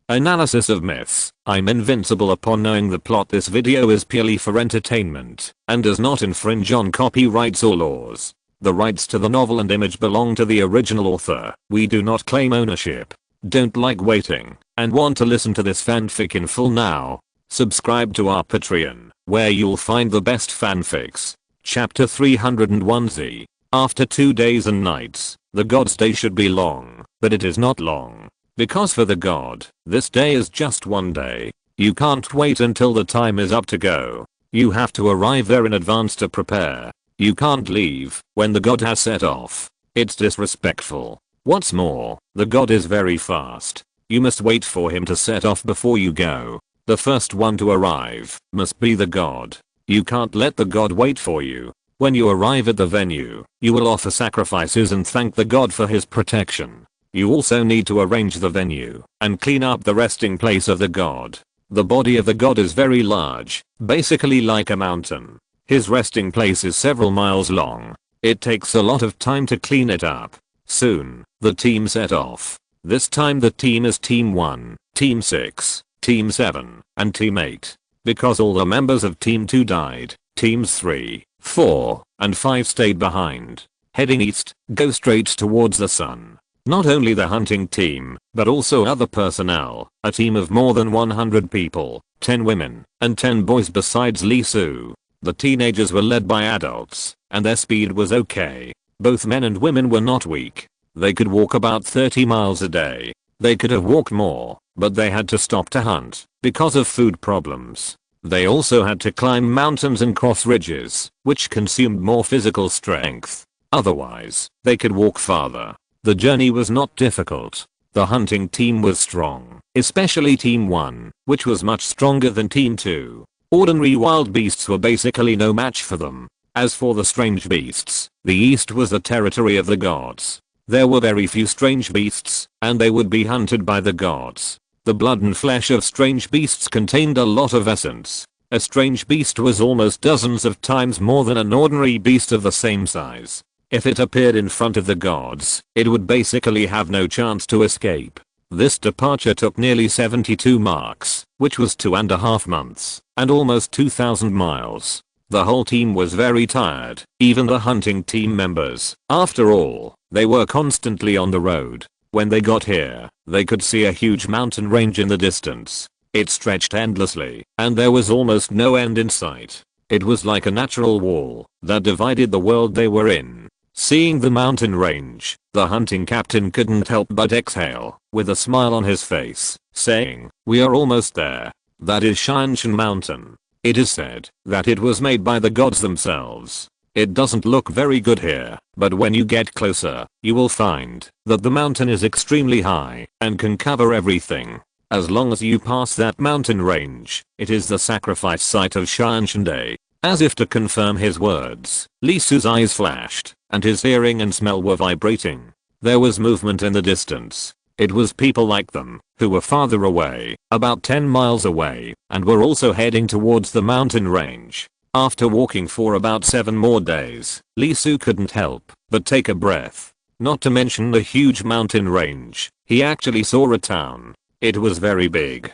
Analysis of myths. I'm invincible upon knowing the plot. This video is purely for entertainment and does not infringe on copyrights or laws. The rights to the novel and image belong to the original author. We do not claim ownership. Don't like waiting and want to listen to this fanfic in full now? Subscribe to our Patreon, where you'll find the best fanfics. Chapter 301Z. After 2 days and nights, the god's day should be long, but it is not long. Because for the god, this day is just one day. You can't wait until the time is up to go. You have to arrive there in advance to prepare. You can't leave when the god has set off. It's disrespectful. What's more, the god is very fast. You must wait for him to set off before you go. The first one to arrive must be the god. You can't let the god wait for you. When you arrive at the venue, you will offer sacrifices and thank the god for his protection. You also need to arrange the venue and clean up the resting place of the god. The body of the god is very large, basically like a mountain. His resting place is several miles long. It takes a lot of time to clean it up. Soon, the team set off. This time the team is Team 1, Team 6, Team 7, and Team 8. Because all the members of Team 2 died, Teams 3, 4, and 5 stayed behind. Heading east, go straight towards the sun. Not only the hunting team, but also other personnel, a team of more than 100 people, 10 women, and 10 boys besides Lee Soo. The teenagers were led by adults, and their speed was okay. Both men and women were not weak. They could walk about 30 miles a day. They could have walked more, but they had to stop to hunt, because of food problems. They also had to climb mountains and cross ridges, which consumed more physical strength. Otherwise, they could walk farther. The journey was not difficult. The hunting team was strong, especially Team 1, which was much stronger than Team 2. Ordinary wild beasts were basically no match for them. As for the strange beasts, the east was the territory of the gods. There were very few strange beasts, and they would be hunted by the gods. The blood and flesh of strange beasts contained a lot of essence. A strange beast was almost dozens of times more than an ordinary beast of the same size. If it appeared in front of the gods, it would basically have no chance to escape. This departure took nearly 72 marks, which was 2.5 months, and almost 2,000 miles. The whole team was very tired, even the hunting team members. After all, they were constantly on the road. When they got here, they could see a huge mountain range in the distance. It stretched endlessly, and there was almost no end in sight. It was like a natural wall that divided the world they were in. Seeing the mountain range, the hunting captain couldn't help but exhale, with a smile on his face, saying, "We are almost there. That is Shianshan Mountain. It is said that it was made by the gods themselves. It doesn't look very good here, but when you get closer, you will find that the mountain is extremely high and can cover everything. As long as you pass that mountain range, it is the sacrifice site of Shianshan Day." As if to confirm his words, Lee Soo's eyes flashed, and his hearing and smell were vibrating. There was movement in the distance. It was people like them, who were farther away, about 10 miles away, and were also heading towards the mountain range. After walking for about 7 more days, Lee Soo couldn't help but take a breath. Not to mention the huge mountain range, he actually saw a town. It was very big,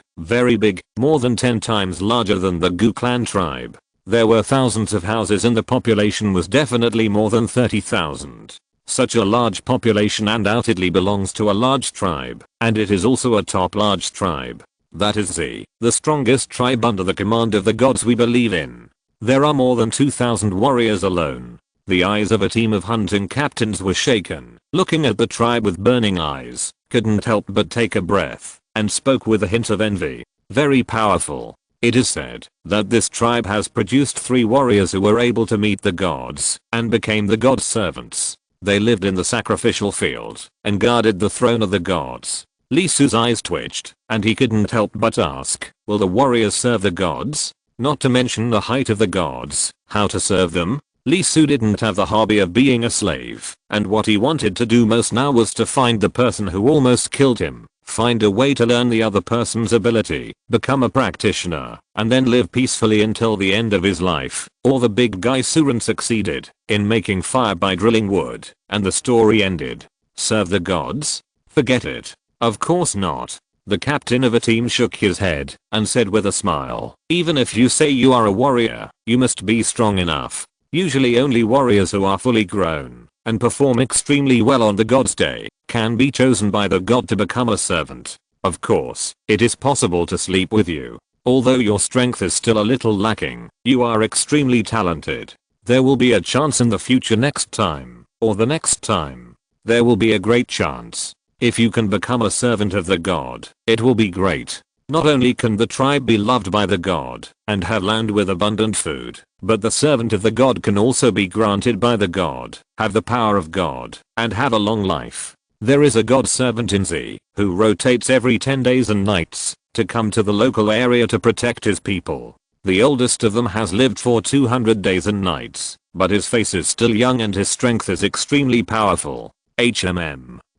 more than 10 times larger than the Gu clan tribe. There were thousands of houses and the population was definitely more than 30,000. Such a large population undoubtedly belongs to a large tribe, and it is also a top large tribe. That is the strongest tribe under the command of the gods we believe in. There are more than 2,000 warriors alone. The eyes of a team of hunting captains were shaken, looking at the tribe with burning eyes, couldn't help but take a breath, and spoke with a hint of envy. Very powerful. It is said that this tribe has produced 3 warriors who were able to meet the gods and became the gods' servants. They lived in the sacrificial field and guarded the throne of the gods. Lee Soo's eyes twitched, and he couldn't help but ask, will the warriors serve the gods? Not to mention the height of the gods, how to serve them? Lee Soo didn't have the hobby of being a slave, and what he wanted to do most now was to find the person who almost killed him. Find a way to learn the other person's ability, become a practitioner, and then live peacefully until the end of his life. Or the big guy Suren succeeded in making fire by drilling wood, and the story ended. Serve the gods? Forget it. Of course not. The captain of a team shook his head and said with a smile, even if you say you are a warrior, you must be strong enough. Usually only warriors who are fully grown and perform extremely well on the god's day can be chosen by the god to become a servant. Of course, it is possible to sleep with you. Although your strength is still a little lacking, you are extremely talented. There will be a chance in the future next time, or the next time. There will be a great chance. If you can become a servant of the god, it will be great. Not only can the tribe be loved by the god and have land with abundant food, but the servant of the god can also be granted by the god, have the power of God, and have a long life. There is a god servant in Z who rotates every 10 days and nights to come to the local area to protect his people. The oldest of them has lived for 200 days and nights, but his face is still young and his strength is extremely powerful.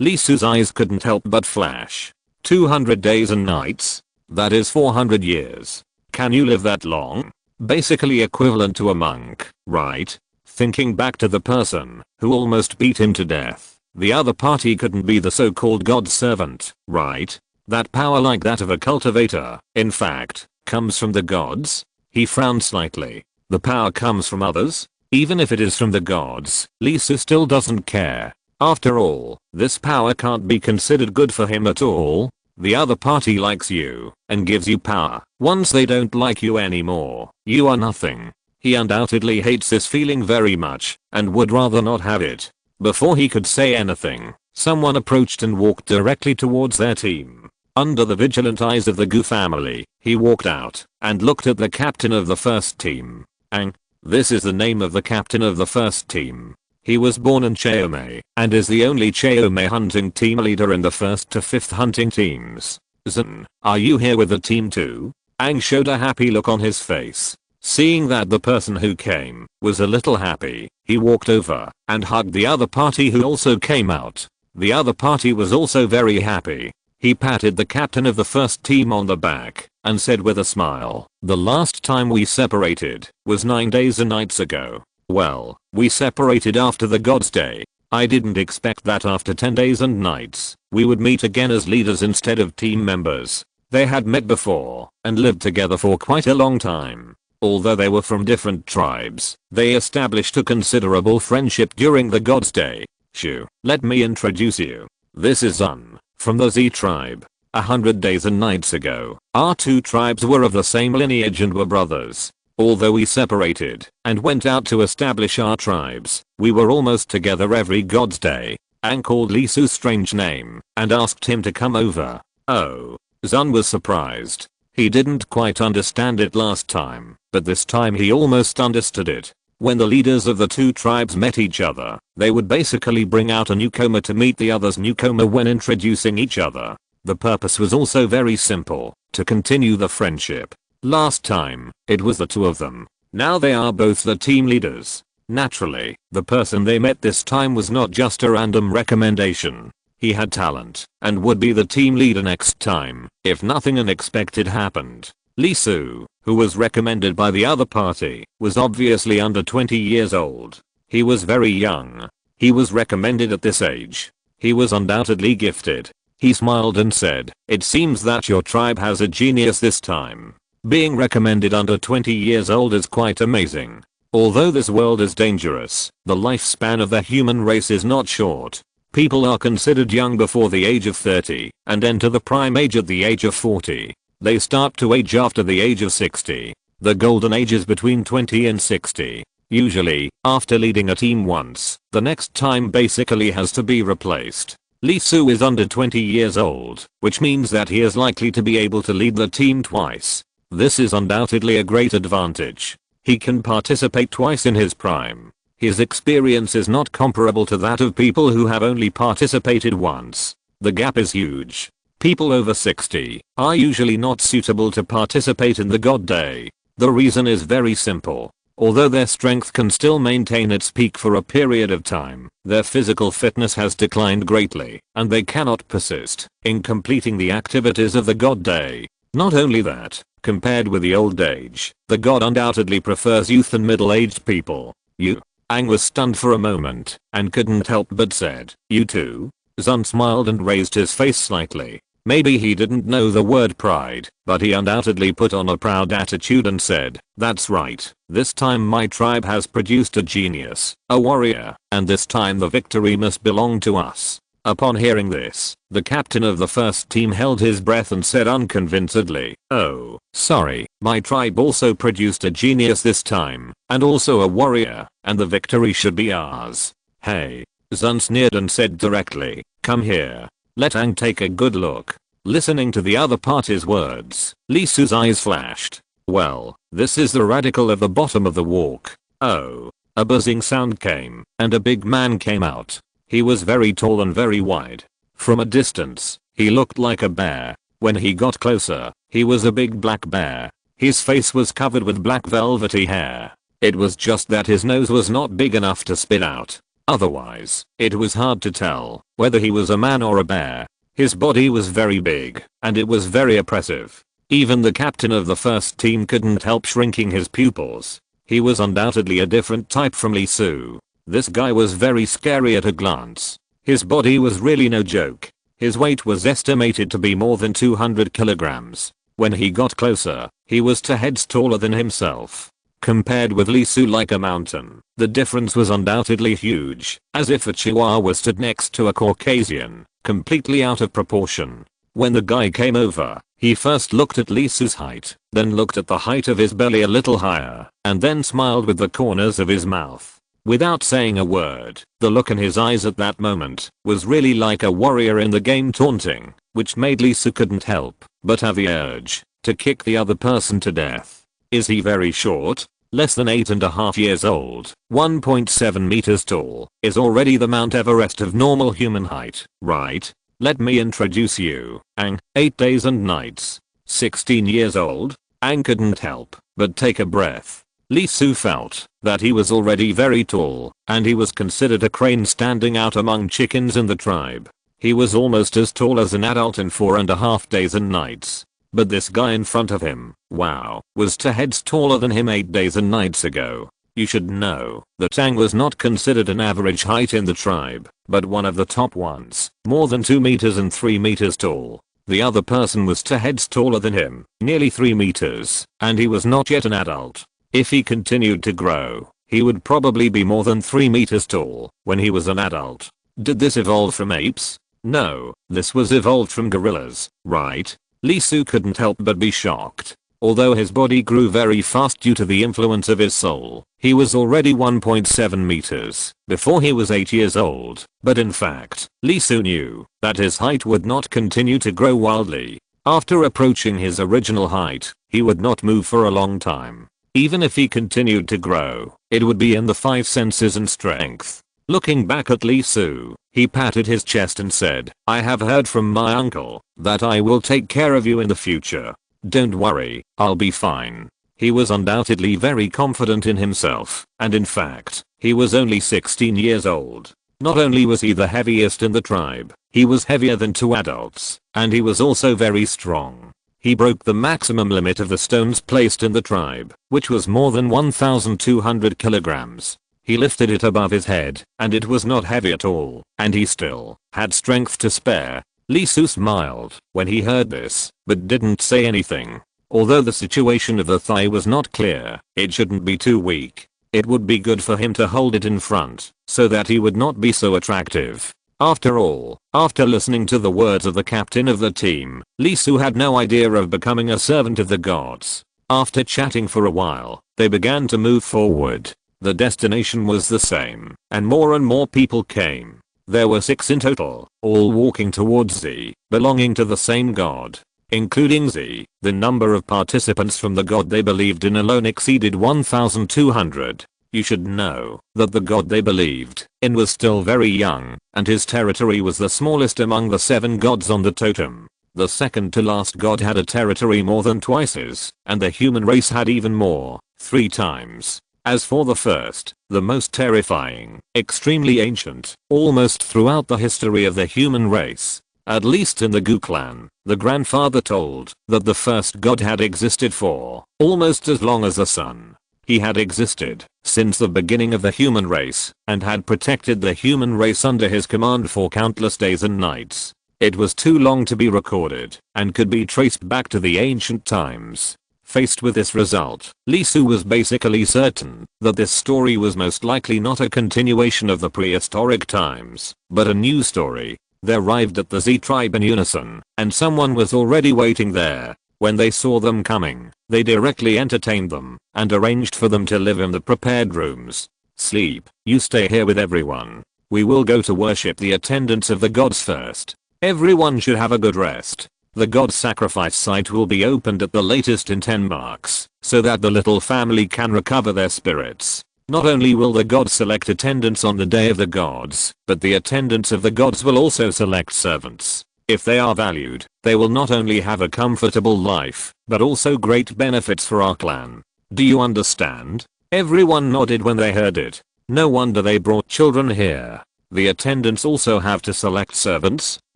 Lisu's eyes couldn't help but flash. 200 days and nights? That is 400 years. Can you live that long? Basically equivalent to a monk, right? Thinking back to the person who almost beat him to death, the other party couldn't be the so-called god servant, right? That power like that of a cultivator, in fact, comes from the gods? He frowned slightly. The power comes from others? Even if it is from the gods, Lisu still doesn't care. After all, this power can't be considered good for him at all. The other party likes you and gives you power. Once they don't like you anymore, you are nothing. He undoubtedly hates this feeling very much and would rather not have it. Before he could say anything, someone approached and walked directly towards their team. Under the vigilant eyes of the Gu family, he walked out and looked at the captain of the first team. Ang. This is the name of the captain of the first team. He was born in Cheome and is the only Cheome hunting team leader in the 1st to 5th hunting teams. Zan, are you here with the team too? Ang showed a happy look on his face. Seeing that the person who came was a little happy, he walked over and hugged the other party who also came out. The other party was also very happy. He patted the captain of the first team on the back and said with a smile, the last time we separated was 9 days and nights ago. Well, we separated after the god's day. I didn't expect that after 10 days and nights, we would meet again as leaders instead of team members. They had met before and lived together for quite a long time. Although they were from different tribes, they established a considerable friendship during the god's day. Shu, let me introduce you. This is Zun, from the Z tribe. 100 days and nights ago, our two tribes were of the same lineage and were brothers. Although we separated and went out to establish our tribes, we were almost together every god's day. Ang called Lisu's strange name and asked him to come over. Oh. Zun was surprised. He didn't quite understand it last time, but this time he almost understood it. When the leaders of the two tribes met each other, they would basically bring out a newcomer to meet the other's newcomer when introducing each other. The purpose was also very simple, to continue the friendship. Last time, it was the two of them. Now they are both the team leaders. Naturally, the person they met this time was not just a random recommendation. He had talent and would be the team leader next time if nothing unexpected happened. Lisu, who was recommended by the other party, was obviously under 20 years old. He was very young. He was recommended at this age. He was undoubtedly gifted. He smiled and said, it seems that your tribe has a genius this time. Being recommended under 20 years old is quite amazing. Although this world is dangerous, the lifespan of the human race is not short. People are considered young before the age of 30 and enter the prime age at the age of 40. They start to age after the age of 60. The golden age is between 20 and 60. Usually, after leading a team once, the next time basically has to be replaced. Lisu is under 20 years old, which means that he is likely to be able to lead the team twice. This is undoubtedly a great advantage. He can participate twice in his prime. His experience is not comparable to that of people who have only participated once. The gap is huge. People over 60 are usually not suitable to participate in the God Day. The reason is very simple. Although their strength can still maintain its peak for a period of time, their physical fitness has declined greatly, and they cannot persist in completing the activities of the God Day. Not only that, compared with the old age, the god undoubtedly prefers youth and middle-aged people. You? Ang was stunned for a moment and couldn't help but said, you too? Zun smiled and raised his face slightly. Maybe he didn't know the word pride, but he undoubtedly put on a proud attitude and said, "That's right, this time my tribe has produced a genius, a warrior, and this time the victory must belong to us." Upon hearing this, the captain of the first team held his breath and said unconvincedly, "Oh, sorry, my tribe also produced a genius this time, and also a warrior, and the victory should be ours." "Hey." Zun sneered and said directly, "Come here. Let Aang take a good look." Listening to the other party's words, Lee Su's eyes flashed. Well, this is the radical at the bottom of the walk. Oh. A buzzing sound came, and a big man came out. He was very tall and very wide. From a distance, he looked like a bear. When he got closer, he was a big black bear. His face was covered with black velvety hair. It was just that his nose was not big enough to spit out. Otherwise, it was hard to tell whether he was a man or a bear. His body was very big, and it was very oppressive. Even the captain of the first team couldn't help shrinking his pupils. He was undoubtedly a different type from Lee Su. This guy was very scary at a glance. His body was really no joke. His weight was estimated to be more than 200 kilograms. When he got closer, he was 2 heads taller than himself. Compared with Lee Su like a mountain, the difference was undoubtedly huge, as if a Chihuahua stood next to a Caucasian, completely out of proportion. When the guy came over, he first looked at Lee Su's height, then looked at the height of his belly a little higher, and then smiled with the corners of his mouth. Without saying a word, the look in his eyes at that moment was really like a warrior in the game taunting, which made Lee Su couldn't help but have the urge to kick the other person to death. Is he very short? Less than 8.5 years old, 1.7 meters tall, is already the Mount Everest of normal human height, right? Let me introduce you, Aang, 8 days and nights. 16 years old? Aang couldn't help but take a breath. Lee Su felt that he was already very tall, and he was considered a crane standing out among chickens in the tribe. He was almost as tall as an adult in 4.5 days and nights. But this guy in front of him, wow, was 2 heads taller than him 8 days and nights ago. You should know that Aang was not considered an average height in the tribe, but one of the top ones, more than 2 meters and 3 meters tall. The other person was 2 heads taller than him, nearly 3 meters, and he was not yet an adult. If he continued to grow, he would probably be more than 3 meters tall when he was an adult. Did this evolve from apes? No, this was evolved from gorillas, right? Lee Su couldn't help but be shocked. Although his body grew very fast due to the influence of his soul, he was already 1.7 meters before he was 8 years old. But in fact, Lee Su knew that his height would not continue to grow wildly. After approaching his original height, he would not move for a long time. Even if he continued to grow, it would be in the 5 senses and strength. Looking back at Lee Su, he patted his chest and said, "I have heard from my uncle that I will take care of you in the future. Don't worry, I'll be fine." He was undoubtedly very confident in himself, and in fact, he was only 16 years old. Not only was he the heaviest in the tribe, he was heavier than 2 adults, and he was also very strong. He broke the maximum limit of the stones placed in the tribe, which was more than 1,200 kilograms. He lifted it above his head, and it was not heavy at all, and he still had strength to spare. Lee Su smiled when he heard this, but didn't say anything. Although the situation of the thigh was not clear, it shouldn't be too weak. It would be good for him to hold it in front, so that he would not be so attractive. After all, after listening to the words of the captain of the team, Lee Su had no idea of becoming a servant of the gods. After chatting for a while, they began to move forward. The destination was the same, and more people came. There were 6 in total, all walking towards Z, belonging to the same god. Including Z, the number of participants from the god they believed in alone exceeded 1,200. You should know that the god they believed in was still very young, and his territory was the smallest among the 7 gods on the totem. The second to last god had a territory more than twice his, and the human race had even more, 3 times. As for the first, the most terrifying, extremely ancient, almost throughout the history of the human race, at least in the Gu clan, the grandfather told that the first god had existed for almost as long as the sun. He had existed since the beginning of the human race and had protected the human race under his command for countless days and nights. It was too long to be recorded and could be traced back to the ancient times. Faced with this result, Lee Su was basically certain that this story was most likely not a continuation of the prehistoric times, but a new story. They arrived at the Z tribe in unison, and someone was already waiting there. When they saw them coming, they directly entertained them and arranged for them to live in the prepared rooms. Sleep, you stay here with everyone. We will go to worship the attendants of the gods first. Everyone should have a good rest. The god's sacrifice site will be opened at the latest in 10 marks, so that the little family can recover their spirits. Not only will the gods select attendants on the day of the gods, but the attendants of the gods will also select servants. If they are valued, they will not only have a comfortable life, but also great benefits for our clan. Do you understand? Everyone nodded when they heard it. No wonder they brought children here. The attendants also have to select servants.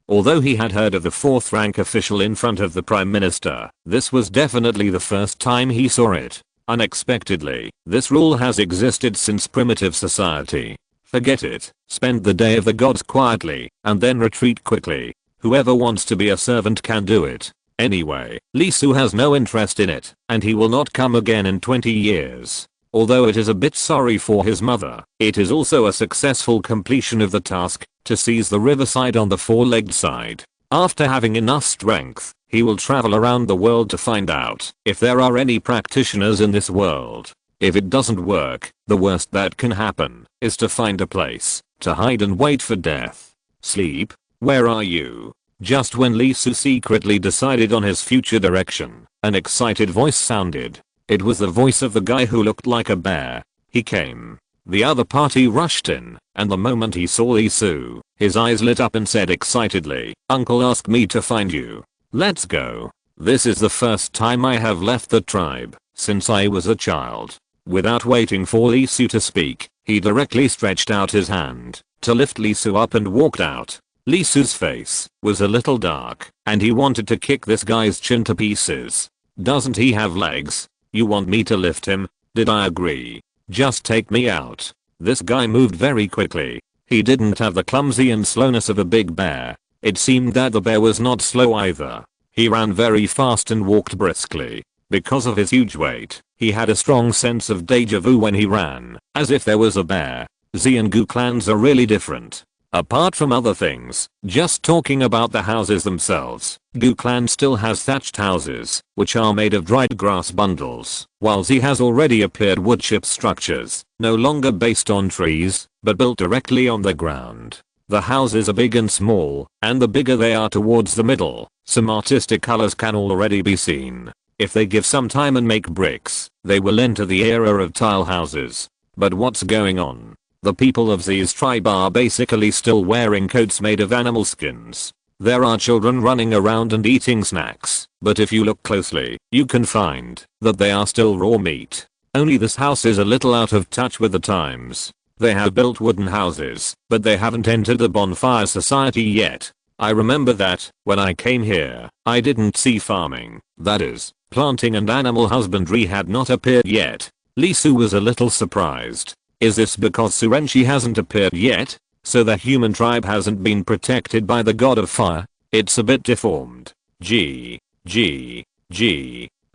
Although he had heard of the 4th rank official in front of the Prime Minister, this was definitely the first time he saw it. Unexpectedly, this rule has existed since primitive society. Forget it. Spend the day of the gods quietly, and then retreat quickly. Whoever wants to be a servant can do it. Anyway, Lee Su has no interest in it, and he will not come again in 20 years. Although it is a bit sorry for his mother, it is also a successful completion of the task to seize the riverside on the 4-legged side. After having enough strength, he will travel around the world to find out if there are any practitioners in this world. If it doesn't work, the worst that can happen is to find a place to hide and wait for death. Sleep, where are you? Just when Lee Su secretly decided on his future direction, an excited voice sounded. It was the voice of the guy who looked like a bear. He came. The other party rushed in, and the moment he saw Lee Su, his eyes lit up and said excitedly, "Uncle asked me to find you. Let's go." This is the first time I have left the tribe since I was a child. Without waiting for Lee Su to speak, he directly stretched out his hand to lift Lee Su up and walked out. Lee Su's face was a little dark, and he wanted to kick this guy's chin to pieces. Doesn't he have legs? You want me to lift him? Did I agree? Just take me out. This guy moved very quickly. He didn't have the clumsy and slowness of a big bear. It seemed that the bear was not slow either. He ran very fast and walked briskly. Because of his huge weight, he had a strong sense of deja vu when he ran, as if there was a bear. Z and Gu clans are really different. Apart from other things, just talking about the houses themselves, Gu clan still has thatched houses, which are made of dried grass bundles, while Z has already appeared woodchip structures, no longer based on trees, but built directly on the ground. The houses are big and small, and the bigger they are towards the middle, some artistic colors can already be seen. If they give some time and make bricks, they will enter the era of tile houses. But what's going on? The people of Z's tribe are basically still wearing coats made of animal skins. There are children running around and eating snacks, but if you look closely, you can find that they are still raw meat. Only this house is a little out of touch with the times. They have built wooden houses, but they haven't entered the bonfire society yet. I remember that, when I came here, I didn't see farming, that is, planting and animal husbandry had not appeared yet. Lee Su was a little surprised. Is this because Surenchi hasn't appeared yet? So the human tribe hasn't been protected by the god of fire? It's a bit deformed. G.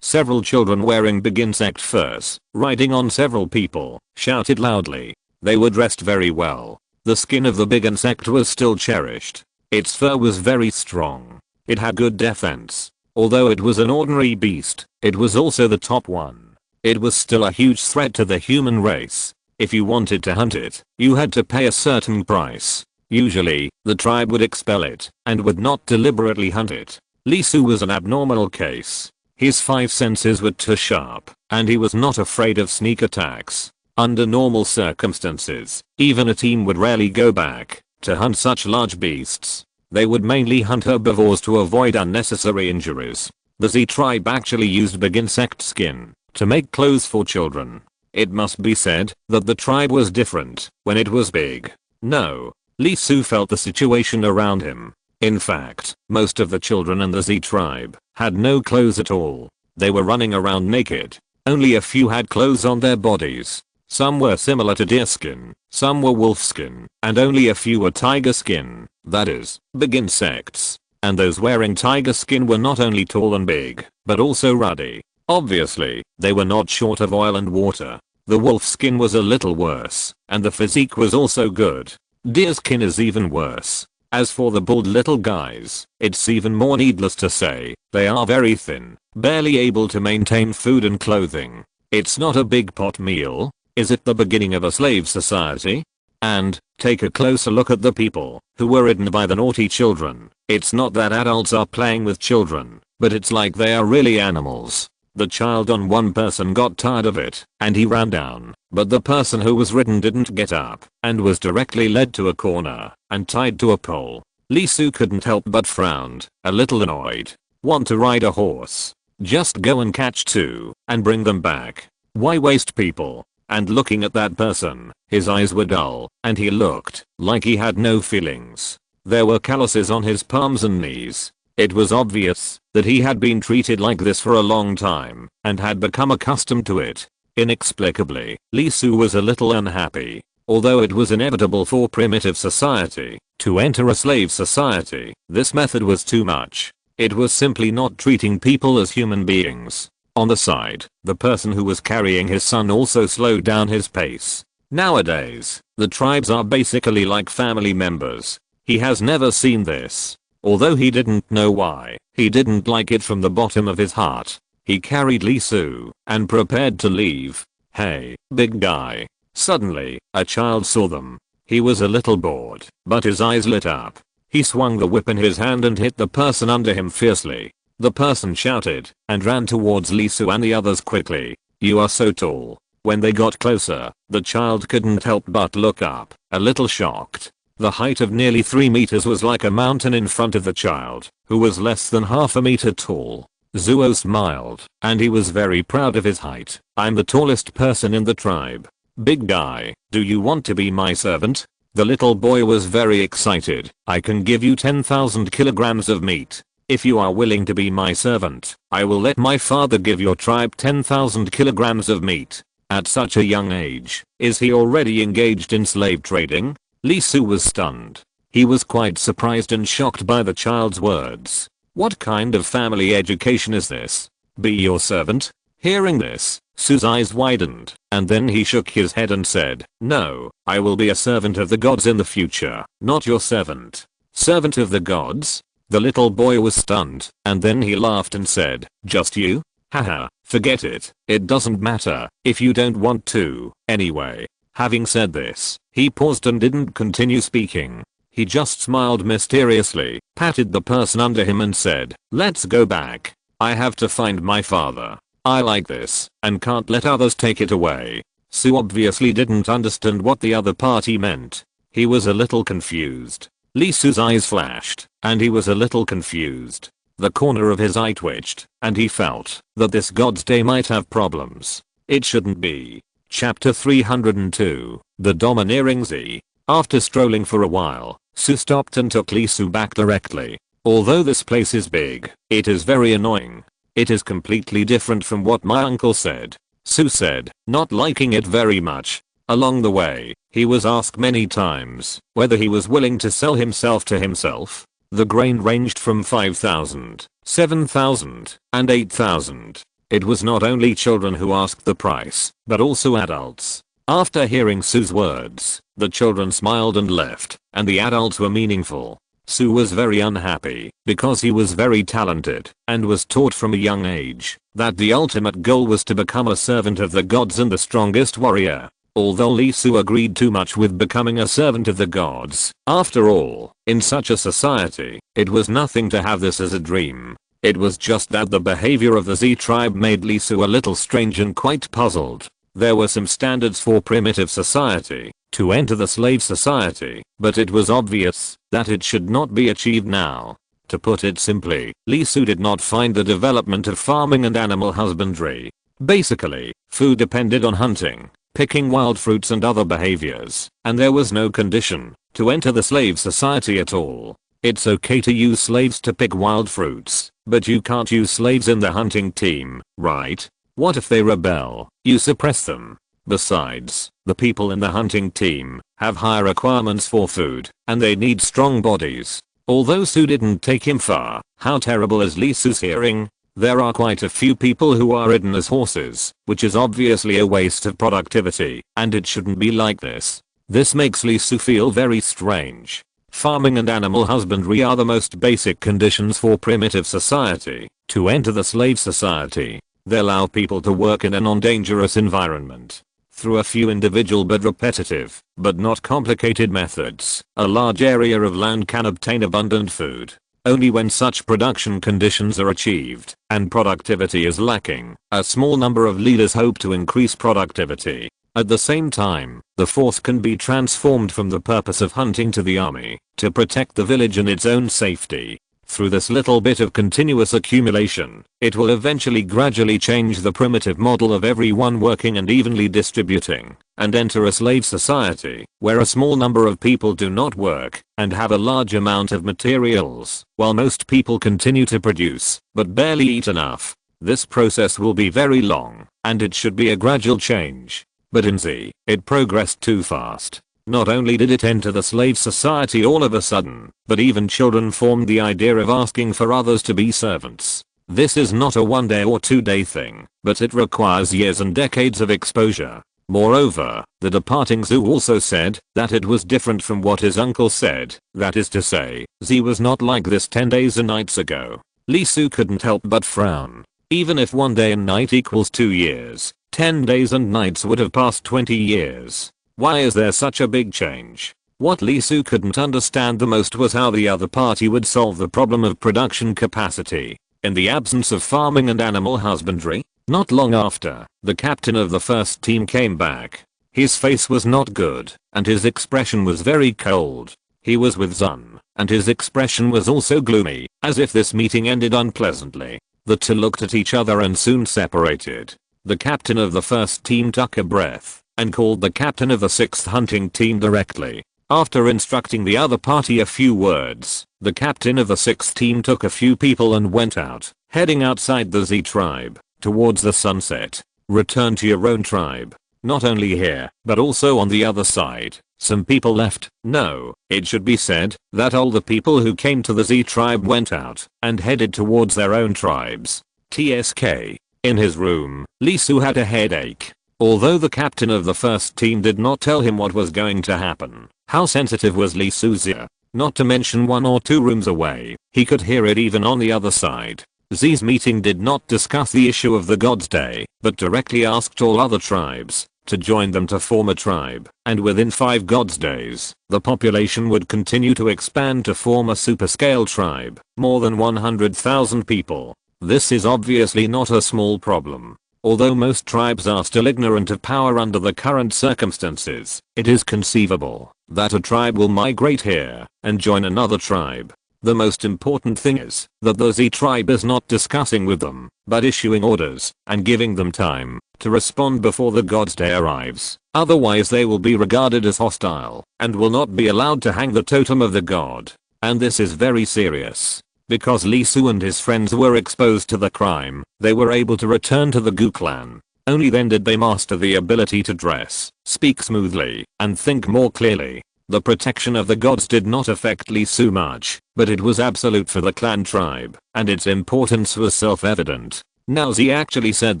Several children wearing big insect furs, riding on several people, shouted loudly. They were dressed very well. The skin of the big insect was still cherished. Its fur was very strong. It had good defense. Although it was an ordinary beast, it was also the top one. It was still a huge threat to the human race. If you wanted to hunt it, you had to pay a certain price. Usually, the tribe would expel it, and would not deliberately hunt it. Lee Su was an abnormal case. His 5 senses were too sharp, and he was not afraid of sneak attacks. Under normal circumstances, even a team would rarely go back to hunt such large beasts. They would mainly hunt herbivores to avoid unnecessary injuries. The Z tribe actually used big insect skin to make clothes for children. It must be said that the tribe was different when it was big. No, Lee Su felt the situation around him. In fact, most of the children in the Z tribe had no clothes at all. They were running around naked. Only a few had clothes on their bodies. Some were similar to deerskin, some were wolfskin, and only a few were tiger skin, that is, big insects. And those wearing tiger skin were not only tall and big, but also ruddy. Obviously, they were not short of oil and water. The wolf skin was a little worse, and the physique was also good. Deerskin is even worse. As for the bald little guys, it's even more needless to say, they are very thin, barely able to maintain food and clothing. It's not a big pot meal. Is it the beginning of a slave society? And, take a closer look at the people who were eaten by the naughty children. It's not that adults are playing with children, but it's like they are really animals. The child on one person got tired of it, and he ran down, but the person who was ridden didn't get up, and was directly led to a corner, and tied to a pole. Lee Soo couldn't help but frowned, a little annoyed. Want to ride a horse? Just go and catch two, and bring them back. Why waste people? And looking at that person, his eyes were dull, and he looked like he had no feelings. There were calluses on his palms and knees. It was obvious that he had been treated like this for a long time, and had become accustomed to it. Inexplicably, Lee Soo was a little unhappy. Although it was inevitable for primitive society to enter a slave society, this method was too much. It was simply not treating people as human beings. On the side, the person who was carrying his son also slowed down his pace. Nowadays, the tribes are basically like family members. He has never seen this. Although he didn't know why, he didn't like it from the bottom of his heart. He carried Lee Soo and prepared to leave. Hey, big guy. Suddenly, a child saw them. He was a little bored, but his eyes lit up. He swung the whip in his hand and hit the person under him fiercely. The person shouted and ran towards Lee Soo and the others quickly. You are so tall. When they got closer, the child couldn't help but look up, a little shocked. The height of nearly 3 meters was like a mountain in front of the child, who was less than half a meter tall. Zuo smiled, and he was very proud of his height. I'm the tallest person in the tribe. Big guy, do you want to be my servant? The little boy was very excited. I can give you 10,000 kilograms of meat. If you are willing to be my servant, I will let my father give your tribe 10,000 kilograms of meat. At such a young age, is he already engaged in slave trading? Lee Soo was stunned. He was quite surprised and shocked by the child's words. What kind of family education is this? Be your servant? Hearing this, Soo's eyes widened, and then he shook his head and said, no, I will be a servant of the gods in the future, not your servant. Servant of the gods? The little boy was stunned, and then he laughed and said, just you? Haha, forget it, it doesn't matter if you don't want to, anyway. Having said this, he paused and didn't continue speaking. He just smiled mysteriously, patted the person under him and said, let's go back. I have to find my father. I like this, and can't let others take it away. Soo obviously didn't understand what the other party meant. He was a little confused. Lee Soo's eyes flashed, and he was a little confused. The corner of his eye twitched, and he felt that this god's day might have problems. It shouldn't be. Chapter 302, The Domineering Z. After strolling for a while, Soo stopped and took Lee Soo back directly. Although this place is big, it is very annoying. It is completely different from what my uncle said. Soo said, not liking it very much. Along the way, he was asked many times whether he was willing to sell himself to himself. The grain ranged from 5,000, 7,000, and 8,000. It was not only children who asked the price, but also adults. After hearing Soo's words, the children smiled and left, and the adults were meaningful. Soo was very unhappy because he was very talented and was taught from a young age that the ultimate goal was to become a servant of the gods and the strongest warrior. Although Lee Soo agreed too much with becoming a servant of the gods, after all, in such a society, it was nothing to have this as a dream. It was just that the behavior of the Z tribe made Lee Soo a little strange and quite puzzled. There were some standards for primitive society to enter the slave society, but it was obvious that it should not be achieved now. To put it simply, Lee Soo did not find the development of farming and animal husbandry. Basically, food depended on hunting, picking wild fruits and other behaviors, and there was no condition to enter the slave society at all. It's okay to use slaves to pick wild fruits, but you can't use slaves in the hunting team, right? What if they rebel? You suppress them. Besides, the people in the hunting team have high requirements for food, and they need strong bodies. Although Su didn't take him far, how terrible is Lee Su's hearing? There are quite a few people who are ridden as horses, which is obviously a waste of productivity, and it shouldn't be like this. This makes Lee Su feel very strange. Farming and animal husbandry are the most basic conditions for primitive society. To enter the slave society, they allow people to work in a non-dangerous environment. Through a few individual but repetitive, but not complicated methods, a large area of land can obtain abundant food. Only when such production conditions are achieved, and productivity is lacking, a small number of leaders hope to increase productivity. At the same time, the force can be transformed from the purpose of hunting to the army, to protect the village and its own safety. Through this little bit of continuous accumulation, it will eventually gradually change the primitive model of everyone working and evenly distributing, and enter a slave society, where a small number of people do not work, and have a large amount of materials, while most people continue to produce, but barely eat enough. This process will be very long, and it should be a gradual change. But in Z, it progressed too fast. Not only did it enter the slave society all of a sudden, but even children formed the idea of asking for others to be servants. This is not a 1-day or 2-day thing, but it requires years and decades of exposure. Moreover, the departing Zu also said that it was different from what his uncle said, that is to say, Z was not like this 10 days and nights ago. Lee Su couldn't help but frown. Even if 1 day and night equals 2 years, 10 days and nights would have passed 20 years. Why is there such a big change? What Lee Su couldn't understand the most was how the other party would solve the problem of production capacity. In the absence of farming and animal husbandry, not long after, the captain of the first team came back. His face was not good, and his expression was very cold. He was with Zun, and his expression was also gloomy, as if this meeting ended unpleasantly. The two looked at each other and soon separated. The captain of the first team took a breath and called the captain of the 6th hunting team directly. After instructing the other party a few words, the captain of the 6th team took a few people and went out, heading outside the Z tribe, towards the sunset. Return to your own tribe. Not only here, but also on the other side. Some people left. No, it should be said that all the people who came to the Z tribe went out and headed towards their own tribes. TSK. In his room, Lee Su had a headache. Although the captain of the first team did not tell him what was going to happen, how sensitive was Lee Su's ear? Not to mention 1 or 2 rooms away, he could hear it even on the other side. Z's meeting did not discuss the issue of the God's Day, but directly asked all other tribes to join them to form a tribe, and within 5 God's Days, the population would continue to expand to form a super-scale tribe, more than 100,000 people. This is obviously not a small problem. Although most tribes are still ignorant of power under the current circumstances, it is conceivable that a tribe will migrate here and join another tribe. The most important thing is that the Z tribe is not discussing with them, but issuing orders and giving them time to respond before the God's Day arrives. Otherwise they will be regarded as hostile and will not be allowed to hang the totem of the god. And this is very serious. Because Lee Su and his friends were exposed to the crime, they were able to return to the Gu clan. Only then did they master the ability to dress, speak smoothly, and think more clearly. The protection of the gods did not affect Lee Su much, but it was absolute for the clan tribe, and its importance was self-evident. Now Z actually said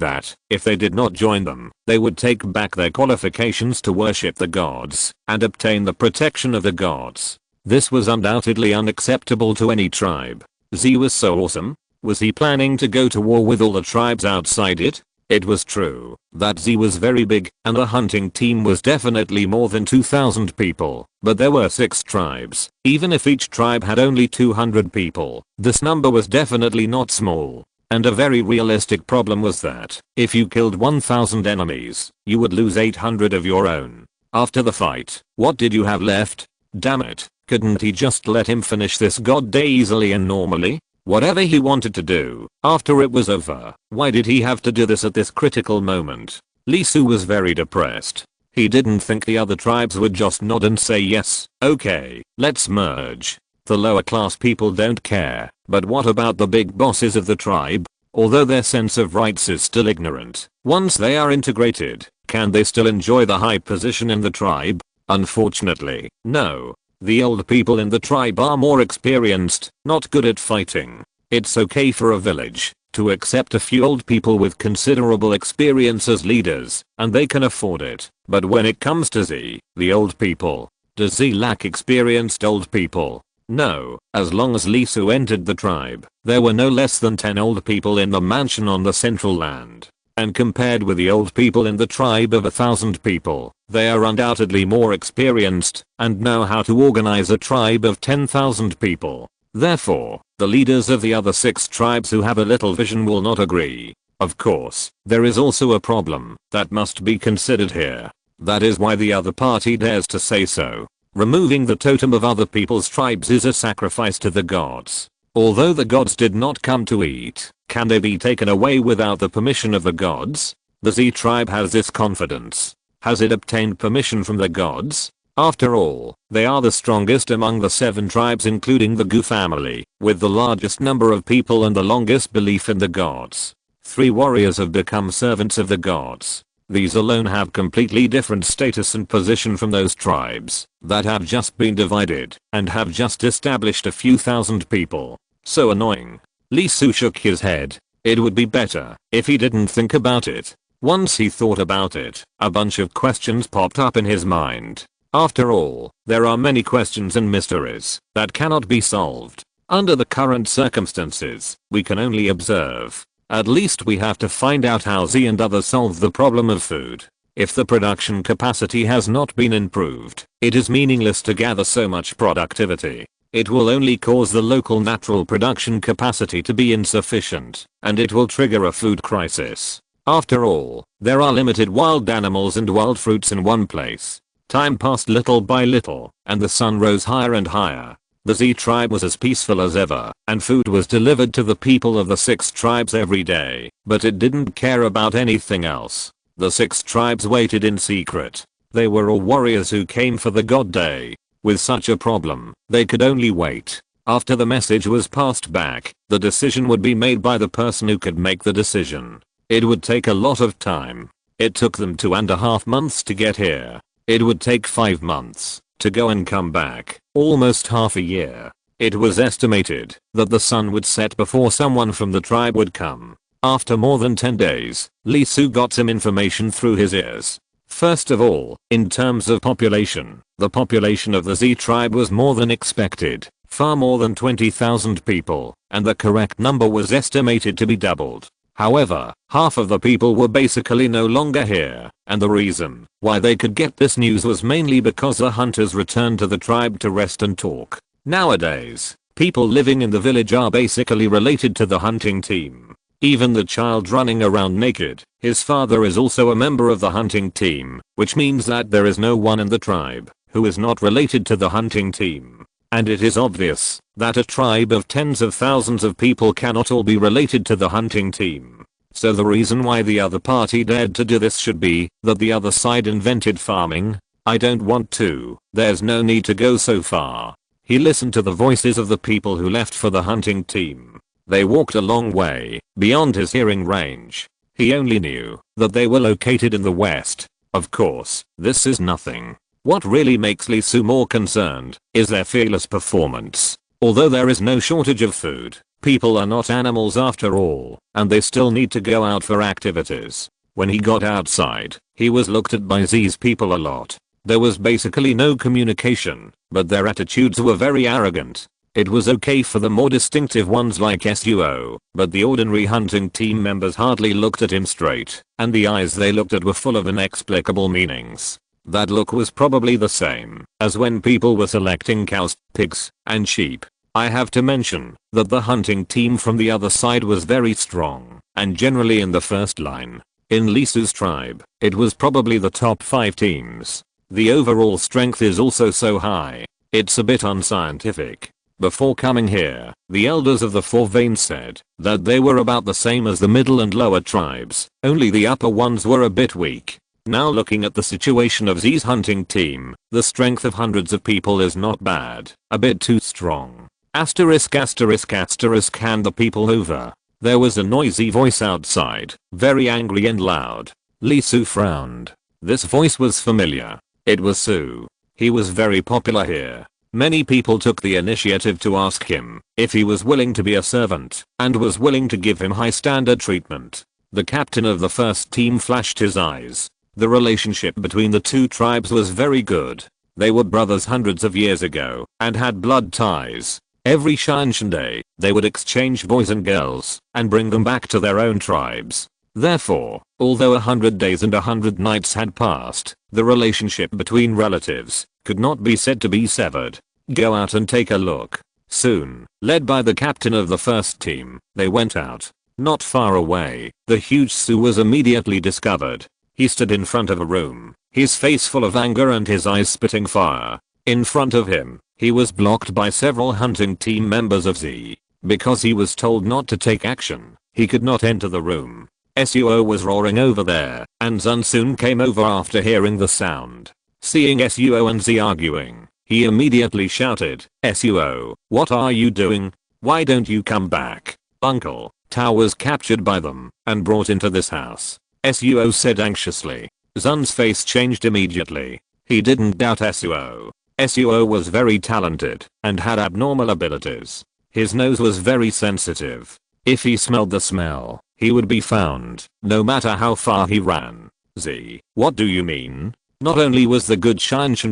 that, if they did not join them, they would take back their qualifications to worship the gods, and obtain the protection of the gods. This was undoubtedly unacceptable to any tribe. Z was so awesome. Was he planning to go to war with all the tribes outside it? It was true that Z was very big, and the hunting team was definitely more than 2,000 people, but there were 6 tribes. Even if each tribe had only 200 people, this number was definitely not small. And a very realistic problem was that, if you killed 1,000 enemies, you would lose 800 of your own. After the fight, what did you have left? Damn it. Couldn't he just let him finish this god day easily and normally? Whatever he wanted to do, after it was over, why did he have to do this at this critical moment? Lee Su was very depressed. He didn't think the other tribes would just nod and say yes, okay, let's merge. The lower class people don't care, but what about the big bosses of the tribe? Although their sense of rights is still ignorant, once they are integrated, Can they still enjoy the high position in the tribe? Unfortunately, no. The old people in the tribe are more experienced, not good at fighting. It's okay for a village to accept a few old people with considerable experience as leaders, and they can afford it. But when it comes to Z, the old people, does Z lack experienced old people? No. As long as Lee Su entered the tribe, there were no less than 10 old people in the mansion on the central land. And compared with the old people in the tribe of 1,000 people, they are undoubtedly more experienced and know how to organize a tribe of 10,000 people. Therefore, the leaders of the other 6 tribes who have a little vision will not agree. Of course, there is also a problem that must be considered here. That is why the other party dares to say so. Removing the totem of other people's tribes is a sacrifice to the gods. Although the gods did not come to eat, can they be taken away without the permission of the gods? The Z tribe has this confidence. Has it obtained permission from the gods? After all, they are the strongest among the 7 tribes including the Gu family, with the largest number of people and the longest belief in the gods. 3 warriors have become servants of the gods. These alone have completely different status and position from those tribes that have just been divided and have just established a few thousand people. So annoying. Lee Su shook his head. It would be better if he didn't think about it. Once he thought about it, a bunch of questions popped up in his mind. After all, there are many questions and mysteries that cannot be solved. Under the current circumstances, we can only observe. At least we have to find out how Z and others solve the problem of food. If the production capacity has not been improved, it is meaningless to gather so much productivity. It will only cause the local natural production capacity to be insufficient, and it will trigger a food crisis. After all, there are limited wild animals and wild fruits in one place. Time passed little by little, and the sun rose higher and higher. The Z tribe was as peaceful as ever, and food was delivered to the people of the 6 tribes every day, but it didn't care about anything else. The 6 tribes waited in secret. They were all warriors who came for the god day. With such a problem, they could only wait. After the message was passed back, the decision would be made by the person who could make the decision. It would take a lot of time. It took them 2.5 months to get here. It would take 5 months to go and come back, almost half a year. It was estimated that the sun would set before someone from the tribe would come. After more than 10 days, Lee Su got some information through his ears. First of all, in terms of population, the population of the Z tribe was more than expected, far more than 20,000 people, and the correct number was estimated to be doubled. However, half of the people were basically no longer here, and the reason why they could get this news was mainly because the hunters returned to the tribe to rest and talk. Nowadays, people living in the village are basically related to the hunting team. Even the child running around naked, his father is also a member of the hunting team, which means that there is no one in the tribe who is not related to the hunting team. And it is obvious that a tribe of tens of thousands of people cannot all be related to the hunting team. So the reason why the other party dared to do this should be that the other side invented farming. I don't want to. There's no need to go so far. He listened to the voices of the people who left for the hunting team. They walked a long way beyond his hearing range. He only knew that they were located in the west. Of course, this is nothing. What really makes Lee Su more concerned is their fearless performance. Although there is no shortage of food, people are not animals after all, and they still need to go out for activities. When he got outside, he was looked at by Z's people a lot. There was basically no communication, but their attitudes were very arrogant. It was okay for the more distinctive ones like Suo, but the ordinary hunting team members hardly looked at him straight, and the eyes they looked at were full of inexplicable meanings. That look was probably the same as when people were selecting cows, pigs, and sheep. I have to mention that the hunting team from the other side was very strong and generally in the first line. In Lee Su's tribe, it was probably the top 5 teams. The overall strength is also so high. It's a bit unscientific. Before coming here, the elders of the 4 veins said that they were about the same as the middle and lower tribes, only the upper ones were a bit weak. Now looking at the situation of Z's hunting team, the strength of hundreds of people is not bad, a bit too strong. Asterisk asterisk asterisk hand the people over. There was a noisy voice outside, very angry and loud. Lee Su frowned. This voice was familiar. It was Sue. He was very popular here. Many people took the initiative to ask him if he was willing to be a servant and was willing to give him high standard treatment. The captain of the first team flashed his eyes. The relationship between the two tribes was very good. They were brothers hundreds of years ago and had blood ties. Every Day, they would exchange boys and girls and bring them back to their own tribes. Therefore, although 100 days and 100 nights had passed, the relationship between relatives could not be said to be severed. Go out and take a look. Soon, led by the captain of the first team, they went out. Not far away, the huge Sue was immediately discovered. He stood in front of a room, his face full of anger and his eyes spitting fire. In front of him, he was blocked by several hunting team members of Z. Because he was told not to take action, he could not enter the room. SUO was roaring over there, and Zun soon came over after hearing the sound. Seeing SUO and Z arguing, he immediately shouted, "SUO, what are you doing? Why don't you come back? Uncle Tao was captured by them and brought into this house," SUO said anxiously. Zun's face changed immediately. He didn't doubt SUO. SUO was very talented and had abnormal abilities. His nose was very sensitive. If he smelled the smell, he would be found, no matter how far he ran. Z, what do you mean? Not only was the good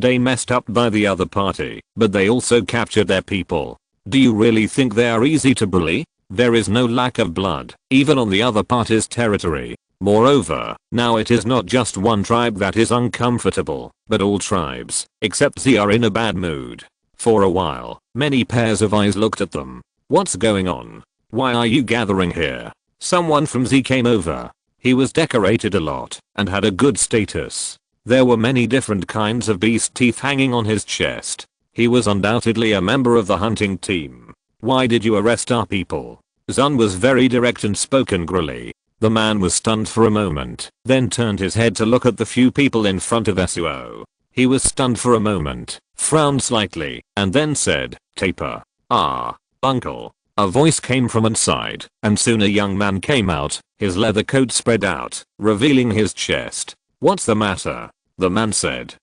Day messed up by the other party, but they also captured their people. Do you really think they are easy to bully? There is no lack of blood, even on the other party's territory. Moreover, now it is not just one tribe that is uncomfortable, but all tribes, except Z, are in a bad mood. For a while, many pairs of eyes looked at them. What's going on? Why are you gathering here? Someone from Z came over. He was decorated a lot and had a good status. There were many different kinds of beast teeth hanging on his chest. He was undoubtedly a member of the hunting team. Why did you arrest our people? Zun was very direct and spoke angrily. The man was stunned for a moment, then turned his head to look at the few people in front of SUO. He was stunned for a moment, frowned slightly, and then said, "Taper." "Ah, uncle." A voice came from inside, and soon a young man came out, his leather coat spread out, revealing his chest. "What's the matter?" The man said.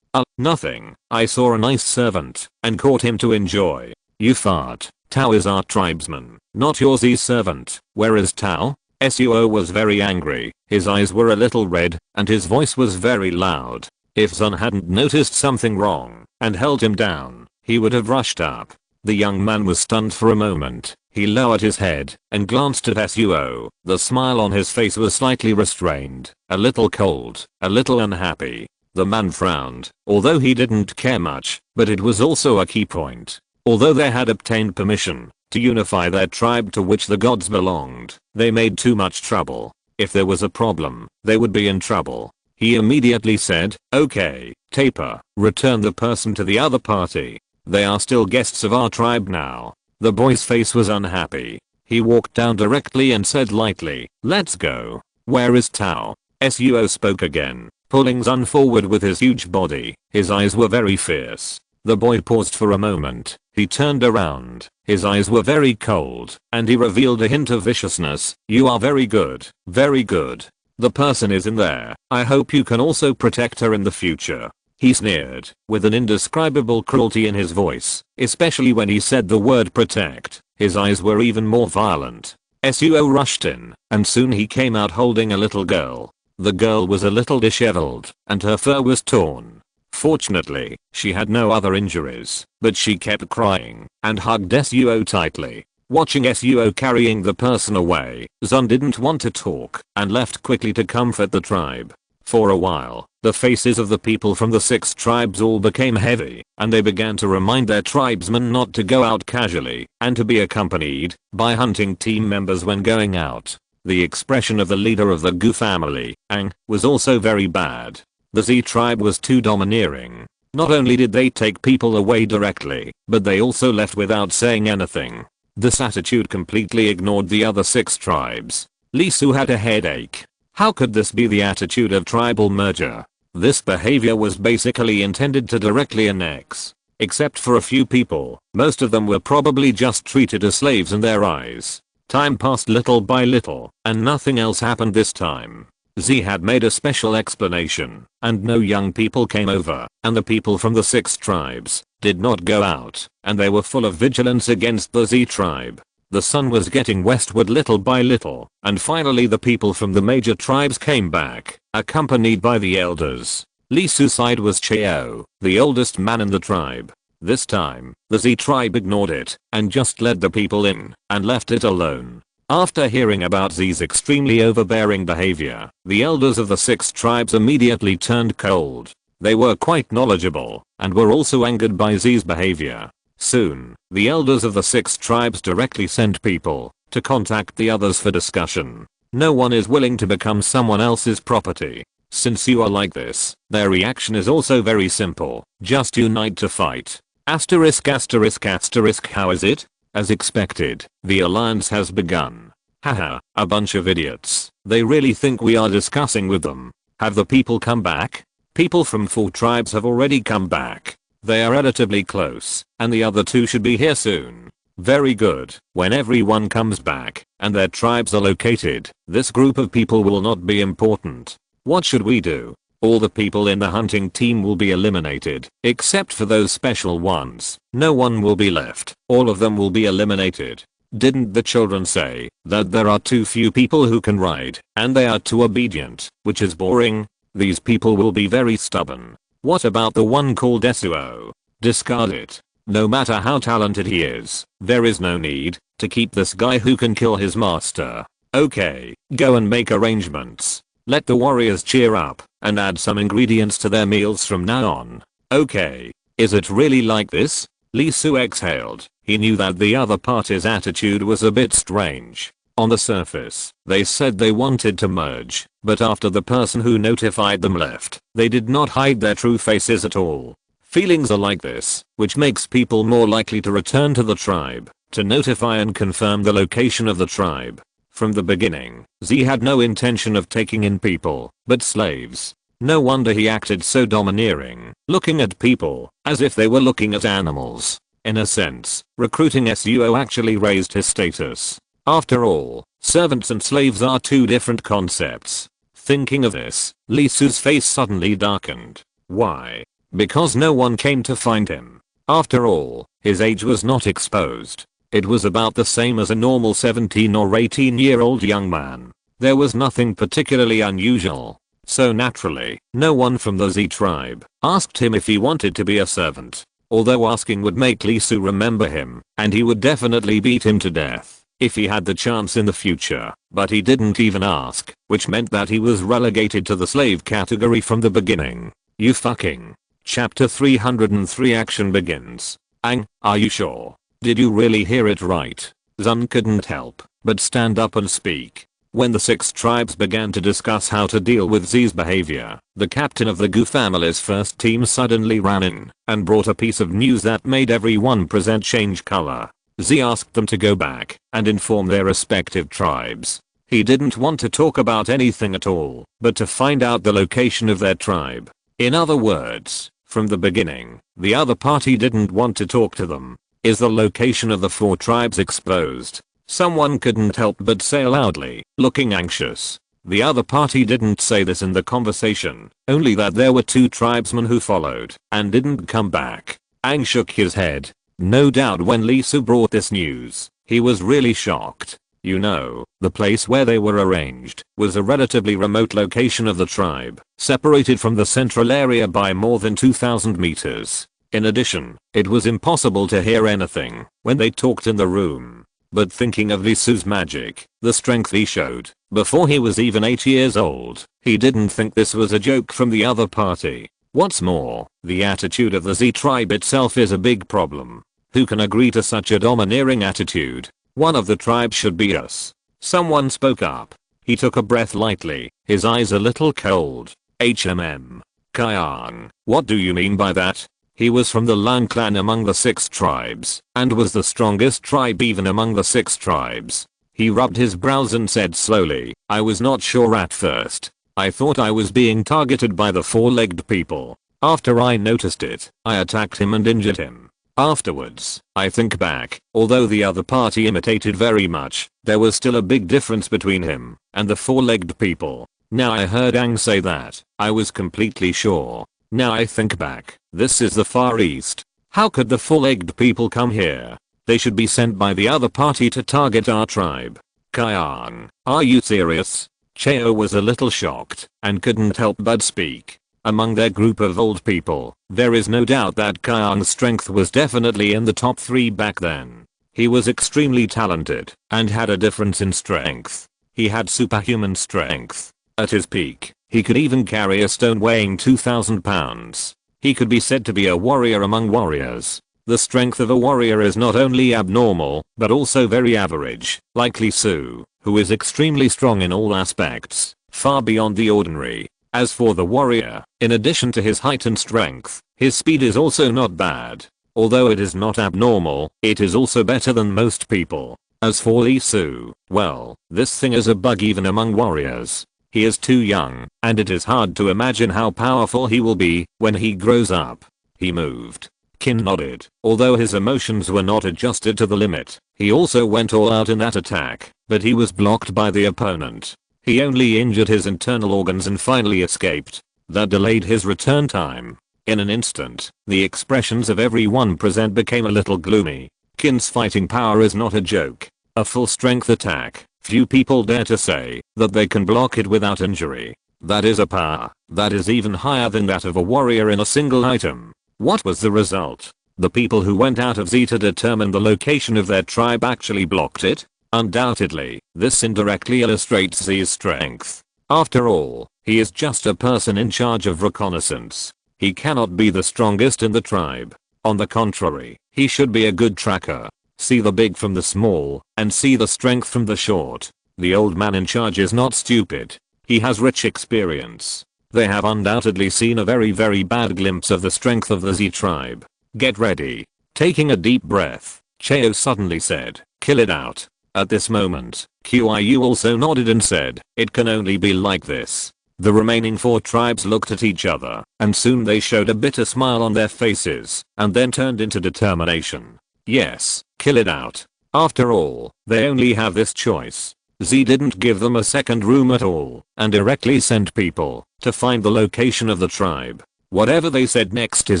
Nothing. I saw a nice servant and caught him to enjoy." "You fart. Tao is our tribesman, not your Z servant. Where is Tao?" SUO was very angry. His eyes were a little red, and his voice was very loud. If Zun hadn't noticed something wrong and held him down, he would have rushed up. The young man was stunned for a moment. He lowered his head and glanced at SUO. The smile on his face was slightly restrained, a little cold, a little unhappy. The man frowned, although he didn't care much, but it was also a key point. Although they had obtained permission to unify their tribe to which the gods belonged, they made too much trouble. If there was a problem, they would be in trouble. He immediately said, "Okay, Taper, return the person to the other party. They are still guests of our tribe now." The boy's face was unhappy. He walked down directly and said lightly, "Let's go." "Where is Tao?" SUO spoke again, pulling Zun forward with his huge body. His eyes were very fierce. The boy paused for a moment. He turned around. His eyes were very cold, and he revealed a hint of viciousness. "You are very good. Very good. The person is in there. I hope you can also protect her in the future." He sneered, with an indescribable cruelty in his voice, especially when he said the word protect. His eyes were even more violent. SUO rushed in, and soon he came out holding a little girl. The girl was a little disheveled, and her fur was torn. Fortunately, she had no other injuries, but she kept crying and hugged SUO tightly. Watching SUO carrying the person away, Zun didn't want to talk and left quickly to comfort the tribe. For a while, the faces of the people from the 6 tribes all became heavy, and they began to remind their tribesmen not to go out casually and to be accompanied by hunting team members when going out. The expression of the leader of the Gu family, Ang, was also very bad. The Z tribe was too domineering. Not only did they take people away directly, but they also left without saying anything. This attitude completely ignored the other 6 tribes. Li Su had a headache. How could this be the attitude of tribal merger? This behavior was basically intended to directly annex. Except for a few people, most of them were probably just treated as slaves in their eyes. Time passed little by little, and nothing else happened this time. Z had made a special explanation, and no young people came over, and the people from the 6 tribes did not go out, and they were full of vigilance against the Z tribe. The sun was getting westward little by little, and finally the people from the major tribes came back, accompanied by the elders. Lee Su's side was Cheo, the oldest man in the tribe. This time, the Z tribe ignored it, and just let the people in, and left it alone. After hearing about Z's extremely overbearing behavior, the elders of the 6 tribes immediately turned cold. They were quite knowledgeable, and were also angered by Z's behavior. Soon, the elders of the 6 tribes directly sent people to contact the others for discussion. No one is willing to become someone else's property. Since you are like this, their reaction is also very simple. Just unite to fight. Asterisk asterisk asterisk how is it? As expected, the alliance has begun. Haha, a bunch of idiots. They really think we are discussing with them. Have the people come back? People from 4 tribes have already come back. They are relatively close, and the other 2 should be here soon. Very good. When everyone comes back, and their tribes are located, this group of people will not be important. What should we do? All the people in the hunting team will be eliminated, except for those special ones. No one will be left. All of them will be eliminated. Didn't the children say that there are too few people who can ride, and they are too obedient, which is boring? These people will be very stubborn. What about the one called Suo? Discard it. No matter how talented he is, there is no need to keep this guy who can kill his master. Okay, go and make arrangements. Let the warriors cheer up and add some ingredients to their meals from now on. Okay, is it really like this? Lee Su exhaled. He knew that the other party's attitude was a bit strange. On the surface, they said they wanted to merge, but after the person who notified them left, they did not hide their true faces at all. Feelings are like this, which makes people more likely to return to the tribe, to notify and confirm the location of the tribe. From the beginning, Z had no intention of taking in people, but slaves. No wonder he acted so domineering, looking at people as if they were looking at animals. In a sense, recruiting Suo actually raised his status. After all, servants and slaves are 2 different concepts. Thinking of this, Lee Su's face suddenly darkened. Why? Because no one came to find him. After all, his age was not exposed. It was about the same as a normal 17 or 18-year-old young man. There was nothing particularly unusual. So naturally, no one from the Z tribe asked him if he wanted to be a servant. Although asking would make Lee Su remember him, and he would definitely beat him to death if he had the chance in the future. But he didn't even ask, which meant that he was relegated to the slave category from the beginning. You fucking. Chapter 303 Action begins. Ang, are you sure? Did you really hear it right? Zun couldn't help but stand up and speak. When the 6 tribes began to discuss how to deal with Z's behavior, the captain of the Gu family's first team suddenly ran in and brought a piece of news that made everyone present change color. Z asked them to go back and inform their respective tribes. He didn't want to talk about anything at all, but to find out the location of their tribe. In other words, from the beginning, the other party didn't want to talk to them. Is the location of the 4 tribes exposed? Someone couldn't help but say loudly, looking anxious. The other party didn't say this in the conversation, only that there were 2 tribesmen who followed and didn't come back. Ang shook his head. No doubt when Lee Su brought this news, he was really shocked. You know, the place where they were arranged was a relatively remote location of the tribe, separated from the central area by more than 2,000 meters. In addition, it was impossible to hear anything when they talked in the room. But thinking of Lee Su's magic, the strength he showed, before he was even 8 years old, he didn't think this was a joke from the other party. What's more, the attitude of the Z tribe itself is a big problem. Who can agree to such a domineering attitude? One of the tribes should be us. Someone spoke up. He took a breath lightly, his eyes a little cold. Kyang, what do you mean by that? He was from the Lang clan among the 6 tribes, and was the strongest tribe even among the 6 tribes. He rubbed his brows and said slowly, I was not sure at first. I thought I was being targeted by the 4-legged people. After I noticed it, I attacked him and injured him. Afterwards, I think back, although the other party imitated very much, there was still a big difference between him and the 4-legged people. Now I heard Aang say that, I was completely sure. Now I think back, this is the Far East. How could the four-legged people come here? They should be sent by the other party to target our tribe. Kyang, are you serious? Cheo was a little shocked and couldn't help but speak. Among their group of old people, there is no doubt that Kyang's strength was definitely in the top 3 back then. He was extremely talented and had a difference in strength. He had superhuman strength. At his peak, he could even carry a stone weighing 2,000 pounds. He could be said to be a warrior among warriors. The strength of a warrior is not only abnormal, but also very average, like Lee Su, who is extremely strong in all aspects, far beyond the ordinary. As for the warrior, in addition to his height and strength, his speed is also not bad. Although it is not abnormal, it is also better than most people. As for Lee Su, well, this thing is a bug even among warriors. He is too young, and it is hard to imagine how powerful he will be when he grows up. He moved. Kin nodded. Although his emotions were not adjusted to the limit, he also went all out in that attack, but he was blocked by the opponent. He only injured his internal organs and finally escaped. That delayed his return time. In an instant, the expressions of everyone present became a little gloomy. Kin's fighting power is not a joke. A full strength attack, few people dare to say that they can block it without injury. That is a power that is even higher than that of a warrior in a single item. What was the result? The people who went out of Z to determine the location of their tribe actually blocked it? Undoubtedly, this indirectly illustrates Z's strength. After all, he is just a person in charge of reconnaissance. He cannot be the strongest in the tribe. On the contrary, he should be a good tracker. See the big from the small, and see the strength from the short. The old man in charge is not stupid. He has rich experience. They have undoubtedly seen a very bad glimpse of the strength of the Z tribe. Get ready. Taking a deep breath, Cheo suddenly said, kill it out. At this moment, Qiu also nodded and said, it can only be like this. The remaining 4 tribes looked at each other, and soon they showed a bitter smile on their faces, and then turned into determination. Yes, kill it out. After all, they only have this choice. Z didn't give them a second room at all, and directly sent people to find the location of the tribe. Whatever they said next is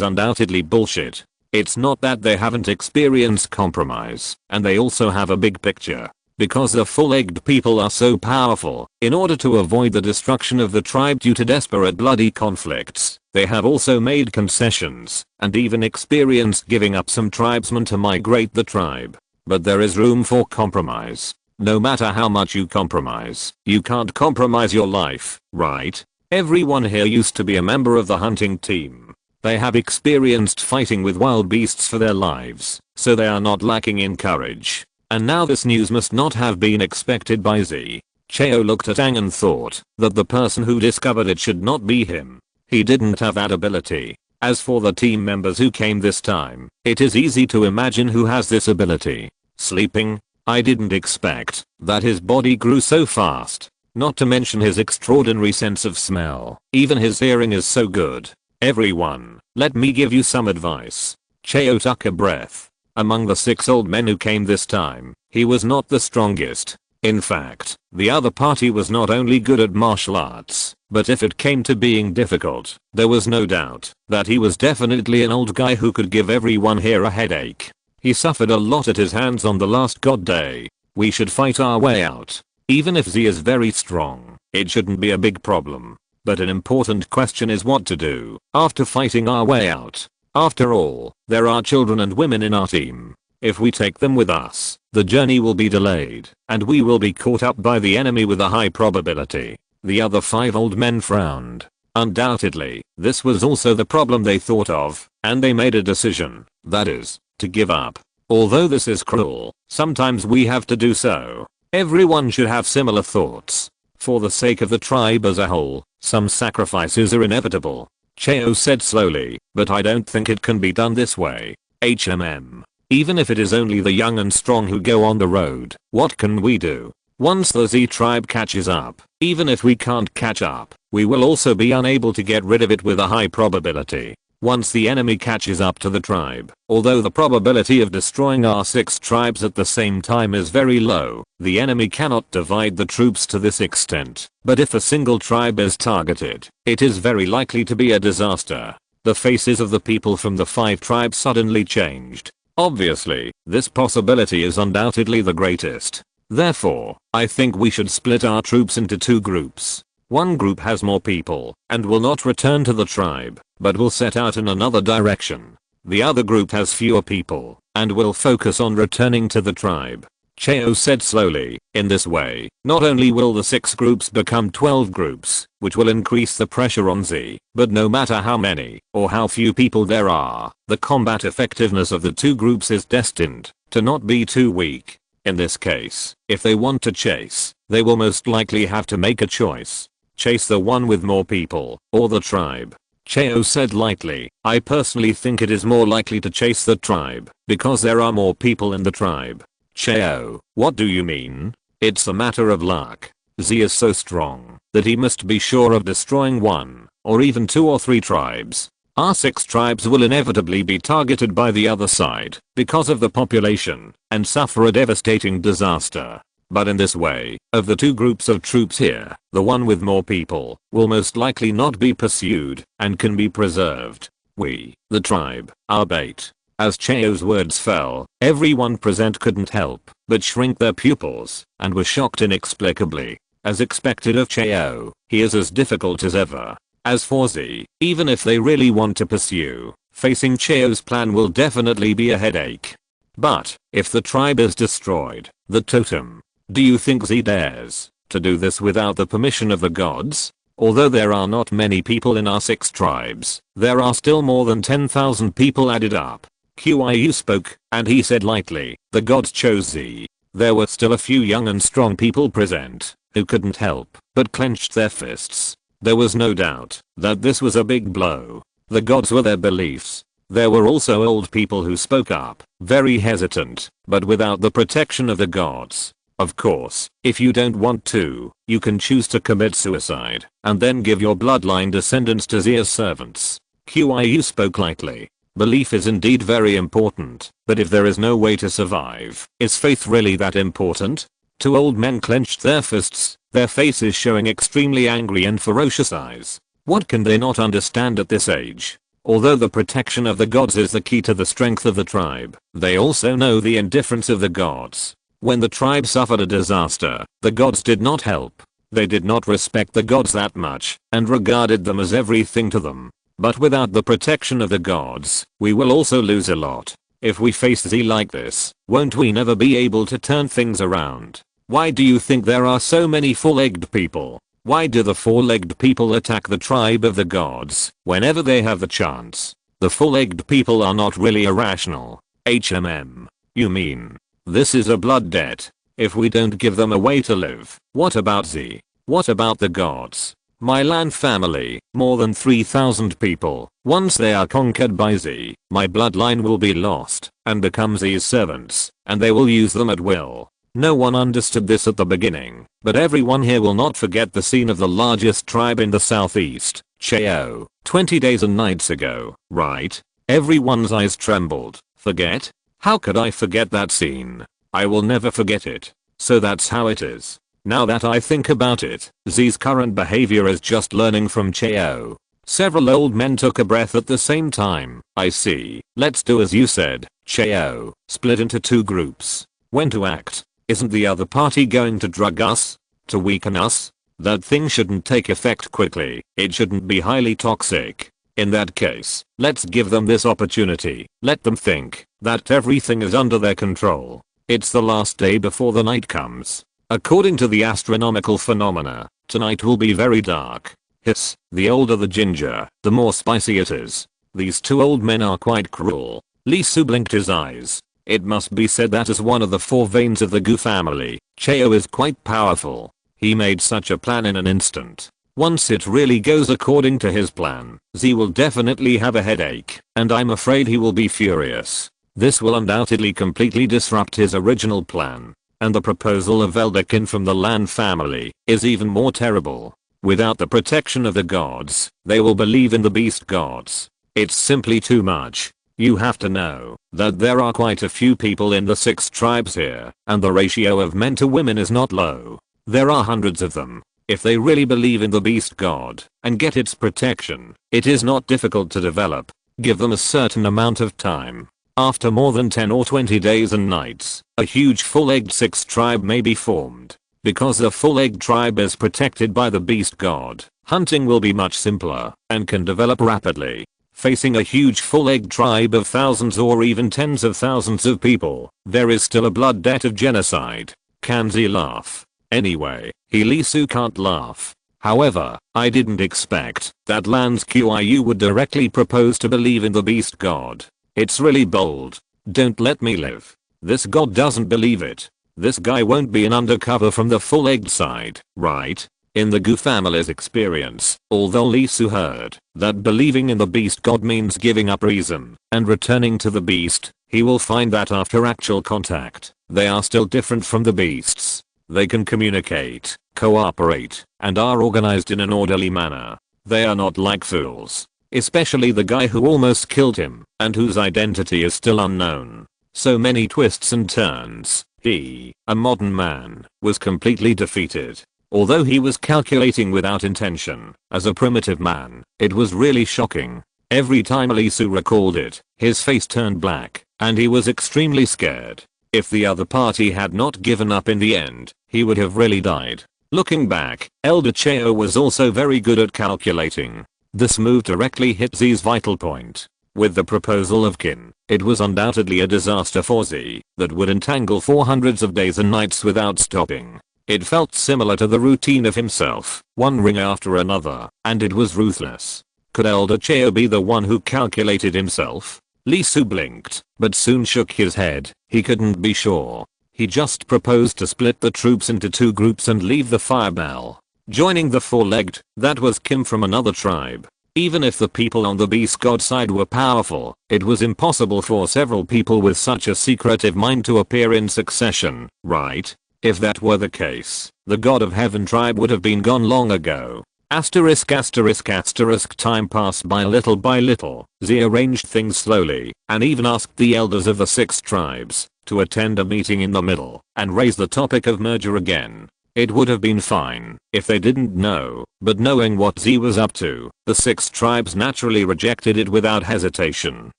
undoubtedly bullshit. It's not that they haven't experienced compromise, and they also have a big picture. Because the full-legged people are so powerful, in order to avoid the destruction of the tribe due to desperate bloody conflicts, they have also made concessions, and even experienced giving up some tribesmen to migrate the tribe. But there is room for compromise. No matter how much you compromise, you can't compromise your life, right? Everyone here used to be a member of the hunting team. They have experienced fighting with wild beasts for their lives, so they are not lacking in courage. And now this news must not have been expected by Z. Cheo looked at Aang and thought that the person who discovered it should not be him. He didn't have that ability. As for the team members who came this time, it is easy to imagine who has this ability. Sleeping? I didn't expect that his body grew so fast. Not to mention his extraordinary sense of smell. Even his hearing is so good. Everyone, let me give you some advice. Cheo took a breath. Among the 6 old men who came this time, he was not the strongest. In fact, the other party was not only good at martial arts, but if it came to being difficult, there was no doubt that he was definitely an old guy who could give everyone here a headache. He suffered a lot at his hands on the last god day. We should fight our way out. Even if Z is very strong, it shouldn't be a big problem. But an important question is what to do after fighting our way out. After all, there are children and women in our team. If we take them with us, the journey will be delayed, and we will be caught up by the enemy with a high probability. The other 5 old men frowned. Undoubtedly, this was also the problem they thought of, and they made a decision, that is, to give up. Although this is cruel, sometimes we have to do so. Everyone should have similar thoughts. For the sake of the tribe as a whole, some sacrifices are inevitable. Cheo said slowly, but I don't think it can be done this way. Even if it is only the young and strong who go on the road, what can we do? Once the Z tribe catches up, even if we can't catch up, we will also be unable to get rid of it with a high probability. once the enemy catches up to the tribe. Although the probability of destroying our 6 tribes at the same time is very low, the enemy cannot divide the troops to this extent. But if a single tribe is targeted, it is very likely to be a disaster. The faces of the people from the 5 tribes suddenly changed. Obviously, this possibility is undoubtedly the greatest. Therefore, I think we should split our troops into 2 groups. One group has more people and will not return to the tribe, but will set out in another direction. The other group has fewer people and will focus on returning to the tribe. Cheo said slowly. In this way, not only will the 6 groups become 12 groups, which will increase the pressure on Z, but no matter how many or how few people there are, the combat effectiveness of the 2 groups is destined to not be too weak. In this case, if they want to chase, they will most likely have to make a choice. Chase the one with more people or the tribe. Cheo said lightly, I personally think it is more likely to chase the tribe because there are more people in the tribe. Cheo, what do you mean? It's a matter of luck. Z is so strong that he must be sure of destroying 1 or even 2 or 3 tribes. Our 6 tribes will inevitably be targeted by the other side because of the population and suffer a devastating disaster. But in this way, of the 2 groups of troops here, the one with more people will most likely not be pursued and can be preserved. We, the tribe, are bait. As Cheo's words fell, everyone present couldn't help but shrink their pupils and were shocked inexplicably. As expected of Cheo, he is as difficult as ever. As for Z, even if they really want to pursue, facing Cheo's plan will definitely be a headache. But, if the tribe is destroyed, the totem, do you think Z dares to do this without the permission of the gods? Although there are not many people in our 6 tribes, there are still more than 10,000 people added up. Qiyu spoke, and he said lightly, the gods chose Z. There were still a few young and strong people present, who couldn't help but clenched their fists. There was no doubt that this was a big blow. The gods were their beliefs. There were also old people who spoke up, very hesitant, but without the protection of the gods. Of course, if you don't want to, you can choose to commit suicide, and then give your bloodline descendants to Z as servants. Qiyu spoke lightly. Belief is indeed very important, but if there is no way to survive, is faith really that important? 2 old men clenched their fists, their faces showing extremely angry and ferocious eyes. What can they not understand at this age? Although the protection of the gods is the key to the strength of the tribe, they also know the indifference of the gods. When the tribe suffered a disaster, the gods did not help. They did not respect the gods that much, and regarded them as everything to them. But without the protection of the gods, we will also lose a lot. If we face Z like this, won't we never be able to turn things around? Why do you think there are so many 4-legged people? Why do the 4-legged people attack the tribe of the gods whenever they have the chance? The 4-legged people are not really irrational. You mean, this is a blood debt? If we don't give them a way to live, what about Z? What about the gods? My land family, more than 3,000 people. Once they are conquered by Z, my bloodline will be lost and become Z's servants, and they will use them at will. No one understood this at the beginning, but everyone here will not forget the scene of the largest tribe in the southeast, Cheo, 20 days and nights ago, right? Everyone's eyes trembled. Forget? How could I forget that scene? I will never forget it. So that's how it is. Now that I think about it, Z's current behavior is just learning from Cheo. Several old men took a breath at the same time. I see. Let's do as you said, Cheo. Split into 2 groups. When to act? Isn't the other party going to drug us? To weaken us? That thing shouldn't take effect quickly. It shouldn't be highly toxic. In that case, let's give them this opportunity. Let them think that everything is under their control. It's the last day before the night comes. According to the astronomical phenomena, tonight will be very dark. Hiss, the older the ginger, the more spicy it is. These 2 old men are quite cruel. Li Su blinked his eyes. It must be said that as one of the 4 veins of the Gu family, Cheo is quite powerful. He made such a plan in an instant. Once it really goes according to his plan, Z will definitely have a headache, and I'm afraid he will be furious. This will undoubtedly completely disrupt his original plan. And the proposal of Elderkin from the Lan family is even more terrible. Without the protection of the gods, they will believe in the beast gods. It's simply too much. You have to know that there are quite a few people in the 6 tribes here, and the ratio of men to women is not low. There are hundreds of them. If they really believe in the beast god and get its protection, it is not difficult to develop. Give them a certain amount of time. After more than 10 or 20 days and nights, a huge full-egged 6 tribe may be formed. Because the full-egged tribe is protected by the beast god, hunting will be much simpler and can develop rapidly. Facing a huge full-egged tribe of thousands or even tens of thousands of people, there is still a blood debt of genocide. Can Z laugh? Anyway, Lee Su can't laugh. However, I didn't expect that Lan's Qiu would directly propose to believe in the beast god. It's really bold. Don't let me live. This god doesn't believe it. This guy won't be an undercover from the full-egged side, right? In the Gu family's experience, although Lee Su heard that believing in the beast god means giving up reason and returning to the beast, he will find that after actual contact, they are still different from the beasts. They can communicate, cooperate, and are organized in an orderly manner. They are not like fools. Especially the guy who almost killed him and whose identity is still unknown. So many twists and turns. He, a modern man, was completely defeated. Although he was calculating without intention, as a primitive man, it was really shocking. Every time Lee Su recalled it, his face turned black, and he was extremely scared. If the other party had not given up in the end, he would have really died. Looking back, Elder Cheo was also very good at calculating. This move directly hit Z's vital point. With the proposal of Qin, it was undoubtedly a disaster for Z that would entangle for hundreds of days and nights without stopping. It felt similar to the routine of himself, one ring after another, and it was ruthless. Could Elder Cheo be the one who calculated himself? Lee Su blinked, but soon shook his head. He couldn't be sure. He just proposed to split the troops into 2 groups and leave the fireball. Joining the four-legged, that was Kim from another tribe. Even if the people on the beast god side were powerful, it was impossible for several people with such a secretive mind to appear in succession, right? If that were the case, the god of heaven tribe would have been gone long ago. Asterisk asterisk asterisk. Time passed by little. Z arranged things slowly and even asked the elders of the 6 tribes to attend a meeting in the middle and raise the topic of merger again. It would have been fine if they didn't know, but knowing what Z was up to, the 6 tribes naturally rejected it without hesitation.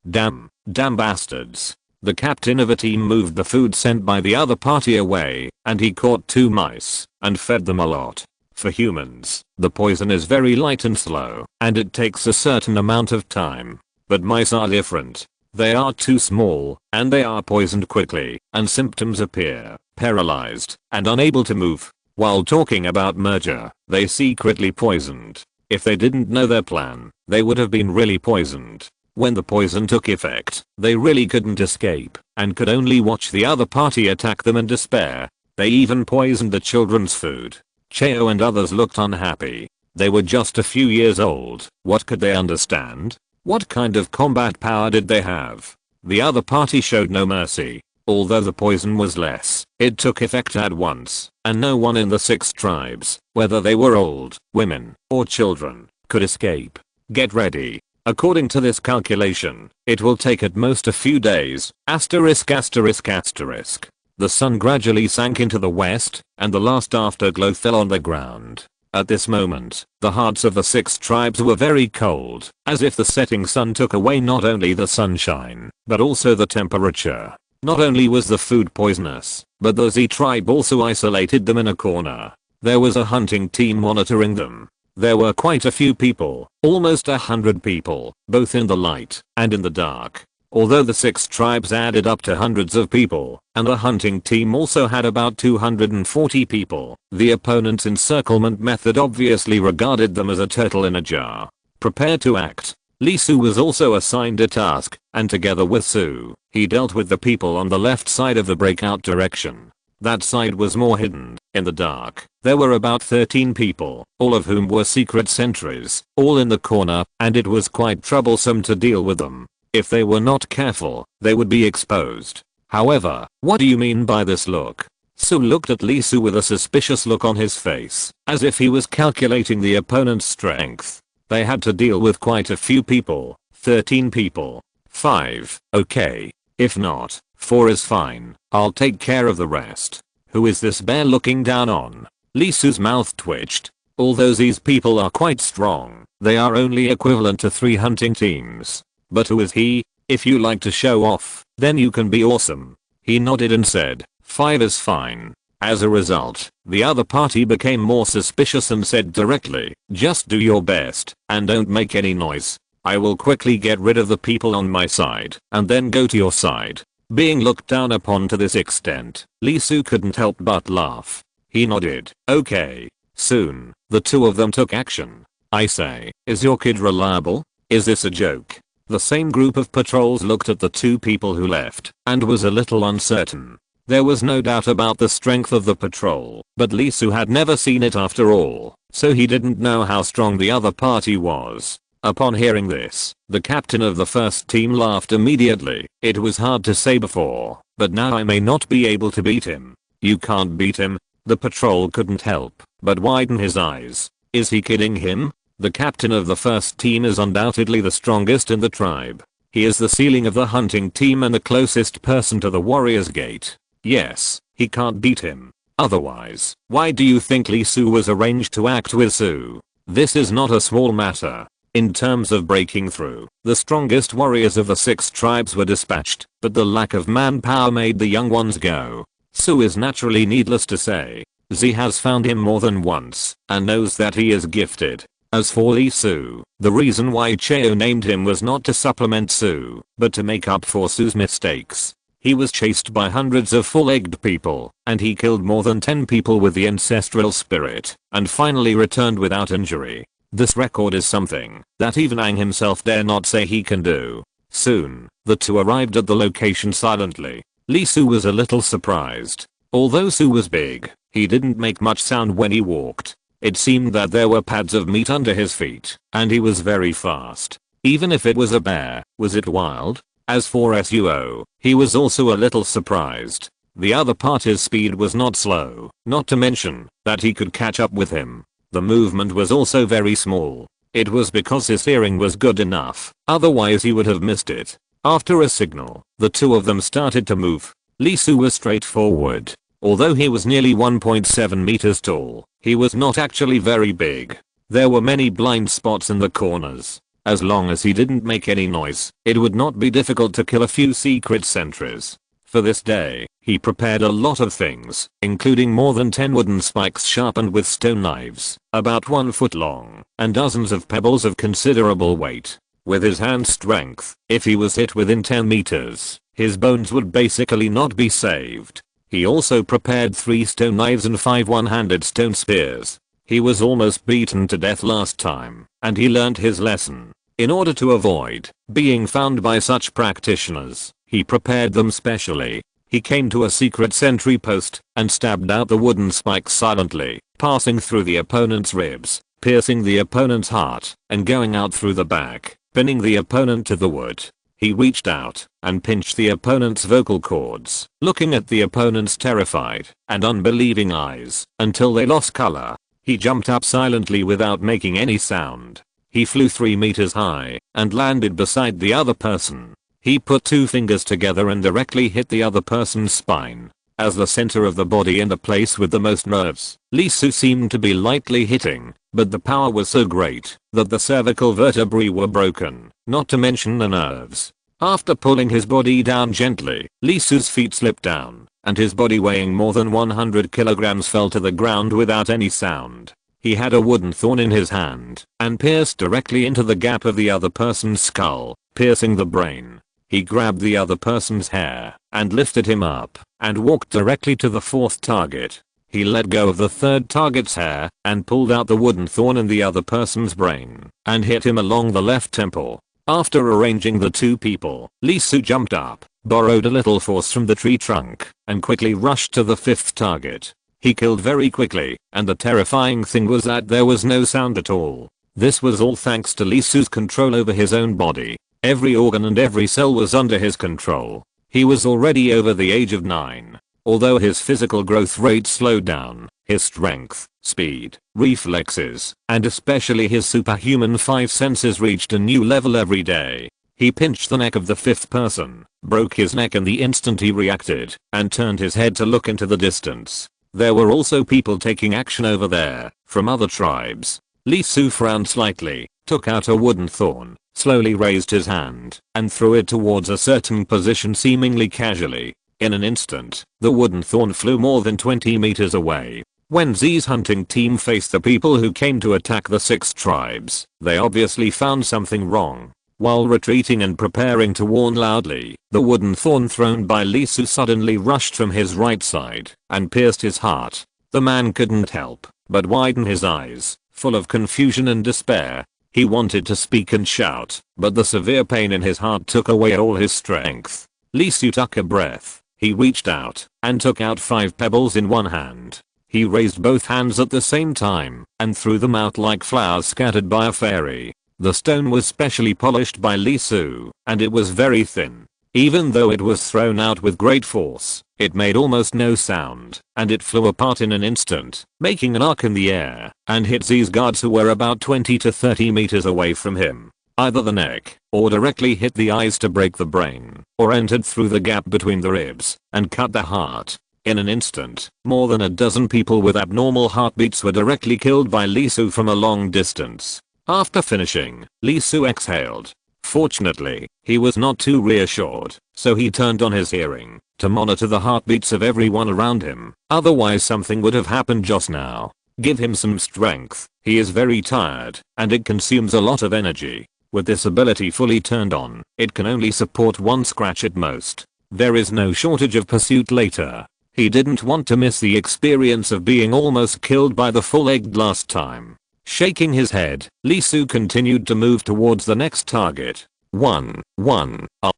Damn bastards. The captain of a team moved the food sent by the other party away, and he caught 2 mice and fed them a lot. For humans, the poison is very light and slow, and it takes a certain amount of time. But mice are different. They are too small, and they are poisoned quickly, and symptoms appear, paralyzed, and unable to move. While talking about merger, they secretly poisoned. If they didn't know their plan, they would have been really poisoned. When the poison took effect, they really couldn't escape, and could only watch the other party attack them in despair. They even poisoned the children's food. Cheo and others looked unhappy. They were just a few years old. What could they understand? What kind of combat power did they have? The other party showed no mercy. Although the poison was less, it took effect at once, and no one in the 6 tribes, whether they were old, women, or children, could escape. Get ready. According to this calculation, it will take at most a few days. Asterisk asterisk asterisk. The sun gradually sank into the west, and the last afterglow fell on the ground. At this moment, the hearts of the 6 tribes were very cold, as if the setting sun took away not only the sunshine, but also the temperature. Not only was the food poisonous, but the Z tribe also isolated them in a corner. There was a hunting team monitoring them. There were quite a few people, almost 100 people, both in the light and in the dark. Although the 6 tribes added up to hundreds of people, and the hunting team also had about 240 people, the opponent's encirclement method obviously regarded them as a turtle in a jar. Prepared to act. Lee Su was also assigned a task, and together with Su, he dealt with the people on the left side of the breakout direction. That side was more hidden, in the dark. There were about 13 people, all of whom were secret sentries, all in the corner, and it was quite troublesome to deal with them. If they were not careful, they would be exposed. However, what do you mean by this look? Su looked at Lee Su with a suspicious look on his face, as if he was calculating the opponent's strength. They had to deal with quite a few people. 13 people. 5. Okay. If not, 4 is fine. I'll take care of the rest. Who is this bear looking down on? Lee Su's mouth twitched. Although these people are quite strong, they are only equivalent to 3 hunting teams. But who is he? If you like to show off, then you can be awesome. He nodded and said, 5 is fine. As a result, the other party became more suspicious and said directly, just do your best, and don't make any noise. I will quickly get rid of the people on my side, and then go to your side. Being looked down upon to this extent, Lee Su couldn't help but laugh. He nodded, okay. Soon, the two of them took action. I say, is your kid reliable? Is this a joke? The same group of patrols looked at the two people who left, and was a little uncertain. There was no doubt about the strength of the patrol, but Lee Su had never seen it after all, so he didn't know how strong the other party was. Upon hearing this, the captain of the first team laughed immediately. It was hard to say before, but now I may not be able to beat him. You can't beat him? The patrol couldn't help but widen his eyes. Is he kidding him? The captain of the first team is undoubtedly the strongest in the tribe. He is the ceiling of the hunting team and the closest person to the warrior's gate. Yes, he can't beat him. Otherwise, why do you think Lee Su was arranged to act with Su? This is not a small matter. In terms of breaking through, the strongest warriors of the 6 tribes were dispatched, but the lack of manpower made the young ones go. Su is naturally needless to say. Z has found him more than once, and knows that he is gifted. As for Lee Su, the reason why Cheo named him was not to supplement Su, but to make up for Su's mistakes. He was chased by hundreds of full-egged people, and he killed more than 10 people with the ancestral spirit, and finally returned without injury. This record is something that even Aang himself dare not say he can do. Soon, the two arrived at the location silently. Lee Su was a little surprised. Although Su was big, he didn't make much sound when he walked. It seemed that there were pads of meat under his feet, and he was very fast. Even if it was a bear, was it wild? As for Suo, he was also a little surprised. The other party's speed was not slow, not to mention that he could catch up with him. The movement was also very small. It was because his hearing was good enough, otherwise he would have missed it. After a signal, the two of them started to move. Lee Su was straightforward. Although he was nearly 1.7 meters tall, he was not actually very big. There were many blind spots in the corners. As long as he didn't make any noise, it would not be difficult to kill a few secret sentries. For this day, he prepared a lot of things, including more than 10 wooden spikes sharpened with stone knives, about 1 foot long, and dozens of pebbles of considerable weight. With his hand strength, if he was hit within 10 meters, his bones would basically not be saved. He also prepared 3 stone knives and 5 one-handed stone spears. He was almost beaten to death last time, and he learned his lesson. In order to avoid being found by such practitioners, he prepared them specially. He came to a secret sentry post and stabbed out the wooden spikes silently, passing through the opponent's ribs, piercing the opponent's heart, and going out through the back, pinning the opponent to the wood. He reached out and pinched the opponent's vocal cords, looking at the opponent's terrified and unbelieving eyes until they lost color. He jumped up silently without making any sound. He flew 3 meters high and landed beside the other person. He put 2 fingers together and directly hit the other person's spine. As the center of the body and the place with the most nerves, Lee Su seemed to be lightly hitting, but the power was so great that the cervical vertebrae were broken, not to mention the nerves. After pulling his body down gently, Lee Su's feet slipped down, and his body weighing more than 100 kilograms fell to the ground without any sound. He had a wooden thorn in his hand and pierced directly into the gap of the other person's skull, piercing the brain. He grabbed the other person's hair and lifted him up and walked directly to the 4th target. He let go of the 3rd target's hair and pulled out the wooden thorn in the other person's brain and hit him along the left temple. After arranging the 2 people, Lee Su jumped up, borrowed a little force from the tree trunk, and quickly rushed to the 5th target. He killed very quickly, and the terrifying thing was that there was no sound at all. This was all thanks to Lee Su's control over his own body. Every organ and every cell was under his control. He was already over the age of 9. Although his physical growth rate slowed down, his strength speed, reflexes, and especially his superhuman 5 senses reached a new level every day. He pinched the neck of the fifth person, broke his neck in the instant he reacted, and turned his head to look into the distance. There were also people taking action over there, from other tribes. Lee Su frowned slightly, took out a wooden thorn, slowly raised his hand, and threw it towards a certain position seemingly casually. In an instant, the wooden thorn flew more than 20 meters away. When Z's hunting team faced the people who came to attack the 6 tribes, they obviously found something wrong. While retreating and preparing to warn loudly, the wooden thorn thrown by Lee Su suddenly rushed from his right side and pierced his heart. The man couldn't help but widen his eyes, full of confusion and despair. He wanted to speak and shout, but the severe pain in his heart took away all his strength. Lee Su took a breath. He reached out and took out 5 pebbles in one hand. He raised both hands at the same time and threw them out like flowers scattered by a fairy. The stone was specially polished by Lee Su, and it was very thin. Even though it was thrown out with great force, it made almost no sound, and it flew apart in an instant, making an arc in the air, and hit Z's guards who were about 20 to 30 meters away from him. Either the neck, or directly hit the eyes to break the brain, or entered through the gap between the ribs, and cut the heart. In an instant, more than a dozen people with abnormal heartbeats were directly killed by Lee Su from a long distance. After finishing, Lee Su exhaled. Fortunately, he was not too reassured, so he turned on his hearing to monitor the heartbeats of everyone around him. Otherwise something would have happened just now. Give him some strength. He is very tired, and it consumes a lot of energy. With this ability fully turned on, it can only support 1 scratch at most. There is no shortage of pursuit later. He didn't want to miss the experience of being almost killed by the full-egged last time. Shaking his head, Lee Su continued to move towards the next target.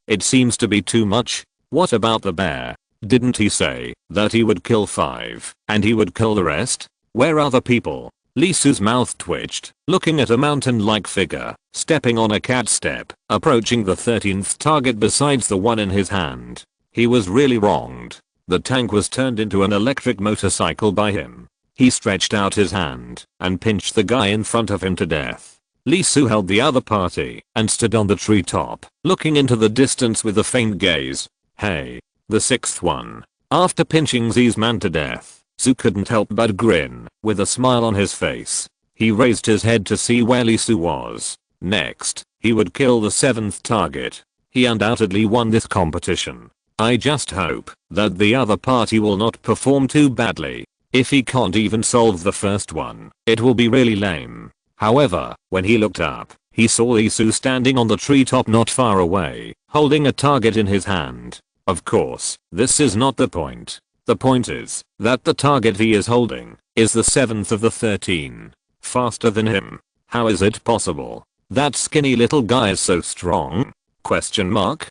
It seems to be too much. What about the bear? Didn't he say that he would kill 5 and he would kill the rest? Where are the people? Lee Su's mouth twitched, looking at a mountain-like figure, stepping on a cat step, approaching the 13th target besides the one in his hand. He was really wronged. The tank was turned into an electric motorcycle by him. He stretched out his hand and pinched the guy in front of him to death. Lee Su held the other party and stood on the treetop, looking into the distance with a faint gaze. Hey, the 6th one. After pinching Z's man to death, Su couldn't help but grin, with a smile on his face. He raised his head to see where Lee Su was. Next, he would kill the 7th target. He undoubtedly won this competition. I just hope that the other party will not perform too badly. If he can't even solve the first one, it will be really lame. However, when he looked up, he saw Lee Su standing on the treetop not far away, holding a target in his hand. Of course, this is not the point. The point is that the target he is holding is the 7th of the 13. Faster than him. How is it possible? That skinny little guy is so strong? Question mark?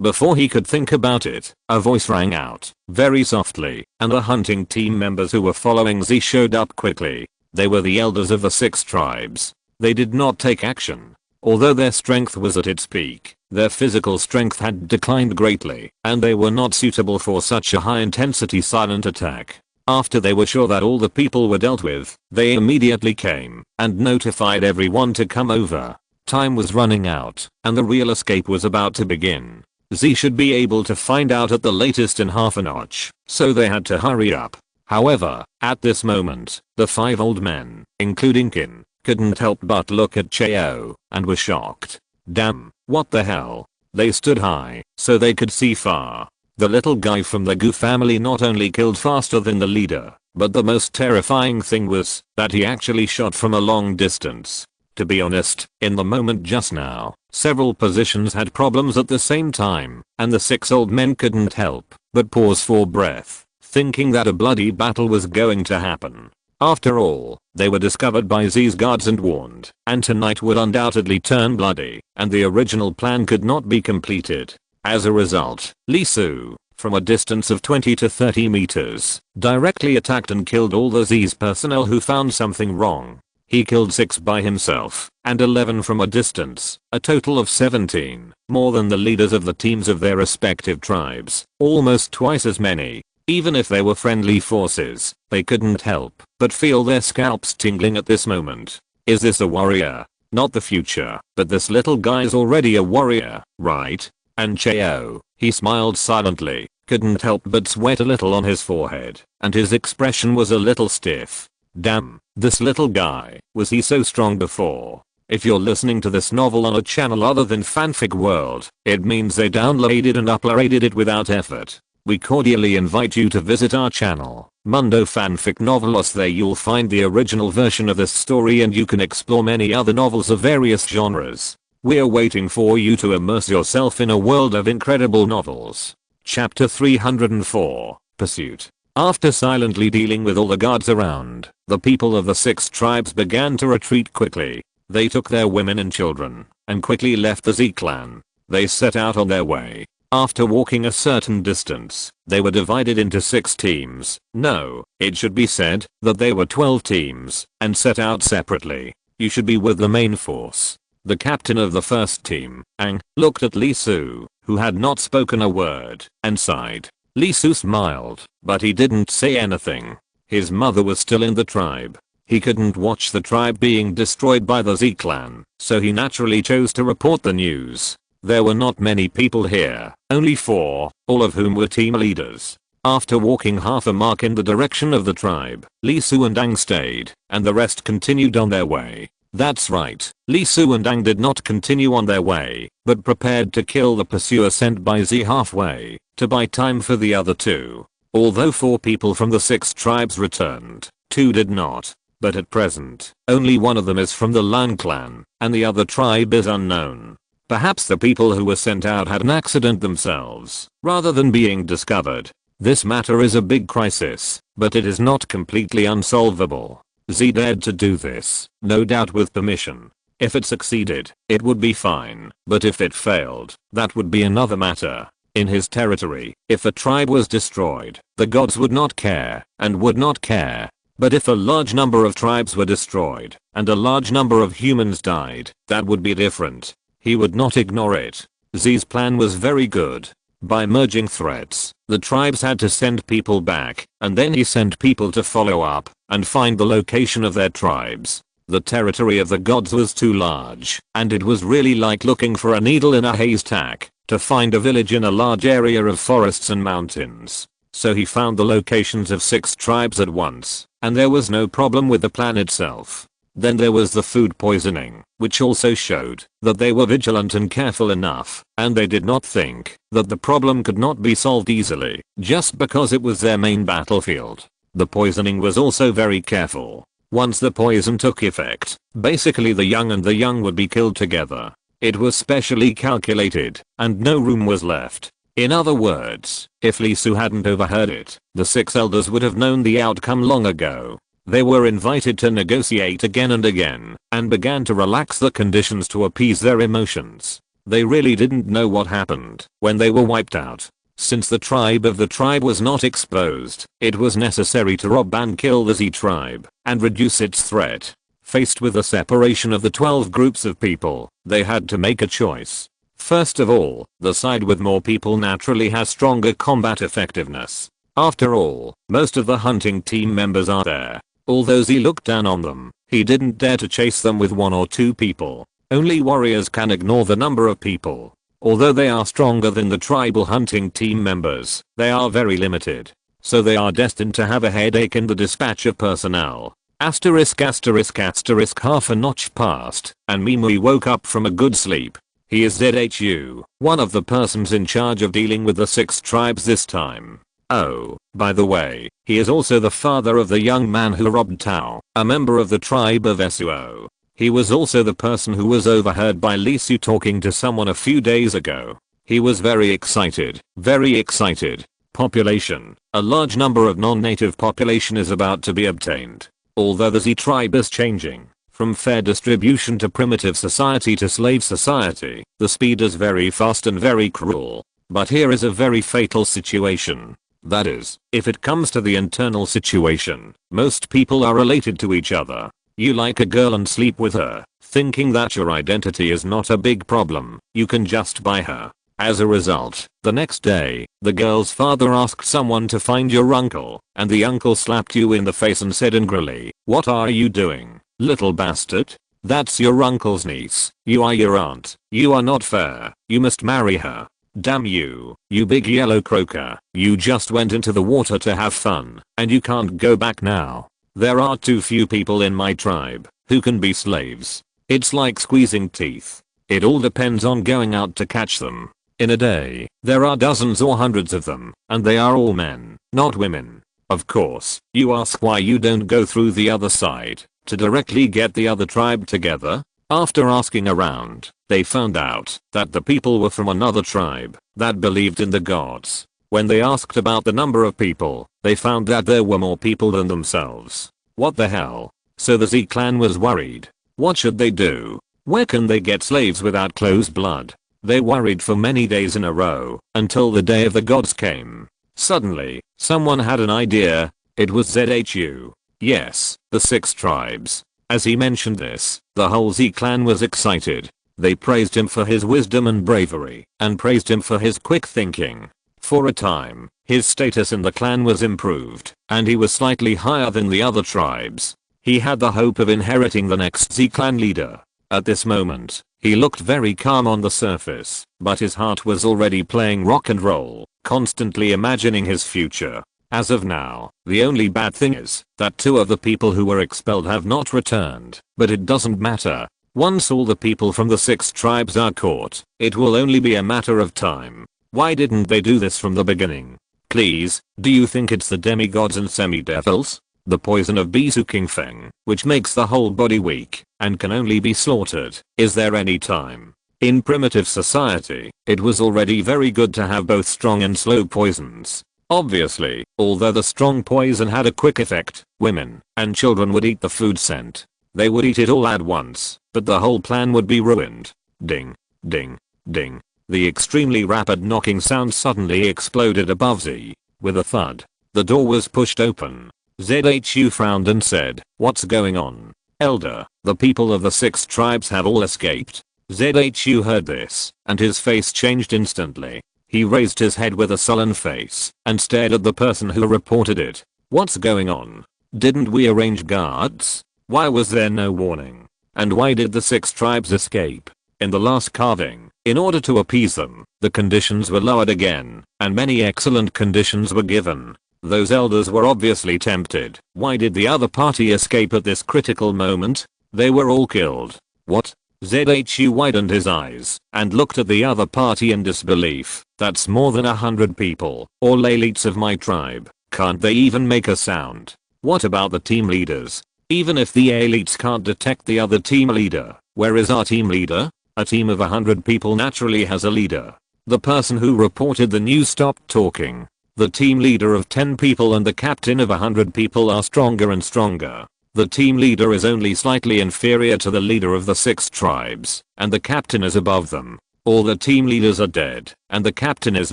Before he could think about it, a voice rang out, very softly, and the hunting team members who were following Z showed up quickly. They were the elders of the 6 tribes. They did not take action. Although their strength was at its peak, their physical strength had declined greatly, and they were not suitable for such a high-intensity silent attack. After they were sure that all the people were dealt with, they immediately came and notified everyone to come over. Time was running out, and the real escape was about to begin. Z should be able to find out at the latest in half an hour, so they had to hurry up. However, at this moment, the 5 old men, including Kin, couldn't help but look at Cheo and were shocked. Damn, what the hell? They stood high, so they could see far. The little guy from the Gu family not only killed faster than the leader, but the most terrifying thing was that he actually shot from a long distance. To be honest, in the moment just now, several positions had problems at the same time, and the 6 old men couldn't help but pause for breath, thinking that a bloody battle was going to happen. After all, they were discovered by Z's guards and warned, and tonight would undoubtedly turn bloody, and the original plan could not be completed. As a result, Lee Su, from a distance of 20 to 30 meters, directly attacked and killed all the Z's personnel who found something wrong. He killed 6 by himself, and 11 from a distance, a total of 17, more than the leaders of the teams of their respective tribes, almost twice as many. Even if they were friendly forces, they couldn't help but feel their scalps tingling at this moment. Is this a warrior? Not the future, but this little guy's already a warrior, right? And Cheo, he smiled silently, couldn't help but sweat a little on his forehead, and his expression was a little stiff. Damn, this little guy, was he so strong before? If you're listening to this novel on a channel other than Fanfic World, it means they downloaded and uploaded it without effort. We cordially invite you to visit our channel, Mundo Fanfic Novelos. There you'll find the original version of this story and you can explore many other novels of various genres. We're waiting for you to immerse yourself in a world of incredible novels. Chapter 304, Pursuit. After silently dealing with all the guards around, the people of the 6 tribes began to retreat quickly. They took their women and children, and quickly left the Z clan. They set out on their way. After walking a certain distance, they were divided into 6 teams. No, it should be said that they were 12 teams, and set out separately. You should be with the main force. The captain of the first team, Ang, looked at Lee Su, who had not spoken a word, and sighed. Lee Su smiled, but he didn't say anything. His mother was still in the tribe. He couldn't watch the tribe being destroyed by the Z clan, so he naturally chose to report the news. There were not many people here, only 4, all of whom were team leaders. After walking half a mark in the direction of the tribe, Lee Su and Ang stayed, and the rest continued on their way. That's right, Lee Su and Ang did not continue on their way, but prepared to kill the pursuer sent by Z halfway, to buy time for the other 2. Although 4 people from the 6 tribes returned, 2 did not. But at present, only one of them is from the Lion clan, and the other tribe is unknown. Perhaps the people who were sent out had an accident themselves, rather than being discovered. This matter is a big crisis, but it is not completely unsolvable. Z dared to do this, no doubt with permission. If it succeeded, it would be fine, but if it failed, that would be another matter. In his territory, if a tribe was destroyed, the gods would not care, and would not care. But if a large number of tribes were destroyed, and a large number of humans died, that would be different. He would not ignore it. Z's plan was very good. By merging threats, the tribes had to send people back, and then he sent people to follow up, and find the location of their tribes. The territory of the gods was too large, and it was really like looking for a needle in a haystack, to find a village in a large area of forests and mountains. So he found the locations of 6 tribes at once, and there was no problem with the plan itself. Then there was the food poisoning, which also showed that they were vigilant and careful enough, and they did not think that the problem could not be solved easily, just because it was their main battlefield. The poisoning was also very careful. Once the poison took effect, basically the young and the young would be killed together. It was specially calculated, and no room was left. In other words, if Lee Su hadn't overheard it, the 6 elders would have known the outcome long ago. They were invited to negotiate again and again, and began to relax the conditions to appease their emotions. They really didn't know what happened when they were wiped out. Since the tribe of the tribe was not exposed, it was necessary to rob and kill the Z tribe, and reduce its threat. Faced with the separation of the 12 groups of people, they had to make a choice. First of all, the side with more people naturally has stronger combat effectiveness. After all, most of the hunting team members are there. Although Z looked down on them, he didn't dare to chase them with 1 or 2 people. Only warriors can ignore the number of people. Although they are stronger than the tribal hunting team members, they are very limited. So they are destined to have a headache in the dispatch of personnel. Asterisk asterisk asterisk half a notch passed, and Mimui woke up from a good sleep. He is ZHU, one of the persons in charge of dealing with the 6 tribes this time. Oh, by the way, he is also the father of the young man who robbed Tao, a member of the tribe of Suo. He was also the person who was overheard by Lee Su talking to someone a few days ago. He was very excited, very excited. Population. A large number of non-native population is about to be obtained. Although the Z tribe is changing from fair distribution to primitive society to slave society, the speed is very fast and very cruel. But here is a very fatal situation. That is, if it comes to the internal situation, most people are related to each other. You like a girl and sleep with her, thinking that your identity is not a big problem, you can just buy her. As a result, the next day, the girl's father asked someone to find your uncle, and the uncle slapped you in the face and said angrily, "What are you doing, little bastard? That's your uncle's niece. You are your aunt. You are not fair. You must marry her. Damn you, you big yellow croaker. You just went into the water to have fun, and you can't go back now. There are too few people in my tribe who can be slaves. It's like squeezing teeth. It all depends on going out to catch them. In a day, there are dozens or hundreds of them, and they are all men, not women. Of course, you ask why you don't go through the other side to directly get the other tribe together? After asking around, they found out that the people were from another tribe that believed in the gods. When they asked about the number of people, they found that there were more people than themselves. What the hell? So the Z clan was worried. What should they do? Where can they get slaves without close blood? They worried for many days in a row, until the day of the gods came. Suddenly, someone had an idea. It was ZHU. Yes, the 6 tribes. As he mentioned this, the whole Z clan was excited. They praised him for his wisdom and bravery, and praised him for his quick thinking. For a time, his status in the clan was improved, and he was slightly higher than the other tribes. He had the hope of inheriting the next Z clan leader. At this moment, he looked very calm on the surface, but his heart was already playing rock and roll, constantly imagining his future. As of now, the only bad thing is that 2 of the people who were expelled have not returned, but it doesn't matter. Once all the people from the 6 tribes are caught, it will only be a matter of time. Why didn't they do this from the beginning? Please, do you think it's the demigods and semi-devils? The poison of Bisu Kingfeng, which makes the whole body weak and can only be slaughtered. Is there any time? In primitive society, it was already very good to have both strong and slow poisons. Obviously, although the strong poison had a quick effect, women and children would eat the food sent. They would eat it all at once, but the whole plan would be ruined. Ding, ding, ding. The extremely rapid knocking sound suddenly exploded above Z. With a thud, the door was pushed open. ZHU frowned and said, "What's going on? Elder, the people of the 6 tribes have all escaped." ZHU heard this, and his face changed instantly. He raised his head with a sullen face, and stared at the person who reported it. "What's going on? Didn't we arrange guards? Why was there no warning? And why did the 6 tribes escape?" In the last carving, in order to appease them, the conditions were lowered again, and many excellent conditions were given. Those elders were obviously tempted. Why did the other party escape at this critical moment? They were all killed. What? ZHU widened his eyes and looked at the other party in disbelief. That's more than 100 people, all elites of my tribe. Can't they even make a sound? What about the team leaders? Even if the elites can't detect the other team leader, where is our team leader? A team of 100 people naturally has a leader. The person who reported the news stopped talking. The team leader of 10 people and the captain of 100 people are stronger and stronger. The team leader is only slightly inferior to the leader of the 6 tribes, and the captain is above them. All the team leaders are dead, and the captain is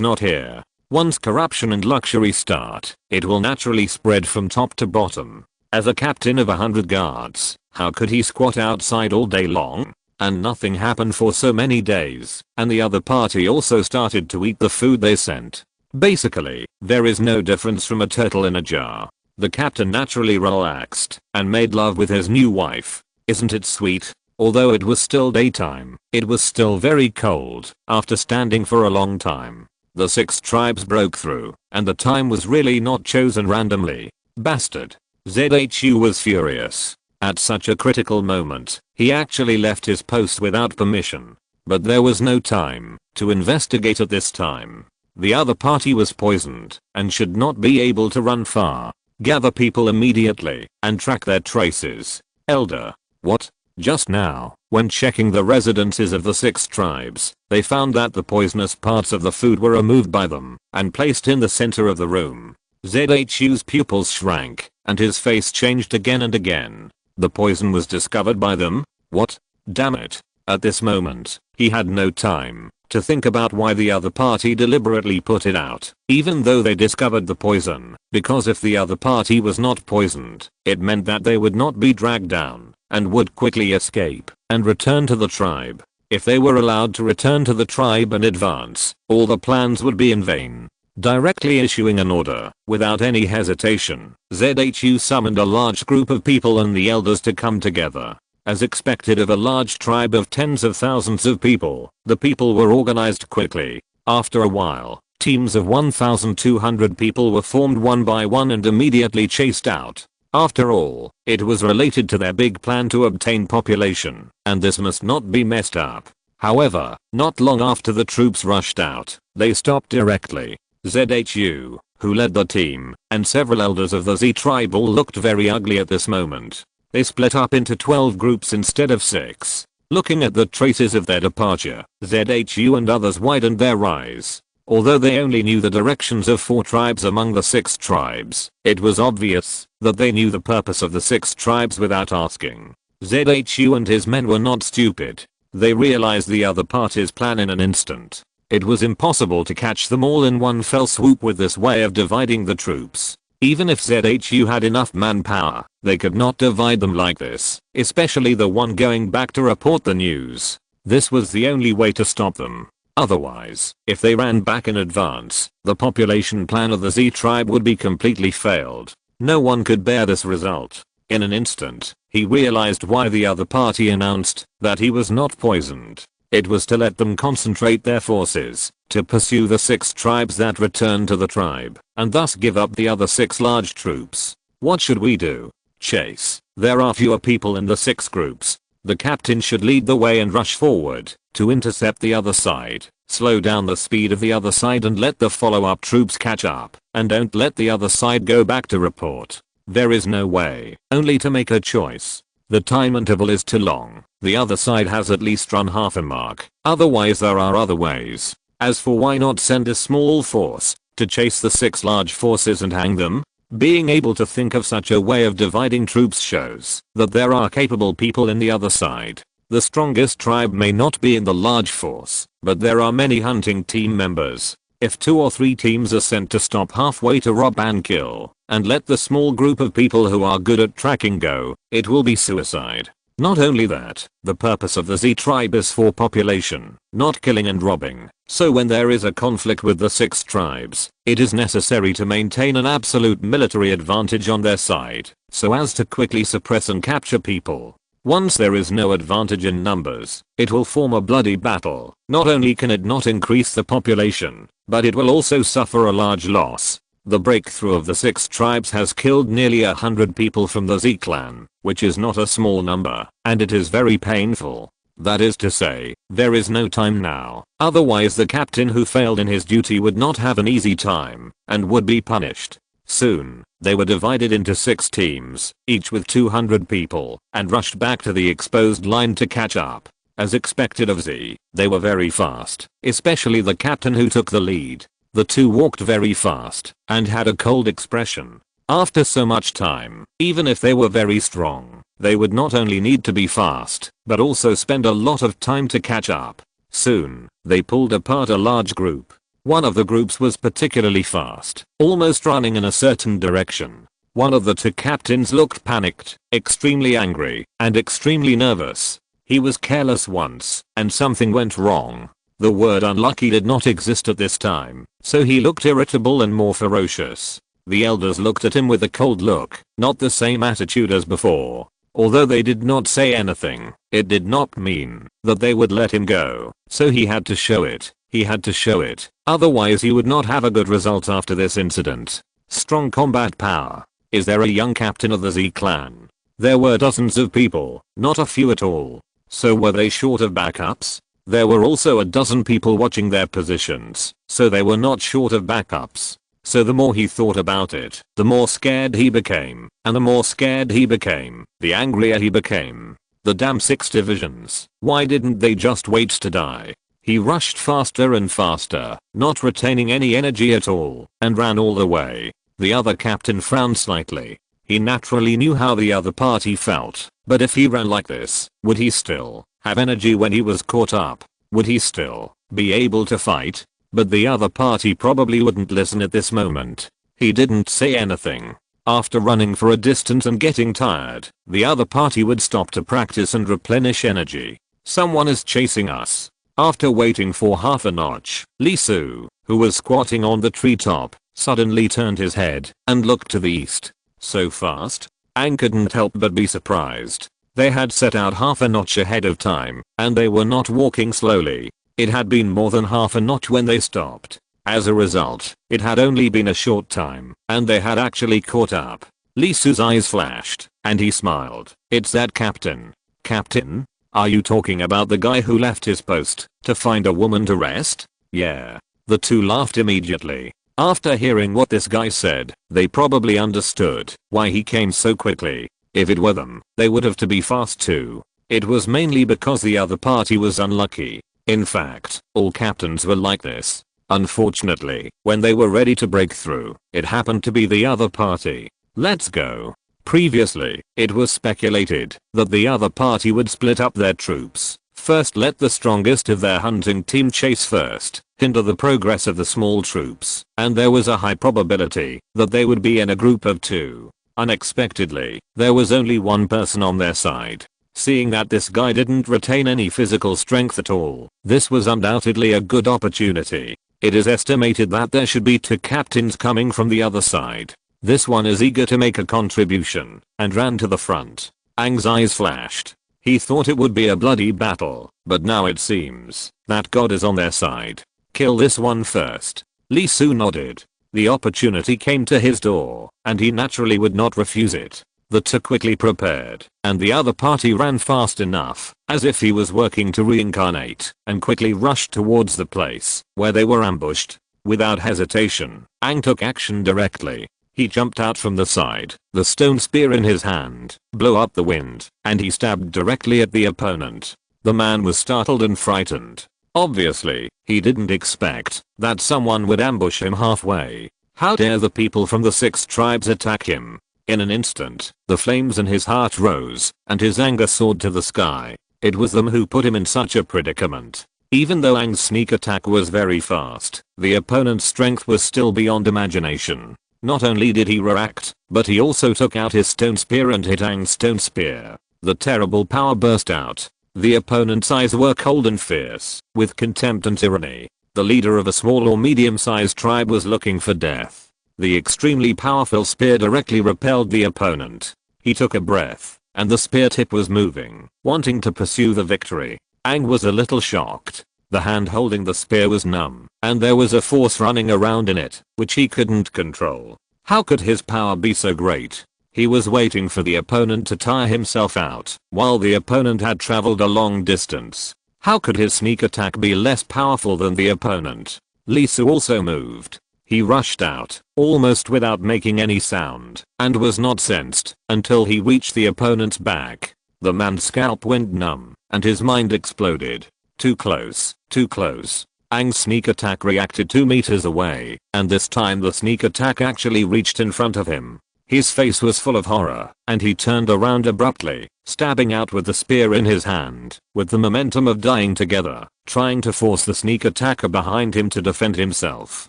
not here. Once corruption and luxury start, it will naturally spread from top to bottom. As a captain of 100 guards, how could he squat outside all day long? And nothing happened for so many days, and the other party also started to eat the food they sent. Basically, there is no difference from a turtle in a jar. The captain naturally relaxed and made love with his new wife. Isn't it sweet? Although it was still daytime, it was still very cold after standing for a long time. The 6 tribes broke through, and the time was really not chosen randomly. Bastard. ZHU was furious. At such a critical moment, he actually left his post without permission. But there was no time to investigate at this time. The other party was poisoned and should not be able to run far. Gather people immediately and track their traces. Elder. What? Just now, when checking the residences of the 6 tribes, they found that the poisonous parts of the food were removed by them and placed in the center of the room. ZHU's pupils shrank and his face changed again and again. The poison was discovered by them? What? Damn it. At this moment, he had no time to think about why the other party deliberately put it out, even though they discovered the poison, because if the other party was not poisoned, it meant that they would not be dragged down and would quickly escape and return to the tribe. If they were allowed to return to the tribe and advance, all the plans would be in vain. Directly issuing an order, without any hesitation, ZHU summoned a large group of people and the elders to come together. As expected of a large tribe of tens of thousands of people, the people were organized quickly. After a while, teams of 1,200 people were formed one by one and immediately chased out. After all, it was related to their big plan to obtain population, and this must not be messed up. However, not long after the troops rushed out, they stopped directly. ZHU, who led the team, and several elders of the Z tribe all looked very ugly at this moment. They split up into 12 groups instead of 6. Looking at the traces of their departure, ZHU and others widened their eyes. Although they only knew the directions of 4 tribes among the 6 tribes, it was obvious that they knew the purpose of the 6 tribes without asking. ZHU and his men were not stupid. They realized the other party's plan in an instant. It was impossible to catch them all in one fell swoop with this way of dividing the troops. Even if ZHU had enough manpower, they could not divide them like this, especially the one going back to report the news. This was the only way to stop them. Otherwise, if they ran back in advance, the population plan of the Z tribe would be completely failed. No one could bear this result. In an instant, he realized why the other party announced that he was not poisoned. It was to let them concentrate their forces, to pursue the 6 tribes that returned to the tribe, and thus give up the other 6 large troops. What should we do? Chase. There are fewer people in the 6 groups. The captain should lead the way and rush forward, to intercept the other side, slow down the speed of the other side and let the follow-up troops catch up, and don't let the other side go back to report. There is no way, only to make a choice. The time interval is too long. The other side has at least run half a mark. Otherwise there are other ways. As for why not send a small force to chase the 6 large forces and hang them? Being able to think of such a way of dividing troops shows that there are capable people in the other side. The strongest tribe may not be in the large force, but there are many hunting team members. If 2 or 3 teams are sent to stop halfway to rob and kill, and let the small group of people who are good at tracking go, it will be suicide. Not only that, the purpose of the Z tribe is for population, not killing and robbing. So when there is a conflict with the 6 tribes, it is necessary to maintain an absolute military advantage on their side, so as to quickly suppress and capture people. Once there is no advantage in numbers, it will form a bloody battle. Not only can it not increase the population, but it will also suffer a large loss. The breakthrough of the 6 tribes has killed nearly 100 people from the Z clan, which is not a small number, and it is very painful. That is to say, there is no time now, otherwise the captain who failed in his duty would not have an easy time, and would be punished. Soon, they were divided into 6 teams, each with 200 people, and rushed back to the exposed line to catch up. As expected of Z, they were very fast, especially the captain who took the lead. The 2 walked very fast, and had a cold expression. After so much time, even if they were very strong, they would not only need to be fast, but also spend a lot of time to catch up. Soon, they pulled apart a large group. One of the groups was particularly fast, almost running in a certain direction. One of the 2 captains looked panicked, extremely angry, and extremely nervous. He was careless once, and something went wrong. The word unlucky did not exist at this time, so he looked irritable and more ferocious. The elders looked at him with a cold look, not the same attitude as before. Although they did not say anything, it did not mean that they would let him go, so he had to show it. He had to show it, otherwise he would not have a good result after this incident. Strong combat power. Is there a young captain of the Z clan? There were dozens of people, not a few at all. So were they short of backups? There were also a dozen people watching their positions, so they were not short of backups. So the more he thought about it, the more scared he became, and the more scared he became, the angrier he became. The damn 6 divisions, why didn't they just wait to die? He rushed faster and faster, not retaining any energy at all, and ran all the way. The other captain frowned slightly. He naturally knew how the other party felt, but if he ran like this, would he still have energy when he was caught up? Would he still be able to fight? But the other party probably wouldn't listen at this moment. He didn't say anything. After running for a distance and getting tired, the other party would stop to practice and replenish energy. Someone is chasing us. After waiting for half a notch, Lee Su, who was squatting on the treetop, suddenly turned his head and looked to the east. So fast? Aang couldn't help but be surprised. They had set out half a notch ahead of time, and they were not walking slowly. It had been more than half a notch when they stopped. As a result, it had only been a short time, and they had actually caught up. Lee Su's eyes flashed, and he smiled. "It's that captain." "Captain? Are you talking about the guy who left his post to find a woman to rest?" "Yeah." The two laughed immediately. After hearing what this guy said, they probably understood why he came so quickly. If it were them, they would have to be fast too. It was mainly because the other party was unlucky. In fact, all captains were like this. Unfortunately, when they were ready to break through, it happened to be the other party. Let's go. Previously, it was speculated that the other party would split up their troops. First, let the strongest of their hunting team chase first, hinder the progress of the small troops, and there was a high probability that they would be in a group of two. Unexpectedly, there was only one person on their side. Seeing that this guy didn't retain any physical strength at all, this was undoubtedly a good opportunity. It is estimated that there should be two captains coming from the other side. This one is eager to make a contribution, and ran to the front. Aang's eyes flashed. He thought it would be a bloody battle, but now it seems that God is on their side. Kill this one first. Lee Su nodded. The opportunity came to his door, and he naturally would not refuse it. The two quickly prepared, and the other party ran fast enough, as if he was working to reincarnate, and quickly rushed towards the place where they were ambushed. Without hesitation, Aang took action directly. He jumped out from the side, the stone spear in his hand, blew up the wind, and he stabbed directly at the opponent. The man was startled and frightened. Obviously, he didn't expect that someone would ambush him halfway. How dare the people from the 6 tribes attack him? In an instant, the flames in his heart rose, and his anger soared to the sky. It was them who put him in such a predicament. Even though Aang's sneak attack was very fast, the opponent's strength was still beyond imagination. Not only did he react, but he also took out his stone spear and hit Aang's stone spear. The terrible power burst out. The opponent's eyes were cold and fierce, with contempt and tyranny. The leader of a small or medium-sized tribe was looking for death. The extremely powerful spear directly repelled the opponent. He took a breath, and the spear tip was moving, wanting to pursue the victory. Aang was a little shocked. The hand holding the spear was numb, and there was a force running around in it, which he couldn't control. How could his power be so great? He was waiting for the opponent to tire himself out, while the opponent had traveled a long distance. How could his sneak attack be less powerful than the opponent? Lee Su also moved. He rushed out, almost without making any sound, and was not sensed until he reached the opponent's back. The man's scalp went numb, and his mind exploded. Too close, too close. Aang's sneak attack reacted 2 meters away, and this time the sneak attack actually reached in front of him. His face was full of horror, and he turned around abruptly, stabbing out with the spear in his hand, with the momentum of dying together, trying to force the sneak attacker behind him to defend himself.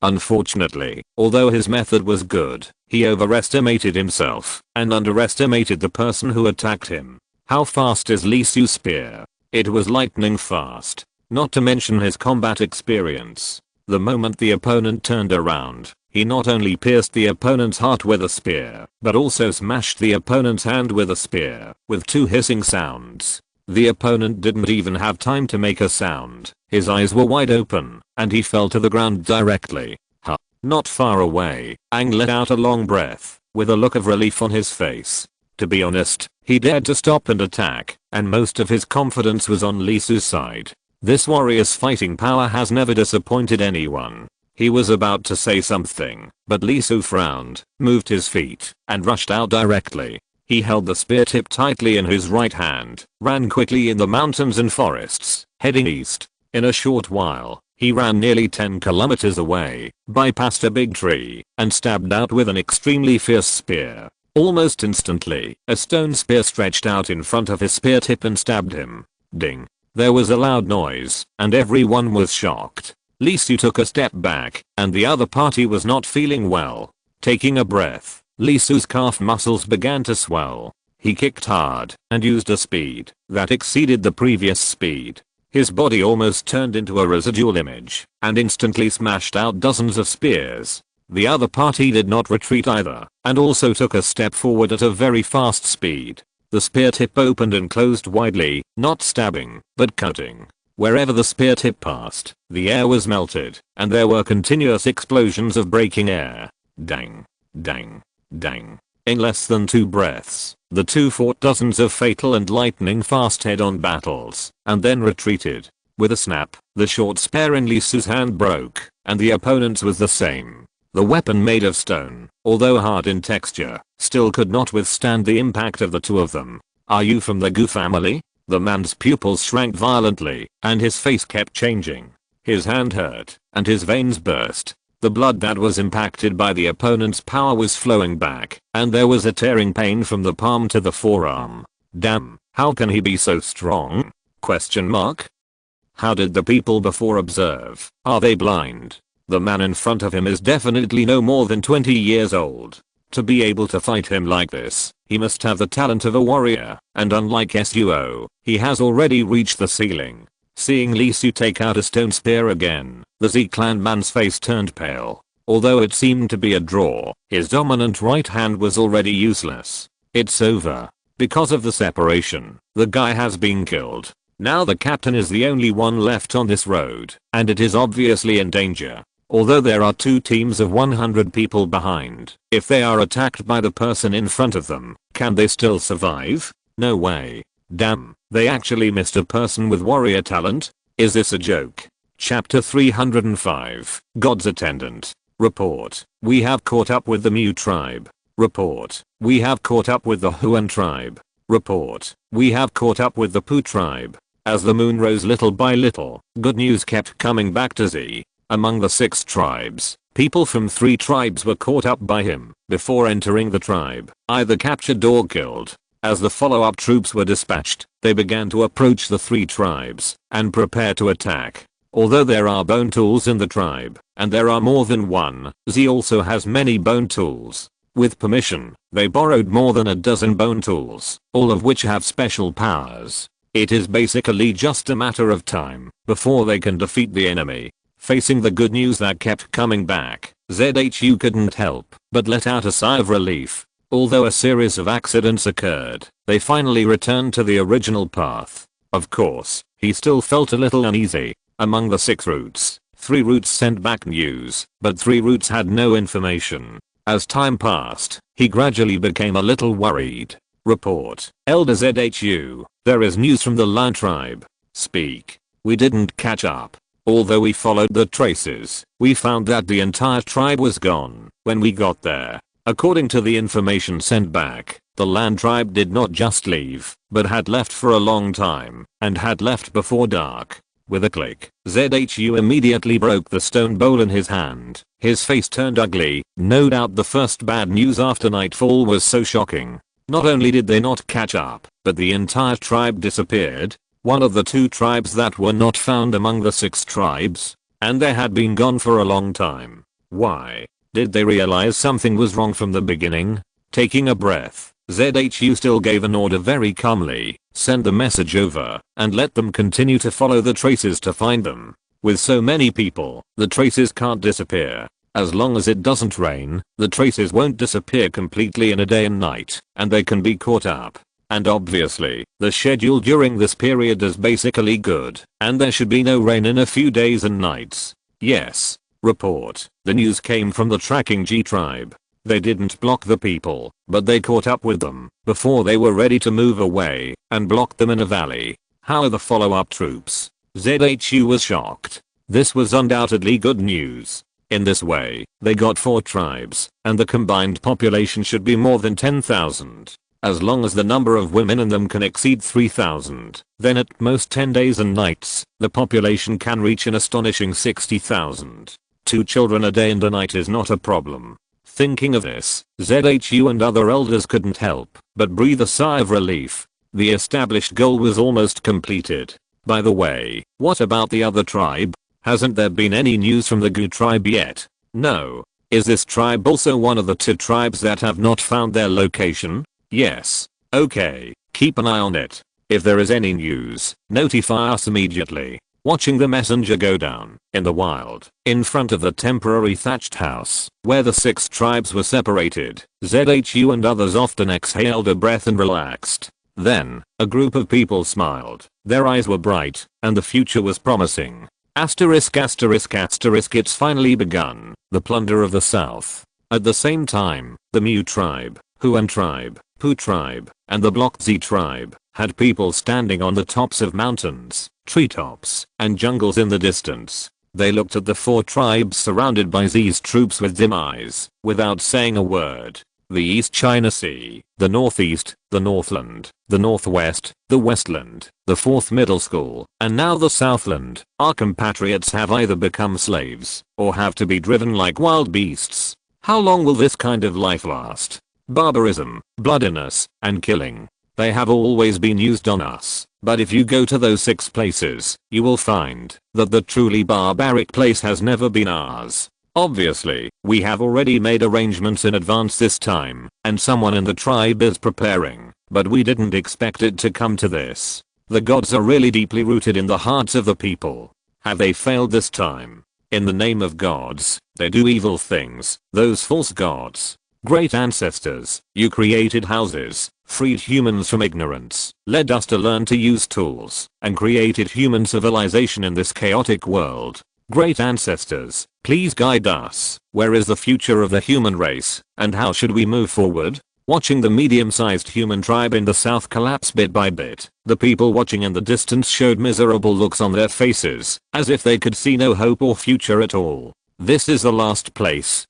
Unfortunately, although his method was good, he overestimated himself and underestimated the person who attacked him. How fast is Lee Su's spear? It was lightning fast, not to mention his combat experience. The moment the opponent turned around, he not only pierced the opponent's heart with a spear, but also smashed the opponent's hand with a spear, with 2 hissing sounds. The opponent didn't even have time to make a sound. His eyes were wide open, and he fell to the ground directly. Not far away, Aang let out a long breath, with a look of relief on his face. To be honest, he dared to stop and attack, and most of his confidence was on Lee Su's side. This warrior's fighting power has never disappointed anyone. He was about to say something, but Lee Su frowned, moved his feet, and rushed out directly. He held the spear tip tightly in his right hand, ran quickly in the mountains and forests, heading east. In a short while, he ran nearly 10 kilometers away, bypassed a big tree, and stabbed out with an extremely fierce spear. Almost instantly, a stone spear stretched out in front of his spear tip and stabbed him. Ding. There was a loud noise, and everyone was shocked. Lee Su took a step back, and the other party was not feeling well. Taking a breath, Lee Su's calf muscles began to swell. He kicked hard and used a speed that exceeded the previous speed. His body almost turned into a residual image and instantly smashed out dozens of spears. The other party did not retreat either and also took a step forward at a very fast speed. The spear tip opened and closed widely, not stabbing, but cutting. Wherever the spear tip passed, the air was melted, and there were continuous explosions of breaking air. Dang. Dang. Dang. In less than 2 breaths, the two fought dozens of fatal and lightning-fast head-on battles, and then retreated. With a snap, the short spear in Li Su's hand broke, and the opponent's was the same. The weapon, made of stone, although hard in texture, still could not withstand the impact of the two of them. "Are you from the Gu family?" The man's pupils shrank violently, and his face kept changing. His hand hurt, and his veins burst. The blood that was impacted by the opponent's power was flowing back, and there was a tearing pain from the palm to the forearm. Damn, how can he be so strong? Question mark. How did the people before observe? Are they blind? The man in front of him is definitely no more than 20 years old. To be able to fight him like this, he must have the talent of a warrior, and unlike Suo, he has already reached the ceiling. Seeing Li Su take out a stone spear again, the Z-clan man's face turned pale. Although it seemed to be a draw, his dominant right hand was already useless. It's over. Because of the separation, the guy has been killed. Now the captain is the only one left on this road, and it is obviously in danger. Although there are 2 teams of 100 people behind, if they are attacked by the person in front of them, can they still survive? No way. Damn, they actually missed a person with warrior talent? Is this a joke? Chapter 305, God's Attendant. Report. We have caught up with the Mu tribe. Report. We have caught up with the Huan tribe. Report. We have caught up with the Pu tribe. As the moon rose little by little, good news kept coming back to Z. Among the 6 tribes, people from 3 tribes were caught up by him before entering the tribe, either captured or killed. As the follow-up troops were dispatched, they began to approach the 3 tribes and prepare to attack. Although there are bone tools in the tribe, and there are more than one, Z also has many bone tools. With permission, they borrowed more than a dozen bone tools, all of which have special powers. It is basically just a matter of time before they can defeat the enemy. Facing the good news that kept coming back, ZHU couldn't help but let out a sigh of relief. Although a series of accidents occurred, they finally returned to the original path. Of course, he still felt a little uneasy. Among the 6 routes, 3 routes sent back news, but 3 routes had no information. As time passed, he gradually became a little worried. Report. Elder ZHU, there is news from the Lion tribe. Speak. We didn't catch up. Although we followed the traces, we found that the entire tribe was gone when we got there. According to the information sent back, the Land tribe did not just leave, but had left for a long time, and had left before dark. With a click, ZHU immediately broke the stone bowl in his hand. His face turned ugly. No doubt the first bad news after nightfall was so shocking. Not only did they not catch up, but the entire tribe disappeared. One of the 2 tribes that were not found among the 6 tribes, and they had been gone for a long time. Why? Did they realize something was wrong from the beginning? Taking a breath, ZHU still gave an order very calmly. Send the message over, and let them continue to follow the traces to find them. With so many people, the traces can't disappear. As long as it doesn't rain, the traces won't disappear completely in a day and night, and they can be caught up. And obviously, the schedule during this period is basically good, and there should be no rain in a few days and nights. Yes. Report. The news came from the tracking G tribe. They didn't block the people, but they caught up with them before they were ready to move away and blocked them in a valley. How are the follow-up troops? ZHU was shocked. This was undoubtedly good news. In this way, they got 4 tribes, and the combined population should be more than 10,000. As long as the number of women in them can exceed 3,000, then at most 10 days and nights, the population can reach an astonishing 60,000. 2 children a day and a night is not a problem. Thinking of this, ZHU and other elders couldn't help but breathe a sigh of relief. The established goal was almost completed. By the way, what about the other tribe? Hasn't there been any news from the Gu tribe yet? No. Is this tribe also one of the 2 tribes that have not found their location? Yes. Okay, keep an eye on it. If there is any news, notify us immediately. Watching the messenger go down in the wild in front of the temporary thatched house where the 6 tribes were separated, ZHU and others often exhaled a breath and relaxed. Then, a group of people smiled. Their eyes were bright, and the future was promising. Asterisk asterisk asterisk, it's finally begun, the plunder of the South. At the same time, the Mu tribe, Huan tribe, Pu tribe, and the blocked Z tribe had people standing on the tops of mountains, treetops, and jungles in the distance. They looked at the 4 tribes surrounded by Z's troops with dim eyes, without saying a word. The East China Sea, the Northeast, the Northland, the Northwest, the Westland, the 4th Middle School, and now the Southland. Our compatriots have either become slaves, or have to be driven like wild beasts. How long will this kind of life last? Barbarism, bloodiness, and killing. They have always been used on us, but if you go to those 6 places, you will find that the truly barbaric place has never been ours. Obviously, we have already made arrangements in advance this time, and someone in the tribe is preparing, but we didn't expect it to come to this. The gods are really deeply rooted in the hearts of the people. Have they failed this time? In the name of gods, they do evil things, those false gods. Great ancestors, you created houses, freed humans from ignorance, led us to learn to use tools, and created human civilization in this chaotic world. Great ancestors, please guide us. Where is the future of the human race, and how should we move forward? Watching the medium-sized human tribe in the south collapse bit by bit, the people watching in the distance showed miserable looks on their faces, as if they could see no hope or future at all. This is the last place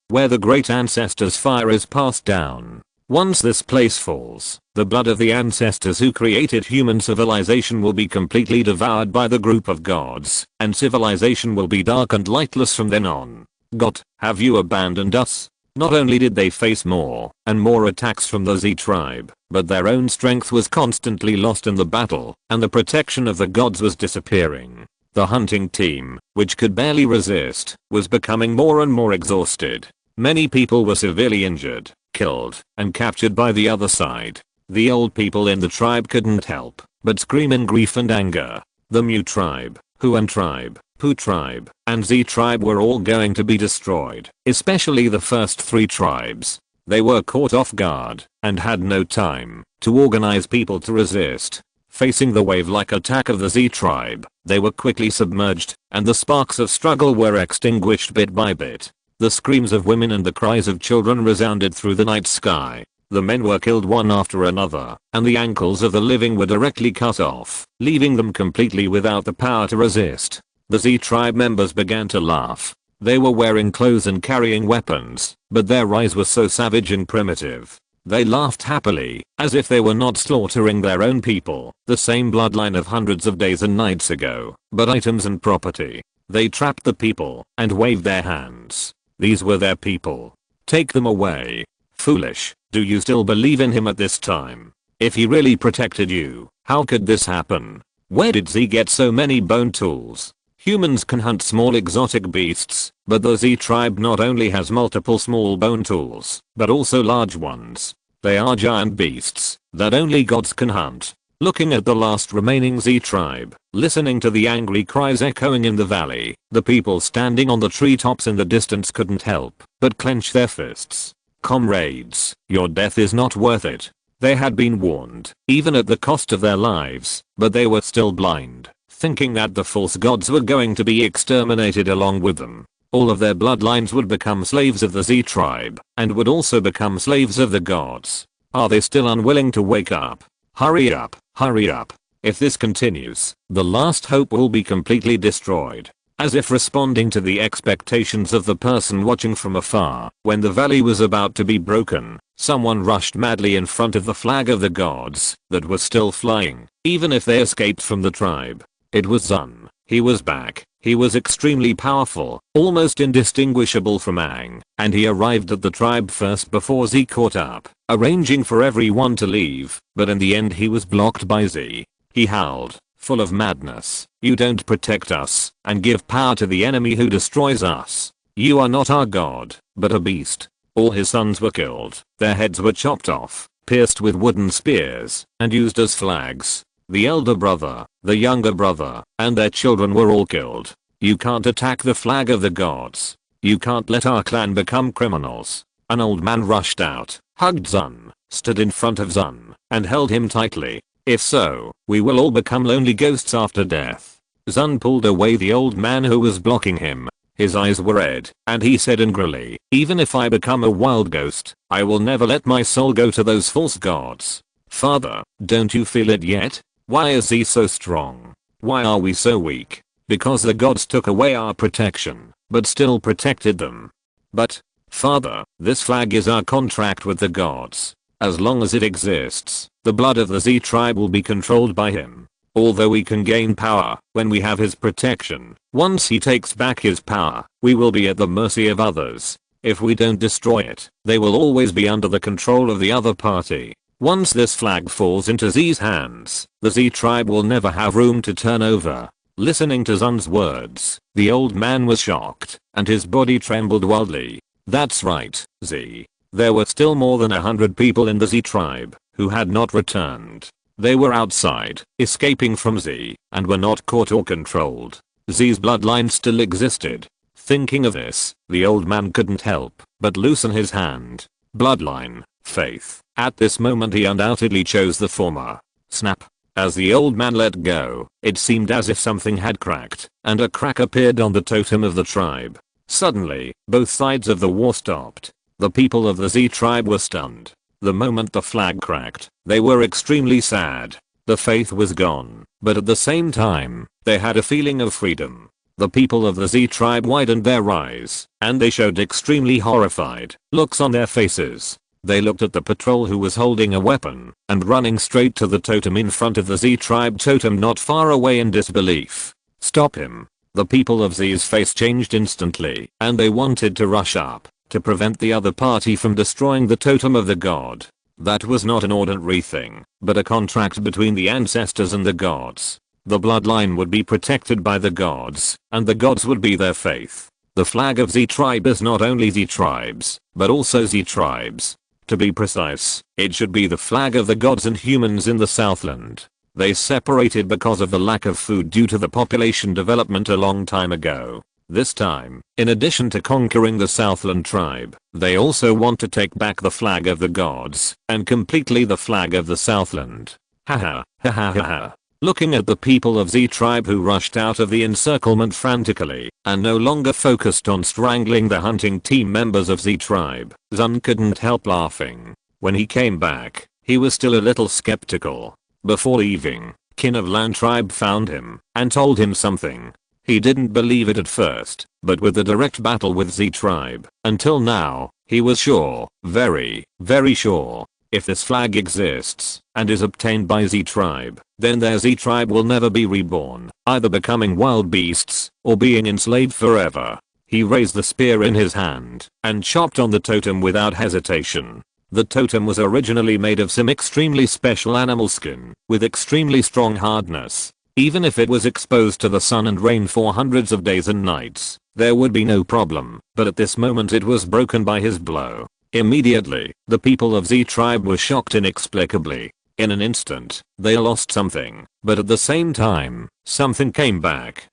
where the great ancestors' fire is passed down. Once this place falls, the blood of the ancestors who created human civilization will be completely devoured by the group of gods, and civilization will be dark and lightless from then on. God, have you abandoned us? Not only did they face more and more attacks from the Z tribe, but their own strength was constantly lost in the battle, and the protection of the gods was disappearing. The hunting team, which could barely resist, was becoming more and more exhausted. Many people were severely injured, killed, and captured by the other side. The old people in the tribe couldn't help but scream in grief and anger. The Mu tribe, Huan tribe, Pu tribe, and Z tribe were all going to be destroyed, especially the first 3 tribes. They were caught off guard and had no time to organize people to resist. Facing the wave-like attack of the Z tribe, they were quickly submerged, and the sparks of struggle were extinguished bit by bit. The screams of women and the cries of children resounded through the night sky. The men were killed one after another, and the ankles of the living were directly cut off, leaving them completely without the power to resist. The Z tribe members began to laugh. They were wearing clothes and carrying weapons, but their eyes were so savage and primitive. They laughed happily, as if they were not slaughtering their own people, the same bloodline of hundreds of days and nights ago, but items and property. They trapped the people and waved their hands. These were their people. Take them away. Foolish, do you still believe in him at this time? If he really protected you, how could this happen? Where did Z get so many bone tools? Humans can hunt small exotic beasts, but the Z tribe not only has multiple small bone tools, but also large ones. They are giant beasts that only gods can hunt. Looking at the last remaining Z tribe, listening to the angry cries echoing in the valley, the people standing on the treetops in the distance couldn't help but clench their fists. Comrades, your death is not worth it. They had been warned, even at the cost of their lives, but they were still blind, thinking that the false gods were going to be exterminated along with them. All of their bloodlines would become slaves of the Z tribe, and would also become slaves of the gods. Are they still unwilling to wake up? Hurry up, hurry up. If this continues, the last hope will be completely destroyed. As if responding to the expectations of the person watching from afar, when the valley was about to be broken, someone rushed madly in front of the flag of the gods that was still flying, even if they escaped from the tribe. It was Zun. He was back. He was extremely powerful, almost indistinguishable from Aang, and he arrived at the tribe first before Z caught up, arranging for everyone to leave, but in the end he was blocked by Z. He howled, full of madness, "You don't protect us, and give power to the enemy who destroys us. You are not our god, but a beast." All his sons were killed, their heads were chopped off, pierced with wooden spears and used as flags. The elder brother, the younger brother, and their children were all killed. You can't attack the flag of the gods. You can't let our clan become criminals. An old man rushed out, hugged Zun, stood in front of Zun, and held him tightly. If so, we will all become lonely ghosts after death. Zun pulled away the old man who was blocking him. His eyes were red, and he said angrily, even if I become a wild ghost, I will never let my soul go to those false gods. Father, don't you feel it yet? Why is he so strong? Why are we so weak? Because the gods took away our protection, but still protected them. But, Father, this flag is our contract with the gods. As long as it exists, the blood of the Z tribe will be controlled by him. Although we can gain power when we have his protection, once he takes back his power, we will be at the mercy of others. If we don't destroy it, they will always be under the control of the other party. Once this flag falls into Z's hands, the Z tribe will never have room to turn over. Listening to Zun's words, the old man was shocked, and his body trembled wildly. That's right, Z. There were still more than 100 people in the Z tribe who had not returned. They were outside, escaping from Z, and were not caught or controlled. Z's bloodline still existed. Thinking of this, the old man couldn't help but loosen his hand. Bloodline, faith. At this moment he undoubtedly chose the former. Snap. As the old man let go, it seemed as if something had cracked, and a crack appeared on the totem of the tribe. Suddenly, both sides of the war stopped. The people of the Z tribe were stunned. The moment the flag cracked, they were extremely sad. The faith was gone, but at the same time, they had a feeling of freedom. The people of the Z tribe widened their eyes, and they showed extremely horrified looks on their faces. They looked at the patrol who was holding a weapon and running straight to the totem in front of the Z tribe totem not far away in disbelief. Stop him. The people of Z's face changed instantly, and they wanted to rush up to prevent the other party from destroying the totem of the god. That was not an ordinary thing, but a contract between the ancestors and the gods. The bloodline would be protected by the gods, and the gods would be their faith. The flag of Z tribe is not only Z tribes, but also Z tribes. To be precise, it should be the flag of the gods and humans in the Southland. They separated because of the lack of food due to the population development a long time ago. This time, in addition to conquering the Southland tribe, they also want to take back the flag of the gods and completely the flag of the Southland. Haha, haha haha. Looking at the people of Z tribe who rushed out of the encirclement frantically and no longer focused on strangling the hunting team members of Z tribe, Zun couldn't help laughing. When he came back, he was still a little skeptical. Before leaving, Kin of Lan tribe found him and told him something. He didn't believe it at first, but with the direct battle with Z tribe, until now, he was sure, very, very sure. If this flag exists and is obtained by Z tribe, then their Z tribe will never be reborn, either becoming wild beasts or being enslaved forever. He raised the spear in his hand and chopped on the totem without hesitation. The totem was originally made of some extremely special animal skin with extremely strong hardness. Even if it was exposed to the sun and rain for hundreds of days and nights, there would be no problem, but at this moment it was broken by his blow. Immediately, the people of Z tribe were shocked inexplicably. In an instant, they lost something, but at the same time, something came back.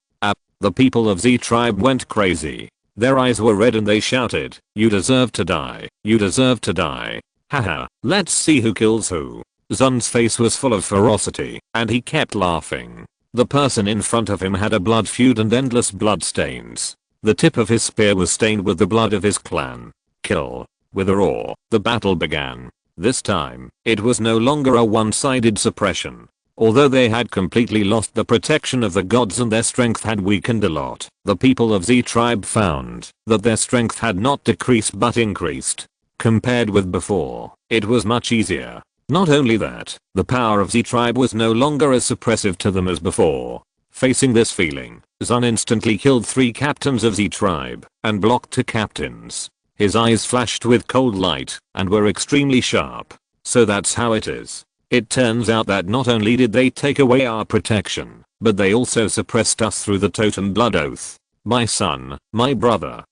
The people of Z tribe went crazy. Their eyes were red and they shouted, "You deserve to die, you deserve to die." Haha, let's see who kills who. Zun's face was full of ferocity, and he kept laughing. The person in front of him had a blood feud and endless blood stains. The tip of his spear was stained with the blood of his clan. Kill. With a roar, the battle began. This time, it was no longer a one-sided suppression. Although they had completely lost the protection of the gods and their strength had weakened a lot, the people of Z tribe found that their strength had not decreased but increased. Compared with before, it was much easier. Not only that, the power of Z tribe was no longer as suppressive to them as before. Facing this feeling, Zun instantly killed 3 captains of Z tribe and blocked 2 captains. His eyes flashed with cold light and were extremely sharp. So that's how it is. It turns out that not only did they take away our protection, but they also suppressed us through the totem blood oath. My son, my brother,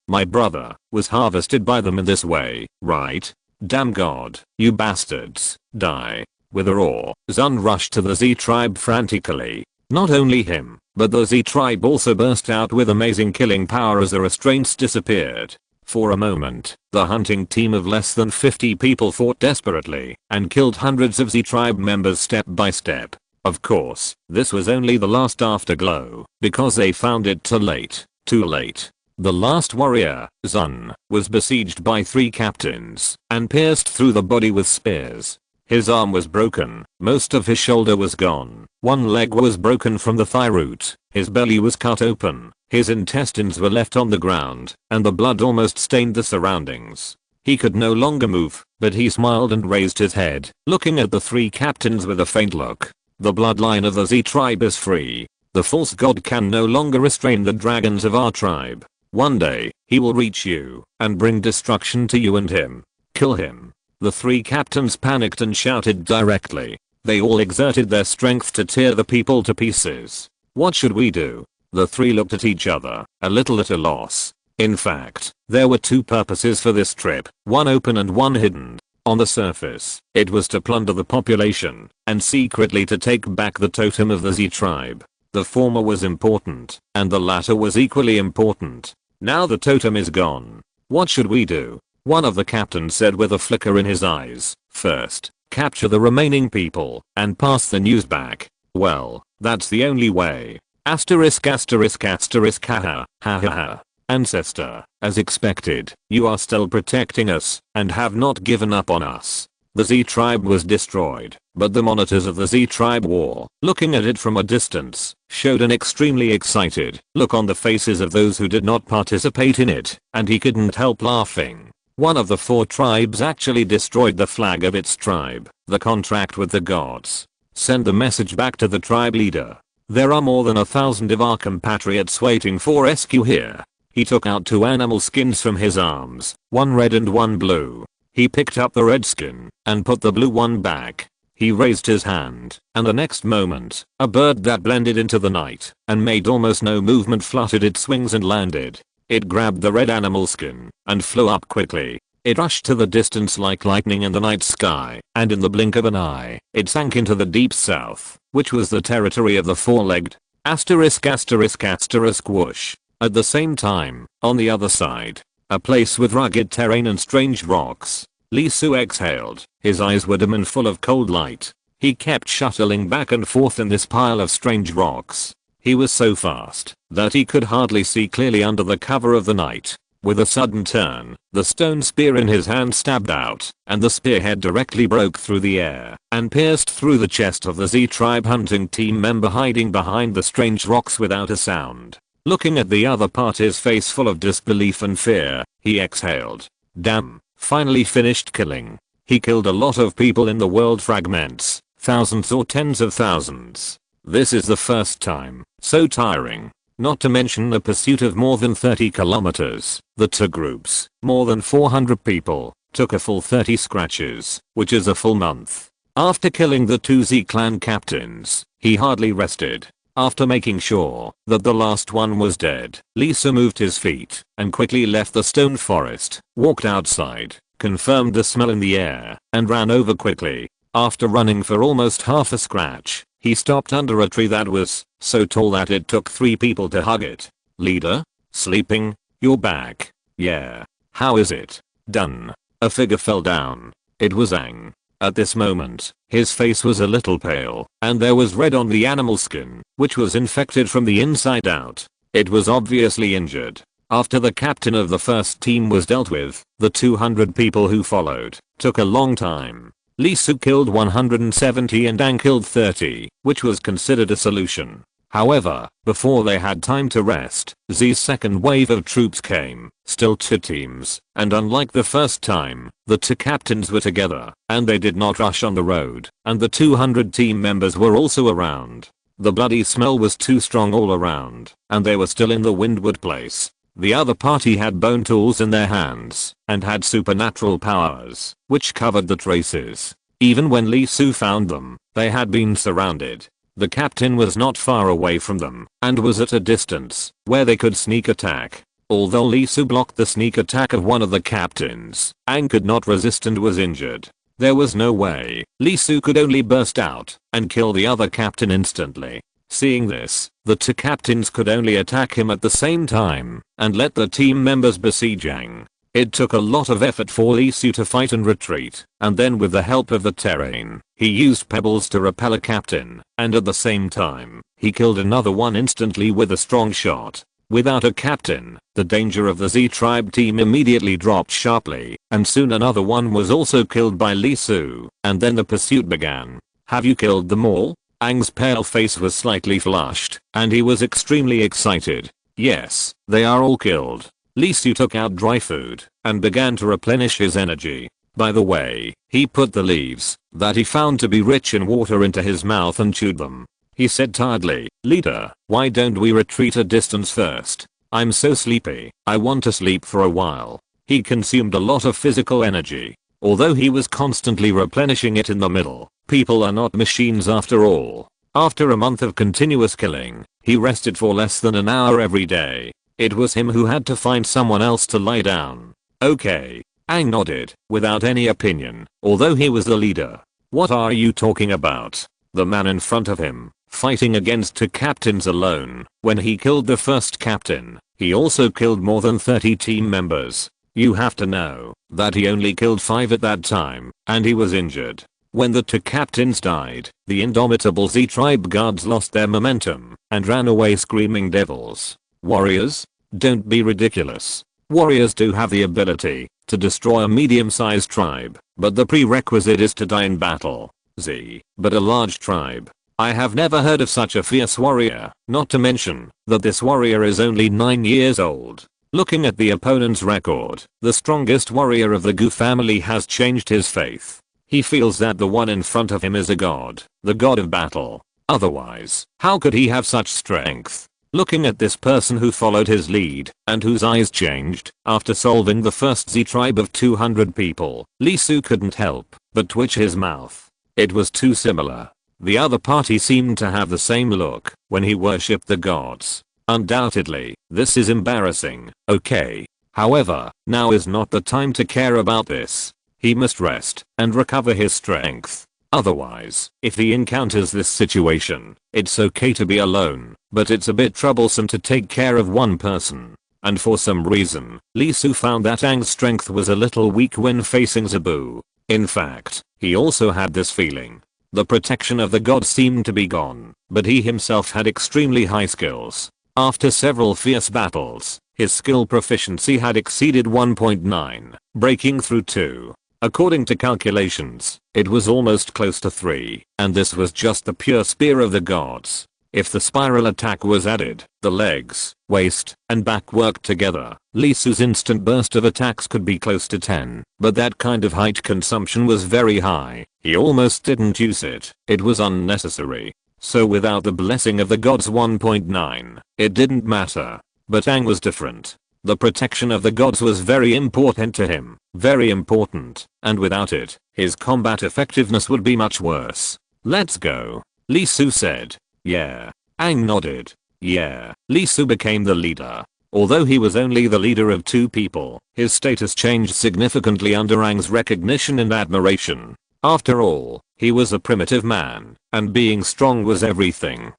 was harvested by them in this way, right? Damn god, you bastards, die. With a roar, Zun rushed to the Z tribe frantically. Not only him, but the Z tribe also burst out with amazing killing power as the restraints disappeared. For a moment, the hunting team of less than 50 people fought desperately and killed hundreds of Z tribe members step by step. Of course, this was only the last afterglow, because they found it too late. Too late. The last warrior, Zun, was besieged by 3 captains and pierced through the body with spears. His arm was broken, most of his shoulder was gone, one leg was broken from the thigh root, his belly was cut open, his intestines were left on the ground, and the blood almost stained the surroundings. He could no longer move, but he smiled and raised his head, looking at the 3 captains with a faint look. The bloodline of the Z tribe is free. The false god can no longer restrain the dragons of our tribe. One day, he will reach you and bring destruction to you and him. Kill him. The 3 captains panicked and shouted directly. They all exerted their strength to tear the people to pieces. What should we do? The 3 looked at each other, a little at a loss. In fact, there were 2 purposes for this trip, one open and one hidden. On the surface, it was to plunder the population and secretly to take back the totem of the Z tribe. The former was important, and the latter was equally important. Now the totem is gone. What should we do? One of the captains said with a flicker in his eyes. First, capture the remaining people and pass the news back. Well, that's the only way. Asterisk asterisk asterisk ha ha ha. Ancestor, as expected, you are still protecting us and have not given up on us. The Z tribe was destroyed, but the monitors of the Z tribe war, looking at it from a distance, showed an extremely excited look on the faces of those who did not participate in it, and he couldn't help laughing. One of the 4 tribes actually destroyed the flag of its tribe, the contract with the gods. Send the message back to the tribe leader. There are more than 1,000 of our compatriots waiting for rescue here. He took out 2 animal skins from his arms, one red and one blue. He picked up the red skin and put the blue one back. He raised his hand, and the next moment, a bird that blended into the night and made almost no movement fluttered its wings and landed. It grabbed the red animal skin and flew up quickly. It rushed to the distance like lightning in the night sky, and in the blink of an eye, it sank into the deep south, which was the territory of the 4-legged. Asterisk asterisk asterisk whoosh. At the same time, on the other side, a place with rugged terrain and strange rocks. Lee Su exhaled, his eyes were dim and full of cold light. He kept shuttling back and forth in this pile of strange rocks. He was so fast that he could hardly see clearly under the cover of the night. With a sudden turn, the stone spear in his hand stabbed out, and the spearhead directly broke through the air and pierced through the chest of the Z tribe hunting team member hiding behind the strange rocks without a sound. Looking at the other party's face full of disbelief and fear, he exhaled. Damn, finally finished killing. He killed a lot of people in the world fragments, thousands or tens of thousands. This is the first time. So tiring. Not to mention the pursuit of more than 30 kilometers. The 2 groups, more than 400 people, took a full 30 scratches, which is a full month. After killing the 2 Z clan captains, he hardly rested. After making sure that the last one was dead, Lisa moved his feet and quickly left the stone forest, walked outside, confirmed the smell in the air, and ran over quickly. After running for almost half a scratch, he stopped under a tree that was so tall that it took 3 people to hug it. Leader? Sleeping? You're back. Yeah. How is it? Done. A figure fell down. It was Aang. At this moment, his face was a little pale, and there was red on the animal skin, which was infected from the inside out. It was obviously injured. After the captain of the first team was dealt with, the 200 people who followed took a long time. Lee Su killed 170 and Aang killed 30, which was considered a solution. However, before they had time to rest, Z's second wave of troops came, still 2 teams, and unlike the first time, the 2 captains were together, and they did not rush on the road, and the 200 team members were also around. The bloody smell was too strong all around, and they were still in the Windward place. The other party had bone tools in their hands, and had supernatural powers, which covered the traces. Even when Lee Su found them, they had been surrounded. The captain was not far away from them, and was at a distance, where they could sneak attack. Although Lee Su blocked the sneak attack of one of the captains, Aang could not resist and was injured. There was no way. Lee Su could only burst out and kill the other captain instantly. Seeing this, the two captains could only attack him at the same time and let the team members besiege Aang. It took a lot of effort for Lee Su to fight and retreat, and then with the help of the terrain, he used pebbles to repel a captain, and at the same time, he killed another one instantly with a strong shot. Without a captain, the danger of the Z tribe team immediately dropped sharply, and soon another one was also killed by Lee Su, and then the pursuit began. Have you killed them all? Aang's pale face was slightly flushed, and he was extremely excited. Yes, they are all killed. Lee Su took out dry food and began to replenish his energy. By the way, he put the leaves that he found to be rich in water into his mouth and chewed them. He said tiredly, "Leader, why don't we retreat a distance first? I'm so sleepy, I want to sleep for a while." He consumed a lot of physical energy. Although he was constantly replenishing it in the middle, people are not machines after all. After a month of continuous killing, he rested for less than an hour every day. It was him who had to find someone else to lie down. Okay. Aang nodded, without any opinion, although he was the leader. What are you talking about? The man in front of him, fighting against two captains alone. When he killed the first captain, he also killed more than 30 team members. You have to know that he only killed 5 at that time, and he was injured. When the two captains died, the indomitable Z tribe guards lost their momentum and ran away screaming devils. Warriors? Don't be ridiculous. Warriors do have the ability to destroy a medium-sized tribe, but the prerequisite is to die in battle. Z, but a large tribe. I have never heard of such a fierce warrior, not to mention that this warrior is only 9 years old. Looking at the opponent's record, the strongest warrior of the Gu family has changed his faith. He feels that the one in front of him is a god, the god of battle. Otherwise, how could he have such strength? Looking at this person who followed his lead and whose eyes changed after solving the first Z tribe of 200 people, Lee Su couldn't help but twitch his mouth. It was too similar. The other party seemed to have the same look when he worshipped the gods. Undoubtedly, this is embarrassing. Okay. However, now is not the time to care about this. He must rest and recover his strength. Otherwise, if he encounters this situation, it's okay to be alone, but it's a bit troublesome to take care of one person. And for some reason, Lee Su found that Aang's strength was a little weak when facing Zabu. In fact, he also had this feeling. The protection of the gods seemed to be gone, but he himself had extremely high skills. After several fierce battles, his skill proficiency had exceeded 1.9, breaking through 2. According to calculations, it was almost close to 3, and this was just the pure spear of the gods. If the spiral attack was added, the legs, waist, and back worked together, Lee Su's instant burst of attacks could be close to 10, but that kind of height consumption was very high. He almost didn't use it. It was unnecessary. So without the blessing of the gods 1.9, it didn't matter. But Aang was different. The protection of the gods was very important to him, very important, and without it, his combat effectiveness would be much worse. Let's go, Lee Su said. Yeah. Aang nodded. Yeah. Lee Su became the leader. Although he was only the leader of 2 people, his status changed significantly under Aang's recognition and admiration. After all, he was a primitive man, and being strong was everything.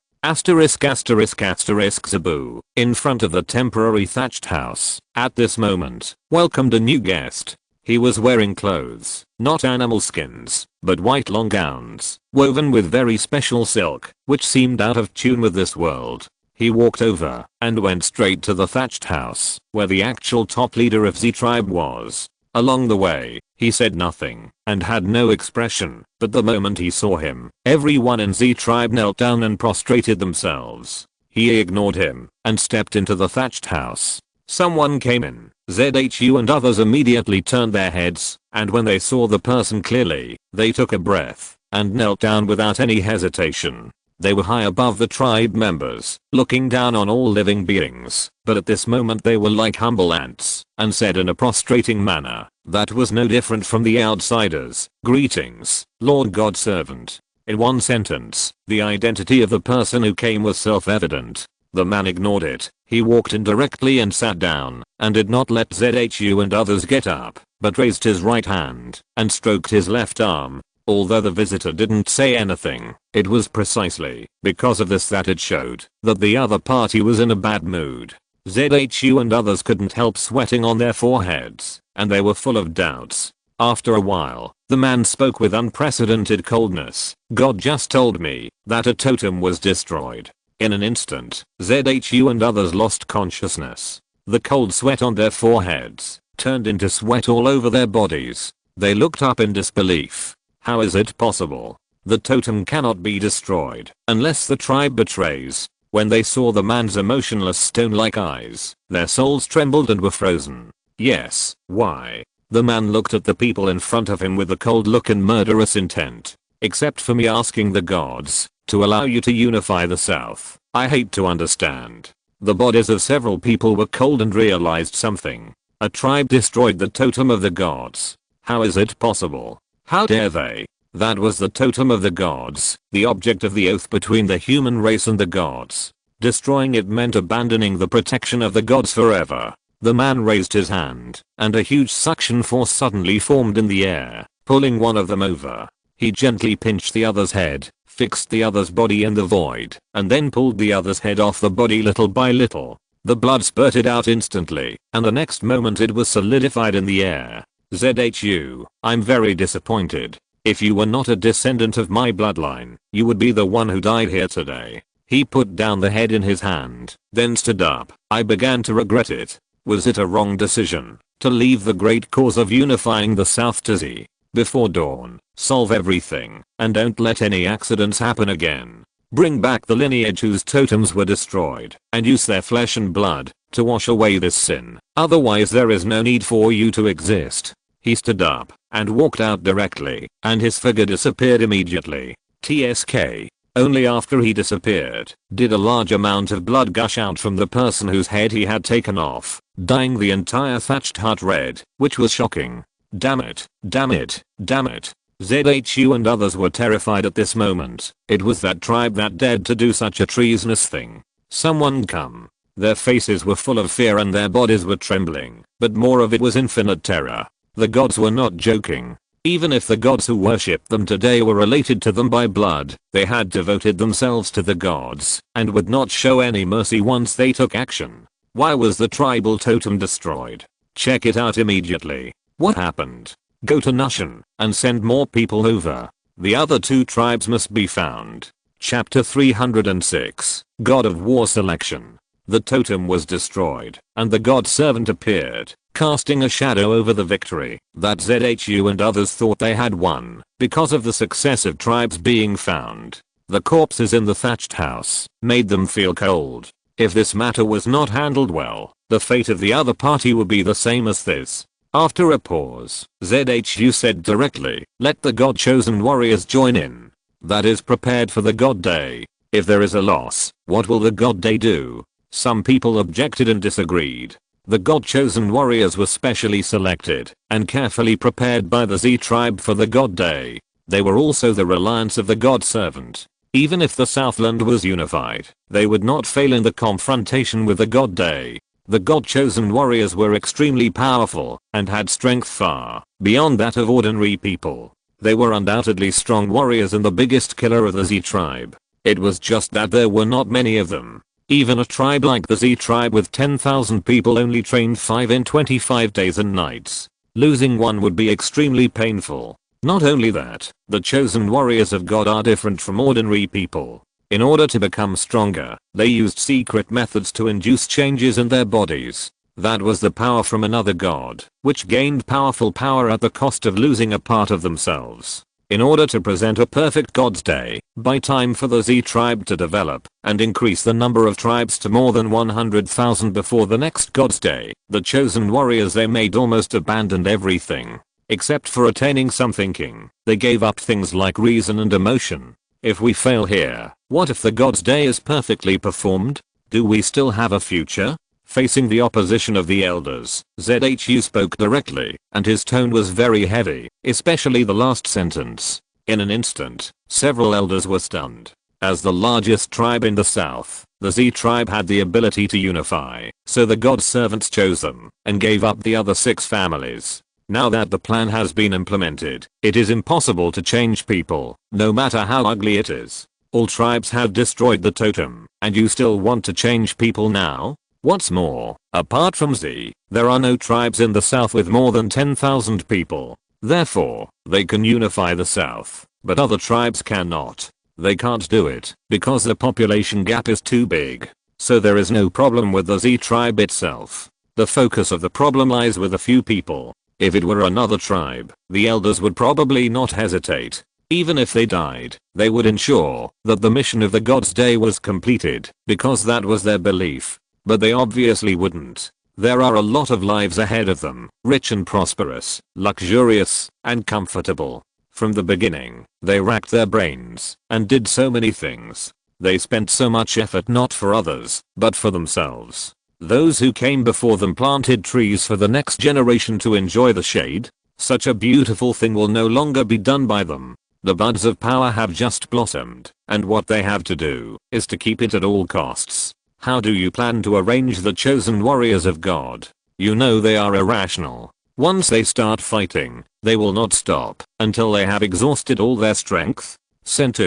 Zabu, in front of the temporary thatched house, at this moment, welcomed a new guest. He was wearing clothes, not animal skins, but white long gowns, woven with very special silk, which seemed out of tune with this world. He walked over and went straight to the thatched house, where the actual top leader of Z tribe was. Along the way, he said nothing and had no expression, but the moment he saw him, everyone in Z tribe knelt down and prostrated themselves. He ignored him and stepped into the thatched house. Someone came in. ZHU and others immediately turned their heads, and when they saw the person clearly, they took a breath and knelt down without any hesitation. They were high above the tribe members, looking down on all living beings, but at this moment they were like humble ants, and said in a prostrating manner that was no different from the outsiders, "Greetings, Lord God Servant." In one sentence, the identity of the person who came was self-evident. The man ignored it. He walked in directly and sat down, and did not let ZHU and others get up, but raised his right hand and stroked his left arm. Although the visitor didn't say anything, it was precisely because of this that it showed that the other party was in a bad mood. ZHU and others couldn't help sweating on their foreheads, and they were full of doubts. After a while, the man spoke with unprecedented coldness. God just told me that a totem was destroyed. In an instant, ZHU and others lost consciousness. The cold sweat on their foreheads turned into sweat all over their bodies. They looked up in disbelief. How is it possible? The totem cannot be destroyed unless the tribe betrays. When they saw the man's emotionless stone-like eyes, their souls trembled and were frozen. Yes, why? The man looked at the people in front of him with a cold look and murderous intent. Except for me asking the gods to allow you to unify the South, I hate to understand. The bodies of several people were cold and realized something. A tribe destroyed the totem of the gods. How is it possible? How dare they? That was the totem of the gods, the object of the oath between the human race and the gods. Destroying it meant abandoning the protection of the gods forever. The man raised his hand, and a huge suction force suddenly formed in the air, pulling one of them over. He gently pinched the other's head, fixed the other's body in the void, and then pulled the other's head off the body little by little. The blood spurted out instantly, and the next moment it was solidified in the air. ZHU, I'm very disappointed. If you were not a descendant of my bloodline, you would be the one who died here today. He put down the head in his hand, then stood up. I began to regret it. Was it a wrong decision to leave the great cause of unifying the South to Z? Before dawn, solve everything, and don't let any accidents happen again. Bring back the lineage whose totems were destroyed, and use their flesh and blood to wash away this sin. Otherwise there is no need for you to exist. He stood up and walked out directly, and his figure disappeared immediately. TSK. Only after he disappeared did a large amount of blood gush out from the person whose head he had taken off, dyeing the entire thatched hut red, which was shocking. Damn it, damn it, damn it. ZHU and others were terrified at this moment. It was that tribe that dared to do such a treasonous thing. Someone come. Their faces were full of fear and their bodies were trembling, but more of it was infinite terror. The gods were not joking. Even if the gods who worshipped them today were related to them by blood, they had devoted themselves to the gods and would not show any mercy once they took action. Why was the tribal totem destroyed? Check it out immediately. What happened? Go to Nushan and send more people over. The other two tribes must be found. Chapter 306, God of War Selection. The totem was destroyed, and the god servant appeared, casting a shadow over the victory that ZHU and others thought they had won because of the success of tribes being found. The corpses in the thatched house made them feel cold. If this matter was not handled well, the fate of the other party would be the same as this. After a pause, ZHU said directly, let the god-chosen warriors join in. That is prepared for the god day. If there is a loss, what will the god day do? Some people objected and disagreed. The god-chosen warriors were specially selected and carefully prepared by the Z tribe for the god day. They were also the reliance of the god servant. Even if the Southland was unified, they would not fail in the confrontation with the god day. The god-chosen warriors were extremely powerful and had strength far beyond that of ordinary people. They were undoubtedly strong warriors and the biggest killer of the Z tribe. It was just that there were not many of them. Even a tribe like the Z tribe with 10,000 people only trained 5 in 25 days and nights. Losing one would be extremely painful. Not only that, the chosen warriors of God are different from ordinary people. In order to become stronger, they used secret methods to induce changes in their bodies. That was the power from another god, which gained powerful power at the cost of losing a part of themselves. In order to present a perfect God's Day, buy time for the Z tribe to develop and increase the number of tribes to more than 100,000 before the next God's Day, the chosen warriors they made almost abandoned everything. Except for attaining some thinking, they gave up things like reason and emotion. If we fail here, what if the God's Day is perfectly performed? Do we still have a future? Facing the opposition of the elders, ZHU spoke directly, and his tone was very heavy, especially the last sentence. In an instant, several elders were stunned. As the largest tribe in the south, The Z tribe had the ability to unify, so the god's servants chose them and gave up the other 6 families. Now that the plan has been implemented, it is impossible to change people, no matter how ugly it is. All tribes have destroyed the totem, and you still want to change people now? What's more, apart from Z, there are no tribes in the south with more than 10,000 people. Therefore, they can unify the south, but other tribes cannot. They can't do it, because the population gap is too big. So there is no problem with the Z tribe itself. The focus of the problem lies with a few people. If it were another tribe, the elders would probably not hesitate. Even if they died, they would ensure that the mission of the God's Day was completed, because that was their belief. But they obviously wouldn't. There are a lot of lives ahead of them, rich and prosperous, luxurious, and comfortable. From the beginning, they racked their brains and did so many things. They spent so much effort not for others, but for themselves. Those who came before them planted trees for the next generation to enjoy the shade. Such a beautiful thing will no longer be done by them. The buds of power have just blossomed, and what they have to do is to keep it at all costs. How do you plan to arrange the chosen warriors of God? You know they are irrational. Once they start fighting, they will not stop until they have exhausted all their strength. Send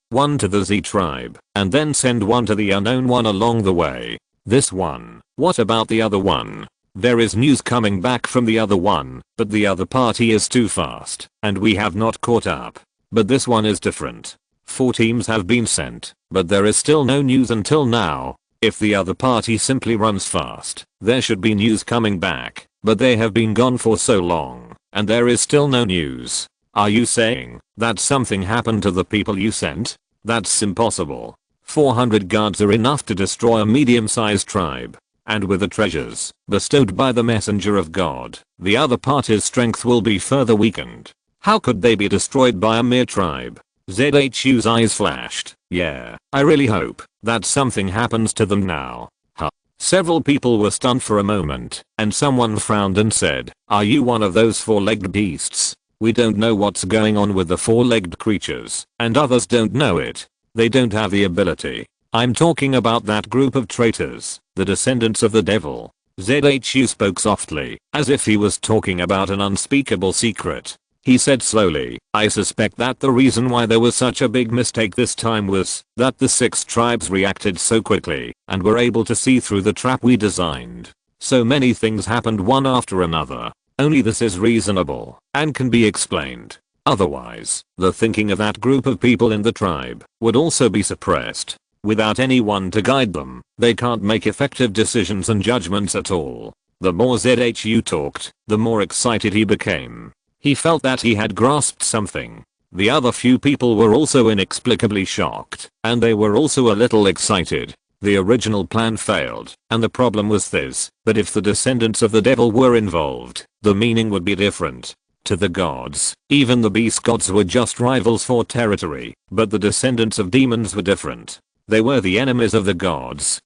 1 to the Z tribe, and then send 1 to the unknown one along the way. This one. What about the other one? There is news coming back from the other one, but the other party is too fast, and we have not caught up. But this one is different. 4 teams have been sent, but there is still no news until now. If the other party simply runs fast, there should be news coming back, but they have been gone for so long, and there is still no news. Are you saying that something happened to the people you sent? That's impossible. 400 guards are enough to destroy a medium-sized tribe. And with the treasures bestowed by the messenger of God, the other party's strength will be further weakened. How could they be destroyed by a mere tribe? ZHU's eyes flashed. Yeah, I really hope that something happens to them now. Huh. Several people were stunned for a moment, and someone frowned and said, "Are you one of those 4-legged beasts? We don't know what's going on with the 4-legged creatures, and others don't know it. They don't have the ability. I'm talking about that group of traitors, the descendants of the devil." ZHU spoke softly, as if he was talking about an unspeakable secret. He said slowly, "I suspect that the reason why there was such a big mistake this time was that the 6 tribes reacted so quickly and were able to see through the trap we designed. So many things happened one after another. Only this is reasonable and can be explained. Otherwise, the thinking of that group of people in the tribe would also be suppressed. Without anyone to guide them, they can't make effective decisions and judgments at all." The more ZHU talked, the more excited he became. He felt that he had grasped something. The other few people were also inexplicably shocked, and they were also a little excited. The original plan failed, and the problem was this, that if the descendants of the devil were involved, the meaning would be different. To the gods, even the beast gods were just rivals for territory, but the descendants of demons were different. They were the enemies of the gods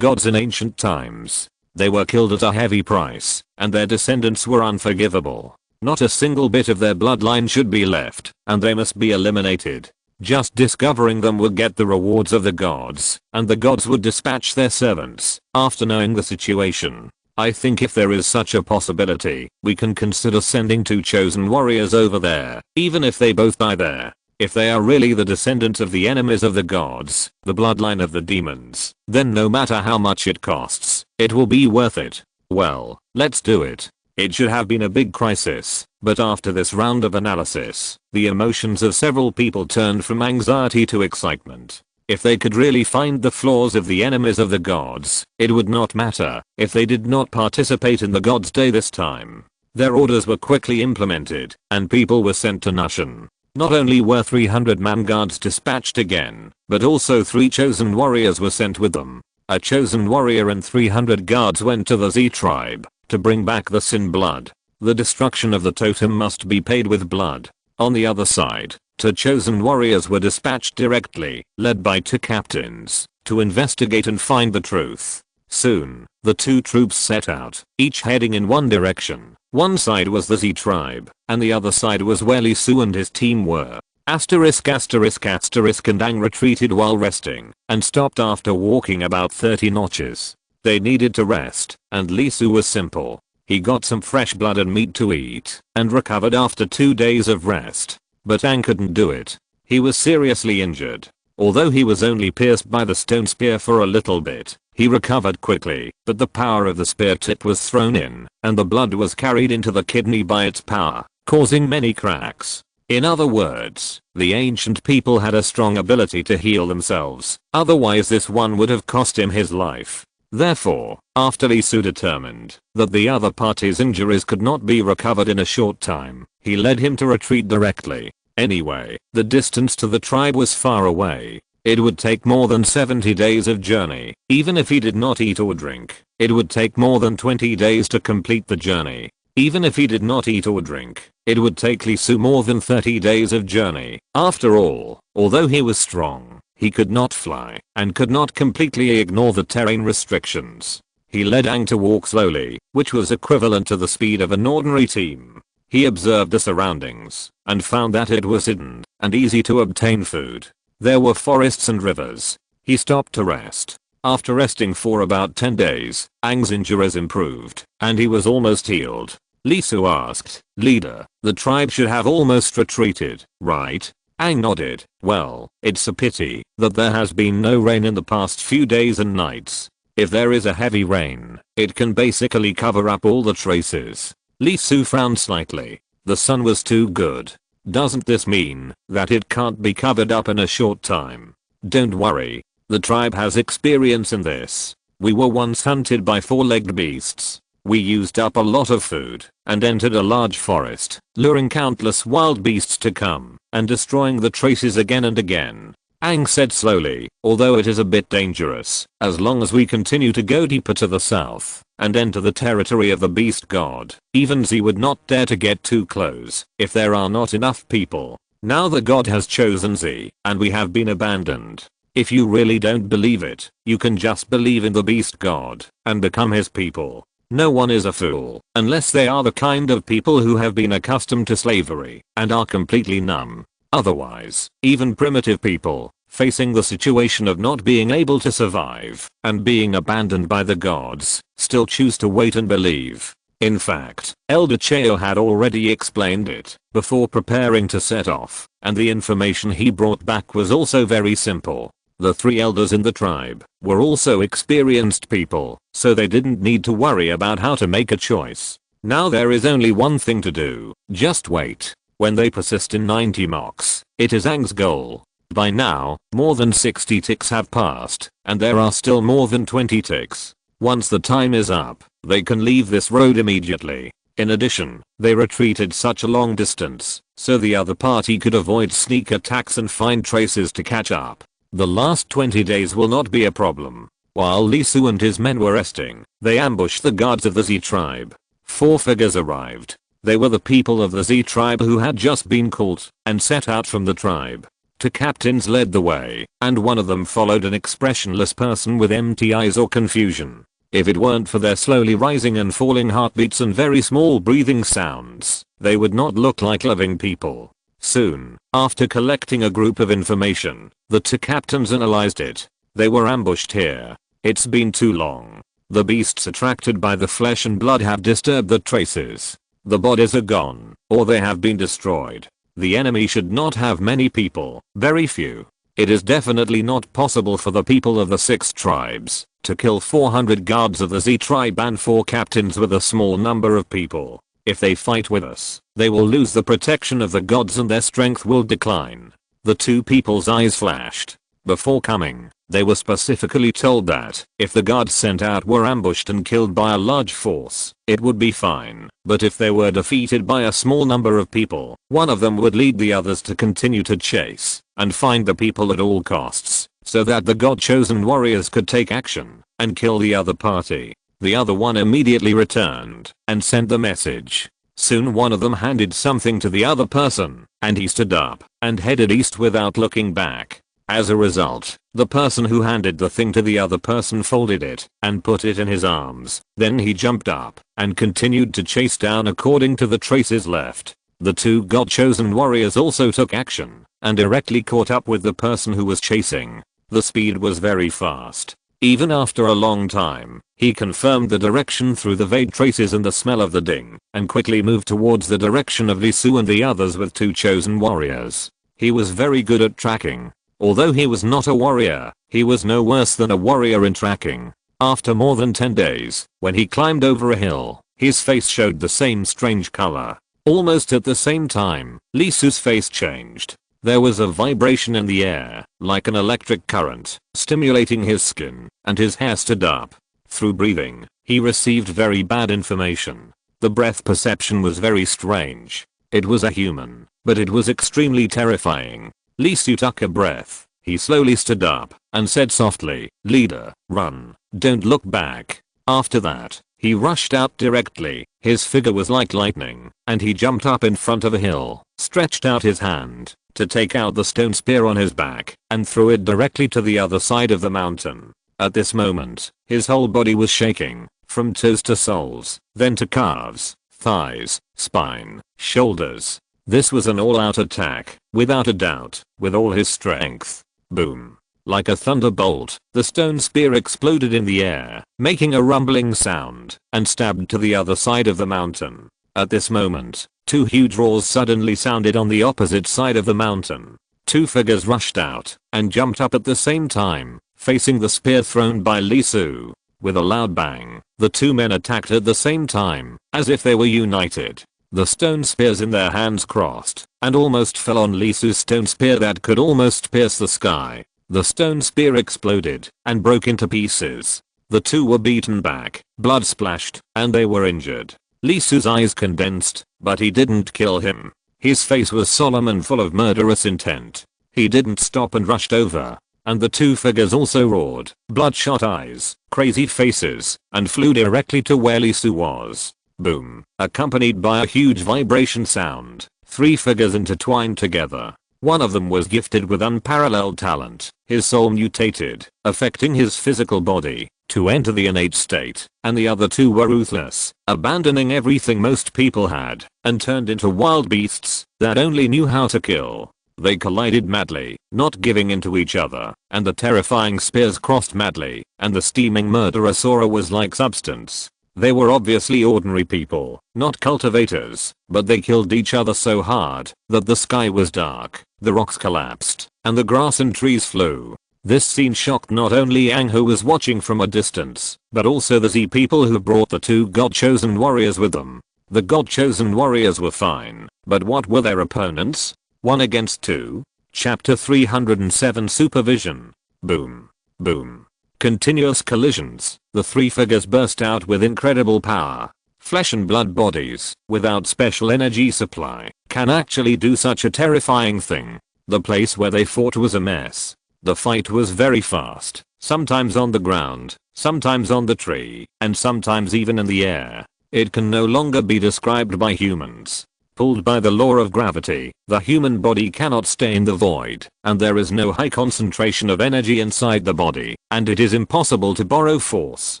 in ancient times. They were killed at a heavy price, and their descendants were unforgivable. Not a single bit of their bloodline should be left, and they must be eliminated. Just discovering them would get the rewards of the gods, and the gods would dispatch their servants after knowing the situation. I think if there is such a possibility, we can consider sending 2 chosen warriors over there, even if they both die there. If they are really the descendants of the enemies of the gods, the bloodline of the demons, then no matter how much it costs, it will be worth it. Well, let's do it. It should have been a big crisis, but after this round of analysis, the emotions of several people turned from anxiety to excitement. If they could really find the flaws of the enemies of the gods, it would not matter if they did not participate in the God's Day this time. Their orders were quickly implemented, and people were sent to Nushan. Not only were 300 man guards dispatched again, but also 3 chosen warriors were sent with them. A chosen warrior and 300 guards went to the Z tribe to bring back the sin blood. The destruction of the totem must be paid with blood. On the other side, 2 chosen warriors were dispatched directly, led by 2 captains, to investigate and find the truth. Soon, the 2 troops set out, each heading in one direction. One side was the Z tribe, and the other side was where Lee Su and his team were. Asterisk asterisk asterisk and Aang retreated while resting and stopped after walking about 30 notches. They needed to rest, and Lee Su was simple. He got some fresh blood and meat to eat and recovered after 2 days of rest. But Aang couldn't do it. He was seriously injured. Although he was only pierced by the stone spear for a little bit, he recovered quickly, but the power of the spear tip was thrown in, and the blood was carried into the kidney by its power, causing many cracks. In other words, the ancient people had a strong ability to heal themselves, otherwise this one would have cost him his life. Therefore, after Lee Su determined that the other party's injuries could not be recovered in a short time, he led him to retreat directly. Anyway, the distance to the tribe was far away. It would take more than 70 days of journey. Even if he did not eat or drink, it would take more than 20 days to complete the journey. Even if he did not eat or drink, it would take Lee Su more than 30 days of journey. After all, although he was strong, he could not fly and could not completely ignore the terrain restrictions. He led Aang to walk slowly, which was equivalent to the speed of an ordinary team. He observed the surroundings and found that it was hidden and easy to obtain food. There were forests and rivers. He stopped to rest. After resting for about 10 days, Aang's injuries improved and he was almost healed. Lee Su asked, "Leader, the tribe should have almost retreated, right?" Aang nodded. "Well, it's a pity that there has been no rain in the past few days and nights. If there is a heavy rain, it can basically cover up all the traces." Lee Su frowned slightly. The sun was too good. Doesn't this mean that it can't be covered up in a short time? Don't worry. The tribe has experience in this. We were once hunted by four-legged beasts. We used up a lot of food and entered a large forest, luring countless wild beasts to come and destroying the traces again and again. Aang said slowly, "Although it is a bit dangerous, as long as we continue to go deeper to the south and enter the territory of the beast god, even Z would not dare to get too close if there are not enough people. Now the god has chosen Z and we have been abandoned. If you really don't believe it, you can just believe in the beast god and become his people. No one is a fool unless they are the kind of people who have been accustomed to slavery and are completely numb. Otherwise, even primitive people, facing the situation of not being able to survive and being abandoned by the gods, still choose to wait and believe." In fact, Elder Cheo had already explained it before preparing to set off, and the information he brought back was also very simple. The 3 elders in the tribe were also experienced people, so they didn't need to worry about how to make a choice. Now there is only one thing to do, just wait. When they persist in 90 mocks, it is Aang's goal. By now, more than 60 ticks have passed, and there are still more than 20 ticks. Once the time is up, they can leave this road immediately. In addition, they retreated such a long distance, so the other party could avoid sneak attacks and find traces to catch up. The last 20 days will not be a problem. While Lee Su and his men were resting, they ambushed the guards of the Z tribe. 4 figures arrived. They were the people of the Z tribe who had just been caught and set out from the tribe. 2 captains led the way, and one of them followed an expressionless person with empty eyes or confusion. If it weren't for their slowly rising and falling heartbeats and very small breathing sounds, they would not look like living people. Soon, after collecting a group of information, the 2 captains analyzed it. They were ambushed here. It's been too long. The beasts attracted by the flesh and blood have disturbed the traces. The bodies are gone, or they have been destroyed. The enemy should not have many people, very few. It is definitely not possible for the people of the 6 tribes to kill 400 guards of the Z tribe and 4 captains with a small number of people. If they fight with us, they will lose the protection of the gods and their strength will decline. The 2 people's eyes flashed. Before coming, they were specifically told that if the guards sent out were ambushed and killed by a large force, it would be fine. But if they were defeated by a small number of people, one of them would lead the others to continue to chase and find the people at all costs, so that the god-chosen warriors could take action and kill the other party. The other one immediately returned and sent the message. Soon one of them handed something to the other person, and he stood up and headed east without looking back. As a result, the person who handed the thing to the other person folded it and put it in his arms. Then he jumped up and continued to chase down according to the traces left. The 2 god-chosen warriors also took action. and directly caught up with the person who was chasing. The speed was very fast. Even after a long time, he confirmed the direction through the vague traces and the smell of the ding, and quickly moved towards the direction of Lee Su and the others with 2 chosen warriors. He was very good at tracking. Although he was not a warrior, he was no worse than a warrior in tracking. After more than 10 days, when he climbed over a hill, his face showed the same strange color. Almost at the same time, Lee Su's face changed. There was a vibration in the air, like an electric current, stimulating his skin, and his hair stood up. Through breathing, he received very bad information. The breath perception was very strange. It was a human, but it was extremely terrifying. Lee Su took a breath. He slowly stood up, and said softly, "Leader, run. Don't look back." After that, he rushed out directly. His figure was like lightning, and he jumped up in front of a hill, stretched out his hand to take out the stone spear on his back, and threw it directly to the other side of the mountain. At this moment, his whole body was shaking, from toes to soles, then to calves, thighs, spine, shoulders. This was an all-out attack, without a doubt, with all his strength. Boom. Like a thunderbolt, the stone spear exploded in the air, making a rumbling sound, and stabbed to the other side of the mountain. At this moment, 2 huge roars suddenly sounded on the opposite side of the mountain. 2 figures rushed out, and jumped up at the same time, facing the spear thrown by Lee Su. With a loud bang, the 2 men attacked at the same time, as if they were united. The stone spears in their hands crossed, and almost fell on Lee Su's stone spear that could almost pierce the sky. The stone spear exploded, and broke into pieces. The 2 were beaten back, blood splashed, and they were injured. Lee Su's eyes condensed, but he didn't kill him. His face was solemn and full of murderous intent. He didn't stop and rushed over. And the 2 figures also roared, bloodshot eyes, crazy faces, and flew directly to where Lee Su was. Boom. Accompanied by a huge vibration sound, 3 figures intertwined together. One of them was gifted with unparalleled talent. His soul mutated, affecting his physical body, to enter the innate state, and the other 2 were ruthless, abandoning everything most people had, and turned into wild beasts that only knew how to kill. They collided madly, not giving in to each other, and the terrifying spears crossed madly, and the steaming murderous aura was like substance. They were obviously ordinary people, not cultivators, but they killed each other so hard that the sky was dark, the rocks collapsed, and the grass and trees flew. This scene shocked not only Yang, who was watching from a distance, but also the Z people who brought the 2 God-chosen warriors with them. The God-chosen warriors were fine, but what were their opponents? 1 against 2? Chapter 307 Supervision. Boom. Boom. Continuous collisions. The 3 figures burst out with incredible power. Flesh and blood bodies, without special energy supply, can actually do such a terrifying thing. The place where they fought was a mess. The fight was very fast, sometimes on the ground, sometimes on the tree, and sometimes even in the air. It can no longer be described by humans. Pulled by the law of gravity, the human body cannot stay in the void, and there is no high concentration of energy inside the body, and it is impossible to borrow force.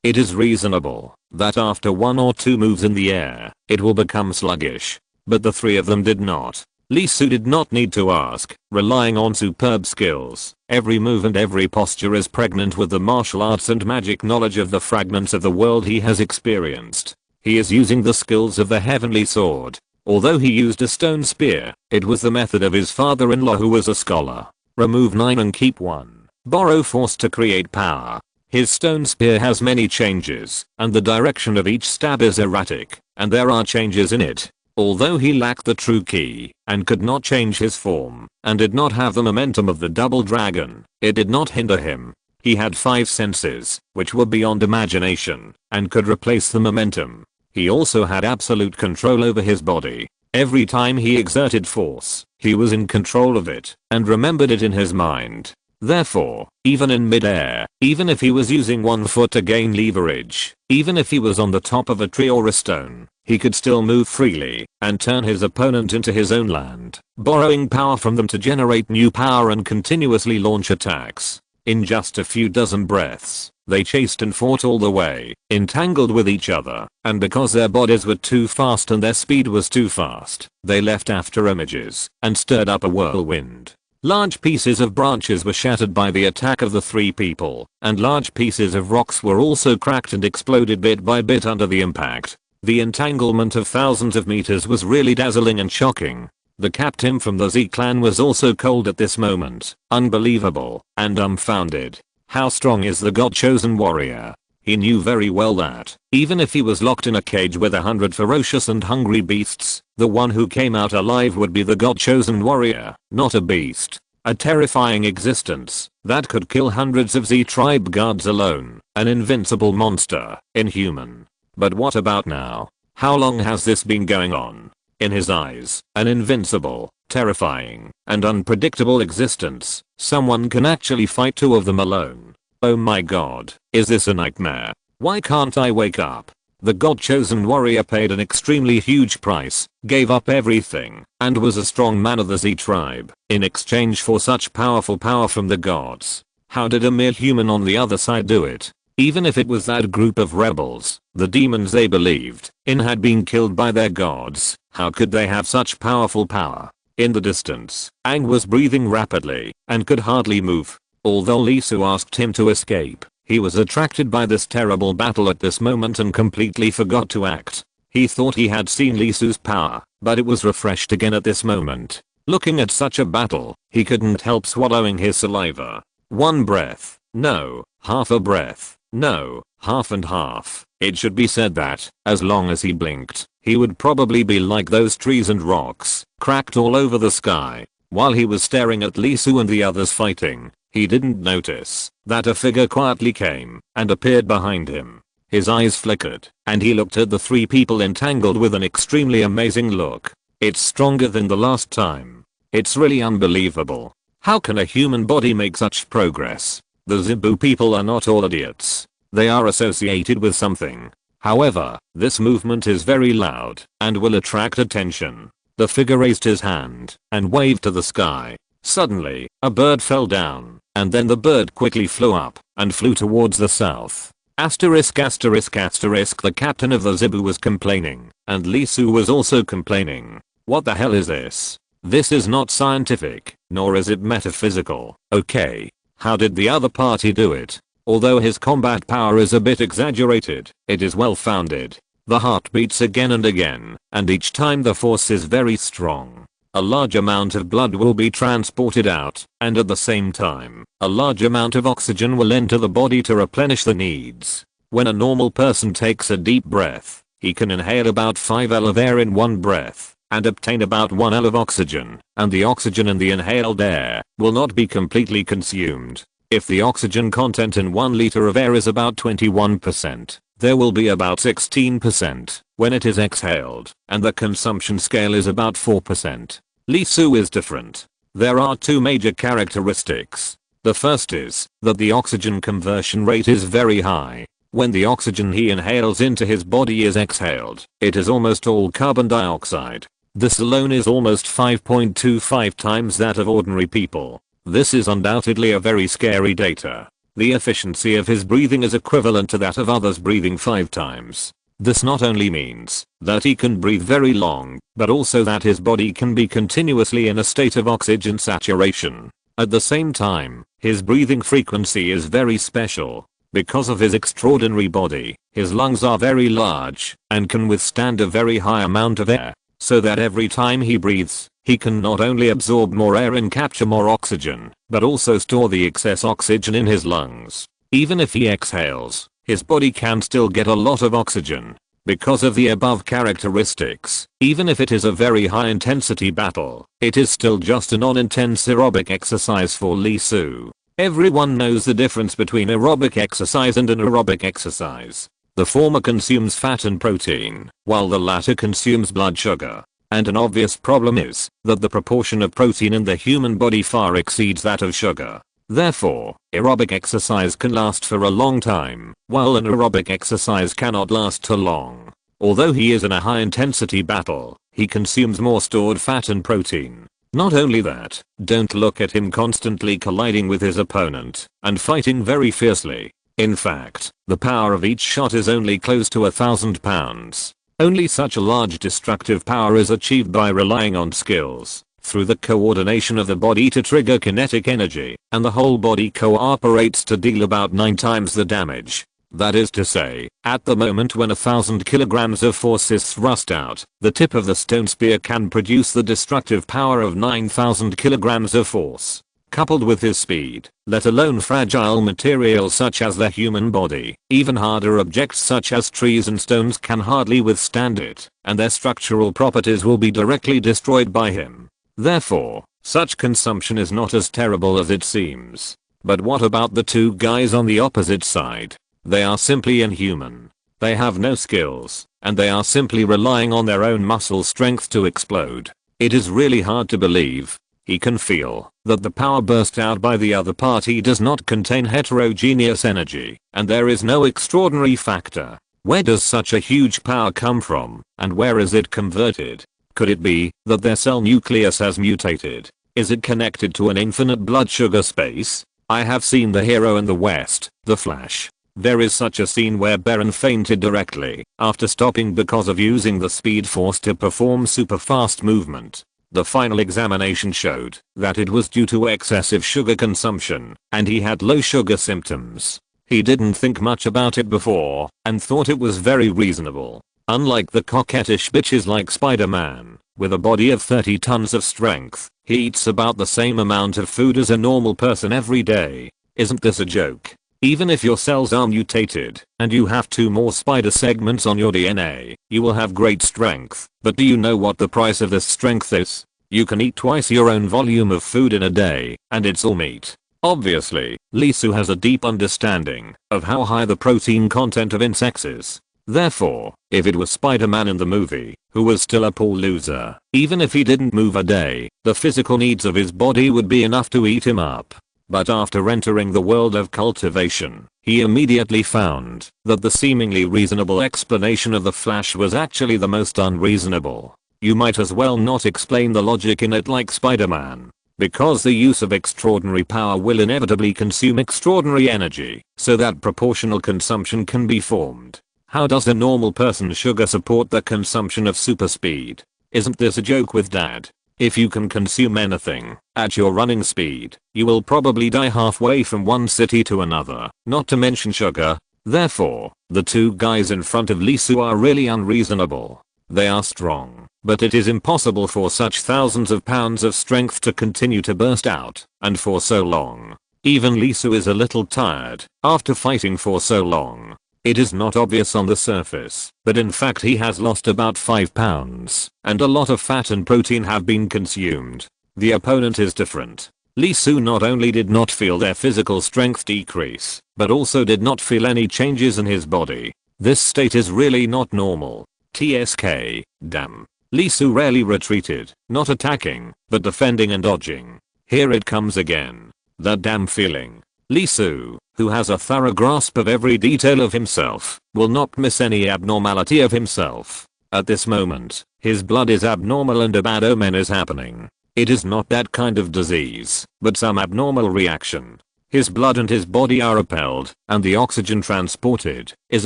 It is reasonable that after 1 or 2 moves in the air, it will become sluggish. But the 3 of them did not. Lee Su did not need to ask, relying on superb skills. Every move and every posture is pregnant with the martial arts and magic knowledge of the fragments of the world he has experienced. He is using the skills of the heavenly sword. Although he used a stone spear, it was the method of his father-in-law, who was a scholar. Remove 9 and keep 1. Borrow force to create power. His stone spear has many changes, and the direction of each stab is erratic, and there are changes in it. Although he lacked the true key, and could not change his form, and did not have the momentum of the double dragon, it did not hinder him. He had 5 senses, which were beyond imagination, and could replace the momentum. He also had absolute control over his body. Every time he exerted force, he was in control of it, and remembered it in his mind. Therefore, even in mid-air, even if he was using 1 foot to gain leverage, even if he was on the top of a tree or a stone, he could still move freely, and turn his opponent into his own land, borrowing power from them to generate new power and continuously launch attacks. In just a few dozen breaths, They chased and fought all the way, entangled with each other, and because their bodies were too fast and their speed was too fast, they left after images and stirred up a whirlwind. Large pieces of branches were shattered by the attack of the three people, and large pieces of rocks were also cracked and exploded bit by bit under the impact. The entanglement of thousands of meters was really dazzling and shocking. The captain from the Z clan was also cold at this moment, unbelievable, and dumbfounded. How strong is the God-chosen warrior? He knew very well that, even if he was locked in a cage with 100 ferocious and hungry beasts, the one who came out alive would be the God-chosen warrior, not a beast. A terrifying existence that could kill hundreds of Z tribe guards alone, an invincible monster, inhuman. But what about now? How long has this been going on? In his eyes, an invincible, terrifying, and unpredictable existence. Someone can actually fight two of them alone. Oh my god, is this a nightmare? Why can't I wake up? The God-chosen warrior paid an extremely huge price, gave up everything, and was a strong man of the Z tribe, in exchange for such powerful power from the gods. How did a mere human on the other side do it? Even if it was that group of rebels, the demons they believed in had been killed by their gods, how could they have such powerful power? In the distance, Aang was breathing rapidly, and could hardly move. Although Lee Su asked him to escape, he was attracted by this terrible battle at this moment and completely forgot to act. He thought he had seen Lee Su's power, but it was refreshed again at this moment. Looking at such a battle, he couldn't help swallowing his saliva. One breath, no, half a breath, no, half and half. It should be said that, as long as he blinked, he would probably be like those trees and rocks, cracked all over the sky. While he was staring at Lee Su and the others fighting, he didn't notice that a figure quietly came and appeared behind him. His eyes flickered, and he looked at the three people entangled with an extremely amazing look. It's stronger than the last time. It's really unbelievable. How can a human body make such progress? The Zibu people are not all idiots. They are associated with something. However, this movement is very loud and will attract attention. The figure raised his hand and waved to the sky. Suddenly, a bird fell down, and then the bird quickly flew up and flew towards the south. Asterisk asterisk asterisk. The captain of the Zibu was complaining, and Lee Su was also complaining. What the hell is this? This is not scientific, nor is it metaphysical. Okay. How did the other party do it? Although his combat power is a bit exaggerated, it is well founded. The heart beats again and again, and each time the force is very strong. A large amount of blood will be transported out, and at the same time, a large amount of oxygen will enter the body to replenish the needs. When a normal person takes a deep breath, he can inhale about 5 L of air in one breath, and obtain about 1 L of oxygen, and the oxygen in the inhaled air will not be completely consumed. If the oxygen content in 1 liter of air is about 21%, there will be about 16% when it is exhaled, and the consumption scale is about 4%. Lee Su is different. There are two major characteristics. The first is that the oxygen conversion rate is very high. When the oxygen he inhales into his body is exhaled, it is almost all carbon dioxide. This alone is almost 5.25 times that of ordinary people. This is undoubtedly a very scary data. The efficiency of his breathing is equivalent to that of others breathing 5 times. This not only means that he can breathe very long, but also that his body can be continuously in a state of oxygen saturation. At the same time, his breathing frequency is very special. Because of his extraordinary body, his lungs are very large and can withstand a very high amount of air, so that every time he breathes, he can not only absorb more air and capture more oxygen, but also store the excess oxygen in his lungs. Even if he exhales, his body can still get a lot of oxygen. Because of the above characteristics, even if it is a very high intensity battle, it is still just a non-intense aerobic exercise for Lee Su. Everyone knows the difference between aerobic exercise and anaerobic exercise. The former consumes fat and protein, while the latter consumes blood sugar. And an obvious problem is that the proportion of protein in the human body far exceeds that of sugar. Therefore, aerobic exercise can last for a long time, while anaerobic exercise cannot last too long. Although he is in a high intensity battle, he consumes more stored fat and protein. Not only that, don't look at him constantly colliding with his opponent and fighting very fiercely. In fact, the power of each shot is only close to 1,000 pounds. Only such a large destructive power is achieved by relying on skills through the coordination of the body to trigger kinetic energy, and the whole body cooperates to deal about 9 times the damage. That is to say, at the moment when 1,000 kilograms of force is thrust out, the tip of the stone spear can produce the destructive power of 9,000 kilograms of force. Coupled with his speed, let alone fragile materials such as the human body, even harder objects such as trees and stones can hardly withstand it, and their structural properties will be directly destroyed by him. Therefore, such consumption is not as terrible as it seems. But what about the two guys on the opposite side? They are simply inhuman. They have no skills, and they are simply relying on their own muscle strength to explode. It is really hard to believe. He can feel that the power burst out by the other party does not contain heterogeneous energy, and there is no extraordinary factor. Where does such a huge power come from, and where is it converted? Could it be that their cell nucleus has mutated? Is it connected to an infinite blood sugar space? I have seen the hero in the West, The Flash. There is such a scene where Baron fainted directly after stopping because of using the speed force to perform super fast movement. The final examination showed that it was due to excessive sugar consumption, and he had low sugar symptoms. He didn't think much about it before, and thought it was very reasonable. Unlike the coquettish bitches like Spider-Man, with a body of 30 tons of strength, he eats about the same amount of food as a normal person every day. Isn't this a joke? Even if your cells are mutated, and you have 2 more spider segments on your DNA, you will have great strength. But do you know what the price of this strength is? You can eat twice your own volume of food in a day, and it's all meat. Obviously, Lee Soo has a deep understanding of how high the protein content of insects is. Therefore, if it was Spider-Man in the movie, who was still a poor loser, even if he didn't move a day, the physical needs of his body would be enough to eat him up. But after entering the world of cultivation, he immediately found that the seemingly reasonable explanation of the Flash was actually the most unreasonable. You might as well not explain the logic in it like Spider-Man. Because the use of extraordinary power will inevitably consume extraordinary energy, so that proportional consumption can be formed. How does a normal person's sugar support the consumption of super speed? Isn't this a joke with Dad? If you can consume anything at your running speed, you will probably die halfway from one city to another, not to mention sugar. Therefore, the two guys in front of Lee Soo are really unreasonable. They are strong, but it is impossible for such thousands of pounds of strength to continue to burst out, and for so long. Even Lee Soo is a little tired after fighting for so long. It is not obvious on the surface, but in fact he has lost about 5 pounds, and a lot of fat and protein have been consumed. The opponent is different. Lee Soo not only did not feel their physical strength decrease, but also did not feel any changes in his body. This state is really not normal. TSK, damn. Lee Soo rarely retreated, not attacking, but defending and dodging. Here it comes again. That damn feeling. Lee Soo, who has a thorough grasp of every detail of himself, will not miss any abnormality of himself. At this moment, his blood is abnormal and a bad omen is happening. It is not that kind of disease, but some abnormal reaction. His blood and his body are repelled, and the oxygen transported is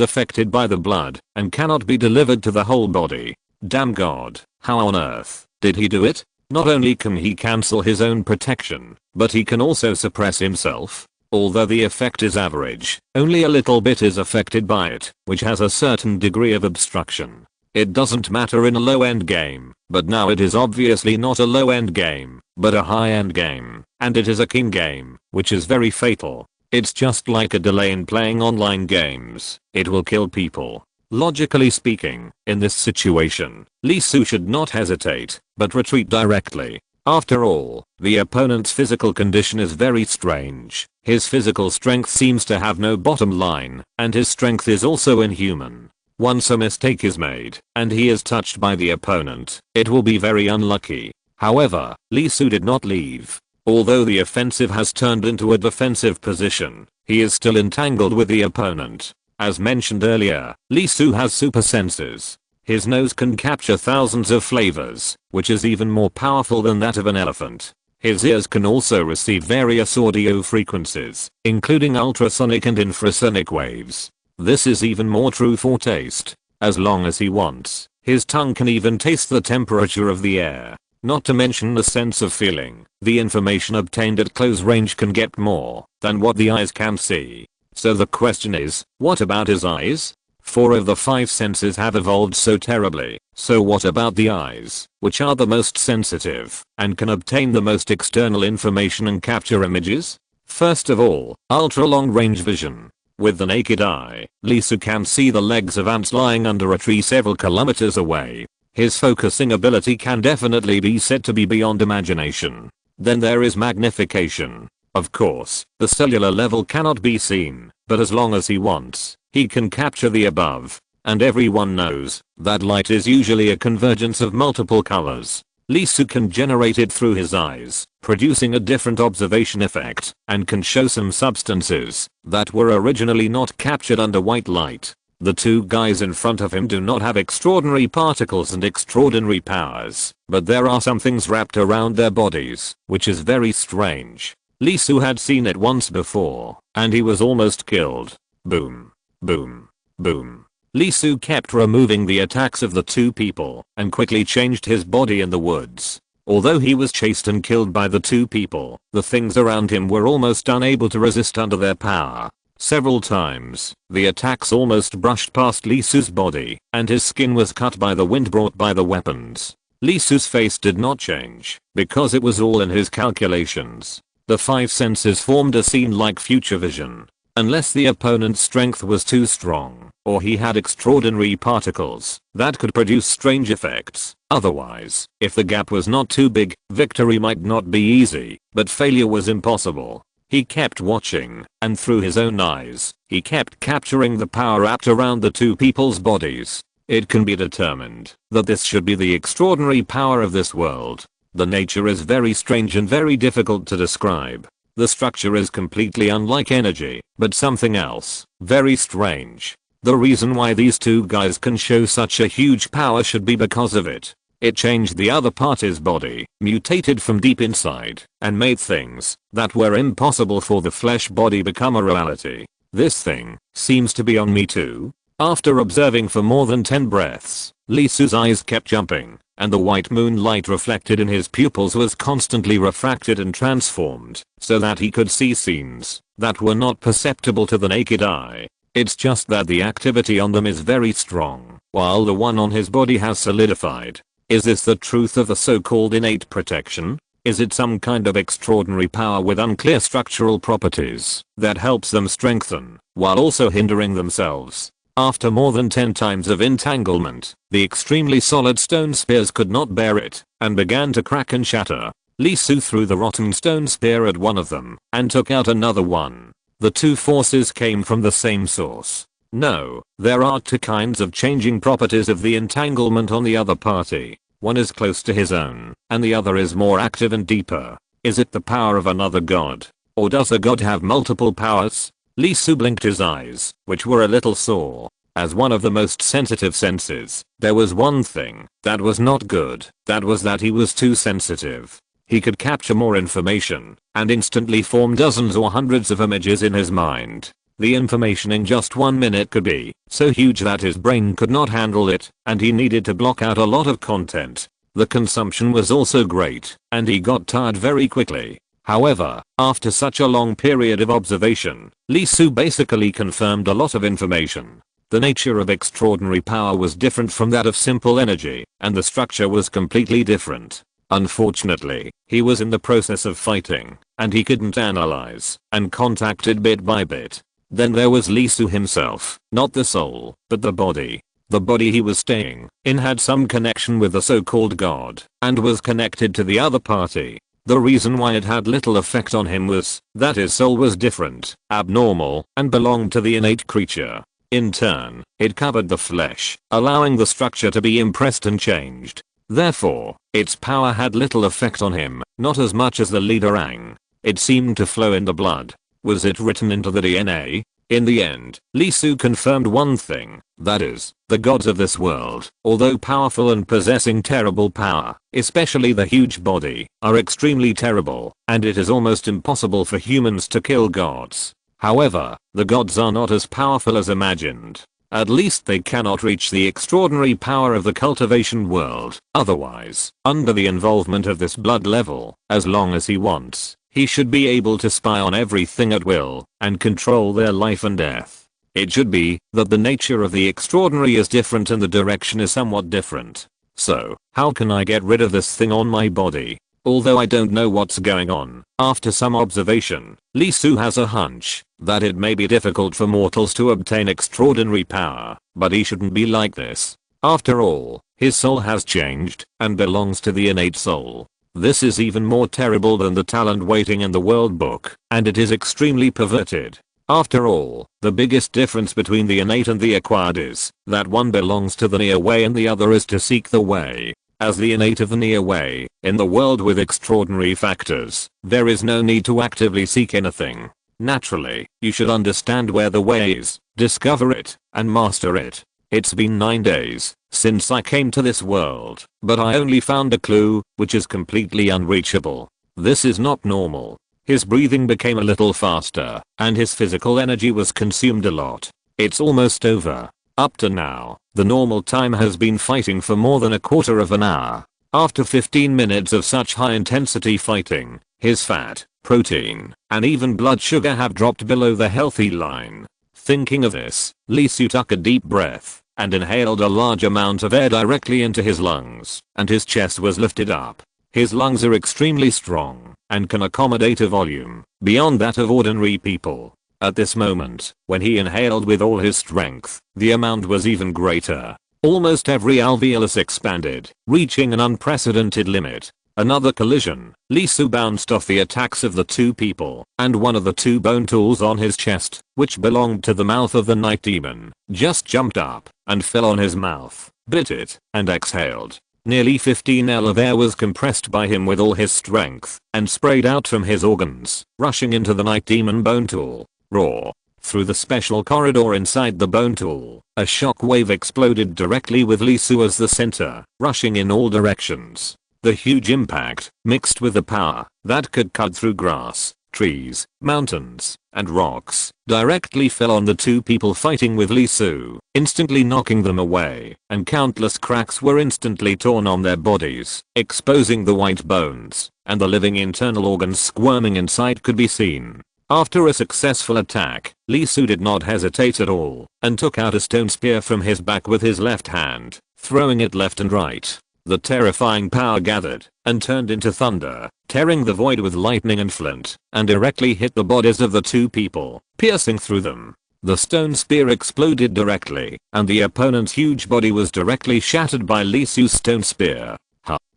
affected by the blood and cannot be delivered to the whole body. Damn God, how on earth did he do it? Not only can he cancel his own protection, but he can also suppress himself. Although the effect is average, only a little bit is affected by it, which has a certain degree of obstruction. It doesn't matter in a low-end game, but now it is obviously not a low-end game, but a high-end game, and it is a king game, which is very fatal. It's just like a delay in playing online games. It will kill people. Logically speaking, in this situation, Lee Soo should not hesitate, but retreat directly. After all, the opponent's physical condition is very strange. His physical strength seems to have no bottom line, and his strength is also inhuman. Once a mistake is made, and he is touched by the opponent, it will be very unlucky. However, Lee Soo did not leave. Although the offensive has turned into a defensive position, he is still entangled with the opponent. As mentioned earlier, Lee Soo has super senses. His nose can capture thousands of flavors, which is even more powerful than that of an elephant. His ears can also receive various audio frequencies, including ultrasonic and infrasonic waves. This is even more true for taste. As long as he wants, his tongue can even taste the temperature of the air. Not to mention the sense of feeling. The information obtained at close range can get more than what the eyes can see. So the question is, what about his eyes? 4 of the 5 senses have evolved so terribly. So what about the eyes, which are the most sensitive and can obtain the most external information and capture images? First of all, ultra long range vision. With the naked eye, Lee Soo can see the legs of ants lying under a tree several kilometers away. His focusing ability can definitely be said to be beyond imagination. Then there is magnification. Of course, the cellular level cannot be seen, but as long as he wants, he can capture the above. And everyone knows that light is usually a convergence of multiple colors. Lee Soo can generate it through his eyes, producing a different observation effect, and can show some substances that were originally not captured under white light. The 2 guys in front of him do not have extraordinary particles and extraordinary powers, but there are some things wrapped around their bodies, which is very strange. Lee Soo had seen it once before, and he was almost killed. Boom. Boom. Boom. Lee Soo kept removing the attacks of the 2 people and quickly changed his body in the woods. Although he was chased and killed by the 2 people, the things around him were almost unable to resist under their power. Several times, the attacks almost brushed past Lee Soo's body, and his skin was cut by the wind brought by the weapons. Lee Soo's face did not change, because it was all in his calculations. The 5 senses formed a scene like future vision. Unless the opponent's strength was too strong, or he had extraordinary particles that could produce strange effects. Otherwise, if the gap was not too big, victory might not be easy, but failure was impossible. He kept watching, and through his own eyes, he kept capturing the power wrapped around the 2 people's bodies. It can be determined that this should be the extraordinary power of this world. The nature is very strange and very difficult to describe. The structure is completely unlike energy, but something else, very strange. The reason why these 2 guys can show such a huge power should be because of it. It changed the other party's body, mutated from deep inside, and made things that were impossible for the flesh body become a reality. This thing seems to be on me too. After observing for more than 10 breaths, Lee Soo's eyes kept jumping, and the white moonlight reflected in his pupils was constantly refracted and transformed, so that he could see scenes that were not perceptible to the naked eye. It's just that the activity on them is very strong, while the one on his body has solidified. Is this the truth of the so-called innate protection? Is it some kind of extraordinary power with unclear structural properties that helps them strengthen, while also hindering themselves? After more than 10 times of entanglement, the extremely solid stone spears could not bear it, and began to crack and shatter. Lee Soo threw the rotten stone spear at one of them, and took out another one. The 2 forces came from the same source. No, there are 2 kinds of changing properties of the entanglement on the other party. One is close to his own, and the other is more active and deeper. Is it the power of another god? Or does a god have multiple powers? Lee Soo blinked his eyes, which were a little sore. As one of the most sensitive senses, there was one thing that was not good. That was that he was too sensitive. He could capture more information, and instantly form dozens or hundreds of images in his mind. The information in just 1 minute could be so huge that his brain could not handle it, and he needed to block out a lot of content. The consumption was also great, and he got tired very quickly. However, after such a long period of observation, Lee Soo basically confirmed a lot of information. The nature of extraordinary power was different from that of simple energy, and the structure was completely different. Unfortunately, he was in the process of fighting, and he couldn't analyze and contact it bit by bit. Then there was Lee Soo himself, not the soul, but the body. The body he was staying in had some connection with the so-called god, and was connected to the other party. The reason why it had little effect on him was that his soul was different, abnormal, and belonged to the innate creature. In turn, it covered the flesh, allowing the structure to be impressed and changed. Therefore, its power had little effect on him, not as much as the leader Aang. It seemed to flow in the blood. Was it written into the DNA? In the end, Lee Su confirmed one thing, that is, the gods of this world, although powerful and possessing terrible power, especially the huge body, are extremely terrible, and it is almost impossible for humans to kill gods. However, the gods are not as powerful as imagined. At least they cannot reach the extraordinary power of the cultivation world. Otherwise, under the involvement of this blood level, as long as he wants, he should be able to spy on everything at will, and control their life and death. It should be that the nature of the extraordinary is different and the direction is somewhat different. So, how can I get rid of this thing on my body? Although I don't know what's going on, after some observation, Lee Su has a hunch that it may be difficult for mortals to obtain extraordinary power, but he shouldn't be like this. After all, his soul has changed and belongs to the innate soul. This is even more terrible than the talent waiting in the world book, and it is extremely perverted. After all, the biggest difference between the innate and the acquired is that one belongs to the near way and the other is to seek the way. As the innate of the near way, in the world with extraordinary factors, there is no need to actively seek anything. Naturally, you should understand where the way is, discover it, and master it. It's been 9 days since I came to this world, but I only found a clue, which is completely unreachable. This is not normal. His breathing became a little faster, and his physical energy was consumed a lot. It's almost over. Up to now, the normal time has been fighting for more than a quarter of an hour. After 15 minutes of such high intensity fighting, his fat, protein, and even blood sugar have dropped below the healthy line. Thinking of this, Lee Su took a deep breath and inhaled a large amount of air directly into his lungs, and his chest was lifted up. His lungs are extremely strong and can accommodate a volume beyond that of ordinary people. At this moment, when he inhaled with all his strength, the amount was even greater. Almost every alveolus expanded, reaching an unprecedented limit. Another collision, Lee Su bounced off the attacks of the two people, and one of the two bone tools on his chest, which belonged to the mouth of the night demon, just jumped up and fell on his mouth, bit it, and exhaled. Nearly 15 L of air was compressed by him with all his strength, and sprayed out from his organs, rushing into the night demon bone tool. Raw. Through the special corridor inside the bone tool, a shock wave exploded directly with Lee Su as the center, rushing in all directions. The huge impact, mixed with the power that could cut through grass, trees, mountains, and rocks, directly fell on the two people fighting with Lee Su, instantly knocking them away, and countless cracks were instantly torn on their bodies, exposing the white bones, and the living internal organs squirming inside could be seen. After a successful attack, Lee Su did not hesitate at all, and took out a stone spear from his back with his left hand, throwing it left and right. The terrifying power gathered and turned into thunder, tearing the void with lightning and flint, and directly hit the bodies of the two people, piercing through them. The stone spear exploded directly, and the opponent's huge body was directly shattered by Lee Su's stone spear.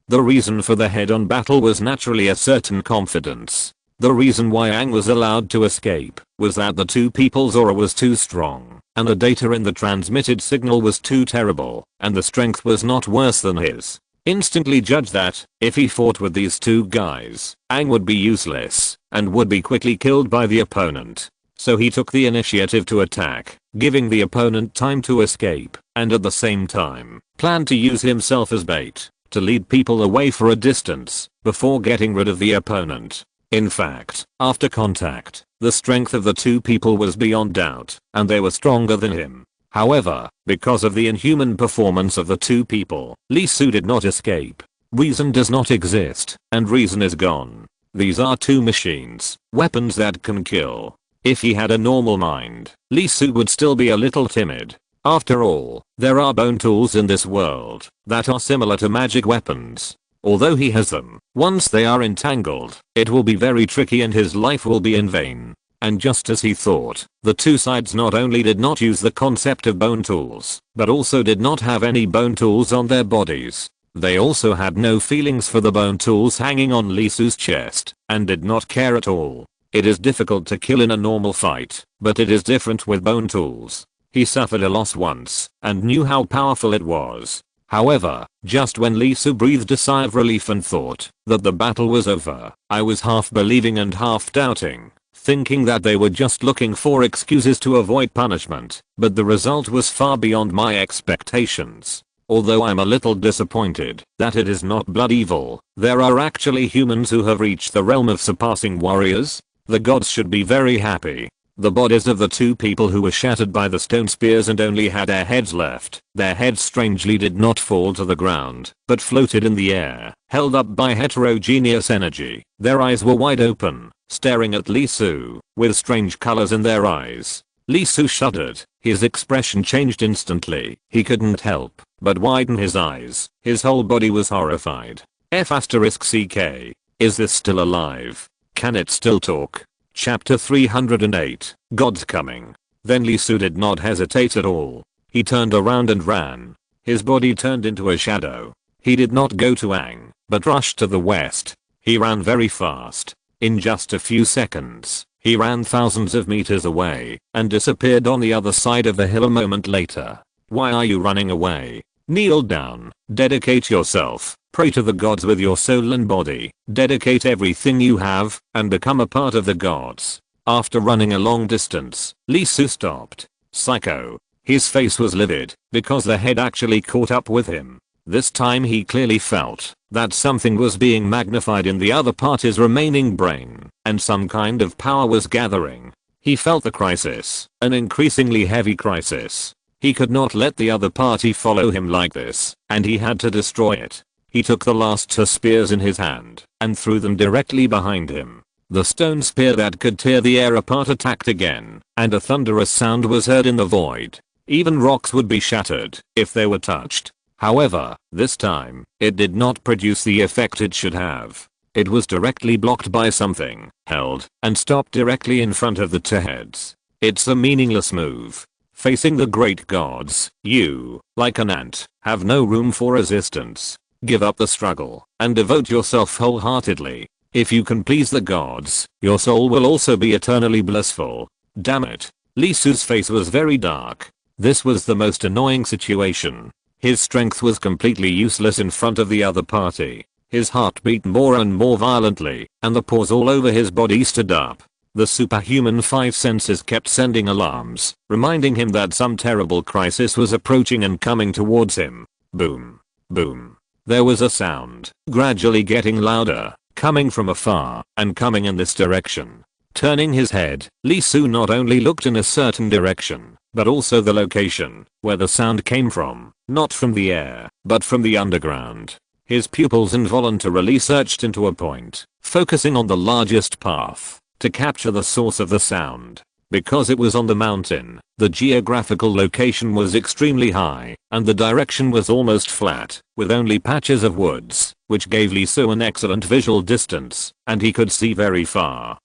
The reason for the head-on battle was naturally a certain confidence. The reason why Aang was allowed to escape was that the two people's aura was too strong, and the data in the transmitted signal was too terrible, and the strength was not worse than his. Instantly judged that, if he fought with these two guys, Aang would be useless, and would be quickly killed by the opponent. So he took the initiative to attack, giving the opponent time to escape, and at the same time, planned to use himself as bait, to lead people away for a distance, before getting rid of the opponent. In fact, after contact, the strength of the two people was beyond doubt, and they were stronger than him. However, because of the inhuman performance of the two people, Lee Su did not escape. Reason does not exist, and reason is gone. These are two machines, weapons that can kill. If he had a normal mind, Lee Su would still be a little timid. After all, there are bone tools in this world that are similar to magic weapons. Although he has them, once they are entangled, it will be very tricky and his life will be in vain. And just as he thought, the two sides not only did not use the concept of bone tools, but also did not have any bone tools on their bodies. They also had no feelings for the bone tools hanging on Lee Su's chest, and did not care at all. It is difficult to kill in a normal fight, but it is different with bone tools. He suffered a loss once, and knew how powerful it was. However, just when Lee Su breathed a sigh of relief and thought that the battle was over, I was half believing and half doubting. thinking that they were just looking for excuses to avoid punishment, but the result was far beyond my expectations. Although I'm a little disappointed that it is not blood evil, there are actually humans who have reached the realm of surpassing warriors. The gods should be very happy. The bodies of the two people who were shattered by the stone spears and only had their heads left, their heads strangely did not fall to the ground, but floated in the air, held up by heterogeneous energy. Their eyes were wide open, staring at Lee Su, with strange colors in their eyes. Lee Su shuddered. His expression changed instantly. He couldn't help but widen his eyes. His whole body was horrified. F***CK. Is this still alive? Can it still talk? Chapter 308. God's Coming. Then Lee Su did not hesitate at all. He turned around and ran. His body turned into a shadow. He did not go to Aang, but rushed to the west. He ran very fast. In just a few seconds, he ran thousands of meters away and disappeared on the other side of the hill a moment later. Why are you running away? Kneel down. Dedicate yourself. Pray to the gods with your soul and body. Dedicate everything you have and become a part of the gods. After running a long distance, Lee Su stopped. Psycho. His face was livid because the head actually caught up with him. This time he clearly felt that something was being magnified in the other party's remaining brain and some kind of power was gathering. He felt the crisis, an increasingly heavy crisis. He could not let the other party follow him like this, and he had to destroy it. He took the last two spears in his hand and threw them directly behind him. The stone spear that could tear the air apart attacked again, and a thunderous sound was heard in the void. Even rocks would be shattered if they were touched. However, this time, it did not produce the effect it should have. It was directly blocked by something, held, and stopped directly in front of the two heads. It's a meaningless move. Facing the great gods, you, like an ant, have no room for resistance. Give up the struggle and devote yourself wholeheartedly. If you can please the gods, your soul will also be eternally blissful. Damn it. Lee Su's face was very dark. This was the most annoying situation. His strength was completely useless in front of the other party. His heart beat more and more violently, and the pores all over his body stood up. The superhuman five senses kept sending alarms, reminding him that some terrible crisis was approaching and coming towards him. Boom. Boom. There was a sound, gradually getting louder, coming from afar, and coming in this direction. Turning his head, Lee Su not only looked in a certain direction, but also the location where the sound came from, not from the air, but from the underground. His pupils involuntarily searched into a point, focusing on the largest path, to capture the source of the sound. Because it was on the mountain, the geographical location was extremely high, and the direction was almost flat, with only patches of woods, which gave Lee Su an excellent visual distance, and he could see very far,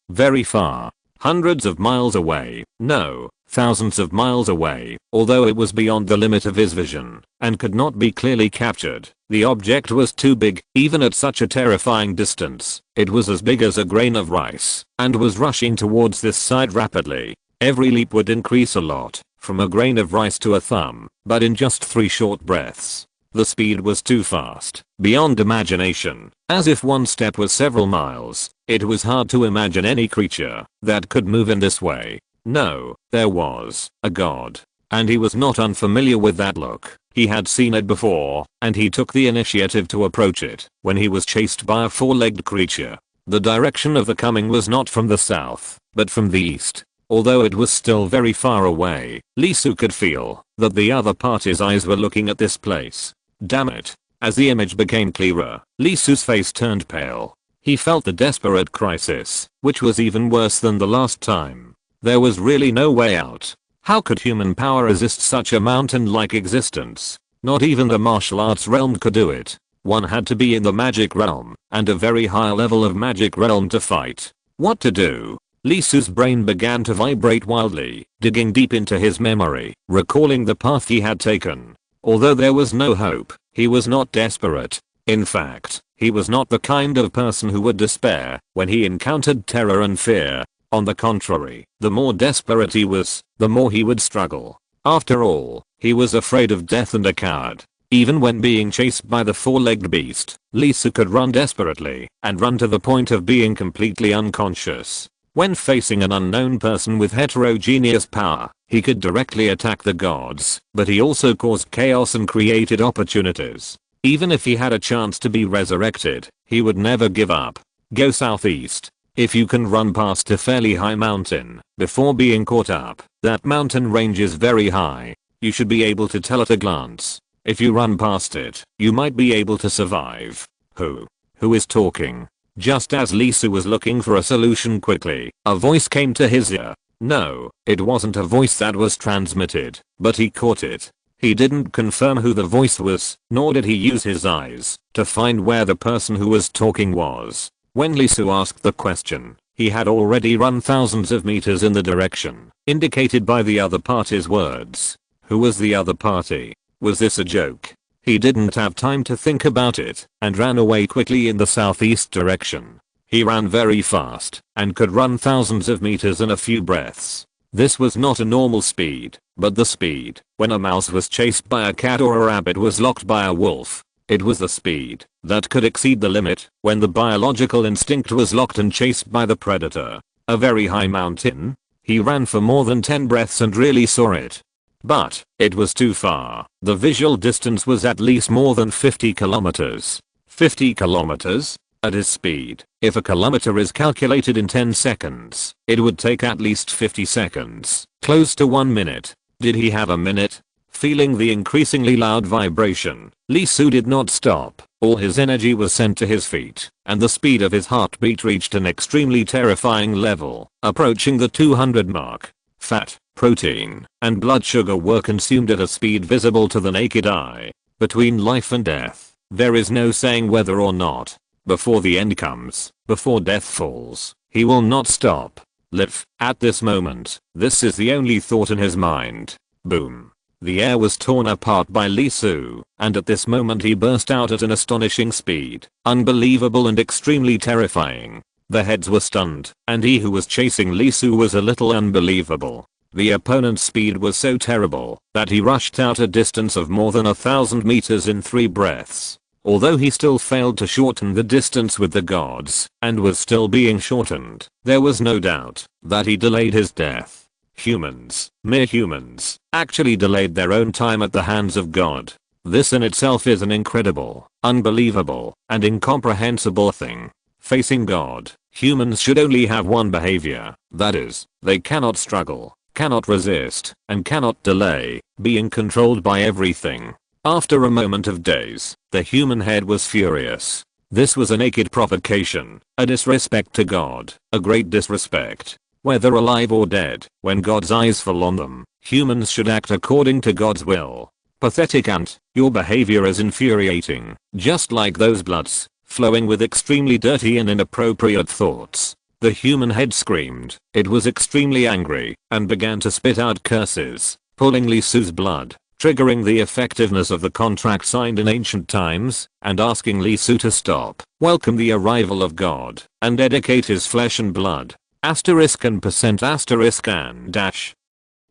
hundreds of miles away, no, thousands of miles away, although it was beyond the limit of his vision, and could not be clearly captured. The object was too big, even at such a terrifying distance. It was as big as a grain of rice, and was rushing towards this side rapidly. Every leap would increase a lot, from a grain of rice to a thumb, but in just 3 short breaths. The speed was too fast, beyond imagination, as if one step was several miles. It was hard to imagine any creature that could move in this way. No, there was a god, and he was not unfamiliar with that look. He had seen it before, and he took the initiative to approach it when he was chased by a 4-legged creature. The direction of the coming was not from the south, but from the east. Although it was still very far away, Lee Su could feel that the other party's eyes were looking at this place. Damn it. As the image became clearer, Lee Su's face turned pale. He felt the desperate crisis, which was even worse than the last time. There was really no way out. How could human power resist such a mountain-like existence? Not even the martial arts realm could do it. One had to be in the magic realm, and a very high level of magic realm to fight. What to do? Lee Su's brain began to vibrate wildly, digging deep into his memory, recalling the path he had taken. Although there was no hope, he was not desperate. In fact, he was not the kind of person who would despair when he encountered terror and fear. On the contrary, the more desperate he was, the more he would struggle. After all, he was afraid of death and a coward. Even when being chased by the 4-legged beast, Lee Su could run desperately and run to the point of being completely unconscious. When facing an unknown person with heterogeneous power, he could directly attack the gods, but he also caused chaos and created opportunities. Even if he had a chance to be resurrected, he would never give up. Go southeast. If you can run past a fairly high mountain before being caught up, that mountain range is very high. You should be able to tell at a glance. If you run past it, you might be able to survive. Who is talking? Just as Lee Su was looking for a solution quickly, a voice came to his ear. No, it wasn't a voice that was transmitted, but he caught it. He didn't confirm who the voice was, nor did he use his eyes to find where the person who was talking was. When Lee Su asked the question, he had already run thousands of meters in the direction indicated by the other party's words. Who was the other party? Was this a joke? He didn't have time to think about it and ran away quickly in the southeast direction. He ran very fast and could run thousands of meters in a few breaths. This was not a normal speed, but the speed when a mouse was chased by a cat or a rabbit was locked by a wolf. It was the speed that could exceed the limit when the biological instinct was locked and chased by the predator. A very high mountain. He ran for more than 10 breaths and really saw it. But it was too far. The visual distance was at least more than 50 kilometers. 50 kilometers? At his speed, if a kilometer is calculated in 10 seconds, it would take at least 50 seconds. Close to 1 minute. Did he have a minute? Feeling the increasingly loud vibration, Lee Su did not stop. All his energy was sent to his feet, and the speed of his heartbeat reached an extremely terrifying level, approaching the 200 mark. Fat, protein, and blood sugar were consumed at a speed visible to the naked eye. Between life and death, there is no saying whether or not. Before the end comes, before death falls, he will not stop. Live. At this moment, this is the only thought in his mind. Boom. The air was torn apart by Lee Su, and at this moment he burst out at an astonishing speed, unbelievable and extremely terrifying. The heads were stunned, and he who was chasing Lee Su was a little unbelievable. The opponent's speed was so terrible that he rushed out a distance of more than 1,000 meters in 3 breaths. Although he still failed to shorten the distance with the gods, and was still being shortened, there was no doubt that he delayed his death. Humans, mere humans, actually delayed their own time at the hands of God. This in itself is an incredible, unbelievable, and incomprehensible thing. Facing God, humans should only have one behavior, that is, they cannot struggle, cannot resist, and cannot delay, being controlled by everything. After a moment of daze, the human head was furious. This was a naked provocation, a disrespect to God, a great disrespect. Whether alive or dead, when God's eyes fall on them, humans should act according to God's will. Pathetic ant, your behavior is infuriating, just like those bloods, flowing with extremely dirty and inappropriate thoughts. The human head screamed, it was extremely angry, and began to spit out curses, pulling Lee Su's blood, triggering the effectiveness of the contract signed in ancient times, and asking Lee Su to stop, welcome the arrival of God, and dedicate his flesh and blood. Asterisk and percent asterisk and dash.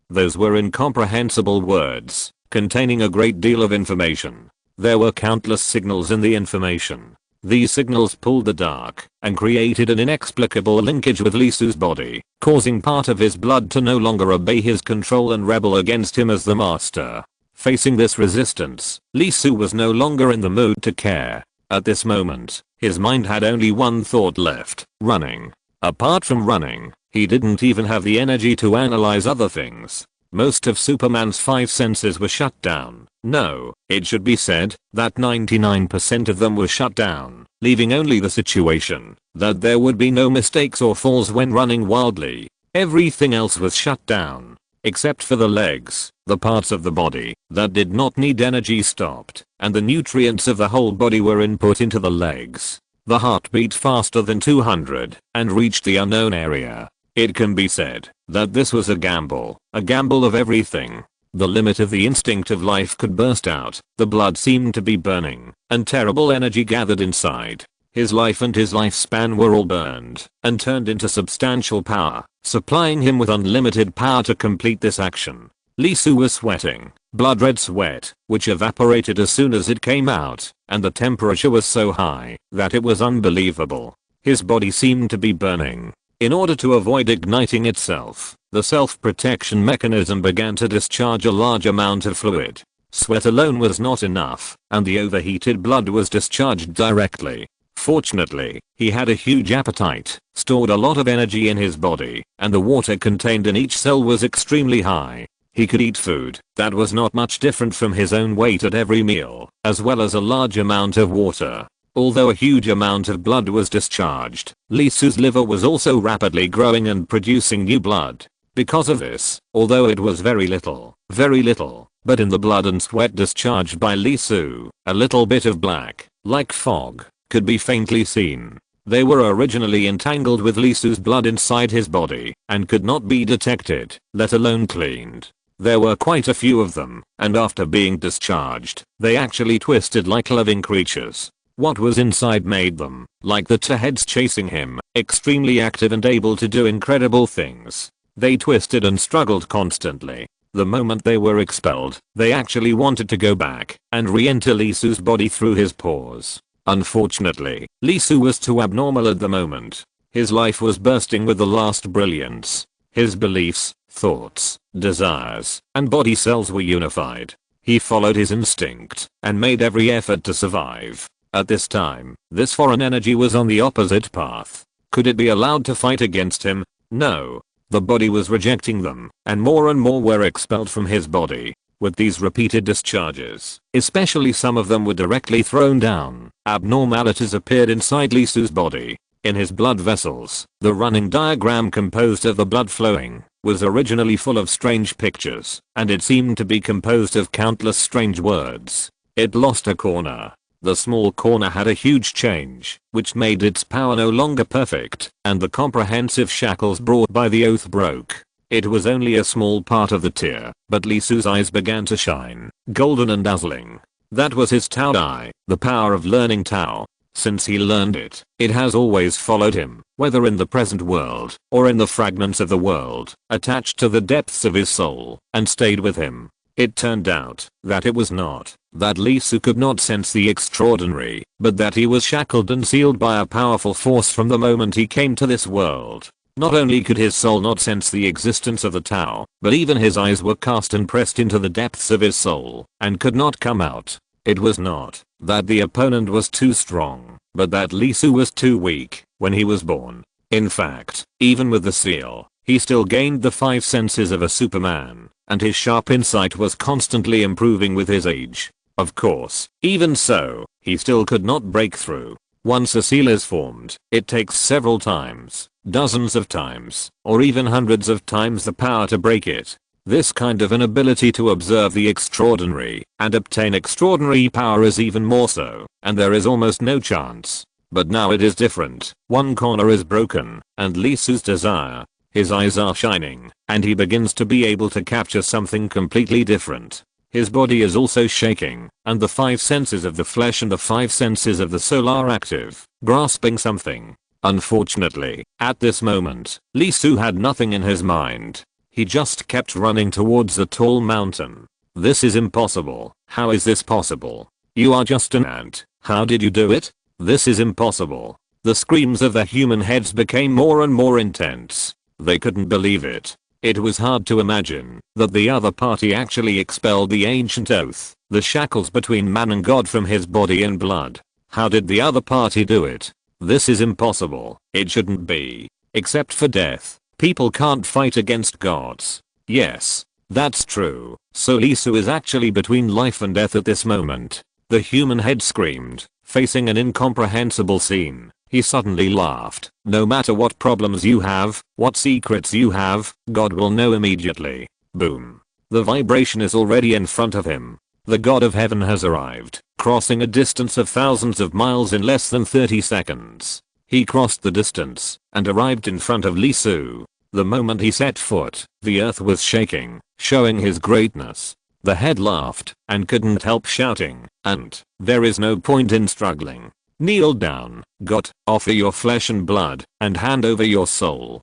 Those were incomprehensible words, containing a great deal of information. There were countless signals in the information. These signals pulled the dark, and created an inexplicable linkage with Lee Su's body, causing part of his blood to no longer obey his control and rebel against him as the master. Facing this resistance, Lee Su was no longer in the mood to care. At this moment, his mind had only one thought left, running. Apart from running, he didn't even have the energy to analyze other things. Most of Superman's 5 senses were shut down. No, it should be said that 99% of them were shut down, leaving only the situation that there would be no mistakes or falls when running wildly. Everything else was shut down, except for the legs. The parts of the body that did not need energy stopped, and the nutrients of the whole body were input into the legs. The heart beat faster than 200 and reached the unknown area. It can be said that this was a gamble of everything. The limit of the instinct of life could burst out, the blood seemed to be burning, and terrible energy gathered inside. His life and his lifespan were all burned and turned into substantial power, supplying him with unlimited power to complete this action. Lee Su was sweating, blood red sweat, which evaporated as soon as it came out, and the temperature was so high that it was unbelievable. His body seemed to be burning. In order to avoid igniting itself, the self-protection mechanism began to discharge a large amount of fluid. Sweat alone was not enough, and the overheated blood was discharged directly. Fortunately, he had a huge appetite, stored a lot of energy in his body, and the water contained in each cell was extremely high. He could eat food that was not much different from his own weight at every meal, as well as a large amount of water. Although a huge amount of blood was discharged, Lisu's liver was also rapidly growing and producing new blood. Because of this, although it was very little, but in the blood and sweat discharged by Lisu, a little bit of black, like fog, could be faintly seen. They were originally entangled with Lisu's blood inside his body, and could not be detected, let alone cleaned. There were quite a few of them, and after being discharged, they actually twisted like living creatures. What was inside made them, like the two heads chasing him, extremely active and able to do incredible things. They twisted and struggled constantly. The moment they were expelled, they actually wanted to go back and re-enter Lisu's body through his pores. Unfortunately, Lisu was too abnormal at the moment. His life was bursting with the last brilliance. His beliefs, thoughts, desires, and body cells were unified. He followed his instinct and made every effort to survive. At this time, this foreign energy was on the opposite path. Could it be allowed to fight against him? No. The body was rejecting them, and more were expelled from his body. With these repeated discharges, especially some of them were directly thrown down, abnormalities appeared inside Lisu's body. In his blood vessels, the running diagram composed of the blood flowing was originally full of strange pictures, and it seemed to be composed of countless strange words. It lost a corner. The small corner had a huge change, which made its power no longer perfect, and the comprehensive shackles brought by the oath broke. It was only a small part of the tear, but Lisu's eyes began to shine, golden and dazzling. That was his Tao Dai, the power of learning Tao. Since he learned it, it has always followed him, whether in the present world, or in the fragments of the world, attached to the depths of his soul, and stayed with him. It turned out that it was not that Lisu could not sense the extraordinary, but that he was shackled and sealed by a powerful force from the moment he came to this world. Not only could his soul not sense the existence of the Tao, but even his eyes were cast and pressed into the depths of his soul, and could not come out. It was not that the opponent was too strong, but that Lisu was too weak when he was born. In fact, even with the seal, he still gained the 5 senses of a Superman, and his sharp insight was constantly improving with his age. Of course, even so, he still could not break through. Once a seal is formed, it takes several times, dozens of times, or even hundreds of times the power to break it. This kind of an ability to observe the extraordinary and obtain extraordinary power is even more so, and there is almost no chance. But now it is different. One corner is broken, and Lisu's desire. His eyes are shining, and he begins to be able to capture something completely different. His body is also shaking, and the 5 senses of the flesh and the 5 senses of the soul are active, grasping something. Unfortunately, at this moment, Lisu had nothing in his mind. He just kept running towards the tall mountain. This is impossible. How is this possible? You are just an ant. How did you do it? This is impossible. The screams of the human heads became more and more intense. They couldn't believe it. It was hard to imagine that the other party actually expelled the ancient oath, the shackles between man and God from his body and blood. How did the other party do it? This is impossible. It shouldn't be. Except for death, people can't fight against gods. Yes, that's true. So Lisu is actually between life and death at this moment. The human head screamed, facing an incomprehensible scene. He suddenly laughed. No matter what problems you have, what secrets you have, God will know immediately. Boom. The vibration is already in front of him. The God of heaven has arrived, crossing a distance of thousands of miles in less than 30 seconds. He crossed the distance and arrived in front of Lisu. The moment he set foot, the earth was shaking, showing his greatness. The head laughed and couldn't help shouting, "And there is no point in struggling. Kneel down, God, offer your flesh and blood, and hand over your soul."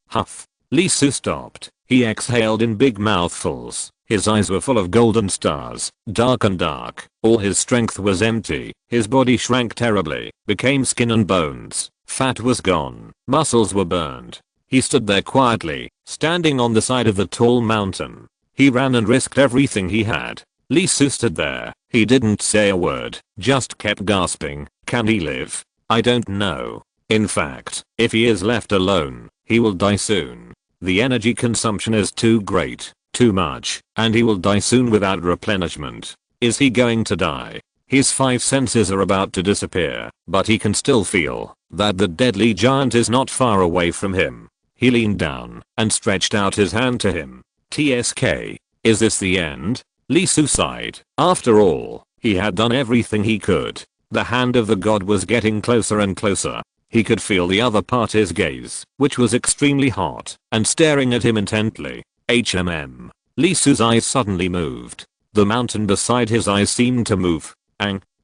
Huff. Lisu stopped. He exhaled in big mouthfuls. His eyes were full of golden stars, dark and dark. All his strength was empty. His body shrank terribly, became skin and bones. Fat was gone, muscles were burned. He stood there quietly, standing on the side of the tall mountain. He ran and risked everything he had. Lee Su stood there. He didn't say a word, just kept gasping. Can he live? I don't know. In fact, if he is left alone, he will die soon. The energy consumption is too great, too much, and he will die soon without replenishment. Is he going to die? His 5 senses are about to disappear, but he can still feel that the deadly giant is not far away from him. He leaned down and stretched out his hand to him. TSK. Is this the end? Lee Su sighed. After all, he had done everything he could. The hand of the god was getting closer and closer. He could feel the other party's gaze, which was extremely hot, and staring at him intently. Lee Su's eyes suddenly moved. The mountain beside his eyes seemed to move.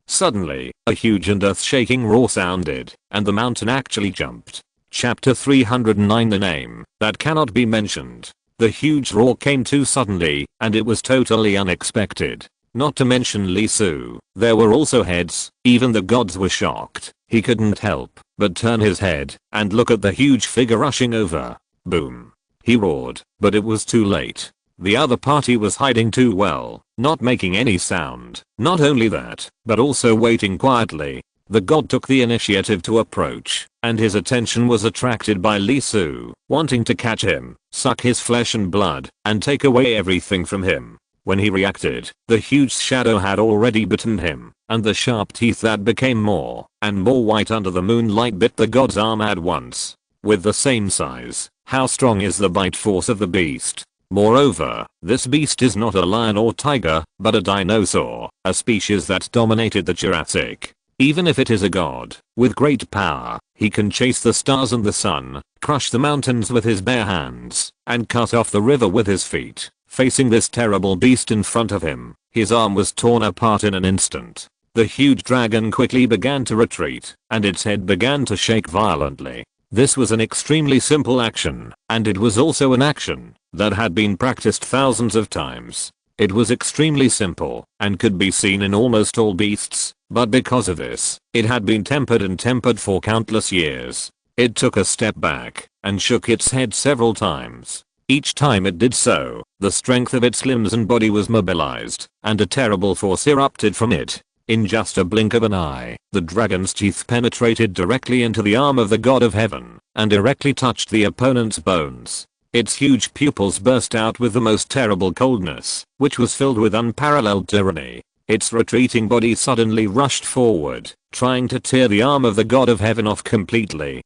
Suddenly, a huge and earth-shaking roar sounded, and the mountain actually jumped. Chapter 309. The name that cannot be mentioned. The huge roar came too suddenly, and it was totally unexpected. Not to mention Lee Su, there were also heads. Even the gods were shocked. He couldn't help but turn his head and look at the huge figure rushing over. Boom. He roared, but it was too late. The other party was hiding too well, not making any sound. Not only that, but also waiting quietly. The god took the initiative to approach, and his attention was attracted by Lee Su, wanting to catch him, suck his flesh and blood, and take away everything from him. When he reacted, the huge shadow had already bitten him, and the sharp teeth that became more and more white under the moonlight bit the god's arm at once. With the same size, how strong is the bite force of the beast? Moreover, this beast is not a lion or tiger, but a dinosaur, a species that dominated the Jurassic. Even if it is a god, with great power, he can chase the stars and the sun, crush the mountains with his bare hands, and cut off the river with his feet. Facing this terrible beast in front of him, his arm was torn apart in an instant. The huge dragon quickly began to retreat, and its head began to shake violently. This was an extremely simple action, and it was also an action that had been practiced thousands of times. It was extremely simple, and could be seen in almost all beasts, but because of this, it had been tempered for countless years. It took a step back, and shook its head several times. Each time it did so, the strength of its limbs and body was mobilized, and a terrible force erupted from it. In just a blink of an eye, the dragon's teeth penetrated directly into the arm of the god of heaven, and directly touched the opponent's bones. Its huge pupils burst out with the most terrible coldness, which was filled with unparalleled tyranny. Its retreating body suddenly rushed forward, trying to tear the arm of the god of heaven off completely.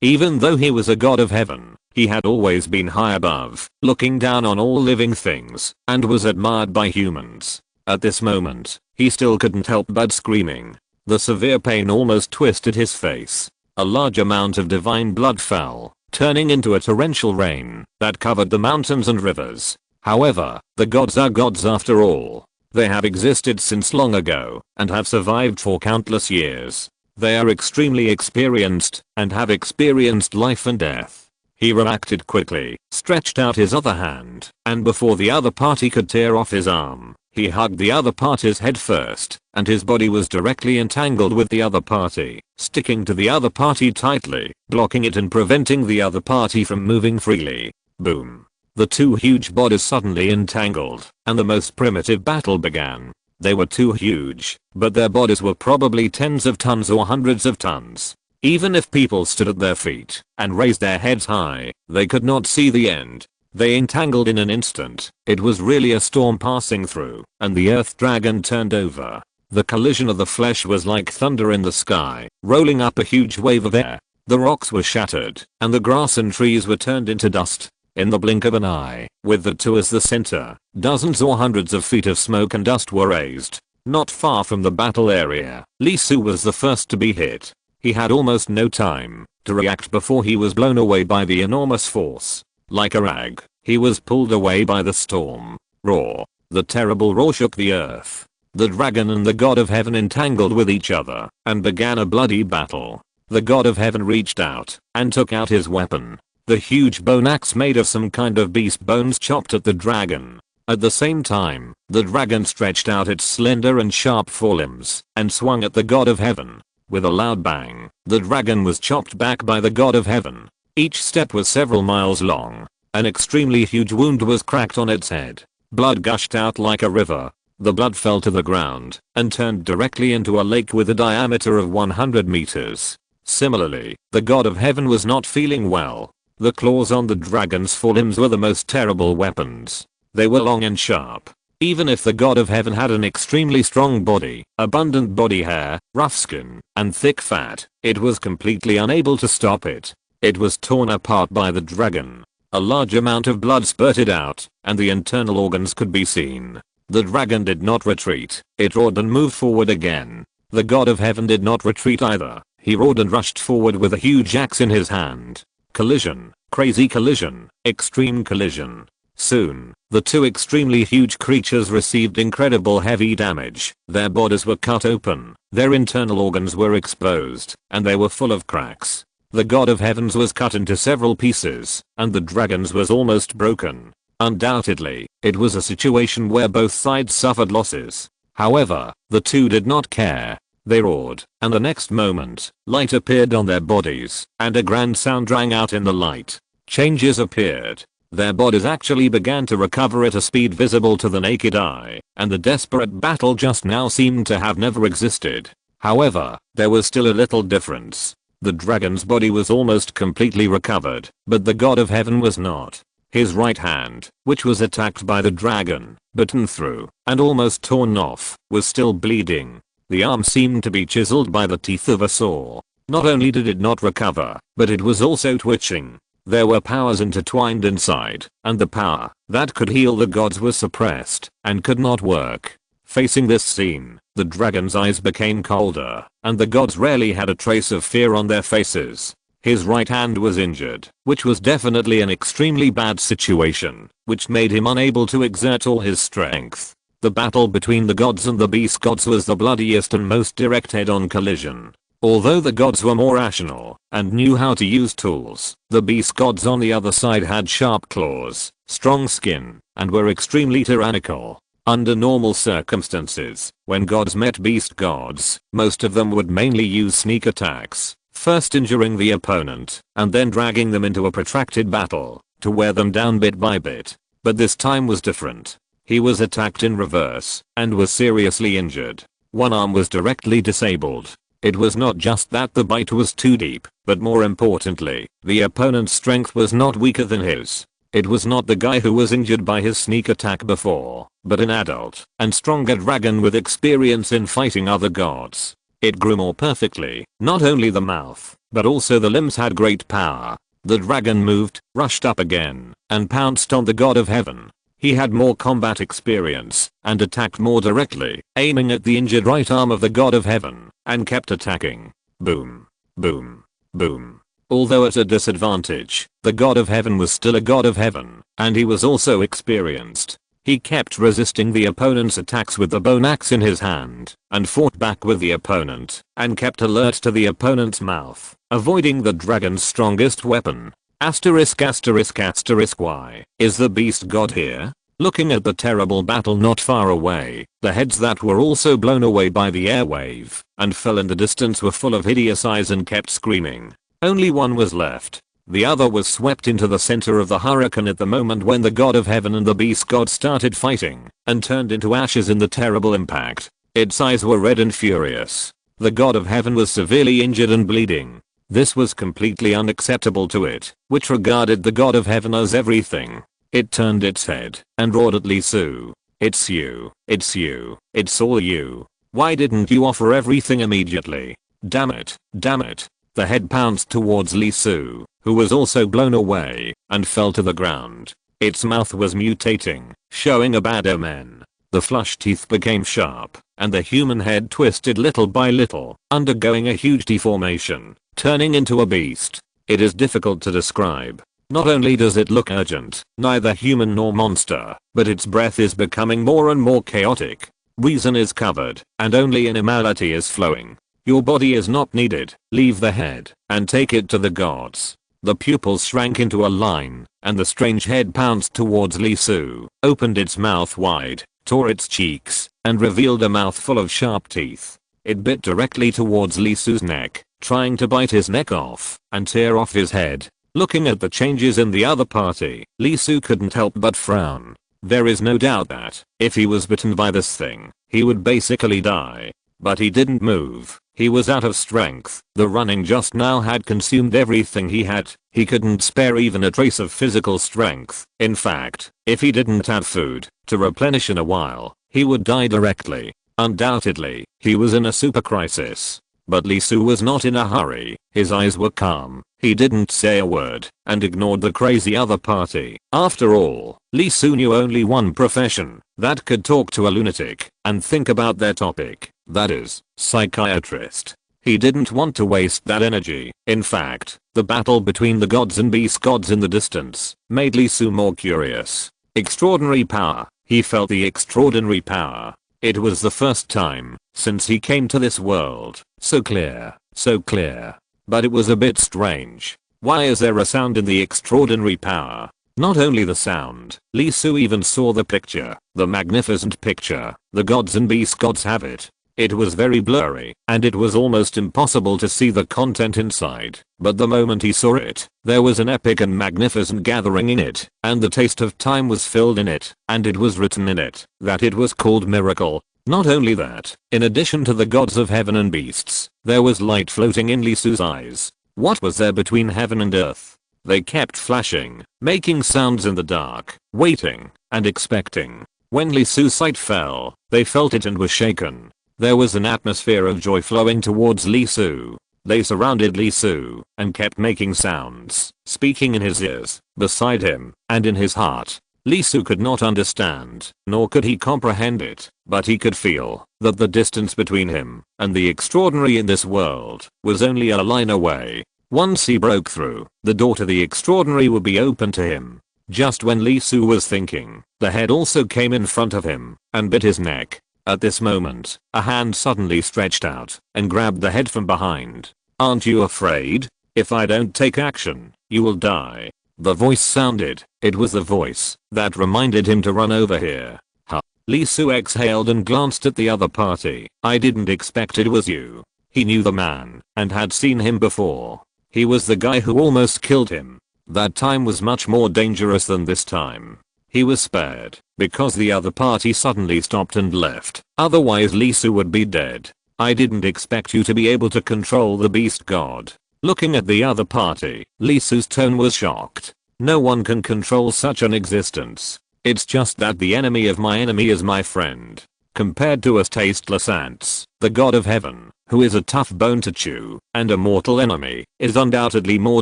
Even though he was a god of heaven, he had always been high above, looking down on all living things, and was admired by humans. At this moment, he still couldn't help but screaming. The severe pain almost twisted his face. A large amount of divine blood fell, turning into a torrential rain that covered the mountains and rivers. However, the gods are gods after all. They have existed since long ago, and have survived for countless years. They are extremely experienced, and have experienced life and death. He reacted quickly, stretched out his other hand, and before the other party could tear off his arm, he hugged the other party's head first, and his body was directly entangled with the other party, sticking to the other party tightly, blocking it and preventing the other party from moving freely. Boom. The two huge bodies suddenly entangled, and the most primitive battle began. They were too huge, but their bodies were probably tens of tons or hundreds of tons. Even if people stood at their feet and raised their heads high, they could not see the end. They entangled in an instant. It was really a storm passing through, and the earth dragon turned over. The collision of the flesh was like thunder in the sky, rolling up a huge wave of air. The rocks were shattered, and the grass and trees were turned into dust. In the blink of an eye, with the two as the center, dozens or hundreds of feet of smoke and dust were raised. Not far from the battle area, Lee Su was the first to be hit. He had almost no time to react before he was blown away by the enormous force. Like a rag, he was pulled away by the storm. Roar. The terrible roar shook the earth. The dragon and the god of heaven entangled with each other, and began a bloody battle. The god of heaven reached out, and took out his weapon. The huge bone axe made of some kind of beast bones chopped at the dragon. At the same time, the dragon stretched out its slender and sharp forelimbs, and swung at the god of heaven. With a loud bang, the dragon was chopped back by the god of heaven. Each step was several miles long. An extremely huge wound was cracked on its head. Blood gushed out like a river. The blood fell to the ground and turned directly into a lake with a diameter of 100 meters. Similarly, the god of heaven was not feeling well. The claws on the dragon's forelimbs were the most terrible weapons. They were long and sharp. Even if the god of heaven had an extremely strong body, abundant body hair, rough skin, and thick fat, it was completely unable to stop it. It was torn apart by the dragon. A large amount of blood spurted out, and the internal organs could be seen. The dragon did not retreat. It roared and moved forward again. The god of heaven did not retreat either. He roared and rushed forward with a huge axe in his hand. Collision, crazy collision, extreme collision. Soon, the two extremely huge creatures received incredible heavy damage. Their bodies were cut open, their internal organs were exposed, and they were full of cracks. The god of heavens was cut into several pieces, and the dragon's was almost broken. Undoubtedly, it was a situation where both sides suffered losses. However, the two did not care. They roared, and the next moment, light appeared on their bodies, and a grand sound rang out in the light. Changes appeared. Their bodies actually began to recover at a speed visible to the naked eye, and the desperate battle just now seemed to have never existed. However, there was still a little difference. The dragon's body was almost completely recovered, but the god of heaven was not. His right hand, which was attacked by the dragon, bitten through, and almost torn off, was still bleeding. The arm seemed to be chiseled by the teeth of a saw. Not only did it not recover, but it was also twitching. There were powers intertwined inside, and the power that could heal the gods was suppressed, and could not work. Facing this scene, the dragon's eyes became colder, and the gods rarely had a trace of fear on their faces. His right hand was injured, which was definitely an extremely bad situation, which made him unable to exert all his strength. The battle between the gods and the beast gods was the bloodiest and most direct head-on collision. Although the gods were more rational and knew how to use tools, the beast gods on the other side had sharp claws, strong skin, and were extremely tyrannical. Under normal circumstances, when gods met beast gods, most of them would mainly use sneak attacks. First injuring the opponent, and then dragging them into a protracted battle, to wear them down bit by bit. But this time was different. He was attacked in reverse, and was seriously injured. One arm was directly disabled. It was not just that the bite was too deep, but more importantly, the opponent's strength was not weaker than his. It was not the guy who was injured by his sneak attack before, but an adult, and stronger dragon with experience in fighting other gods. It grew more perfectly. Not only the mouth, but also the limbs had great power. The dragon moved, rushed up again, and pounced on the god of heaven. He had more combat experience, and attacked more directly, aiming at the injured right arm of the god of heaven, and kept attacking. Boom. Boom. Boom. Although at a disadvantage, the god of heaven was still a god of heaven, and he was also experienced. He kept resisting the opponent's attacks with the bone axe in his hand, and fought back with the opponent, and kept alert to the opponent's mouth, avoiding the dragon's strongest weapon. Asterisk asterisk asterisk why is the beast god here? Looking at the terrible battle not far away, the heads that were also blown away by the airwave, and fell in the distance were full of hideous eyes and kept screaming. Only one was left. The other was swept into the center of the hurricane at the moment when the god of heaven and the beast god started fighting, and turned into ashes in the terrible impact. Its eyes were red and furious. The god of heaven was severely injured and bleeding. This was completely unacceptable to it, which regarded the god of heaven as everything. It turned its head, and roared at Lee Su. It's you. It's you. It's all you. Why didn't you offer everything immediately? Damn it. Damn it. The head pounced towards Lee Su, who was also blown away, and fell to the ground. Its mouth was mutating, showing a bad omen. The flush teeth became sharp, and the human head twisted little by little, undergoing a huge deformation, turning into a beast. It is difficult to describe. Not only does it look urgent, neither human nor monster, but its breath is becoming more and more chaotic. Reason is covered, and only animality is flowing. Your body is not needed. Leave the head, and take it to the gods. The pupils shrank into a line, and the strange head pounced towards Lee Su, opened its mouth wide, tore its cheeks, and revealed a mouth full of sharp teeth. It bit directly towards Lee Su's neck, trying to bite his neck off and tear off his head. Looking at the changes in the other party, Lee Su couldn't help but frown. There is no doubt that, if he was bitten by this thing, he would basically die. But he didn't move. He was out of strength. The running just now had consumed everything he had. He couldn't spare even a trace of physical strength. In fact, if he didn't have food to replenish in a while, he would die directly. Undoubtedly, he was in a super crisis. But Lee Su was not in a hurry. His eyes were calm. He didn't say a word and ignored the crazy other party. After all, Lee Su knew only one profession that could talk to a lunatic and think about their topic. That is, psychiatrist. He didn't want to waste that energy. In fact, the battle between the gods and beast gods in the distance made Lee Su more curious. Extraordinary power. He felt the extraordinary power. It was the first time since he came to this world. So clear, so clear. But it was a bit strange. Why is there a sound in the extraordinary power? Not only the sound, Lee Su even saw the picture, the magnificent picture. The gods and beast gods have it. It was very blurry, and it was almost impossible to see the content inside. But the moment he saw it, there was an epic and magnificent gathering in it, and the taste of time was filled in it, and it was written in it that it was called miracle. Not only that, in addition to the gods of heaven and beasts, there was light floating in Lee Su's eyes. What was there between heaven and earth? They kept flashing, making sounds in the dark, waiting and expecting. When Lee Su's sight fell, they felt it and were shaken. There was an atmosphere of joy flowing towards Lee Su. They surrounded Lee Su and kept making sounds, speaking in his ears, beside him, and in his heart. Lee Su could not understand, nor could he comprehend it, but he could feel that the distance between him and the extraordinary in this world was only a line away. Once he broke through, the door to the extraordinary would be open to him. Just when Lee Su was thinking, the head also came in front of him and bit his neck. At this moment, a hand suddenly stretched out and grabbed the head from behind. "Aren't you afraid? If I don't take action, you will die." The voice sounded. It was the voice that reminded him to run over here. Huh. Lee Su exhaled and glanced at the other party. "I didn't expect it was you." He knew the man and had seen him before. He was the guy who almost killed him. That time was much more dangerous than this time. He was spared because the other party suddenly stopped and left. Otherwise Lee Su would be dead. "I didn't expect you to be able to control the beast god." Looking at the other party, Lee Su's tone was shocked. "No one can control such an existence. It's just that the enemy of my enemy is my friend. Compared to us tasteless ants, the god of heaven, who is a tough bone to chew, and a mortal enemy, is undoubtedly more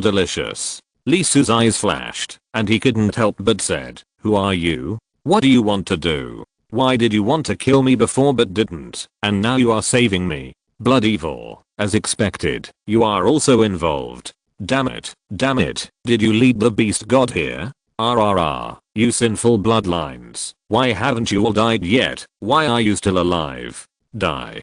delicious." Lee Su's eyes flashed, and he couldn't help but said, "Who are you? What do you want to do? Why did you want to kill me before but didn't, and now you are saving me? Blood evil. As expected, you are also involved. Damn it, did you lead the beast god here? You sinful bloodlines. Why haven't you all died yet? Why are you still alive? Die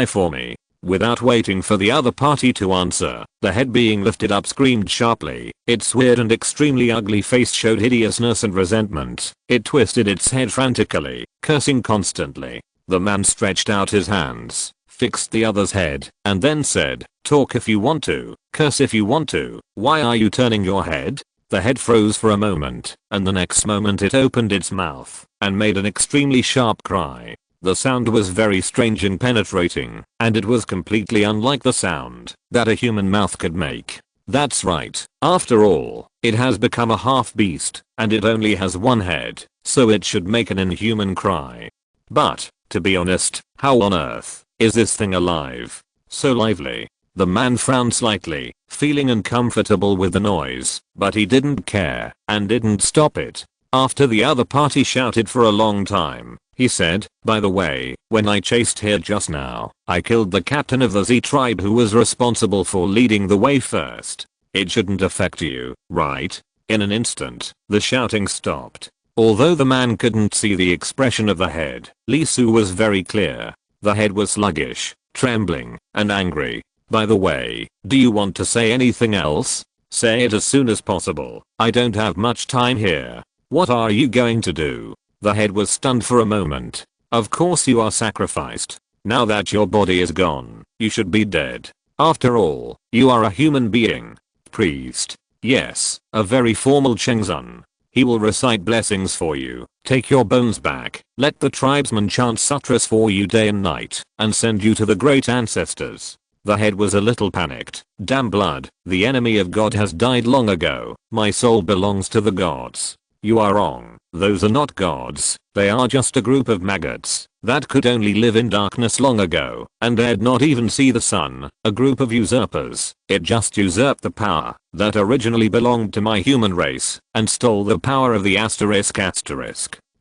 for me." Without waiting for the other party to answer, the head being lifted up screamed sharply. Its weird and extremely ugly face showed hideousness and resentment. It twisted its head frantically, cursing constantly. The man stretched out his hands, fixed the other's head, and then said, "Talk if you want to, curse if you want to. Why are you turning your head?" The head froze for a moment, and the next moment it opened its mouth and made an extremely sharp cry. The sound was very strange and penetrating, and it was completely unlike the sound that a human mouth could make. That's right. After all, it has become a half beast, and it only has one head, so it should make an inhuman cry. But, to be honest, how on earth is this thing alive? So lively. The man frowned slightly, feeling uncomfortable with the noise, but he didn't care and didn't stop it. After the other party shouted for a long time, he said, "By the way, when I chased here just now, I killed the captain of the Z tribe who was responsible for leading the way first. It shouldn't affect you, right?" In an instant, the shouting stopped. Although the man couldn't see the expression of the head, Lee Su was very clear. The head was sluggish, trembling, and angry. "By the way, do you want to say anything else? Say it as soon as possible. I don't have much time here. What are you going to do?" The head was stunned for a moment. "Of course you are sacrificed. Now that your body is gone, you should be dead. After all, you are a human being. Priest. Yes, a very formal Chengzun. He will recite blessings for you, take your bones back, let the tribesmen chant sutras for you day and night, and send you to the great ancestors. The head was a little panicked. Damn blood, the enemy of God has died long ago. My soul belongs to the gods. You are wrong. Those are not gods. They are just a group of maggots that could only live in darkness long ago and dared not even see the sun. A group of usurpers. It just usurped the power that originally belonged to my human race and stole the power of the asterisk.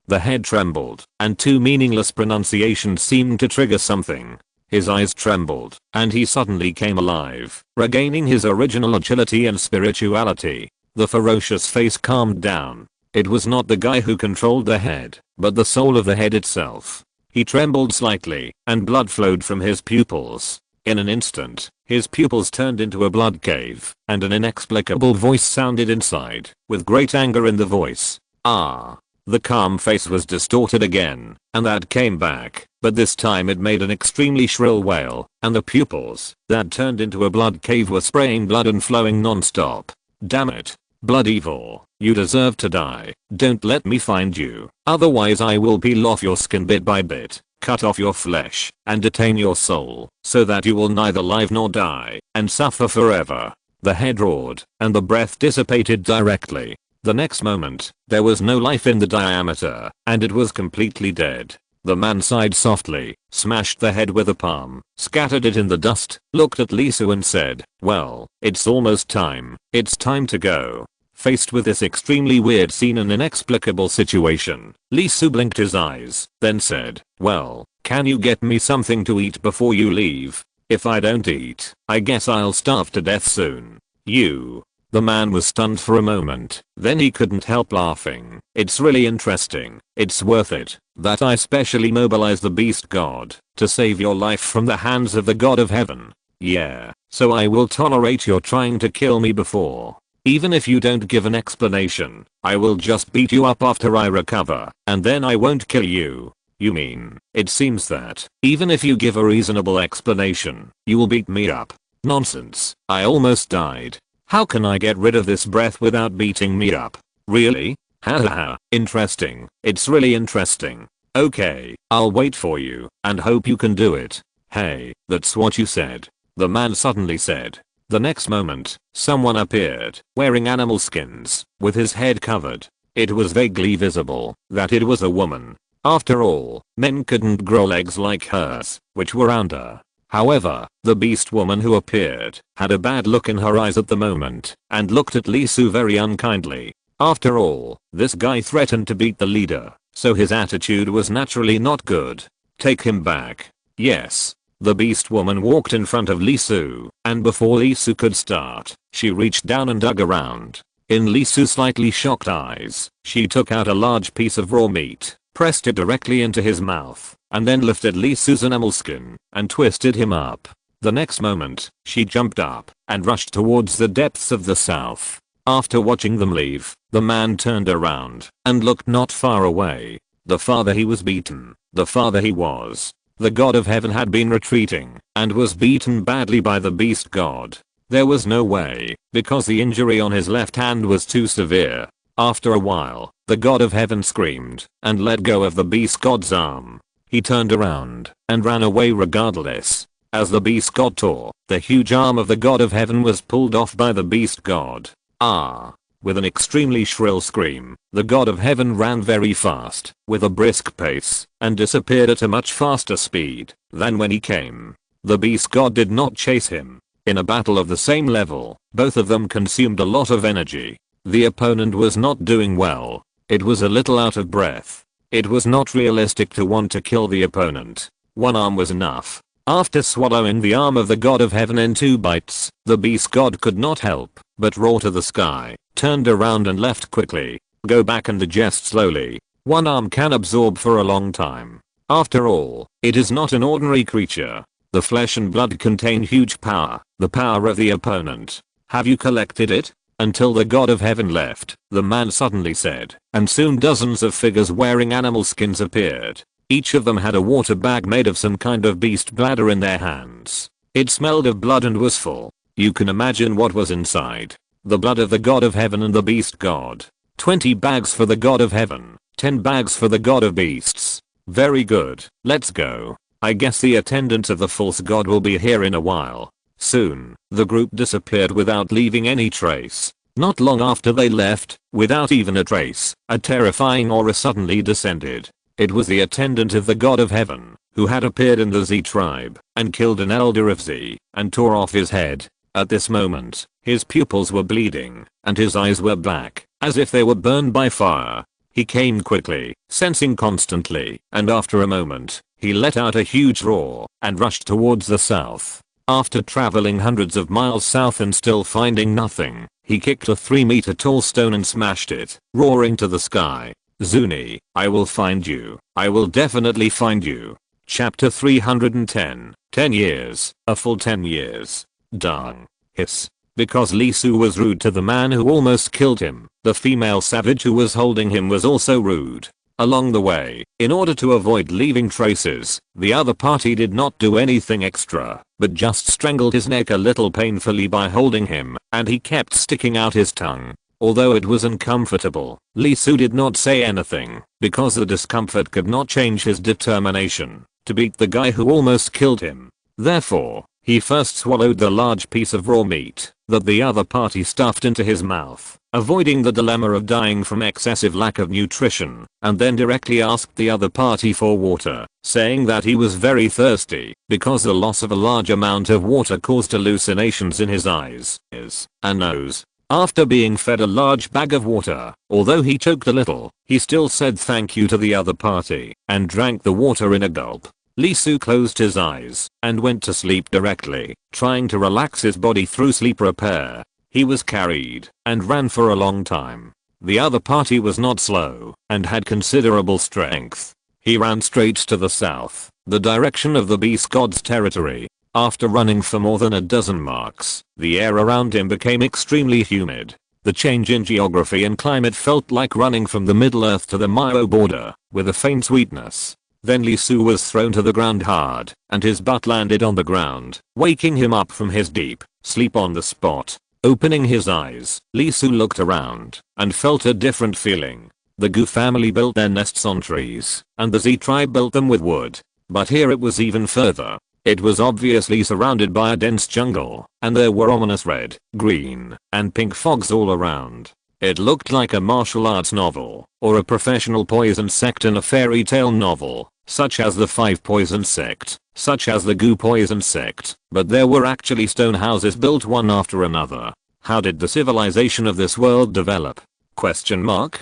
The head trembled, and two meaningless pronunciations seemed to trigger something. His eyes trembled, and he suddenly came alive, regaining his original agility and spirituality. The ferocious face calmed down. It was not the guy who controlled the head, but the soul of the head itself. He trembled slightly, and blood flowed from his pupils. In an instant, his pupils turned into a blood cave, and an inexplicable voice sounded inside, with great anger in the voice. Ah. The calm face was distorted again, and that came back, but this time it made an extremely shrill wail, and the pupils that turned into a blood cave were spraying blood and flowing non-stop. Damn it. Blood evil, you deserve to die. Don't let me find you, otherwise I will peel off your skin bit by bit, cut off your flesh, and detain your soul, so that you will neither live nor die, and suffer forever. The head roared, and the breath dissipated directly. The next moment, there was no life in the diameter, and it was completely dead. The man sighed softly, smashed the head with a palm, scattered it in the dust, looked at Lee Su and said, well, it's almost time. It's time to go. Faced with this extremely weird scene and inexplicable situation, Lee Su blinked his eyes, then said, well, can you get me something to eat before you leave? If I don't eat, I guess I'll starve to death soon. You. The man was stunned for a moment, then he couldn't help laughing. It's really interesting. It's worth it that I specially mobilize the beast god to save your life from the hands of the god of heaven. Yeah, so I will tolerate your trying to kill me before. Even if you don't give an explanation, I will just beat you up after I recover, and then I won't kill you. You mean, it seems that, even if you give a reasonable explanation, you will beat me up? Nonsense, I almost died. How can I get rid of this breath without beating me up? Really? Hahaha, interesting. It's really interesting. Okay, I'll wait for you, and hope you can do it. Hey, that's what you said. The man suddenly said. The next moment, someone appeared, wearing animal skins, with his head covered. It was vaguely visible that it was a woman. After all, men couldn't grow legs like hers, which were under. However, the beast woman who appeared had a bad look in her eyes at the moment and looked at Lee Su very unkindly. After all, this guy threatened to beat the leader, so his attitude was naturally not good. Take him back. Yes. The beast woman walked in front of Lee Su, and before Lee Su could start, she reached down and dug around. In Lee Su's slightly shocked eyes, she took out a large piece of raw meat, pressed it directly into his mouth, and then lifted Lee Su's animal skin and twisted him up. The next moment, she jumped up and rushed towards the depths of the south. After watching them leave, the man turned around and looked not far away. The farther he was beaten, the farther he was. The god of heaven had been retreating and was beaten badly by the beast god. There was no way, because the injury on his left hand was too severe. After a while, the god of heaven screamed and let go of the beast god's arm. He turned around and ran away regardless. As the beast god tore, the huge arm of the god of heaven was pulled off by the beast god. Ah! With an extremely shrill scream, the god of heaven ran very fast, with a brisk pace, and disappeared at a much faster speed than when he came. The beast god did not chase him. In a battle of the same level, both of them consumed a lot of energy. The opponent was not doing well. It was a little out of breath. It was not realistic to want to kill the opponent. One arm was enough. After swallowing the arm of the god of heaven in 2 bites, the beast god could not help but roar to the sky, turned around and left quickly. Go back and digest slowly. One arm can absorb for a long time. After all, it is not an ordinary creature. The flesh and blood contain huge power, the power of the opponent. Have you collected it? Until the god of heaven left, the man suddenly said, and soon dozens of figures wearing animal skins appeared. Each of them had a water bag made of some kind of beast bladder in their hands. It smelled of blood and was full. You can imagine what was inside. The blood of the god of heaven and the beast god. 20 bags for the god of heaven, 10 bags for the god of beasts. Very good, let's go. I guess the attendant of the false god will be here in a while. Soon, the group disappeared without leaving any trace. Not long after they left, without even a trace, a terrifying aura suddenly descended. It was the attendant of the god of heaven, who had appeared in the Z tribe, and killed an elder of Z, and tore off his head. At this moment, his pupils were bleeding, and his eyes were black, as if they were burned by fire. He came quickly, sensing constantly, and after a moment, he let out a huge roar, and rushed towards the south. After traveling hundreds of miles south and still finding nothing, he kicked a 3-meter tall stone and smashed it, roaring to the sky. Zuni, I will find you. I will definitely find you. Chapter 310. 10 years. A full 10 years. Dung. Hiss. Because Lee Su was rude to the man who almost killed him, the female savage who was holding him was also rude. Along the way, in order to avoid leaving traces, the other party did not do anything extra, but just strangled his neck a little painfully by holding him, and he kept sticking out his tongue. Although it was uncomfortable, Lee Su did not say anything, because the discomfort could not change his determination to beat the guy who almost killed him. Therefore, he first swallowed the large piece of raw meat that the other party stuffed into his mouth, avoiding the dilemma of dying from excessive lack of nutrition, and then directly asked the other party for water, saying that he was very thirsty because the loss of a large amount of water caused hallucinations in his eyes, ears, and nose. After being fed a large bag of water, although he choked a little, he still said thank you to the other party and drank the water in a gulp. Lee Su closed his eyes and went to sleep directly, trying to relax his body through sleep repair. He was carried and ran for a long time. The other party was not slow and had considerable strength. He ran straight to the south, the direction of the beast god's territory. After running for more than a dozen marks, the air around him became extremely humid. The change in geography and climate felt like running from the Middle Earth to the Mayo border, with a faint sweetness. Then Lee Su was thrown to the ground hard, and his butt landed on the ground, waking him up from his deep sleep on the spot. Opening his eyes, Lee Su looked around, and felt a different feeling. The Gu family built their nests on trees, and the Z tribe built them with wood. But here it was even further. It was obviously surrounded by a dense jungle, and there were ominous red, green, and pink fogs all around. It looked like a martial arts novel, or a professional poison sect in a fairy tale novel, such as the Five Poison Sect, such as the Gu Poison Sect, but there were actually stone houses built one after another. How did the civilization of this world develop? Question mark?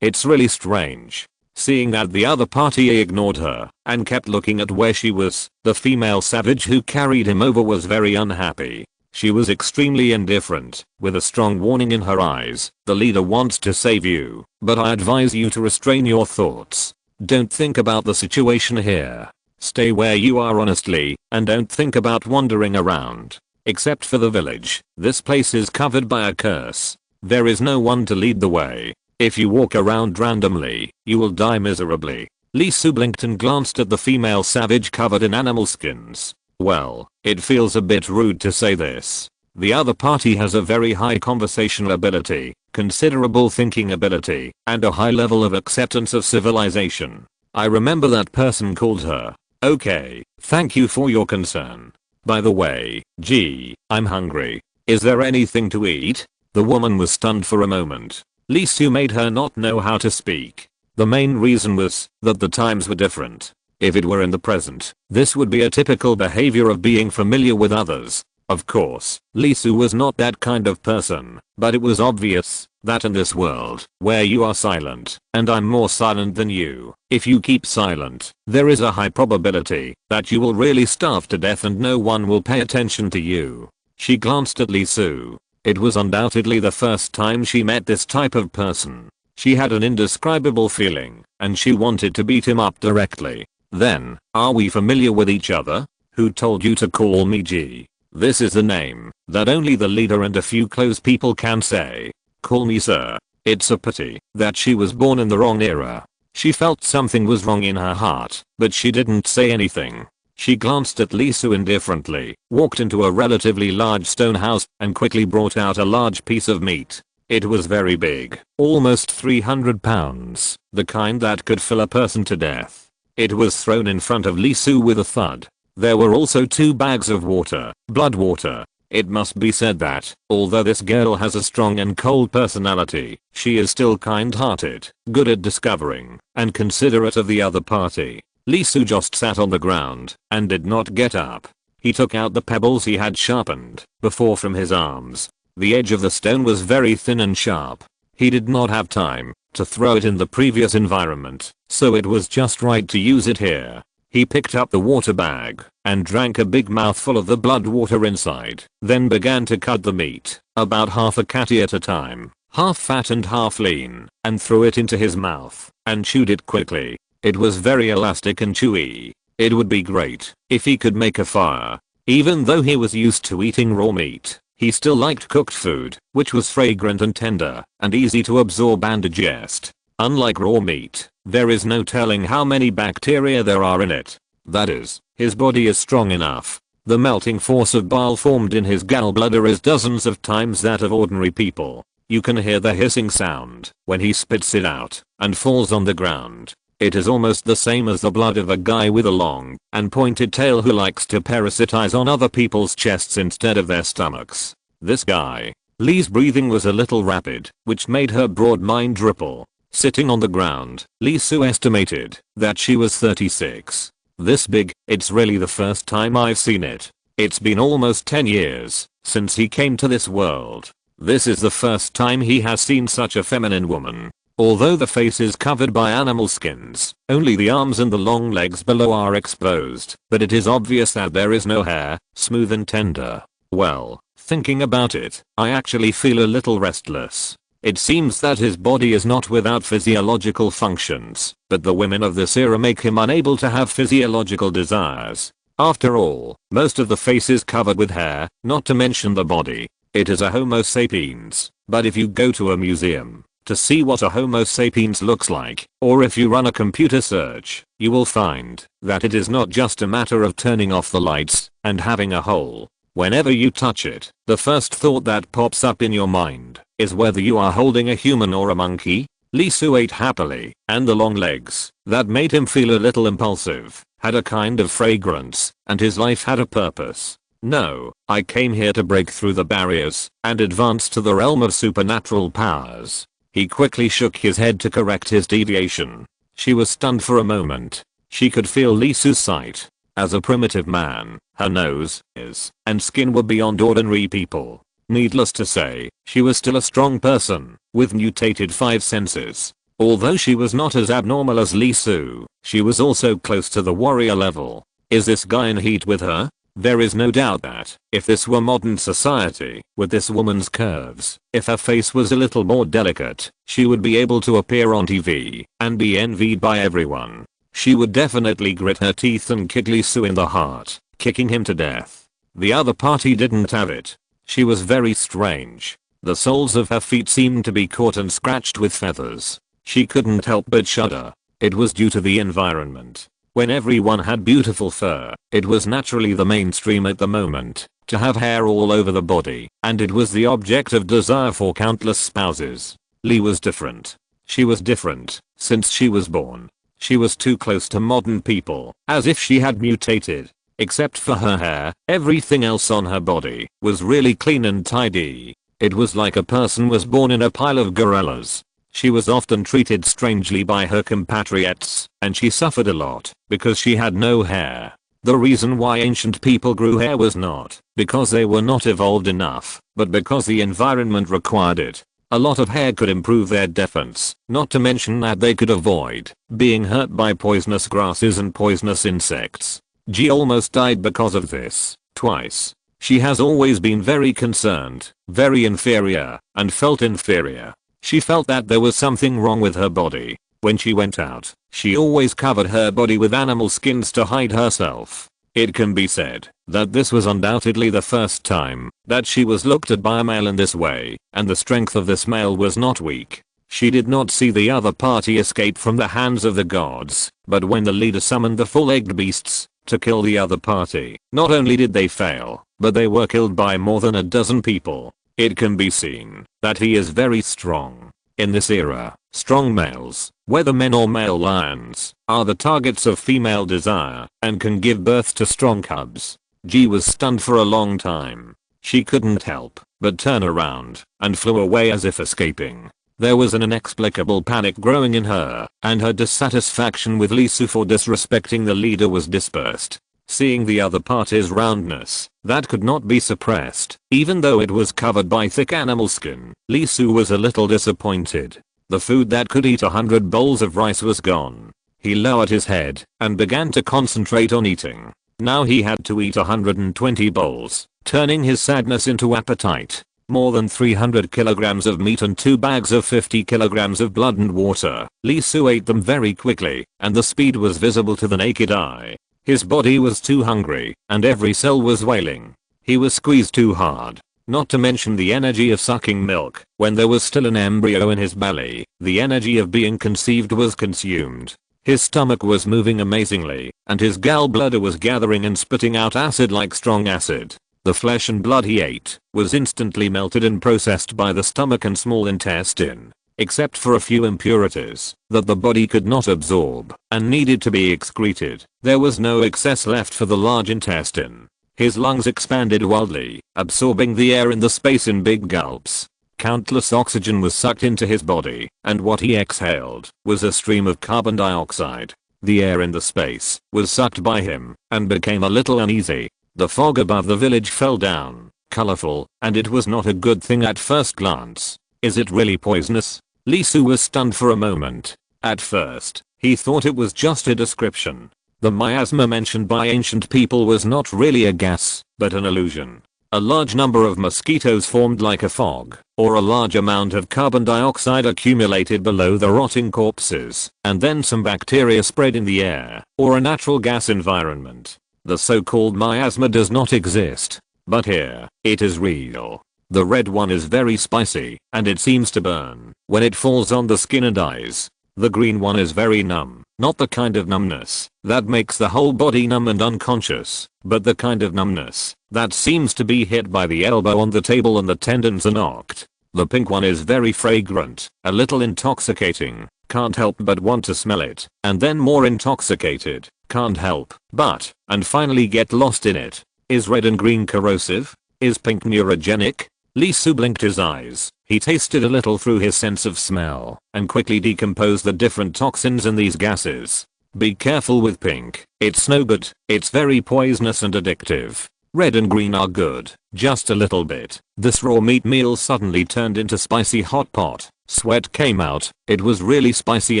It's really strange. Seeing that the other party ignored her and kept looking at where she was, the female savage who carried him over was very unhappy. She was extremely indifferent, with a strong warning in her eyes. The leader wants to save you, but I advise you to restrain your thoughts. Don't think about the situation here. Stay where you are honestly, and don't think about wandering around. Except for the village, this place is covered by a curse. There is no one to lead the way. If you walk around randomly, you will die miserably. Lee Su blinked and glanced at the female savage covered in animal skins. Well, it feels a bit rude to say this. The other party has a very high conversational ability, considerable thinking ability, and a high level of acceptance of civilization. I remember that person called her. Okay, thank you for your concern. By the way, gee, I'm hungry. Is there anything to eat? The woman was stunned for a moment. Lee Su made her not know how to speak. The main reason was that the times were different. If it were in the present, this would be a typical behavior of being familiar with others. Of course, Lee Su was not that kind of person, but it was obvious that in this world, where you are silent, and I'm more silent than you, if you keep silent, there is a high probability that you will really starve to death and no one will pay attention to you. She glanced at Lee Su. It was undoubtedly the first time she met this type of person. She had an indescribable feeling, and she wanted to beat him up directly. Then, are we familiar with each other? Who told you to call me G? This is the name that only the leader and a few close people can say. Call me sir. It's a pity that she was born in the wrong era. She felt something was wrong in her heart, but she didn't say anything. She glanced at Lisu indifferently, walked into a relatively large stone house, and quickly brought out a large piece of meat. It was very big, almost 300 pounds, the kind that could fill a person to death. It was thrown in front of Lisu with a thud. There were also 2 bags of water, blood water. It must be said that, although this girl has a strong and cold personality, she is still kind-hearted, good at discovering, and considerate of the other party. Lisu just sat on the ground, and did not get up. He took out the pebbles he had sharpened, before from his arms. The edge of the stone was very thin and sharp. He did not have time to throw it in the previous environment, so it was just right to use it here. He picked up the water bag and drank a big mouthful of the blood water inside, then began to cut the meat, about half a catty at a time, half fat and half lean, and threw it into his mouth, and chewed it quickly. It was very elastic and chewy. It would be great if he could make a fire. Even though he was used to eating raw meat, he still liked cooked food, which was fragrant and tender, and easy to absorb and digest. Unlike raw meat, there is no telling how many bacteria there are in it. That is, his body is strong enough. The melting force of bile formed in his gallbladder is dozens of times that of ordinary people. You can hear the hissing sound when he spits it out and falls on the ground. It is almost the same as the blood of a guy with a long and pointed tail who likes to parasitize on other people's chests instead of their stomachs. This guy. Lee's breathing was a little rapid, which made her broad mind ripple. Sitting on the ground, Lisu estimated that she was 36. This big, it's really the first time I've seen it. It's been almost 10 years since he came to this world. This is the first time he has seen such a feminine woman. Although the face is covered by animal skins, only the arms and the long legs below are exposed, but it is obvious that there is no hair, smooth and tender. Well, thinking about it, I actually feel a little restless. It seems that his body is not without physiological functions, but the women of this era make him unable to have physiological desires. After all, most of the face is covered with hair, not to mention the body. It is a Homo sapiens, but if you go to a museum to see what a Homo sapiens looks like, or if you run a computer search, you will find that it is not just a matter of turning off the lights and having a hole. Whenever you touch it, the first thought that pops up in your mind is whether you are holding a human or a monkey. Lisu ate happily, and the long legs, that made him feel a little impulsive, had a kind of fragrance, and his life had a purpose. No, I came here to break through the barriers and advance to the realm of supernatural powers. He quickly shook his head to correct his deviation. She was stunned for a moment. She could feel Lisu's sight. As a primitive man, her nose, ears, and skin were beyond ordinary people. Needless to say, she was still a strong person, with mutated 5 senses. Although she was not as abnormal as Lisu, she was also close to the warrior level. Is this guy in heat with her? There is no doubt that, if this were modern society, with this woman's curves, if her face was a little more delicate, she would be able to appear on TV and be envied by everyone. She would definitely grit her teeth and kick Lisu in the heart, kicking him to death. The other party didn't have it. She was very strange. The soles of her feet seemed to be caught and scratched with feathers. She couldn't help but shudder. It was due to the environment. When everyone had beautiful fur, it was naturally the mainstream at the moment to have hair all over the body, and it was the object of desire for countless spouses. Lee was different. She was different since she was born. She was too close to modern people, as if she had mutated. Except for her hair, everything else on her body was really clean and tidy. It was like a person was born in a pile of gorillas. She was often treated strangely by her compatriots, and she suffered a lot because she had no hair. The reason why ancient people grew hair was not because they were not evolved enough, but because the environment required it. A lot of hair could improve their defense, not to mention that they could avoid being hurt by poisonous grasses and poisonous insects. G almost died because of this, twice. She has always been very concerned, very inferior, and felt inferior. She felt that there was something wrong with her body. When she went out, she always covered her body with animal skins to hide herself. It can be said that this was undoubtedly the first time that she was looked at by a male in this way, and the strength of this male was not weak. She did not see the other party escape from the hands of the gods, but when the leader summoned the full-egged beasts to kill the other party, not only did they fail, but they were killed by more than a dozen people. It can be seen that he is very strong. In this era, strong males, whether men or male lions, are the targets of female desire and can give birth to strong cubs. G was stunned for a long time. She couldn't help but turn around and flew away as if escaping. There was an inexplicable panic growing in her, and her dissatisfaction with Lee Su for disrespecting the leader was dispersed. Seeing the other party's roundness, that could not be suppressed, even though it was covered by thick animal skin, Lee Su was a little disappointed. The food that could eat 100 bowls of rice was gone. He lowered his head and began to concentrate on eating. Now he had to eat 120 bowls, turning his sadness into appetite. More than 300 kilograms of meat and 2 bags of 50 kilograms of blood and water. Lee Su ate them very quickly, and the speed was visible to the naked eye. His body was too hungry, and every cell was wailing. He was squeezed too hard. Not to mention the energy of sucking milk, when there was still an embryo in his belly. The energy of being conceived was consumed. His stomach was moving amazingly, and his gallbladder was gathering and spitting out acid like strong acid. The flesh and blood he ate was instantly melted and processed by the stomach and small intestine, except for a few impurities that the body could not absorb and needed to be excreted. There was no excess left for the large intestine. His lungs expanded wildly, absorbing the air in the space in big gulps. Countless oxygen was sucked into his body, and what he exhaled was a stream of carbon dioxide. The air in the space was sucked by him and became a little uneasy. The fog above the village fell down, colorful, and it was not a good thing at first glance. Is it really poisonous? Lee Su was stunned for a moment. At first, he thought it was just a description. The miasma mentioned by ancient people was not really a gas, but an illusion. A large number of mosquitoes formed like a fog, or a large amount of carbon dioxide accumulated below the rotting corpses, and then some bacteria spread in the air, or a natural gas environment. The so-called miasma does not exist, but here, it is real. The red one is very spicy, and it seems to burn when it falls on the skin and eyes. The green one is very numb, not the kind of numbness that makes the whole body numb and unconscious, but the kind of numbness that seems to be hit by the elbow on the table and the tendons are knocked. The pink one is very fragrant, a little intoxicating, can't help but want to smell it, and then more intoxicated, can't help but, and finally get lost in it. Is red and green corrosive? Is pink neurogenic? Lee Su blinked his eyes. He tasted a little through his sense of smell and quickly decomposed the different toxins in these gases. Be careful with pink. It's no good. It's very poisonous and addictive. Red and green are good, just a little bit. This raw meat meal suddenly turned into spicy hot pot. Sweat came out. It was really spicy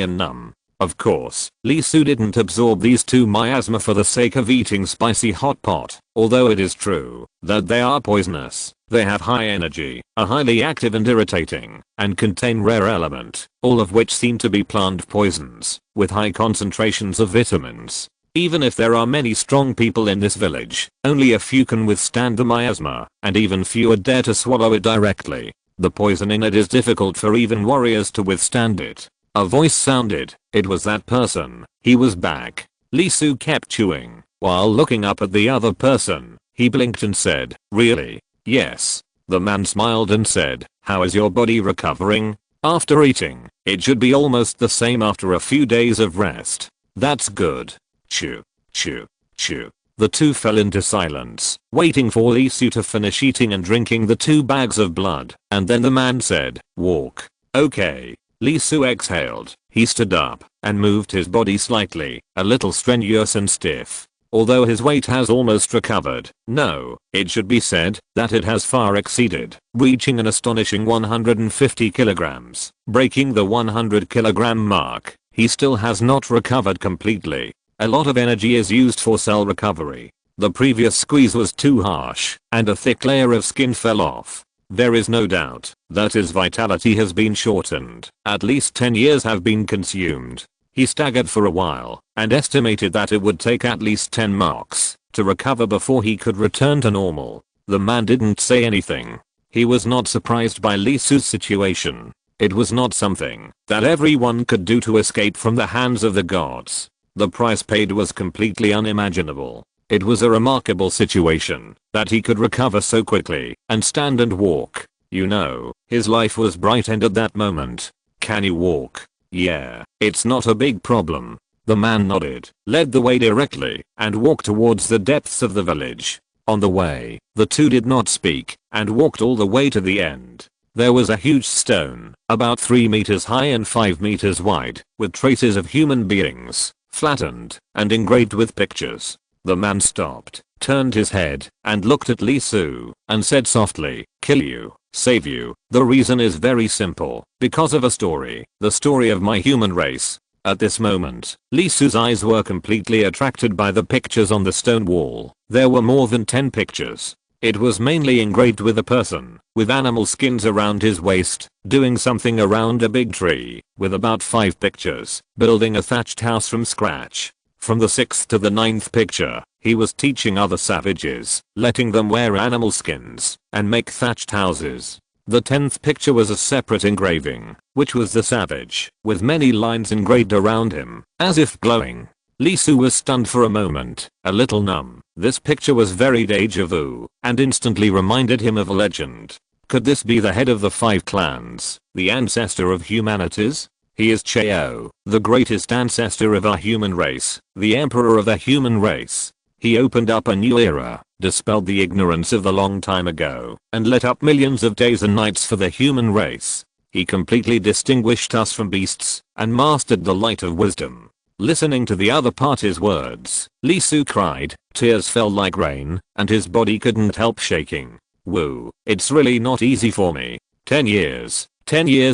and numb. Of course, Lee Su didn't absorb these 2 miasma for the sake of eating spicy hot pot, although it is true that they are poisonous. They have high energy, are highly active and irritating, and contain rare element, all of which seem to be plant poisons, with high concentrations of vitamins. Even if there are many strong people in this village, only a few can withstand the miasma, and even fewer dare to swallow it directly. The poison in it is difficult for even warriors to withstand it. A voice sounded. It was that person. He was back. Lee Su kept chewing, while looking up at the other person. He blinked and said, "Really?" "Yes." The man smiled and said, "How is your body recovering?" "After eating, it should be almost the same after a few days of rest." "That's good." Chew, chew, chew. The two fell into silence, waiting for Lee Su to finish eating and drinking the 2 bags of blood, and then the man said, "Walk." "Okay." Lee Su exhaled. He stood up and moved his body slightly, a little strenuous and stiff. Although his weight has almost recovered, no, it should be said that it has far exceeded, reaching an astonishing 150 kilograms, breaking the 100 kilogram mark. He still has not recovered completely. A lot of energy is used for cell recovery. The previous squeeze was too harsh, and a thick layer of skin fell off. There is no doubt that his vitality has been shortened. At least 10 years have been consumed. He staggered for a while and estimated that it would take at least 10 marks to recover before he could return to normal. The man didn't say anything. He was not surprised by Lee Su's situation. It was not something that everyone could do to escape from the hands of the gods. The price paid was completely unimaginable. It was a remarkable situation that he could recover so quickly and stand and walk. You know, his life was brightened at that moment. Can you walk? Yeah, it's not a big problem. The man nodded, led the way directly, and walked towards the depths of the village. On the way, the two did not speak, and walked all the way to the end. There was a huge stone, about 3 meters high and 5 meters wide, with traces of human beings, flattened, and engraved with pictures. The man stopped, turned his head, and looked at Lee Su, and said softly, "Kill you, save you. The reason is very simple, because of a story, the story of my human race." At this moment, Lee Su's eyes were completely attracted by the pictures on the stone wall. There were more than 10 pictures. It was mainly engraved with a person, with animal skins around his waist, doing something around a big tree, with about 5 pictures, building a thatched house from scratch. From the 6th to the 9th picture, he was teaching other savages, letting them wear animal skins, and make thatched houses. The 10th picture was a separate engraving, which was the savage, with many lines engraved around him, as if glowing. Lee Su was stunned for a moment, a little numb. This picture was very deja vu, and instantly reminded him of a legend. Could this be the head of the 5 clans, the ancestor of humanities? He is Cheo, the greatest ancestor of our human race, the emperor of the human race. He opened up a new era, dispelled the ignorance of the long time ago, and lit up millions of days and nights for the human race. He completely distinguished us from beasts, and mastered the light of wisdom. Listening to the other party's words, Lee Su cried, tears fell like rain, and his body couldn't help shaking. Woo, it's really not easy for me. 10 years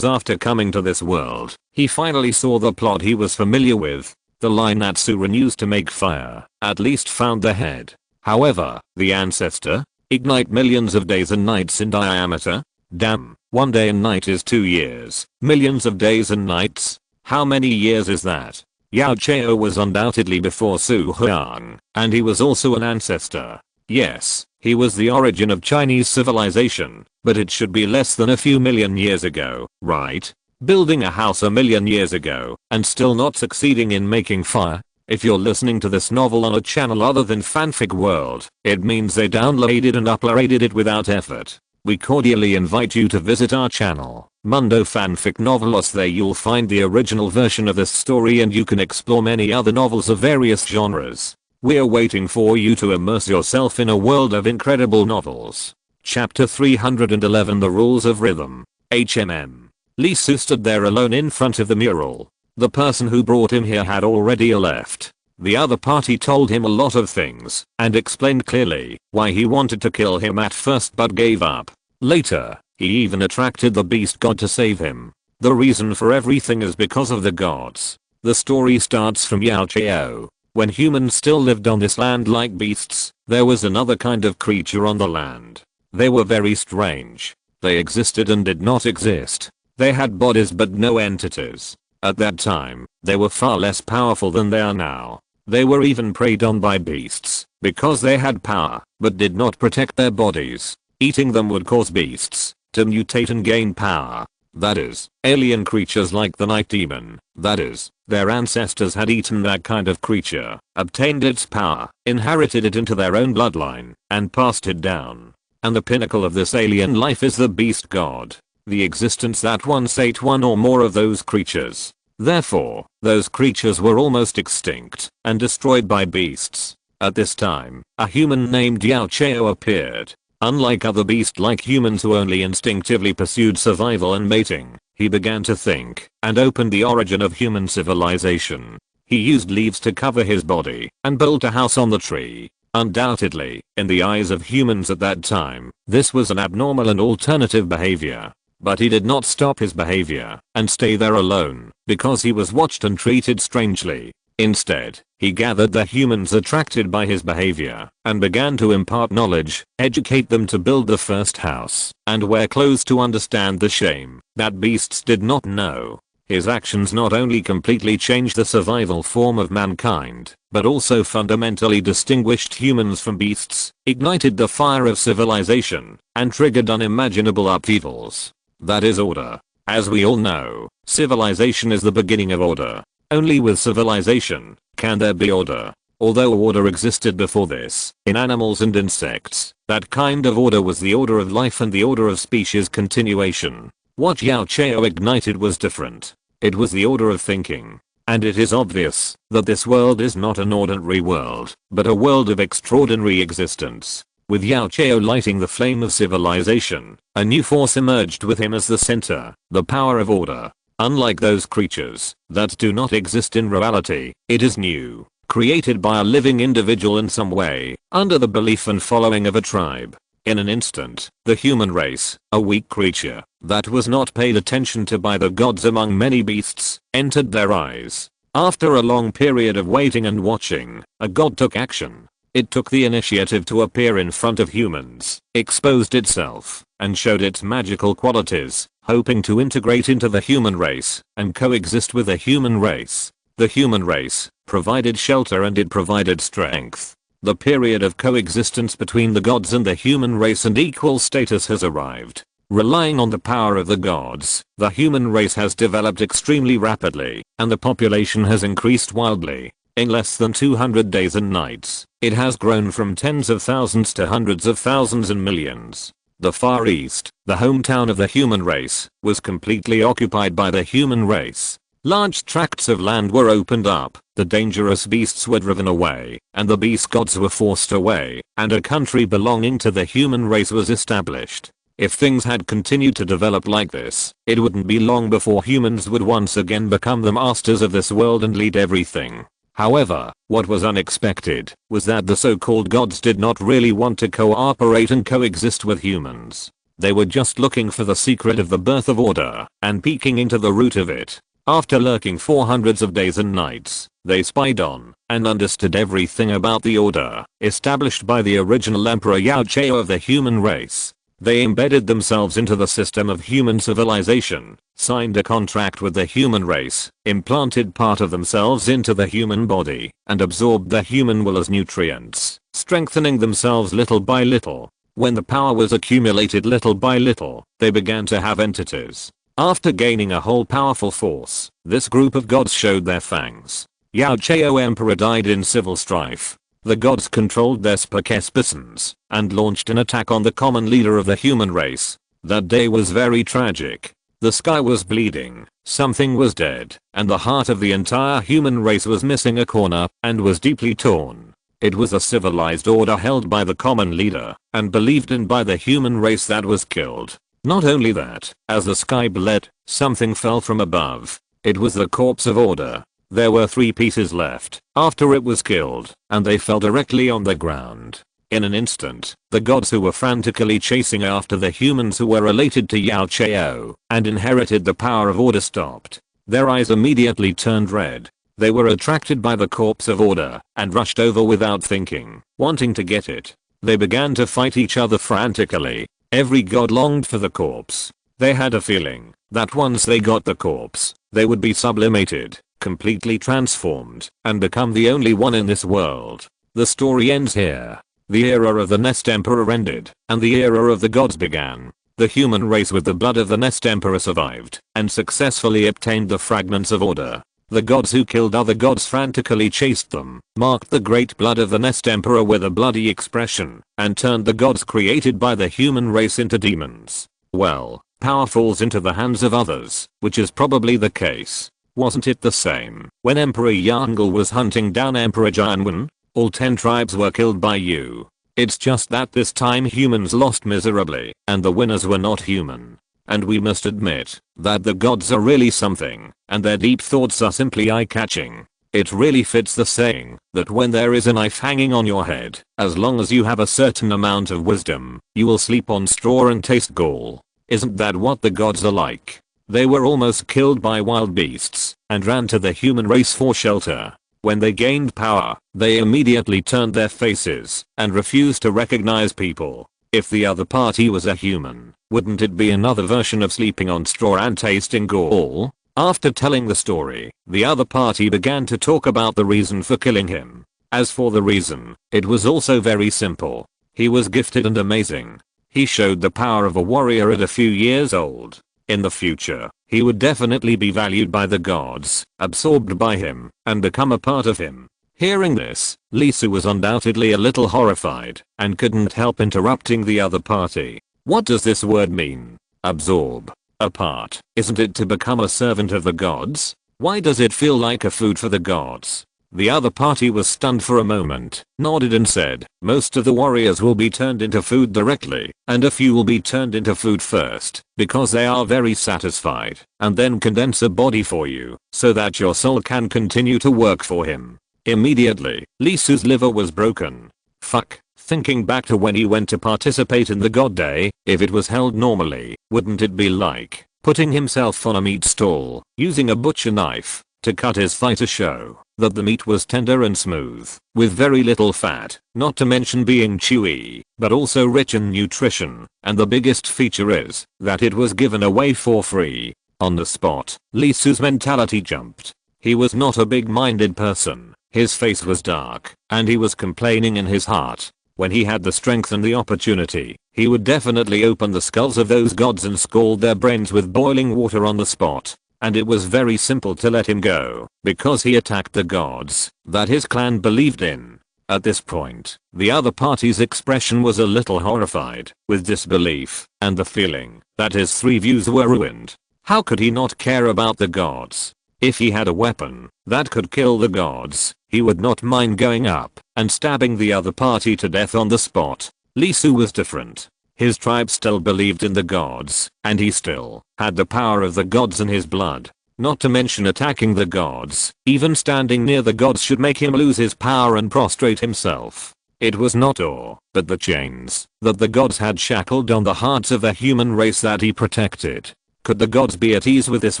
after coming to this world, he finally saw the plot he was familiar with. The line that Surin used to make fire, at least found the head. However, the ancestor? Ignite millions of days and nights in diameter? Damn, 1 day and night is 2 years. Millions of days and nights? How many years is that? Yao Cheo was undoubtedly before Su Huang, and he was also an ancestor. Yes, he was the origin of Chinese civilization, but it should be less than a few million years ago, right? Building a house a million years ago, and still not succeeding in making fire? If you're listening to this novel on a channel other than Fanfic World, it means they downloaded and uploaded it without effort. We cordially invite you to visit our channel, Mundo Fanfic Novelos. There you'll find the original version of this story, and you can explore many other novels of various genres. We're waiting for you to immerse yourself in a world of incredible novels. Chapter 311, The Rules of Rhythm. HMM. Lee Su stood there alone in front of the mural. The person who brought him here had already left. The other party told him a lot of things, and explained clearly why he wanted to kill him at first but gave up. Later, he even attracted the beast god to save him. The reason for everything is because of the gods. The story starts from Yao Cheo. When humans still lived on this land like beasts, there was another kind of creature on the land. They were very strange. They existed and did not exist. They had bodies but no entities. At that time, they were far less powerful than they are now. They were even preyed on by beasts, because they had power, but did not protect their bodies. Eating them would cause beasts to mutate and gain power. That is, alien creatures like the night demon. That is, their ancestors had eaten that kind of creature, obtained its power, inherited it into their own bloodline, and passed it down. And the pinnacle of this alien life is the beast god. The existence that once ate one or more of those creatures. Therefore, those creatures were almost extinct and destroyed by beasts. At this time, a human named Yao Cheo appeared. Unlike other beast-like humans who only instinctively pursued survival and mating, he began to think and opened the origin of human civilization. He used leaves to cover his body and built a house on the tree. Undoubtedly, in the eyes of humans at that time, this was an abnormal and alternative behavior. But he did not stop his behavior and stay there alone because he was watched and treated strangely. Instead, he gathered the humans attracted by his behavior and began to impart knowledge, educate them to build the first house, and wear clothes to understand the shame that beasts did not know. His actions not only completely changed the survival form of mankind, but also fundamentally distinguished humans from beasts, ignited the fire of civilization, and triggered unimaginable upheavals. That is order. As we all know, civilization is the beginning of order. Only with civilization can there be order. Although order existed before this, in animals and insects, that kind of order was the order of life and the order of species continuation. What Yao Chao ignited was different. It was the order of thinking. And it is obvious that this world is not an ordinary world, but a world of extraordinary existence. With Yao Chao lighting the flame of civilization, a new force emerged with him as the center, the power of order. Unlike those creatures that do not exist in reality, it is new, created by a living individual in some way, under the belief and following of a tribe. In an instant, the human race, a weak creature that was not paid attention to by the gods among many beasts, entered their eyes. After a long period of waiting and watching, a god took action. It took the initiative to appear in front of humans, exposed itself, and showed its magical qualities, hoping to integrate into the human race and coexist with the human race. The human race provided shelter and it provided strength. The period of coexistence between the gods and the human race and equal status has arrived. Relying on the power of the gods, the human race has developed extremely rapidly, and the population has increased wildly. In less than 200 days and nights, it has grown from tens of thousands to hundreds of thousands and millions. The Far East, the hometown of the human race, was completely occupied by the human race. Large tracts of land were opened up, the dangerous beasts were driven away, and the beast gods were forced away, and a country belonging to the human race was established. If things had continued to develop like this, it wouldn't be long before humans would once again become the masters of this world and lead everything. However, what was unexpected was that the so-called gods did not really want to cooperate and coexist with humans. They were just looking for the secret of the birth of order and peeking into the root of it. After lurking for hundreds of days and nights, they spied on and understood everything about the order established by the original Emperor Yao Chao of the human race. They embedded themselves into the system of human civilization, signed a contract with the human race, implanted part of themselves into the human body, and absorbed the human will as nutrients, strengthening themselves little by little. When the power was accumulated little by little, they began to have entities. After gaining a whole powerful force, this group of gods showed their fangs. Yao Chao Emperor died in civil strife. The gods controlled their spokespersons and launched an attack on the common leader of the human race. That day was very tragic. The sky was bleeding, something was dead, and the heart of the entire human race was missing a corner and was deeply torn. It was a civilized order held by the common leader and believed in by the human race that was killed. Not only that, as the sky bled, something fell from above. It was the corpse of order. There were 3 pieces left after it was killed, and they fell directly on the ground. In an instant, the gods who were frantically chasing after the humans who were related to Yao Chao and inherited the power of order stopped. Their eyes immediately turned red. They were attracted by the corpse of order and rushed over without thinking, wanting to get it. They began to fight each other frantically. Every god longed for the corpse. They had a feeling that once they got the corpse, they would be sublimated, completely transformed, and become the only one in this world. The story ends here. The era of the Nest Emperor ended, and the era of the gods began. The human race with the blood of the Nest Emperor survived, and successfully obtained the fragments of order. The gods who killed other gods frantically chased them, marked the great blood of the Nest Emperor with a bloody expression, and turned the gods created by the human race into demons. Well, power falls into the hands of others, which is probably the case. Wasn't it the same when Emperor Yangel was hunting down Emperor Jianwen? All 10 tribes were killed by you. It's just that this time humans lost miserably, and the winners were not human. And we must admit that the gods are really something, and their deep thoughts are simply eye-catching. It really fits the saying that when there is a knife hanging on your head, as long as you have a certain amount of wisdom, you will sleep on straw and taste gall. Isn't that what the gods are like? They were almost killed by wild beasts and ran to the human race for shelter. When they gained power, they immediately turned their faces and refused to recognize people. If the other party was a human, wouldn't it be another version of sleeping on straw and tasting gall? After telling the story, the other party began to talk about the reason for killing him. As for the reason, it was also very simple. He was gifted and amazing. He showed the power of a warrior at a few years old. In the future, he would definitely be valued by the gods, absorbed by him, and become a part of him. Hearing this, Lee Su was undoubtedly a little horrified, and couldn't help interrupting the other party. What does this word mean? Absorb. A part. Isn't it to become a servant of the gods? Why does it feel like a food for the gods? The other party was stunned for a moment, nodded and said, most of the warriors will be turned into food directly, and a few will be turned into food first, because they are very satisfied, and then condense a body for you, so that your soul can continue to work for him. Immediately, Lee Su's liver was broken. Fuck. Thinking back to when he went to participate in the God Day, if it was held normally, wouldn't it be like putting himself on a meat stall, using a butcher knife to cut his thigh to show that the meat was tender and smooth, with very little fat, not to mention being chewy, but also rich in nutrition, and the biggest feature is that it was given away for free. On the spot, Lee Su's mentality jumped. He was not a big-minded person, his face was dark, and he was complaining in his heart. When he had the strength and the opportunity, he would definitely open the skulls of those gods and scald their brains with boiling water on the spot. And it was very simple to let him go, because he attacked the gods that his clan believed in. At this point, the other party's expression was a little horrified, with disbelief, and the feeling that his 3 views were ruined. How could he not care about the gods? If he had a weapon that could kill the gods, he would not mind going up and stabbing the other party to death on the spot. Lee Su was different. His tribe still believed in the gods, and he still had the power of the gods in his blood. Not to mention attacking the gods, even standing near the gods should make him lose his power and prostrate himself. It was not awe, but the chains that the gods had shackled on the hearts of the human race that he protected. Could the gods be at ease with this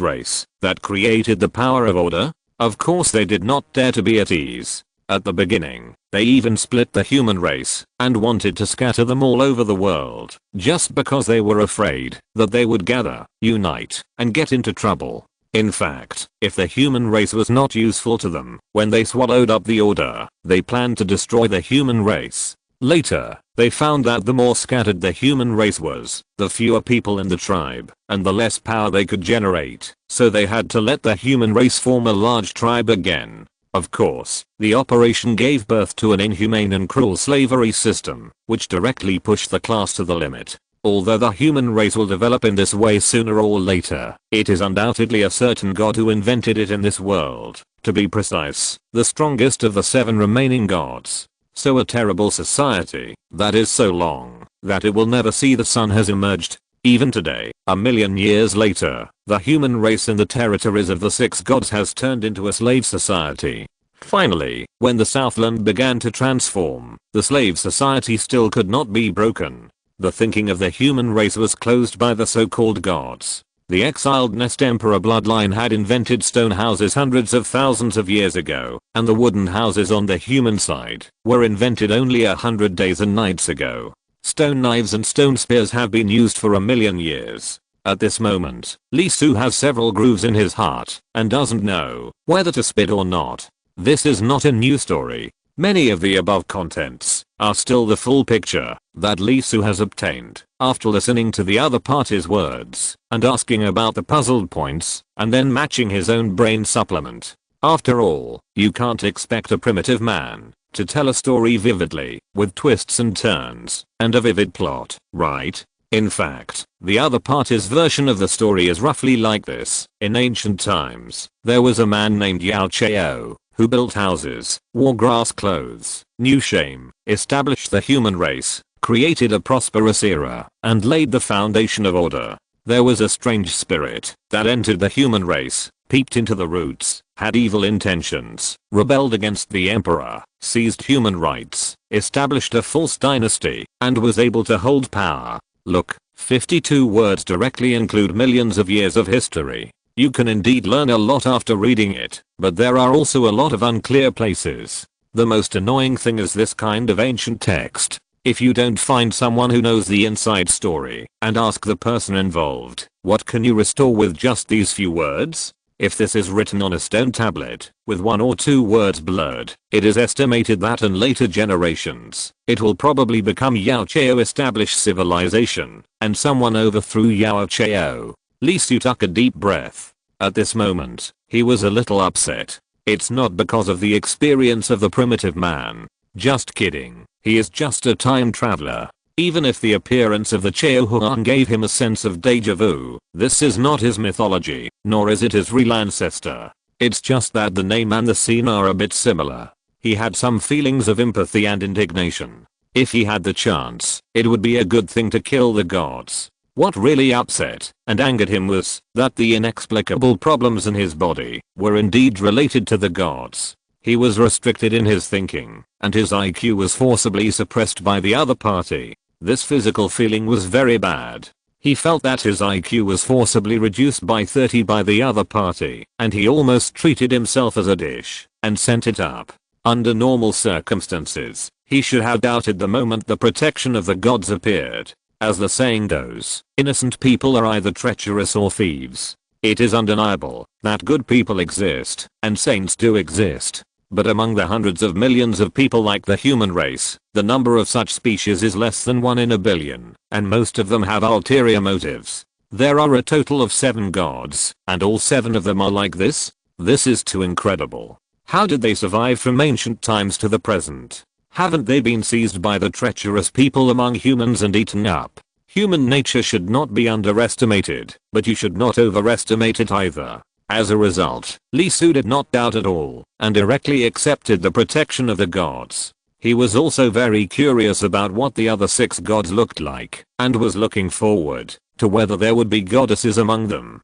race that created the power of order? Of course they did not dare to be at ease. At the beginning, they even split the human race and wanted to scatter them all over the world, just because they were afraid that they would gather, unite, and get into trouble. In fact, if the human race was not useful to them when they swallowed up the order, they planned to destroy the human race. Later, they found that the more scattered the human race was, the fewer people in the tribe, and the less power they could generate, so they had to let the human race form a large tribe again. Of course, the operation gave birth to an inhumane and cruel slavery system, which directly pushed the class to the limit. Although the human race will develop in this way sooner or later, it is undoubtedly a certain god who invented it in this world. To be precise, the strongest of the 7 remaining gods. So a terrible society that is so long that it will never see the sun has emerged. Even today, a million years later, the human race in the territories of the 6 gods has turned into a slave society. Finally, when the Southland began to transform, the slave society still could not be broken. The thinking of the human race was closed by the so-called gods. The exiled Nest Emperor bloodline had invented stone houses hundreds of thousands of years ago, and the wooden houses on the human side were invented only 100 days and nights ago. Stone knives and stone spears have been used for a million years. At this moment, Lee Su has several grooves in his heart and doesn't know whether to spit or not. This is not a new story. Many of the above contents are still the full picture that Lee Su has obtained after listening to the other party's words and asking about the puzzled points and then matching his own brain supplement. After all, you can't expect a primitive man to tell a story vividly, with twists and turns, and a vivid plot, right? In fact, the other party's version of the story is roughly like this. In ancient times, there was a man named Yao Chao who built houses, wore grass clothes, knew shame, established the human race, created a prosperous era, and laid the foundation of order. There was a strange spirit that entered the human race, peeped into the roots, had evil intentions, rebelled against the emperor, seized human rights, established a false dynasty, and was able to hold power. Look, 52 words directly include millions of years of history. You can indeed learn a lot after reading it, but there are also a lot of unclear places. The most annoying thing is this kind of ancient text. If you don't find someone who knows the inside story and ask the person involved, what can you restore with just these few words? If this is written on a stone tablet, with 1 or 2 words blurred, it is estimated that in later generations, it will probably become Yao Chao established civilization, and someone overthrew Yao Chao. Li Su took a deep breath. At this moment, he was a little upset. It's not because of the experience of the primitive man. Just kidding, he is just a time traveler. Even if the appearance of the Cheohuan gave him a sense of deja vu, this is not his mythology, nor is it his real ancestor. It's just that the name and the scene are a bit similar. He had some feelings of empathy and indignation. If he had the chance, it would be a good thing to kill the gods. What really upset and angered him was that the inexplicable problems in his body were indeed related to the gods. He was restricted in his thinking, and his IQ was forcibly suppressed by the other party. This physical feeling was very bad. He felt that his IQ was forcibly reduced by 30 by the other party, and he almost treated himself as a dish and sent it up. Under normal circumstances, he should have doubted the moment the protection of the gods appeared. As the saying goes, innocent people are either treacherous or thieves. It is undeniable that good people exist and saints do exist. But among the hundreds of millions of people like the human race, the number of such species is less than 1 in a billion, and most of them have ulterior motives. There are a total of 7 gods, and all 7 of them are like this? This is too incredible. How did they survive from ancient times to the present? Haven't they been seized by the treacherous people among humans and eaten up? Human nature should not be underestimated, but you should not overestimate it either. As a result, Li Su did not doubt at all, and directly accepted the protection of the gods. He was also very curious about what the other 6 gods looked like, and was looking forward to whether there would be goddesses among them.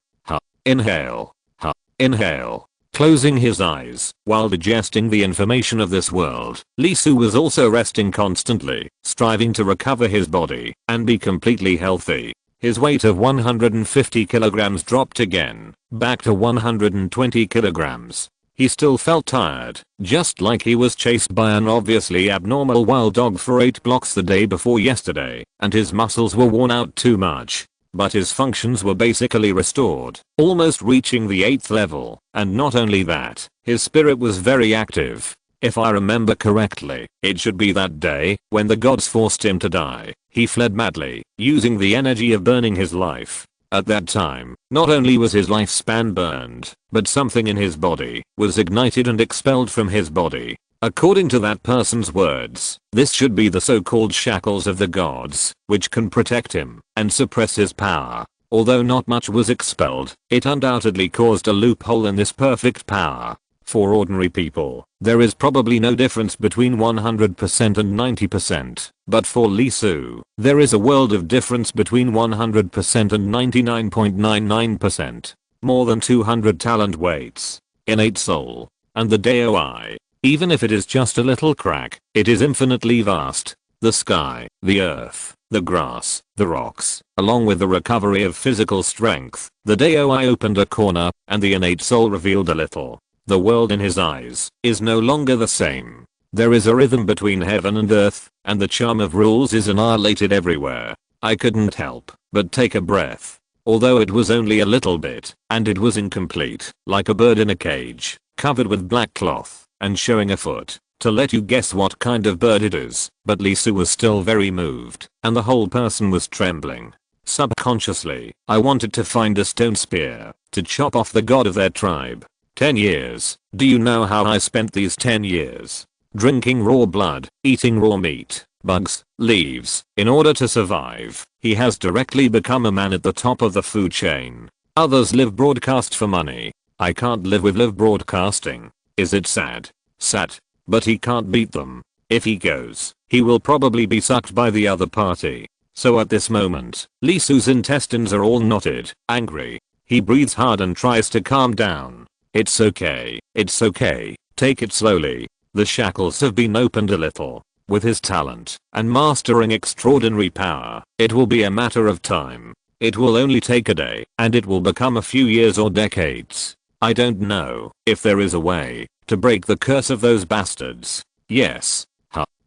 Inhale. Inhale. Closing his eyes while digesting the information of this world, Li Su was also resting constantly, striving to recover his body and be completely healthy. His weight of 150 kilograms dropped again, back to 120 kilograms. He still felt tired, just like he was chased by an obviously abnormal wild dog for 8 blocks the day before yesterday, and his muscles were worn out too much. But his functions were basically restored, almost reaching the 8th level, and not only that, his spirit was very active. If I remember correctly, it should be that day when the gods forced him to die. He fled madly, using the energy of burning his life. At that time, not only was his lifespan burned, but something in his body was ignited and expelled from his body. According to that person's words, this should be the so-called shackles of the gods, which can protect him and suppress his power. Although not much was expelled, it undoubtedly caused a loophole in this perfect power. For ordinary people, there is probably no difference between 100% and 90%, but for Li Su, there is a world of difference between 100% and 99.99%. More than 200 talent weights, innate soul, and the DOI. Even if it is just a little crack, it is infinitely vast. The sky, the earth, the grass, the rocks, along with the recovery of physical strength, the DOI opened a corner, and the innate soul revealed a little. The world in his eyes is no longer the same. There is a rhythm between heaven and earth, and the charm of rules is annihilated everywhere. I couldn't help but take a breath. Although it was only a little bit, and it was incomplete, like a bird in a cage, covered with black cloth, and showing a foot, to let you guess what kind of bird it is, but Li Su was still very moved, and the whole person was trembling. Subconsciously, I wanted to find a stone spear, to chop off the god of their tribe. 10 years, do you know how I spent these 10 years? Drinking raw blood, eating raw meat, bugs, leaves, in order to survive. He has directly become a man at the top of the food chain. Others live broadcast for money. I can't live with live broadcasting. Is it sad? Sad. But he can't beat them. If he goes, he will probably be sucked by the other party. So at this moment, Li Su's intestines are all knotted, angry. He breathes hard and tries to calm down. It's okay, take it slowly. The shackles have been opened a little. With his talent and mastering extraordinary power, it will be a matter of time. It will only take a day, and it will become a few years or decades. I don't know if there is a way to break the curse of those bastards. Yes.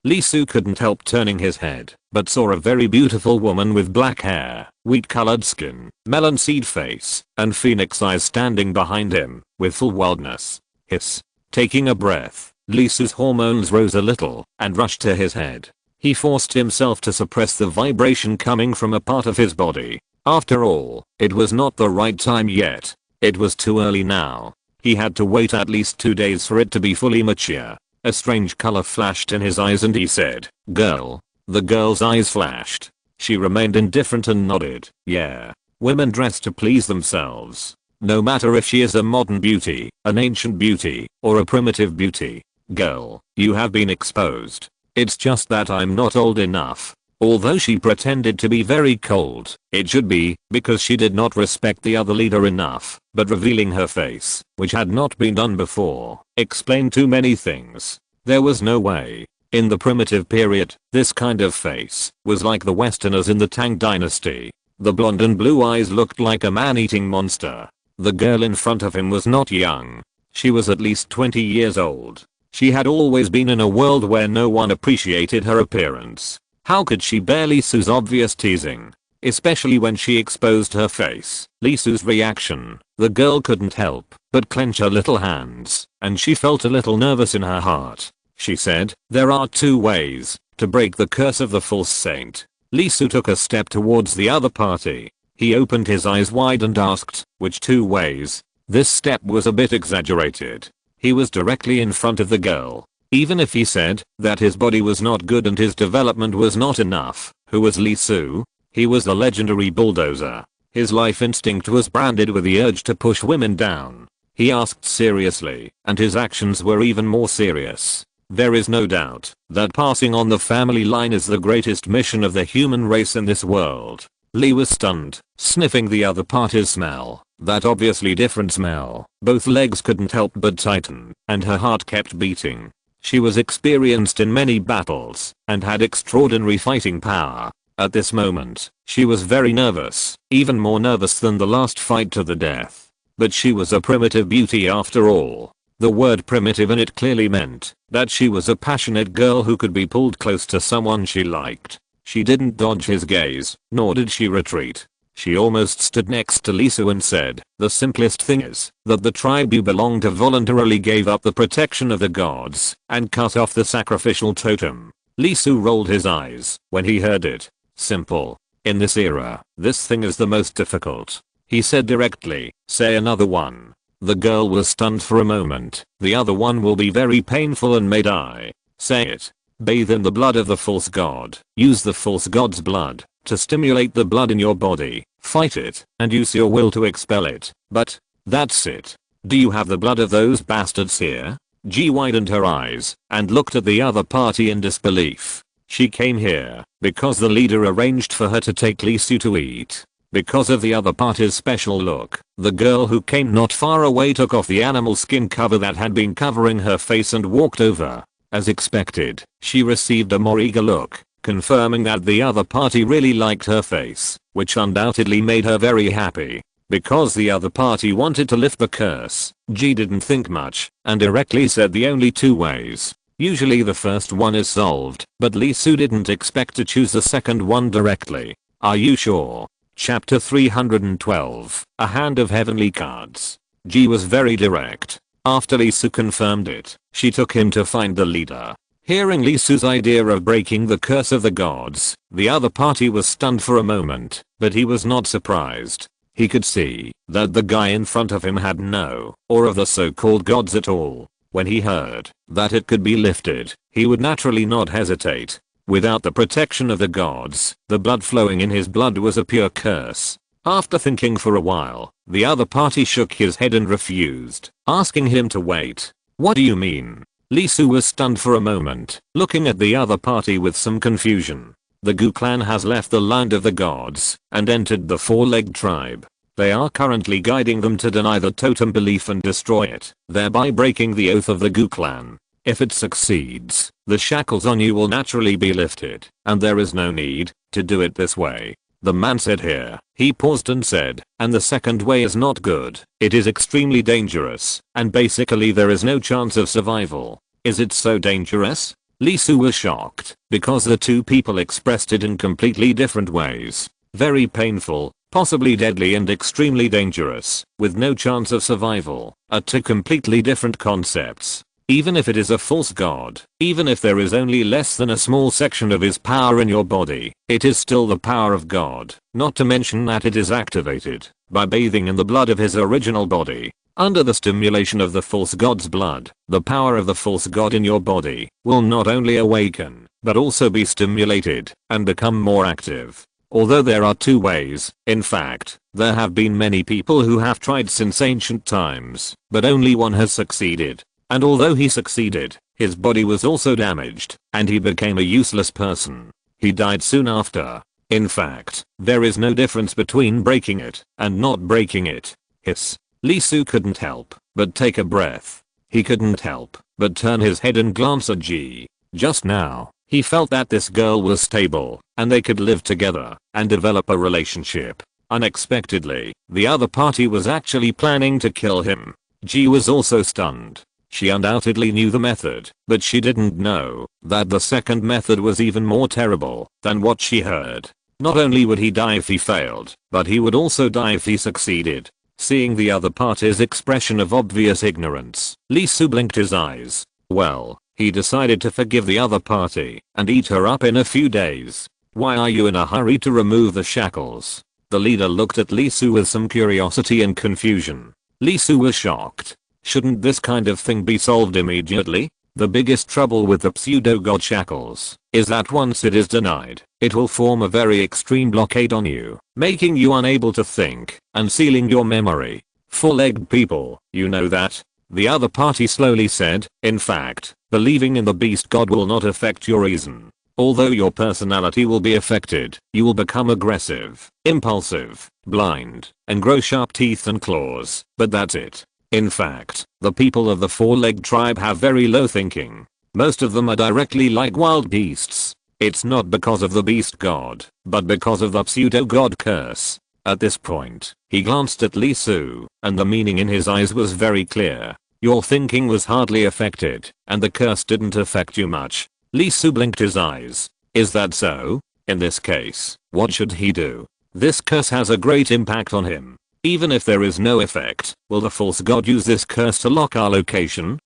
Li Su couldn't help turning his head, but saw a very beautiful woman with black hair, wheat-colored skin, melon seed face, and phoenix eyes standing behind him, with full wildness. Hiss. Taking a breath, Li Su's hormones rose a little, and rushed to his head. He forced himself to suppress the vibration coming from a part of his body. After all, it was not the right time yet. It was too early now. He had to wait at least 2 days for it to be fully mature. A strange color flashed in his eyes and he said, "Girl." The girl's eyes flashed. She remained indifferent and nodded. Yeah. Women dress to please themselves. No matter if she is a modern beauty, an ancient beauty, or a primitive beauty. Girl, you have been exposed. It's just that I'm not old enough. Although she pretended to be very cold, it should be because she did not respect the other leader enough, but revealing her face, which had not been done before, explained too many things. There was no way. In the primitive period, this kind of face was like the Westerners in the Tang dynasty. The blonde and blue eyes looked like a man-eating monster. The girl in front of him was not young. She was at least 20 years old. She had always been in a world where no one appreciated her appearance. How could she bear Lee Su's obvious teasing? Especially when she exposed her face. Lee Su's reaction. The girl couldn't help but clench her little hands, and she felt a little nervous in her heart. She said, "There are 2 ways to break the curse of the false saint." Lee Su took a step towards the other party. He opened his eyes wide and asked, "Which 2 ways?" This step was a bit exaggerated. He was directly in front of the girl. Even if he said that his body was not good and his development was not enough, who was Lee Su? He was the legendary bulldozer. His life instinct was branded with the urge to push women down. He asked seriously, and his actions were even more serious. There is no doubt that passing on the family line is the greatest mission of the human race in this world. Lee was stunned, sniffing the other party's smell, that obviously different smell. Both legs couldn't help but tighten, and her heart kept beating. She was experienced in many battles, and had extraordinary fighting power. At this moment, she was very nervous, even more nervous than the last fight to the death. But she was a primitive beauty after all. The word primitive in it clearly meant that she was a passionate girl who could be pulled close to someone she liked. She didn't dodge his gaze, nor did she retreat. She almost stood next to Lee Su and said, "The simplest thing is that the tribe you belong to voluntarily gave up the protection of the gods and cut off the sacrificial totem." Lee Su rolled his eyes when he heard it. Simple. In this era, this thing is the most difficult. He said directly, "Say another one." The girl was stunned for a moment. "The other one will be very painful and may die." "Say it." "Bathe in the blood of the false god. Use the false god's blood to stimulate the blood in your body. Fight it and use your will to expel it. But that's it. Do you have the blood of those bastards here?" Ji widened her eyes and looked at the other party in disbelief. She came here because the leader arranged for her to take Lee Su to eat. Because of the other party's special look, the girl who came not far away took off the animal skin cover that had been covering her face and walked over. As expected, she received a more eager look, confirming that the other party really liked her face, which undoubtedly made her very happy. Because the other party wanted to lift the curse, Ji didn't think much and directly said the only 2 ways. Usually the first one is solved, but Lee Su didn't expect to choose the second one directly. "Are you sure?" Chapter 312, A Hand of Heavenly Cards. Ji was very direct. After Lee Su confirmed it, she took him to find the leader. Hearing Lee Su's idea of breaking the curse of the gods, the other party was stunned for a moment, but he was not surprised. He could see that the guy in front of him had no awe of the so-called gods at all. When he heard that it could be lifted, he would naturally not hesitate. Without the protection of the gods, the blood flowing in his blood was a pure curse. After thinking for a while, the other party shook his head and refused, asking him to wait. "What do you mean?" Lee Su was stunned for a moment, looking at the other party with some confusion. The Gu clan has left the land of the gods and entered the four-legged tribe. They are currently guiding them to deny the totem belief and destroy it, thereby breaking the oath of the Gu clan. If it succeeds, the shackles on you will naturally be lifted, and there is no need to do it this way. The man said here. He paused and said, "And the second way is not good. It is extremely dangerous, and basically there is no chance of survival." "Is it so dangerous?" Lee Su was shocked, because the two people expressed it in completely different ways. Very painful, possibly deadly, and extremely dangerous, with no chance of survival, are two completely different concepts. Even if it is a false god, even if there is only less than a small section of his power in your body, it is still the power of God, not to mention that it is activated by bathing in the blood of his original body. Under the stimulation of the false god's blood, the power of the false god in your body will not only awaken, but also be stimulated and become more active. Although there are two ways, in fact, there have been many people who have tried since ancient times, but only one has succeeded. And although he succeeded, his body was also damaged, and he became a useless person. He died soon after. In fact, there is no difference between breaking it and not breaking it. Hiss. Lee Soo couldn't help but take a breath. He couldn't help but turn his head and glance at Ji. Just now, he felt that this girl was stable, and they could live together and develop a relationship. Unexpectedly, the other party was actually planning to kill him. Ji was also stunned. She undoubtedly knew the method, but she didn't know that the second method was even more terrible than what she heard. Not only would he die if he failed, but he would also die if he succeeded. Seeing the other party's expression of obvious ignorance, Lee Soo blinked his eyes. Well, he decided to forgive the other party and eat her up in a few days. Why are you in a hurry to remove the shackles? The leader looked at Lee Soo with some curiosity and confusion. Lee Soo was shocked. Shouldn't this kind of thing be solved immediately? The biggest trouble with the pseudo-god shackles is that once it is denied, it will form a very extreme blockade on you, making you unable to think and sealing your memory. Four-legged people, you know that? The other party slowly said. In fact, believing in the beast god will not affect your reason. Although your personality will be affected, you will become aggressive, impulsive, blind, and grow sharp teeth and claws, but that's it. In fact, the people of the four-legged tribe have very low thinking. Most of them are directly like wild beasts. It's not because of the beast god, but because of the pseudo-god curse. At this point, he glanced at Lee Soo, and the meaning in his eyes was very clear. Your thinking was hardly affected, and the curse didn't affect you much. Lee Soo blinked his eyes. Is that so? In this case, what should he do? This curse has a great impact on him. Even if there is no effect, will the false god use this curse to lock our location?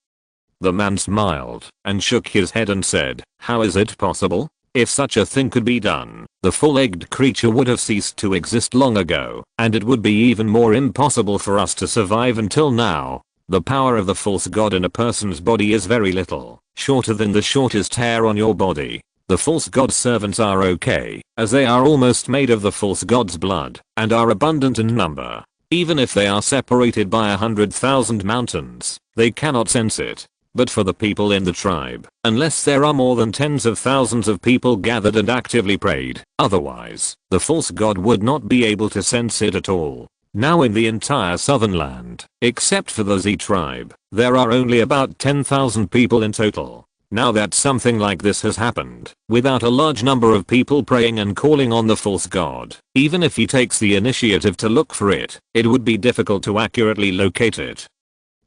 The man smiled and shook his head and said, how is it possible? If such a thing could be done, the four-legged creature would have ceased to exist long ago, and it would be even more impossible for us to survive until now. The power of the false god in a person's body is very little, shorter than the shortest hair on your body. The false god's servants are okay, as they are almost made of the false god's blood, and are abundant in number. Even if they are separated by 100,000 mountains, they cannot sense it. But for the people in the tribe, unless there are more than tens of thousands of people gathered and actively prayed, otherwise, the false god would not be able to sense it at all. Now in the entire southern land, except for the Z tribe, there are only about 10,000 people in total. Now that something like this has happened, without a large number of people praying and calling on the false god, even if he takes the initiative to look for it, it would be difficult to accurately locate it.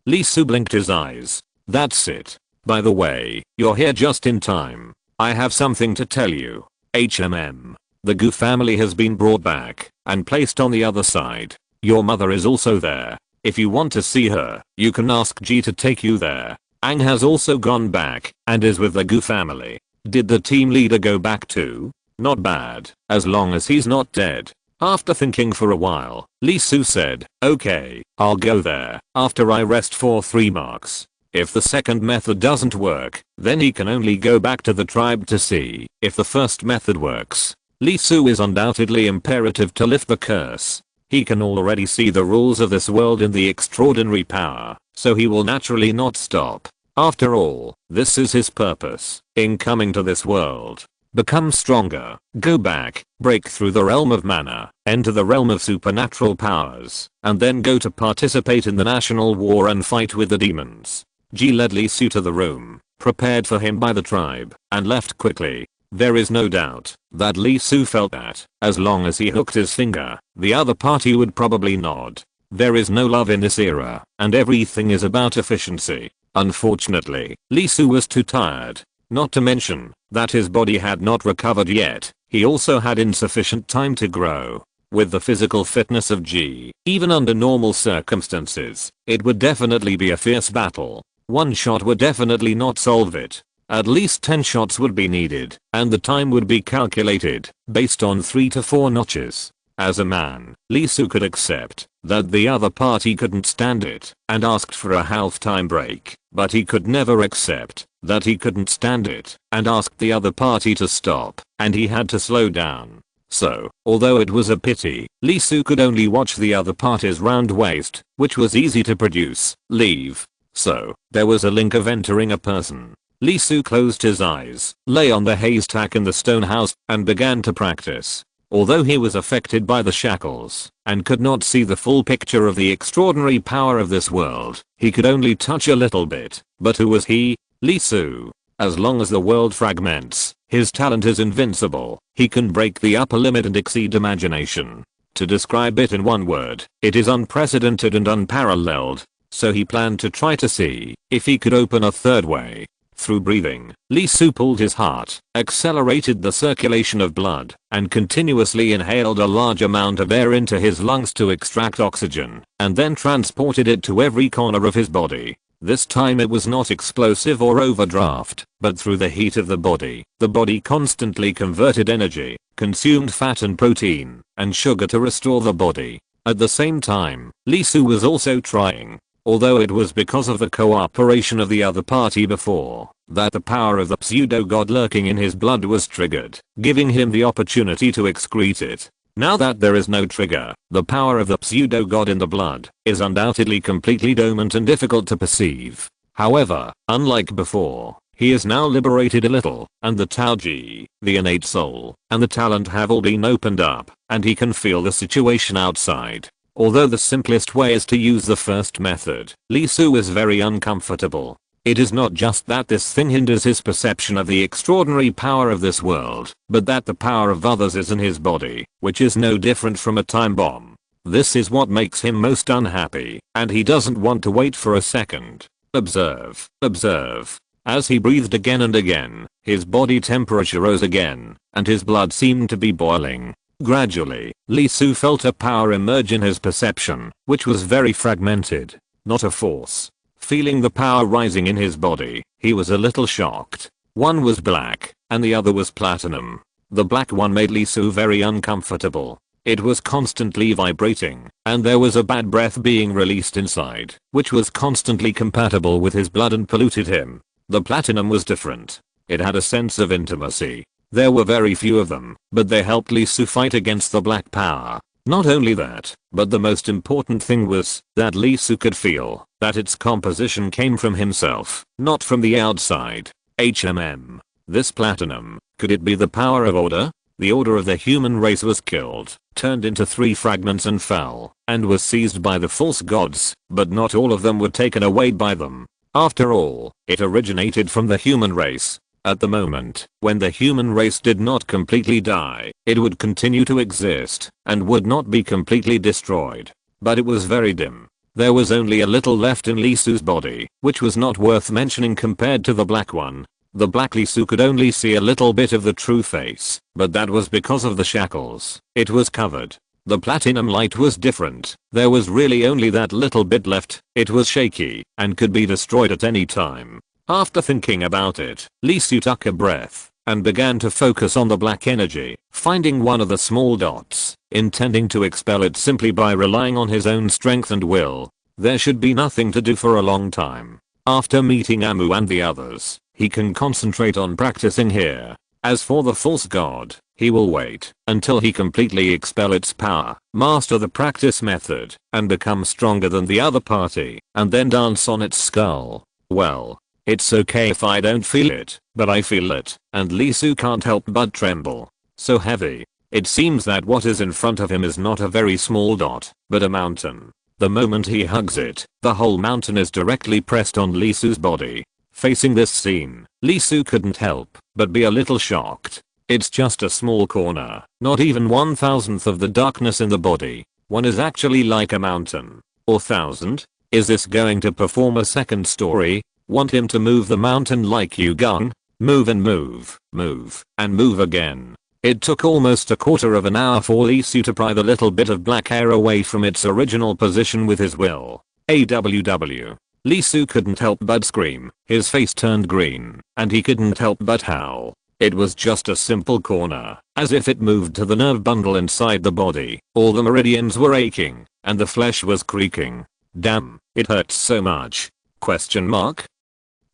Lee Soo blinked his eyes. That's it. By the way, you're here just in time. I have something to tell you. The Gu family has been brought back and placed on the other side. Your mother is also there. If you want to see her, you can ask Ji to take you there. Aang has also gone back and is with the Gu family. Did the team leader go back too? Not bad, as long as he's not dead. After thinking for a while, Lee Soo said, okay, I'll go there after I rest for 3 marks. If the second method doesn't work, then he can only go back to the tribe to see if the first method works. Lee Soo is undoubtedly imperative to lift the curse. He can already see the rules of this world in the extraordinary power, so he will naturally not stop. After all, this is his purpose in coming to this world. Become stronger, go back, break through the realm of mana, enter the realm of supernatural powers, and then go to participate in the national war and fight with the demons. Ji led Lee Soo to the room, prepared for him by the tribe, and left quickly. There is no doubt that Lee Soo felt that, as long as he hooked his finger, the other party would probably nod. There is no love in this era, and everything is about efficiency. Unfortunately, Lee Soo was too tired. Not to mention that his body had not recovered yet. He also had insufficient time to grow. With the physical fitness of Ji, even under normal circumstances, it would definitely be a fierce battle. One shot would definitely not solve it. At least 10 shots would be needed, and the time would be calculated based on 3 to 4 notches. As a man, Lee Soo could accept that the other party couldn't stand it and asked for a half-time break, but he could never accept that he couldn't stand it and asked the other party to stop, and he had to slow down. So, although it was a pity, Lee Soo could only watch the other party's round waste, which was easy to produce, leave. So, there was a link of entering a person. Lee Soo closed his eyes, lay on the haystack in the stone house, and began to practice. Although he was affected by the shackles and could not see the full picture of the extraordinary power of this world, he could only touch a little bit. But who was he? Lee Soo. As long as the world fragments, his talent is invincible. He can break the upper limit and exceed imagination. To describe it in one word, it is unprecedented and unparalleled. So he planned to try to see if he could open a third way. Through breathing, Lee Soo pulled his heart, accelerated the circulation of blood, and continuously inhaled a large amount of air into his lungs to extract oxygen, and then transported it to every corner of his body. This time it was not explosive or overdraft, but through the heat of the body constantly converted energy, consumed fat and protein, and sugar to restore the body. At the same time, Lee Soo was also trying, although it was because of the cooperation of the other party before, that the power of the pseudo-god lurking in his blood was triggered, giving him the opportunity to excrete it. Now that there is no trigger, the power of the pseudo-god in the blood is undoubtedly completely dormant and difficult to perceive. However, unlike before, he is now liberated a little, and the Taoji, the innate soul, and the talent have all been opened up, and he can feel the situation outside. Although the simplest way is to use the first method, Lee Soo is very uncomfortable. It is not just that this thing hinders his perception of the extraordinary power of this world, but that the power of others is in his body, which is no different from a time bomb. This is what makes him most unhappy, and he doesn't want to wait for a second. Observe, observe. As he breathed again and again, his body temperature rose again, and his blood seemed to be boiling. Gradually, Lee Soo felt a power emerge in his perception, which was very fragmented, not a force. Feeling the power rising in his body, he was a little shocked. One was black, and the other was platinum. The black one made Lee Soo very uncomfortable. It was constantly vibrating, and there was a bad breath being released inside, which was constantly compatible with his blood and polluted him. The platinum was different. It had a sense of intimacy. There were very few of them, but they helped Lee Soo fight against the black power. Not only that, but the most important thing was that Lee Soo could feel that its composition came from himself, not from the outside. This platinum, could it be the power of order? The order of the human race was killed, turned into 3 fragments and fell, and was seized by the false gods, but not all of them were taken away by them. After all, it originated from the human race. At the moment, when the human race did not completely die, it would continue to exist, and would not be completely destroyed. But it was very dim. There was only a little left in Lee Soo's body, which was not worth mentioning compared to the black one. The black Lee Soo could only see a little bit of the true face, but that was because of the shackles. It was covered. The platinum light was different. There was really only that little bit left. It was shaky, and could be destroyed at any time. After thinking about it, Lee Soo took a breath, and began to focus on the black energy, finding one of the small dots, intending to expel it simply by relying on his own strength and will. There should be nothing to do for a long time. After meeting Amu and the others, he can concentrate on practicing here. As for the false god, he will wait until he completely expel its power, master the practice method, and become stronger than the other party, and then dance on its skull. Well, it's okay if I don't feel it, but I feel it, and Lee Soo can't help but tremble. So heavy. It seems that what is in front of him is not a very small dot, but a mountain. The moment he hugs it, the whole mountain is directly pressed on Lee Soo's body. Facing this scene, Lee Soo couldn't help but be a little shocked. It's just a small corner, not even 1/1000th of the darkness in the body. One is actually like a mountain. Or 1000? Is this going to perform a second story? Want him to move the mountain like Yugung? Move and move, move, and move again. It took almost a quarter of an hour for Lee Soo to pry the little bit of black hair away from its original position with his will. AWW. Lee Su couldn't help but scream, his face turned green, and he couldn't help but howl. It was just a simple corner, as if it moved to the nerve bundle inside the body. All the meridians were aching, and the flesh was creaking. Damn, it hurts so much. Question mark?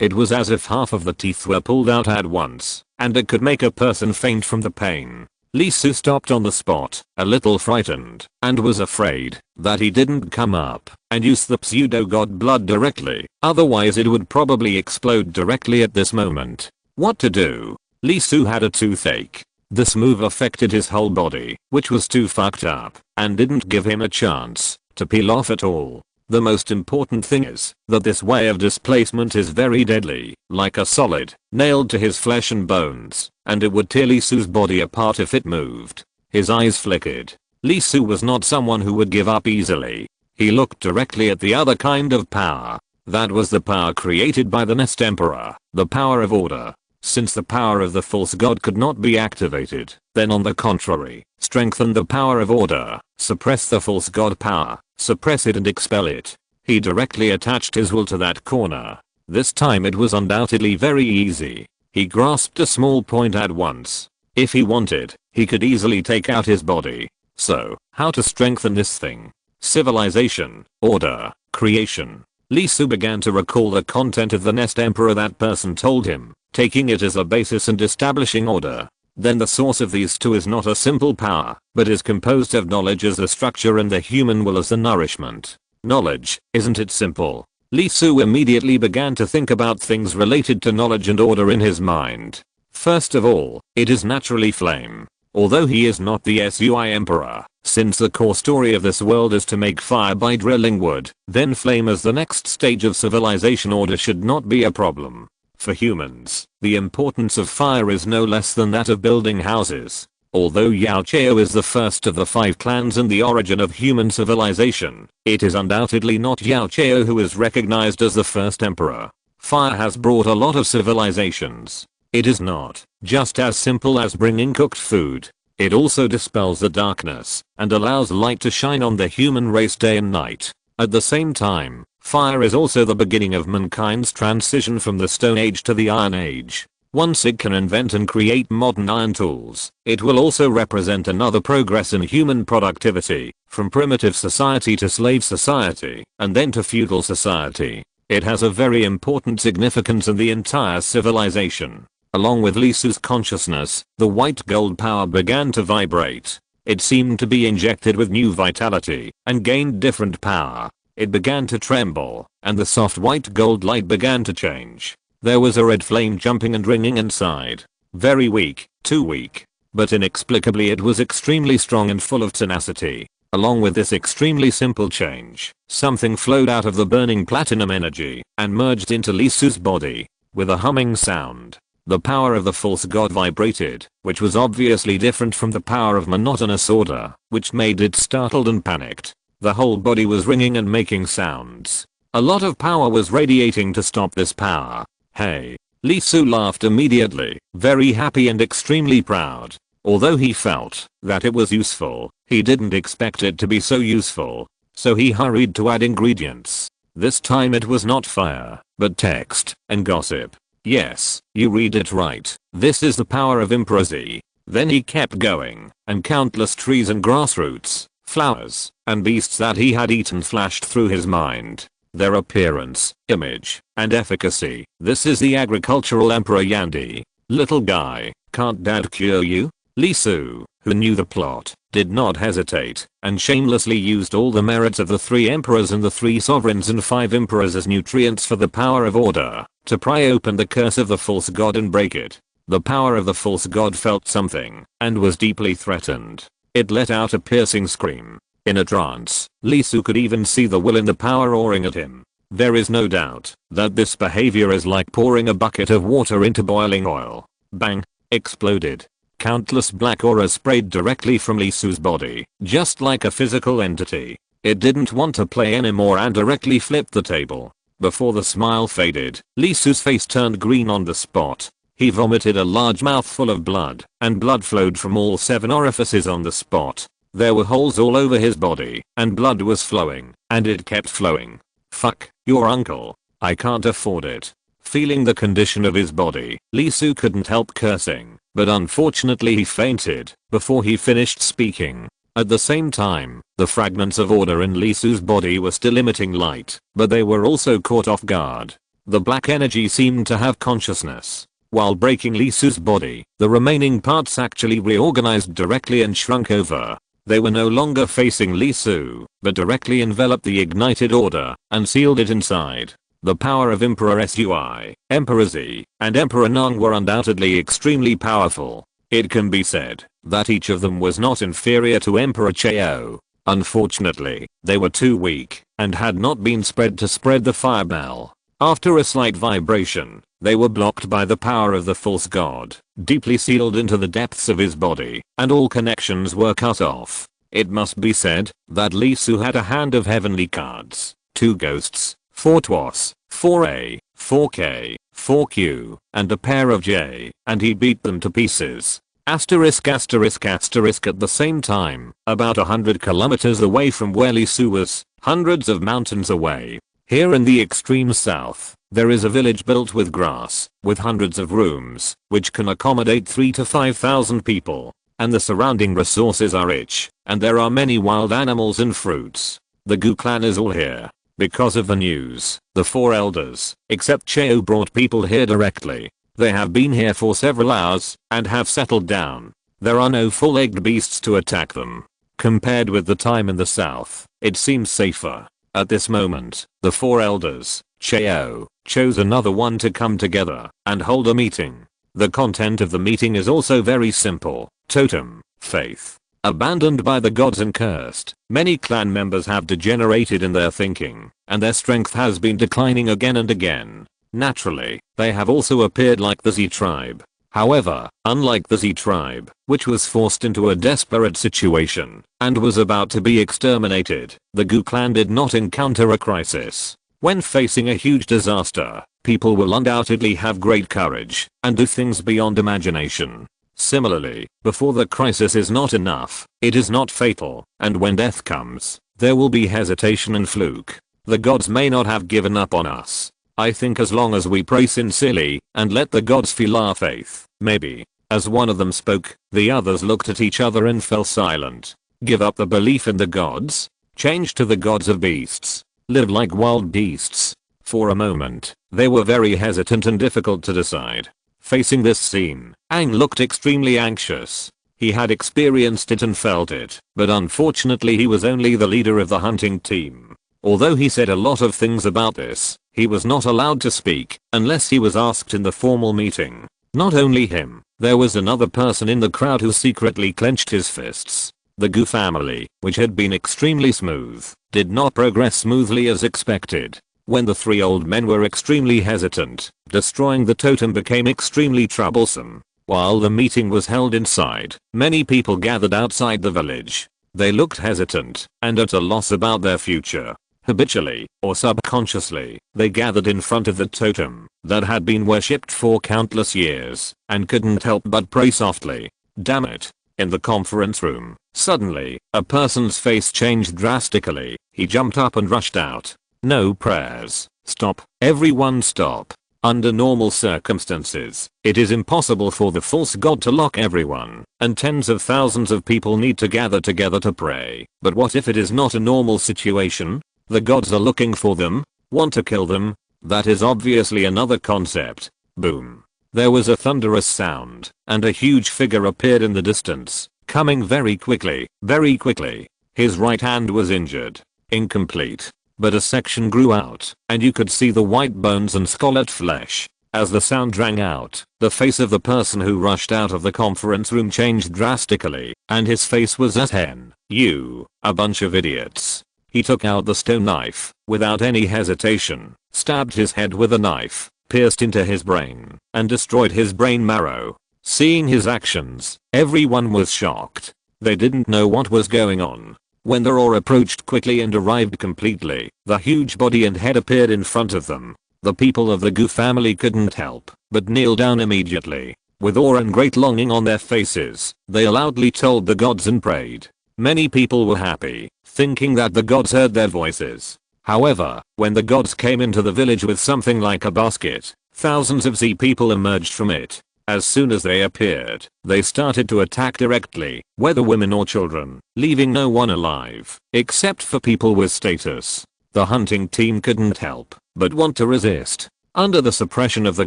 It was as if half of the teeth were pulled out at once, and it could make a person faint from the pain. Lee Su stopped on the spot, a little frightened, and was afraid that he didn't come up and use the pseudo-god blood directly, otherwise it would probably explode directly at this moment. What to do? Lee Su had a toothache. This move affected his whole body, which was too fucked up, and didn't give him a chance to peel off at all. The most important thing is that this way of displacement is very deadly, like a solid, nailed to his flesh and bones, and it would tear Lee Su's body apart if it moved. His eyes flickered. Lee Su was not someone who would give up easily. He looked directly at the other kind of power. That was the power created by the Nest Emperor, the power of order. Since the power of the false god could not be activated, then on the contrary, strengthen the power of order, suppress the false god power, suppress it and expel it. He directly attached his will to that corner. This time it was undoubtedly very easy. He grasped a small point at once. If he wanted, he could easily take out his body. So, how to strengthen this thing? Civilization, order, creation. Lee Su began to recall the content of the Nest Emperor that person told him, taking it as a basis and establishing order. Then the source of these two is not a simple power, but is composed of knowledge as the structure and the human will as the nourishment. Knowledge, isn't it simple? Lee Su immediately began to think about things related to knowledge and order in his mind. First of all, it is naturally flame. Although he is not the SUI Emperor, since the core story of this world is to make fire by drilling wood, then flame as the next stage of civilization order should not be a problem. For humans, the importance of fire is no less than that of building houses. Although Yao Chao is the first of the 5 clans and the origin of human civilization, it is undoubtedly not Yao Chao who is recognized as the first emperor. Fire has brought a lot of civilizations. It is not just as simple as bringing cooked food. It also dispels the darkness and allows light to shine on the human race day and night. At the same time, fire is also the beginning of mankind's transition from the Stone Age to the Iron Age. Once it can invent and create modern iron tools, it will also represent another progress in human productivity, from primitive society to slave society, and then to feudal society. It has a very important significance in the entire civilization. Along with Lee Su's consciousness, the white gold power began to vibrate. It seemed to be injected with new vitality and gained different power. It began to tremble, and the soft white gold light began to change. There was a red flame jumping and ringing inside. Very weak, too weak. But inexplicably it was extremely strong and full of tenacity. Along with this extremely simple change, something flowed out of the burning platinum energy and merged into Lee Su's body. With a humming sound, the power of the false god vibrated, which was obviously different from the power of monotonous order, which made it startled and panicked. The whole body was ringing and making sounds. A lot of power was radiating to stop this power. Hey. Lee Su laughed immediately, very happy and extremely proud. Although he felt that it was useful, he didn't expect it to be so useful. So he hurried to add ingredients. This time it was not fire, but text and gossip. Yes, you read it right. This is the power of improzy. Then he kept going, and countless trees and grassroots, flowers, and beasts that he had eaten flashed through his mind. Their appearance, image, and efficacy. This is the agricultural emperor Yandi. Little guy, can't dad cure you? Lee Su, who knew the plot, did not hesitate, and shamelessly used all the merits of the 3 emperors and the 3 sovereigns and 5 emperors as nutrients for the power of order, to pry open the curse of the false god and break it. The power of the false god felt something, and was deeply threatened. It let out a piercing scream. In a trance, Lee Su could even see the will in the power roaring at him. There is no doubt that this behavior is like pouring a bucket of water into boiling oil. Bang! Exploded. Countless black auras sprayed directly from Lee Su's body, just like a physical entity. It didn't want to play anymore and directly flipped the table. Before the smile faded, Lee Su's face turned green on the spot. He vomited a large mouthful of blood, and blood flowed from all 7 orifices on the spot. There were holes all over his body, and blood was flowing, and it kept flowing. Fuck, your uncle. I can't afford it. Feeling the condition of his body, Lee Su couldn't help cursing, but unfortunately he fainted before he finished speaking. At the same time, the fragments of order in Lee Su's body were still emitting light, but they were also caught off guard. The black energy seemed to have consciousness. While breaking Lee Su's body, the remaining parts actually reorganized directly and shrunk over. They were no longer facing Lee Su, but directly enveloped the ignited order and sealed it inside. The power of Emperor Sui, Emperor Z, and Emperor Nong were undoubtedly extremely powerful. It can be said that each of them was not inferior to Emperor Chao. Unfortunately, they were too weak and had not been spread to spread the fireball. After a slight vibration, they were blocked by the power of the false god, deeply sealed into the depths of his body, and all connections were cut off. It must be said that Lee Su had a hand of heavenly cards, 2 ghosts, 4 TWAS, 4A, 4K, 4Q, and a pair of J, and he beat them to pieces. Asterisk asterisk asterisk at the same time, about 100 kilometers away from where Lee Su was, hundreds of mountains away. Here in the extreme south, there is a village built with grass, with hundreds of rooms, which can accommodate 3 to 5,000 people. And the surrounding resources are rich, and there are many wild animals and fruits. The Gu clan is all here. Because of the news, the 4 elders, except Chao, brought people here directly. They have been here for several hours, and have settled down. There are no full-egged beasts to attack them. Compared with the time in the south, it seems safer. At this moment, the 4 elders, Chao, chose another one to come together and hold a meeting. The content of the meeting is also very simple. Totem, faith. Abandoned by the gods and cursed, many clan members have degenerated in their thinking, and their strength has been declining again and again. Naturally, they have also appeared like the Z tribe. However, unlike the Z tribe, which was forced into a desperate situation and was about to be exterminated, the Gu clan did not encounter a crisis. When facing a huge disaster, people will undoubtedly have great courage and do things beyond imagination. Similarly, before the crisis is not enough, it is not fatal, and when death comes, there will be hesitation and fluke. The gods may not have given up on us. I think as long as we pray sincerely and let the gods feel our faith, maybe. As one of them spoke, the others looked at each other and fell silent. Give up the belief in the gods? Change to the gods of beasts. Live like wild beasts. For a moment, they were very hesitant and difficult to decide. Facing this scene, Aang looked extremely anxious. He had experienced it and felt it, but unfortunately he was only the leader of the hunting team. Although he said a lot of things about this, he was not allowed to speak unless he was asked in the formal meeting. Not only him, there was another person in the crowd who secretly clenched his fists. The Gu family, which had been extremely smooth, did not progress smoothly as expected. When the 3 old men were extremely hesitant, destroying the totem became extremely troublesome. While the meeting was held inside, many people gathered outside the village. They looked hesitant and at a loss about their future. Habitually, or subconsciously, they gathered in front of the totem that had been worshipped for countless years and couldn't help but pray softly. Damn it. In the conference room, suddenly, a person's face changed drastically. He jumped up and rushed out. No prayers. Stop. Everyone stop. Under normal circumstances, it is impossible for the false god to lock everyone, and tens of thousands of people need to gather together to pray. But what if it is not a normal situation? The gods are looking for them, want to kill them. That is obviously another concept. Boom. There was a thunderous sound, and a huge figure appeared in the distance, coming very quickly, very quickly. His right hand was injured. Incomplete. But a section grew out, and you could see the white bones and scarlet flesh. As the sound rang out, the face of the person who rushed out of the conference room changed drastically, and his face was as hen. You, a bunch of idiots. He took out the stone knife, without any hesitation, stabbed his head with a knife, pierced into his brain, and destroyed his brain marrow. Seeing his actions, everyone was shocked. They didn't know what was going on. When the roar approached quickly and arrived completely, the huge body and head appeared in front of them. The people of the Gu family couldn't help but kneel down immediately. With awe and great longing on their faces, they loudly told the gods and prayed. Many people were happy, thinking that the gods heard their voices. However, when the gods came into the village with something like a basket, thousands of Z people emerged from it. As soon as they appeared, they started to attack directly, whether women or children, leaving no one alive, except for people with status. The hunting team couldn't help but want to resist. Under the suppression of the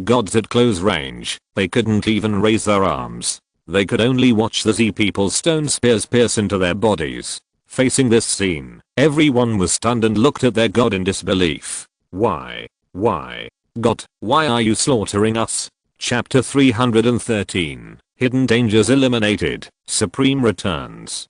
gods at close range, they couldn't even raise their arms. They could only watch the Z people's stone spears pierce into their bodies. Facing this scene, everyone was stunned and looked at their god in disbelief. Why? Why? God, why are you slaughtering us? Chapter 313, Hidden Dangers Eliminated, Supreme Returns.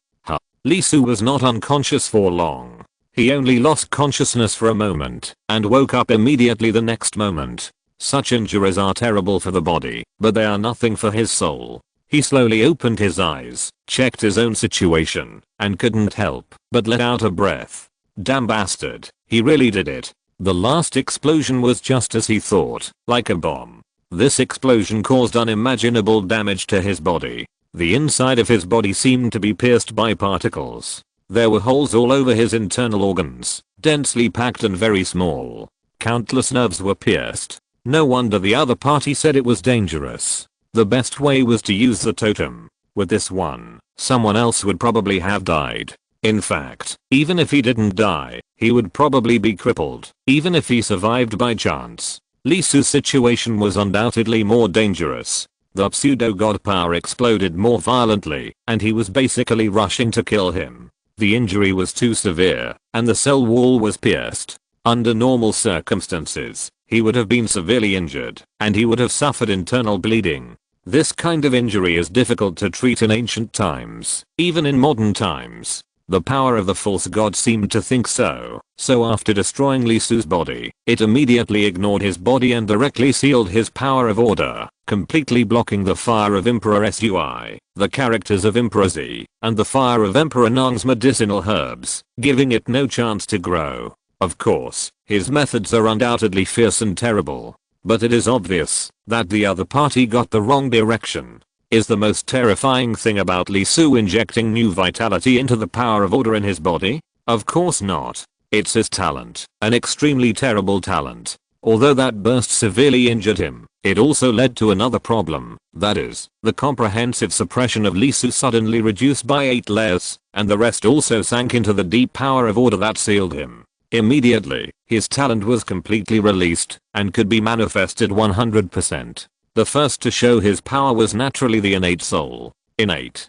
Lee Su was not unconscious for long. He only lost consciousness for a moment, and woke up immediately the next moment. Such injuries are terrible for the body, but they are nothing for his soul. He slowly opened his eyes, checked his own situation, and couldn't help but let out a breath. Damn bastard, he really did it. The last explosion was just as he thought, like a bomb. This explosion caused unimaginable damage to his body. The inside of his body seemed to be pierced by particles. There were holes all over his internal organs, densely packed and very small. Countless nerves were pierced. No wonder the other party said it was dangerous. The best way was to use the totem. With this one, someone else would probably have died. In fact, even if he didn't die, he would probably be crippled, even if he survived by chance. Lee Su's situation was undoubtedly more dangerous. The pseudo-god power exploded more violently, and he was basically rushing to kill him. The injury was too severe, and the cell wall was pierced. Under normal circumstances, he would have been severely injured, and he would have suffered internal bleeding. This kind of injury is difficult to treat in ancient times, even in modern times. The power of the false god seemed to think so, so after destroying Lee Su's body, it immediately ignored his body and directly sealed his power of order, completely blocking the fire of Emperor Sui, the characters of Emperor Z, and the fire of Emperor Nang's medicinal herbs, giving it no chance to grow. Of course, his methods are undoubtedly fierce and terrible, but it is obvious that the other party got the wrong direction. Is the most terrifying thing about Lee Su injecting new vitality into the power of order in his body? Of course not. It's his talent, an extremely terrible talent. Although that burst severely injured him, it also led to another problem, that is, the comprehensive suppression of Lee Su suddenly reduced by 8 layers, and the rest also sank into the deep power of order that sealed him. Immediately, his talent was completely released, and could be manifested 100%. The first to show his power was naturally the innate soul. Innate.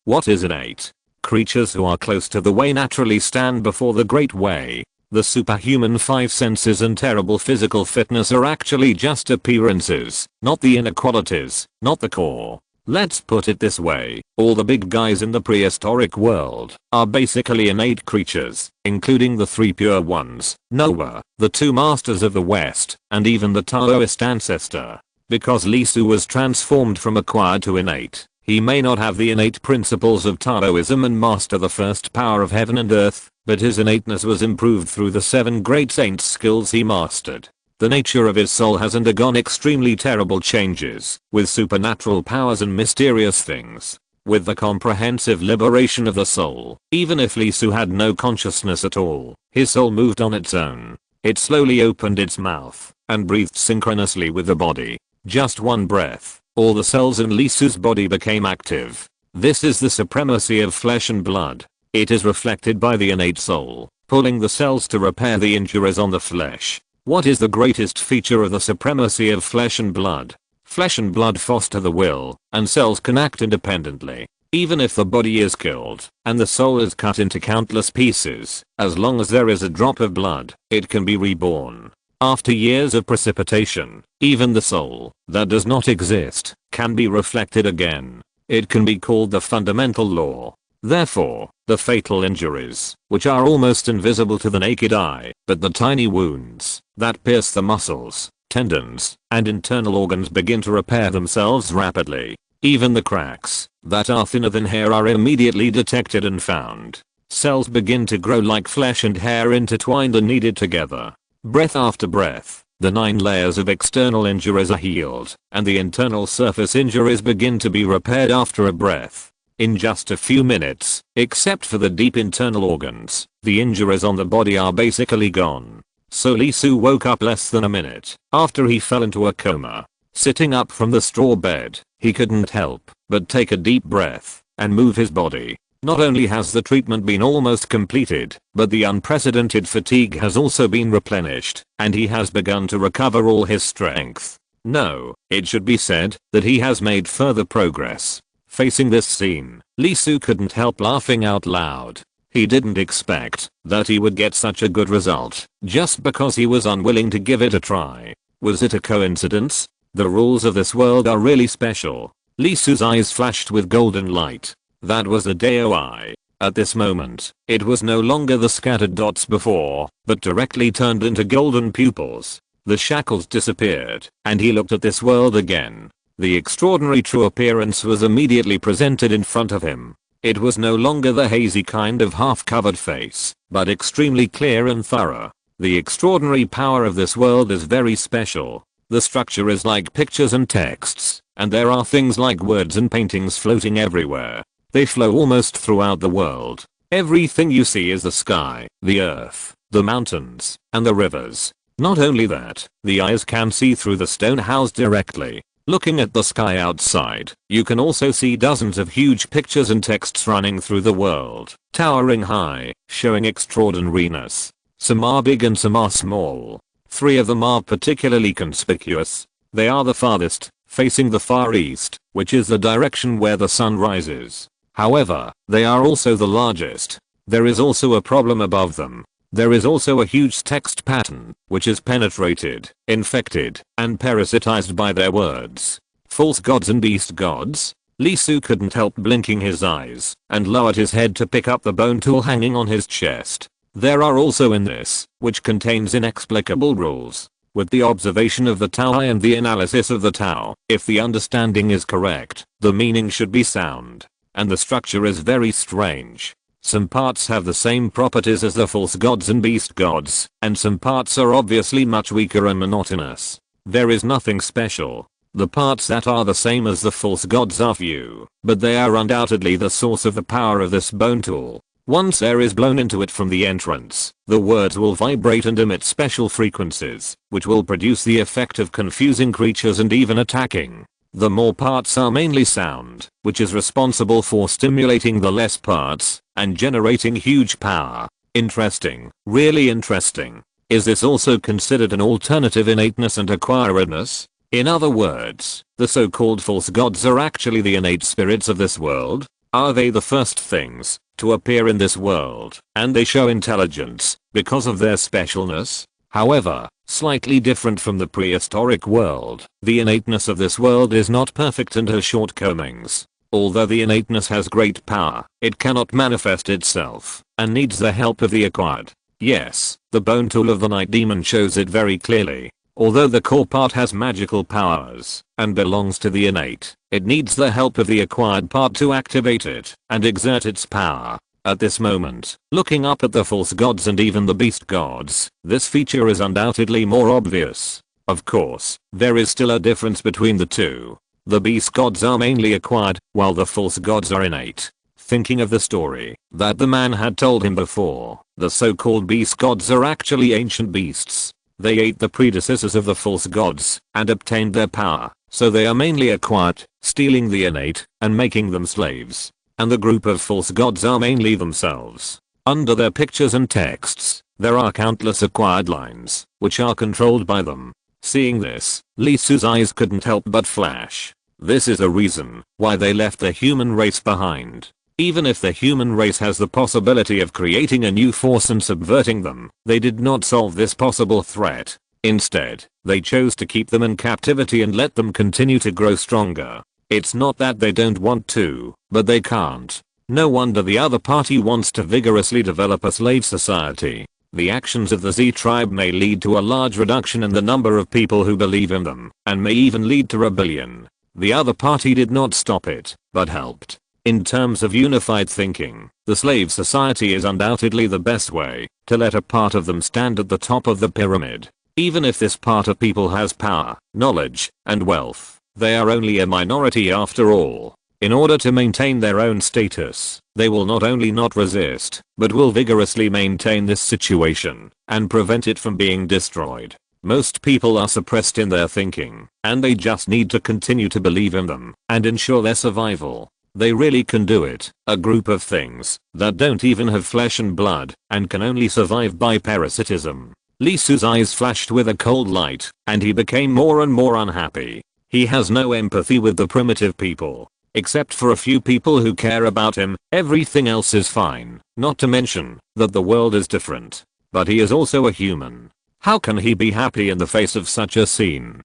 What is innate? Creatures who are close to the way naturally stand before the great way. The superhuman 5 senses and terrible physical fitness are actually just appearances, not the inner qualities, not the core. Let's put it this way, all the big guys in the prehistoric world are basically innate creatures, including the 3 pure ones, Noah, the 2 masters of the West, and even the Taoist ancestor. Because Lee Su was transformed from acquired to innate, he may not have the innate principles of Taoism and master the first power of heaven and earth, but his innateness was improved through the 7 great saints' skills he mastered. The nature of his soul has undergone extremely terrible changes, with supernatural powers and mysterious things. With the comprehensive liberation of the soul, even if Lee Su had no consciousness at all, his soul moved on its own. It slowly opened its mouth, and breathed synchronously with the body. Just one breath, all the cells in Lee Su's body became active. This is the supremacy of flesh and blood. It is reflected by the innate soul, pulling the cells to repair the injuries on the flesh. What is the greatest feature of the supremacy of flesh and blood? Flesh and blood foster the will, and cells can act independently. Even if the body is killed, and the soul is cut into countless pieces, as long as there is a drop of blood, it can be reborn. After years of precipitation, even the soul, that does not exist, can be reflected again. It can be called the fundamental law. Therefore, the fatal injuries, which are almost invisible to the naked eye, but the tiny wounds that pierce the muscles, tendons, and internal organs begin to repair themselves rapidly. Even the cracks that are thinner than hair are immediately detected and found. Cells begin to grow like flesh and hair intertwined and kneaded together. Breath after breath, the 9 layers of external injuries are healed, and the internal surface injuries begin to be repaired after a breath. in just a few minutes. Except for the deep internal organs, the injuries on the body are basically gone. So Lee Soo woke up less than a minute after he fell into a coma. Sitting up from the straw bed, he couldn't help but take a deep breath and move his body. Not only has the treatment been almost completed, but the unprecedented fatigue has also been replenished, and he has begun to recover all his strength. No, it should be said that he has made further progress. Facing this scene, Lee Soo couldn't help laughing out loud. He didn't expect that he would get such a good result just because he was unwilling to give it a try. Was it a coincidence? The rules of this world are really special. Lee Soo's eyes flashed with golden light. That was the DOI. At this moment, it was no longer the scattered dots before, but directly turned into golden pupils. The shackles disappeared, and he looked at this world again. The extraordinary true appearance was immediately presented in front of him. It was no longer the hazy kind of half-covered face, but extremely clear and thorough. The extraordinary power of this world is very special. The structure is like pictures and texts, and there are things like words and paintings floating everywhere. They flow almost throughout the world. Everything you see is the sky, the earth, the mountains, and the rivers. Not only that, the eyes can see through the stone house directly. Looking at the sky outside, you can also see dozens of huge pictures and texts running through the world, towering high, showing extraordinariness. Some are big and some are small. 3 of them are particularly conspicuous. They are the farthest, facing the far east, which is the direction where the sun rises. However, they are also the largest. There is also a problem above them. There is also a huge text pattern, which is penetrated, infected, and parasitized by their words. False gods and beast gods? Lee Soo couldn't help blinking his eyes, and lowered his head to pick up the bone tool hanging on his chest. There are also in this, which contains inexplicable rules. With the observation of the Tao and the analysis of the Tao, if the understanding is correct, the meaning should be sound. And the structure is very strange. Some parts have the same properties as the false gods and beast gods, and some parts are obviously much weaker and monotonous. There is nothing special. The parts that are the same as the false gods are few, but they are undoubtedly the source of the power of this bone tool. Once air is blown into it from the entrance, the words will vibrate and emit special frequencies, which will produce the effect of confusing creatures and even attacking. The more parts are mainly sound, which is responsible for stimulating the less parts, and generating huge power. Interesting, really interesting. Is this also considered an alternative innateness and acquiredness? In other words, the so-called false gods are actually the innate spirits of this world? Are they the first things to appear in this world, and they show intelligence because of their specialness? However, slightly different from the prehistoric world, the innateness of this world is not perfect and has shortcomings. Although the innateness has great power, it cannot manifest itself, and needs the help of the acquired. Yes, the bone tool of the night demon shows it very clearly. Although the core part has magical powers, and belongs to the innate, it needs the help of the acquired part to activate it, and exert its power. At this moment, looking up at the false gods and even the beast gods, this feature is undoubtedly more obvious. Of course, there is still a difference between the two. The beast gods are mainly acquired, while the false gods are innate. Thinking of the story that the man had told him before, the so-called beast gods are actually ancient beasts. They ate the predecessors of the false gods, and obtained their power, so they are mainly acquired, stealing the innate, and making them slaves. And the group of false gods are mainly themselves. Under their pictures and texts, there are countless acquired lines, which are controlled by them. Seeing this, Lee Soo's eyes couldn't help but flash. This is the reason why they left the human race behind. Even if the human race has the possibility of creating a new force and subverting them, they did not solve this possible threat. Instead, they chose to keep them in captivity and let them continue to grow stronger. It's not that they don't want to, but they can't. No wonder the other party wants to vigorously develop a slave society. The actions of the Z tribe may lead to a large reduction in the number of people who believe in them, and may even lead to rebellion. The other party did not stop it, but helped. In terms of unified thinking, the slave society is undoubtedly the best way to let a part of them stand at the top of the pyramid. Even if this part of people has power, knowledge, and wealth, they are only a minority after all. In order to maintain their own status, they will not only not resist, but will vigorously maintain this situation and prevent it from being destroyed. Most people are suppressed in their thinking, and they just need to continue to believe in them and ensure their survival. They really can do it. A group of things that don't even have flesh and blood and can only survive by parasitism. Lee Su's eyes flashed with a cold light, and he became more and more unhappy. He has no empathy with the primitive people. Except for a few people who care about him, everything else is fine. Not to mention that the world is different. But he is also a human. How can he be happy in the face of such a scene?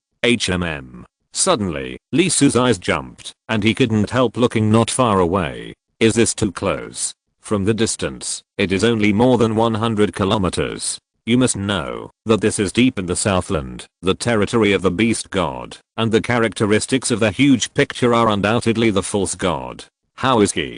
Suddenly, Lee Su's eyes jumped, and he couldn't help looking not far away. Is this too close? From the distance, it is only more than 100 kilometers. You must know that this is deep in the Southland, the territory of the beast god, and the characteristics of the huge picture are undoubtedly the false god. How is he?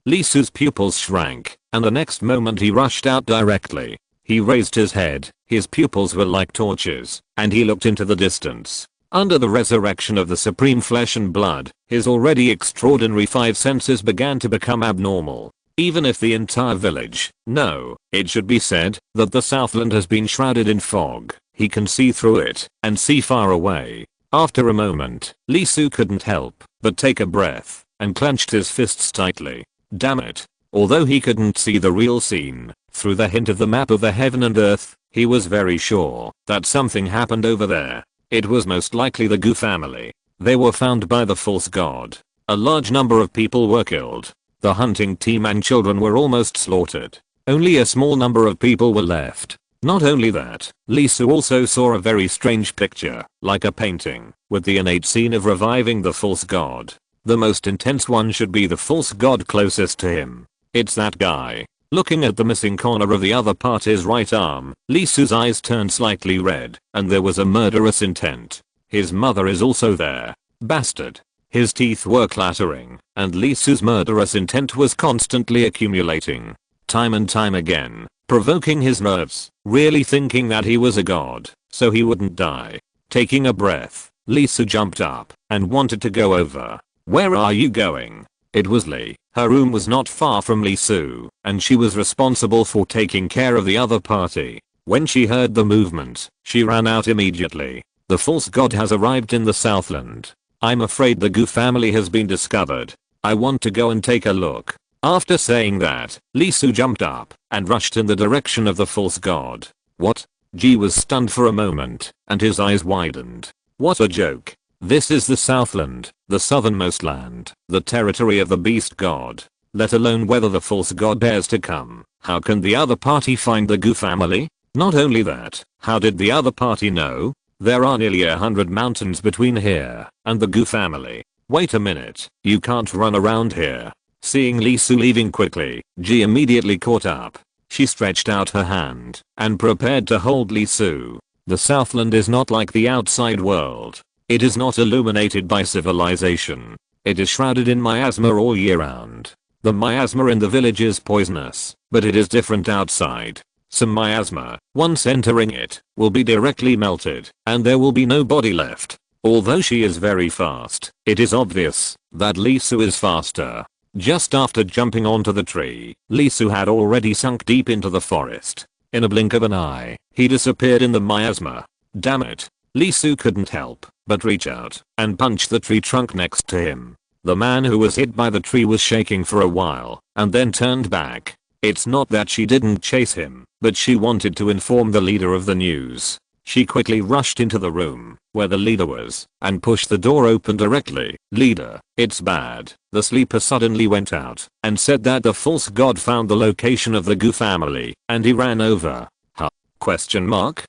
Lee Su's pupils shrank, and the next moment he rushed out directly. He raised his head, his pupils were like torches, and he looked into the distance. Under the resurrection of the supreme flesh and blood, his already extraordinary five senses began to become abnormal. Even if the entire village, no, it should be said that the Southland has been shrouded in fog, he can see through it and see far away. After a moment, Lee Su couldn't help but take a breath and clenched his fists tightly. Damn it. Although he couldn't see the real scene, through the hint of the map of the heaven and earth, he was very sure that something happened over there. It was most likely the Gu family. They were found by the false god. A large number of people were killed. The hunting team and children were almost slaughtered. Only a small number of people were left. Not only that, Lee Su also saw a very strange picture, like a painting, with the innate scene of reviving the false god. The most intense one should be the false god closest to him. It's that guy. Looking at the missing corner of the other party's right arm, Lee Su's eyes turned slightly red, and there was a murderous intent. His mother is also there. Bastard. His teeth were clattering, and Lee Su's murderous intent was constantly accumulating. Time and time again, provoking his nerves, really thinking that he was a god, so he wouldn't die. Taking a breath, Lee Su jumped up and wanted to go over. Where are you going? It was Lee. Her room was not far from Lee Su, and she was responsible for taking care of the other party. When she heard the movement, she ran out immediately. The false god has arrived in the Southland. I'm afraid the Gu family has been discovered. I want to go and take a look. After saying that, Lee Su jumped up and rushed in the direction of the false god. What? Ji was stunned for a moment, and his eyes widened. What a joke. This is the Southland, the southernmost land, the territory of the beast god. Let alone whether the false god dares to come. How can the other party find the Gu family? Not only that, how did the other party know? There are nearly 100 mountains between here and the Gu family. Wait a minute, you can't run around here. Seeing Lee Su leaving quickly, Ji immediately caught up. She stretched out her hand and prepared to hold Lee Su. The Southland is not like the outside world. It is not illuminated by civilization. It is shrouded in miasma all year round. The miasma in the village is poisonous, but it is different outside. Some miasma, once entering it, will be directly melted, and there will be no body left. Although she is very fast, it is obvious that Lee Su is faster. Just after jumping onto the tree, Lee Su had already sunk deep into the forest. In a blink of an eye, he disappeared in the miasma. Damn it. Lee Su couldn't help but reach out and punch the tree trunk next to him. The man who was hit by the tree was shaking for a while, and then turned back. It's not that she didn't chase him, but she wanted to inform the leader of the news. She quickly rushed into the room where the leader was and pushed the door open directly. Leader, it's bad. The sleeper suddenly went out and said that the false god found the location of the Gu family and he ran over. Huh? Question mark?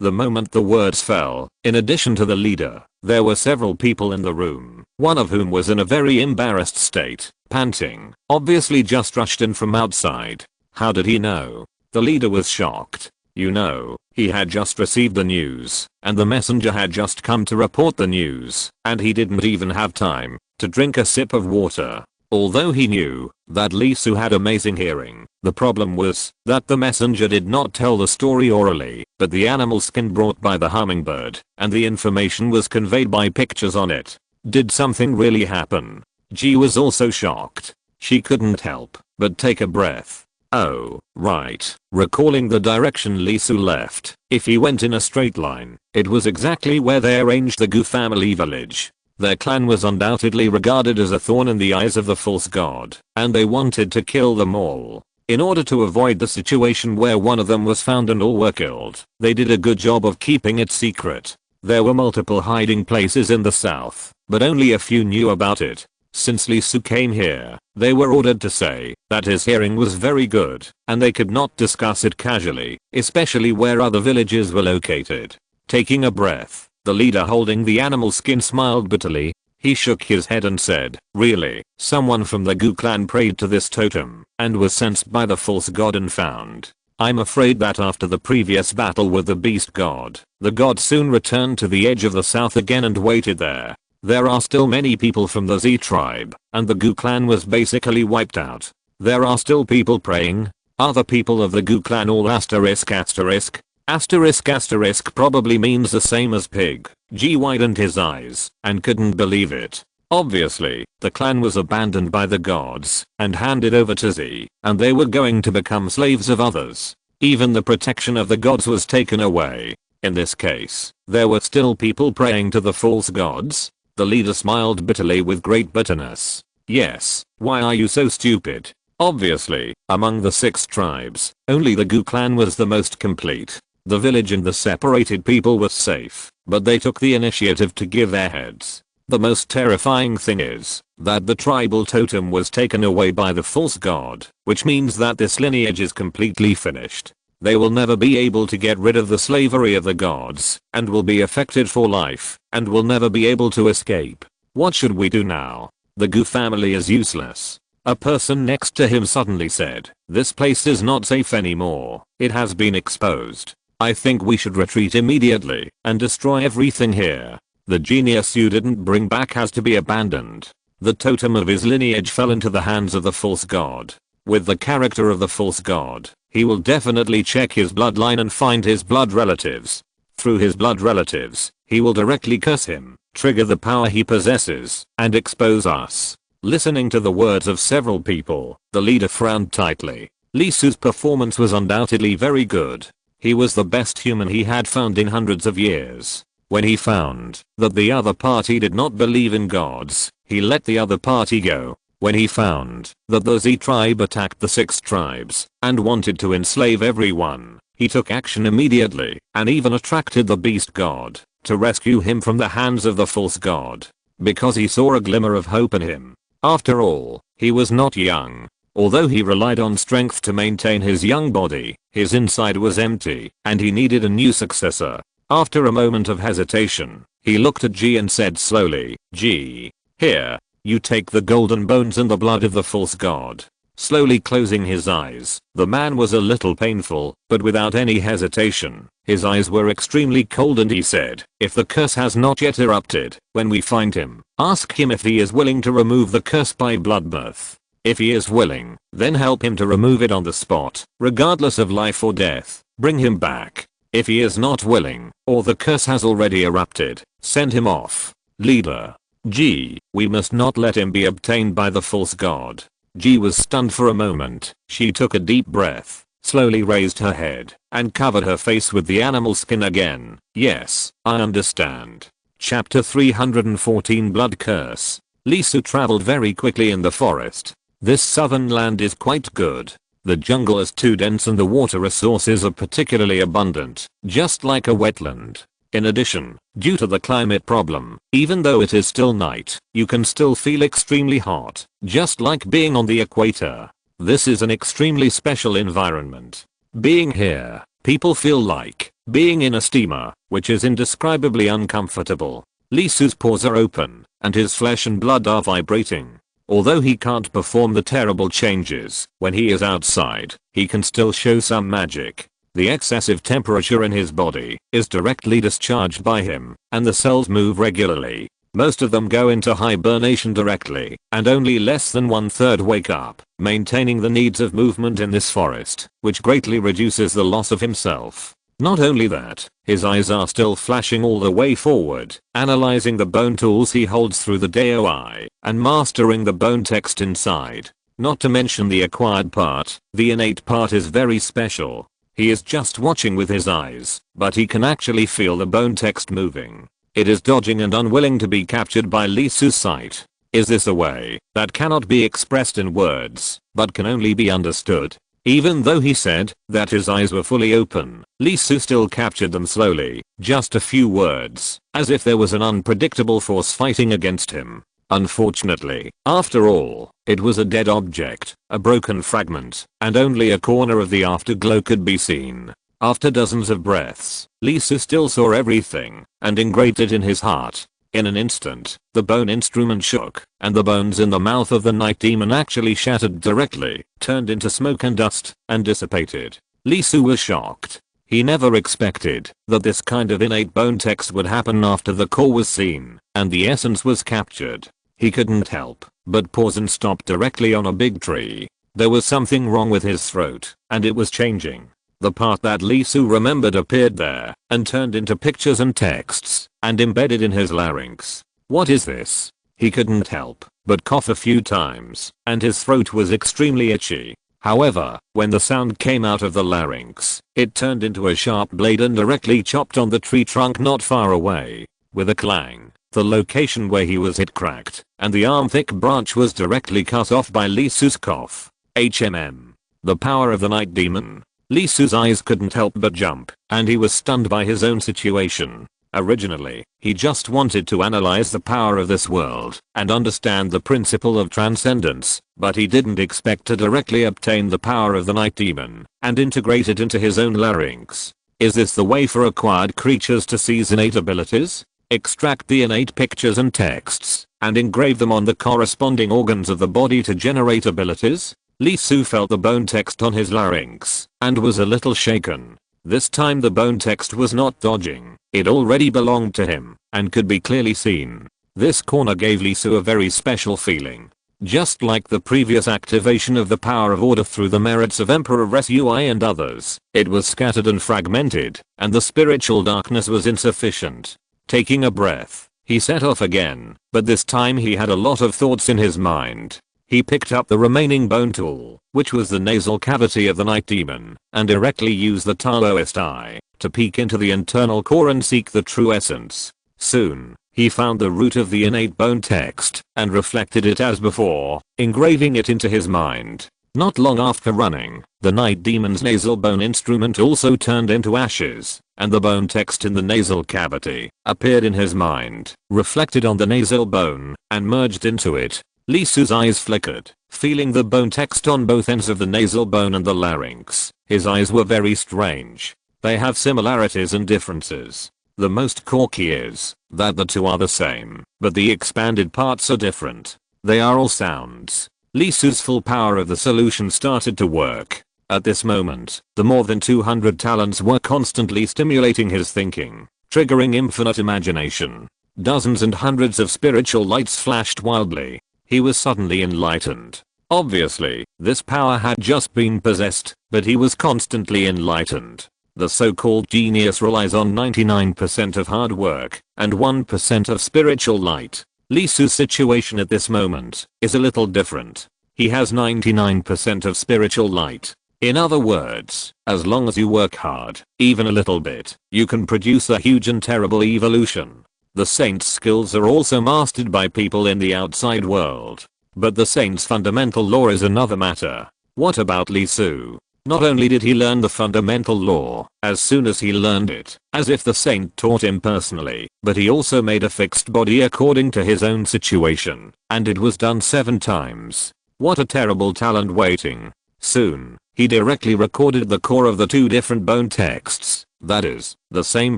The moment the words fell, in addition to the leader, there were several people in the room, one of whom was in a very embarrassed state, panting, obviously just rushed in from outside. How did he know? The leader was shocked. You know, he had just received the news, and the messenger had just come to report the news, and he didn't even have time to drink a sip of water. Although he knew that Lee Su had amazing hearing, the problem was that the messenger did not tell the story orally, but the animal skin brought by the hummingbird, and the information was conveyed by pictures on it. Did something really happen? G was also shocked. She couldn't help but take a breath. Oh, right. Recalling the direction Lisu left, if he went in a straight line, it was exactly where they arranged the Gu family village. Their clan was undoubtedly regarded as a thorn in the eyes of the false god, and they wanted to kill them all. In order to avoid the situation where one of them was found and all were killed, they did a good job of keeping it secret. There were multiple hiding places in the south, but only a few knew about it. Since Lisu came here, they were ordered to say that his hearing was very good, and they could not discuss it casually, especially where other villages were located. Taking a breath, the leader holding the animal skin smiled bitterly. He shook his head and said, really, someone from the Gu clan prayed to this totem, and was sensed by the false god and found. I'm afraid that after the previous battle with the beast god, the god soon returned to the edge of the south again and waited there. There are still many people from the Z tribe, and the Gu clan was basically wiped out. There are still people praying. Other people of the Gu clan all asterisk asterisk. Asterisk asterisk probably means the same as pig. G widened his eyes and couldn't believe it. Obviously, the clan was abandoned by the gods and handed over to Z, and they were going to become slaves of others. Even the protection of the gods was taken away. In this case, there were still people praying to the false gods. The leader smiled bitterly with great bitterness. Yes, why are you so stupid? Obviously, among the 6 tribes, only the Gu clan was the most complete. The village and the separated people were safe, but they took the initiative to give their heads. The most terrifying thing is that the tribal totem was taken away by the false god, which means that this lineage is completely finished. They will never be able to get rid of the slavery of the gods, and will be affected for life, and will never be able to escape. What should we do now? The Gu family is useless. A person next to him suddenly said, this place is not safe anymore. It has been exposed. I think we should retreat immediately and destroy everything here. The genius you didn't bring back has to be abandoned. The totem of his lineage fell into the hands of the false god. With the character of the false god, he will definitely check his bloodline and find his blood relatives. Through his blood relatives, he will directly curse him, trigger the power he possesses, and expose us. Listening to the words of several people, the leader frowned tightly. Lisu's performance was undoubtedly very good. He was the best human he had found in hundreds of years. When he found that the other party did not believe in gods, he let the other party go. When he found that the Z tribe attacked the 6 tribes and wanted to enslave everyone, he took action immediately and even attracted the beast god to rescue him from the hands of the false god, because he saw a glimmer of hope in him. After all, he was not young. Although he relied on strength to maintain his young body, his inside was empty and he needed a new successor. After a moment of hesitation, he looked at G and said slowly, G, here. You take the golden bones and the blood of the false god. Slowly closing his eyes, the man was a little painful, but without any hesitation. His eyes were extremely cold and he said, if the curse has not yet erupted, when we find him, ask him if he is willing to remove the curse by bloodbath. If he is willing, then help him to remove it on the spot, regardless of life or death. Bring him back. If he is not willing, or the curse has already erupted, send him off. Leader. G, we must not let him be obtained by the false god. G was stunned for a moment. She took a deep breath, slowly raised her head, and covered her face with the animal skin again. Yes, I understand. Chapter 314 Blood Curse. Lisu traveled very quickly in the forest. This southern land is quite good. The jungle is too dense and the water resources are particularly abundant, just like a wetland. In addition, due to the climate problem, even though it is still night, you can still feel extremely hot, just like being on the equator. This is an extremely special environment. Being here, people feel like being in a steamer, which is indescribably uncomfortable. Lisu's pores are open, and his flesh and blood are vibrating. Although he can't perform the terrible changes when he is outside, he can still show some magic. The excessive temperature in his body is directly discharged by him, and the cells move regularly. Most of them go into hibernation directly, and only less than 1/3 wake up, maintaining the needs of movement in this forest, which greatly reduces the loss of himself. Not only that, his eyes are still flashing all the way forward, analyzing the bone tools he holds through the DOI, and mastering the bone text inside. Not to mention the acquired part, the innate part is very special. He is just watching with his eyes, but he can actually feel the bone text moving. It is dodging and unwilling to be captured by Lee Su's sight. Is this a way that cannot be expressed in words, but can only be understood? Even though he said that his eyes were fully open, Lee Su still captured them slowly, just a few words, as if there was an unpredictable force fighting against him. Unfortunately, after all, it was a dead object, a broken fragment, and only a corner of the afterglow could be seen. After dozens of breaths, Lee Su still saw everything, and engraved it in his heart. In an instant, the bone instrument shook, and the bones in the mouth of the night demon actually shattered directly, turned into smoke and dust, and dissipated. Lee Su was shocked. He never expected that this kind of innate bone text would happen after the core was seen, and the essence was captured. He couldn't help but pause and stop directly on a big tree. There was something wrong with his throat, and it was changing. The part that Lee Su remembered appeared there, and turned into pictures and texts, and embedded in his larynx. What is this? He couldn't help but cough a few times, and his throat was extremely itchy. However, when the sound came out of the larynx, it turned into a sharp blade and directly chopped on the tree trunk not far away. With a clang, the location where he was hit cracked, and the arm-thick branch was directly cut off by Lee Su's cough. The power of the night demon. Lee Su's eyes couldn't help but jump, and he was stunned by his own situation. Originally, he just wanted to analyze the power of this world and understand the principle of transcendence, but he didn't expect to directly obtain the power of the night demon and integrate it into his own larynx. Is this the way for acquired creatures to seize innate abilities? Extract the innate pictures and texts and engrave them on the corresponding organs of the body to generate abilities? Lee Su felt the bone text on his larynx and was a little shaken. This time the bone text was not dodging. It already belonged to him and could be clearly seen. This corner gave Lee Su a very special feeling. Just like the previous activation of the power of order through the merits of Emperor Sui and others, it was scattered and fragmented, and the spiritual darkness was insufficient. Taking a breath, he set off again, but this time he had a lot of thoughts in his mind. He picked up the remaining bone tool, which was the nasal cavity of the night demon, and directly used the Taoist eye to peek into the internal core and seek the true essence. Soon, he found the root of the innate bone text and reflected it as before, engraving it into his mind. Not long after running, the night demon's nasal bone instrument also turned into ashes, and the bone text in the nasal cavity appeared in his mind, reflected on the nasal bone, and merged into it. Lee Su's eyes flickered, feeling the bone text on both ends of the nasal bone and the larynx. His eyes were very strange. They have similarities and differences. The most quirky is that the two are the same, but the expanded parts are different. They are all sounds. Lee Su's full power of the solution started to work. At this moment, the more than 200 talents were constantly stimulating his thinking, triggering infinite imagination. Dozens and hundreds of spiritual lights flashed wildly. He was suddenly enlightened. Obviously, this power had just been possessed, but he was constantly enlightened. The so-called genius relies on 99% of hard work and 1% of spiritual light. Lee Su's situation at this moment is a little different. He has 99% of spiritual light. In other words, as long as you work hard, even a little bit, you can produce a huge and terrible evolution. The saint's skills are also mastered by people in the outside world. But the saint's fundamental law is another matter. What about Lee Su? Not only did he learn the fundamental law as soon as he learned it, as if the saint taught him personally, but he also made a fixed body according to his own situation, and it was done 7 times. What a terrible talent waiting. Soon, he directly recorded the core of the 2 different bone texts, that is, the same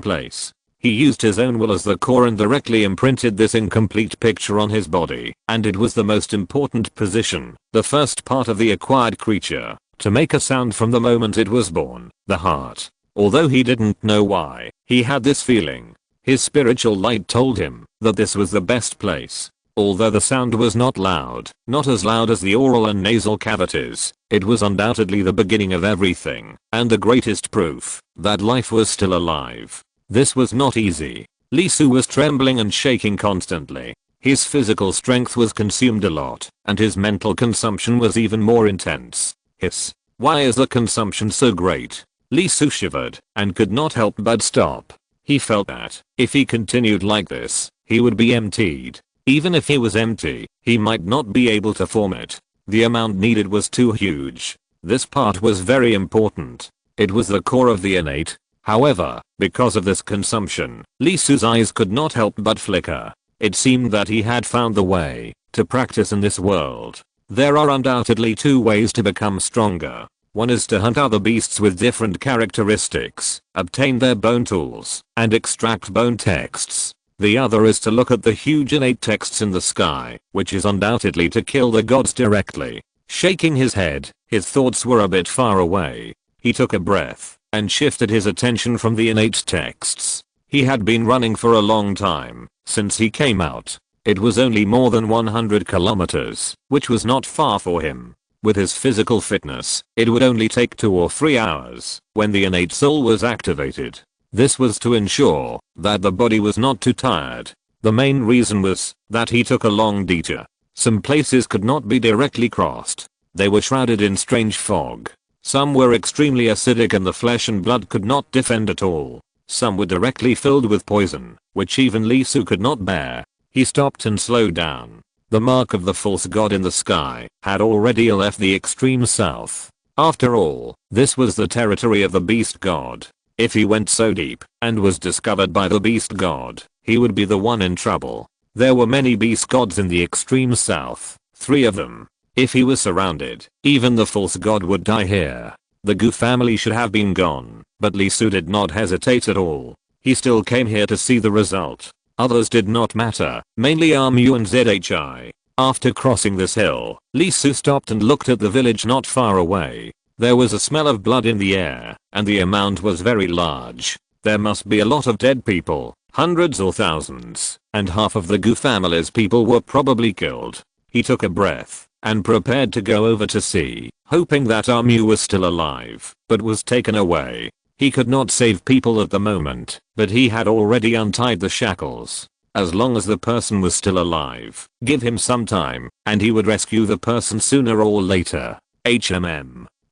place. He used his own will as the core and directly imprinted this incomplete picture on his body, and it was the most important position, the first part of the acquired creature, to make a sound from the moment it was born, the heart. Although he didn't know why, he had this feeling. His spiritual light told him that this was the best place. Although the sound was not loud, not as loud as the oral and nasal cavities, it was undoubtedly the beginning of everything, and the greatest proof that life was still alive. This was not easy. Lee Soo was trembling and shaking constantly. His physical strength was consumed a lot, and his mental consumption was even more intense. Hiss. Why is the consumption so great? Lee Soo shivered, and could not help but stop. He felt that, if he continued like this, he would be emptied. Even if he was empty, he might not be able to form it. The amount needed was too huge. This part was very important. It was the core of the innate. However, because of this consumption, Lee Soo's eyes could not help but flicker. It seemed that he had found the way to practice in this world. There are undoubtedly two ways to become stronger. One is to hunt other beasts with different characteristics, obtain their bone tools, and extract bone texts. The other is to look at the huge innate texts in the sky, which is undoubtedly to kill the gods directly. Shaking his head, his thoughts were a bit far away. He took a breath and shifted his attention from the innate texts. He had been running for a long time, since he came out. It was only more than 100 kilometers, which was not far for him. With his physical fitness, it would only take 2 or 3 hours when the innate soul was activated. This was to ensure that the body was not too tired. The main reason was that he took a long detour. Some places could not be directly crossed. They were shrouded in strange fog. Some were extremely acidic and the flesh and blood could not defend at all. Some were directly filled with poison, which even Lee Soo could not bear. He stopped and slowed down. The mark of the false god in the sky had already left the extreme south. After all, this was the territory of the beast god. If he went so deep and was discovered by the beast god, he would be the one in trouble. There were many beast gods in the extreme south, 3 of them. If he was surrounded, even the false god would die here. The Gu family should have been gone, but Lee Soo did not hesitate at all. He still came here to see the result. Others did not matter, mainly Mu and Zhi. After crossing this hill, Lee Soo stopped and looked at the village not far away. There was a smell of blood in the air, and the amount was very large. There must be a lot of dead people, hundreds or thousands, and half of the Gu family's people were probably killed. He took a breath and prepared to go over to see, hoping that Mu was still alive, but was taken away. He could not save people at the moment, but he had already untied the shackles. As long as the person was still alive, give him some time, and he would rescue the person sooner or later.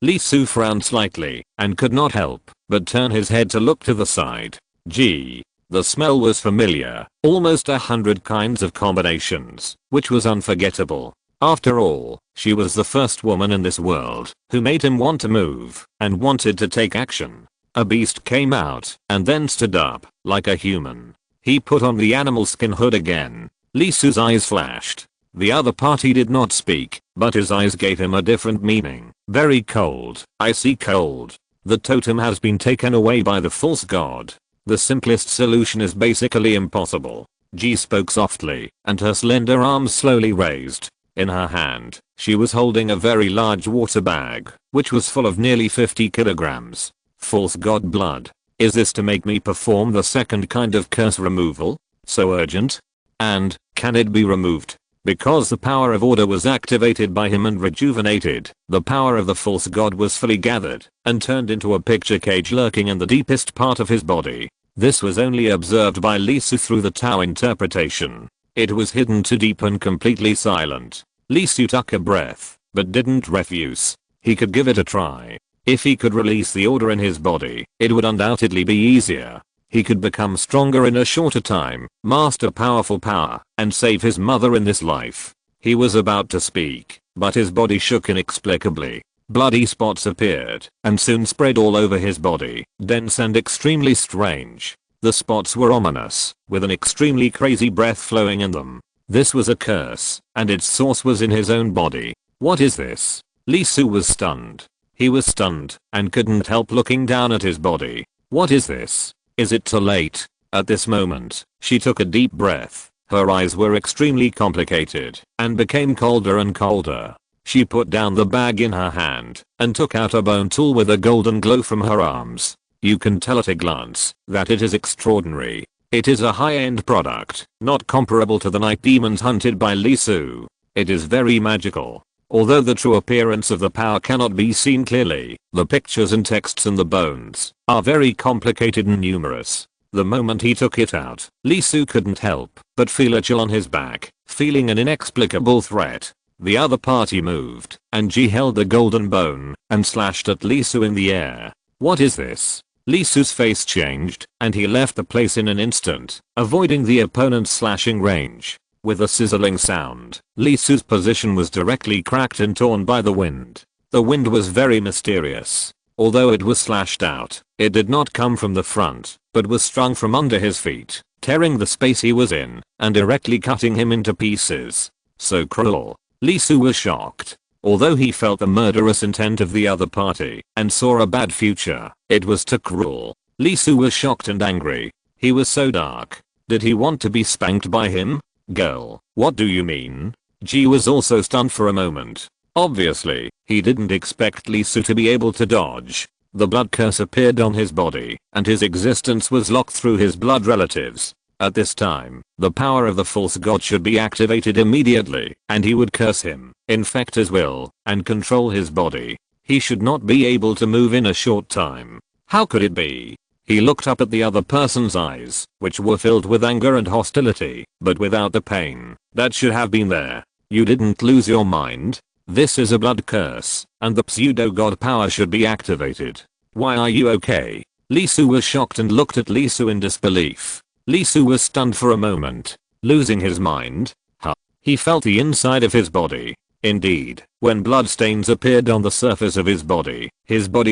Lee Soo frowned slightly, and could not help but turn his head to look to the side. Gee. The smell was familiar, almost 100 kinds of combinations, which was unforgettable. After all, she was the first woman in this world who made him want to move and wanted to take action. A beast came out and then stood up like a human. He put on the animal skin hood again. Lee Soo's eyes flashed. The other party did not speak, but his eyes gave him a different meaning. Very cold, icy cold. The totem has been taken away by the false god. The simplest solution is basically impossible. Ji spoke softly, and her slender arms slowly raised. In her hand, she was holding a very large water bag, which was full of nearly 50 kilograms. False god blood. Is this to make me perform the second kind of curse removal? So urgent? And, can it be removed? Because the power of order was activated by him and rejuvenated, the power of the false god was fully gathered and turned into a picture cage lurking in the deepest part of his body. This was only observed by Lee Soo through the Tao interpretation. It was hidden too deep and completely silent. Lee Soo took a breath, but didn't refuse. He could give it a try. If he could release the order in his body, it would undoubtedly be easier. He could become stronger in a shorter time, master powerful power, and save his mother in this life. He was about to speak, but his body shook inexplicably. Bloody spots appeared and soon spread all over his body, dense and extremely strange. The spots were ominous, with an extremely crazy breath flowing in them. This was a curse, and its source was in his own body. What is this? Lee Soo was stunned. He was stunned and couldn't help looking down at his body. What is this? Is it too late? At this moment, she took a deep breath. Her eyes were extremely complicated and became colder and colder. She put down the bag in her hand and took out a bone tool with a golden glow from her arms. You can tell at a glance that it is extraordinary. It is a high-end product, not comparable to the night demons hunted by Lee Su. It is very magical. Although the true appearance of the power cannot be seen clearly, the pictures and texts in the bones are very complicated and numerous. The moment he took it out, Lee Su couldn't help but feel a chill on his back, feeling an inexplicable threat. The other party moved, and Ji held the golden bone and slashed at Lee Su in the air. What is this? Lee Su's face changed, and he left the place in an instant, avoiding the opponent's slashing range. With a sizzling sound, Lee Su's position was directly cracked and torn by the wind. The wind was very mysterious. Although it was slashed out, it did not come from the front, but was strung from under his feet, tearing the space he was in, and directly cutting him into pieces. So cruel. Lee Su was shocked. Although he felt the murderous intent of the other party and saw a bad future, it was too cruel. Lee Su was shocked and angry. He was so dark. Did he want to be spanked by him? Girl, what do you mean? Ji was also stunned for a moment. Obviously, he didn't expect Lee Su to be able to dodge. The blood curse appeared on his body, and his existence was locked through his blood relatives. At this time, the power of the false god should be activated immediately, and he would curse him, infect his will, and control his body. He should not be able to move in a short time. How could it be? He looked up at the other person's eyes, which were filled with anger and hostility, but without the pain that should have been there. You didn't lose your mind? This is a blood curse, and the pseudo-god power should be activated. Why are you okay? Lee Su was shocked and looked at Lee Su in disbelief. Lee Su was stunned for a moment. Losing his mind? Huh. He felt the inside of his body. Indeed, when bloodstains appeared on the surface of his body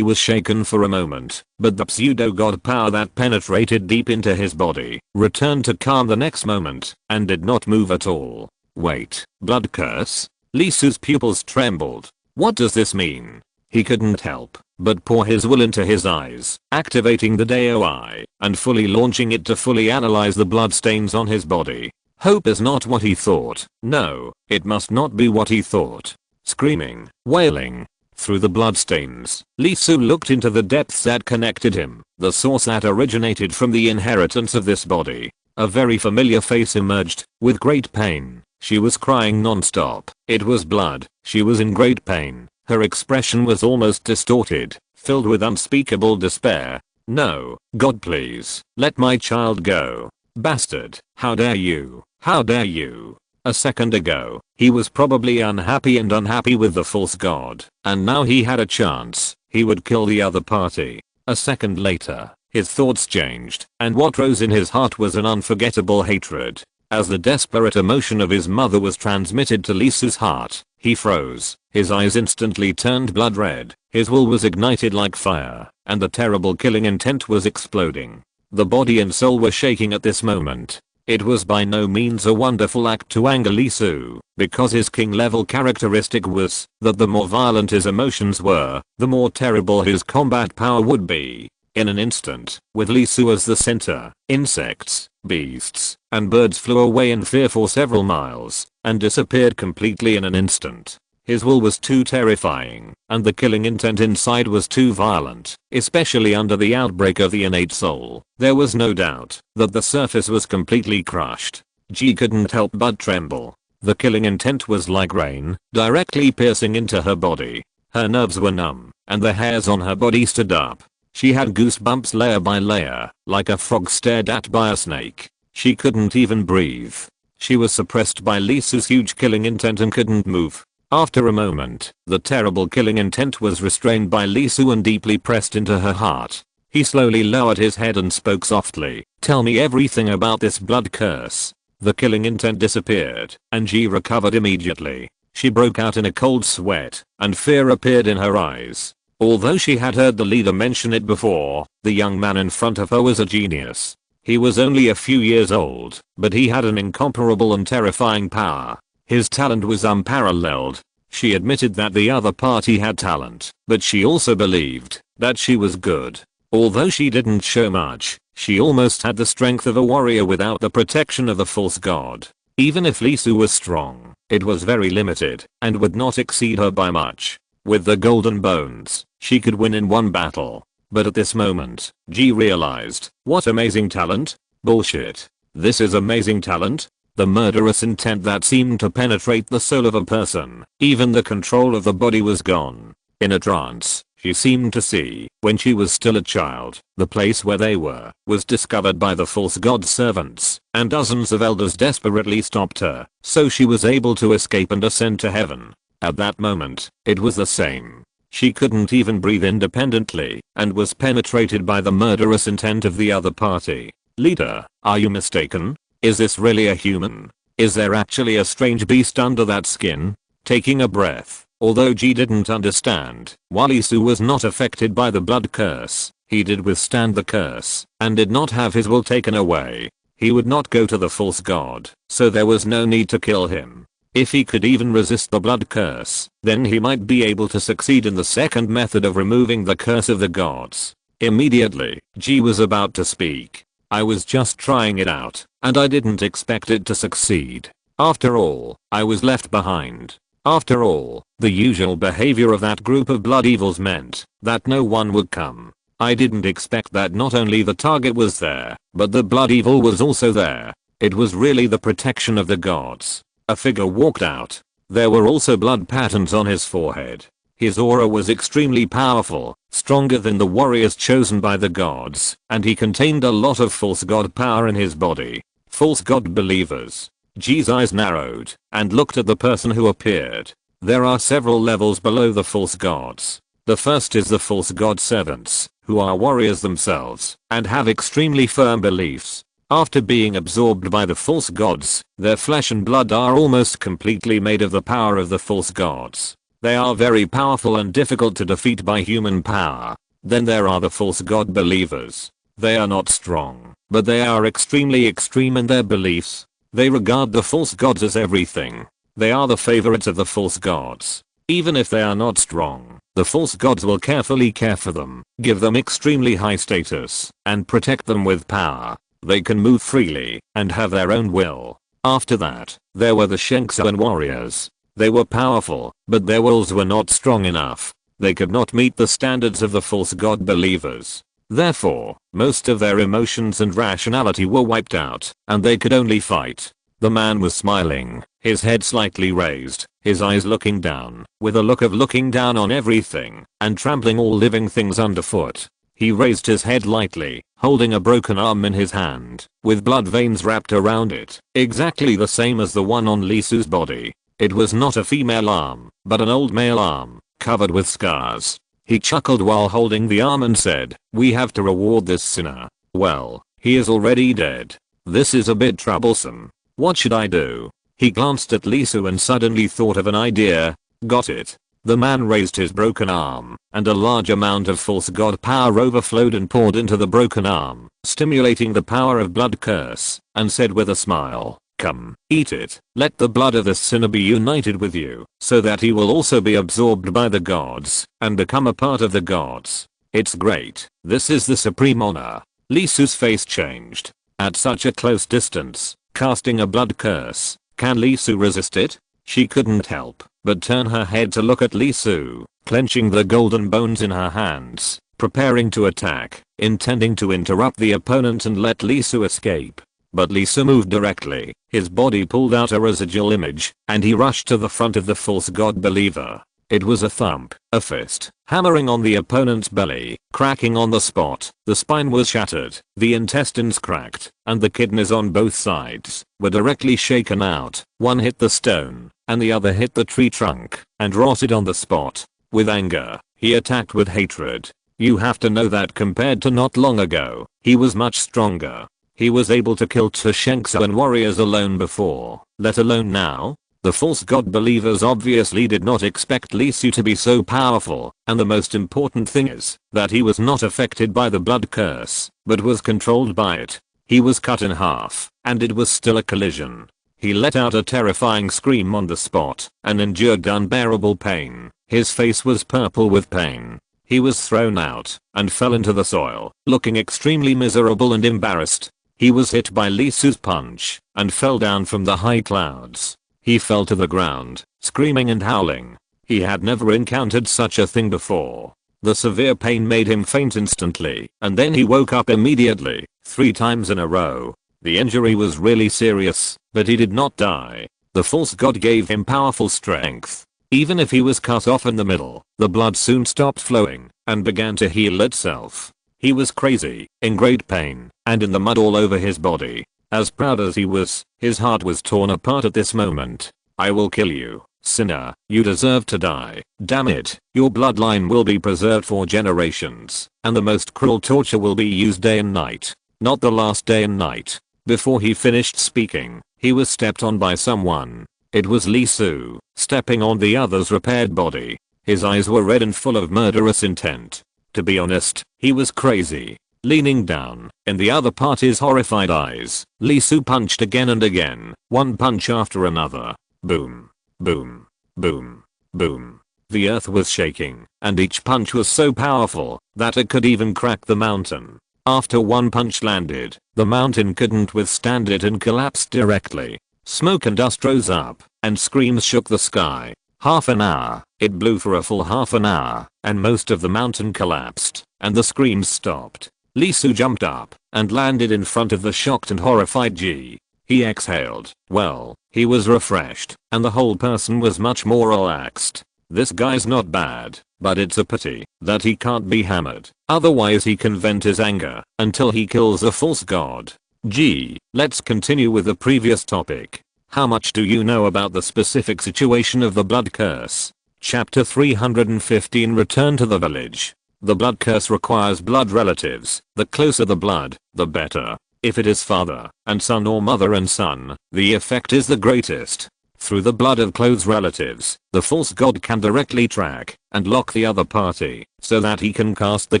was shaken for a moment, but the pseudo-god power that penetrated deep into his body returned to calm the next moment, and did not move at all. Wait, blood curse? Lee Su's pupils trembled. What does this mean? He couldn't help but pour his will into his eyes, activating the DOI, and fully launching it to fully analyze the bloodstains on his body. Hope is not what he thought. No, it must not be what he thought. Screaming, wailing through the bloodstains, Lee Su looked into the depths that connected him, the source that originated from the inheritance of this body. A very familiar face emerged. With great pain, she was crying non-stop. It was blood. She was in great pain. Her expression was almost distorted, filled with unspeakable despair. No, God, please, let my child go. Bastard, how dare you? How dare you? A second ago, he was probably unhappy with the false god, and now he had a chance. He would kill the other party. A second later, his thoughts changed, and what rose in his heart was an unforgettable hatred. As the desperate emotion of his mother was transmitted to Lee Su's heart, he froze. His eyes instantly turned blood red, his will was ignited like fire, and the terrible killing intent was exploding. The body and soul were shaking at this moment. It was by no means a wonderful act to anger Lee Su, because his king level characteristic was that the more violent his emotions were, the more terrible his combat power would be. In an instant, with Lee Su as the center, insects, beasts, and birds flew away in fear for several miles, and disappeared completely in an instant. His will was too terrifying, and the killing intent inside was too violent, especially under the outbreak of the innate soul. There was no doubt that the surface was completely crushed. Ji couldn't help but tremble. The killing intent was like rain, directly piercing into her body. Her nerves were numb, and the hairs on her body stood up. She had goosebumps layer by layer, like a frog stared at by a snake. She couldn't even breathe. She was suppressed by Lee Su's huge killing intent and couldn't move. After a moment, the terrible killing intent was restrained by Lee Su and deeply pressed into her heart. He slowly lowered his head and spoke softly. Tell me everything about this blood curse. The killing intent disappeared, and Ji recovered immediately. She broke out in a cold sweat, and fear appeared in her eyes. Although she had heard the leader mention it before, the young man in front of her was a genius. He was only a few years old, but he had an incomparable and terrifying power. His talent was unparalleled. She admitted that the other party had talent, but she also believed that she was good. Although she didn't show much, she almost had the strength of a warrior without the protection of the false god. Even if Lee Su was strong, it was very limited, and would not exceed her by much. With the golden bones, she could win in one battle. But at this moment, Ji realized, what amazing talent. Bullshit. This is amazing talent. The murderous intent that seemed to penetrate the soul of a person. Even the control of the body was gone. In a trance, she seemed to see, when she was still a child, the place where they were, was discovered by the false god servants, and dozens of elders desperately stopped her, so she was able to escape and ascend to heaven. At that moment, it was the same. She couldn't even breathe independently, and was penetrated by the murderous intent of the other party. Leader, are you mistaken? Is this really a human? Is there actually a strange beast under that skin? Taking a breath, although Ji didn't understand, while Isu was not affected by the blood curse, he did withstand the curse, and did not have his will taken away. He would not go to the false god, so there was no need to kill him. If he could even resist the blood curse, then he might be able to succeed in the second method of removing the curse of the gods. Immediately, Ji was about to speak. I was just trying it out, and I didn't expect it to succeed. After all, I was left behind. After all, the usual behavior of that group of blood evils meant that no one would come. I didn't expect that not only the target was there, but the blood evil was also there. It was really the protection of the gods. A figure walked out. There were also blood patterns on his forehead. His aura was extremely powerful, stronger than the warriors chosen by the gods, and he contained a lot of false god power in his body. False god believers. Ji's eyes narrowed, and looked at the person who appeared. There are several levels below the false gods. The first is the false god servants, who are warriors themselves, and have extremely firm beliefs. After being absorbed by the false gods, their flesh and blood are almost completely made of the power of the false gods. They are very powerful and difficult to defeat by human power. Then there are the false god believers. They are not strong, but they are extremely extreme in their beliefs. They regard the false gods as everything. They are the favorites of the false gods. Even if they are not strong, the false gods will carefully care for them, give them extremely high status, and protect them with power. They can move freely, and have their own will. After that, there were the Shenksan warriors. They were powerful, but their wills were not strong enough. They could not meet the standards of the false god believers. Therefore, most of their emotions and rationality were wiped out, and they could only fight. The man was smiling, his head slightly raised, his eyes looking down, with a look of looking down on everything, and trampling all living things underfoot. He raised his head lightly, holding a broken arm in his hand, with blood veins wrapped around it, exactly the same as the one on Lisu's body. It was not a female arm, but an old male arm, covered with scars. He chuckled while holding the arm and said, "We have to reward this sinner. Well, he is already dead. This is a bit troublesome. What should I do?" He glanced at Lisu and suddenly thought of an idea. Got it. The man raised his broken arm, and a large amount of false god power overflowed and poured into the broken arm, stimulating the power of blood curse, and said with a smile, "Come, eat it. Let the blood of this sinner be united with you, so that he will also be absorbed by the gods, and become a part of the gods. It's great. This is the supreme honor." Lisu's face changed. At such a close distance, casting a blood curse, can Lisu resist it? She couldn't help but turn her head to look at Lisu, clenching the golden bones in her hands, preparing to attack, intending to interrupt the opponent and let Lisu escape. But Lisu moved directly, his body pulled out a residual image, and he rushed to the front of the false god believer. It was a thump, a fist, hammering on the opponent's belly, cracking on the spot. The spine was shattered, the intestines cracked, and the kidneys on both sides were directly shaken out. One hit the stone, and the other hit the tree trunk, and rotted on the spot. With anger, he attacked with hatred. You have to know that compared to not long ago, he was much stronger. He was able to kill two Shenksan warriors alone before, let alone now. The false god believers obviously did not expect Lisu to be so powerful, and the most important thing is that he was not affected by the blood curse, but was controlled by it. He was cut in half, and it was still a collision. He let out a terrifying scream on the spot, and endured unbearable pain. His face was purple with pain. He was thrown out, and fell into the soil, looking extremely miserable and embarrassed. He was hit by Lisu's punch, and fell down from the high clouds. He fell to the ground, screaming and howling. He had never encountered such a thing before. The severe pain made him faint instantly, and then he woke up immediately, 3 times in a row. The injury was really serious, but he did not die. The false god gave him powerful strength. Even if he was cut off in the middle, the blood soon stopped flowing and began to heal itself. He was crazy, in great pain, and in the mud all over his body. As proud as he was, his heart was torn apart at this moment. I will kill you, sinner, you deserve to die. Damn it, your bloodline will be preserved for generations, and the most cruel torture will be used day and night. Not the last day and night. Before he finished speaking, he was stepped on by someone. It was Lee Soo, stepping on the other's repaired body. His eyes were red and full of murderous intent. To be honest, he was crazy. Leaning down, in the other party's horrified eyes, Lee Soo punched again and again, one punch after another. Boom. Boom. Boom. Boom. The earth was shaking, and each punch was so powerful that it could even crack the mountain. After one punch landed, the mountain couldn't withstand it and collapsed directly. Smoke and dust rose up, and screams shook the sky. Half an hour, it blew for a full half an hour, and most of the mountain collapsed, and the screams stopped. Lee Soo jumped up, and landed in front of the shocked and horrified Ji. He exhaled. Well, he was refreshed, and the whole person was much more relaxed. This guy's not bad, but it's a pity that he can't be hammered. Otherwise he can vent his anger until he kills a false god. Gee, let's continue with the previous topic. How much do you know about the specific situation of the blood curse? Chapter 315 Return to the village. The blood curse requires blood relatives. The closer the blood, the better. If it is father and son or mother and son, the effect is the greatest. Through the blood of close relatives, the false god can directly track and lock the other party so that he can cast the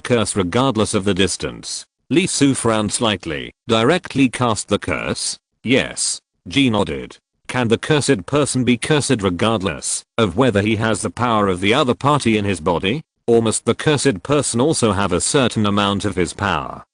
curse regardless of the distance. Lee Soo frowned slightly. Directly cast the curse? Yes. Ji nodded. Can the cursed person be cursed regardless of whether he has the power of the other party in his body? Or must the cursed person also have a certain amount of his power?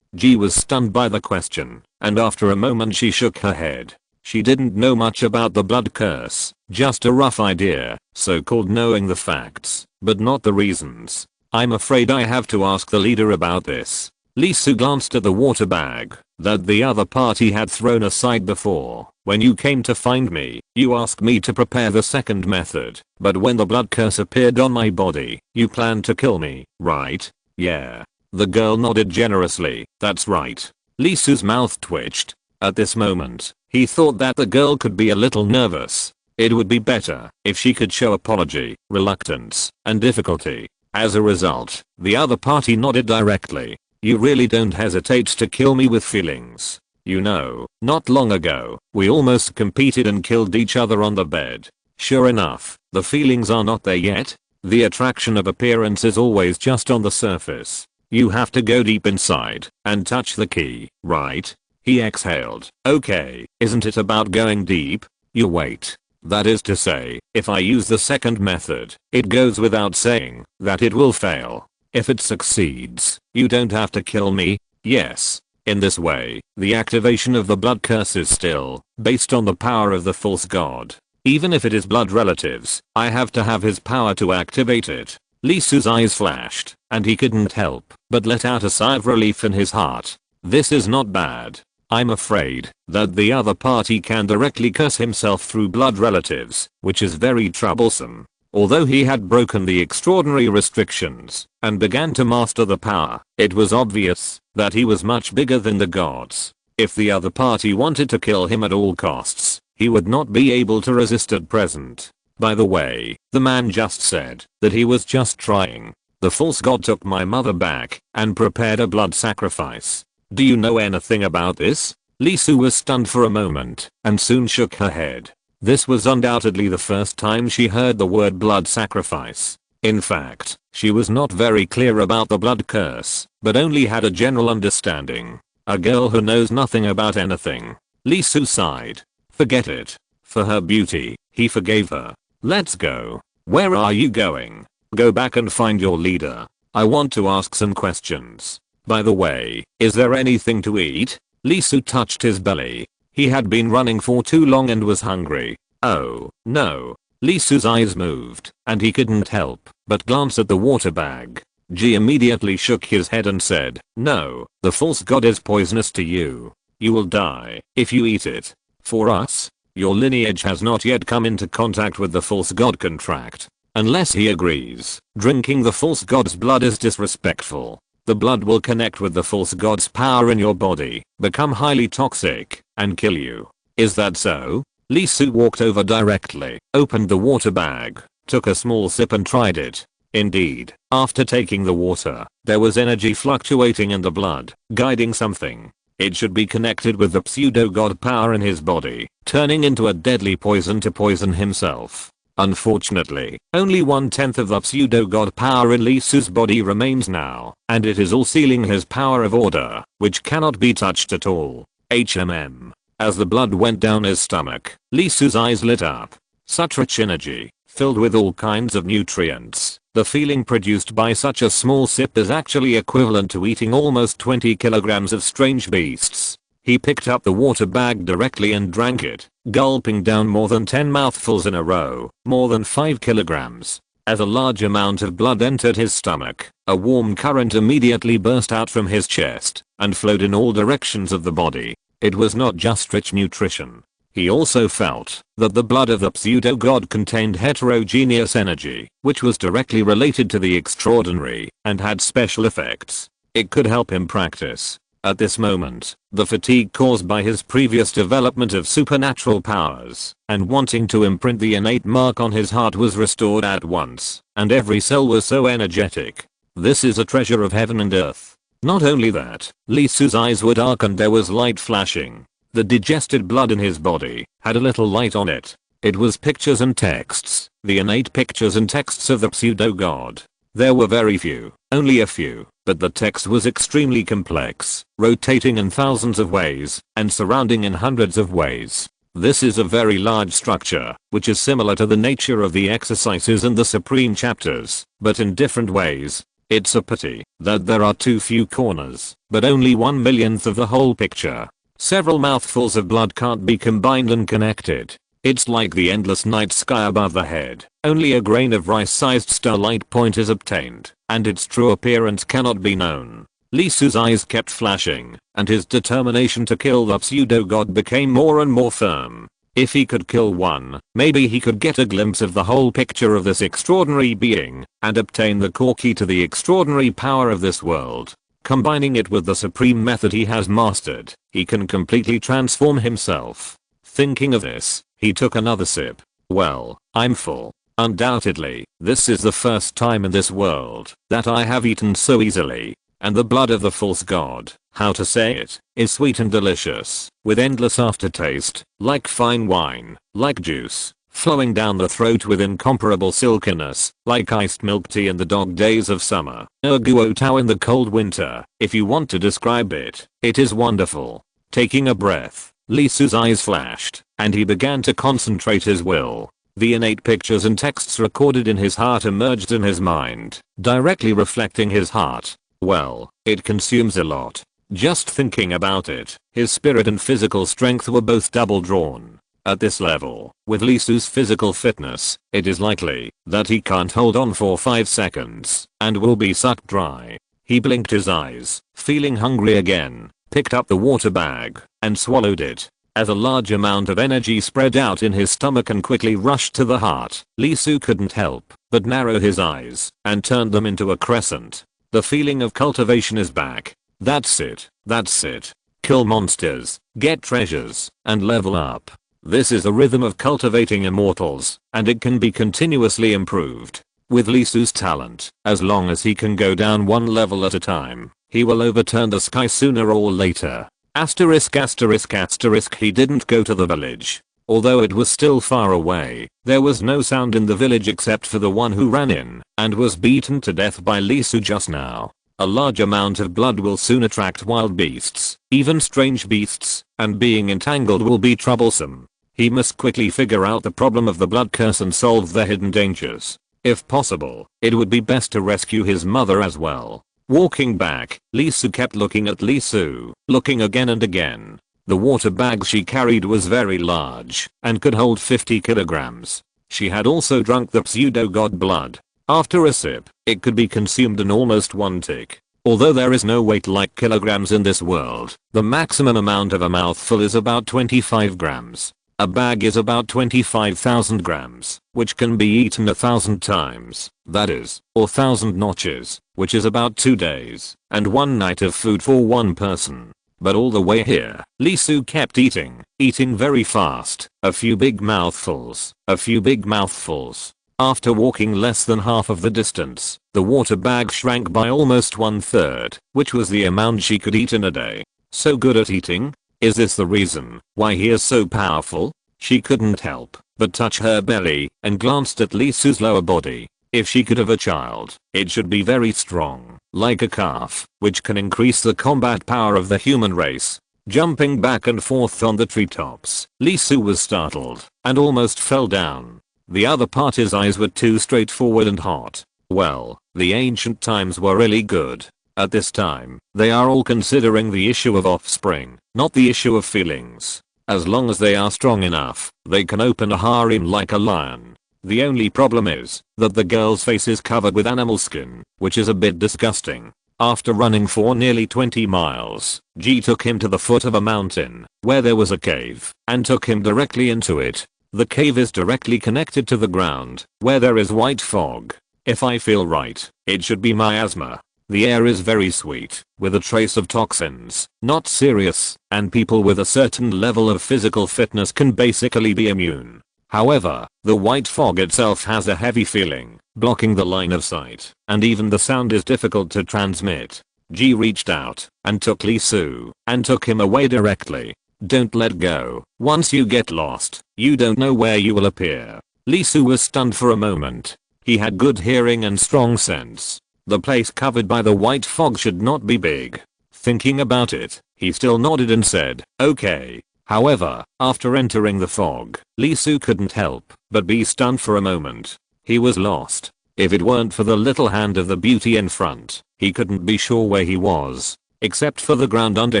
Ji was stunned by the question, and after a moment she shook her head. She didn't know much about the blood curse, just a rough idea, so-called knowing the facts, but not the reasons. I'm afraid I have to ask the leader about this. Lee Soo glanced at the water bag that the other party had thrown aside before. When you came to find me, you asked me to prepare the second method, but when the blood curse appeared on my body, you planned to kill me, right? Yeah. The girl nodded generously. That's right. Lee Soo's mouth twitched. At this moment, he thought that the girl could be a little nervous. It would be better if she could show apology, reluctance, and difficulty. As a result, the other party nodded directly. You really don't hesitate to kill me with feelings. You know, not long ago, we almost competed and killed each other on the bed. Sure enough, the feelings are not there yet. The attraction of appearance is always just on the surface. You have to go deep inside and touch the key, right? He exhaled. Okay, isn't it about going deep? You wait. That is to say, if I use the second method, it goes without saying that it will fail. If it succeeds, you don't have to kill me. Yes. In this way, the activation of the blood curse is still based on the power of the false god. Even if it is blood relatives, I have to have his power to activate it. Lee Soo's eyes flashed, and he couldn't help but let out a sigh of relief in his heart. This is not bad. I'm afraid that the other party can directly curse himself through blood relatives, which is very troublesome. Although he had broken the extraordinary restrictions and began to master the power, it was obvious that he was much bigger than the gods. If the other party wanted to kill him at all costs, he would not be able to resist at present. By the way, the man just said that he was just trying. The false god took my mother back and prepared a blood sacrifice. Do you know anything about this? Lee Soo was stunned for a moment and soon shook her head. This was undoubtedly the first time she heard the word blood sacrifice. In fact, she was not very clear about the blood curse, but only had a general understanding. A girl who knows nothing about anything. Lee Soo sighed. Forget it. For her beauty, he forgave her. Let's go. Where are you going? Go back and find your leader. I want to ask some questions. By the way, is there anything to eat? Lee Soo touched his belly. He had been running for too long and was hungry. Oh, no. Lee Soo's eyes moved, and he couldn't help but glance at the water bag. Ji immediately shook his head and said, "No, the false god is poisonous to you. You will die if you eat it. For us, your lineage has not yet come into contact with the false god contract. Unless he agrees, drinking the false god's blood is disrespectful. The blood will connect with the false god's power in your body, become highly toxic, and kill you. Is that so?" Lee Su walked over directly, opened the water bag, took a small sip and tried it. Indeed, after taking the water, there was energy fluctuating in the blood, guiding something. It should be connected with the pseudo-god power in his body, turning into a deadly poison to poison himself. Unfortunately, only 1/10 of the pseudo-god power in Lee Su's body remains now, and it is all sealing his power of order, which cannot be touched at all. As the blood went down his stomach, Lee Su's eyes lit up. Such rich energy, filled with all kinds of nutrients. The feeling produced by such a small sip is actually equivalent to eating almost 20 kilograms of strange beasts. He picked up the water bag directly and drank it, gulping down more than 10 mouthfuls in a row, more than 5 kilograms. As a large amount of blood entered his stomach, a warm current immediately burst out from his chest and flowed in all directions of the body. It was not just rich nutrition. He also felt that the blood of the pseudo-god contained heterogeneous energy, which was directly related to the extraordinary and had special effects. It could help him practice. At this moment, the fatigue caused by his previous development of supernatural powers and wanting to imprint the innate mark on his heart was restored at once, and every cell was so energetic. This is a treasure of heaven and earth. Not only that, Lee Su's eyes were dark and there was light flashing. The digested blood in his body had a little light on it. It was pictures and texts, the innate pictures and texts of the pseudo-god. There were very few, only a few, but the text was extremely complex, rotating in thousands of ways, and surrounding in hundreds of ways. This is a very large structure, which is similar to the nature of the exercises and the supreme chapters, but in different ways. It's a pity that there are too few corners, but only 1/millionth of the whole picture. Several mouthfuls of blood can't be combined and connected. It's like the endless night sky above the head. Only a grain of rice-sized starlight point is obtained, and its true appearance cannot be known. Lee Su's eyes kept flashing, and his determination to kill the pseudo-god became more and more firm. If he could kill one, maybe he could get a glimpse of the whole picture of this extraordinary being, and obtain the core key to the extraordinary power of this world. Combining it with the supreme method he has mastered, he can completely transform himself. Thinking of this, he took another sip. Well, I'm full. Undoubtedly, this is the first time in this world that I have eaten so easily. And the blood of the false god, how to say it, is sweet and delicious, with endless aftertaste, like fine wine, like juice, flowing down the throat with incomparable silkiness, like iced milk tea in the dog days of summer, or guo tao in the cold winter. If you want to describe it, it is wonderful. Taking a breath, Lee Su's eyes flashed, and he began to concentrate his will. The innate pictures and texts recorded in his heart emerged in his mind, directly reflecting his heart. Well, it consumes a lot. Just thinking about it, his spirit and physical strength were both double drawn. At this level, with Lee Su's physical fitness, it is likely that he can't hold on for 5 seconds and will be sucked dry. He blinked his eyes, feeling hungry again, picked up the water bag, and swallowed it. As a large amount of energy spread out in his stomach and quickly rushed to the heart, Lee Su couldn't help but narrow his eyes and turned them into a crescent. The feeling of cultivation is back. That's it. That's it. Kill monsters, get treasures, and level up. This is a rhythm of cultivating immortals, and it can be continuously improved. With Lee Su's talent, as long as he can go down one level at a time, he will overturn the sky sooner or later. Asterisk asterisk asterisk he didn't go to the village. Although it was still far away, there was no sound in the village except for the one who ran in and was beaten to death by Lee Su just now. A large amount of blood will soon attract wild beasts, even strange beasts, and being entangled will be troublesome. He must quickly figure out the problem of the blood curse and solve the hidden dangers. If possible, it would be best to rescue his mother as well. Walking back, Lee Su kept looking at Lee Su, looking again and again. The water bag she carried was very large and could hold 50 kilograms. She had also drunk the pseudo-god blood. After a sip, it could be consumed in almost one tick. Although there is no weight like kilograms in this world, the maximum amount of a mouthful is about 25 grams. A bag is about 25,000 grams, which can be eaten 1,000 times, that is, or 1,000 notches, which is about 2 days, and 1 night of food for one person. But all the way here, Lee Soo kept eating very fast, a few big mouthfuls, a few big mouthfuls. After walking less than half of the distance, the water bag shrank by almost 1/3, which was the amount she could eat in a day. So good at eating? Is this the reason why he is so powerful? She couldn't help but touch her belly and glanced at Lee Soo's lower body. If she could have a child, it should be very strong, like a calf, which can increase the combat power of the human race. Jumping back and forth on the treetops, Lee Soo was startled and almost fell down. The other party's eyes were too straightforward and hot. Well, the ancient times were really good. At this time, they are all considering the issue of offspring, not the issue of feelings. As long as they are strong enough, they can open a harem like a lion. The only problem is that the girl's face is covered with animal skin, which is a bit disgusting. After running for nearly 20 miles, G took him to the foot of a mountain, where there was a cave, and took him directly into it. The cave is directly connected to the ground, where there is white fog. If I feel right, it should be miasma. The air is very sweet, with a trace of toxins, not serious, and people with a certain level of physical fitness can basically be immune. However, the white fog itself has a heavy feeling, blocking the line of sight, and even the sound is difficult to transmit. G reached out and took Lee Soo and took him away directly. Don't let go. Once you get lost, you don't know where you will appear. Lee Soo was stunned for a moment. He had good hearing and strong sense. The place covered by the white fog should not be big. Thinking about it, he still nodded and said, okay. However, after entering the fog, Lee Soo couldn't help but be stunned for a moment. He was lost. If it weren't for the little hand of the beauty in front, he couldn't be sure where he was. Except for the ground under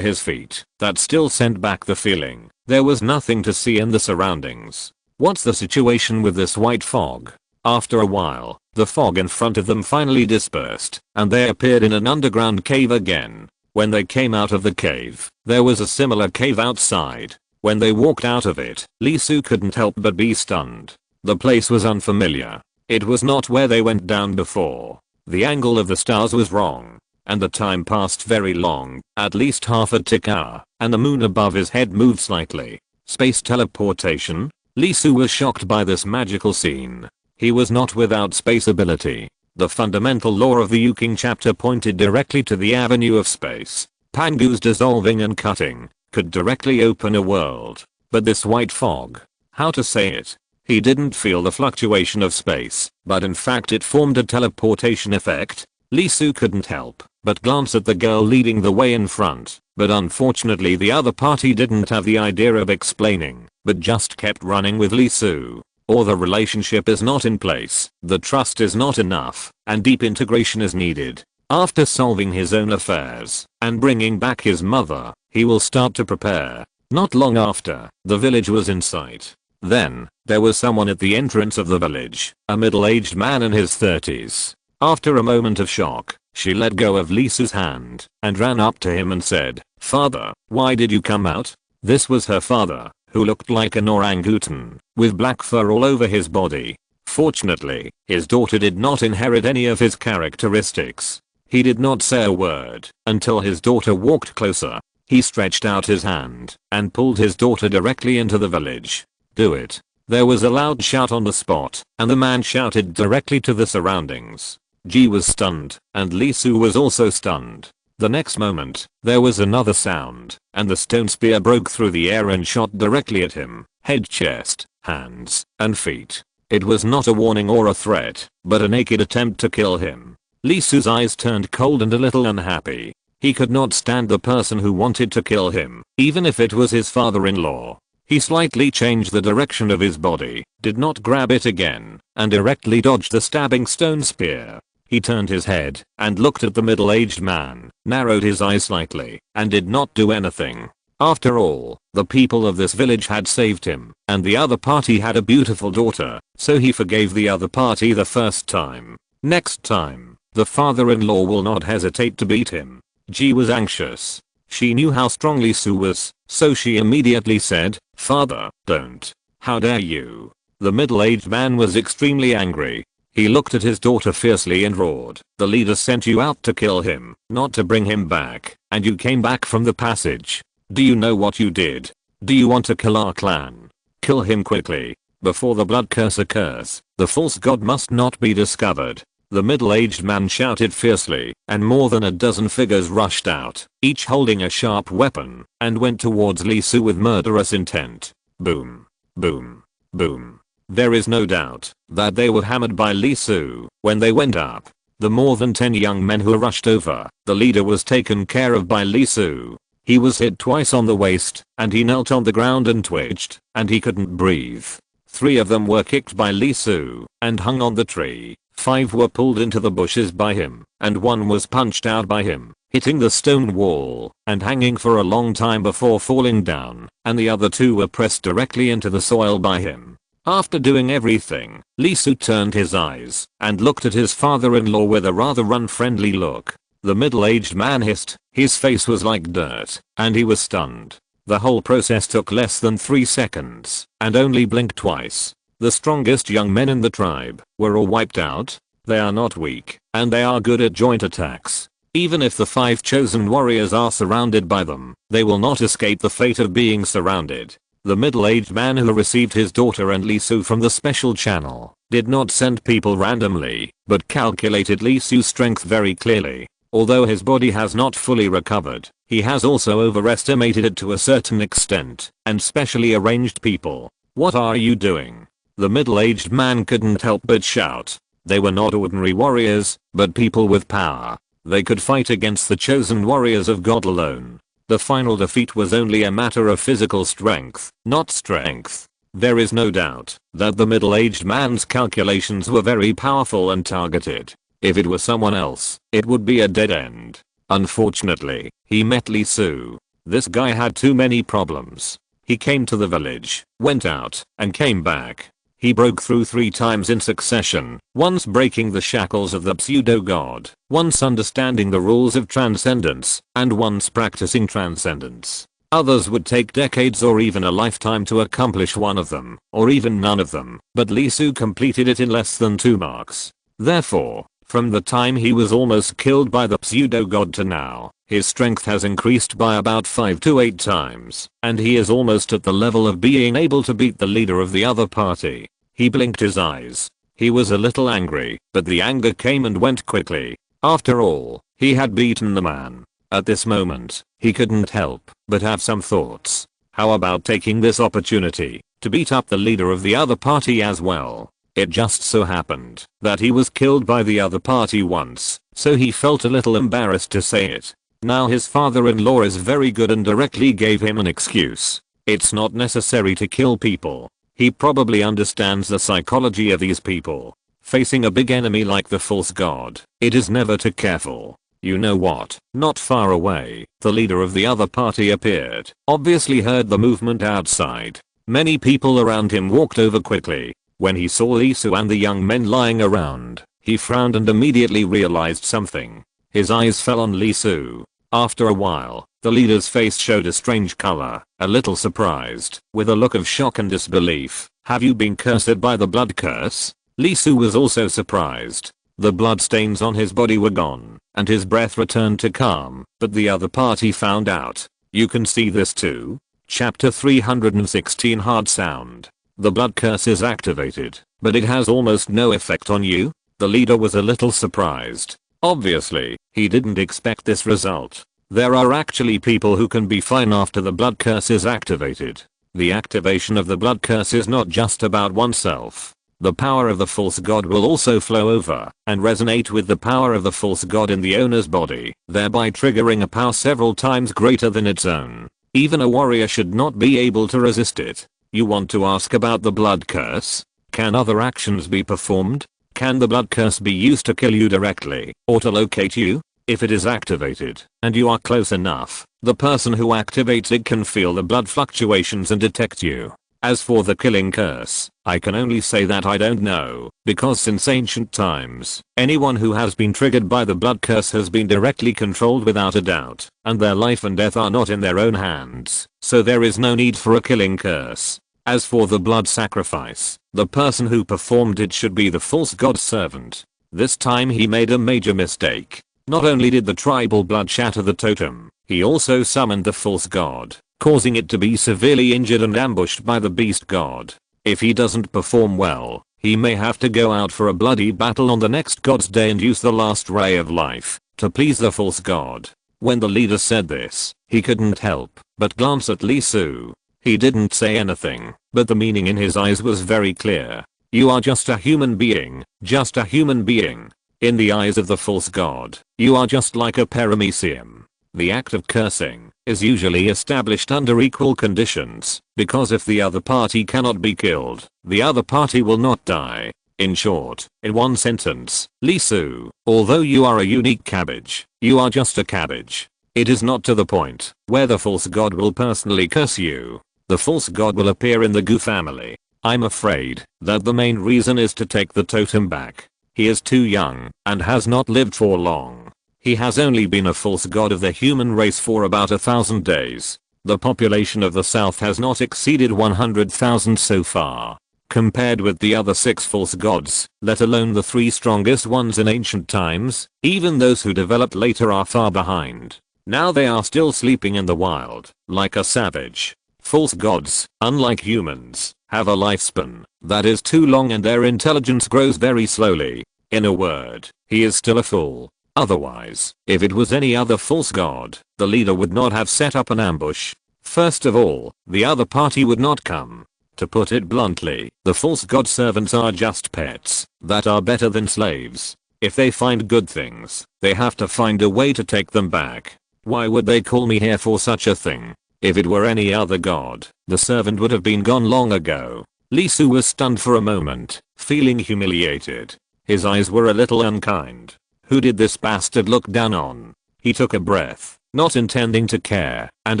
his feet, that still sent back the feeling. There was nothing to see in the surroundings. What's the situation with this white fog? After a while, the fog in front of them finally dispersed, and they appeared in an underground cave again. When they came out of the cave, there was a similar cave outside. When they walked out of it, Lee Soo couldn't help but be stunned. The place was unfamiliar. It was not where they went down before. The angle of the stars was wrong. And the time passed very long, at least half a tick hour, and the moon above his head moved slightly. Space teleportation? Lee Soo was shocked by this magical scene. He was not without space ability. The fundamental law of the Yuking chapter pointed directly to the avenue of space. Pangu's dissolving and cutting could directly open a world. But this white fog, how to say it? He didn't feel the fluctuation of space, but in fact it formed a teleportation effect. Lee Soo couldn't help but glance at the girl leading the way in front, but unfortunately the other party didn't have the idea of explaining, but just kept running with Lee Soo. Or the relationship is not in place, the trust is not enough, and deep integration is needed. After solving his own affairs and bringing back his mother, he will start to prepare. Not long after, the village was in sight. Then, there was someone at the entrance of the village, a middle-aged man in his 30s. After a moment of shock, she let go of Lee Soo's hand and ran up to him and said, "Father, why did you come out?" This was her father, who looked like an orangutan, with black fur all over his body. Fortunately, his daughter did not inherit any of his characteristics. He did not say a word until his daughter walked closer. He stretched out his hand and pulled his daughter directly into the village. "Do it." There was a loud shout on the spot, and the man shouted directly to the surroundings. G was stunned, and Lee Soo was also stunned. The next moment, there was another sound, and the stone spear broke through the air and shot directly at him, head, chest, hands, and feet. It was not a warning or a threat, but a naked attempt to kill him. Lee Soo's eyes turned cold and a little unhappy. He could not stand the person who wanted to kill him, even if it was his father-in-law. He slightly changed the direction of his body, did not grab it again, and directly dodged the stabbing stone spear. He turned his head and looked at the middle-aged man, narrowed his eyes slightly, and did not do anything. After all, the people of this village had saved him, and the other party had a beautiful daughter, so he forgave the other party the first time. Next time, the father-in-law will not hesitate to beat him. Ji was anxious. She knew how strong Lee Soo was, so she immediately said, "Father, don't. How dare you?" The middle-aged man was extremely angry. He looked at his daughter fiercely and roared, "The leader sent you out to kill him, not to bring him back, and you came back from the passage. Do you know what you did? Do you want to kill our clan? Kill him quickly, before the blood curse occurs. The false god must not be discovered." The middle-aged man shouted fiercely, and more than a dozen figures rushed out, each holding a sharp weapon, and went towards Lee Soo with murderous intent. Boom. Boom. Boom. There is no doubt that they were hammered by Lee Soo when they went up. The more than 10 young men who rushed over, the leader was taken care of by Lee Soo. He was hit twice on the waist, and he knelt on the ground and twitched, and he couldn't breathe. 3 of them were kicked by Lee Soo and hung on the tree. 5 were pulled into the bushes by him, and 1 was punched out by him, hitting the stone wall and hanging for a long time before falling down, and the other 2 were pressed directly into the soil by him. After doing everything, Lee Soo turned his eyes and looked at his father-in-law with a rather unfriendly look. The middle-aged man hissed, his face was like dirt, and he was stunned. The whole process took less than 3 seconds, and only blinked twice. The strongest young men in the tribe were all wiped out. They are not weak, and they are good at joint attacks. Even if the 5 chosen warriors are surrounded by them, they will not escape the fate of being surrounded. The middle-aged man who received his daughter and Lee Soo from the special channel did not send people randomly, but calculated Lee Soo's strength very clearly. Although his body has not fully recovered, he has also overestimated it to a certain extent, and specially arranged people. "What are you doing?" The middle-aged man couldn't help but shout. They were not ordinary warriors, but people with power. They could fight against the chosen warriors of God alone. The final defeat was only a matter of physical strength, not strength. There is no doubt that the middle-aged man's calculations were very powerful and targeted. If it were someone else, it would be a dead end. Unfortunately, he met Lee Soo. This guy had too many problems. He came to the village, went out, and came back. He broke through 3 times in succession, once breaking the shackles of the pseudo-god, once understanding the rules of transcendence, and once practicing transcendence. Others would take decades or even a lifetime to accomplish one of them, or even none of them, but Lee Soo completed it in less than 2 marks. Therefore, from the time he was almost killed by the pseudo-god to now, his strength has increased by about 5 to 8 times, and he is almost at the level of being able to beat the leader of the other party. He blinked his eyes. He was a little angry, but the anger came and went quickly. After all, he had beaten the man. At this moment, he couldn't help but have some thoughts. How about taking this opportunity to beat up the leader of the other party as well? It just so happened that he was killed by the other party once, so he felt a little embarrassed to say it. Now his father-in-law is very good and directly gave him an excuse. It's not necessary to kill people. He probably understands the psychology of these people. Facing a big enemy like the false god, it is never too careful. You know what? Not far away, the leader of the other party appeared, obviously heard the movement outside. Many people around him walked over quickly. When he saw Lee Soo and the young men lying around, he frowned and immediately realized something. His eyes fell on Lee Soo. After a while, the leader's face showed a strange color, a little surprised, with a look of shock and disbelief. "Have you been cursed by the blood curse?" Lee Soo was also surprised. The blood stains on his body were gone, and his breath returned to calm, but the other party found out. You can see this too? Chapter 316 Hard Sound. The blood curse is activated, but it has almost no effect on you? The leader was a little surprised. Obviously, he didn't expect this result. There are actually people who can be fine after the blood curse is activated. The activation of the blood curse is not just about oneself. The power of the false god will also flow over and resonate with the power of the false god in the owner's body, thereby triggering a power several times greater than its own. Even a warrior should not be able to resist it. You want to ask about the blood curse? Can other actions be performed? Can the blood curse be used to kill you directly, or to locate you? If it is activated, and you are close enough, the person who activates it can feel the blood fluctuations and detect you. As for the killing curse, I can only say that I don't know, because since ancient times, anyone who has been triggered by the blood curse has been directly controlled without a doubt, and their life and death are not in their own hands, so there is no need for a killing curse. As for the blood sacrifice, the person who performed it should be the false god servant. This time he made a major mistake. Not only did the tribal blood shatter the totem, he also summoned the false god, causing it to be severely injured and ambushed by the beast god. If he doesn't perform well, he may have to go out for a bloody battle on the next god's day and use the last ray of life to please the false god. When the leader said this, he couldn't help but glance at Lee Su. He didn't say anything, but the meaning in his eyes was very clear. You are just a human being, just a human being. In the eyes of the false god, you are just like a paramecium. The act of cursing is usually established under equal conditions, because if the other party cannot be killed, the other party will not die. In short, in one sentence, Lee Su, although you are a unique cabbage, you are just a cabbage. It is not to the point where the false god will personally curse you. The false god will appear in the Gu family. I'm afraid that the main reason is to take the totem back. He is too young and has not lived for long. He has only been a false god of the human race for about 1,000 days. The population of the south has not exceeded 100,000 so far. Compared with the other 6 false gods, let alone the 3 strongest ones in ancient times, even those who developed later are far behind. Now they are still sleeping in the wild, like a savage. False gods, unlike humans, have a lifespan that is too long and their intelligence grows very slowly. In a word, he is still a fool. Otherwise, if it was any other false god, the leader would not have set up an ambush. First of all, the other party would not come. To put it bluntly, the false god servants are just pets that are better than slaves. If they find good things, they have to find a way to take them back. Why would they call me here for such a thing? If it were any other god, the servant would have been gone long ago. Lee Su was stunned for a moment, feeling humiliated. His eyes were a little unkind. Who did this bastard look down on? He took a breath, not intending to care, and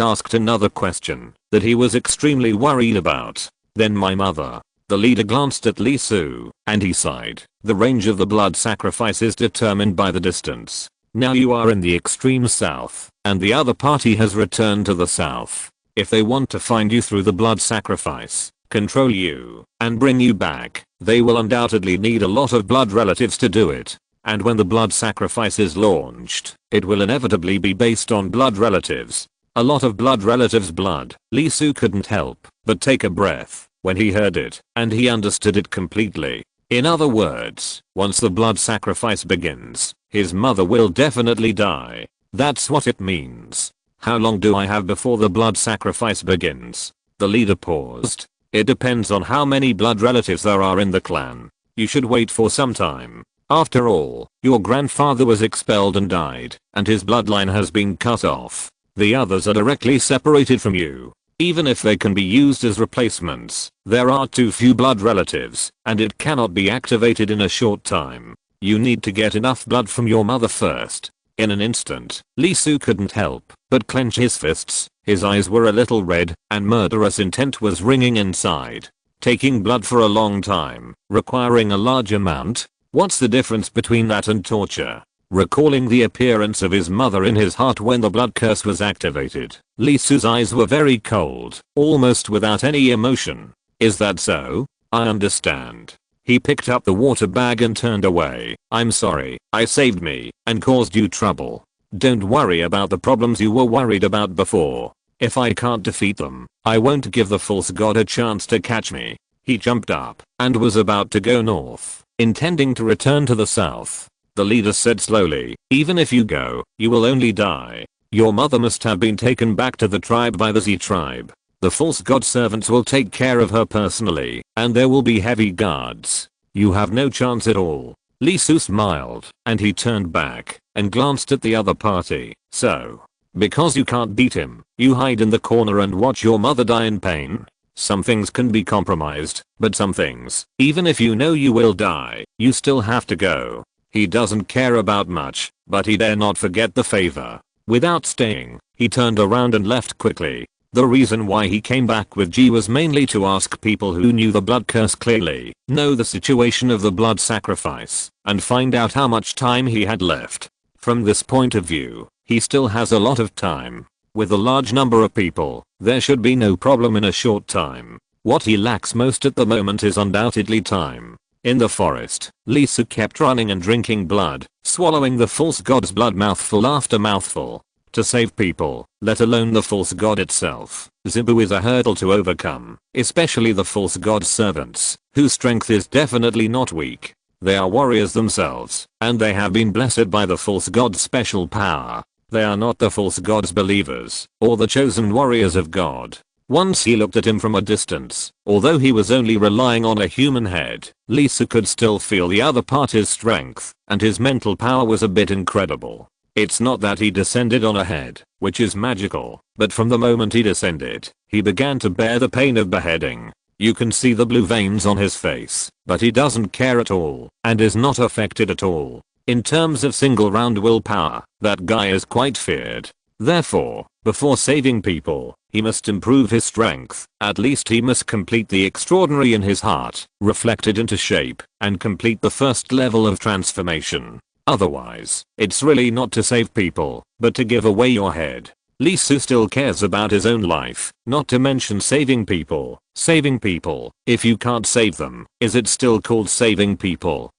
asked another question that he was extremely worried about. Then my mother. The leader glanced at Lee Su, and he sighed. The range of the blood sacrifice is determined by the distance. Now you are in the extreme south, and the other party has returned to the south. If they want to find you through the blood sacrifice, control you, and bring you back, they will undoubtedly need a lot of blood relatives to do it. And when the blood sacrifice is launched, it will inevitably be based on blood relatives. A lot of blood relatives' blood. Lee Su couldn't help but take a breath when he heard it, and he understood it completely. In other words, once the blood sacrifice begins, his mother will definitely die. That's what it means. How long do I have before the blood sacrifice begins? The leader paused. It depends on how many blood relatives there are in the clan. You should wait for some time. After all, your grandfather was expelled and died, and his bloodline has been cut off. The others are directly separated from you. Even if they can be used as replacements, there are too few blood relatives, and it cannot be activated in a short time. You need to get enough blood from your mother first. In an instant, Lee Su couldn't help but clench his fists. His eyes were a little red, and murderous intent was ringing inside. Taking blood for a long time, requiring a large amount? What's the difference between that and torture? Recalling the appearance of his mother in his heart when the blood curse was activated, Lee Su's eyes were very cold, almost without any emotion. Is that so? I understand. He picked up the water bag and turned away. I'm sorry, I saved me and caused you trouble. Don't worry about the problems you were worried about before. If I can't defeat them, I won't give the false god a chance to catch me. He jumped up and was about to go north, intending to return to the south. The leader said slowly, even if you go, you will only die. Your mother must have been taken back to the tribe by the Z tribe. The false god servants will take care of her personally, and there will be heavy guards. You have no chance at all. Lee Su smiled, and he turned back and glanced at the other party. So, because you can't beat him, you hide in the corner and watch your mother die in pain? Some things can be compromised, but some things, even if you know you will die, you still have to go. He doesn't care about much, but he dare not forget the favor. Without staying, he turned around and left quickly. The reason why he came back with G was mainly to ask people who knew the blood curse clearly, know the situation of the blood sacrifice, and find out how much time he had left. From this point of view, he still has a lot of time. With a large number of people, there should be no problem in a short time. What he lacks most at the moment is undoubtedly time. In the forest, Lee Su kept running and drinking blood, swallowing the false god's blood mouthful after mouthful. To save people, let alone the false god itself, Zibu is a hurdle to overcome, especially the false god's servants, whose strength is definitely not weak. They are warriors themselves, and they have been blessed by the false god's special power. They are not the false god's believers, or the chosen warriors of God. Once he looked at him from a distance, although he was only relying on a human head, Lee Su could still feel the other party's strength, and his mental power was a bit incredible. It's not that he descended on a head, which is magical, but from the moment he descended, he began to bear the pain of beheading. You can see the blue veins on his face, but he doesn't care at all, and is not affected at all. In terms of single round willpower, that guy is quite feared. Therefore, before saving people, he must improve his strength. At least he must complete the extraordinary in his heart, reflect it into shape, and complete the first level of transformation. Otherwise, it's really not to save people, but to give away your head. Lee Su still cares about his own life, not to mention saving people. Saving people, if you can't save them, is it still called saving people?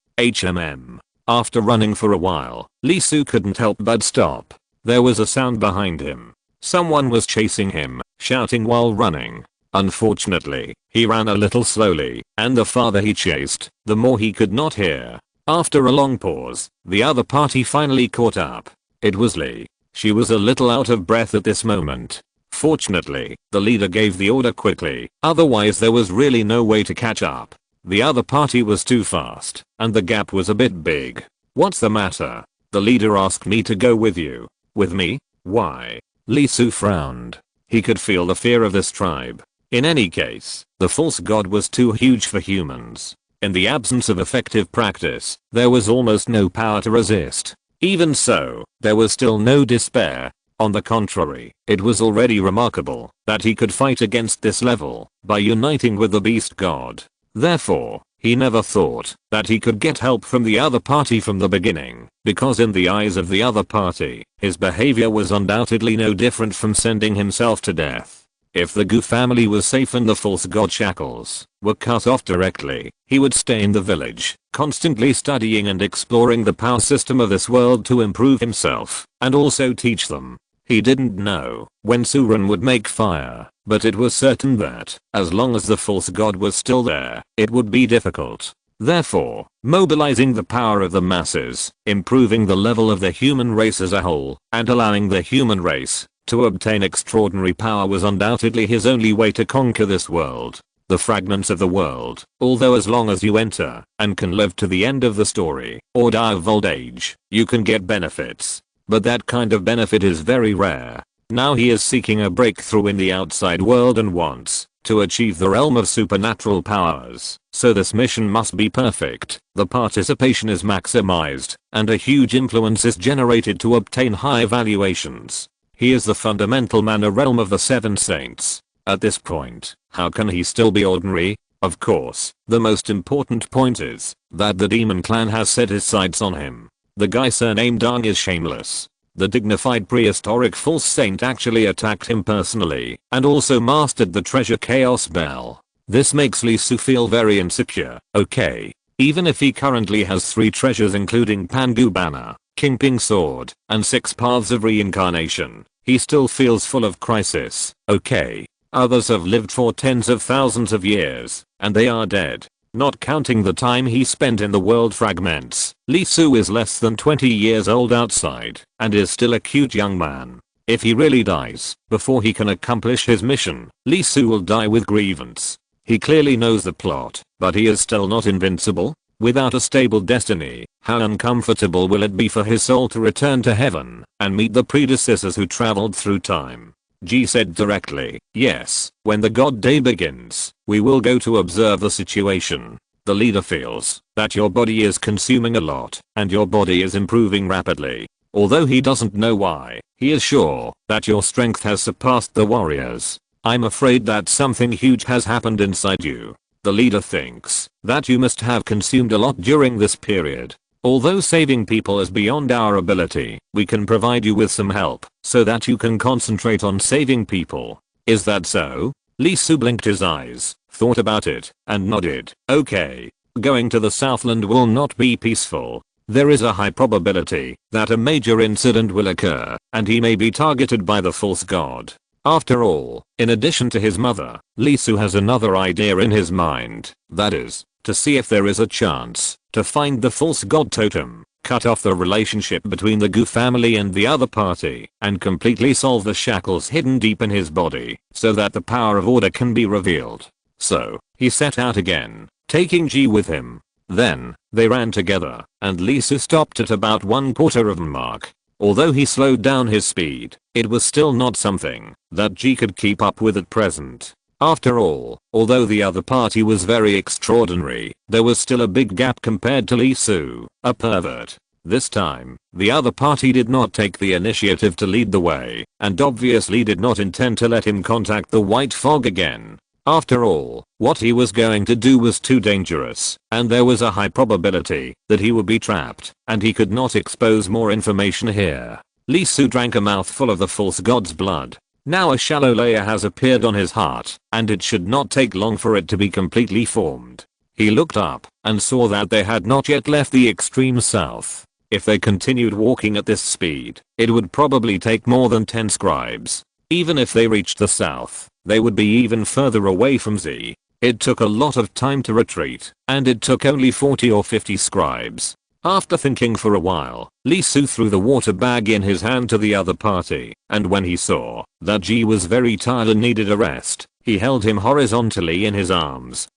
After running for a while, Lee Su couldn't help but stop. There was a sound behind him. Someone was chasing him, shouting while running. Unfortunately, he ran a little slowly, and the farther he chased, the more he could not hear. After a long pause, the other party finally caught up. It was Lee. She was a little out of breath at this moment. Fortunately, the leader gave the order quickly, otherwise there was really no way to catch up. The other party was too fast, and the gap was a bit big. What's the matter? The leader asked me to go with you. With me? Why? Lee Su frowned. He could feel the fear of this tribe. In any case, the false god was too huge for humans. In the absence of effective practice, there was almost no power to resist. Even so, there was still no despair. On the contrary, it was already remarkable that he could fight against this level by uniting with the beast god. Therefore, he never thought that he could get help from the other party from the beginning, because in the eyes of the other party, his behavior was undoubtedly no different from sending himself to death. If the Gu family was safe and the false god shackles were cut off directly, he would stay in the village, constantly studying and exploring the power system of this world to improve himself, and also teach them. He didn't know when Suran would make fire, but it was certain that, as long as the false god was still there, it would be difficult. Therefore, mobilizing the power of the masses, improving the level of the human race as a whole, and allowing the human race to obtain extraordinary power was undoubtedly his only way to conquer this world. The fragments of the world, although as long as you enter and can live to the end of the story or die of old age, you can get benefits. But that kind of benefit is very rare. Now he is seeking a breakthrough in the outside world and wants to achieve the realm of supernatural powers. So this mission must be perfect. The participation is maximized, and a huge influence is generated to obtain high evaluations. He is the fundamental mana realm of the Seven Saints. At this point, how can he still be ordinary? Of course, the most important point is that the demon clan has set his sights on him. The guy surnamed Dang is shameless. The dignified prehistoric false saint actually attacked him personally and also mastered the treasure chaos bell. This makes Lee Su feel very insecure. Okay, even if he currently has 3 treasures including Pangu Banner, Kingping Sword, and 6 paths of reincarnation, he still feels full of crisis. Okay, others have lived for tens of thousands of years, and they are dead. Not counting the time he spent in the world fragments, Lee Su is less than 20 years old outside, and is still a cute young man. If he really dies before he can accomplish his mission, Lee Su will die with grievance. He clearly knows the plot, but he is still not invincible. Without a stable destiny, how uncomfortable will it be for his soul to return to heaven and meet the predecessors who traveled through time? G said directly, yes, when the God Day begins, we will go to observe the situation. The leader feels that your body is consuming a lot, and your body is improving rapidly. Although he doesn't know why, he is sure that your strength has surpassed the warriors. I'm afraid that something huge has happened inside you. The leader thinks that you must have consumed a lot during this period. Although saving people is beyond our ability, we can provide you with some help so that you can concentrate on saving people. Is that so? Lee Su blinked his eyes, thought about it, and nodded. Okay. Going to the Southland will not be peaceful. There is a high probability that a major incident will occur, and he may be targeted by the false god. After all, in addition to his mother, Lee Su has another idea in his mind, that is, to see if there is a chance to find the false god totem, cut off the relationship between the Gu family and the other party, and completely solve the shackles hidden deep in his body, so that the power of order can be revealed. So, he set out again, taking Ji with him. Then, they ran together, and Lee Su stopped at about 1/4 of a mark. Although he slowed down his speed, it was still not something that Ji could keep up with at present. After all, although the other party was very extraordinary, there was still a big gap compared to Lee Su, a pervert. This time, the other party did not take the initiative to lead the way, and obviously did not intend to let him contact the white fog again. After all, what he was going to do was too dangerous, and there was a high probability that he would be trapped, and he could not expose more information here. Lee Su drank a mouthful of the false god's blood. Now a shallow layer has appeared on his heart, and it should not take long for it to be completely formed. He looked up, and saw that they had not yet left the extreme south. If they continued walking at this speed, it would probably take more than 10 scribes. Even if they reached the south, they would be even further away from Z. It took a lot of time to retreat, and it took only 40 or 50 scribes. After thinking for a while, Lee Su threw the water bag in his hand to the other party, and when he saw that Ji was very tired and needed a rest, he held him horizontally in his arms.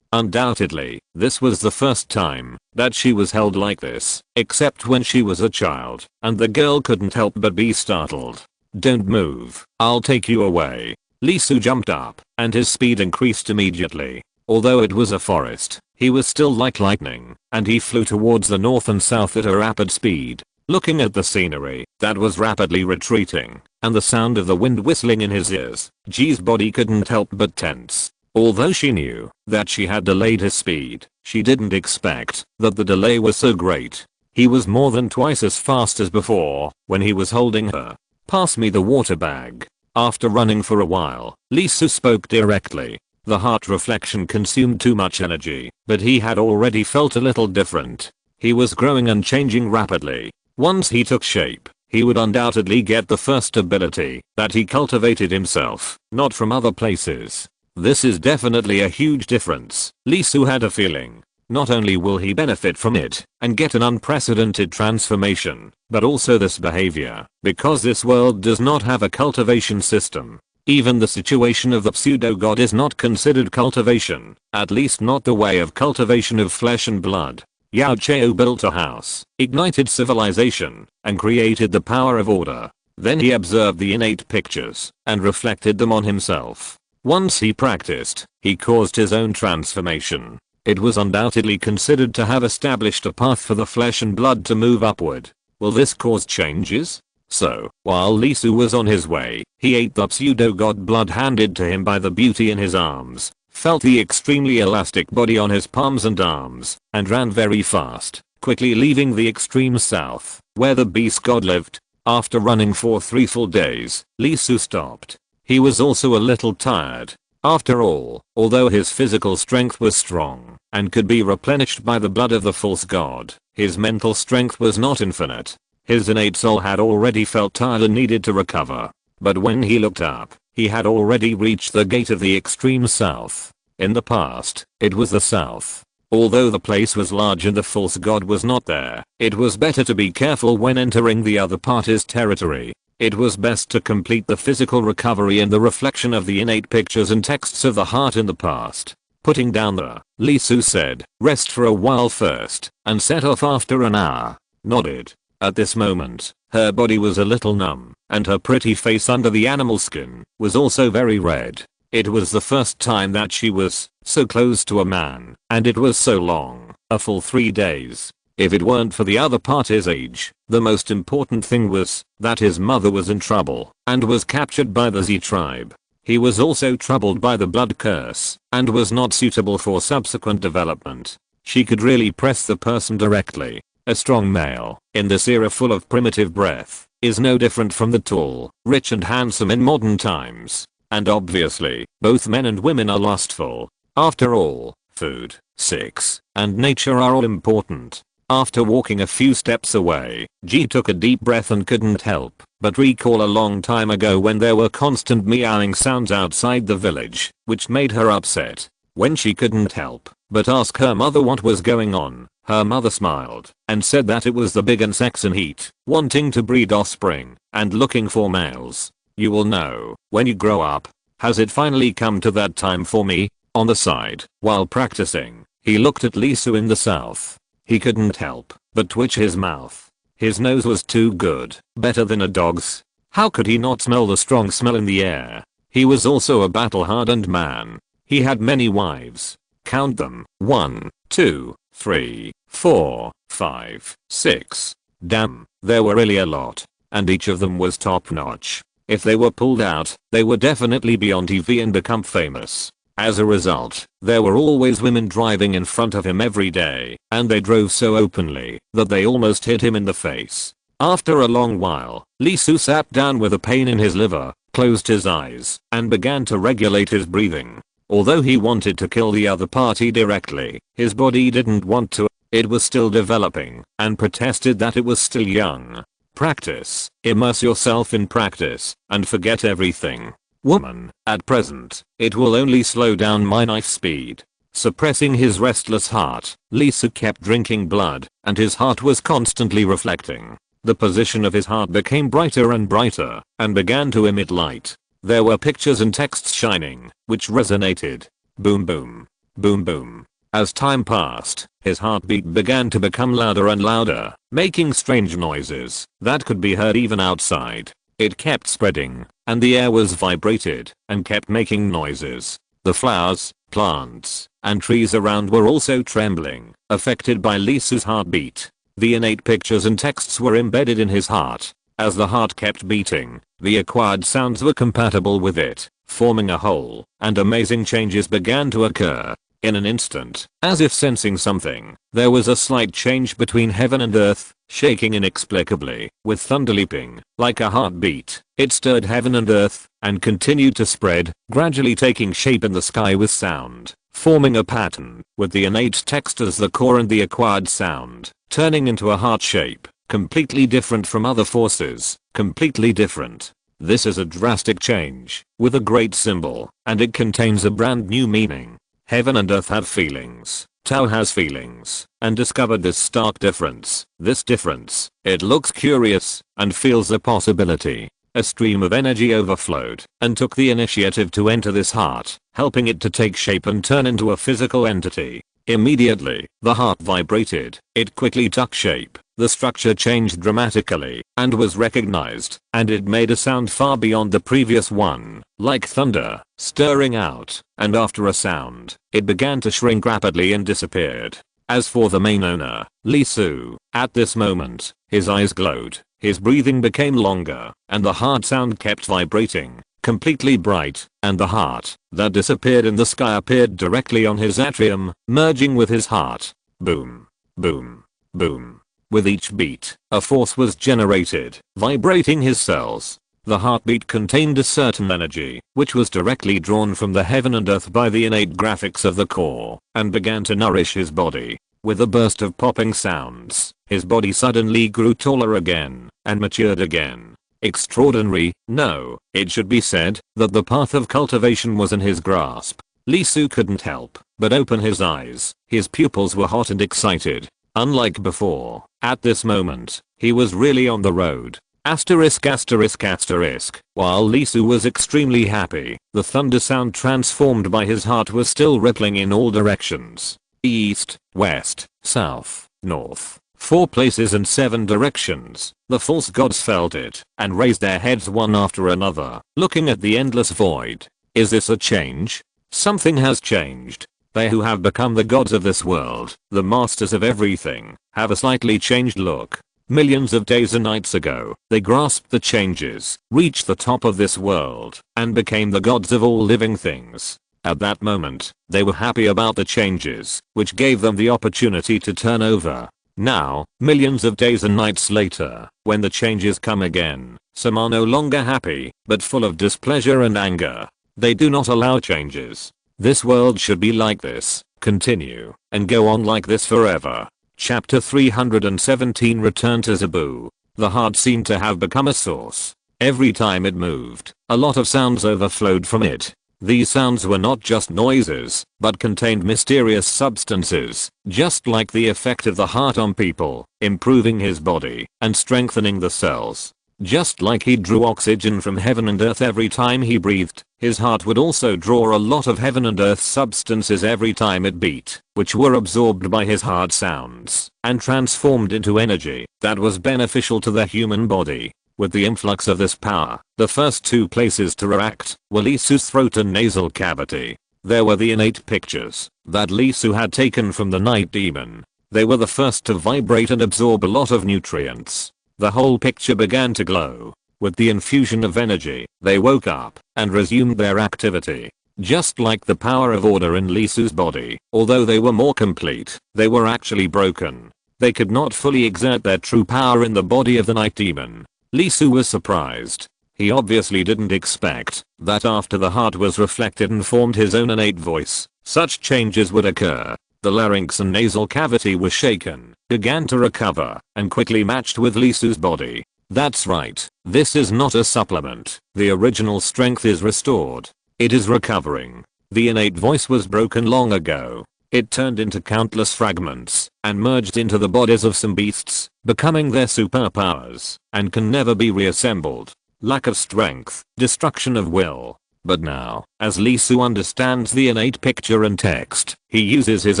Undoubtedly, this was the first time that she was held like this, except when she was a child, and the girl couldn't help but be startled. Don't move, I'll take you away. Lee Su jumped up, and his speed increased immediately. Although it was a forest, he was still like lightning, and he flew towards the north and south at a rapid speed. Looking at the scenery that was rapidly retreating, and the sound of the wind whistling in his ears, Ji's body couldn't help but tense. Although she knew that she had delayed his speed, she didn't expect that the delay was so great. He was more than twice as fast as before when he was holding her. Pass me the water bag. After running for a while, Lee Su spoke directly. The heart reflection consumed too much energy, but he had already felt a little different. He was growing and changing rapidly. Once he took shape, he would undoubtedly get the first ability that he cultivated himself, not from other places. This is definitely a huge difference. Lee Su had a feeling. Not only will he benefit from it and get an unprecedented transformation, but also this behavior, because this world does not have a cultivation system. Even the situation of the pseudo-god is not considered cultivation, at least not the way of cultivation of flesh and blood. Yao Cheo built a house, ignited civilization, and created the power of order. Then he observed the innate pictures and reflected them on himself. Once he practiced, he caused his own transformation. It was undoubtedly considered to have established a path for the flesh and blood to move upward. Will this cause changes? So, while Lee Su was on his way, he ate the pseudo-god blood handed to him by the beauty in his arms, felt the extremely elastic body on his palms and arms, and ran very fast, quickly leaving the extreme south, where the beast god lived. After running for 3 full days, Lee Su stopped. He was also a little tired. After all, although his physical strength was strong, and could be replenished by the blood of the false god, his mental strength was not infinite. His innate soul had already felt tired and needed to recover. But when he looked up, he had already reached the gate of the extreme south. In the past, it was the south. Although the place was large and the false god was not there, it was better to be careful when entering the other party's territory. It was best to complete the physical recovery and the reflection of the innate pictures and texts of the heart in the past. Putting down the, Lee Su said, rest for a while first, and set off after an hour. Nodded. At this moment, her body was a little numb, and her pretty face under the animal skin was also very red. It was the first time that she was so close to a man, and it was so long, a full 3 days. If it weren't for the other party's age, the most important thing was that his mother was in trouble and was captured by the Z tribe. He was also troubled by the blood curse and was not suitable for subsequent development. She could really press the person directly. A strong male, in this era full of primitive breath, is no different from the tall, rich and handsome in modern times. And obviously, both men and women are lustful. After all, food, sex, and nature are all important. After walking a few steps away, G took a deep breath and couldn't help but recall a long time ago when there were constant meowing sounds outside the village, which made her upset. When she couldn't help but ask her mother what was going on, her mother smiled and said that it was the big and Saxon heat, wanting to breed offspring and looking for males. You will know when you grow up. Has it finally come to that time for me? On the side, while practicing, he looked at Lisu in the south. He couldn't help but twitch his mouth. His nose was too good, better than a dog's. How could he not smell the strong smell in the air? He was also a battle-hardened man. He had many wives. Count them. 1, 2, 3, 4, 5, 6. Damn, there were really a lot. And each of them was top-notch. If they were pulled out, they would definitely be on TV and become famous. As a result, there were always women driving in front of him every day, and they drove so openly that they almost hit him in the face. After a long while, Lisu sat down with a pain in his liver, closed his eyes, and began to regulate his breathing. Although he wanted to kill the other party directly, his body didn't want to. It was still developing, and protested that it was still young. Practice. Immerse yourself in practice, and forget everything. Woman, at present, it will only slow down my knife speed. Suppressing his restless heart, Lisu kept drinking blood, and his heart was constantly reflecting. The position of his heart became brighter and brighter, and began to emit light. There were pictures and texts shining, which resonated. Boom boom. Boom boom. As time passed, his heartbeat began to become louder and louder, making strange noises that could be heard even outside. It kept spreading, and the air was vibrated, and kept making noises. The flowers, plants, and trees around were also trembling, affected by Lisu's heartbeat. The innate pictures and texts were embedded in his heart. As the heart kept beating, the acquired sounds were compatible with it, forming a whole, and amazing changes began to occur. In an instant, as if sensing something, there was a slight change between heaven and earth, shaking inexplicably, with thunder leaping, like a heartbeat. It stirred heaven and earth, and continued to spread, gradually taking shape in the sky with sound, forming a pattern, with the innate text as the core and the acquired sound, turning into a heart shape, completely different from other forces, completely different. This is a drastic change, with a great symbol, and it contains a brand new meaning. Heaven and earth have feelings. Tao has feelings, and discovered this stark difference. This difference, it looks curious, and feels a possibility. A stream of energy overflowed, and took the initiative to enter this heart, helping it to take shape and turn into a physical entity. Immediately, the heart vibrated. It quickly took shape. The structure changed dramatically, and was recognized, and it made a sound far beyond the previous one, like thunder, stirring out, and after a sound, it began to shrink rapidly and disappeared. As for the main owner, Lisu, at this moment, his eyes glowed, his breathing became longer, and the heart sound kept vibrating, completely bright, and the heart, that disappeared in the sky appeared directly on his atrium, merging with his heart. Boom. Boom. Boom. With each beat, a force was generated, vibrating his cells. The heartbeat contained a certain energy, which was directly drawn from the heaven and earth by the innate graphics of the core, and began to nourish his body. With a burst of popping sounds, his body suddenly grew taller again, and matured again. Extraordinary, no, it should be said, that the path of cultivation was in his grasp. Lisu couldn't help but open his eyes. His pupils were hot and excited. Unlike before, at this moment, he was really on the road. Asterisk asterisk asterisk. While Lisu was extremely happy, the thunder sound transformed by his heart was still rippling in all directions. East, west, south, north. 4 places and 7 directions. The false gods felt it, and raised their heads one after another, looking at the endless void. Is this a change? Something has changed. They who have become the gods of this world, the masters of everything, have a slightly changed look. Millions of days and nights ago, they grasped the changes, reached the top of this world, and became the gods of all living things. At that moment, they were happy about the changes, which gave them the opportunity to turn over. Now, millions of days and nights later, when the changes come again, some are no longer happy, but full of displeasure and anger. They do not allow changes. This world should be like this, continue, and go on like this forever. Chapter 317 Return to Zabu. The heart seemed to have become a source. Every time it moved, a lot of sounds overflowed from it. These sounds were not just noises, but contained mysterious substances, just like the effect of the heart on people, improving his body and strengthening the cells. Just like he drew oxygen from heaven and earth every time he breathed, his heart would also draw a lot of heaven and earth substances every time it beat, which were absorbed by his heart sounds and transformed into energy that was beneficial to the human body. With the influx of this power, the first two places to react were Lisu's throat and nasal cavity. There were the innate pictures that Lisu had taken from the night demon. They were the first to vibrate and absorb a lot of nutrients. The whole picture began to glow. With the infusion of energy, they woke up and resumed their activity. Just like the power of order in Lisu's body, although they were more complete, they were actually broken. They could not fully exert their true power in the body of the night demon. Lisu was surprised. He obviously didn't expect that after the heart was reflected and formed his own innate voice, such changes would occur. The larynx and nasal cavity were shaken, began to recover, and quickly matched with Lisu's body. That's right, this is not a supplement. The original strength is restored. It is recovering. The innate voice was broken long ago. It turned into countless fragments and merged into the bodies of some beasts, becoming their superpowers, and can never be reassembled. Lack of strength, destruction of will. But now, as Lisu understands the innate picture and text, he uses his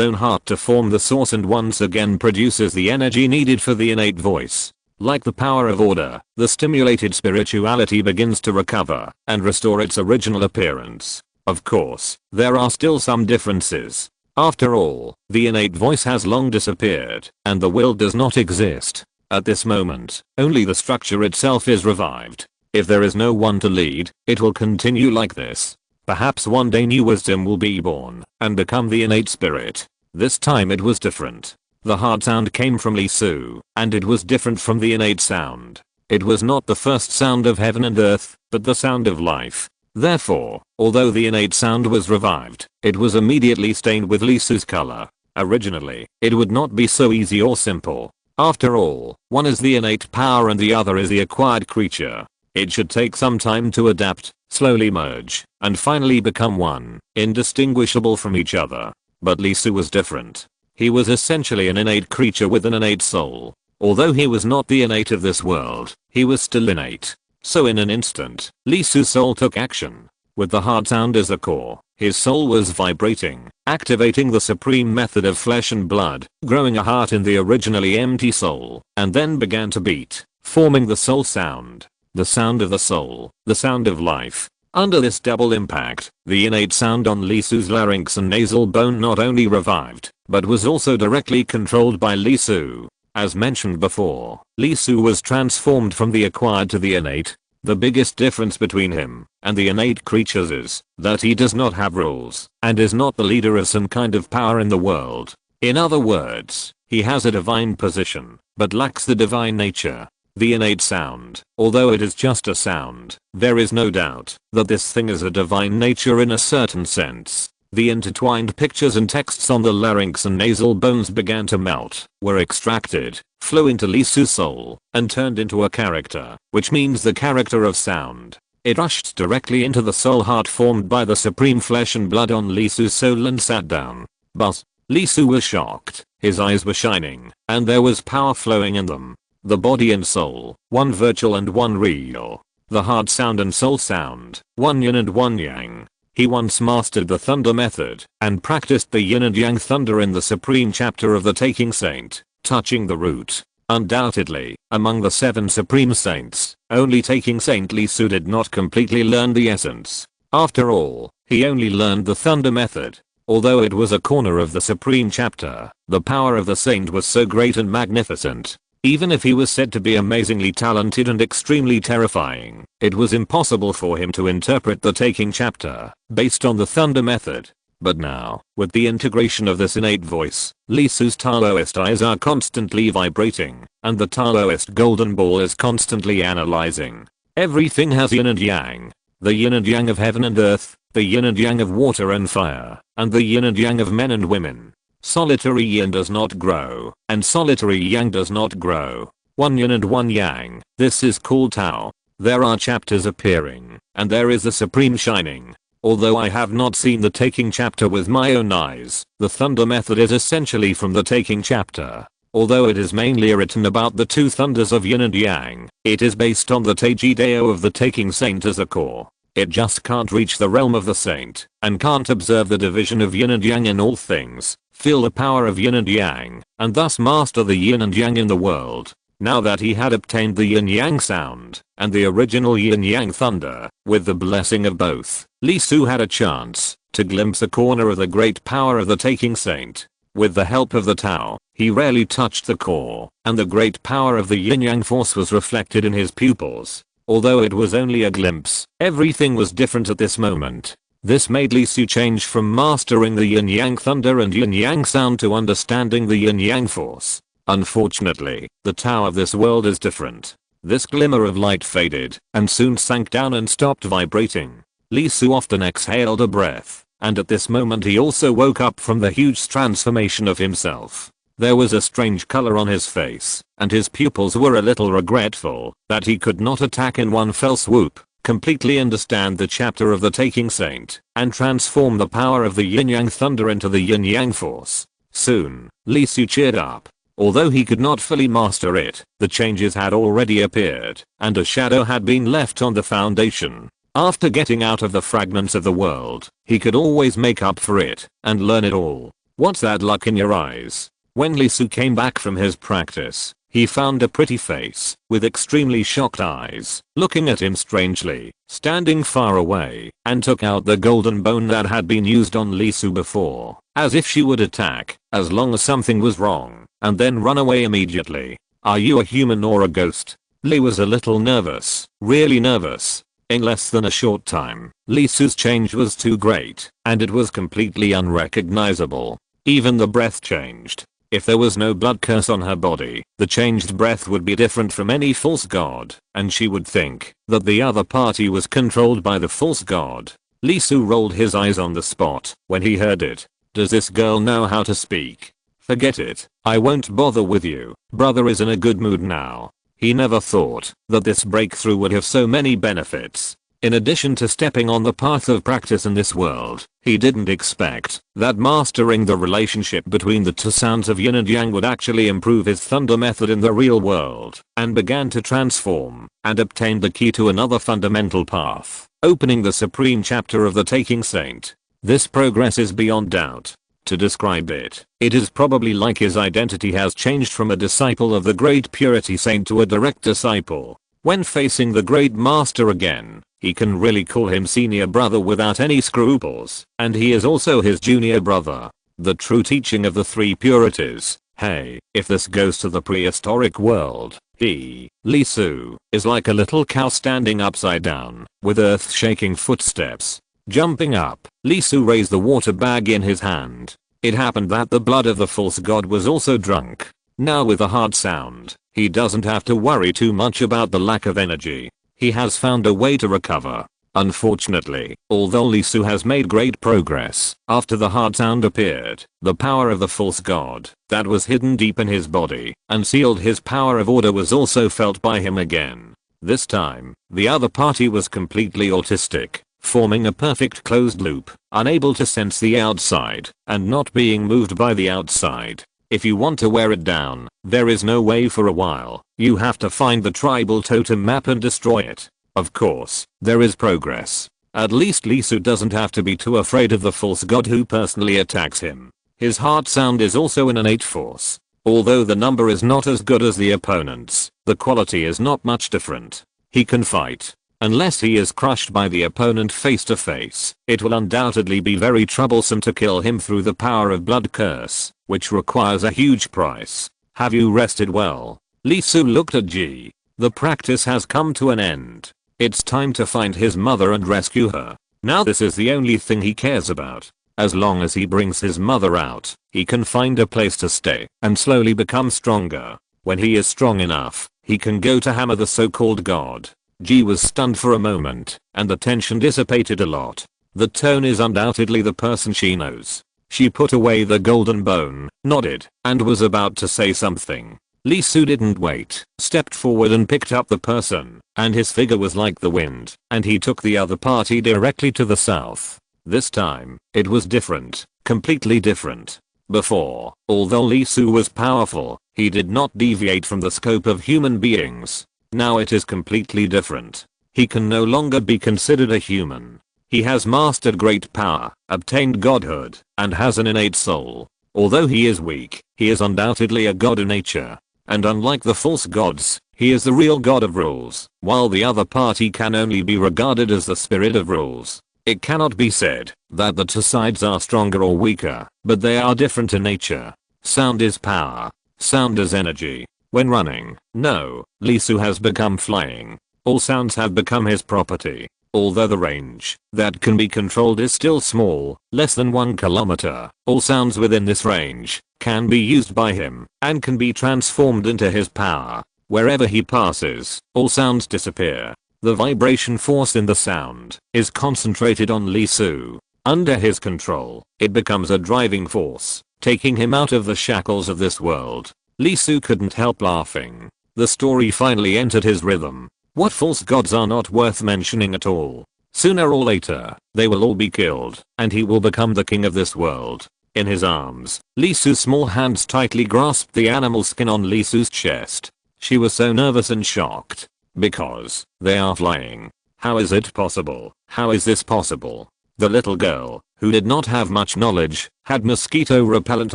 own heart to form the source and once again produces the energy needed for the innate voice. Like the power of order, the stimulated spirituality begins to recover and restore its original appearance. Of course, there are still some differences. After all, the innate voice has long disappeared, and the will does not exist. At this moment, only the structure itself is revived. If there is no one to lead, it will continue like this. Perhaps one day new wisdom will be born and become the innate spirit. This time it was different. The heart sound came from Lisu, and it was different from the innate sound. It was not the first sound of heaven and earth, but the sound of life. Therefore, although the innate sound was revived, it was immediately stained with Lisu's color. Originally, it would not be so easy or simple. After all, one is the innate power and the other is the acquired creature. It should take some time to adapt, slowly merge, and finally become one, indistinguishable from each other. But Lisu was different. He was essentially an innate creature with an innate soul. Although he was not the innate of this world, he was still innate. So in an instant, Lisu's soul took action. With the heart sound as the core, his soul was vibrating, activating the supreme method of flesh and blood, growing a heart in the originally empty soul, and then began to beat, forming the soul sound. The sound of the soul, the sound of life. Under this double impact, the innate sound on Lisu's larynx and nasal bone not only revived, but was also directly controlled by Lisu. As mentioned before, Lisu was transformed from the acquired to the innate. The biggest difference between him and the innate creatures is that he does not have rules and is not the leader of some kind of power in the world. In other words, he has a divine position, but lacks the divine nature. The innate sound, although it is just a sound, there is no doubt that this thing is a divine nature in a certain sense. The intertwined pictures and texts on the larynx and nasal bones began to melt, were extracted, flew into Lisu's soul, and turned into a character, which means the character of sound. It rushed directly into the soul heart formed by the supreme flesh and blood on Lisu's soul and sat down. But Lisu was shocked, his eyes were shining, and there was power flowing in them. The body and soul, one virtual and one real. The heart sound and soul sound, one yin and one yang. He once mastered the thunder method and practiced the yin and yang thunder in the supreme chapter of the Taking Saint, touching the root. Undoubtedly, among the 7 supreme saints, only Taking Saint Lisu did not completely learn the essence. After all, he only learned the thunder method. Although it was a corner of the supreme chapter, the power of the saint was so great and magnificent. Even if he was said to be amazingly talented and extremely terrifying, it was impossible for him to interpret the taking chapter based on the thunder method. But now, with the integration of this innate voice, Lee Su's Taoist eyes are constantly vibrating, and the Taoist golden ball is constantly analyzing. Everything has yin and yang. The yin and yang of heaven and earth, the yin and yang of water and fire, and the yin and yang of men and women. Solitary yin does not grow, and solitary yang does not grow. One yin and one yang, this is called Tao. There are chapters appearing, and there is the supreme shining. Although I have not seen the taking chapter with my own eyes, the thunder method is essentially from the taking chapter. Although it is mainly written about the two thunders of yin and yang, it is based on the Taiji Dao of the taking saint as a core. It just can't reach the realm of the saint, and can't observe the division of yin and yang in all things, feel the power of yin and yang, and thus master the yin and yang in the world. Now that he had obtained the yin-yang sound, and the original yin-yang thunder, with the blessing of both, Lee Su had a chance to glimpse a corner of the great power of the taking saint. With the help of the Tao, he rarely touched the core, and the great power of the yin-yang force was reflected in his pupils. Although it was only a glimpse, everything was different at this moment. This made Lee Su change from mastering the yin-yang thunder and yin-yang sound to understanding the yin-yang force. Unfortunately, the Tao of this world is different. This glimmer of light faded, and soon sank down and stopped vibrating. Lee Su often exhaled a breath, and at this moment he also woke up from the huge transformation of himself. There was a strange color on his face, and his pupils were a little regretful that he could not attack in one fell swoop, completely understand the chapter of the taking saint, and transform the power of the yin-yang thunder into the yin-yang force. Soon, Lee Su cheered up. Although he could not fully master it, the changes had already appeared, and a shadow had been left on the foundation. After getting out of the fragments of the world, he could always make up for it, and learn it all. What's that look in your eyes? When Lee Su came back from his practice, he found a pretty face, with extremely shocked eyes, looking at him strangely, standing far away, and took out the golden bone that had been used on Lee Su before, as if she would attack, as long as something was wrong, and then run away immediately. Are you a human or a ghost? Lee was a little nervous, really nervous. In less than a short time, Lee Su's change was too great, and it was completely unrecognizable. Even the breath changed. If there was no blood curse on her body, the changed breath would be different from any false god, and she would think that the other party was controlled by the false god. Lee Su rolled his eyes on the spot when he heard it. Does this girl know how to speak? Forget it, I won't bother with you. Brother is in a good mood now. He never thought that this breakthrough would have so many benefits. In addition to stepping on the path of practice in this world, he didn't expect that mastering the relationship between the two sounds of yin and yang would actually improve his thunder method in the real world, and began to transform and obtained the key to another fundamental path, opening the supreme chapter of the taking saint. This progress is beyond doubt. To describe it, it is probably like his identity has changed from a disciple of the great purity saint to a direct disciple. When facing the great master again, he can really call him senior brother without any scruples, and he is also his junior brother. The true teaching of the three purities. Hey, if this goes to the prehistoric world, Lee Su is like a little cow standing upside down, with earth-shaking footsteps. Jumping up, Lee Su raised the water bag in his hand. It happened that the blood of the false god was also drunk. Now with a hard sound, he doesn't have to worry too much about the lack of energy. He has found a way to recover. Unfortunately, although Lee Su has made great progress, after the hard sound appeared, the power of the false god that was hidden deep in his body and sealed his power of order was also felt by him again. This time, the other party was completely autistic, forming a perfect closed loop, unable to sense the outside, and not being moved by the outside. If you want to wear it down, there is no way for a while. You have to find the tribal totem map and destroy it. Of course, there is progress. At least Lee Su doesn't have to be too afraid of the false god who personally attacks him. His heart sound is also an innate force. Although the number is not as good as the opponent's, the quality is not much different. He can fight. Unless he is crushed by the opponent face to face, it will undoubtedly be very troublesome to kill him through the power of blood curse, which requires a huge price. Have you rested well? Li Su looked at Ji. The practice has come to an end. It's time to find his mother and rescue her. Now this is the only thing he cares about. As long as he brings his mother out, he can find a place to stay and slowly become stronger. When he is strong enough, he can go to hammer the so-called god. Ji was stunned for a moment, and the tension dissipated a lot. The tone is undoubtedly the person she knows. She put away the golden bone, nodded, and was about to say something. Li Su didn't wait, stepped forward and picked up the person, and his figure was like the wind, and he took the other party directly to the south. This time, it was different, completely different. Before, although Li Su was powerful, he did not deviate from the scope of human beings. Now it is completely different. He can no longer be considered a human. He has mastered great power, obtained godhood, and has an innate soul. Although he is weak, he is undoubtedly a god in nature. And unlike the false gods, he is the real god of rules, while the other party can only be regarded as the spirit of rules. It cannot be said that the two sides are stronger or weaker, but they are different in nature. Sound is power. Sound is energy. When running, no, Li Su has become flying. All sounds have become his property. Although the range that can be controlled is still small, less than 1 kilometer, all sounds within this range can be used by him and can be transformed into his power. Wherever he passes, all sounds disappear. The vibration force in the sound is concentrated on Li Su. Under his control, it becomes a driving force, taking him out of the shackles of this world. Li Su couldn't help laughing. The story finally entered his rhythm. What false gods are not worth mentioning at all. Sooner or later, they will all be killed, and he will become the king of this world. In his arms, Li Su's small hands tightly grasped the animal skin on Li Su's chest. She was so nervous and shocked. Because they are flying. How is it possible? How is this possible? The little girl, who did not have much knowledge, had mosquito repellent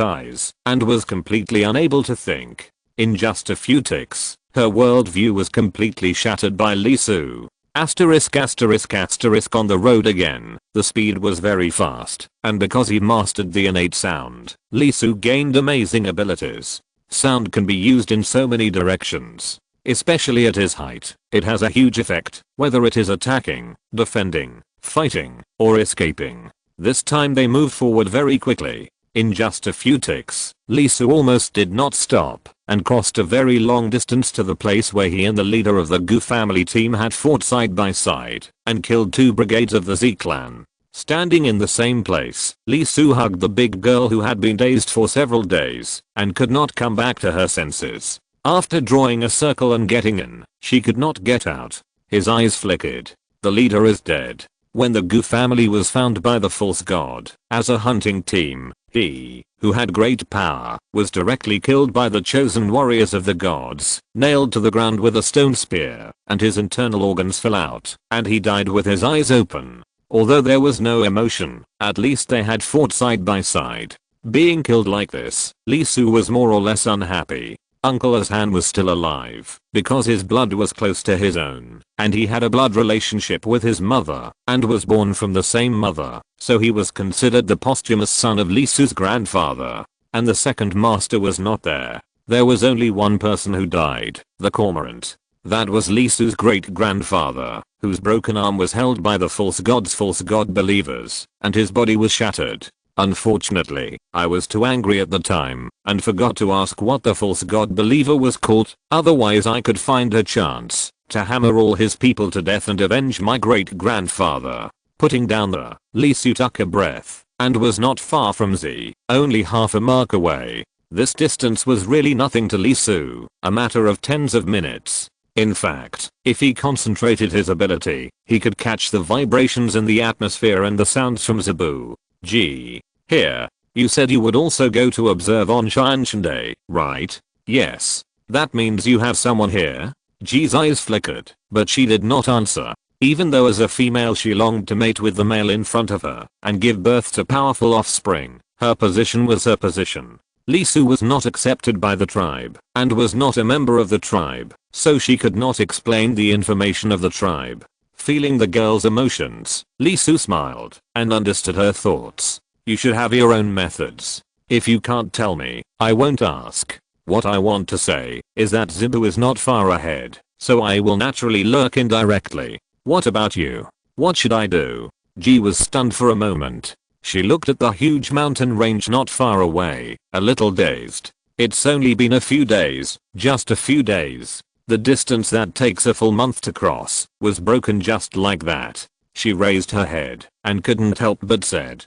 eyes, and was completely unable to think. In just a few ticks, her worldview was completely shattered by Li Su. Asterisk asterisk asterisk on the road again. The speed was very fast, and because he mastered the innate sound, Li Su gained amazing abilities. Sound can be used in so many directions. Especially at his height, it has a huge effect, whether it is attacking, defending, fighting, or escaping. This time they moved forward very quickly. In just a few ticks, Li Su almost did not stop, and crossed a very long distance to the place where he and the leader of the Gu family team had fought side by side, and killed 2 brigades of the Z clan. Standing in the same place, Li Su hugged the big girl who had been dazed for several days, and could not come back to her senses. After drawing a circle and getting in, she could not get out. His eyes flickered. The leader is dead. When the Gu family was found by the false god, as a hunting team, he, who had great power, was directly killed by the chosen warriors of the gods, nailed to the ground with a stone spear, and his internal organs fell out, and he died with his eyes open. Although there was no emotion, at least they had fought side by side. Being killed like this, Li Su was more or less unhappy. Uncle Azhan was still alive, because his blood was close to his own, and he had a blood relationship with his mother, and was born from the same mother, so he was considered the posthumous son of Li Su's grandfather. And the second master was not there. There was only one person who died, the cormorant. That was Li Su's great-grandfather, whose broken arm was held by the false god believers, and his body was shattered. Unfortunately, I was too angry at the time, and forgot to ask what the false god believer was called, otherwise I could find a chance to hammer all his people to death and avenge my great-grandfather. Putting down the, Li Su took a breath, and was not far from Z, only half a mark away. This distance was really nothing to Li Su, a matter of tens of minutes. In fact, if he concentrated his ability, he could catch the vibrations in the atmosphere and the sounds from Zabu. Gee. Here. You said you would also go to observe on Day, right? Yes. That means you have someone here? Ji's eyes flickered, but she did not answer. Even though as a female she longed to mate with the male in front of her and give birth to powerful offspring, her position was her position. Li Su was not accepted by the tribe and was not a member of the tribe, so she could not explain the information of the tribe. Feeling the girl's emotions, Li Su smiled and understood her thoughts. You should have your own methods. If you can't tell me, I won't ask. What I want to say is that Zibu is not far ahead, so I will naturally lurk indirectly. What about you? What should I do? G was stunned for a moment. She looked at the huge mountain range not far away, a little dazed. It's only been a few days, just a few days. The distance that takes a full month to cross was broken just like that. She raised her head and couldn't help but said,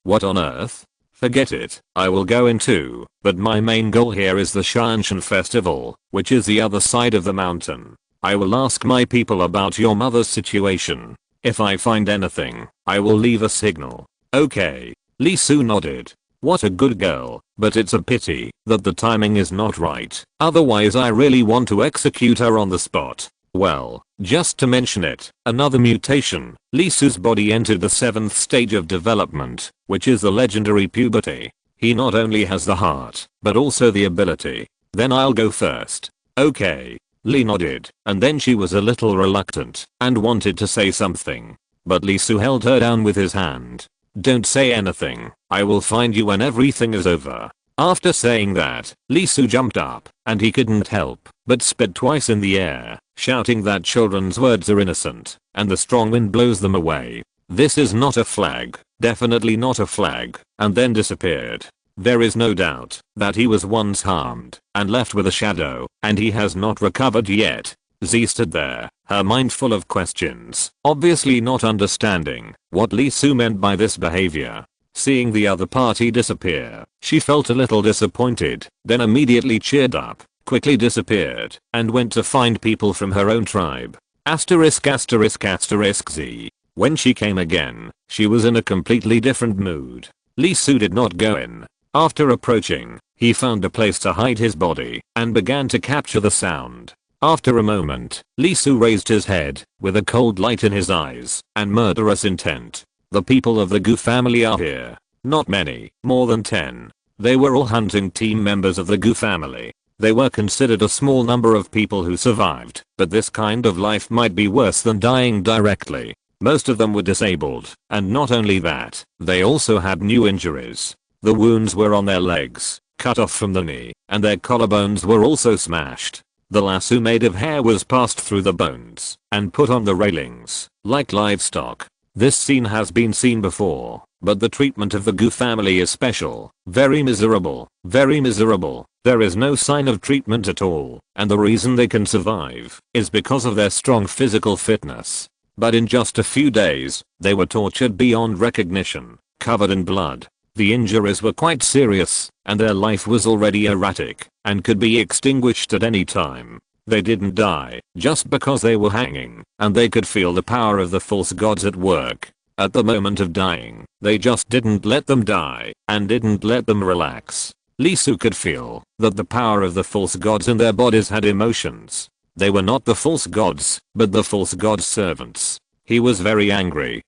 what on earth? Forget it, I will go in too, but my main goal here is the Shanshan festival, which is the other side of the mountain. I will ask my people about your mother's situation. If I find anything, I will leave a signal. Okay. Lee Su nodded. What a good girl, but it's a pity that the timing is not right. Otherwise I really want to execute her on the spot. Well, just to mention it, another mutation, Lee Su's body entered the 7th stage of development, which is the legendary puberty. He not only has the heart, but also the ability. Then I'll go first. Okay. Lee nodded, and then she was a little reluctant and wanted to say something. But Lee Su held her down with his hand. Don't say anything, I will find you when everything is over. After saying that, Lee Su jumped up, and he couldn't help but spit twice in the air, shouting that children's words are innocent, and the strong wind blows them away. This is not a flag, definitely not a flag, and then disappeared. There is no doubt that he was once harmed and left with a shadow, and he has not recovered yet. Z stood there, her mind full of questions, obviously not understanding what Lee Su meant by this behavior. Seeing the other party disappear, she felt a little disappointed, then immediately cheered up, quickly disappeared, and went to find people from her own tribe. Asterisk asterisk asterisk Z. When she came again, she was in a completely different mood. Lee Su did not go in. After approaching, he found a place to hide his body and began to capture the sound. After a moment, Lee Su raised his head with a cold light in his eyes and murderous intent. The people of the Gu family are here. Not many, more than 10. They were all hunting team members of the Gu family. They were considered a small number of people who survived, but this kind of life might be worse than dying directly. Most of them were disabled, and not only that, they also had new injuries. The wounds were on their legs, cut off from the knee, and their collarbones were also smashed. The lasso made of hair was passed through the bones and put on the railings, like livestock. This scene has been seen before, but the treatment of the Gu family is special. Very miserable, very miserable. There is no sign of treatment at all, and the reason they can survive is because of their strong physical fitness. But in just a few days, they were tortured beyond recognition, covered in blood. The injuries were quite serious, and their life was already erratic, and could be extinguished at any time. They didn't die, just because they were hanging, and they could feel the power of the false gods at work. At the moment of dying, they just didn't let them die, and didn't let them relax. Lee Su could feel that the power of the false gods in their bodies had emotions. They were not the false gods, but the false gods' servants. He was very angry,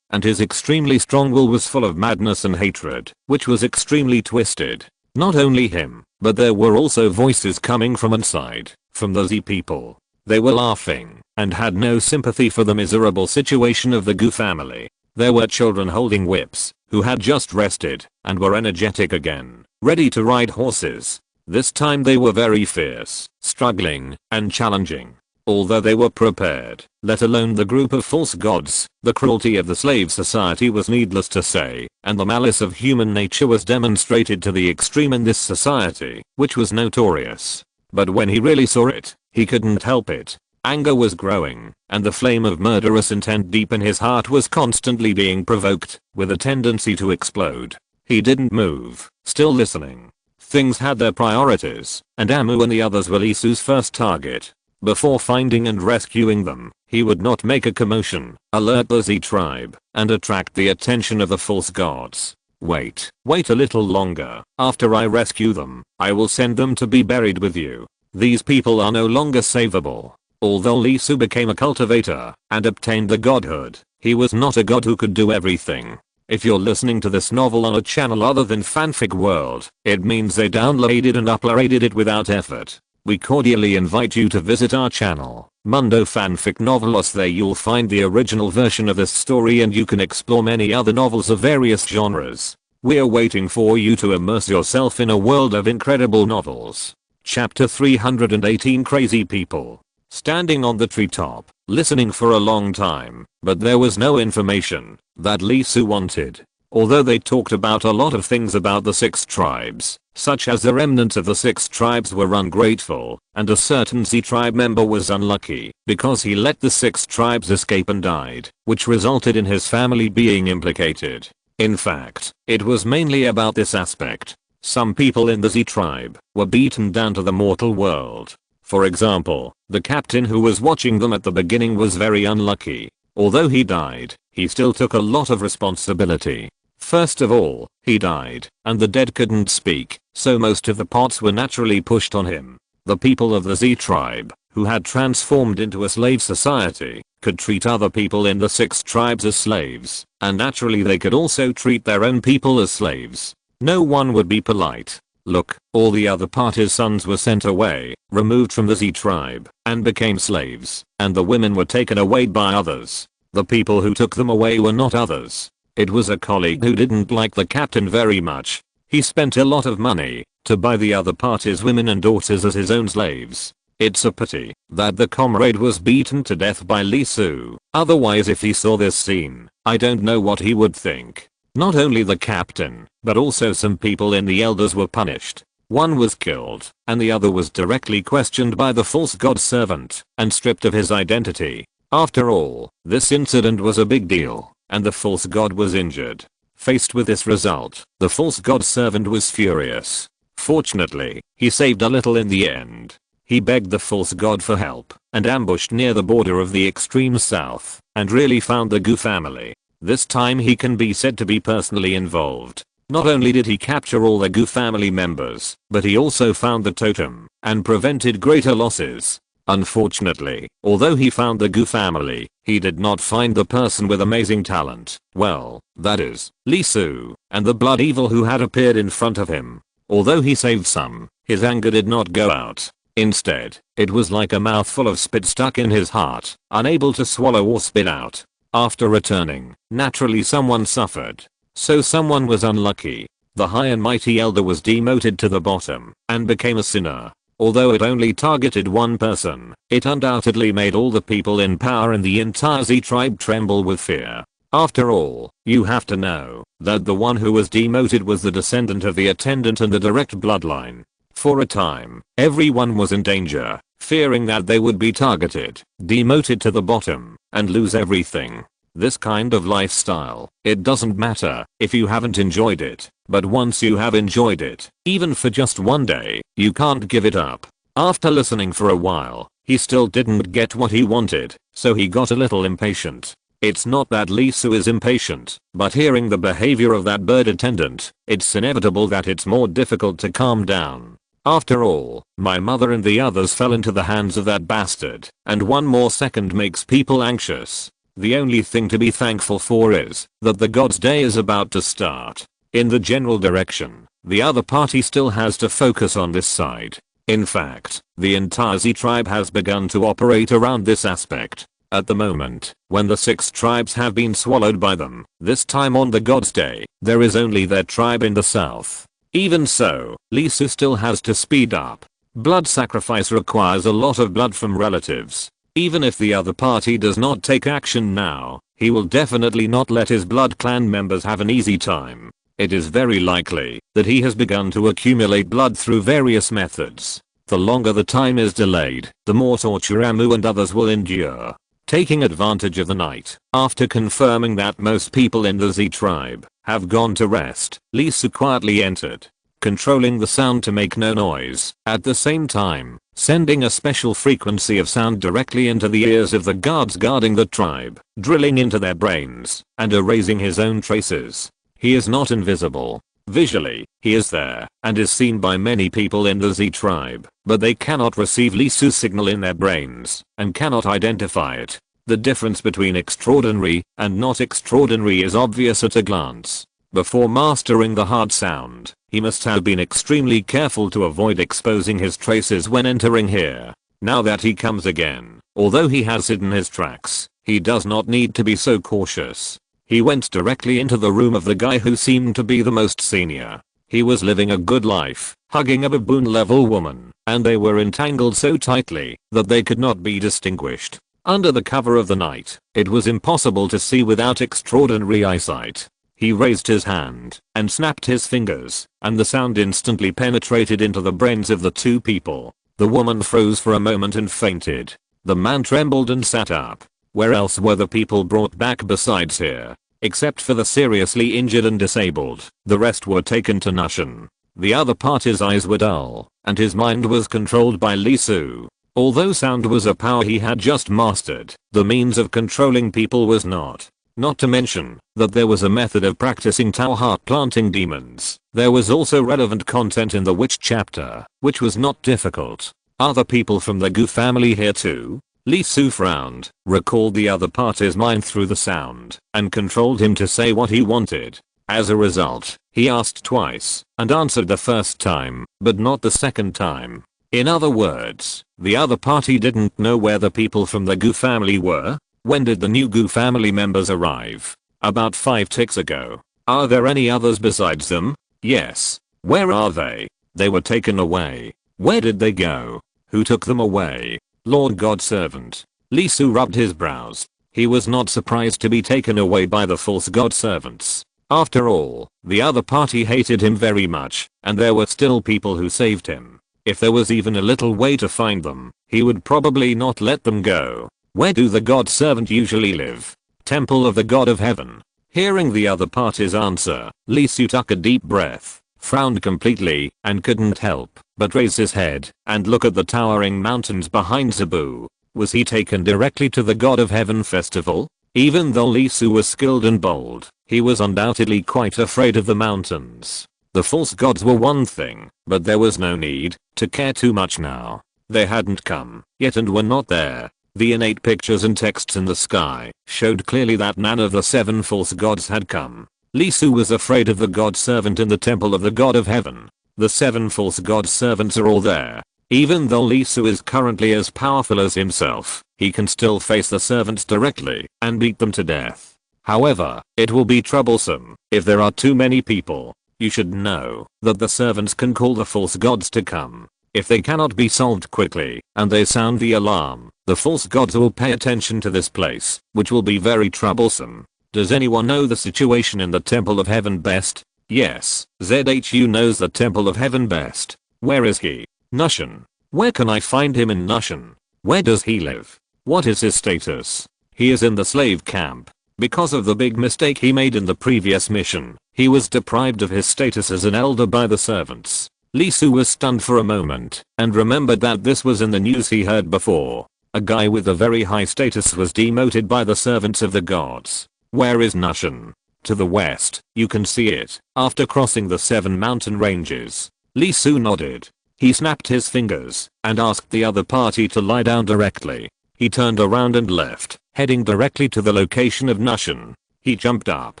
and his extremely strong will was full of madness and hatred, which was extremely twisted. Not only him, but there were also voices coming from inside, from the Z people. They were laughing, and had no sympathy for the miserable situation of the Gu family. There were children holding whips, who had just rested, and were energetic again, ready to ride horses. This time they were very fierce, struggling, and challenging. Although they were prepared, let alone the group of false gods, the cruelty of the slave society was needless to say, and the malice of human nature was demonstrated to the extreme in this society, which was notorious. But when he really saw it, he couldn't help it. Anger was growing, and the flame of murderous intent deep in his heart was constantly being provoked, with a tendency to explode. He didn't move, still listening. Things had their priorities, and Amu and the others were Lee Su's first target. Before finding and rescuing them, he would not make a commotion, alert the Z tribe, and attract the attention of the false gods. Wait a little longer. After I rescue them, I will send them to be buried with you. These people are no longer savable. Although Lee Su became a cultivator and obtained the godhood, he was not a god who could do everything. If you're listening to this novel on a channel other than Fanfic World, it means they downloaded and uploaded it without effort. We cordially invite you to visit our channel, Mundo Fanfic Novelos. There you'll find the original version of this story, and you can explore many other novels of various genres. We're waiting for you to immerse yourself in a world of incredible novels. Chapter 318 Crazy People. Standing on the treetop, listening for a long time, but there was no information that Lisu wanted. Although they talked about a lot of things about the 6 tribes, such as the remnants of the 6 tribes were ungrateful, and a certain Z tribe member was unlucky because he let the 6 tribes escape and died, which resulted in his family being implicated. In fact, it was mainly about this aspect. Some people in the Z tribe were beaten down to the mortal world. For example, the captain who was watching them at the beginning was very unlucky. Although he died, he still took a lot of responsibility. First of all, he died, and the dead couldn't speak, so most of the pots were naturally pushed on him. The people of the Z tribe, who had transformed into a slave society, could treat other people in the 6 tribes as slaves, and naturally they could also treat their own people as slaves. No one would be polite. Look, all the other party's sons were sent away, removed from the Z tribe, and became slaves, and the women were taken away by others. The people who took them away were not others. It was a colleague who didn't like the captain very much. He spent a lot of money to buy the other party's women and daughters as his own slaves. It's a pity that the comrade was beaten to death by Lisu. Otherwise, if he saw this scene, I don't know what he would think. Not only the captain, but also some people in the elders were punished. One was killed, and the other was directly questioned by the false god servant and stripped of his identity. After all, this incident was a big deal, and the false god was injured. Faced with this result, the false god servant was furious. Fortunately, he saved a little in the end. He begged the false god for help and ambushed near the border of the extreme south and really found the Gu family. This time he can be said to be personally involved. Not only did he capture all the Gu family members, but he also found the totem and prevented greater losses. Unfortunately, although he found the Gu family, he did not find the person with amazing talent. Well, that is, Lisu, and the blood evil who had appeared in front of him. Although he saved some, his anger did not go out. Instead, it was like a mouthful of spit stuck in his heart, unable to swallow or spit out. After returning, naturally someone suffered. So someone was unlucky. The high and mighty elder was demoted to the bottom and became a sinner. Although it only targeted one person, it undoubtedly made all the people in power in the entire Z tribe tremble with fear. After all, you have to know that the one who was demoted was the descendant of the attendant and the direct bloodline. For a time, everyone was in danger, fearing that they would be targeted, demoted to the bottom, and lose everything. This kind of lifestyle, it doesn't matter if you haven't enjoyed it, but once you have enjoyed it, even for just one day, you can't give it up. After listening for a while, he still didn't get what he wanted, so he got a little impatient. It's not that Lisu is impatient, but hearing the behavior of that bird attendant, it's inevitable that it's more difficult to calm down. After all, my mother and the others fell into the hands of that bastard, and one more second makes people anxious. The only thing to be thankful for is that the god's day is about to start. In the general direction, the other party still has to focus on this side. In fact, the entire Z tribe has begun to operate around this aspect. At the moment, when the 6 tribes have been swallowed by them, this time on the god's day, there is only their tribe in the south. Even so, Lisu still has to speed up. Blood sacrifice requires a lot of blood from relatives. Even if the other party does not take action now, he will definitely not let his blood clan members have an easy time. It is very likely that he has begun to accumulate blood through various methods. The longer the time is delayed, the more torture Amu and others will endure. Taking advantage of the night, after confirming that most people in the Z tribe have gone to rest, Lisu quietly entered, controlling the sound to make no noise, at the same time, sending a special frequency of sound directly into the ears of the guards guarding the tribe, drilling into their brains, and erasing his own traces. He is not invisible. Visually, he is there, and is seen by many people in the Z tribe, but they cannot receive Lisu's signal in their brains, and cannot identify it. The difference between extraordinary and not extraordinary is obvious at a glance. Before mastering the hard sound, he must have been extremely careful to avoid exposing his traces when entering here. Now that he comes again, although he has hidden his tracks, he does not need to be so cautious. He went directly into the room of the guy who seemed to be the most senior. He was living a good life, hugging a baboon-level woman, and they were entangled so tightly that they could not be distinguished. Under the cover of the night, it was impossible to see without extraordinary eyesight. He raised his hand and snapped his fingers, and the sound instantly penetrated into the brains of the two people. The woman froze for a moment and fainted. The man trembled and sat up. Where else were the people brought back besides here? Except for the seriously injured and disabled, the rest were taken to Nushan. The other party's eyes were dull, and his mind was controlled by Lee Soo. Although sound was a power he had just mastered, the means of controlling people was not. Not to mention that there was a method of practicing Tao heart planting demons. There was also relevant content in the witch chapter, which was not difficult. Are the people from the Gu family here too? Lee Soo frowned, recalled the other party's mind through the sound, and controlled him to say what he wanted. As a result, he asked twice, and answered the first time, but not the second time. In other words, the other party didn't know where the people from the Gu family were. When did the new Gu family members arrive? About 5 ticks ago. Are there any others besides them? Yes. Where are they? They were taken away. Where did they go? Who took them away? Lord God's servant. Lee Soo rubbed his brows. He was not surprised to be taken away by the false god servants. After all, the other party hated him very much, and there were still people who saved him. If there was even a little way to find them, he would probably not let them go. Where do the god servant usually live? Temple of the God of Heaven. Hearing the other party's answer, Lee Soo took a deep breath, frowned completely, and couldn't help but raise his head and look at the towering mountains behind Cebu. Was he taken directly to the God of Heaven festival? Even though Lee Soo was skilled and bold, he was undoubtedly quite afraid of the mountains. The false gods were one thing, but there was no need to care too much now. They hadn't come yet and were not there. The innate pictures and texts in the sky showed clearly that none of the 7 false gods had come. Lee Soo was afraid of the god servant in the temple of the God of Heaven. The 7 false god servants are all there. Even though Lee Soo is currently as powerful as himself, he can still face the servants directly and beat them to death. However, it will be troublesome if there are too many people. You should know that the servants can call the false gods to come. If they cannot be solved quickly and they sound the alarm, the false gods will pay attention to this place, which will be very troublesome. Does anyone know the situation in the Temple of Heaven best? Yes, ZHU knows the Temple of Heaven best. Where is he? Nushan. Where can I find him in Nushan? Where does he live? What is his status? He is in the slave camp. Because of the big mistake he made in the previous mission, he was deprived of his status as an elder by the servants. Lee Soo was stunned for a moment and remembered that this was in the news he heard before. A guy with a very high status was demoted by the servants of the gods. Where is Nushan? To the west, you can see it, after crossing the 7 mountain ranges. Lee Soo nodded. He snapped his fingers and asked the other party to lie down directly. He turned around and left, heading directly to the location of Nushan. He jumped up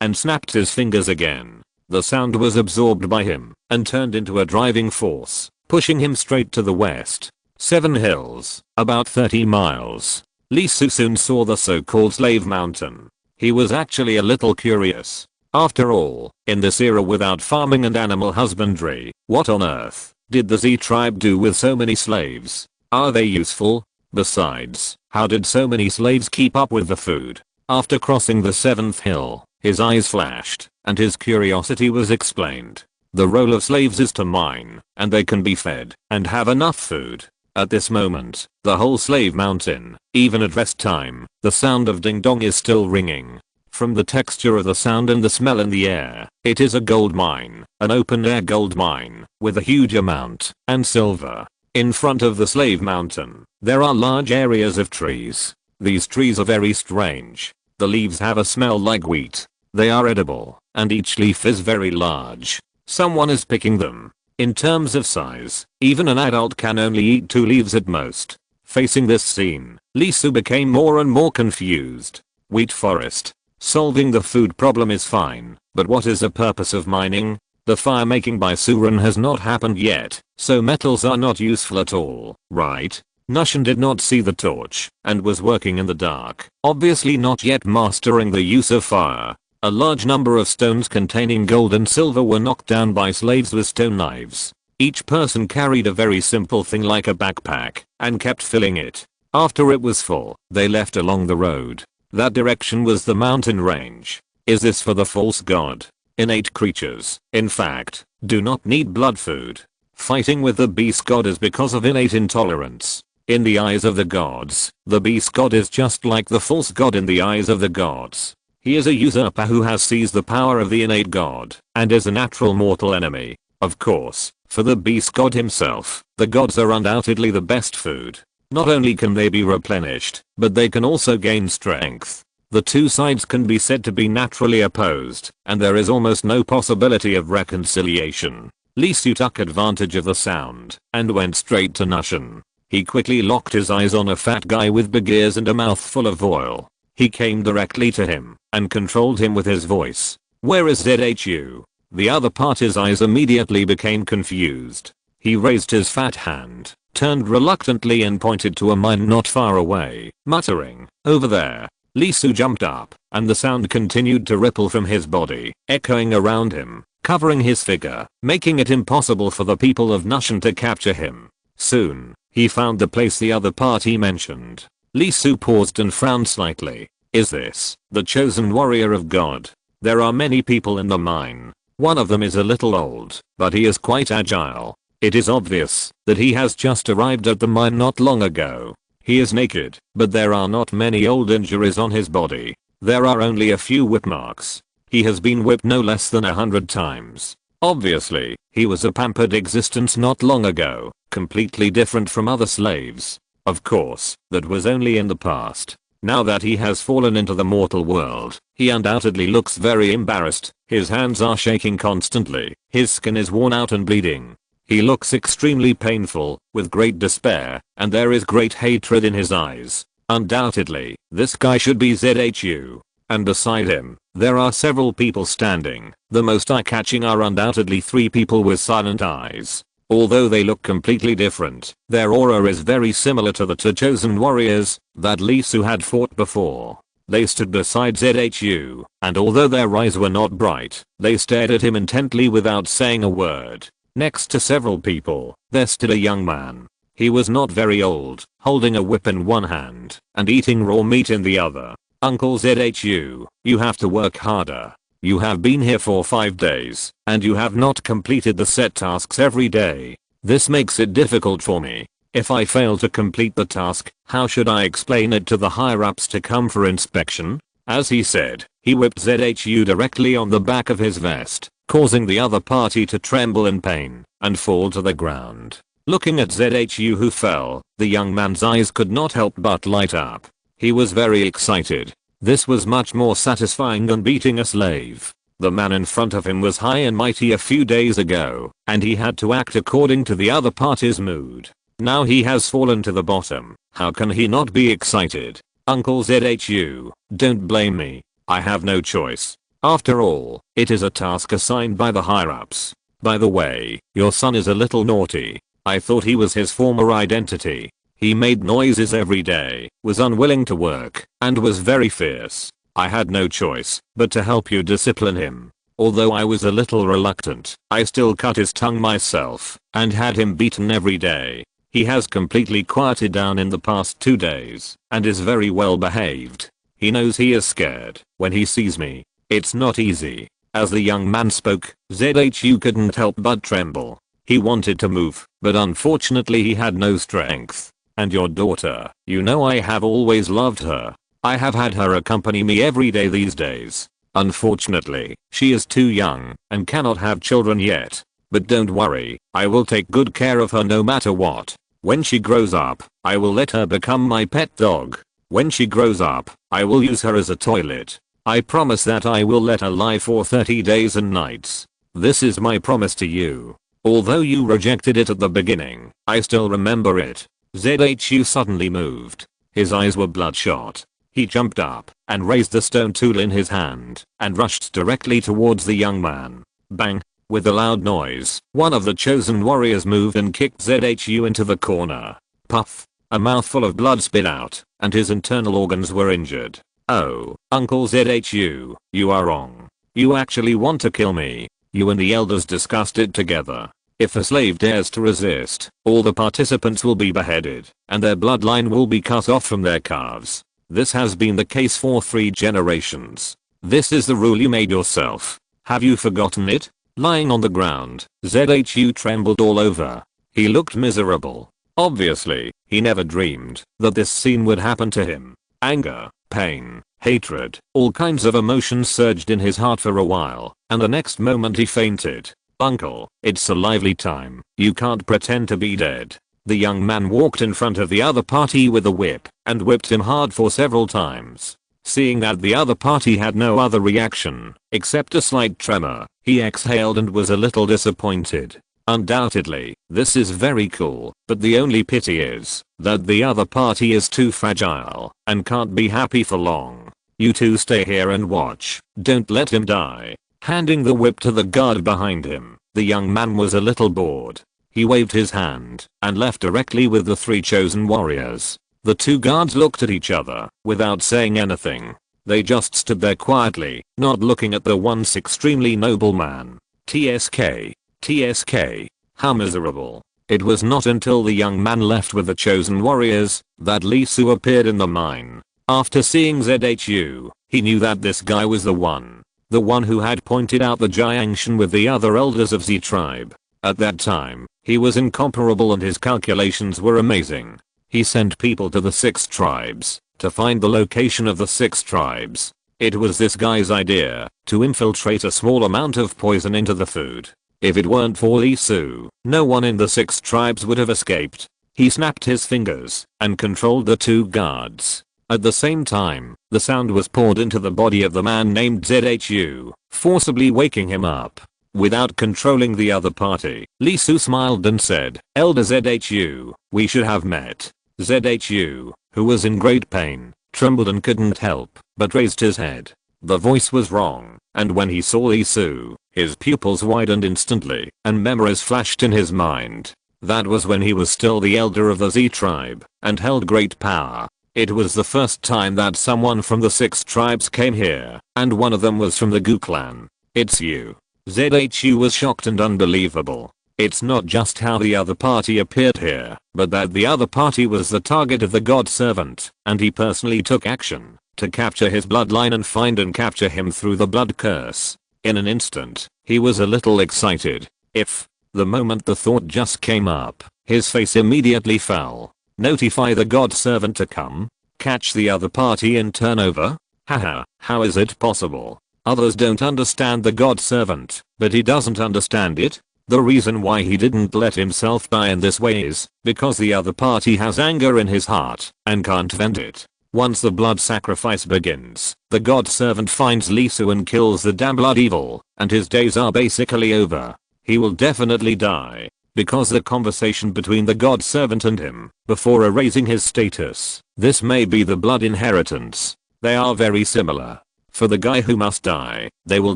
and snapped his fingers again. The sound was absorbed by him and turned into a driving force, pushing him straight to the west. 7 hills, about 30 miles. Lee Soo soon saw the so-called Slave Mountain. He was actually a little curious. After all, in this era without farming and animal husbandry, what on earth did the Z tribe do with so many slaves? Are they useful? Besides, how did so many slaves keep up with the food? After crossing the 7th hill, his eyes flashed, and his curiosity was explained. The role of slaves is to mine, and they can be fed and have enough food. At this moment, the whole slave mountain, even at rest time, the sound of ding dong is still ringing. From the texture of the sound and the smell in the air, it is a gold mine, an open air gold mine, with a huge amount, and silver. In front of the slave mountain, there are large areas of trees. These trees are very strange. The leaves have a smell like wheat. They are edible, and each leaf is very large. Someone is picking them. In terms of size, even an adult can only eat 2 leaves at most. Facing this scene, Lee Soo became more and more confused. Wheat forest. Solving the food problem is fine, but what is the purpose of mining? The fire making by Suran has not happened yet, so metals are not useful at all, right? Nushan did not see the torch and was working in the dark, obviously not yet mastering the use of fire. A large number of stones containing gold and silver were knocked down by slaves with stone knives. Each person carried a very simple thing like a backpack and kept filling it. After it was full, they left along the road. That direction was the mountain range. Is this for the false god? Innate creatures, in fact, do not need blood food. Fighting with the beast god is because of innate intolerance. In the eyes of the gods, the beast god is just like the false god in the eyes of the gods. He is a usurper who has seized the power of the innate god and is a natural mortal enemy. Of course, for the beast god himself, the gods are undoubtedly the best food. Not only can they be replenished, but they can also gain strength. The two sides can be said to be naturally opposed, and there is almost no possibility of reconciliation. Li Su took advantage of the sound and went straight to Nushin. He quickly locked his eyes on a fat guy with big ears and a mouth full of oil. He came directly to him and controlled him with his voice. Where is ZHU? The other party's eyes immediately became confused. He raised his fat hand, turned reluctantly and pointed to a mine not far away, muttering, over there. Li Su jumped up, and the sound continued to ripple from his body, echoing around him, covering his figure, making it impossible for the people of Nushin to capture him. Soon, he found the place the other party mentioned. Li Su paused and frowned slightly. Is this the chosen warrior of God? There are many people in the mine. One of them is a little old, but he is quite agile. It is obvious that he has just arrived at the mine not long ago. He is naked, but there are not many old injuries on his body. There are only a few whip marks. He has been whipped no less than 100 times. Obviously, he was a pampered existence not long ago, completely different from other slaves. Of course, that was only in the past. Now that he has fallen into the mortal world, he undoubtedly looks very embarrassed. His hands are shaking constantly. His skin is worn out and bleeding. He looks extremely painful, with great despair, and there is great hatred in his eyes. Undoubtedly, this guy should be ZHU. And beside him, there are several people standing. The most eye-catching are undoubtedly 3 people with silent eyes. Although they look completely different, their aura is very similar to the two chosen warriors that Li Su had fought before. They stood beside ZHU, and although their eyes were not bright, they stared at him intently without saying a word. Next to several people, there stood a young man. He was not very old, holding a whip in one hand and eating raw meat in the other. Uncle ZHU, you have to work harder. You have been here for 5 days, and you have not completed the set tasks every day. This makes it difficult for me. If I fail to complete the task, how should I explain it to the higher-ups to come for inspection? As he said, he whipped ZHU directly on the back of his vest, causing the other party to tremble in pain and fall to the ground. Looking at ZHU who fell, the young man's eyes could not help but light up. He was very excited. This was much more satisfying than beating a slave. The man in front of him was high and mighty a few days ago, and he had to act according to the other party's mood. Now he has fallen to the bottom. How can he not be excited? Uncle ZHU, don't blame me. I have no choice. After all, it is a task assigned by the higher-ups. By the way, your son is a little naughty. I thought he was his former identity. He made noises every day, was unwilling to work, and was very fierce. I had no choice but to help you discipline him. Although I was a little reluctant, I still cut his tongue myself and had him beaten every day. He has completely quieted down in the past 2 days and is very well behaved. He knows he is scared when he sees me. It's not easy. As the young man spoke, ZHU couldn't help but tremble. He wanted to move, but unfortunately he had no strength. And your daughter, you know I have always loved her. I have had her accompany me every day these days. Unfortunately, she is too young and cannot have children yet. But don't worry, I will take good care of her no matter what. When she grows up, I will let her become my pet dog. When she grows up, I will use her as a toilet. I promise that I will let her lie for 30 days and nights. This is my promise to you. Although you rejected it at the beginning, I still remember it. ZHU suddenly moved. His eyes were bloodshot. He jumped up and raised the stone tool in his hand and rushed directly towards the young man. Bang! With a loud noise, one of the chosen warriors moved and kicked ZHU into the corner. Puff! A mouthful of blood spit out, and his internal organs were injured. Oh, Uncle ZHU, you are wrong. You actually want to kill me. You and the elders discussed it together. If a slave dares to resist, all the participants will be beheaded, and their bloodline will be cut off from their calves. This has been the case for 3 generations. This is the rule you made yourself. Have you forgotten it? Lying on the ground, ZHU trembled all over. He looked miserable. Obviously, he never dreamed that this scene would happen to him. Anger, pain, hatred, all kinds of emotions surged in his heart for a while, and the next moment he fainted. Uncle, it's a lively time. You can't pretend to be dead. The young man walked in front of the other party with a whip and whipped him hard for several times. Seeing that the other party had no other reaction except a slight tremor, he exhaled and was a little disappointed. Undoubtedly, this is very cool, but the only pity is that the other party is too fragile and can't be happy for long. You two stay here and watch. Don't let him die. Handing the whip to the guard behind him, the young man was a little bored. He waved his hand and left directly with the 3 chosen warriors. The 2 guards looked at each other without saying anything. They just stood there quietly, not looking at the once extremely noble man. TSK. TSK. How miserable. It was not until the young man left with the chosen warriors that Lee Su appeared in the mine. After seeing ZHU, he knew that this guy was the one. The one who had pointed out the Jiangshan with the other elders of Z tribe. At that time, he was incomparable and his calculations were amazing. He sent people to the 6 tribes to find the location of the 6 tribes. It was this guy's idea to infiltrate a small amount of poison into the food. If it weren't for Lee Su, no one in the 6 tribes would have escaped. He snapped his fingers and controlled the 2 guards. At the same time, the sound was poured into the body of the man named ZHU, forcibly waking him up. Without controlling the other party, Lee Su smiled and said, Elder ZHU, we should have met. ZHU, who was in great pain, trembled and couldn't help but raised his head. The voice was wrong, and when he saw Lee Su, his pupils widened instantly, and memories flashed in his mind. That was when he was still the elder of the Z tribe, and held great power. It was the first time that someone from the 6 tribes came here, and one of them was from the Gu clan. It's you. ZHU was shocked and unbelievable. It's not just how the other party appeared here, but that the other party was the target of the God Servant, and he personally took action to capture his bloodline and find and capture him through the blood curse. In an instant, he was a little excited. The moment the thought just came up, his face immediately fell. Notify the God Servant to come? Catch the other party in turnover? Haha, how is it possible? Others don't understand the God Servant, but he doesn't understand it. The reason why he didn't let himself die in this way is because the other party has anger in his heart and can't vent it. Once the blood sacrifice begins, the God Servant finds Lee Su and kills the damn blood evil, and his days are basically over. He will definitely die because the conversation between the God Servant and him before erasing his status. This may be the blood inheritance. They are very similar. For the guy who must die, they will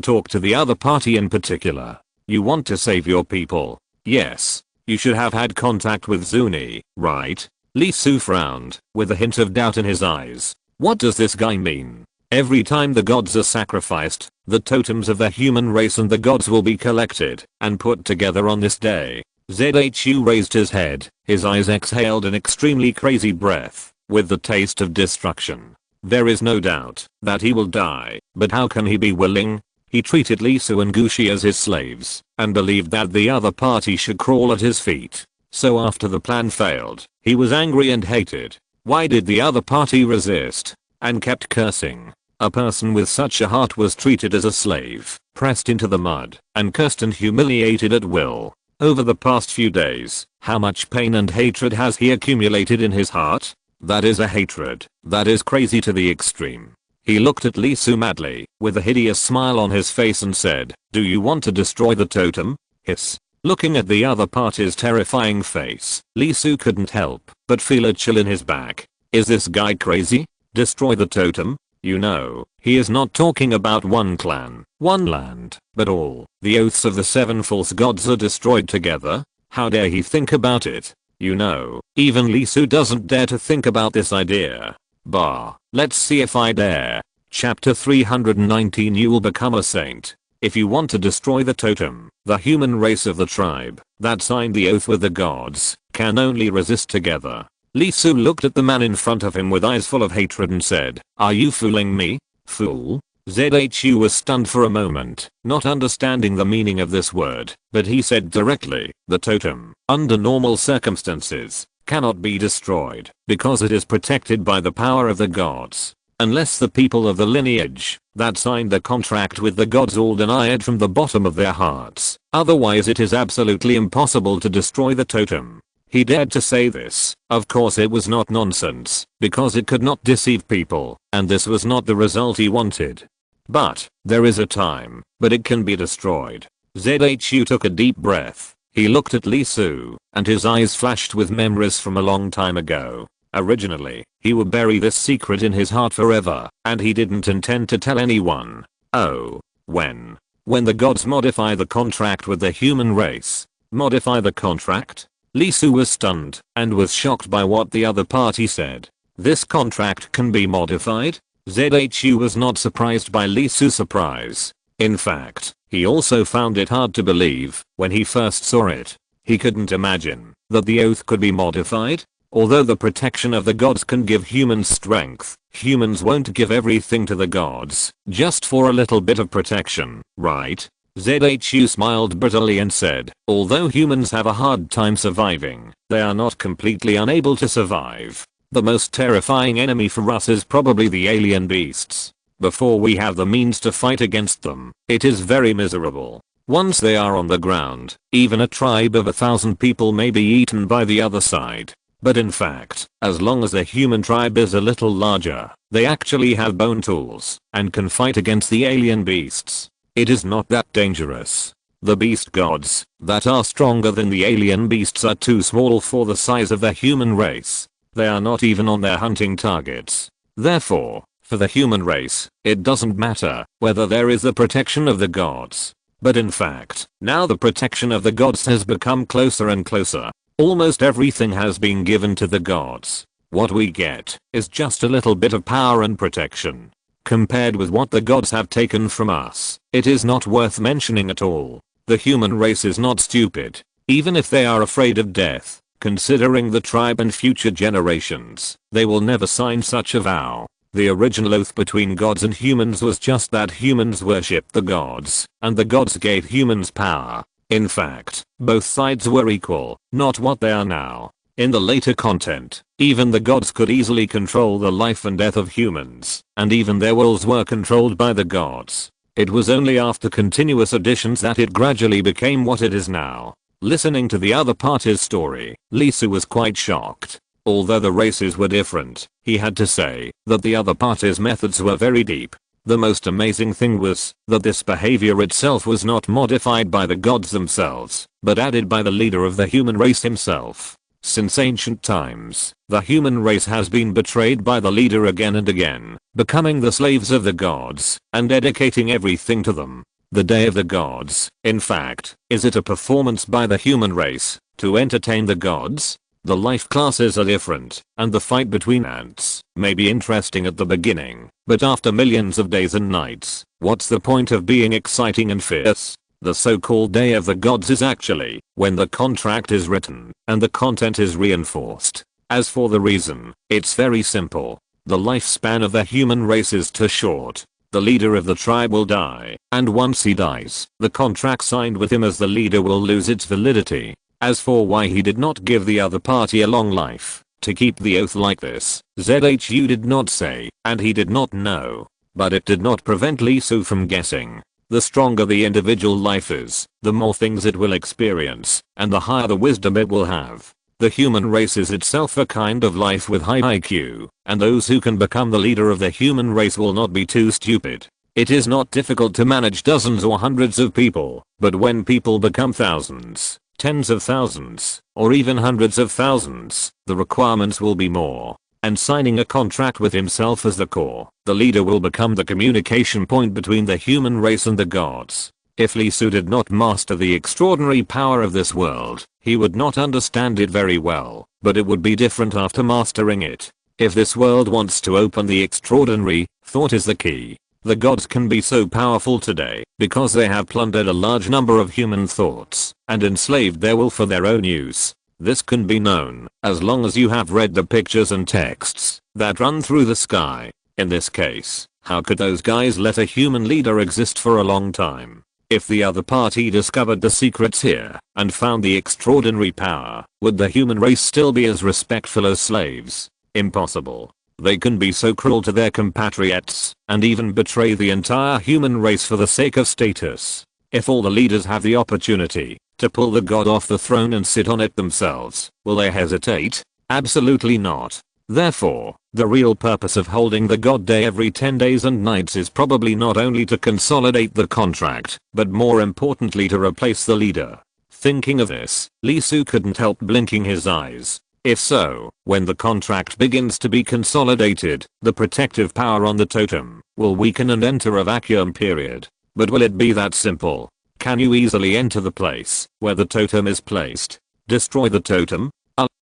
talk to the other party in particular. You want to save your people. Yes. You should have had contact with Zuni, right? Lee Su frowned, with a hint of doubt in his eyes. What does this guy mean? Every time the gods are sacrificed, the totems of the human race and the gods will be collected and put together on this day. ZHU raised his head, his eyes exhaled an extremely crazy breath, with the taste of destruction. There is no doubt that he will die, but how can he be willing? He treated Lee Su and Gushi as his slaves, and believed that the other party should crawl at his feet. So after the plan failed, he was angry and hated. Why did the other party resist? And kept cursing. A person with such a heart was treated as a slave, pressed into the mud, and cursed and humiliated at will. Over the past few days, how much pain and hatred has he accumulated in his heart? That is a hatred that is crazy to the extreme. He looked at Lee Su madly, with a hideous smile on his face and said, "Do you want to destroy the totem?" Hiss. Looking at the other party's terrifying face, Lee Su couldn't help but feel a chill in his back. Is this guy crazy? Destroy the totem? You know, he is not talking about one clan, one land, but all. The oaths of the 7 false gods are destroyed together. How dare he think about it? You know, even Lee Su doesn't dare to think about this idea. Bah, let's see if I dare. Chapter 319. You will become a saint. If you want to destroy the totem, the human race of the tribe that signed the oath with the gods can only resist together. Lee Su looked at the man in front of him with eyes full of hatred and said, "Are you fooling me? Fool?" Zhu was stunned for a moment, not understanding the meaning of this word, but he said directly, "The totem, under normal circumstances, cannot be destroyed because it is protected by the power of the gods. Unless the people of the lineage that signed the contract with the gods all deny it from the bottom of their hearts. Otherwise it is absolutely impossible to destroy the totem." He dared to say this. Of course it was not nonsense, because it could not deceive people, and this was not the result he wanted. But there is a time, but it can be destroyed. Zhu took a deep breath. He looked at Lee Su, and his eyes flashed with memories from a long time ago. Originally, he would bury this secret in his heart forever, and he didn't intend to tell anyone. Oh, when the gods modify the contract with the human race. Modify the contract? Lee Su was stunned and was shocked by what the other party said. This contract can be modified? Zhu was not surprised by Lee Su's surprise. In fact, he also found it hard to believe when he first saw it. He couldn't imagine that the oath could be modified. Although the protection of the gods can give humans strength, humans won't give everything to the gods just for a little bit of protection, right? Zhu smiled bitterly and said, "Although humans have a hard time surviving, they are not completely unable to survive. The most terrifying enemy for us is probably the alien beasts. Before we have the means to fight against them, it is very miserable. Once they are on the ground, even a tribe of 1,000 people may be eaten by the other side. But in fact, as long as the human tribe is a little larger, they actually have bone tools and can fight against the alien beasts. It is not that dangerous. The beast gods that are stronger than the alien beasts are too small for the size of the human race. They are not even on their hunting targets. Therefore, for the human race, it doesn't matter whether there is the protection of the gods. But in fact, now the protection of the gods has become closer and closer. Almost everything has been given to the gods. What we get is just a little bit of power and protection. Compared with what the gods have taken from us, it is not worth mentioning at all. The human race is not stupid, even if they are afraid of death. Considering the tribe and future generations, they will never sign such a vow. The original oath between gods and humans was just that humans worshipped the gods, and the gods gave humans power. In fact, both sides were equal, not what they are now. In the later content, even the gods could easily control the life and death of humans, and even their wills were controlled by the gods. It was only after continuous additions that it gradually became what it is now. Listening to the other party's story, Lee Su was quite shocked. Although the races were different, he had to say that the other party's methods were very deep. The most amazing thing was that this behavior itself was not modified by the gods themselves, but added by the leader of the human race himself. Since ancient times, the human race has been betrayed by the leader again and again, becoming the slaves of the gods and dedicating everything to them. The Day of the Gods, in fact, is it a performance by the human race to entertain the gods? The life classes are different, and the fight between ants may be interesting at the beginning, but after millions of days and nights, what's the point of being exciting and fierce? The so-called Day of the Gods is actually when the contract is written and the content is reinforced. As for the reason, it's very simple. The lifespan of the human race is too short. The leader of the tribe will die, and once he dies, the contract signed with him as the leader will lose its validity. As for why he did not give the other party a long life to keep the oath like this, Zhu did not say, and he did not know. But it did not prevent Lee Su from guessing. The stronger the individual life is, the more things it will experience, and the higher the wisdom it will have. The human race is itself a kind of life with high IQ, and those who can become the leader of the human race will not be too stupid. It is not difficult to manage dozens or hundreds of people, but when people become thousands, tens of thousands, or even hundreds of thousands, the requirements will be more. And signing a contract with himself as the core, the leader will become the communication point between the human race and the gods. If Lee Su did not master the extraordinary power of this world, he would not understand it very well, but it would be different after mastering it. If this world wants to open the extraordinary, thought is the key. The gods can be so powerful today because they have plundered a large number of human thoughts and enslaved their will for their own use. This can be known as long as you have read the pictures and texts that run through the sky. In this case, how could those guys let a human leader exist for a long time? If the other party discovered the secrets here and found the extraordinary power, would the human race still be as respectful as slaves? Impossible. They can be so cruel to their compatriots and even betray the entire human race for the sake of status. If all the leaders have the opportunity to pull the god off the throne and sit on it themselves, will they hesitate? Absolutely not. Therefore, the real purpose of holding the God Day every 10 days and nights is probably not only to consolidate the contract, but more importantly to replace the leader. Thinking of this, Lee Su couldn't help blinking his eyes. If so, when the contract begins to be consolidated, the protective power on the totem will weaken and enter a vacuum period. But will it be that simple? Can you easily enter the place where the totem is placed? Destroy the totem?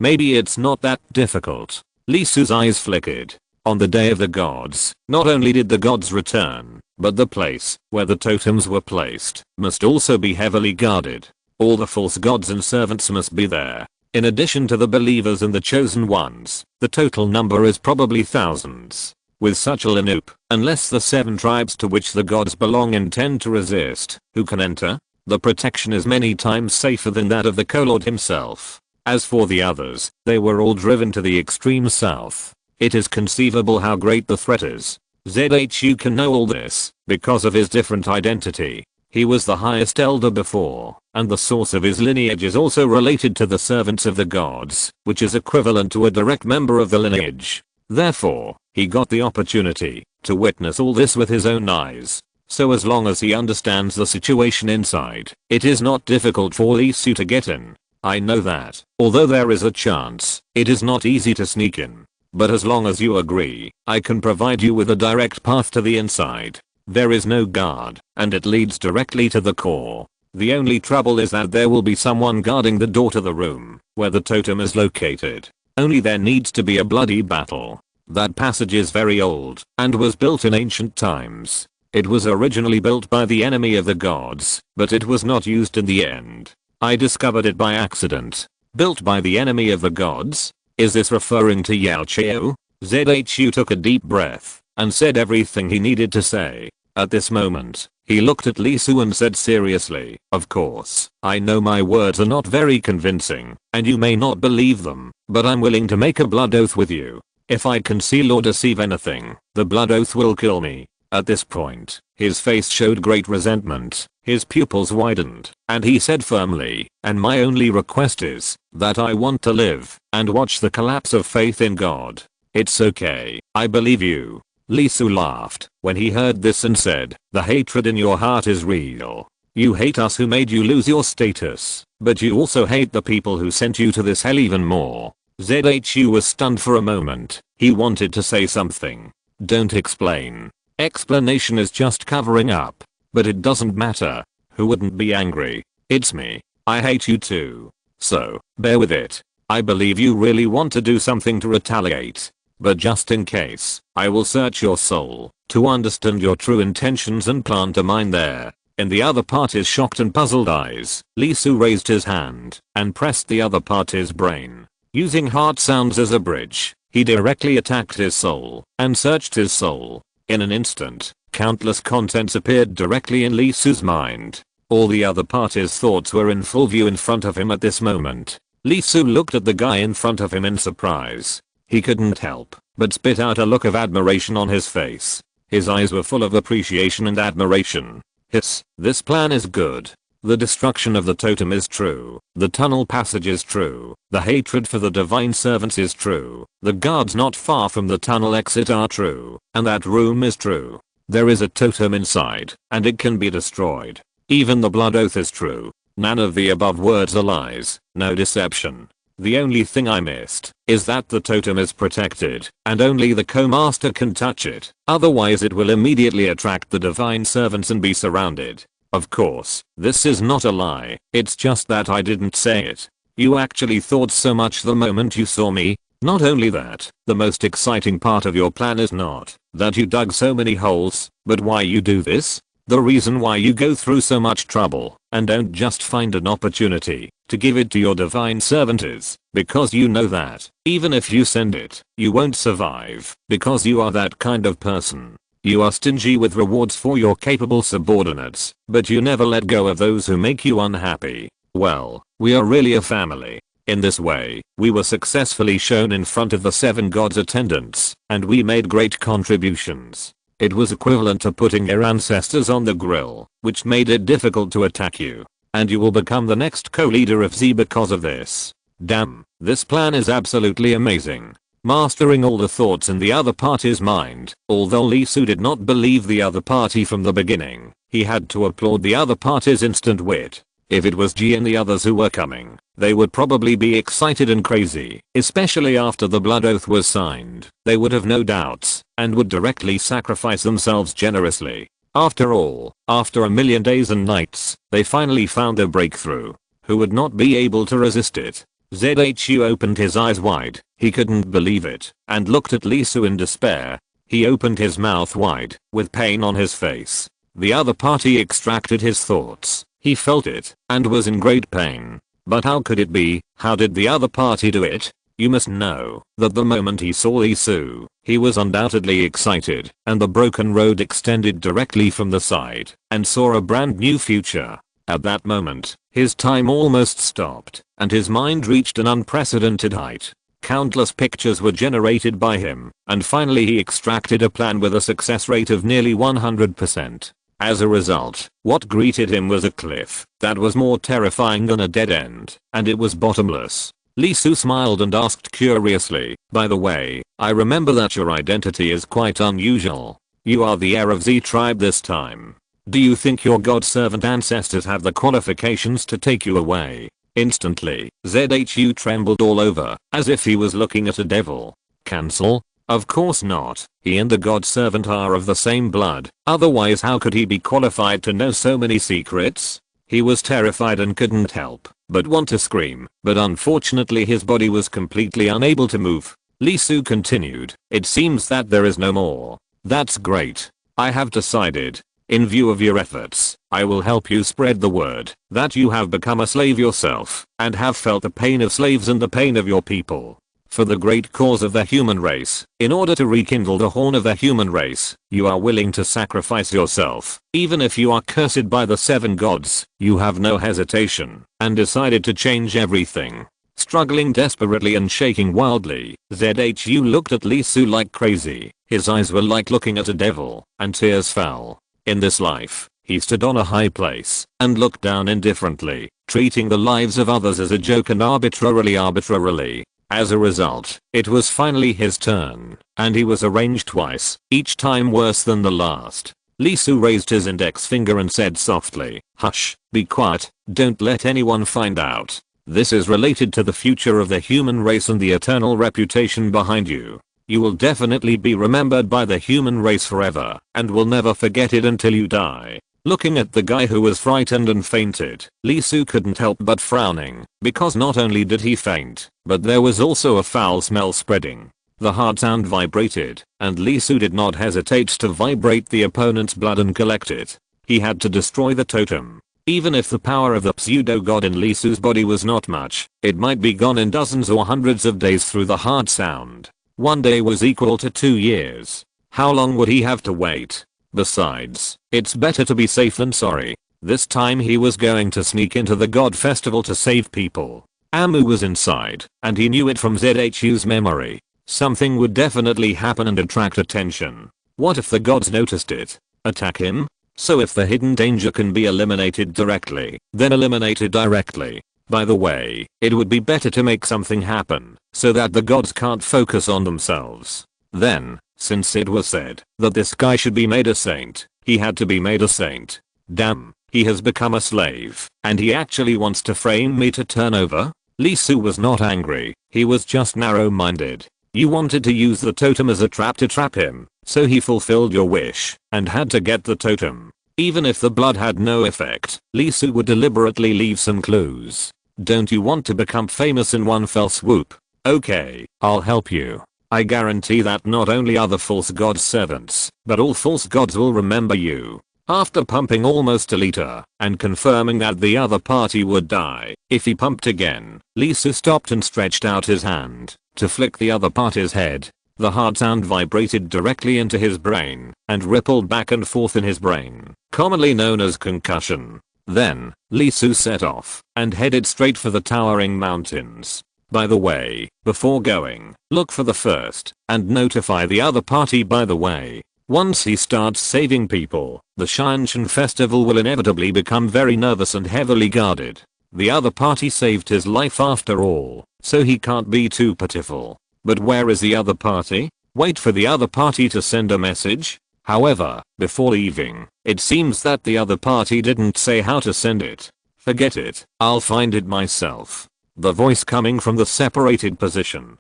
Maybe it's not that difficult. Lee Su's eyes flickered. On the day of the gods, not only did the gods return, but the place where the totems were placed must also be heavily guarded. All the false gods and servants must be there. In addition to the believers and the chosen ones, the total number is probably thousands. With such a lineup, unless the 7 tribes to which the gods belong intend to resist, who can enter? The protection is many times safer than that of the co-lord himself. As for the others, they were all driven to the extreme south. It is conceivable how great the threat is. ZHU can know all this because of his different identity. He was the highest elder before, and the source of his lineage is also related to the servants of the gods, which is equivalent to a direct member of the lineage. Therefore, he got the opportunity to witness all this with his own eyes. So as long as he understands the situation inside, it is not difficult for Lee Su to get in. I know that, although there is a chance, it is not easy to sneak in. But as long as you agree, I can provide you with a direct path to the inside. There is no guard, and it leads directly to the core. The only trouble is that there will be someone guarding the door to the room where the totem is located. Only there needs to be a bloody battle. That passage is very old and was built in ancient times. It was originally built by the enemy of the gods, but it was not used in the end. I discovered it by accident. Built by the enemy of the gods? Is this referring to Yao Chao? ZHU took a deep breath and said everything he needed to say. At this moment, he looked at Lee Su and said seriously, "Of course, I know my words are not very convincing, and you may not believe them, but I'm willing to make a blood oath with you. If I conceal or deceive anything, the blood oath will kill me." At this point, his face showed great resentment, his pupils widened, and he said firmly, "And my only request is that I want to live and watch the collapse of faith in God." "It's okay, I believe you." Lee Su laughed when he heard this and said, "The hatred in your heart is real. You hate us who made you lose your status, but you also hate the people who sent you to this hell even more." ZHU was stunned for a moment. He wanted to say something. "Don't explain. Explanation is just covering up. But it doesn't matter. Who wouldn't be angry? It's me. I hate you too. So, bear with it. I believe you really want to do something to retaliate. But just in case, I will search your soul to understand your true intentions and plant a mine there." In the other party's shocked and puzzled eyes, Lee Su raised his hand and pressed the other party's brain. Using heart sounds as a bridge, he directly attacked his soul and searched his soul. In an instant, countless contents appeared directly in Lee Su's mind. All the other party's thoughts were in full view in front of him at this moment. Lee Su looked at the guy in front of him in surprise. He couldn't help but spit out a look of admiration on his face. His eyes were full of appreciation and admiration. This plan is good. The destruction of the totem is true. The tunnel passage is true. The hatred for the divine servants is true. The guards not far from the tunnel exit are true. And that room is true. There is a totem inside, and it can be destroyed. Even the blood oath is true. None of the above words are lies. No deception. The only thing I missed is that the totem is protected and only the co-master can touch it. Otherwise it will immediately attract the divine servants and be surrounded. Of course, this is not a lie. It's just that I didn't say it. You actually thought so much the moment you saw me? Not only that, the most exciting part of your plan is not that you dug so many holes, but why you do this. The reason why you go through so much trouble and don't just find an opportunity to give it to your divine servant is because you know that even if you send it, you won't survive because you are that kind of person. You are stingy with rewards for your capable subordinates, but you never let go of those who make you unhappy. Well, we are really a family. In this way, we were successfully shown in front of the 7 gods' attendants, and we made great contributions. It was equivalent to putting your ancestors on the grill, which made it difficult to attack you. And you will become the next co-leader of Z because of this. Damn, this plan is absolutely amazing. Mastering all the thoughts in the other party's mind. Although Lee Soo did not believe the other party from the beginning, he had to applaud the other party's instant wit. If it was G and the others who were coming, they would probably be excited and crazy, especially after the blood oath was signed. They would have no doubts, and would directly sacrifice themselves generously. After all, after a million days and nights, they finally found a breakthrough. Who would not be able to resist it? ZHU opened his eyes wide, he couldn't believe it, and looked at Lee Soo in despair. He opened his mouth wide, with pain on his face. The other party extracted his thoughts. He felt it, and was in great pain. But how could it be? How did the other party do it? You must know that the moment he saw Lee Soo, he was undoubtedly excited, and the broken road extended directly from the side, and saw a brand new future. At that moment, his time almost stopped, and his mind reached an unprecedented height. Countless pictures were generated by him, and finally he extracted a plan with a success rate of nearly 100%. As a result, what greeted him was a cliff that was more terrifying than a dead end, and it was bottomless. Lee Soo smiled and asked curiously, by the way, I remember that your identity is quite unusual. You are the heir of Z tribe this time. Do you think your god-servant ancestors have the qualifications to take you away? Instantly, ZHU trembled all over, as if he was looking at a devil. Cancel? Of course not. He and the god-servant are of the same blood, otherwise how could he be qualified to know so many secrets? He was terrified and couldn't help but want to scream, but unfortunately his body was completely unable to move. Lee Soo continued, it seems that there is no more. That's great. I have decided. In view of your efforts, I will help you spread the word that you have become a slave yourself and have felt the pain of slaves and the pain of your people. For the great cause of the human race, in order to rekindle the horn of the human race, you are willing to sacrifice yourself. Even if you are cursed by the 7 gods, you have no hesitation and decided to change everything. Struggling desperately and shaking wildly, ZHU looked at Lee Soo like crazy. His eyes were like looking at a devil, and tears fell. In this life, he stood on a high place and looked down indifferently, treating the lives of others as a joke and arbitrarily. As a result, it was finally his turn, and he was arranged twice, each time worse than the last. Lee Soo raised his index finger and said softly, hush, be quiet, don't let anyone find out. This is related to the future of the human race and the eternal reputation behind you. You will definitely be remembered by the human race forever, and will never forget it until you die. Looking at the guy who was frightened and fainted, Lee Soo couldn't help but frowning, because not only did he faint, but there was also a foul smell spreading. The hard sound vibrated, and Lee Soo did not hesitate to vibrate the opponent's blood and collect it. He had to destroy the totem. Even if the power of the pseudo-god in Lee Soo's body was not much, it might be gone in dozens or hundreds of days through the hard sound. 1 day was equal to 2 years. How long would he have to wait? Besides, it's better to be safe than sorry. This time he was going to sneak into the god festival to save people. Amu was inside, and he knew it from ZHU's memory. Something would definitely happen and attract attention. What if the gods noticed it? Attack him? So if the hidden danger can be eliminated directly, then eliminate it directly. By the way, it would be better to make something happen, so that the gods can't focus on themselves. Then, since it was said that this guy should be made a saint, he had to be made a saint. Damn, he has become a slave, and he actually wants to frame me to turn over? Lee Soo was not angry, he was just narrow-minded. You wanted to use the totem as a trap to trap him, so he fulfilled your wish, and had to get the totem. Even if the blood had no effect, Lee Soo would deliberately leave some clues. Don't you want to become famous in one fell swoop? Okay, I'll help you. I guarantee that not only are the false god's servants, but all false gods will remember you. After pumping almost a liter, and confirming that the other party would die if he pumped again, Lisu stopped and stretched out his hand to flick the other party's head. The hard sound vibrated directly into his brain and rippled back and forth in his brain, commonly known as concussion. Then, Lisu set off and headed straight for the towering mountains. By the way, before going, look for the first and notify the other party by the way. Once he starts saving people, the Shinshin festival will inevitably become very nervous and heavily guarded. The other party saved his life after all, so he can't be too pitiful. But where is the other party? Wait for the other party to send a message? However, before leaving, it seems that the other party didn't say how to send it. Forget it, I'll find it myself. The voice coming from the separated position.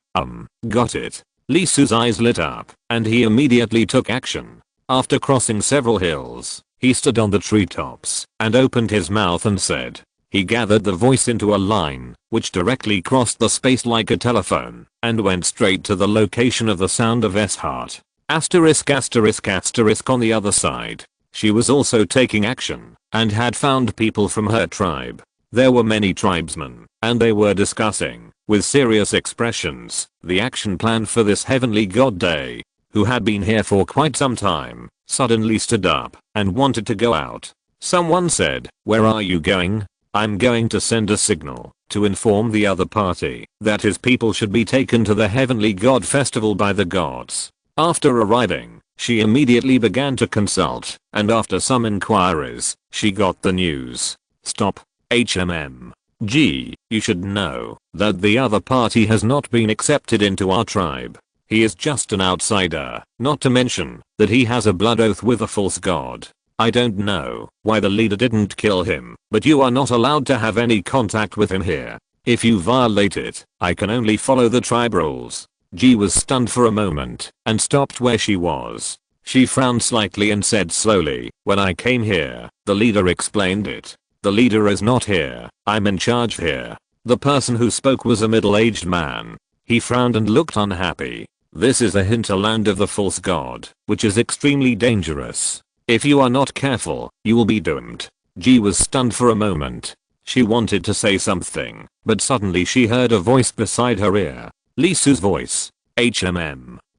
Got it. Lisu's eyes lit up, and he immediately took action. After crossing several hills, he stood on the treetops, and opened his mouth and said. He gathered the voice into a line, which directly crossed the space like a telephone, and went straight to the location of the sound of S heart. Asterisk asterisk asterisk on the other side. She was also taking action, and had found people from her tribe. There were many tribesmen, and they were discussing, with serious expressions, the action plan for this heavenly god day. Who had been here for quite some time, suddenly stood up, and wanted to go out. Someone said, "Where are you going?" "I'm going to send a signal, to inform the other party, that his people should be taken to the heavenly god festival by the gods." After arriving, she immediately began to consult, and after some inquiries, she got the news. Stop. Gee, you should know that the other party has not been accepted into our tribe. He is just an outsider, not to mention that he has a blood oath with a false god. I don't know why the leader didn't kill him, but you are not allowed to have any contact with him here. If you violate it, I can only follow the tribe rules. G was stunned for a moment and stopped where she was. She frowned slightly and said slowly, "When I came here, the leader explained it. The leader is not here. I'm in charge here." The person who spoke was a middle-aged man. He frowned and looked unhappy. This is a hinterland of the false god, which is extremely dangerous. If you are not careful, you will be doomed. G was stunned for a moment. She wanted to say something, but suddenly she heard a voice beside her ear. Lisu's voice.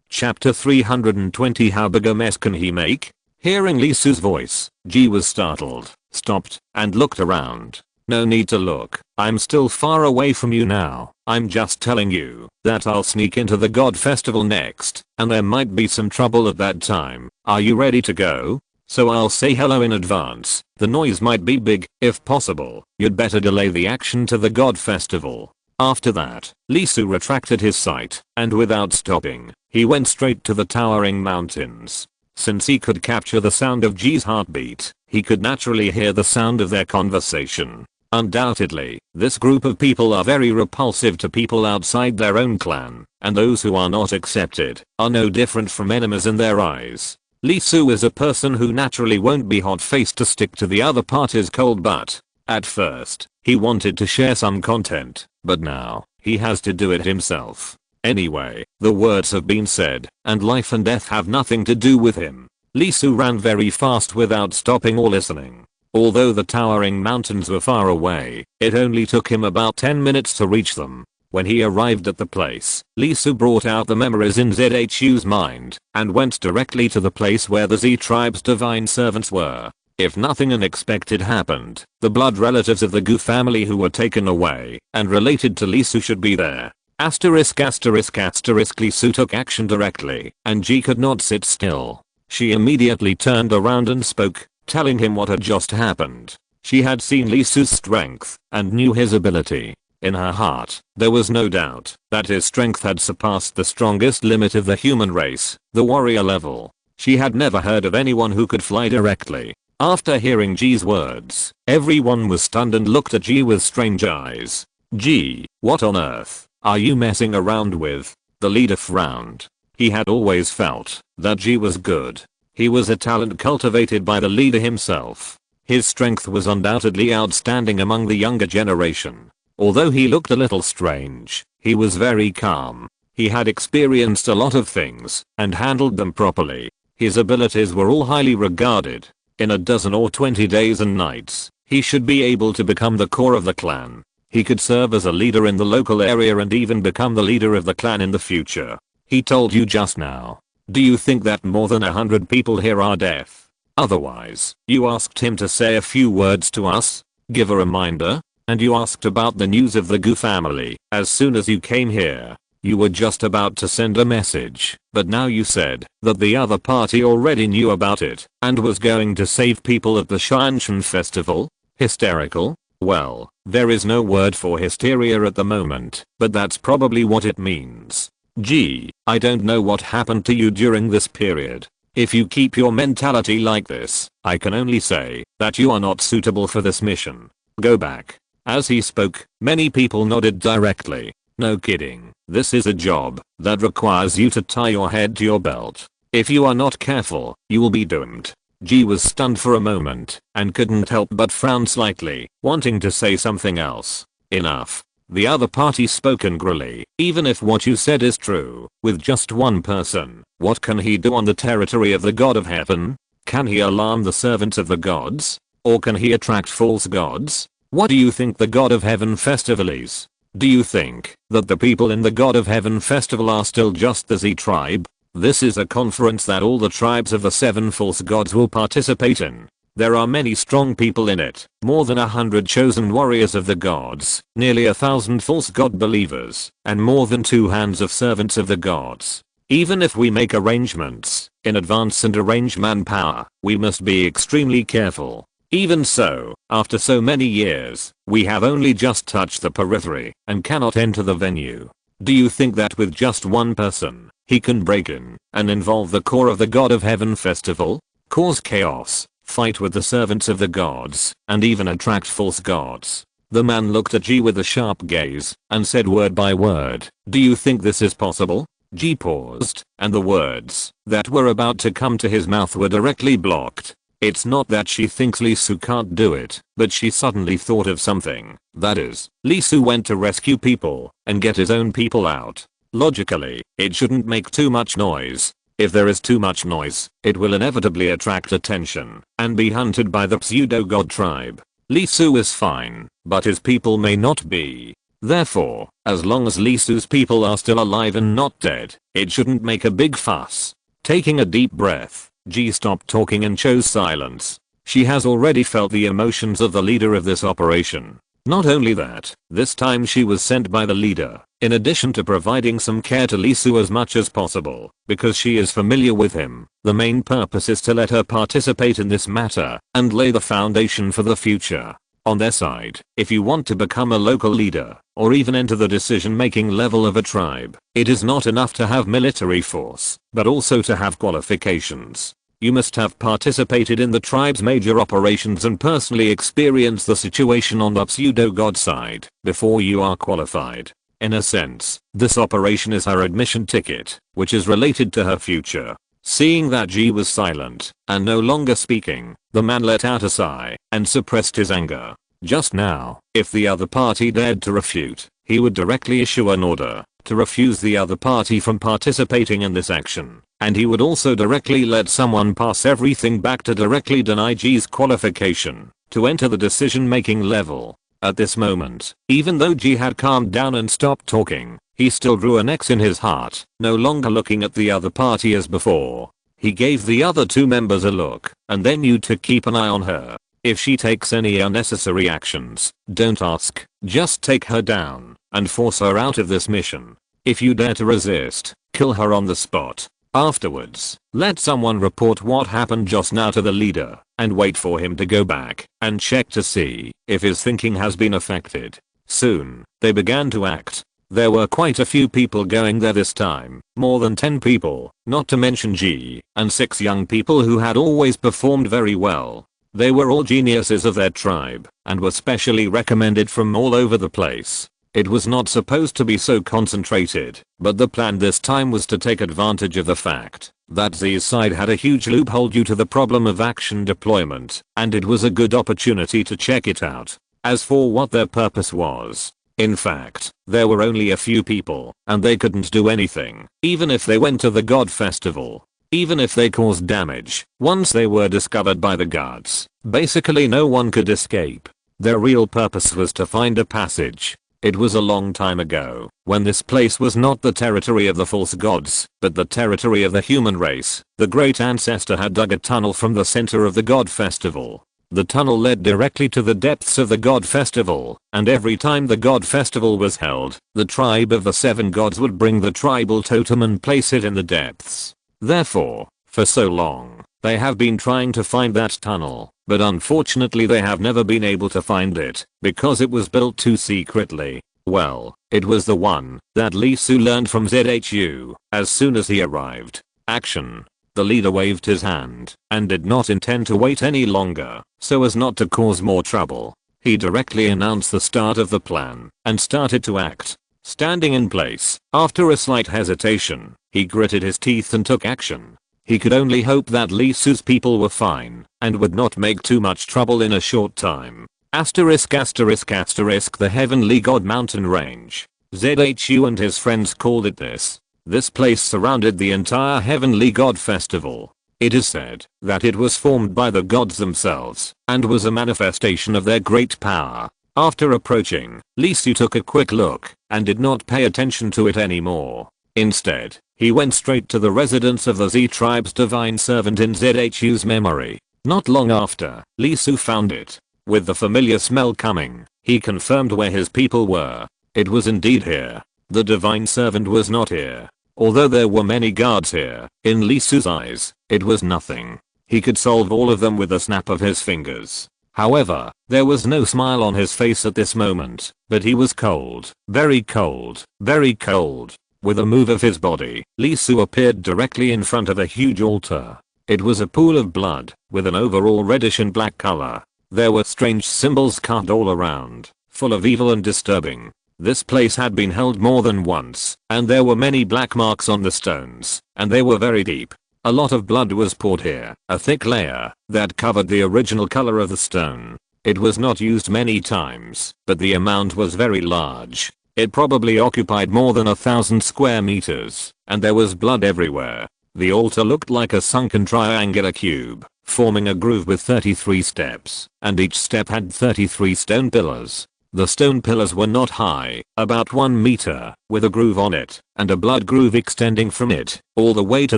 Chapter 320. How big a mess can he make? Hearing Lisu's voice, G was startled, stopped, and looked around. No need to look. I'm still far away from you now. I'm just telling you that I'll sneak into the god festival next, and there might be some trouble at that time. Are you ready to go? So I'll say hello in advance. The noise might be big. If possible, you'd better delay the action to the god festival. After that, Lisu retracted his sight, and without stopping, he went straight to the towering mountains. Since he could capture the sound of G's heartbeat, he could naturally hear the sound of their conversation. Undoubtedly, this group of people are very repulsive to people outside their own clan, and those who are not accepted are no different from enemies in their eyes. Lisu is a person who naturally won't be hot-faced to stick to the other party's cold butt. At first, he wanted to share some content, but now, he has to do it himself. Anyway, the words have been said, and life and death have nothing to do with him. Lisu ran very fast without stopping or listening. Although the towering mountains were far away, it only took him about 10 minutes to reach them. When he arrived at the place, Lisu brought out the memories in ZHU's mind, and went directly to the place where the Z tribe's divine servants were. If nothing unexpected happened, the blood relatives of the Gu family who were taken away and related to Lisu should be there. Asterisk asterisk asterisk. Lisu took action directly, and G could not sit still. She immediately turned around and spoke, telling him what had just happened. She had seen Lisu's strength, and knew his ability. In her heart, there was no doubt that his strength had surpassed the strongest limit of the human race, the warrior level. She had never heard of anyone who could fly directly. After hearing G's words, everyone was stunned and looked at G with strange eyes. G, what on earth are you messing around with? The leader frowned. He had always felt that G was good. He was a talent cultivated by the leader himself. His strength was undoubtedly outstanding among the younger generation. Although he looked a little strange, He was very calm. He had experienced a lot of things and handled them properly. His abilities were all highly regarded. In a dozen or 20 days and nights, he should be able to become the core of the clan. He could serve as a leader in the local area and even become the leader of the clan in the future. He told you just now. Do you think that more than 100 people here are deaf? Otherwise, you asked him to say a few words to us, give a reminder, and you asked about the news of the Gu family as soon as you came here. You were just about to send a message, but now you said that the other party already knew about it and was going to save people at the Shanshan festival? Hysterical? Well, there is no word for hysteria at the moment, but that's probably what it means. Gee, I don't know what happened to you during this period. If you keep your mentality like this, I can only say that you are not suitable for this mission. Go back. As he spoke, many people nodded directly. No kidding, this is a job that requires you to tie your head to your belt. If you are not careful, you will be doomed. G was stunned for a moment and couldn't help but frown slightly, wanting to say something else. Enough. The other party spoke angrily. Even if what you said is true, with just one person, what can he do on the territory of the god of heaven? Can he alarm the servants of the gods? Or can he attract false gods? What do you think the god of heaven festival is? Do you think that the people in the god of heaven festival are still just the Z tribe? This is a conference that all the tribes of the 7 false gods will participate in. There are many strong people in it, more than 100 chosen warriors of the gods, nearly 1,000 false god believers, and more than 2 hands of servants of the gods. Even if we make arrangements in advance and arrange manpower, we must be extremely careful. Even so, after so many years, we have only just touched the periphery and cannot enter the venue. Do you think that with just one person, he can break in and involve the core of the god of heaven festival, cause chaos, fight with the servants of the gods, and even attract false gods? The man looked at G with a sharp gaze and said word by word, do you think this is possible? G paused, and the words that were about to come to his mouth were directly blocked. It's not that she thinks Lee Su can't do it, but she suddenly thought of something. That is, Lee Su went to rescue people and get his own people out. Logically, it shouldn't make too much noise. If there is too much noise, it will inevitably attract attention and be hunted by the pseudo-god tribe. Lee Su is fine, but his people may not be. Therefore, as long as Lee Su's people are still alive and not dead, it shouldn't make a big fuss. Taking a deep breath, G stopped talking and chose silence. She has already felt the emotions of the leader of this operation. Not only that, this time she was sent by the leader, in addition to providing some care to Lee Su as much as possible, because she is familiar with him. The main purpose is to let her participate in this matter and lay the foundation for the future. On their side, if you want to become a local leader, or even enter the decision-making level of a tribe, it is not enough to have military force, but also to have qualifications. You must have participated in the tribe's major operations and personally experienced the situation on the pseudo-god side before you are qualified. In a sense, this operation is her admission ticket, which is related to her future. Seeing that G was silent and no longer speaking, the man let out a sigh and suppressed his anger. Just now, if the other party dared to refute, he would directly issue an order to refuse the other party from participating in this action, and he would also directly let someone pass everything back to directly deny G's qualification to enter the decision-making level. At this moment, even though G had calmed down and stopped talking, he still drew an X in his heart, no longer looking at the other party as before. He gave the other 2 members a look, and then knew to keep an eye on her. If she takes any unnecessary actions, don't ask, just take her down and force her out of this mission. If you dare to resist, kill her on the spot. Afterwards, let someone report what happened just now to the leader, and wait for him to go back and check to see if his thinking has been affected. Soon, they began to act. There were quite a few people going there this time, more than 10 people, not to mention G, and 6 young people who had always performed very well. They were all geniuses of their tribe, and were specially recommended from all over the place. It was not supposed to be so concentrated, but the plan this time was to take advantage of the fact that Z's side had a huge loophole due to the problem of action deployment, and it was a good opportunity to check it out. As for what their purpose was, In fact, there were only a few people, and they couldn't do anything, even if they went to the god festival. Even if they caused damage, once they were discovered by the gods, basically no one could escape. Their real purpose was to find a passage. It was a long time ago, when this place was not the territory of the false gods, but the territory of the human race. The great ancestor had dug a tunnel from the center of the god festival. The tunnel led directly to the depths of the god festival, and every time the god festival was held, the tribe of the 7 gods would bring the tribal totem and place it in the depths. Therefore, for so long, they have been trying to find that tunnel, but unfortunately they have never been able to find it, because it was built too secretly. Well, it was the one that Lee Su learned from ZHU as soon as he arrived. Action. The leader waved his hand, and did not intend to wait any longer, so as not to cause more trouble. He directly announced the start of the plan, and started to act. Standing in place, after a slight hesitation, he gritted his teeth and took action. He could only hope that Lee Su's people were fine, and would not make too much trouble in a short time. Asterisk asterisk asterisk the Heavenly God Mountain Range. ZHU and his friends called it this. This place surrounded the entire Heavenly God Festival. It is said that it was formed by the gods themselves, and was a manifestation of their great power. After approaching, Lee Su took a quick look, and did not pay attention to it anymore. Instead, he went straight to the residence of the Z tribe's divine servant in ZHU's memory. Not long after, Lee Su found it. With the familiar smell coming, he confirmed where his people were. It was indeed here. The divine servant was not here. Although there were many guards here, in Lee Su's eyes, it was nothing. He could solve all of them with a snap of his fingers. However, there was no smile on his face at this moment, but he was cold, very cold, very cold. With a move of his body, Lee Su appeared directly in front of a huge altar. It was a pool of blood, with an overall reddish and black color. There were strange symbols carved all around, full of evil and disturbing. This place had been held more than once, and there were many black marks on the stones, and they were very deep. A lot of blood was poured here, a thick layer that covered the original color of the stone. It was not used many times, but the amount was very large. It probably occupied more than 1,000 square meters, and there was blood everywhere. The altar looked like a sunken triangular cube, forming a groove with 33 steps, and each step had 33 stone pillars. The stone pillars were not high, about 1 meter, with a groove on it, and a blood groove extending from it, all the way to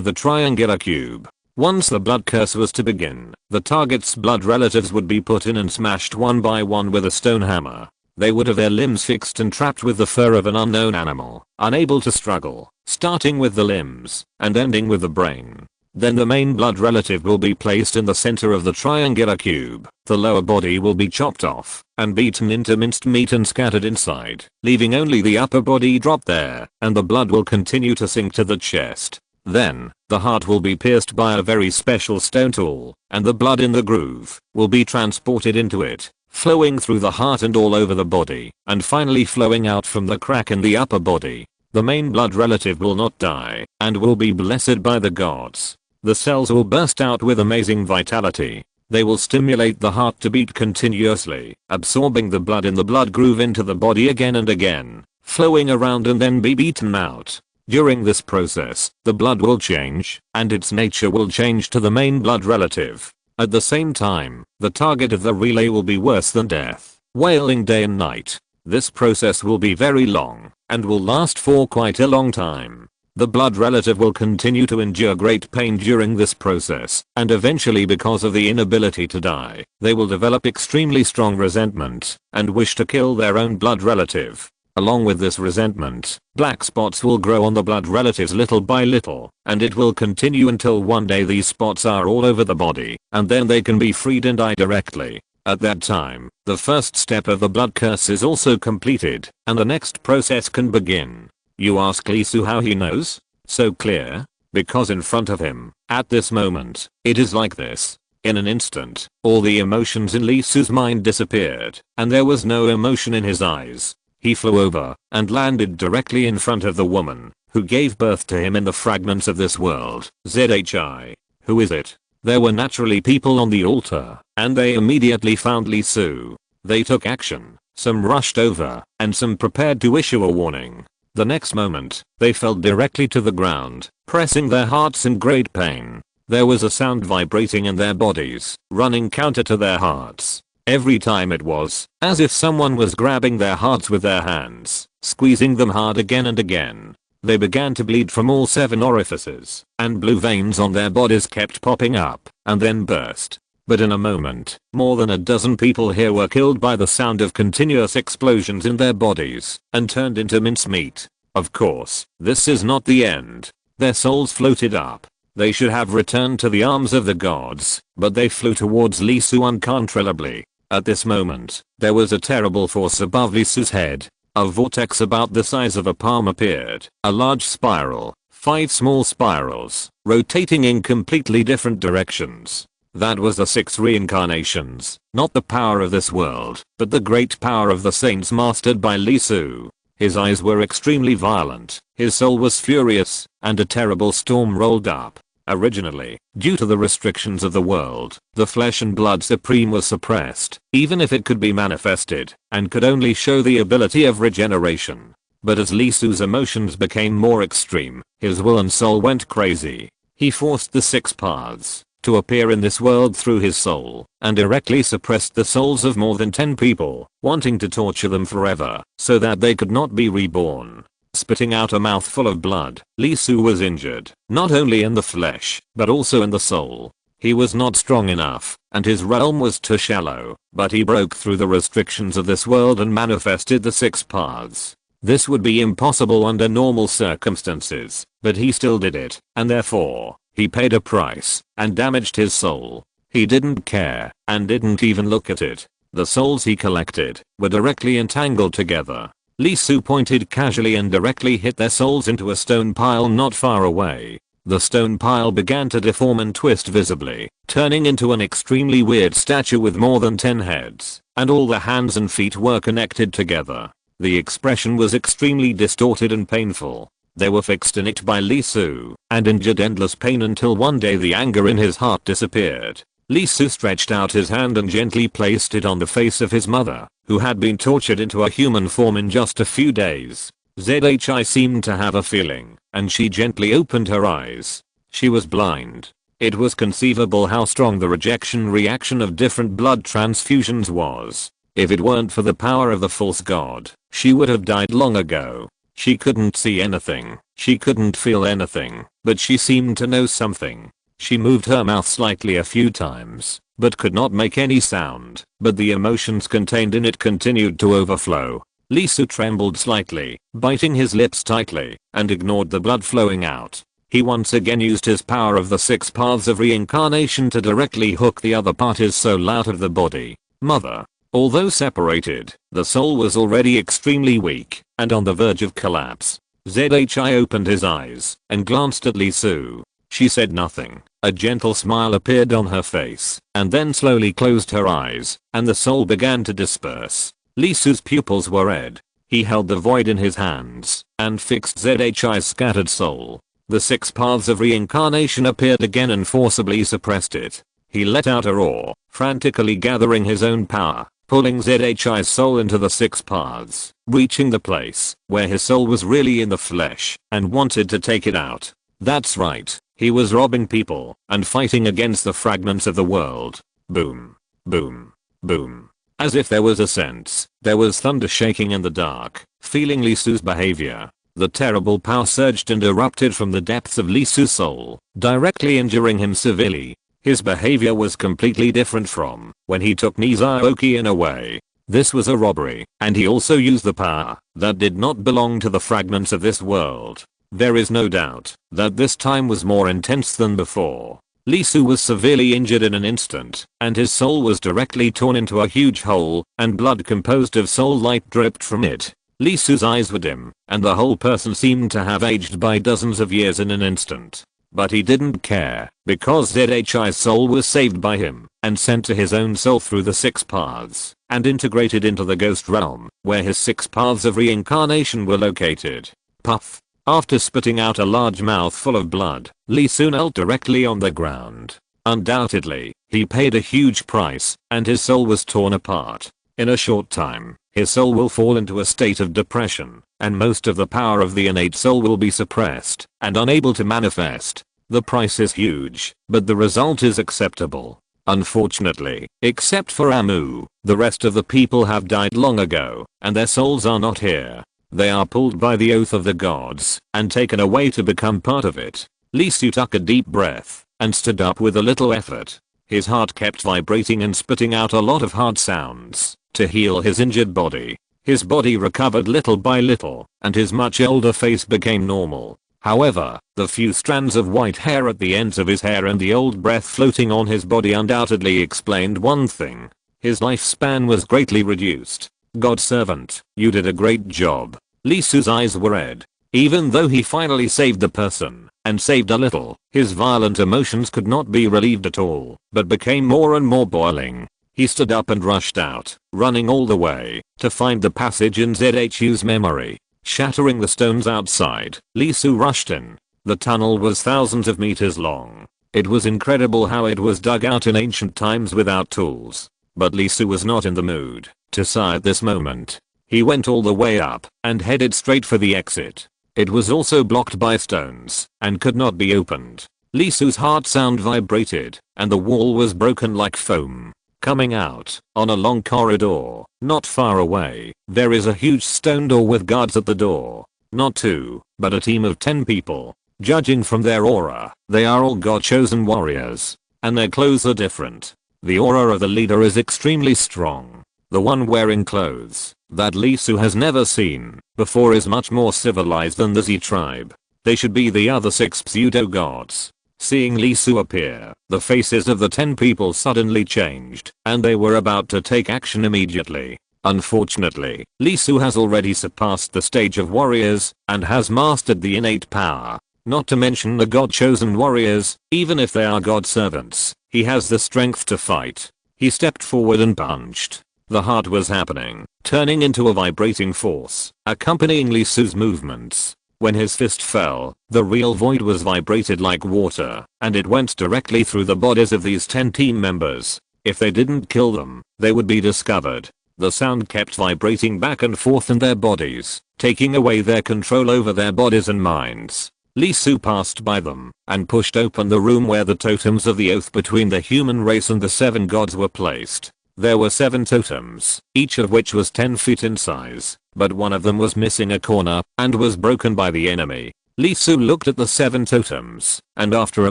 the triangular cube. Once the blood curse was to begin, the target's blood relatives would be put in and smashed one by one with a stone hammer. They would have their limbs fixed and trapped with the fur of an unknown animal, unable to struggle, starting with the limbs, and ending with the brain. Then the main blood relative will be placed in the center of the triangular cube. The lower body will be chopped off, and beaten into minced meat and scattered inside, leaving only the upper body drop there, and the blood will continue to sink to the chest. Then, the heart will be pierced by a very special stone tool, and the blood in the groove will be transported into it, flowing through the heart and all over the body, and finally flowing out from the crack in the upper body. The main blood relative will not die, and will be blessed by the gods. The cells will burst out with amazing vitality. They will stimulate the heart to beat continuously, absorbing the blood in the blood groove into the body again and again, flowing around and then be beaten out. During this process, the blood will change, and its nature will change to the main blood relative. At the same time, the target of the relay will be worse than death, wailing day and night. This process will be very long, and will last for quite a long time. The blood relative will continue to endure great pain during this process, and eventually, because of the inability to die, they will develop extremely strong resentment, and wish to kill their own blood relative. Along with this resentment, black spots will grow on the blood relatives little by little, and it will continue until one day these spots are all over the body, and then they can be freed and die directly. At that time, the first step of the blood curse is also completed, and the next process can begin. You ask Lee Su how he knows? So clear? Because in front of him, at this moment, it is like this. In an instant, all the emotions in Lee Su's mind disappeared, and there was no emotion in his eyes. He flew over, and landed directly in front of the woman, who gave birth to him in the fragments of this world. ZHI. Who is it? There were naturally people on the altar, and they immediately found Lee Su. They took action. Some rushed over, and some prepared to issue a warning. The next moment, they fell directly to the ground, pressing their hearts in great pain. There was a sound vibrating in their bodies, running counter to their hearts. Every time it was as if someone was grabbing their hearts with their hands, squeezing them hard again and again. They began to bleed from all 7 orifices, and blue veins on their bodies kept popping up, and then burst. But in a moment, more than a dozen people here were killed by the sound of continuous explosions in their bodies, and turned into mincemeat. Of course, this is not the end. Their souls floated up. They should have returned to the arms of the gods, but they flew towards Lisu uncontrollably. At this moment, there was a terrible force above Lisu's head. A vortex about the size of a palm appeared, a large spiral, 5 small spirals, rotating in completely different directions. That was the 6 reincarnations, not the power of this world, but the great power of the saints mastered by Lisu. His eyes were extremely violent, his soul was furious, and a terrible storm rolled up. Originally, due to the restrictions of the world, the flesh and blood supreme was suppressed, even if it could be manifested, and could only show the ability of regeneration. But as Lisu's emotions became more extreme, his will and soul went crazy. He forced the 6 paths to appear in this world through his soul, and directly suppressed the souls of more than 10 people, wanting to torture them forever, so that they could not be reborn. Spitting out a mouthful of blood, Lisu was injured, not only in the flesh, but also in the soul. He was not strong enough, and his realm was too shallow, but he broke through the restrictions of this world and manifested the 6 paths. This would be impossible under normal circumstances, but he still did it, and therefore, he paid a price, and damaged his soul. He didn't care, and didn't even look at it. The souls he collected were directly entangled together. Lisu pointed casually and directly hit their souls into a stone pile not far away. The stone pile began to deform and twist visibly, turning into an extremely weird statue with more than 10 heads, and all the hands and feet were connected together. The expression was extremely distorted and painful. They were fixed in it by Lisu, and endured endless pain until one day the anger in his heart disappeared. Lisu stretched out his hand and gently placed it on the face of his mother, who had been tortured into a human form in just a few days. ZHI seemed to have a feeling, and she gently opened her eyes. She was blind. It was conceivable how strong the rejection reaction of different blood transfusions was. If it weren't for the power of the false god, she would have died long ago. She couldn't see anything, she couldn't feel anything, but she seemed to know something. She moved her mouth slightly a few times, but could not make any sound, but the emotions contained in it continued to overflow. Lisu trembled slightly, biting his lips tightly, and ignored the blood flowing out. He once again used his power of the 6 paths of reincarnation to directly hook the other party's soul out of the body. Mother. Although separated, the soul was already extremely weak, and on the verge of collapse. ZHI opened his eyes, and glanced at Lisu. She said nothing. A gentle smile appeared on her face, and then slowly closed her eyes, and the soul began to disperse. Lisu's pupils were red. He held the void in his hands, and fixed ZHI's scattered soul. The 6 paths of reincarnation appeared again and forcibly suppressed it. He let out a roar, frantically gathering his own power, pulling ZHI's soul into the 6 paths, reaching the place where his soul was really in the flesh, and wanted to take it out. That's right, he was robbing people, and fighting against the fragments of the world. Boom. Boom. Boom. As if there was a sense, there was thunder shaking in the dark, feeling Lisu's behavior. The terrible power surged and erupted from the depths of Lisu's soul, directly injuring him severely. His behavior was completely different from when he took Nizaoki away. This was a robbery, and he also used the power that did not belong to the fragments of this world. There is no doubt that this time was more intense than before. Lisu was severely injured in an instant, and his soul was directly torn into a huge hole, and blood composed of soul light dripped from it. Lisu's eyes were dim, and the whole person seemed to have aged by dozens of years in an instant. But he didn't care, because ZHI's soul was saved by him, and sent to his own soul through the 6 paths, and integrated into the ghost realm, where his 6 paths of reincarnation were located. Puff. After spitting out a large mouthful of blood, Lisu knelt directly on the ground. Undoubtedly, he paid a huge price, and his soul was torn apart. In a short time, his soul will fall into a state of depression, and most of the power of the innate soul will be suppressed and unable to manifest. The price is huge, but the result is acceptable. Unfortunately, except for Amu, the rest of the people have died long ago, and their souls are not here. They are pulled by the oath of the gods and taken away to become part of it. Lee Su took a deep breath and stood up with a little effort. His heart kept vibrating and spitting out a lot of hard sounds to heal his injured body. His body recovered little by little, and his much older face became normal. However, the few strands of white hair at the ends of his hair and the old breath floating on his body undoubtedly explained one thing. His lifespan was greatly reduced. God servant, you did a great job. Lee Su's eyes were red. Even though he finally saved the person, and saved a little, his violent emotions could not be relieved at all, but became more and more boiling. He stood up and rushed out, running all the way, to find the passage in ZHU's memory. Shattering the stones outside, Lee Su rushed in. The tunnel was thousands of meters long. It was incredible how it was dug out in ancient times without tools. But Lee Su was not in the mood to sigh at this moment. He went all the way up and headed straight for the exit. It was also blocked by stones and could not be opened. Lee Su's heart sound vibrated, and the wall was broken like foam. Coming out, on a long corridor, not far away, there is a huge stone door with guards at the door. Not 2, but a team of 10 people. Judging from their aura, they are all God-chosen warriors. And their clothes are different. The aura of the leader is extremely strong. The one wearing clothes that Lee Su has never seen before is much more civilized than the Z tribe. They should be the other 6 pseudo-gods. Seeing Lee Su appear, the faces of the 10 people suddenly changed, and they were about to take action immediately. Unfortunately, Lee Su has already surpassed the stage of warriors, and has mastered the innate power. Not to mention the God-chosen warriors, even if they are God servants, he has the strength to fight. He stepped forward and punched. The heart was happening, turning into a vibrating force, accompanying Lee Su's movements. When his fist fell, the real void was vibrated like water, and it went directly through the bodies of these 10 team members. If they didn't kill them, they would be discovered. The sound kept vibrating back and forth in their bodies, taking away their control over their bodies and minds. Lee Su passed by them, and pushed open the room where the totems of the oath between the human race and the 7 gods were placed. There were 7 totems, each of which was 10 feet in size, but one of them was missing a corner, and was broken by the enemy. Lee Su looked at the 7 totems, and after a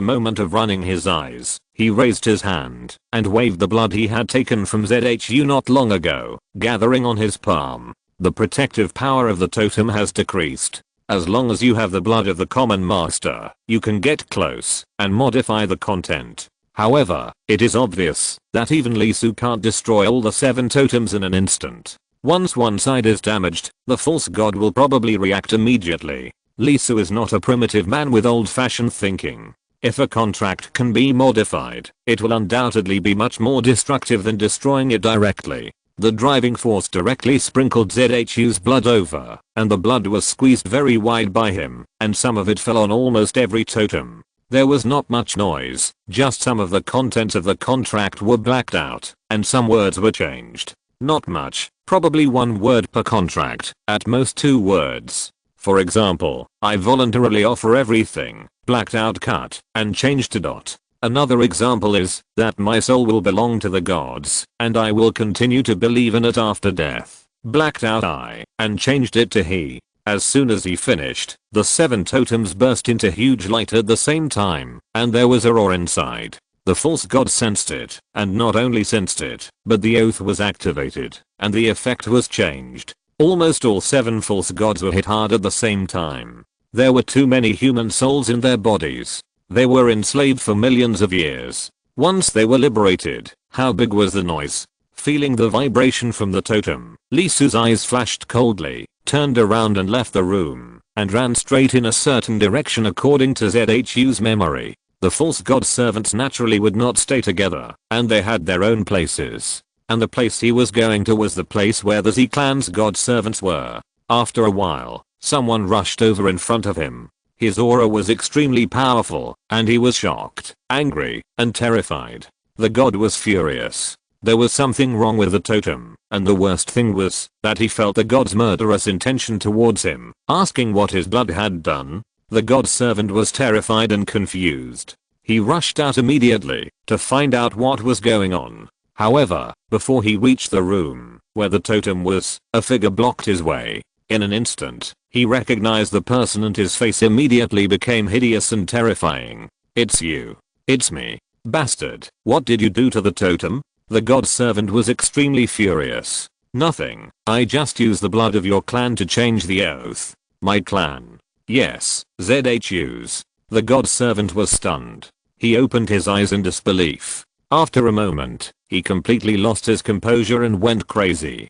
moment of running his eyes, he raised his hand, and waved the blood he had taken from ZHU not long ago, gathering on his palm. The protective power of the totem has decreased. As long as you have the blood of the common master, you can get close, and modify the content. However, it is obvious that even Lee Su can't destroy all the 7 totems in an instant. Once one side is damaged, the false god will probably react immediately. Lee Su is not a primitive man with old-fashioned thinking. If a contract can be modified, it will undoubtedly be much more destructive than destroying it directly. The driving force directly sprinkled ZHU's blood over, and the blood was squeezed very wide by him, and some of it fell on almost every totem. There was not much noise, just some of the contents of the contract were blacked out, and some words were changed. Not much, probably 1 word per contract, at most 2 words. For example, I voluntarily offer everything, blacked out cut, and changed to dot. Another example is that my soul will belong to the gods, and I will continue to believe in it after death. Blacked out I, and changed it to he. As soon as he finished, the 7 totems burst into huge light at the same time, and there was a roar inside. The false god sensed it, and not only sensed it, but the oath was activated, and the effect was changed. Almost all 7 false gods were hit hard at the same time. There were too many human souls in their bodies. They were enslaved for millions of years. Once they were liberated, how big was the noise? Feeling the vibration from the totem, Lee Su's eyes flashed coldly, turned around and left the room, and ran straight in a certain direction according to ZHU's memory. The false god servants naturally would not stay together, and they had their own places. And the place he was going to was the place where the Z clan's god servants were. After a while, someone rushed over in front of him. His aura was extremely powerful, and he was shocked, angry, and terrified. The god was furious. There was something wrong with the totem, and the worst thing was that he felt the god's murderous intention towards him, asking what his blood had done. The god's servant was terrified and confused. He rushed out immediately to find out what was going on. However, before he reached the room where the totem was, a figure blocked his way. In an instant, he recognized the person and his face immediately became hideous and terrifying. "It's you. It's me. Bastard. What did you do to the totem?" The god's servant was extremely furious. "Nothing. I just used the blood of your clan to change the oath." "My clan?" "Yes, ZHUs." The god's servant was stunned. He opened his eyes in disbelief. After a moment, he completely lost his composure and went crazy.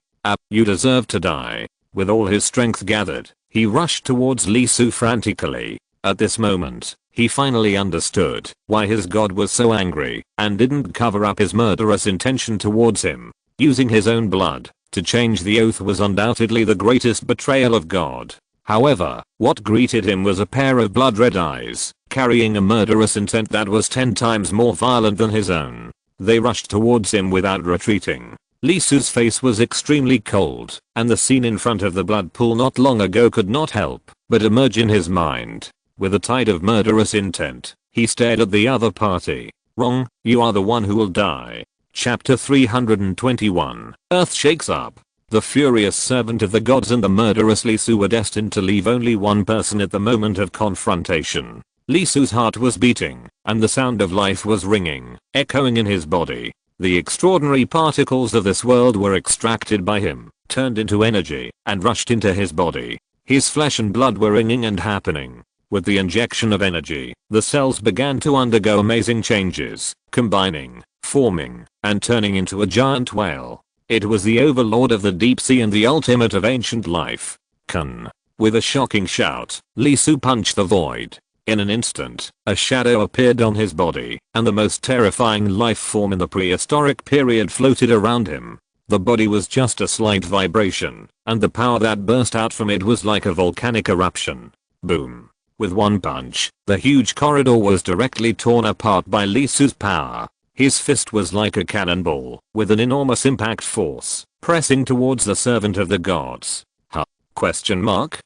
You deserve to die." With all his strength gathered, he rushed towards Lee Su frantically. At this moment, he finally understood why his god was so angry and didn't cover up his murderous intention towards him. Using his own blood to change the oath was undoubtedly the greatest betrayal of God. However, what greeted him was a pair of blood-red eyes, carrying a murderous intent that was 10 times more violent than his own. They rushed towards him without retreating. Lee Su's face was extremely cold, and the scene in front of the blood pool not long ago could not help but emerge in his mind. With a tide of murderous intent, he stared at the other party. "Wrong, you are the one who will die." Chapter 321. Earth shakes up. The furious servant of the gods and the murderous Lee Su were destined to leave only one person at the moment of confrontation. Lee Su's heart was beating, and the sound of life was ringing, echoing in his body. The extraordinary particles of this world were extracted by him, turned into energy, and rushed into his body. His flesh and blood were ringing and happening. With the injection of energy, the cells began to undergo amazing changes, combining, forming, and turning into a giant whale. It was the overlord of the deep sea and the ultimate of ancient life. Kun. With a shocking shout, Lee Su punched the void. In an instant, a shadow appeared on his body, and the most terrifying life form in the prehistoric period floated around him. The body was just a slight vibration, and the power that burst out from it was like a volcanic eruption. Boom. With one punch, the huge corridor was directly torn apart by Lee Su's power. His fist was like a cannonball, with an enormous impact force, pressing towards the servant of the gods. Question mark?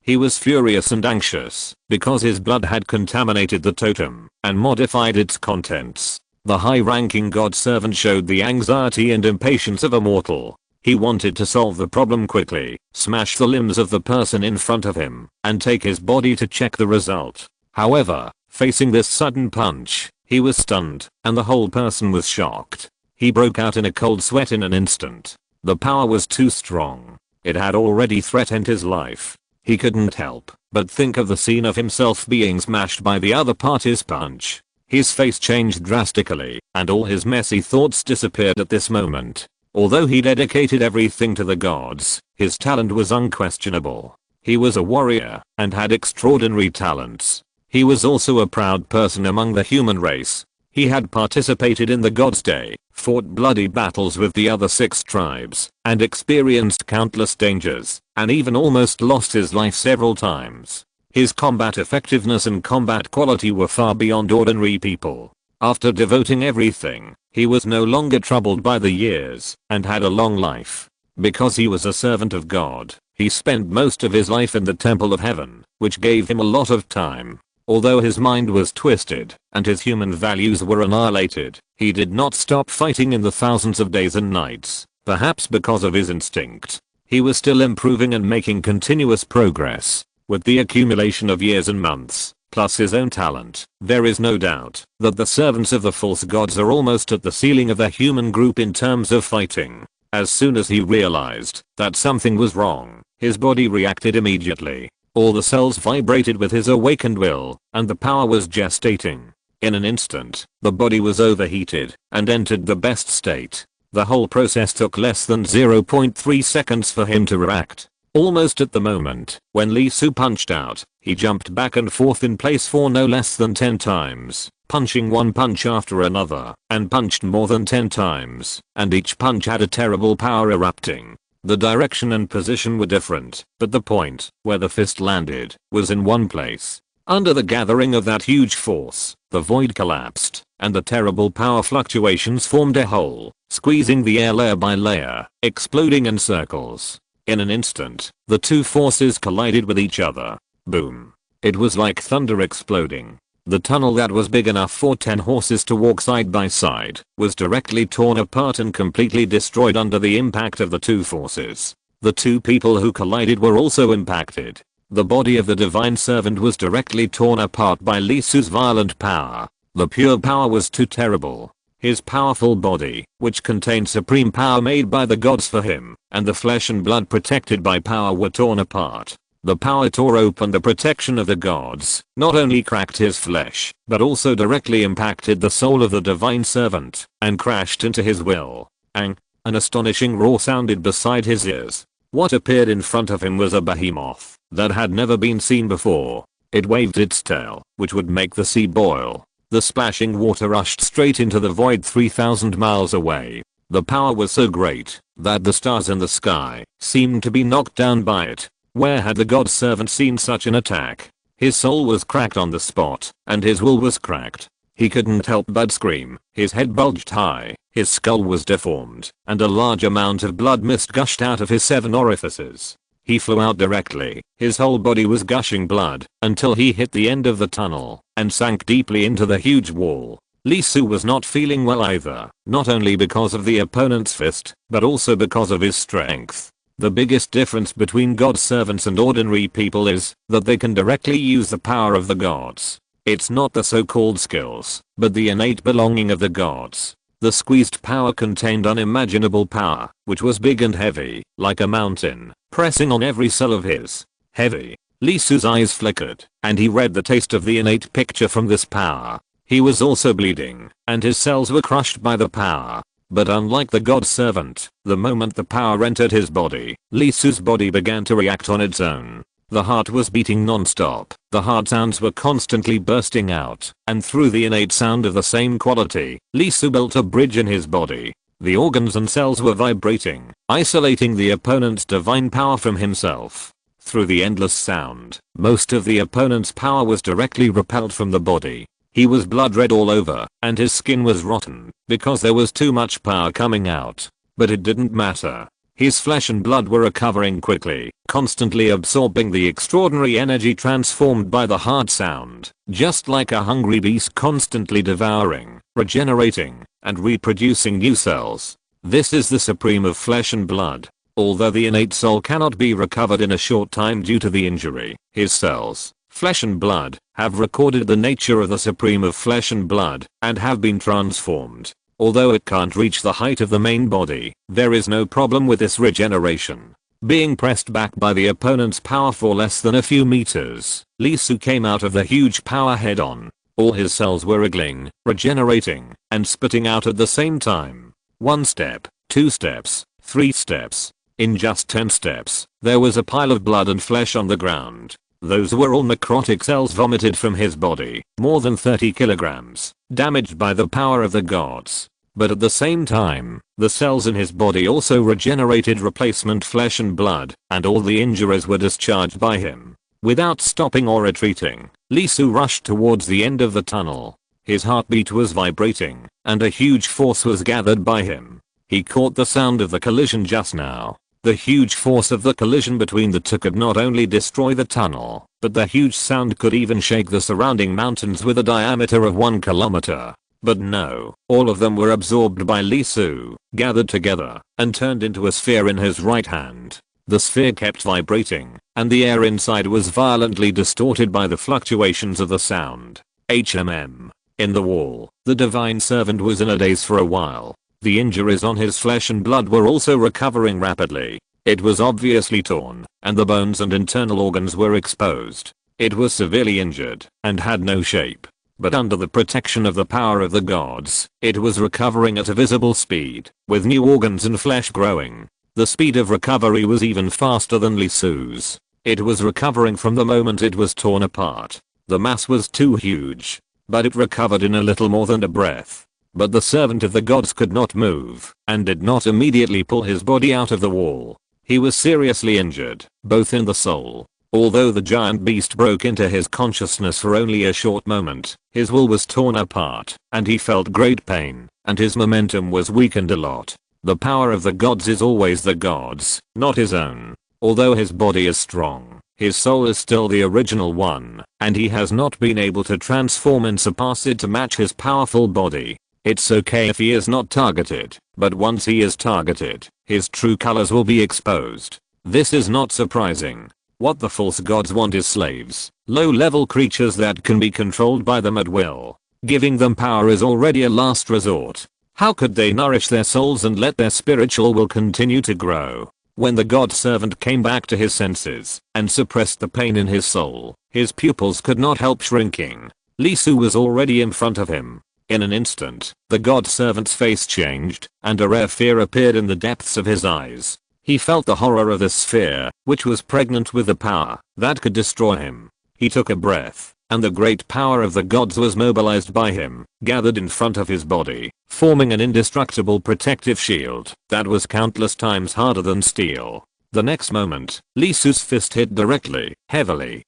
He was furious and anxious, because his blood had contaminated the totem, and modified its contents. The high-ranking god servant showed the anxiety and impatience of a mortal. He wanted to solve the problem quickly, smash the limbs of the person in front of him, and take his body to check the result. However, facing this sudden punch, he was stunned, and the whole person was shocked. He broke out in a cold sweat in an instant. The power was too strong. It had already threatened his life. He couldn't help but think of the scene of himself being smashed by the other party's punch. His face changed drastically, and all his messy thoughts disappeared at this moment. Although he dedicated everything to the gods, his talent was unquestionable. He was a warrior, and had extraordinary talents. He was also a proud person among the human race. He had participated in the God's Day, fought bloody battles with the other 6 tribes, and experienced countless dangers, and even almost lost his life several times. His combat effectiveness and combat quality were far beyond ordinary people. After devoting everything, he was no longer troubled by the years, and had a long life. Because he was a servant of God, he spent most of his life in the Temple of Heaven, which gave him a lot of time. Although his mind was twisted, and his human values were annihilated, he did not stop fighting in the thousands of days and nights, perhaps because of his instinct. He was still improving and making continuous progress. With the accumulation of years and months, plus his own talent, there is no doubt that the servants of the false gods are almost at the ceiling of the human group in terms of fighting. As soon as he realized that something was wrong, his body reacted immediately. All the cells vibrated with his awakened will, and the power was gestating. In an instant, the body was overheated and entered the best state. The whole process took less than 0.3 seconds for him to react. Almost at the moment when Lee Su punched out, he jumped back and forth in place for no less than 10 times, punching one punch after another, and punched more than 10 times, and each punch had a terrible power erupting. The direction and position were different, but the point where the fist landed was in one place. Under the gathering of that huge force, the void collapsed, and the terrible power fluctuations formed a hole. squeezing the air layer by layer, exploding in circles. In an instant, the two forces collided with each other. Boom. It was like thunder exploding. The tunnel that was big enough for 10 horses to walk side by side was directly torn apart and completely destroyed under the impact of the two forces. The two people who collided were also impacted. The body of the divine servant was directly torn apart by Li Su's violent power. The pure power was too terrible. His powerful body, which contained supreme power made by the gods for him, and the flesh and blood protected by power were torn apart. The power tore open the protection of the gods, not only cracked his flesh, but also directly impacted the soul of the divine servant, and crashed into his will. Ang! An astonishing roar sounded beside his ears. What appeared in front of him was a behemoth that had never been seen before. It waved its tail, which would make the sea boil. The splashing water rushed straight into the void 3,000 miles away. The power was so great that the stars in the sky seemed to be knocked down by it. Where had the god servant seen such an attack? His soul was cracked on the spot, and his will was cracked. He couldn't help but scream. His head bulged high, his skull was deformed, and a large amount of blood mist gushed out of his 7 orifices. He flew out directly. His whole body was gushing blood until he hit the end of the tunnel and sank deeply into the huge wall. Li Su was not feeling well either, not only because of the opponent's fist, but also because of his strength. The biggest difference between god servants and ordinary people is that they can directly use the power of the gods. It's not the so-called skills, but the innate belonging of the gods. The squeezed power contained unimaginable power, which was big and heavy, like a mountain, pressing on every cell of his. Heavy. Li Su's eyes flickered, and he read the taste of the innate picture from this power. He was also bleeding, and his cells were crushed by the power. But unlike the god servant, the moment the power entered his body, Li Su's body began to react on its own. The heart was beating non-stop, the heart sounds were constantly bursting out, and through the innate sound of the same quality, Li Su built a bridge in his body. The organs and cells were vibrating, isolating the opponent's divine power from himself. Through the endless sound, most of the opponent's power was directly repelled from the body. He was blood red all over, and his skin was rotten, because there was too much power coming out. But it didn't matter. His flesh and blood were recovering quickly, constantly absorbing the extraordinary energy transformed by the hard sound, just like a hungry beast constantly devouring, regenerating, and reproducing new cells. This is the supreme of flesh and blood. Although the innate soul cannot be recovered in a short time due to the injury, his cells, flesh and blood, have recorded the nature of the supreme of flesh and blood, and have been transformed. Although it can't reach the height of the main body, there is no problem with this regeneration. Being pressed back by the opponent's power for less than a few meters, Li Su came out of the huge power head on. All his cells were wriggling, regenerating, and spitting out at the same time. 1 step, 2 steps, 3 steps. In just 10 steps, there was a pile of blood and flesh on the ground. Those were all necrotic cells vomited from his body, more than 30 kilograms, damaged by the power of the gods. But at the same time, the cells in his body also regenerated replacement flesh and blood, and all the injuries were discharged by him. Without stopping or retreating, Li Su rushed towards the end of the tunnel. His heartbeat was vibrating, and a huge force was gathered by him. He caught the sound of the collision just now. The huge force of the collision between the two could not only destroy the tunnel, but the huge sound could even shake the surrounding mountains with a diameter of 1 kilometer. But no, all of them were absorbed by Li Su, gathered together, and turned into a sphere in his right hand. The sphere kept vibrating, and the air inside was violently distorted by the fluctuations of the sound. In the wall, the divine servant was in a daze for a while. The injuries on his flesh and blood were also recovering rapidly. It was obviously torn, and the bones and internal organs were exposed. It was severely injured, and had no shape. But under the protection of the power of the gods, it was recovering at a visible speed, with new organs and flesh growing. The speed of recovery was even faster than Li Su's. It was recovering from the moment it was torn apart. The mass was too huge, but it recovered in a little more than a breath. But the servant of the gods could not move, and did not immediately pull his body out of the wall. He was seriously injured, both in the soul. Although the giant beast broke into his consciousness for only a short moment, his will was torn apart, and he felt great pain, and his momentum was weakened a lot. The power of the gods is always the gods, not his own. Although his body is strong, his soul is still the original one, and he has not been able to transform and surpass it to match his powerful body. It's okay if he is not targeted, but once he is targeted, his true colors will be exposed. This is not surprising. What the false gods want is slaves, low-level creatures that can be controlled by them at will. Giving them power is already a last resort. How could they nourish their souls and let their spiritual will continue to grow? When the god servant came back to his senses and suppressed the pain in his soul, his pupils could not help shrinking. Li Su was already in front of him. In an instant, the god servant's face changed, and a rare fear appeared in the depths of his eyes. He felt the horror of the sphere, which was pregnant with the power that could destroy him. He took a breath, and the great power of the gods was mobilized by him, gathered in front of his body, forming an indestructible protective shield that was countless times harder than steel. The next moment, Li Su's fist hit directly, heavily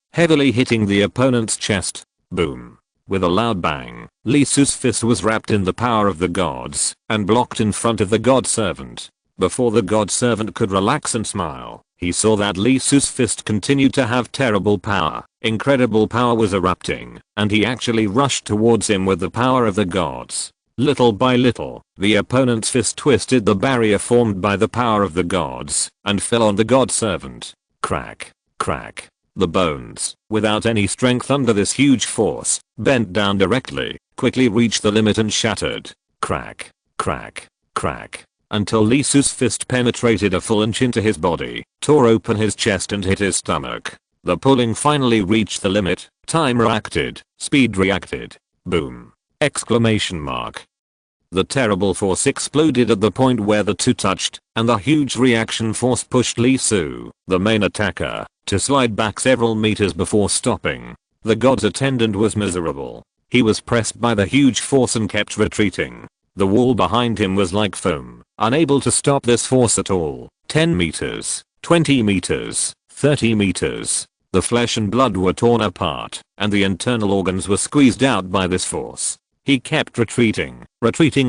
hitting the opponent's chest. Boom. With a loud bang, Li Su's fist was wrapped in the power of the gods and blocked in front of the god servant. Before the god servant could relax and smile, he saw that Li Su's fist continued to have terrible power. Incredible power was erupting, and he actually rushed towards him with the power of the gods. Little by little, the opponent's fist twisted the barrier formed by the power of the gods and fell on the god servant. Crack, crack. The bones, without any strength under this huge force, bent down directly, quickly reached the limit and shattered. Crack, crack, crack. Until Li Su's fist penetrated a full inch into his body, tore open his chest and hit his stomach. The pulling finally reached the limit. Time reacted, speed reacted. Boom! Exclamation mark. The terrible force exploded at the point where the two touched, and the huge reaction force pushed Li Su, the main attacker, to slide back several meters before stopping. The god's attendant was miserable. He was pressed by the huge force and kept retreating. The wall behind him was like foam, unable to stop this force at all. 10 meters, 20 meters, 30 meters. The flesh and blood were torn apart, and the internal organs were squeezed out by this force. He kept retreating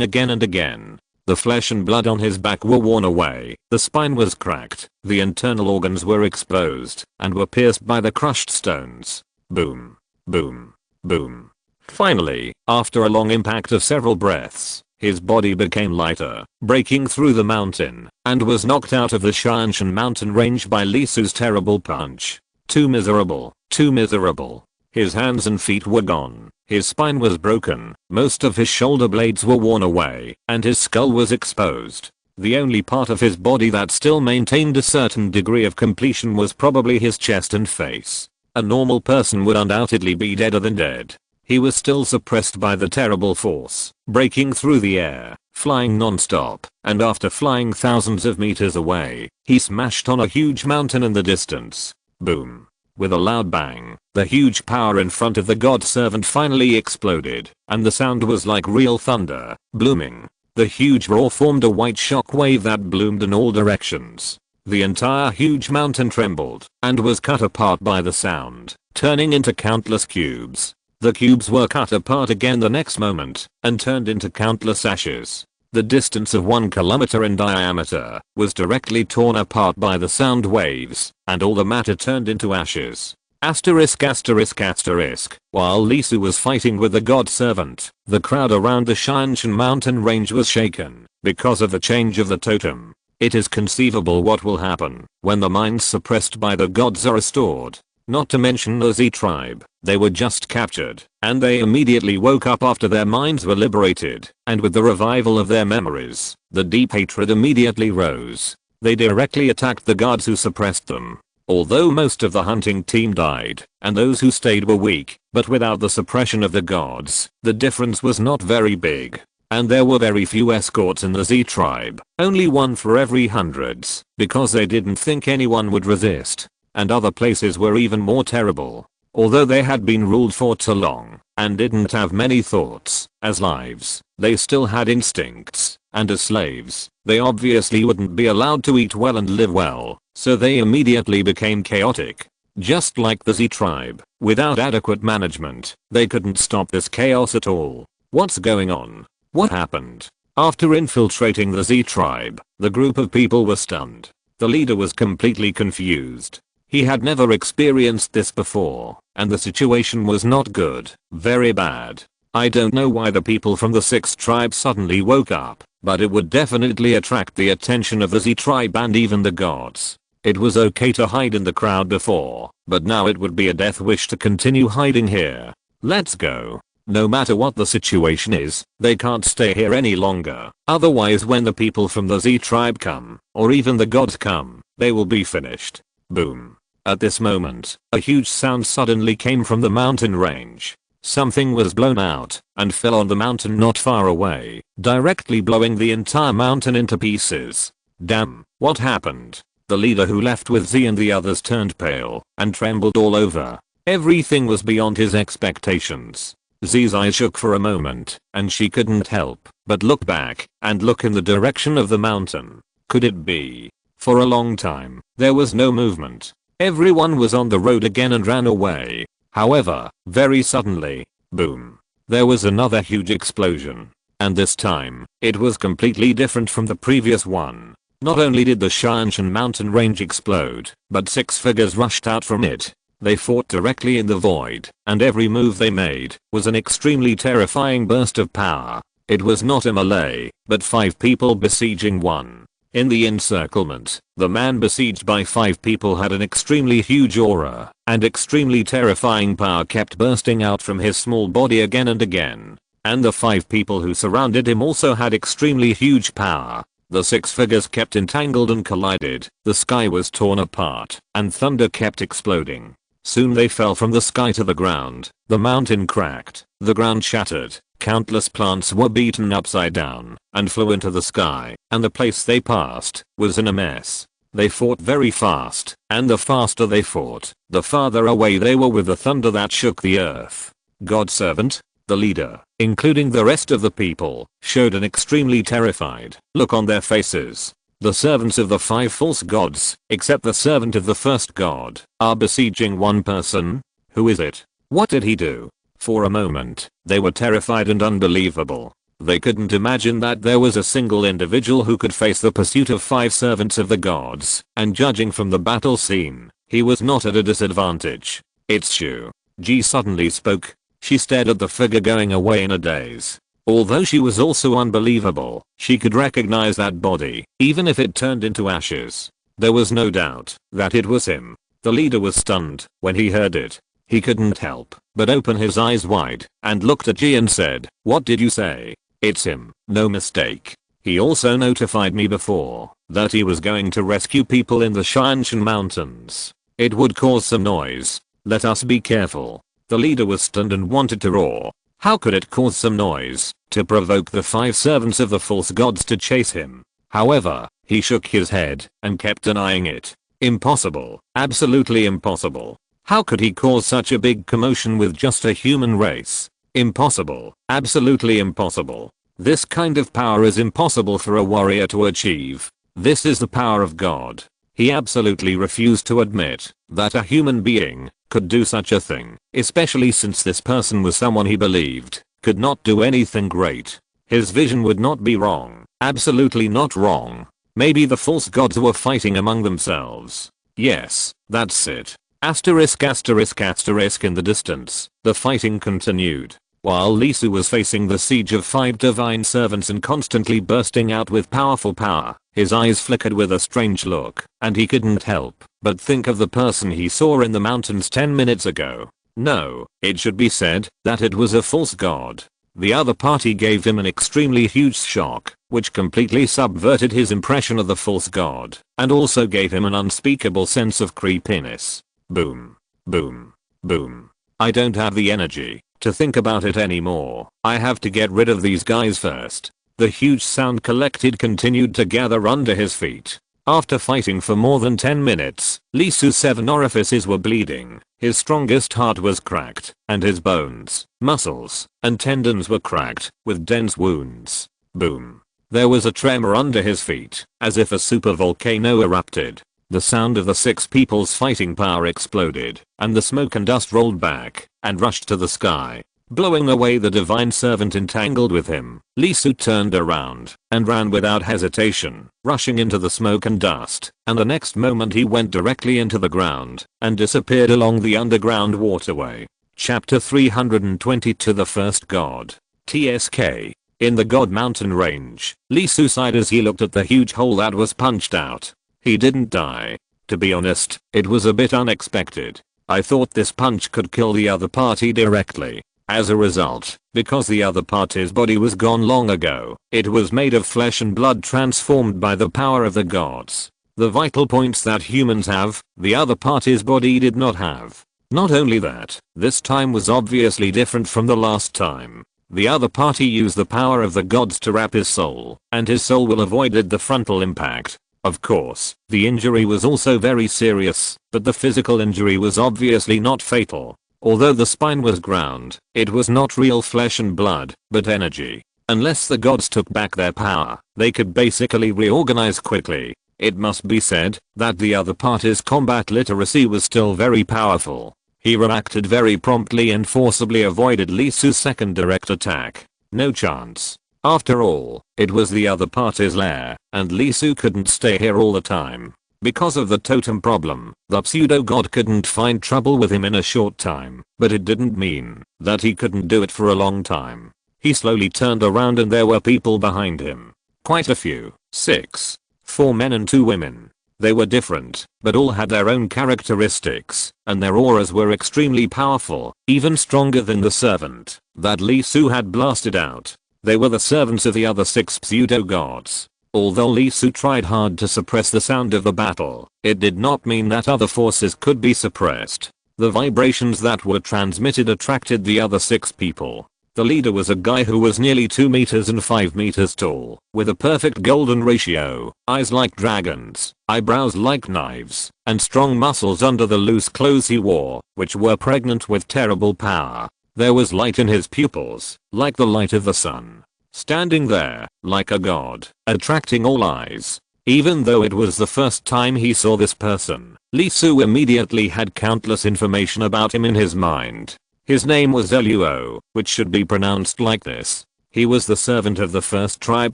again and again. The flesh and blood on his back were worn away, the spine was cracked, the internal organs were exposed, and were pierced by the crushed stones. Boom, boom, boom. Finally, after a long impact of several breaths, his body became lighter, breaking through the mountain, and was knocked out of the Shanshan mountain range by Li Su's terrible punch. Too miserable, too miserable. His hands and feet were gone, his spine was broken, most of his shoulder blades were worn away, and his skull was exposed. The only part of his body that still maintained a certain degree of completion was probably his chest and face. A normal person would undoubtedly be deader than dead. He was still suppressed by the terrible force, breaking through the air, flying non-stop, and after flying thousands of meters away, he smashed on a huge mountain in the distance. Boom. With a loud bang, the huge power in front of the god servant finally exploded, and the sound was like real thunder, blooming. The huge roar formed a white shock wave that bloomed in all directions. The entire huge mountain trembled, and was cut apart by the sound, turning into countless cubes. The cubes were cut apart again the next moment, and turned into countless ashes. The distance of 1 kilometer in diameter was directly torn apart by the sound waves, and all the matter turned into ashes. Asterisk asterisk asterisk. While Li Su was fighting with the god servant, the crowd around the Shanshan mountain range was shaken, because of the change of the totem. It is conceivable what will happen when the minds suppressed by the gods are restored. Not to mention the Z tribe, they were just captured, and they immediately woke up after their minds were liberated, and with the revival of their memories, the deep hatred immediately rose. They directly attacked the gods who suppressed them. Although most of the hunting team died, and those who stayed were weak, but without the suppression of the gods, the difference was not very big. And there were very few escorts in the Z tribe, only one for every hundreds, because they didn't think anyone would resist. And other places were even more terrible. Although they had been ruled for too long, and didn't have many thoughts, as lives, they still had instincts, and as slaves, they obviously wouldn't be allowed to eat well and live well, so they immediately became chaotic. Just like the Z tribe, without adequate management, they couldn't stop this chaos at all. What's going on? What happened? After infiltrating the Z tribe, the group of people were stunned. The leader was completely confused. He had never experienced this before, and the situation was not good, very bad. I don't know why the people from the 6th tribe suddenly woke up, but it would definitely attract the attention of the Z tribe and even the gods. It was okay to hide in the crowd before, but now it would be a death wish to continue hiding here. Let's go. No matter what the situation is, they can't stay here any longer. Otherwise when the people from the Z tribe come, or even the gods come, they will be finished. Boom. At this moment, a huge sound suddenly came from the mountain range. Something was blown out and fell on the mountain not far away, directly blowing the entire mountain into pieces. Damn, what happened? The leader who left with Z and the others turned pale and trembled all over. Everything was beyond his expectations. Z's eyes shook for a moment, and she couldn't help but look back and look in the direction of the mountain. Could it be? For a long time, there was no movement. Everyone was on the road again and ran away. However, very suddenly, boom, there was another huge explosion. And this time, it was completely different from the previous one. Not only did the Shanshan mountain range explode, but 6 figures rushed out from it. They fought directly in the void, and every move they made was an extremely terrifying burst of power. It was not a melee, but 5 people besieging one. In the encirclement, the man besieged by 5 people had an extremely huge aura, and extremely terrifying power kept bursting out from his small body again and again. And the 5 people who surrounded him also had extremely huge power. The 6 figures kept entangled and collided, the sky was torn apart, and thunder kept exploding. Soon they fell from the sky to the ground, the mountain cracked, the ground shattered, countless plants were beaten upside down, and flew into the sky, and the place they passed was in a mess. They fought very fast, and the faster they fought, the farther away they were with the thunder that shook the earth. God's servant, the leader, including the rest of the people, showed an extremely terrified look on their faces. The servants of the 5 false gods, except the servant of the first god, are besieging one person? Who is it? What did he do? For a moment, they were terrified and unbelievable. They couldn't imagine that there was a single individual who could face the pursuit of 5 servants of the gods, and judging from the battle scene, he was not at a disadvantage. It's Shu. Ji suddenly spoke. She stared at the figure going away in a daze. Although she was also unbelievable, she could recognize that body, even if it turned into ashes. There was no doubt that it was him. The leader was stunned when he heard it. He couldn't help but open his eyes wide and looked at Ji and said, "What did you say?" "It's him, no mistake. He also notified me before that he was going to rescue people in the Shanshan mountains. It would cause some noise. Let us be careful." The leader was stunned and wanted to roar. How could it cause some noise to provoke the 5 servants of the false gods to chase him? However, he shook his head and kept denying it. Impossible. Absolutely impossible. How could he cause such a big commotion with just a human race? Impossible. Absolutely impossible. This kind of power is impossible for a warrior to achieve. This is the power of God. He absolutely refused to admit that a human being could do such a thing, especially since this person was someone he believed could not do anything great. His vision would not be wrong, absolutely not wrong. Maybe the false gods were fighting among themselves. Yes, that's it. Asterisk asterisk asterisk in the distance, the fighting continued. While Lisu was facing the siege of 5 divine servants and constantly bursting out with powerful power, his eyes flickered with a strange look, and he couldn't help but think of the person he saw in the mountains 10 minutes ago. No, it should be said that it was a false god. The other party gave him an extremely huge shock, which completely subverted his impression of the false god, and also gave him an unspeakable sense of creepiness. Boom. Boom. Boom. I don't have the energy to think about it anymore. I have to get rid of these guys first. The huge sound continued to gather under his feet. After fighting for more than 10 minutes, Lisu's 7 orifices were bleeding, his strongest heart was cracked, and his bones, muscles, and tendons were cracked, with dense wounds. Boom. There was a tremor under his feet, as if a supervolcano erupted. The sound of the six people's fighting power exploded, and the smoke and dust rolled back and rushed to the sky, blowing away the divine servant entangled with him. Lee Su turned around and ran without hesitation, rushing into the smoke and dust, and the next moment he went directly into the ground and disappeared along the underground waterway. Chapter 322 The First God. TSK. In the God Mountain range, Lee Su sighed as he looked at the huge hole that was punched out. He didn't die. To be honest, it was a bit unexpected. I thought this punch could kill the other party directly. As a result, because the other party's body was gone long ago, it was made of flesh and blood transformed by the power of the gods. The vital points that humans have, the other party's body did not have. Not only that, this time was obviously different from the last time. The other party used the power of the gods to wrap his soul, and his soul will avoided the frontal impact. Of course, the injury was also very serious, but the physical injury was obviously not fatal. Although the spine was ground, it was not real flesh and blood, but energy. Unless the gods took back their power, they could basically reorganize quickly. It must be said that the other party's combat literacy was still very powerful. He reacted very promptly and forcibly avoided Lee Su's second direct attack. No chance. After all, it was the other party's lair, and Lee Su couldn't stay here all the time. Because of the totem problem, the pseudo-god couldn't find trouble with him in a short time, but it didn't mean that he couldn't do it for a long time. He slowly turned around and there were people behind him. Quite a few. 6. 4 men and 2 women. They were different, but all had their own characteristics, and their auras were extremely powerful, even stronger than the servant that Lee Su had blasted out. They were the servants of the other 6 pseudo-gods. Although Lee Su tried hard to suppress the sound of the battle, it did not mean that other forces could be suppressed. The vibrations that were transmitted attracted the other 6 people. The leader was a guy who was nearly 2 meters and 5 meters tall, with a perfect golden ratio, eyes like dragons, eyebrows like knives, and strong muscles under the loose clothes he wore, which were pregnant with terrible power. There was light in his pupils, like the light of the sun. Standing there, like a god, attracting all eyes. Even though it was the first time he saw this person, Lee Su immediately had countless information about him in his mind. His name was Luo, which should be pronounced like this. He was the servant of the first tribe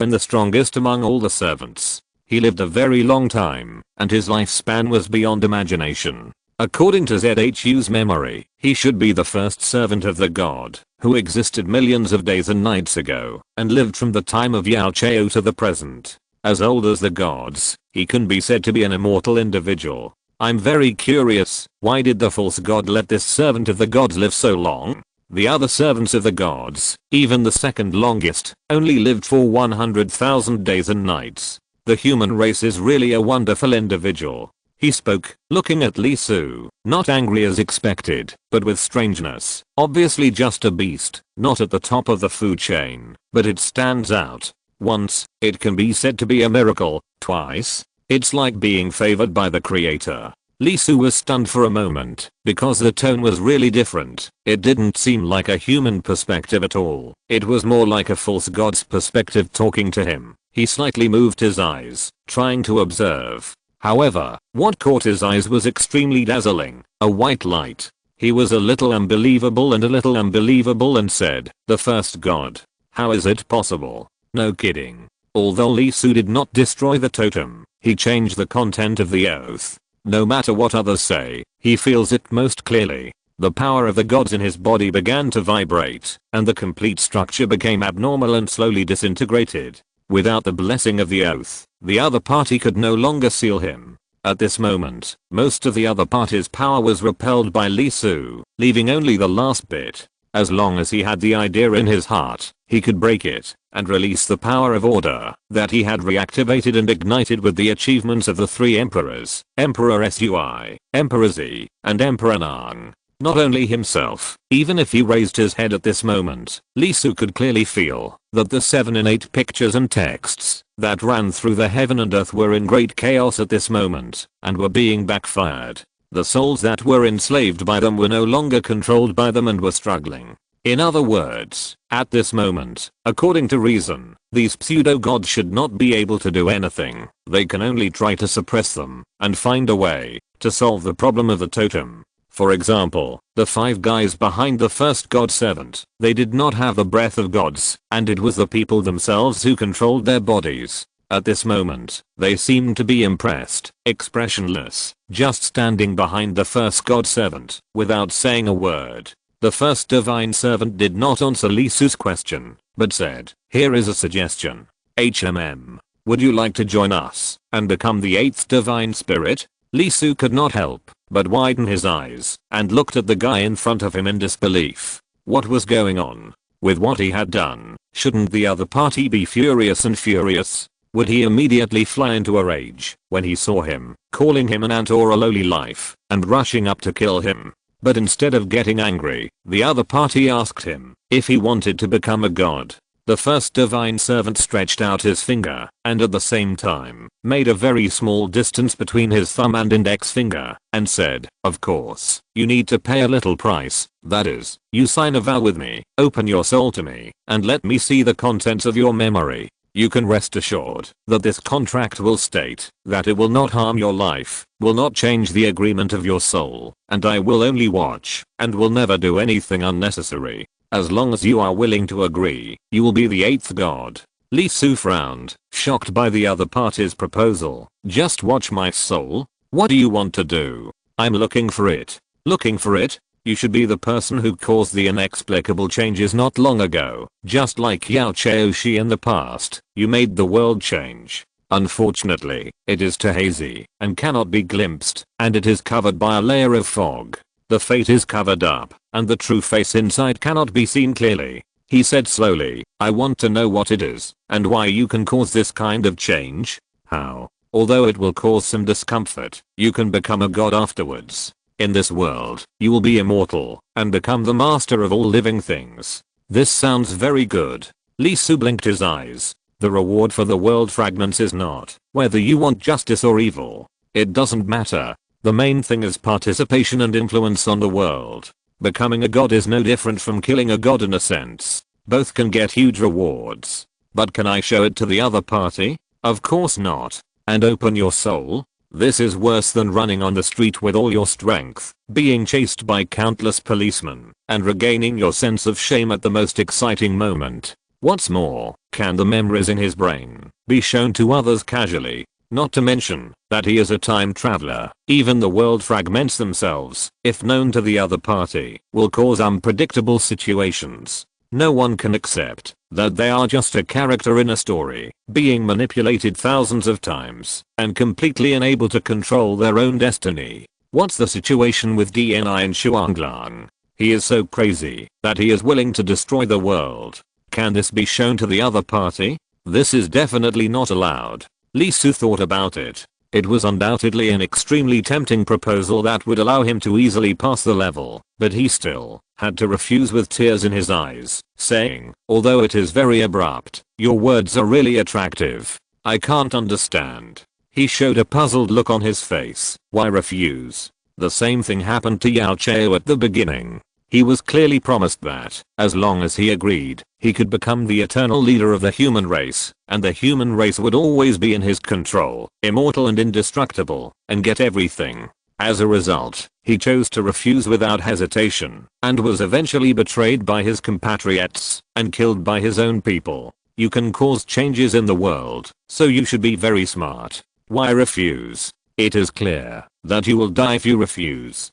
and the strongest among all the servants. He lived a very long time, and his lifespan was beyond imagination. According to ZHU's memory, he should be the first servant of the god, who existed millions of days and nights ago, and lived from the time of Yao Chao to the present. As old as the gods, he can be said to be an immortal individual. I'm very curious, why did the false god let this servant of the gods live so long? The other servants of the gods, even the second longest, only lived for 100,000 days and nights. The human race is really a wonderful individual. He spoke, looking at Lee Su, not angry as expected, but with strangeness. Obviously just a beast, not at the top of the food chain, but it stands out. Once, it can be said to be a miracle. Twice, it's like being favored by the creator. Lee Su was stunned for a moment, because the tone was really different. It didn't seem like a human perspective at all. It was more like a false god's perspective talking to him. He slightly moved his eyes, trying to observe. However, what caught his eyes was extremely dazzling, a white light. He was a little unbelievable and said, "The first god. How is it possible?" No kidding. Although Lee Su did not destroy the totem, he changed the content of the oath. No matter what others say, he feels it most clearly. The power of the gods in his body began to vibrate, and the complete structure became abnormal and slowly disintegrated. Without the blessing of the oath, the other party could no longer seal him. At this moment, most of the other party's power was repelled by Lee Su, leaving only the last bit. As long as he had the idea in his heart, he could break it and release the power of order that he had reactivated and ignited with the achievements of the 3 emperors, Emperor Sui, Emperor Z, and Emperor Nang. Not only himself, even if he raised his head at this moment, Lee Su could clearly feel that the 7 and 8 pictures and texts that ran through the heaven and earth were in great chaos at this moment, and were being backfired. The souls that were enslaved by them were no longer controlled by them and were struggling. In other words, at this moment, according to reason, these pseudo-gods should not be able to do anything. They can only try to suppress them and find a way to solve the problem of the totem. For example, the 5 guys behind the first god servant, they did not have the breath of gods, and it was the people themselves who controlled their bodies. At this moment, they seemed to be impressed, expressionless, just standing behind the first god servant, without saying a word. The first divine servant did not answer Lee Su's question, but said, "Here is a suggestion. Would you like to join us and become the 8th divine spirit?" Lee Su could not help but widen his eyes and looked at the guy in front of him in disbelief. What was going on with what he had done? Shouldn't the other party be furious and furious? Would he immediately fly into a rage when he saw him, calling him an ant or a lowly life, and rushing up to kill him? But instead of getting angry, the other party asked him if he wanted to become a god. The first divine servant stretched out his finger and at the same time made a very small distance between his thumb and index finger and said, "Of course, you need to pay a little price, that is, you sign a vow with me, open your soul to me, and let me see the contents of your memory. You can rest assured that this contract will state that it will not harm your life, will not change the agreement of your soul, and I will only watch and will never do anything unnecessary. As long as you are willing to agree, you will be the 8th god." Lee Su frowned, shocked by the other party's proposal. "Just watch my soul? What do you want to do?" "I'm looking for it." "Looking for it? You should be the person who caused the inexplicable changes not long ago. Just like Yao Chaoshi in the past, you made the world change. Unfortunately, it is too hazy and cannot be glimpsed, and it is covered by a layer of fog. The fate is covered up, and the true face inside cannot be seen clearly." He said slowly, "I want to know what it is, and why you can cause this kind of change. How? Although it will cause some discomfort, you can become a god afterwards. In this world, you will be immortal and become the master of all living things." This sounds very good. Lee Su blinked his eyes. The reward for the world fragments is not whether you want justice or evil. It doesn't matter. The main thing is participation and influence on the world. Becoming a god is no different from killing a god in a sense. Both can get huge rewards. But can I show it to the other party? Of course not. And open your soul? This is worse than running on the street with all your strength, being chased by countless policemen, and regaining your sense of shame at the most exciting moment. What's more, can the memories in his brain be shown to others casually? Not to mention that he is a time traveler. Even the world fragments themselves, if known to the other party, will cause unpredictable situations. No one can accept that they are just a character in a story, being manipulated thousands of times, and completely unable to control their own destiny. What's the situation with DNI and Shuanglang? He is so crazy that he is willing to destroy the world. Can this be shown to the other party? This is definitely not allowed. Lee Su thought about it. It was undoubtedly an extremely tempting proposal that would allow him to easily pass the level, but he still had to refuse with tears in his eyes, saying, "Although it is very abrupt, your words are really attractive. I can't understand." He showed a puzzled look on his face. Why refuse? The same thing happened to Yao Chao at the beginning. He was clearly promised that, as long as he agreed, he could become the eternal leader of the human race, and the human race would always be in his control, immortal and indestructible, and get everything. As a result, he chose to refuse without hesitation, and was eventually betrayed by his compatriots, and killed by his own people. You can cause changes in the world, so you should be very smart. Why refuse? It is clear that you will die if you refuse.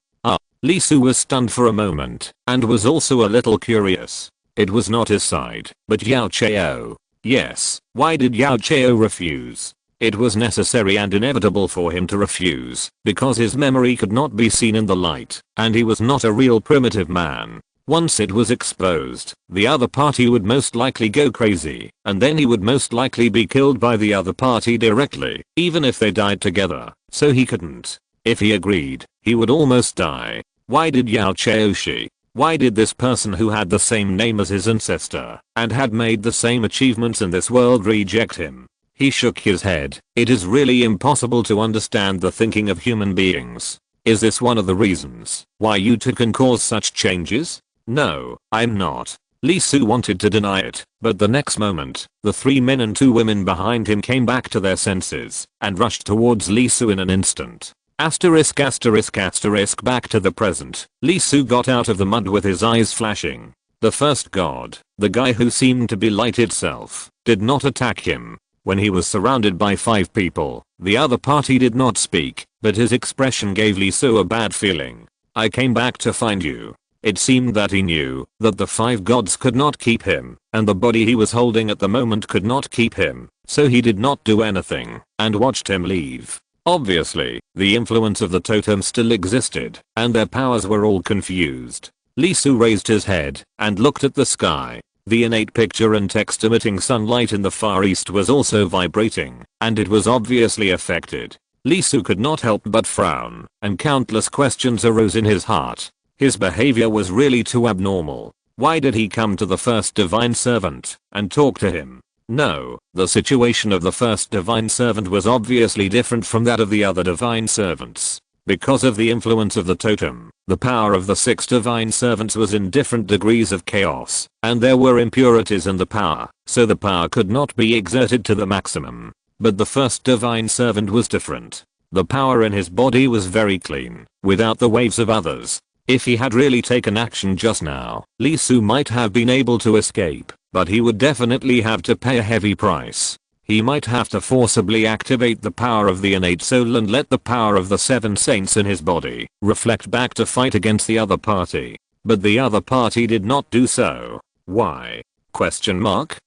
Lee Su was stunned for a moment, and was also a little curious. It was not his side, but Yao Chao. Yes, why did Yao Chao refuse? It was necessary and inevitable for him to refuse, because his memory could not be seen in the light, and he was not a real primitive man. Once it was exposed, the other party would most likely go crazy, and then he would most likely be killed by the other party directly, even if they died together, so he couldn't. If he agreed, he would almost die. Why did Yao Chaoshi? Why did this person who had the same name as his ancestor, and had made the same achievements in this world reject him? He shook his head. It is really impossible to understand the thinking of human beings. Is this one of the reasons why you two can cause such changes? No, I'm not. Lee Su wanted to deny it, but the next moment, the 3 men and 2 women behind him came back to their senses and rushed towards Lee Su in an instant. Asterisk asterisk asterisk back to the present. Lee Su got out of the mud with his eyes flashing. The first god, the guy who seemed to be light itself, did not attack him. When he was surrounded by 5 people, the other party did not speak, but his expression gave Lee Su a bad feeling. I came back to find you. It seemed that he knew that the 5 gods could not keep him, and the body he was holding at the moment could not keep him, so he did not do anything, and watched him leave. Obviously, the influence of the totem still existed, and their powers were all confused. Lee Su raised his head and looked at the sky. The innate picture and text emitting sunlight in the far east was also vibrating, and it was obviously affected. Lee Su could not help but frown, and countless questions arose in his heart. His behavior was really too abnormal. Why did he come to the first divine servant and talk to him? No, the situation of the first divine servant was obviously different from that of the other divine servants. Because of the influence of the totem, the power of the 6 divine servants was in different degrees of chaos, and there were impurities in the power, so the power could not be exerted to the maximum. But the first divine servant was different. The power in his body was very clean, without the waves of others. If he had really taken action just now, Lee Su might have been able to escape, but he would definitely have to pay a heavy price. He might have to forcibly activate the power of the innate soul and let the power of the 7 saints in his body reflect back to fight against the other party. But the other party did not do so. Why? Question mark?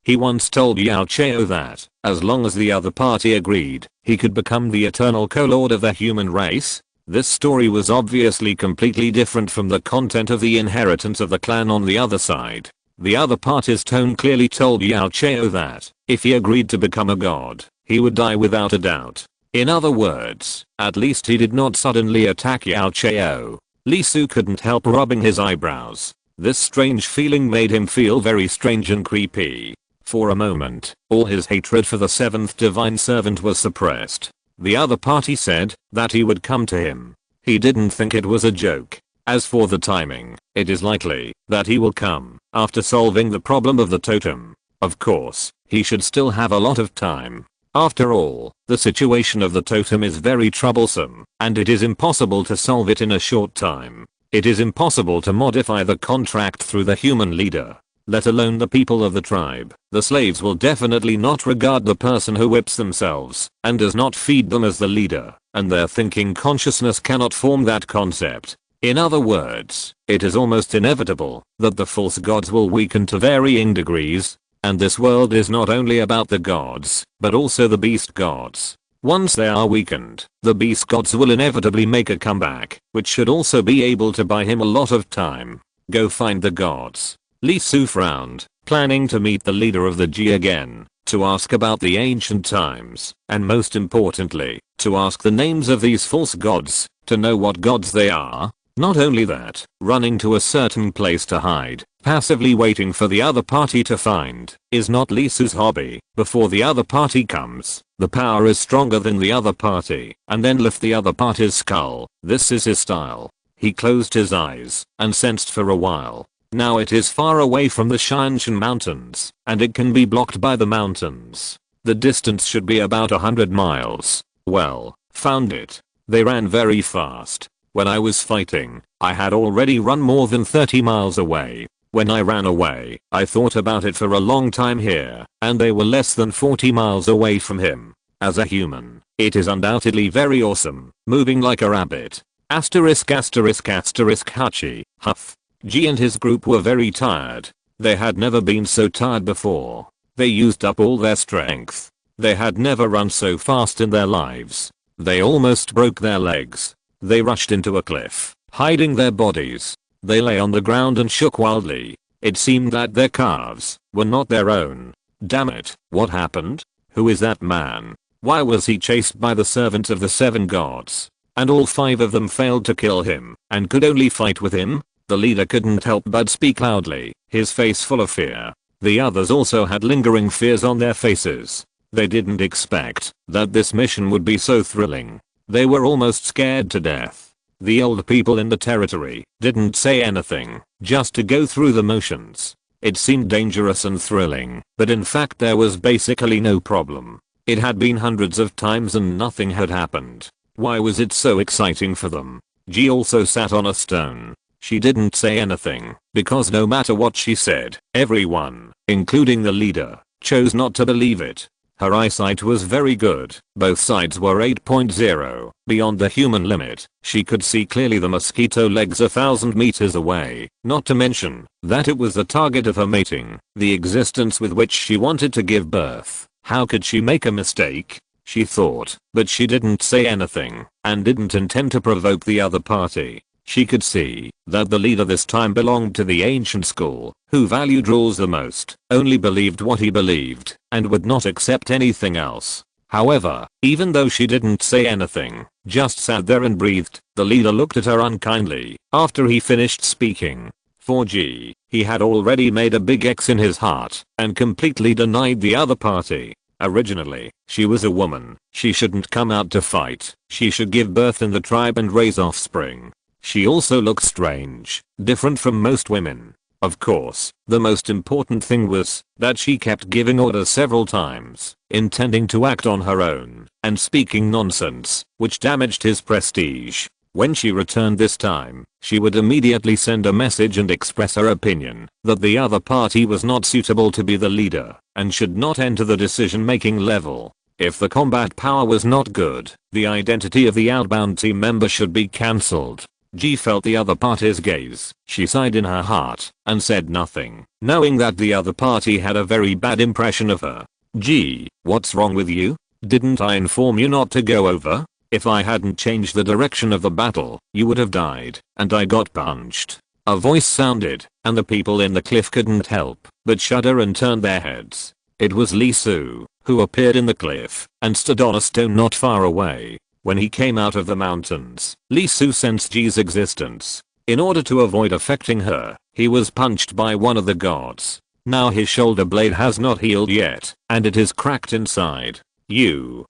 He once told Yao Chao that, as long as the other party agreed, he could become the eternal co-lord of the human race. This story was obviously completely different from the content of the inheritance of the clan on the other side. The other party's tone clearly told Yao Chao that, if he agreed to become a god, he would die without a doubt. In other words, at least he did not suddenly attack Yao Chao. Lee Su couldn't help rubbing his eyebrows. This strange feeling made him feel very strange and creepy. For a moment, all his hatred for the 7th divine servant was suppressed. The other party said that he would come to him. He didn't think it was a joke. As for the timing, it is likely that he will come after solving the problem of the totem. Of course, he should still have a lot of time. After all, the situation of the totem is very troublesome, and it is impossible to solve it in a short time. It is impossible to modify the contract through the human leader, let alone the people of the tribe. The slaves will definitely not regard the person who whips themselves and does not feed them as the leader, and their thinking consciousness cannot form that concept. In other words, it is almost inevitable that the false gods will weaken to varying degrees, and this world is not only about the gods, but also the beast gods. Once they are weakened, the beast gods will inevitably make a comeback, which should also be able to buy him a lot of time. Go find the gods. Lee Su frowned, planning to meet the leader of the G again, to ask about the ancient times, and most importantly, to ask the names of these false gods, to know what gods they are. Not only that, running to a certain place to hide, passively waiting for the other party to find, is not Lee Su's hobby. Before the other party comes, the power is stronger than the other party, and then lift the other party's skull. This is his style. He closed his eyes and sensed for a while. Now it is far away from the Shanshan mountains, and it can be blocked by the mountains. The distance should be about 100 miles. Well, found it. They ran very fast. When I was fighting, I had already run more than 30 miles away. When I ran away, I thought about it for a long time here, and they were less than 40 miles away from him. As a human, it is undoubtedly very awesome, moving like a rabbit. Asterisk asterisk asterisk Hachi, huff. G and his group were very tired. They had never been so tired before. They used up all their strength. They had never run so fast in their lives. They almost broke their legs. They rushed into a cliff, hiding their bodies. They lay on the ground and shook wildly. It seemed that their calves were not their own. Damn it, what happened? Who is that man? Why was he chased by the servants of the 7 gods? And all 5 of them failed to kill him, and could only fight with him? The leader couldn't help but speak loudly, his face full of fear. The others also had lingering fears on their faces. They didn't expect that this mission would be so thrilling. They were almost scared to death. The old people in the territory didn't say anything, just to go through the motions. It seemed dangerous and thrilling, but in fact there was basically no problem. It had been hundreds of times and nothing had happened. Why was it so exciting for them? G also sat on a stone. She didn't say anything, because no matter what she said, everyone, including the leader, chose not to believe it. Her eyesight was very good. Both sides were 8.0, beyond the human limit. She could see clearly the mosquito legs 1,000 meters away, not to mention that it was the target of her mating, the existence with which she wanted to give birth. How could she make a mistake? She thought, but she didn't say anything, and didn't intend to provoke the other party. She could see that the leader this time belonged to the ancient school, who valued rules the most, only believed what he believed, and would not accept anything else. However, even though she didn't say anything, just sat there and breathed, the leader looked at her unkindly after he finished speaking. For G, he had already made a big X in his heart and completely denied the other party. Originally, she was a woman. She shouldn't come out to fight. She should give birth in the tribe and raise offspring. She also looked strange, different from most women. Of course, the most important thing was that she kept giving orders several times, intending to act on her own, and speaking nonsense, which damaged his prestige. When she returned this time, she would immediately send a message and express her opinion that the other party was not suitable to be the leader and should not enter the decision-making level. If the combat power was not good, the identity of the outbound team member should be cancelled. G felt the other party's gaze. She sighed in her heart and said nothing, knowing that the other party had a very bad impression of her. G, what's wrong with you? Didn't I inform you not to go over? If I hadn't changed the direction of the battle, you would have died, and I got punched. A voice sounded, and the people in the cliff couldn't help but shudder and turn their heads. It was Lee Su, who appeared in the cliff and stood on a stone not far away. When he came out of the mountains, Lee Su sensed G's existence. In order to avoid affecting her, he was punched by one of the gods. Now his shoulder blade has not healed yet, and it is cracked inside. G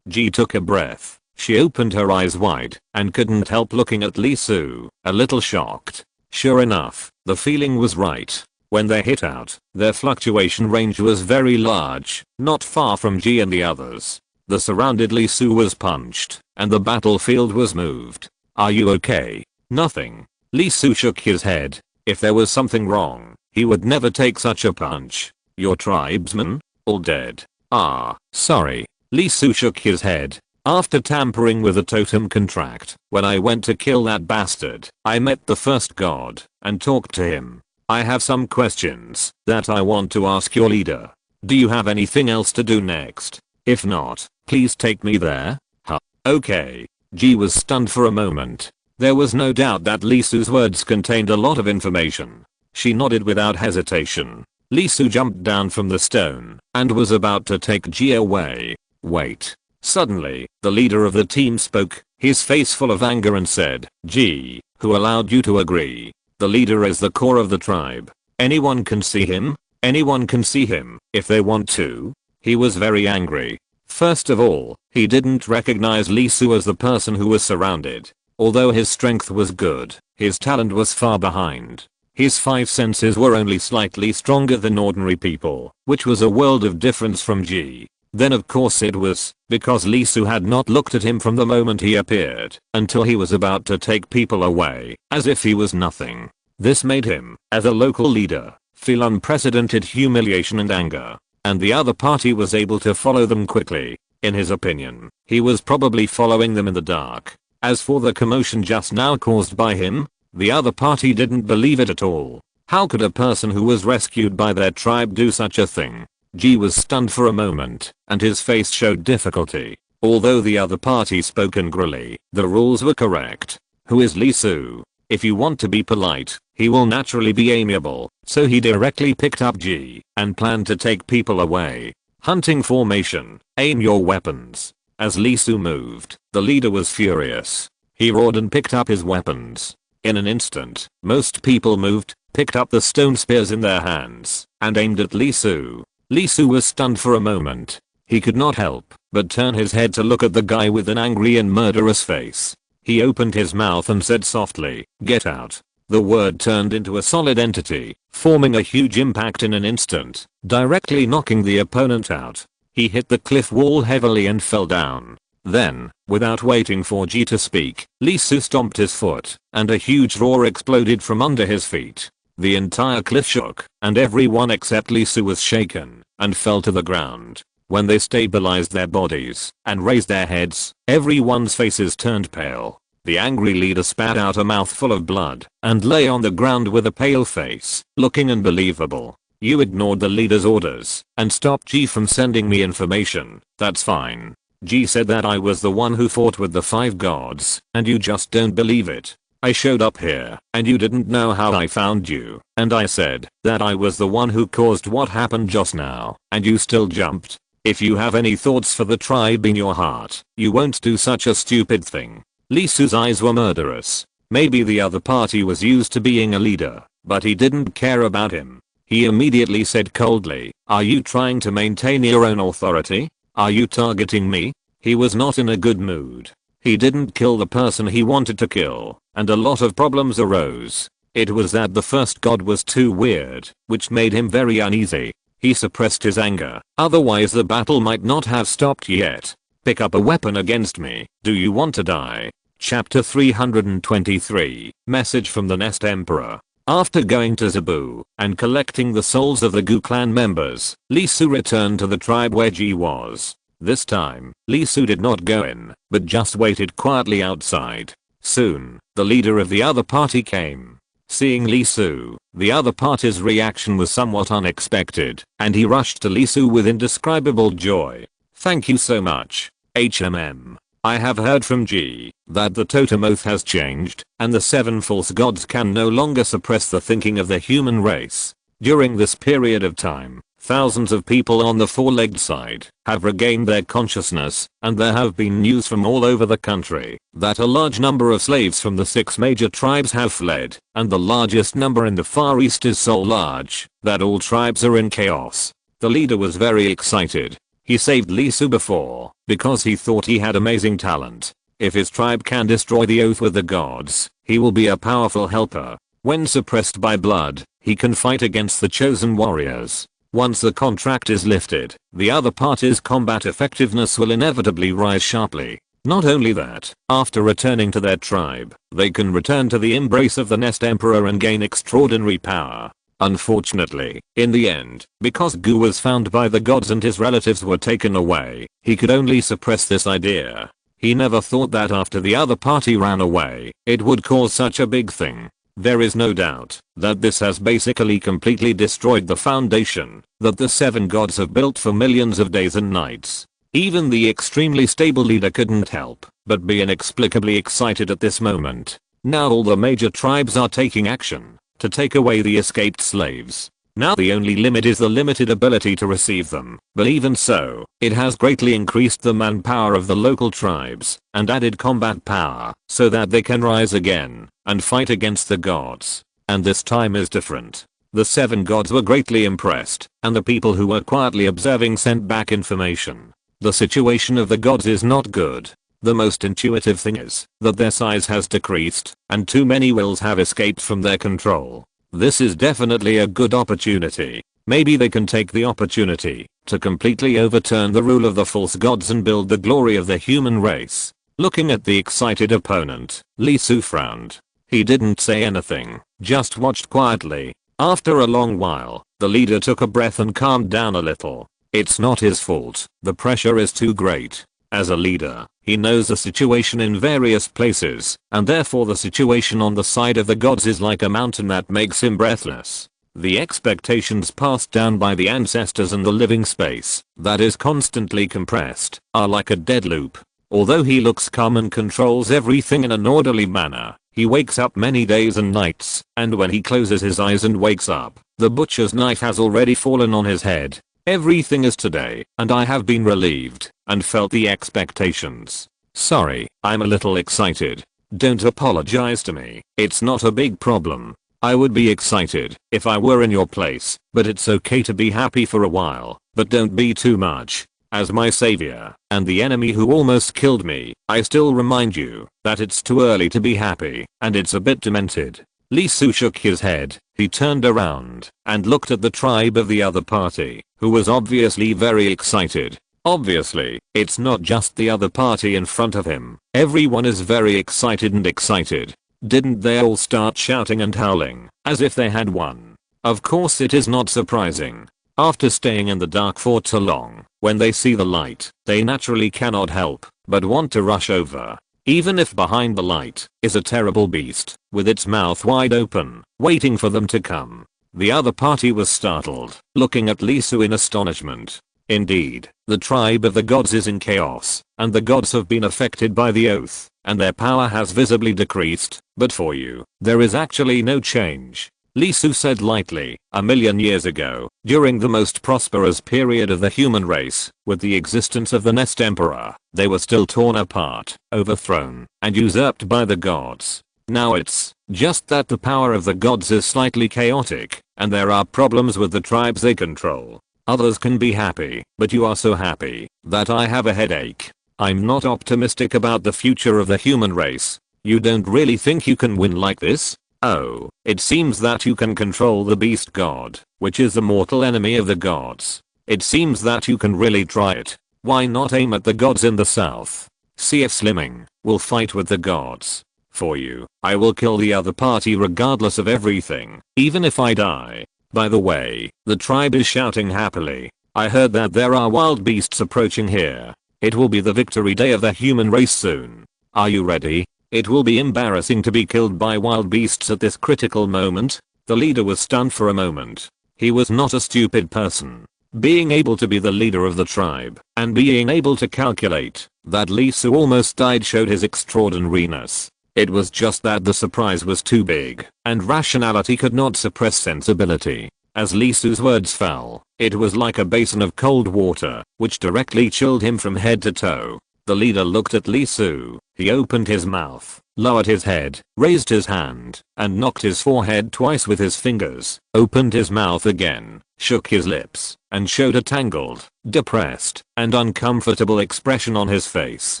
took a breath. She opened her eyes wide and couldn't help looking at Lee Su, a little shocked. Sure enough, the feeling was right. When they hit out, their fluctuation range was very large, not far from G and the others. The surrounded Lee Su was punched, and the battlefield was moved. Are you okay? Nothing. Lee Su shook his head. If there was something wrong, he would never take such a punch. Your tribesmen? All dead. Ah, sorry. Lee Su shook his head. After tampering with the totem contract, when I went to kill that bastard, I met the first god and talked to him. I have some questions that I want to ask your leader. Do you have anything else to do next? If not, please take me there. Huh. Okay. G was stunned for a moment. There was no doubt that Lee Su's words contained a lot of information. She nodded without hesitation. Lee Su jumped down from the stone and was about to take G away. Wait. Suddenly, the leader of the team spoke, his face full of anger, and said, G, who allowed you to agree? The leader is the core of the tribe. Anyone can see him. Anyone can see him if they want to. He was very angry. First of all, he didn't recognize Lee Su as the person who was surrounded. Although his strength was good, his talent was far behind. His 5 senses were only slightly stronger than ordinary people, which was a world of difference from G. Then of course it was because Lee Su had not looked at him from the moment he appeared until he was about to take people away, as if he was nothing. This made him, as a local leader, feel unprecedented humiliation and anger. And the other party was able to follow them quickly. In his opinion, he was probably following them in the dark. As for the commotion just now caused by him, the other party didn't believe it at all. How could a person who was rescued by their tribe do such a thing? G was stunned for a moment, and his face showed difficulty. Although the other party spoke angrily, the rules were correct. Who is Lee Su? If you want to be polite, he will naturally be amiable, so he directly picked up G and planned to take people away. Hunting formation, aim your weapons. As Lee Su moved, the leader was furious. He roared and picked up his weapons. In an instant, most people moved, picked up the stone spears in their hands, and aimed at Lee Su. Lee Su was stunned for a moment. He could not help but turn his head to look at the guy with an angry and murderous face. He opened his mouth and said softly, "Get out." The word turned into a solid entity, forming a huge impact in an instant, directly knocking the opponent out. He hit the cliff wall heavily and fell down. Then, without waiting for G to speak, Lee Su stomped his foot, and a huge roar exploded from under his feet. The entire cliff shook, and everyone except Lee Su was shaken, and fell to the ground. When they stabilized their bodies, and raised their heads, everyone's faces turned pale. The angry leader spat out a mouthful of blood, and lay on the ground with a pale face, looking unbelievable. "You ignored the leader's orders, and stopped G from sending me information. That's fine. G said that I was the one who fought with the 5 gods, and you just don't believe it. I showed up here, and you didn't know how I found you, and I said that I was the one who caused what happened just now, and you still jumped. If you have any thoughts for the tribe in your heart, you won't do such a stupid thing." Lee Su's eyes were murderous. Maybe the other party was used to being a leader, but he didn't care about him. He immediately said coldly, "Are you trying to maintain your own authority? Are you targeting me?" He was not in a good mood. He didn't kill the person he wanted to kill, and a lot of problems arose. It was that the first god was too weird, which made him very uneasy. He suppressed his anger, otherwise the battle might not have stopped yet. "Pick up a weapon against me. Do you want to die?" Chapter 323, Message from the Nest Emperor. After going to Zabu and collecting the souls of the Gu clan members, Lee Su returned to the tribe where Ji was. This time, Lee Su did not go in, but just waited quietly outside. Soon, the leader of the other party came. Seeing Lee Su, the other party's reaction was somewhat unexpected, and he rushed to Lee Su with indescribable joy. "Thank you so much, HMM. I have heard from G that the totem oath has changed, and the 7 false gods can no longer suppress the thinking of the human race. During this period of time, thousands of people on the 4-legged side have regained their consciousness, and there have been news from all over the country that a large number of slaves from the 6 major tribes have fled, and the largest number in the Far East is so large that all tribes are in chaos." The leader was very excited. He saved Lee Su before, because he thought he had amazing talent. If his tribe can destroy the oath with the gods, he will be a powerful helper. When suppressed by blood, he can fight against the chosen warriors. Once the contract is lifted, the other party's combat effectiveness will inevitably rise sharply. Not only that, after returning to their tribe, they can return to the embrace of the Nest Emperor and gain extraordinary power. Unfortunately, in the end, because Gu was found by the gods and his relatives were taken away, he could only suppress this idea. He never thought that after the other party ran away, it would cause such a big thing. There is no doubt that this has basically completely destroyed the foundation that the 7 gods have built for millions of days and nights. Even the extremely stable leader couldn't help but be inexplicably excited at this moment. Now all the major tribes are taking action to take away the escaped slaves. Now the only limit is the limited ability to receive them, but even so, it has greatly increased the manpower of the local tribes and added combat power so that they can rise again and fight against the gods. And this time is different. The 7 gods were greatly impressed, and the people who were quietly observing sent back information. The situation of the gods is not good. The most intuitive thing is that their size has decreased, and too many wills have escaped from their control. This is definitely a good opportunity. Maybe they can take the opportunity to completely overturn the rule of the false gods and build the glory of the human race. Looking at the excited opponent, Lee Su frowned. He didn't say anything, just watched quietly. After a long while, the leader took a breath and calmed down a little. It's not his fault, the pressure is too great. As a leader, he knows the situation in various places, and therefore the situation on the side of the gods is like a mountain that makes him breathless. The expectations passed down by the ancestors and the living space that is constantly compressed are like a dead loop. Although he looks calm and controls everything in an orderly manner, he wakes up many days and nights, and when he closes his eyes and wakes up, the butcher's knife has already fallen on his head. Everything is today, and I have been relieved and felt the expectations. Sorry, I'm a little excited. Don't apologize to me, it's not a big problem. I would be excited if I were in your place, but it's okay to be happy for a while, but don't be too much. as my savior and the enemy who almost killed me, I still remind you that it's too early to be happy and it's a bit demented." Li Su shook his head. He turned around and looked at the tribe of the other party, who was obviously very excited. Obviously, it's not just the other party in front of him. Everyone is very excited and excited. Didn't they all start shouting and howling as if they had won? Of course it is not surprising. After staying in the dark for too long, when they see the light, they naturally cannot help but want to rush over. Even if behind the light is a terrible beast with its mouth wide open, waiting for them to come. The other party was startled, looking at Li Su in astonishment. Indeed, the tribe of the gods is in chaos, and the gods have been affected by the oath, and their power has visibly decreased, but for you, there is actually no change. Li Su said lightly, "A million years ago, during the most prosperous period of the human race, with the existence of the Nest Emperor, they were still torn apart, overthrown, and usurped by the gods. Now it's just that the power of the gods is slightly chaotic, and there are problems with the tribes they control. Others can be happy, but you are so happy that I have a headache. I'm not optimistic about the future of the human race. You don't really think you can win like this? Oh, it seems that you can control the beast god, which is the mortal enemy of the gods. It seems that you can really try it. Why not aim at the gods in the south? CF Slimming will fight with the gods. For you, I will kill the other party regardless of everything, even if I die. By the way, the tribe is shouting happily. I heard that there are wild beasts approaching here. It will be the victory day of the human race soon. Are you ready? It will be embarrassing to be killed by wild beasts at this critical moment." The leader was stunned for a moment. He was not a stupid person. Being able to be the leader of the tribe and being able to calculate that Li Su almost died showed his extraordinariness. It was just that the surprise was too big and rationality could not suppress sensibility. As Li Su's words fell, it was like a basin of cold water which directly chilled him from head to toe. The leader looked at Li Su. He opened his mouth, lowered his head, raised his hand, and knocked his forehead twice with his fingers, opened his mouth again, shook his lips, and showed a tangled, depressed, and uncomfortable expression on his face.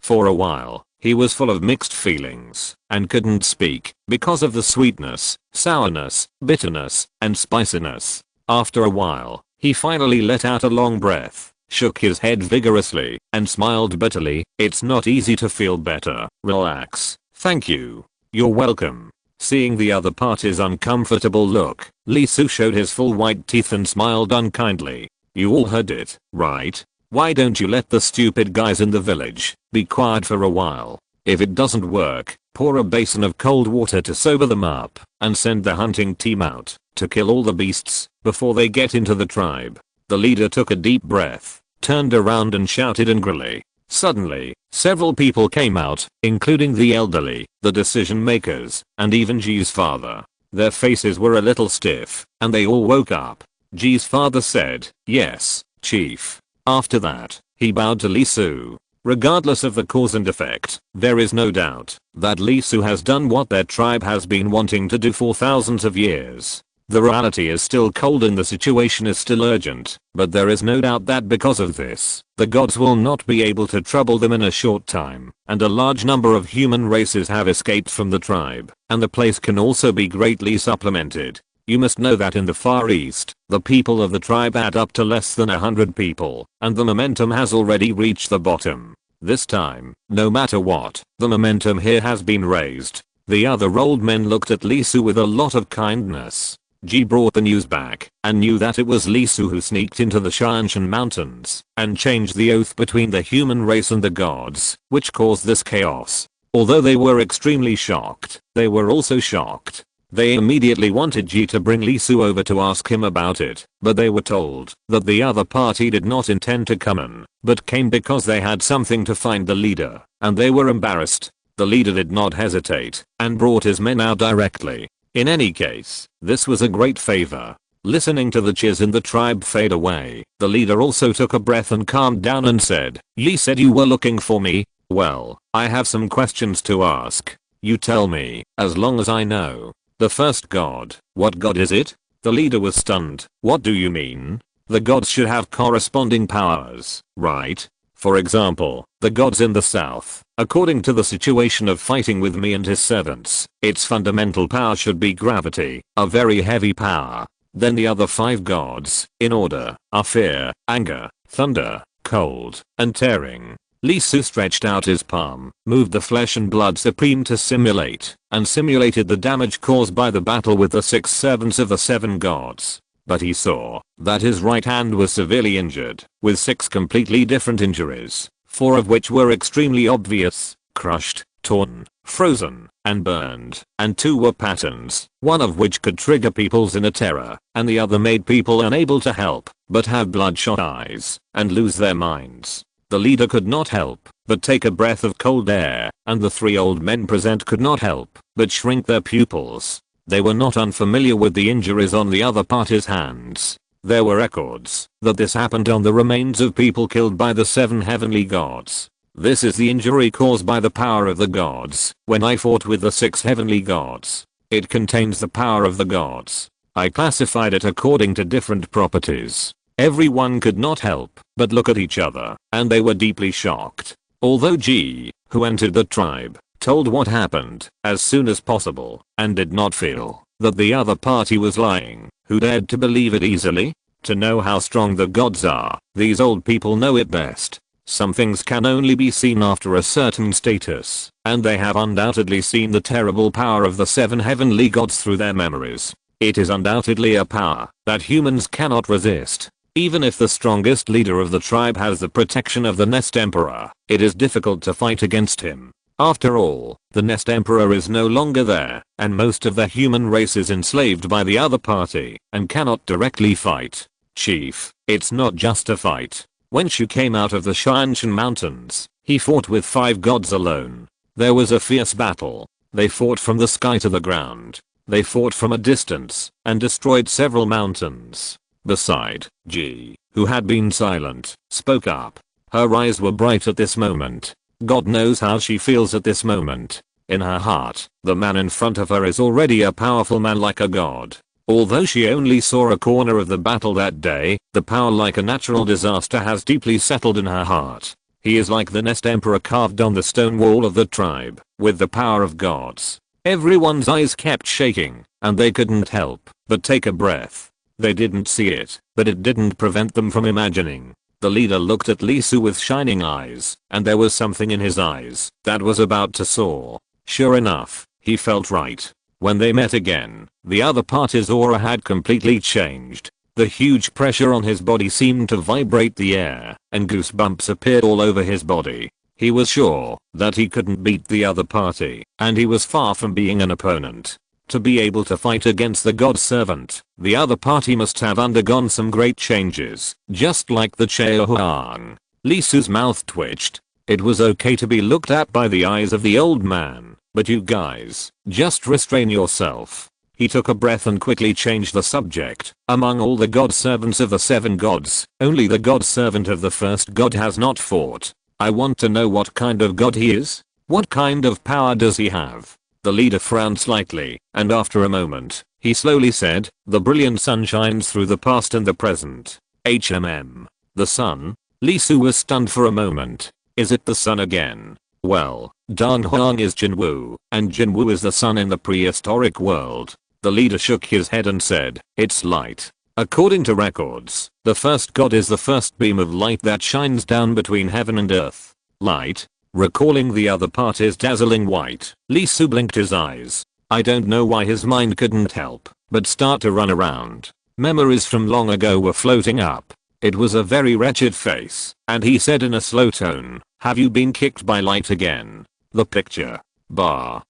For a while, he was full of mixed feelings, and couldn't speak, because of the sweetness, sourness, bitterness, and spiciness. After a while, he finally let out a long breath, shook his head vigorously, and smiled bitterly. "It's not easy to feel better. Relax. Thank you. You're welcome." Seeing the other party's uncomfortable look, Li Su showed his full white teeth and smiled unkindly. "You all heard it, right? Why don't you let the stupid guys in the village be quiet for a while? If it doesn't work, pour a basin of cold water to sober them up, and send the hunting team out to kill all the beasts before they get into the tribe." The leader took a deep breath, turned around and shouted angrily. Suddenly, several people came out, including the elderly, the decision makers, and even Ji's father. Their faces were a little stiff, and they all woke up. Ji's father said, "Yes, chief." After that, he bowed to Li Su. Regardless of the cause and effect, there is no doubt that Li Su has done what their tribe has been wanting to do for thousands of years. The reality is still cold and the situation is still urgent, but there is no doubt that because of this, the gods will not be able to trouble them in a short time, and a large number of human races have escaped from the tribe, and the place can also be greatly supplemented. You must know that in the Far East, the people of the tribe add up to less than 100 people, and the momentum has already reached the bottom. This time, no matter what, the momentum here has been raised. The other old men looked at Li Su with a lot of kindness. Ji brought the news back and knew that it was Li Su who sneaked into the Shanshan mountains and changed the oath between the human race and the gods, which caused this chaos. Although they were extremely shocked, they were also shocked. They immediately wanted Ji to bring Li Su over to ask him about it, but they were told that the other party did not intend to come in, but came because they had something to find the leader, and they were embarrassed. The leader did not hesitate and brought his men out directly. In any case, this was a great favor. Listening to the cheers in the tribe fade away, the leader also took a breath and calmed down and said, "Yi said you were looking for me? Well, I have some questions to ask. You tell me, as long as I know. The first god, what god is it?" The leader was stunned. "What do you mean?" The gods should have corresponding powers, right? For example, the gods in the south, according to the situation of fighting with me and his servants, its fundamental power should be gravity, a very heavy power. Then the other 5 gods, in order, are fear, anger, thunder, cold, and tearing. Lee Su stretched out his palm, moved the flesh and blood supreme to simulate, and simulated the damage caused by the battle with the 6 servants of the 7 gods. But he saw that his right hand was severely injured, with 6 completely different injuries, 4 of which were extremely obvious: crushed, torn, frozen, and burned, and 2 were patterns, one of which could trigger people's inner terror, and the other made people unable to help, but have bloodshot eyes, and lose their minds. The leader could not help but take a breath of cold air, and the 3 old men present could not help but shrink their pupils. They were not unfamiliar with the injuries on the other party's hands. There were records that this happened on the remains of people killed by the 7 heavenly gods. This is the injury caused by the power of the gods when I fought with the 6 heavenly gods. It contains the power of the gods. I classified it according to different properties. Everyone could not help but look at each other, and they were deeply shocked. Although G, who entered the tribe, told what happened as soon as possible, and did not feel that the other party was lying, who dared to believe it easily? To know how strong the gods are, these old people know it best. Some things can only be seen after a certain status, and they have undoubtedly seen the terrible power of the 7 heavenly gods through their memories. It is undoubtedly a power that humans cannot resist. Even if the strongest leader of the tribe has the protection of the Nest Emperor, it is difficult to fight against him. After all, the Nest Emperor is no longer there, and most of the human race is enslaved by the other party, and cannot directly fight. Chief, it's not just a fight. When Shu came out of the Shanshan Mountains, he fought with 5 gods alone. There was a fierce battle. They fought from the sky to the ground. They fought from a distance, and destroyed several mountains. Beside, G, who had been silent, spoke up. Her eyes were bright at this moment. God knows how she feels at this moment. In her heart, the man in front of her is already a powerful man like a god. Although she only saw a corner of the battle that day, the power like a natural disaster has deeply settled in her heart. He is like the Nest Emperor carved on the stone wall of the tribe, with the power of gods. Everyone's eyes kept shaking, and they couldn't help but take a breath. They didn't see it, but it didn't prevent them from imagining. The leader looked at Lee Su with shining eyes, and there was something in his eyes that was about to soar. Sure enough, he felt right. When they met again, the other party's aura had completely changed. The huge pressure on his body seemed to vibrate the air, and goosebumps appeared all over his body. He was sure that he couldn't beat the other party, and he was far from being an opponent. To be able to fight against the god servant, the other party must have undergone some great changes, just like the Cheohuang. Lee Su's mouth twitched. It was okay to be looked at by the eyes of the old man, but you guys, just restrain yourself. He took a breath and quickly changed the subject. Among all the god servants of the 7 gods, only the god servant of the first god has not fought. I want to know what kind of god he is. What kind of power does he have? The leader frowned slightly, and after a moment, he slowly said, the brilliant sun shines through the past and the present. The sun? Lee Su was stunned for a moment. Is it the sun again? Well, Dan Huang is Jinwu, and Jinwu is the sun in the prehistoric world. The leader shook his head and said, it's light. According to records, the first god is the first beam of light that shines down between heaven and earth. Light? Recalling the other party's dazzling white, Lee Su blinked his eyes. I don't know why his mind couldn't help but start to run around. Memories from long ago were floating up. It was a very wretched face, and he said in a slow tone, have you been kicked by light again? The picture. Bah.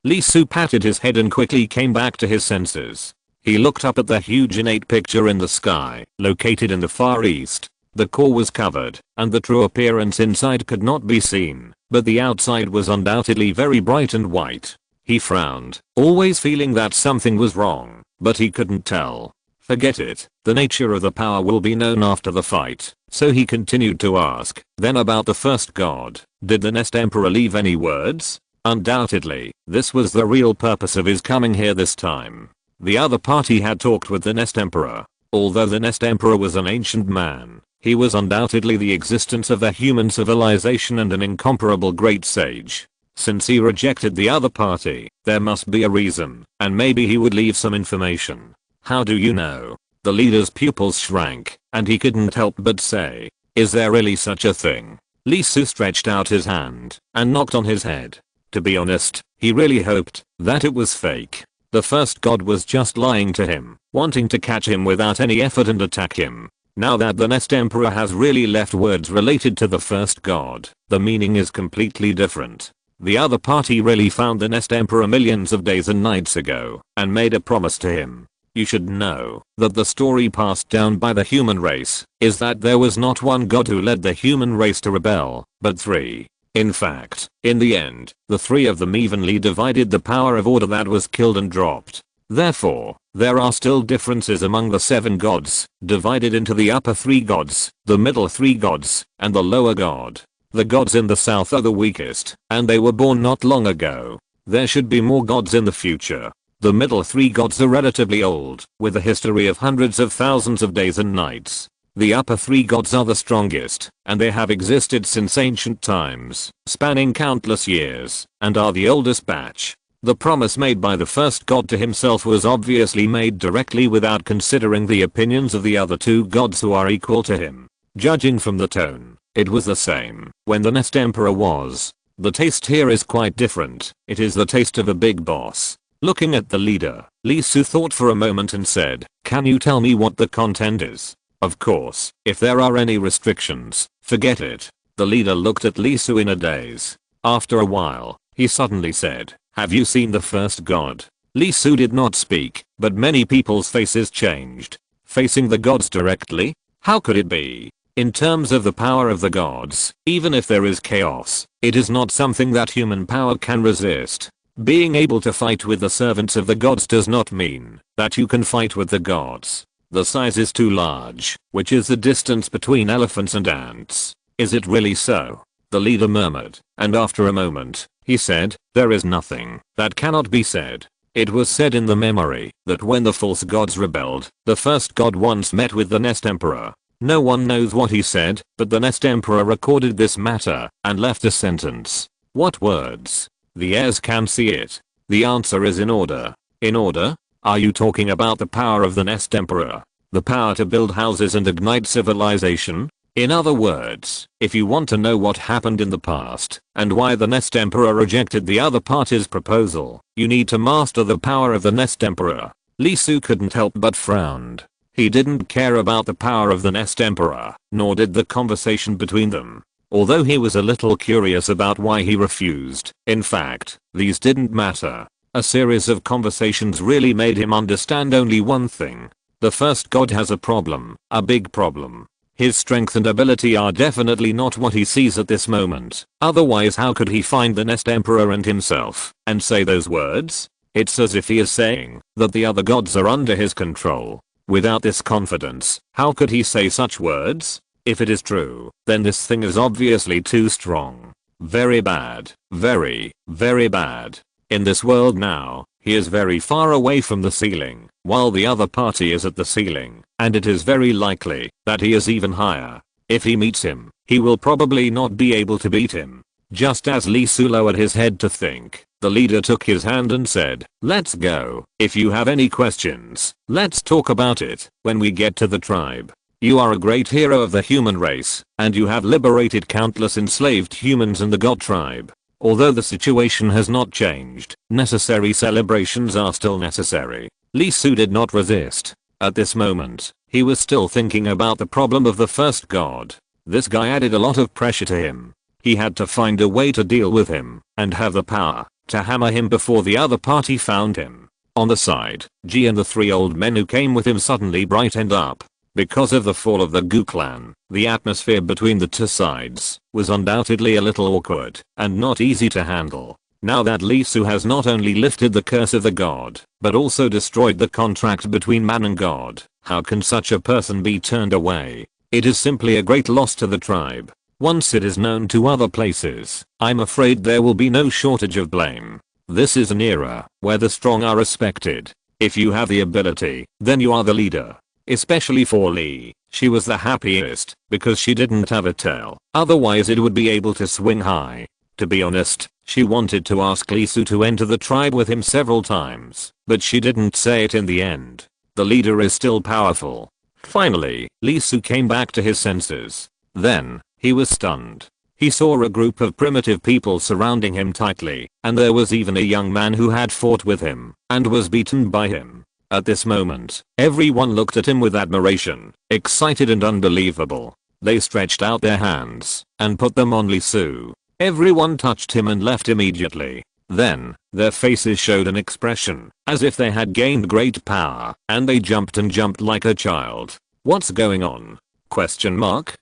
Lee Su patted his head and quickly came back to his senses. He looked up at the huge innate picture in the sky, located in the far east. The core was covered, and the true appearance inside could not be seen, but the outside was undoubtedly very bright and white. He frowned, always feeling that something was wrong, but he couldn't tell. Forget it, the nature of the power will be known after the fight. So he continued to ask, then about the first god, did the Nest Emperor leave any words? Undoubtedly, this was the real purpose of his coming here this time. The other party had talked with the Nest Emperor. Although the Nest Emperor was an ancient man, he was undoubtedly the existence of a human civilization and an incomparable great sage. Since he rejected the other party, there must be a reason, and maybe he would leave some information. How do you know? The leader's pupils shrank, and he couldn't help but say, "Is there really such a thing?" Lee Su stretched out his hand and knocked on his head. To be honest, he really hoped that it was fake. The first god was just lying to him, wanting to catch him without any effort and attack him. Now that the Nest Emperor has really left words related to the first god, the meaning is completely different. The other party really found the Nest Emperor millions of days and nights ago and made a promise to him. You should know that the story passed down by the human race is that there was not one god who led the human race to rebel, but three. In fact, in the end, the three of them evenly divided the power of order that was killed and dropped. Therefore, there are still differences among the 7 gods, divided into the upper 3 gods, the middle 3 gods, and the lower god. The gods in the south are the weakest, and they were born not long ago. There should be more gods in the future. The middle 3 gods are relatively old, with a history of hundreds of thousands of days and nights. The upper 3 gods are the strongest, and they have existed since ancient times, spanning countless years, and are the oldest batch. The promise made by the first god to himself was obviously made directly without considering the opinions of the other 2 gods who are equal to him. Judging from the tone, it was the same when the Nest Emperor was. The taste here is quite different. It is the taste of a big boss. Looking at the leader, Lee Su thought for a moment and said, "Can you tell me what the content is?" Of course, if there are any restrictions, forget it. The leader looked at Lee Su in a daze. After a while, he suddenly said, "Have you seen the first god?" Lee Su did not speak, but many people's faces changed. Facing the gods directly? How could it be? In terms of the power of the gods, even if there is chaos, it is not something that human power can resist. Being able to fight with the servants of the gods does not mean that you can fight with the gods. The size is too large, which is the distance between elephants and ants. Is it really so? The leader murmured, and after a moment, he said, "There is nothing that cannot be said." It was said in the memory that when the false gods rebelled, the first god once met with the Nest Emperor. No one knows what he said, but the Nest Emperor recorded this matter and left a sentence. What words? The heirs can see it. The answer is in order. In order? Are you talking about the power of the Nest Emperor? The power to build houses and ignite civilization? In other words, if you want to know what happened in the past, and why the Nest Emperor rejected the other party's proposal, you need to master the power of the Nest Emperor. Lee Su couldn't help but frowned. He didn't care about the power of the Nest Emperor, nor did the conversation between them. Although he was a little curious about why he refused, in fact, these didn't matter. A series of conversations really made him understand only one thing. The first god has a problem, a big problem. His strength and ability are definitely not what he sees at this moment. Otherwise, how could he find the Nest Emperor and himself and say those words? It's as if he is saying that the other gods are under his control. Without this confidence, how could he say such words? If it is true, then this thing is obviously too strong. Very bad. Very, very bad. In this world now, he is very far away from the ceiling, while the other party is at the ceiling, and it is very likely that he is even higher. If he meets him, he will probably not be able to beat him. Just as Lee Su lowered his head to think, the leader took his hand and said, "Let's go. If you have any questions, let's talk about it when we get to the tribe. You are a great hero of the human race, and you have liberated countless enslaved humans in the god tribe. Although the situation has not changed, necessary celebrations are still necessary." Lee Su did not resist. At this moment, he was still thinking about the problem of the first god. This guy added a lot of pressure to him. He had to find a way to deal with him, and have the power to hammer him before the other party found him. On the side, G and the 3 old men who came with him suddenly brightened up. Because of the fall of the Gu clan, the atmosphere between the 2 sides was undoubtedly a little awkward and not easy to handle. Now that Lee Su has not only lifted the curse of the god, but also destroyed the contract between man and god, how can such a person be turned away? It is simply a great loss to the tribe. Once it is known to other places, I'm afraid there will be no shortage of blame. This is an era where the strong are respected. If you have the ability, then you are the leader. especially for Lee. She was the happiest because she didn't have a tail, otherwise it would be able to swing high. To be honest, she wanted to ask Lee Su to enter the tribe with him several times, but she didn't say it in the end. The leader is still powerful. Finally, Lee Su came back to his senses. Then, he was stunned. He saw a group of primitive people surrounding him tightly, and there was even a young man who had fought with him and was beaten by him. At this moment, everyone looked at him with admiration, excited and unbelievable. They stretched out their hands and put them on Lee Su. Everyone touched him and left immediately. Then, their faces showed an expression as if they had gained great power, and they jumped and jumped like a child. What's going on? Question mark?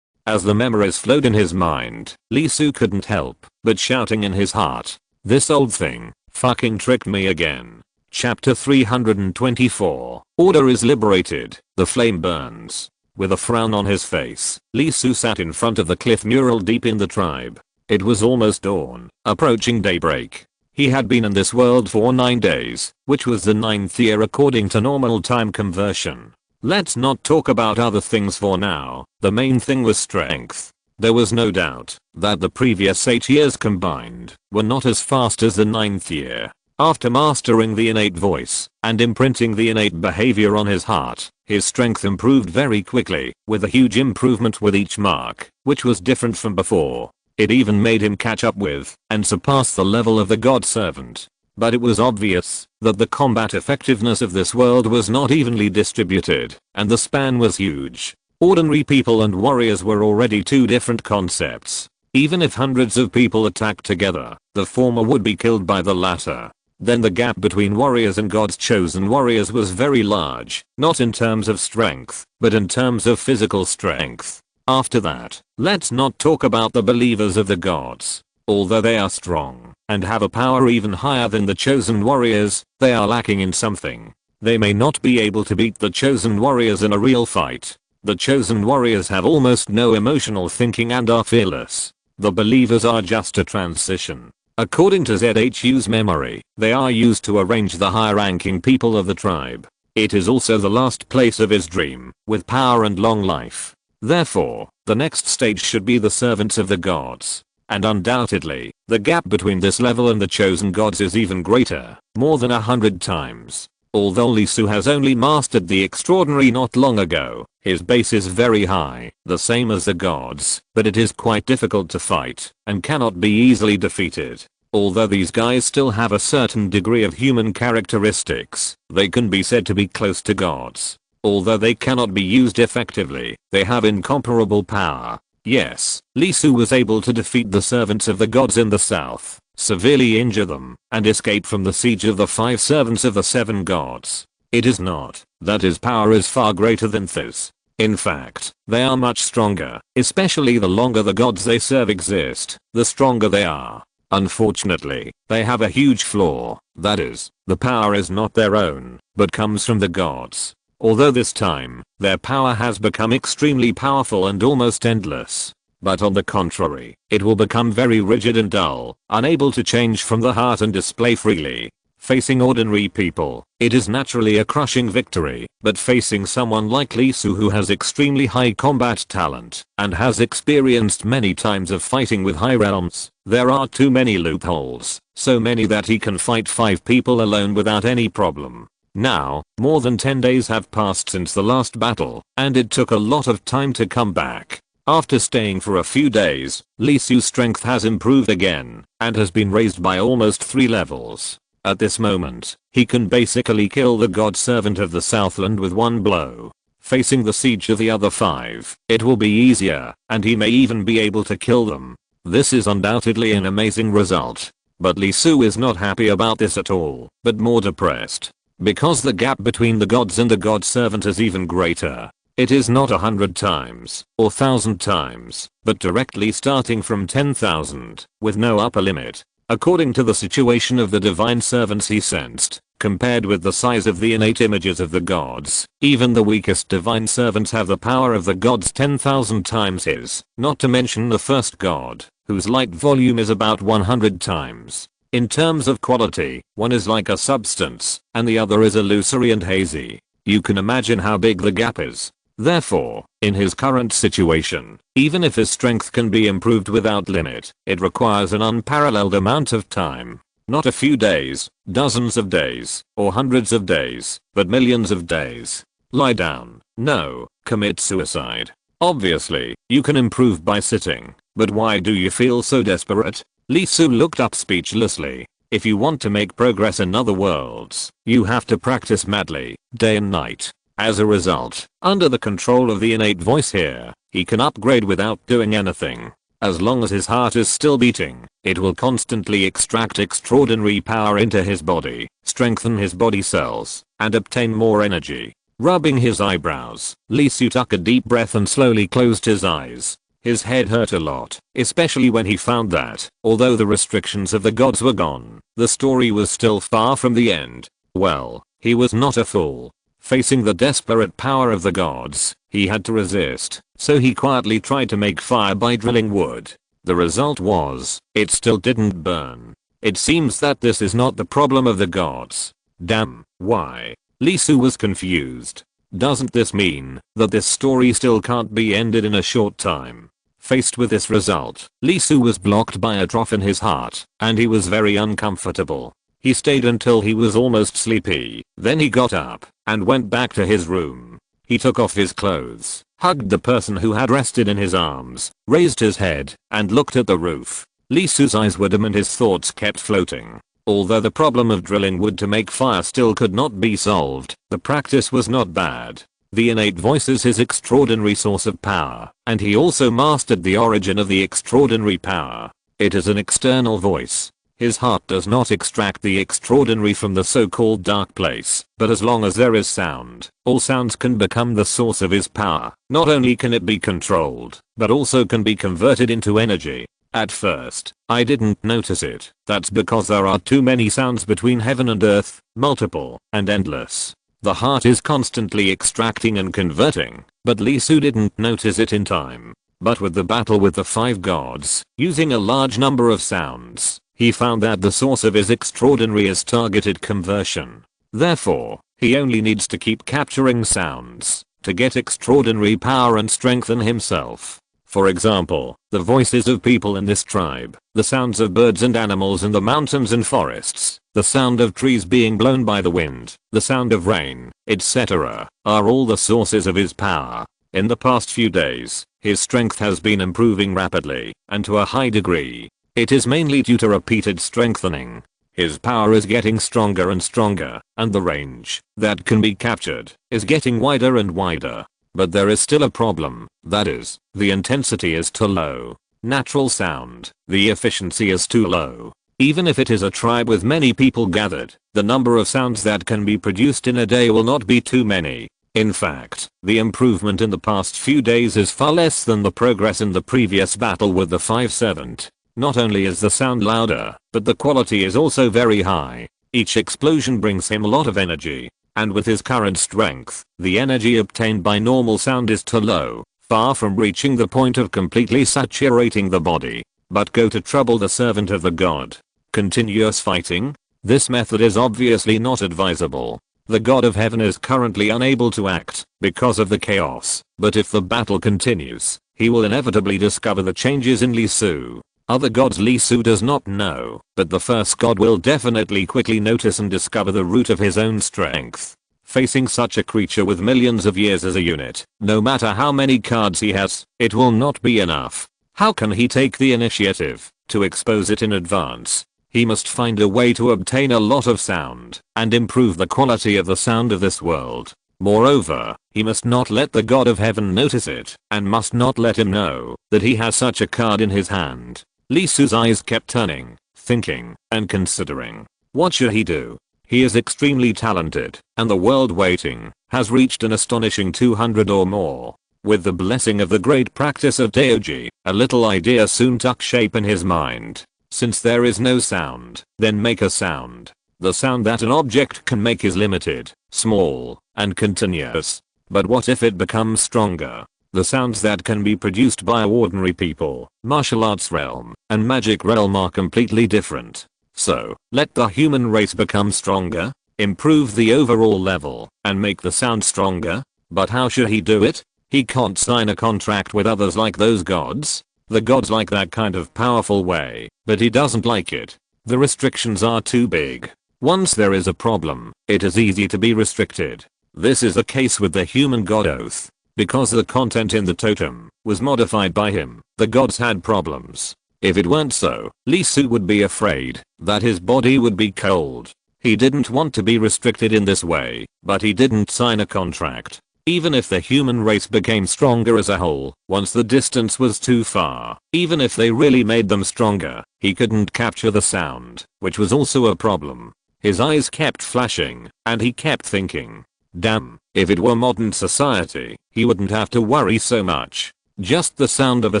As the memories flowed in his mind, Lee Su couldn't help but shouting in his heart, "This old thing fucking tricked me again." Chapter 324. Order is liberated. The flame burns. With a frown on his face, Lee Su sat in front of the cliff mural deep in the tribe. It was almost dawn, approaching daybreak. He had been in this world for 9 days, which was the 9th year according to normal time conversion. Let's not talk about other things for now. The main thing was strength. There was no doubt that the previous 8 years combined were not as fast as the 9th year. After mastering the innate voice and imprinting the innate behavior on his heart, his strength improved very quickly, with a huge improvement with each mark, which was different from before. It even made him catch up with and surpass the level of the God Servant. But it was obvious that the combat effectiveness of this world was not evenly distributed, and the span was huge. Ordinary people and warriors were already two different concepts. Even if hundreds of people attacked together, the former would be killed by the latter. Then the gap between warriors and God's chosen warriors was very large, not in terms of strength, but in terms of physical strength. After that, let's not talk about the believers of the gods. Although they are strong and have a power even higher than the chosen warriors, they are lacking in something. They may not be able to beat the chosen warriors in a real fight. The chosen warriors have almost no emotional thinking and are fearless. The believers are just a transition. According to ZHU's memory, they are used to arrange the high-ranking people of the tribe. It is also the last place of his dream, with power and long life. Therefore, the next stage should be the servants of the gods. And undoubtedly, the gap between this level and the chosen gods is even greater, more than 100 times. Although Lee Su has only mastered the extraordinary not long ago, his base is very high, the same as the gods, but it is quite difficult to fight, and cannot be easily defeated. Although these guys still have a certain degree of human characteristics, they can be said to be close to gods. Although they cannot be used effectively, they have incomparable power. Yes, Lee Su was able to defeat the servants of the gods in the south, severely injure them, and escape from the siege of the 5 servants of the 7 gods. It is not that his power is far greater than this. In fact, they are much stronger, especially the longer the gods they serve exist, the stronger they are. Unfortunately, they have a huge flaw, that is, the power is not their own, but comes from the gods. Although this time, their power has become extremely powerful and almost endless. But on the contrary, it will become very rigid and dull, unable to change from the heart and display freely. Facing ordinary people, it is naturally a crushing victory, but facing someone like Lee Su who has extremely high combat talent and has experienced many times of fighting with high realms, there are too many loopholes, so many that he can fight 5 people alone without any problem. Now, more than 10 days have passed since the last battle, and it took a lot of time to come back. After staying for a few days, Lee Su's strength has improved again, and has been raised by almost 3 levels. At this moment, he can basically kill the god servant of the Southland with 1 blow. Facing the siege of the other 5, it will be easier, and he may even be able to kill them. This is undoubtedly an amazing result. But Lee Su is not happy about this at all, but more depressed. Because the gap between the gods and the god servant is even greater. It is not 100 times, or 1000 times, but directly starting from 10,000, with no upper limit. According to the situation of the divine servants he sensed, compared with the size of the innate images of the gods, even the weakest divine servants have the power of the gods 10,000 times his, not to mention the first god, whose light volume is about 100 times. In terms of quality, one is like a substance, and the other is illusory and hazy. You can imagine how big the gap is. Therefore, in his current situation, even if his strength can be improved without limit, it requires an unparalleled amount of time. Not a few days, dozens of days, or hundreds of days, but millions of days. Lie down. No, commit suicide. Obviously, you can improve by sitting, but why do you feel so desperate? Lee Su looked up speechlessly. If you want to make progress in other worlds, you have to practice madly, day and night. As a result, under the control of the innate voice here, he can upgrade without doing anything. As long as his heart is still beating, it will constantly extract extraordinary power into his body, strengthen his body cells, and obtain more energy. Rubbing his eyebrows, Lee Su took a deep breath and slowly closed his eyes. His head hurt a lot, especially when he found that, although the restrictions of the gods were gone, the story was still far from the end. Well, he was not a fool. Facing the desperate power of the gods, he had to resist, so he quietly tried to make fire by drilling wood. The result was, it still didn't burn. It seems that this is not the problem of the gods. Damn, why? Lee Su was confused. Doesn't this mean that this story still can't be ended in a short time? Faced with this result, Lee Su was blocked by a trough in his heart, and he was very uncomfortable. He stayed until he was almost sleepy, then he got up and went back to his room. He took off his clothes, hugged the person who had rested in his arms, raised his head, and looked at the roof. Lee Su's eyes were dim and his thoughts kept floating. Although the problem of drilling wood to make fire still could not be solved, the practice was not bad. The innate voice is his extraordinary source of power, and he also mastered the origin of the extraordinary power. It is an external voice. His heart does not extract the extraordinary from the so-called dark place, but as long as there is sound, all sounds can become the source of his power. Not only can it be controlled, but also can be converted into energy. At first, I didn't notice it. That's because there are too many sounds between heaven and earth, multiple, and endless. The heart is constantly extracting and converting, but Lee Su didn't notice it in time. But with the battle with the 5 gods, using a large number of sounds, he found that the source of his extraordinary is targeted conversion. Therefore, he only needs to keep capturing sounds to get extraordinary power and strengthen himself. For example, the voices of people in this tribe, the sounds of birds and animals in the mountains and forests, the sound of trees being blown by the wind, the sound of rain, etc., are all the sources of his power. In the past few days, his strength has been improving rapidly, and to a high degree. It is mainly due to repeated strengthening. His power is getting stronger and stronger, and the range that can be captured is getting wider and wider. But there is still a problem, that is, the intensity is too low. Natural sound, the efficiency is too low. Even if it is a tribe with many people gathered, the number of sounds that can be produced in a day will not be too many. In fact, the improvement in the past few days is far less than the progress in the previous battle with the 5/7. Not only is the sound louder, but the quality is also very high. Each explosion brings him a lot of energy. And with his current strength, the energy obtained by normal sound is too low, far from reaching the point of completely saturating the body. But go to trouble the servant of the god. Continuous fighting? This method is obviously not advisable. The god of heaven is currently unable to act because of the chaos, but if the battle continues, he will inevitably discover the changes in Lee Su. Other gods Lee Su does not know, but the first god will definitely quickly notice and discover the root of his own strength. Facing such a creature with millions of years as a unit, no matter how many cards he has, it will not be enough. How can he take the initiative to expose it in advance? He must find a way to obtain a lot of sound and improve the quality of the sound of this world. Moreover, he must not let the god of heaven notice it and must not let him know that he has such a card in his hand. Lee Su's eyes kept turning, thinking, and considering. What should he do? He is extremely talented, and the world waiting has reached an astonishing 200 or more. With the blessing of the great practice of Daoji, a little idea soon took shape in his mind. Since there is no sound, then make a sound. The sound that an object can make is limited, small, and continuous. But what if it becomes stronger? The sounds that can be produced by ordinary people, martial arts realm, and magic realm are completely different. So, let the human race become stronger. improve the overall level, and make the sound stronger. But how should he do it? He can't sign a contract with others like those gods. The gods like that kind of powerful way, but he doesn't like it. The restrictions are too big. Once there is a problem, it is easy to be restricted. This is the case with the human god Oath. Because the content in the totem was modified by him, the gods had problems. If it weren't so, Lee Su would be afraid that his body would be cold. He didn't want to be restricted in this way, but he didn't sign a contract. Even if the human race became stronger as a whole, once the distance was too far, even if they really made them stronger, he couldn't capture the sound, which was also a problem. His eyes kept flashing, and he kept thinking, damn, if it were modern society, he wouldn't have to worry so much. Just the sound of a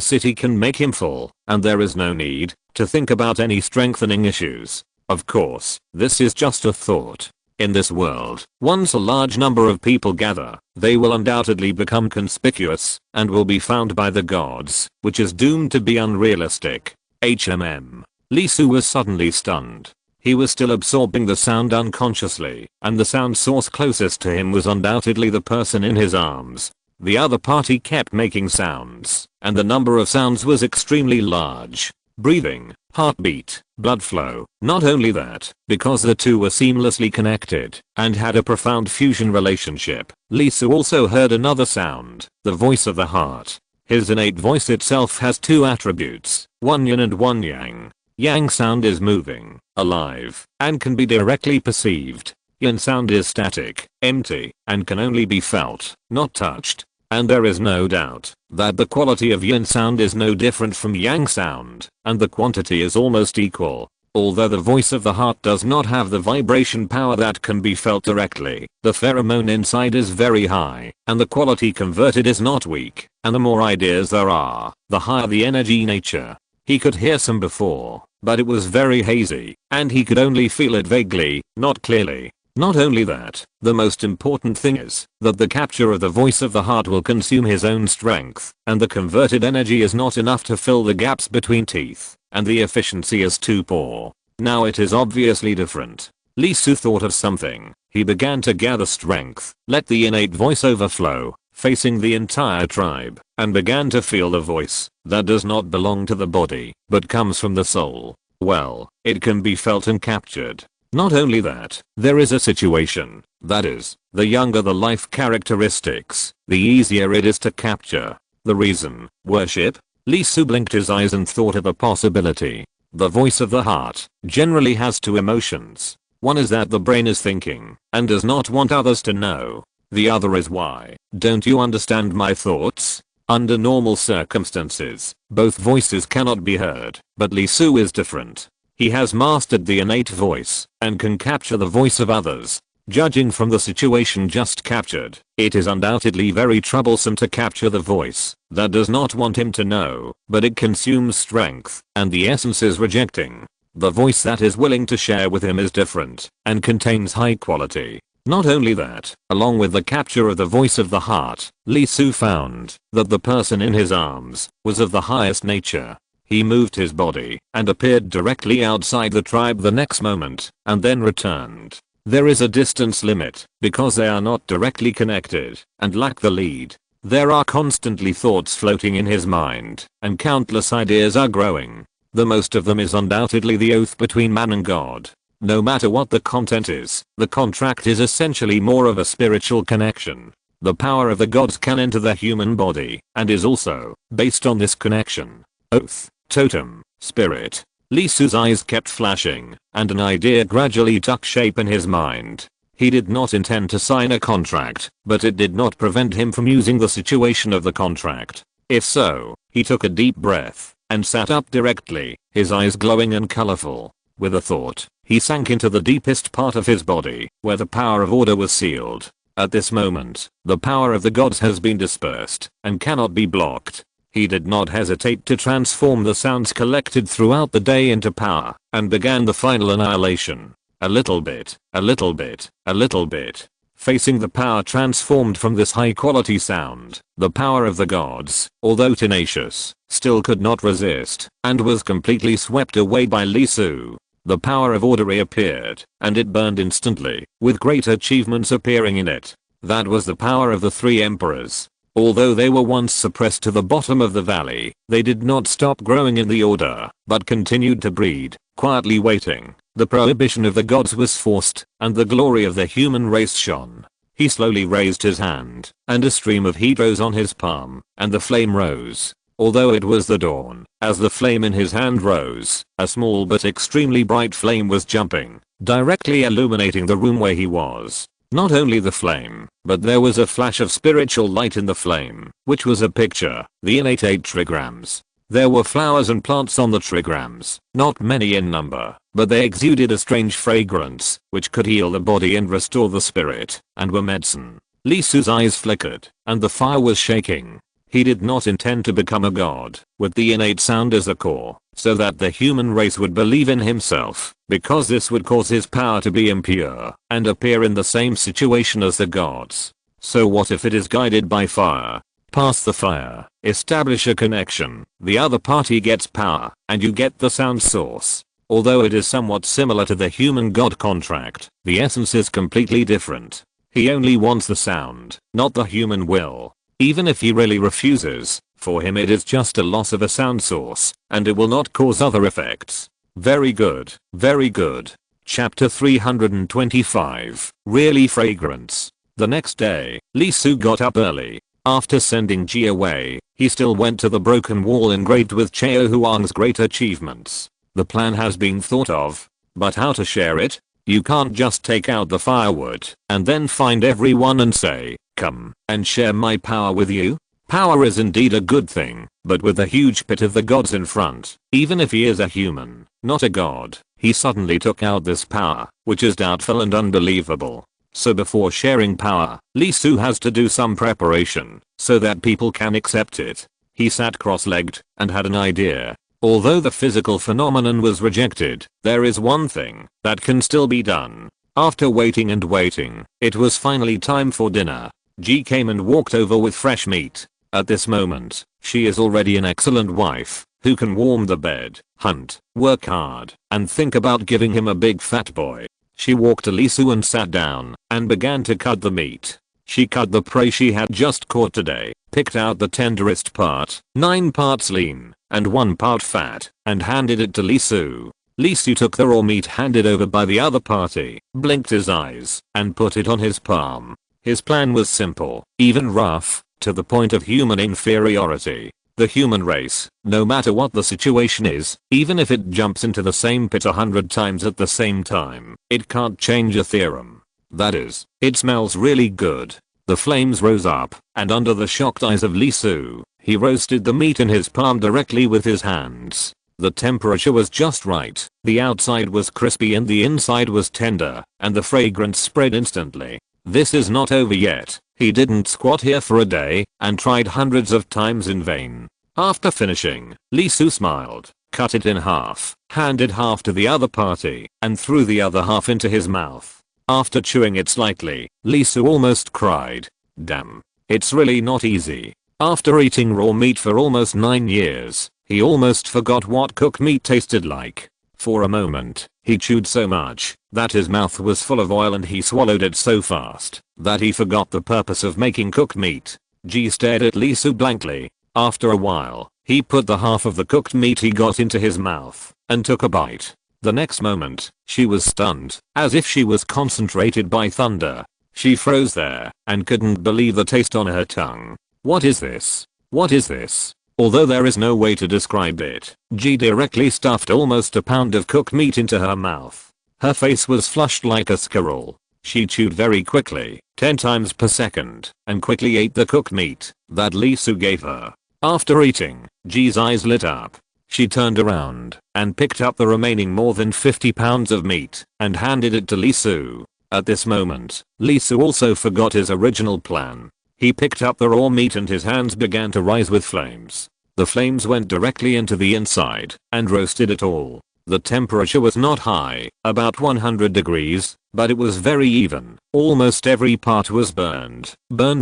city can make him fall, and there is no need to think about any strengthening issues. Of course, this is just a thought. In this world, once a large number of people gather, they will undoubtedly become conspicuous, and will be found by the gods, which is doomed to be unrealistic. Lee Su was suddenly stunned. He was still absorbing the sound unconsciously, and the sound source closest to him was undoubtedly the person in his arms. The other party kept making sounds, and the number of sounds was extremely large. Breathing, heartbeat, blood flow. Not only that, because the two were seamlessly connected and had a profound fusion relationship, Lee Su also heard another sound, the voice of the heart. His innate voice itself has two attributes, one yin and one yang. Yang sound is moving, alive, and can be directly perceived. Yin sound is static, empty, and can only be felt, not touched. And there is no doubt that the quality of yin sound is no different from yang sound, and the quantity is almost equal. Although the voice of the heart does not have the vibration power that can be felt directly, the pheromone inside is very high, and the quality converted is not weak, and the more ideas there are, the higher the energy nature. He could hear some before, but it was very hazy, and he could only feel it vaguely, not clearly. Not only that, the most important thing is that the capture of the voice of the heart will consume his own strength, and the converted energy is not enough to fill the gaps between teeth, and the efficiency is too poor. Now it is obviously different. Lee Su thought of something. He began to gather strength, let the innate voice overflow, facing the entire tribe, and began to feel the voice that does not belong to the body, but comes from the soul. Well, it can be felt and captured. Not only that, there is a situation, that is, the younger the life characteristics, the easier it is to capture. The reason, worship? Lee Su blinked his eyes and thought of a possibility. The voice of the heart generally has two emotions. One is that the brain is thinking, and does not want others to know. The other is why. Don't you understand my thoughts? Under normal circumstances, both voices cannot be heard, but Lee Su is different. He has mastered the innate voice and can capture the voice of others. Judging from the situation just captured, it is undoubtedly very troublesome to capture the voice that does not want him to know, but it consumes strength, and the essence is rejecting. The voice that is willing to share with him is different and contains high quality. Not only that, along with the capture of the voice of the heart, Lee Su found that the person in his arms was of the highest nature. He moved his body and appeared directly outside the tribe the next moment, and then returned. There is a distance limit, because they are not directly connected, and lack the lead. There are constantly thoughts floating in his mind, and countless ideas are growing. The most of them is undoubtedly the oath between man and God. No matter what the content is, the contract is essentially more of a spiritual connection. The power of the gods can enter the human body, and is also based on this connection. Oath, totem, spirit. Lee Su's eyes kept flashing, and an idea gradually took shape in his mind. He did not intend to sign a contract, but it did not prevent him from using the situation of the contract. If so, he took a deep breath, and sat up directly, his eyes glowing and colorful. With a thought, he sank into the deepest part of his body, where the power of order was sealed. At this moment, the power of the gods has been dispersed, and cannot be blocked. He did not hesitate to transform the sounds collected throughout the day into power, and began the final annihilation. A little bit, a little bit, a little bit. Facing the power transformed from this high quality sound, the power of the gods, although tenacious, still could not resist, and was completely swept away by Lee Su. the power of order reappeared, and it burned instantly, with great achievements appearing in it. That was the power of the three emperors. Although they were once suppressed to the bottom of the valley, they did not stop growing in the order, but continued to breed, quietly waiting. The prohibition of the gods was forced, and the glory of the human race shone. He slowly raised his hand, and a stream of heat rose on his palm, and the flame rose. Although it was the dawn, as the flame in his hand rose, a small but extremely bright flame was jumping, directly illuminating the room where he was. Not only the flame, but there was a flash of spiritual light in the flame, which was a picture, the innate 8 trigrams. There were flowers and plants on the trigrams, not many in number, but they exuded a strange fragrance, which could heal the body and restore the spirit, and were medicine. Lee Su's eyes flickered, and the fire was shaking. He did not intend to become a god, with the innate sound as a core, so that the human race would believe in himself, because this would cause his power to be impure, and appear in the same situation as the gods. So what if it is guided by fire? Pass the fire, establish a connection, the other party gets power, and you get the sound source. Although it is somewhat similar to the human god contract, the essence is completely different. He only wants the sound, not the human will. Even if he really refuses, for him it is just a loss of a sound source, and it will not cause other effects. Very good, very good. Chapter 325, Really Fragrance. The next day, Lee Su got up early. After sending Ji away, he still went to the broken wall engraved with Chao Huang's great achievements. The plan has been thought of, but how to share it? You can't just take out the firewood and then find everyone and say, "Come and share my power with you." Power is indeed a good thing, but with the huge pit of the gods in front, even if he is a human, not a god, he suddenly took out this power, which is doubtful and unbelievable. So before sharing power, Lee Su has to do some preparation, so that people can accept it. He sat cross-legged, and had an idea. Although the physical phenomenon was rejected, there is one thing that can still be done. After waiting and waiting, it was finally time for dinner. Ji came and walked over with fresh meat. At this moment, she is already an excellent wife, who can warm the bed, hunt, work hard, and think about giving him a big fat boy. She walked to Lee Su and sat down, and began to cut the meat. She cut the prey she had just caught today, picked out the tenderest part, 9 parts lean, and 1 part fat, and handed it to Lee Su. Lee Su took the raw meat handed over by the other party, blinked his eyes, and put it on his palm. His plan was simple, even rough, to the point of human inferiority. The human race, no matter what the situation is, even if it jumps into the same pit 100 times at the same time, it can't change a theorem. That is, it smells really good. The flames rose up, and under the shocked eyes of Lee Su, he roasted the meat in his palm directly with his hands. The temperature was just right, the outside was crispy and the inside was tender, and the fragrance spread instantly. This is not over yet. He didn't squat here for a day, and tried hundreds of times in vain. After finishing, Lee Su smiled, cut it in half, handed half to the other party, and threw the other half into his mouth. After chewing it slightly, Lee Su almost cried. Damn. It's really not easy. After eating raw meat for almost 9 years, he almost forgot what cooked meat tasted like. For a moment, he chewed so much that his mouth was full of oil and he swallowed it so fast that he forgot the purpose of making cooked meat. Ji stared at Lee Su blankly. After a while, he put the half of the cooked meat he got into his mouth and took a bite. The next moment, she was stunned, as if she was concentrated by thunder. She froze there and couldn't believe the taste on her tongue. What is this? What is this? Although there is no way to describe it, Ji directly stuffed almost a pound of cooked meat into her mouth. Her face was flushed like a squirrel. She chewed very quickly, 10 times per second, and quickly ate the cooked meat that Lee Su gave her. After eating, Ji's eyes lit up. She turned around and picked up the remaining more than 50 pounds of meat and handed it to Lee Su. At this moment, Lee Su also forgot his original plan. He picked up the raw meat and his hands began to rise with flames. The flames went directly into the inside and roasted it all. The temperature was not high, about 100 degrees, but it was very even. Almost every part was burned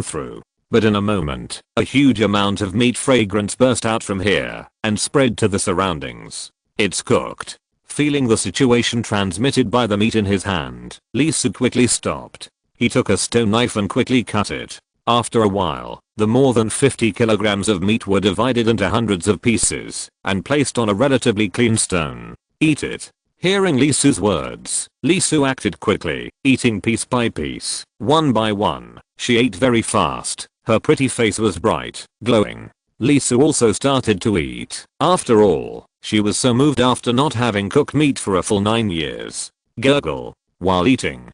through. But in a moment, a huge amount of meat fragrance burst out from here and spread to the surroundings. It's cooked. Feeling the situation transmitted by the meat in his hand, Lee Soo quickly stopped. He took a stone knife and quickly cut it. After a while, the more than 50 kilograms of meat were divided into hundreds of pieces and placed on a relatively clean stone. "Eat it." Hearing Lee Soo's words, Lee Soo acted quickly, eating piece by piece, one by one. She ate very fast. Her pretty face was bright, glowing. Lee Soo also started to eat. After all, she was so moved after not having cooked meat for a full 9 years. Gurgle. While eating,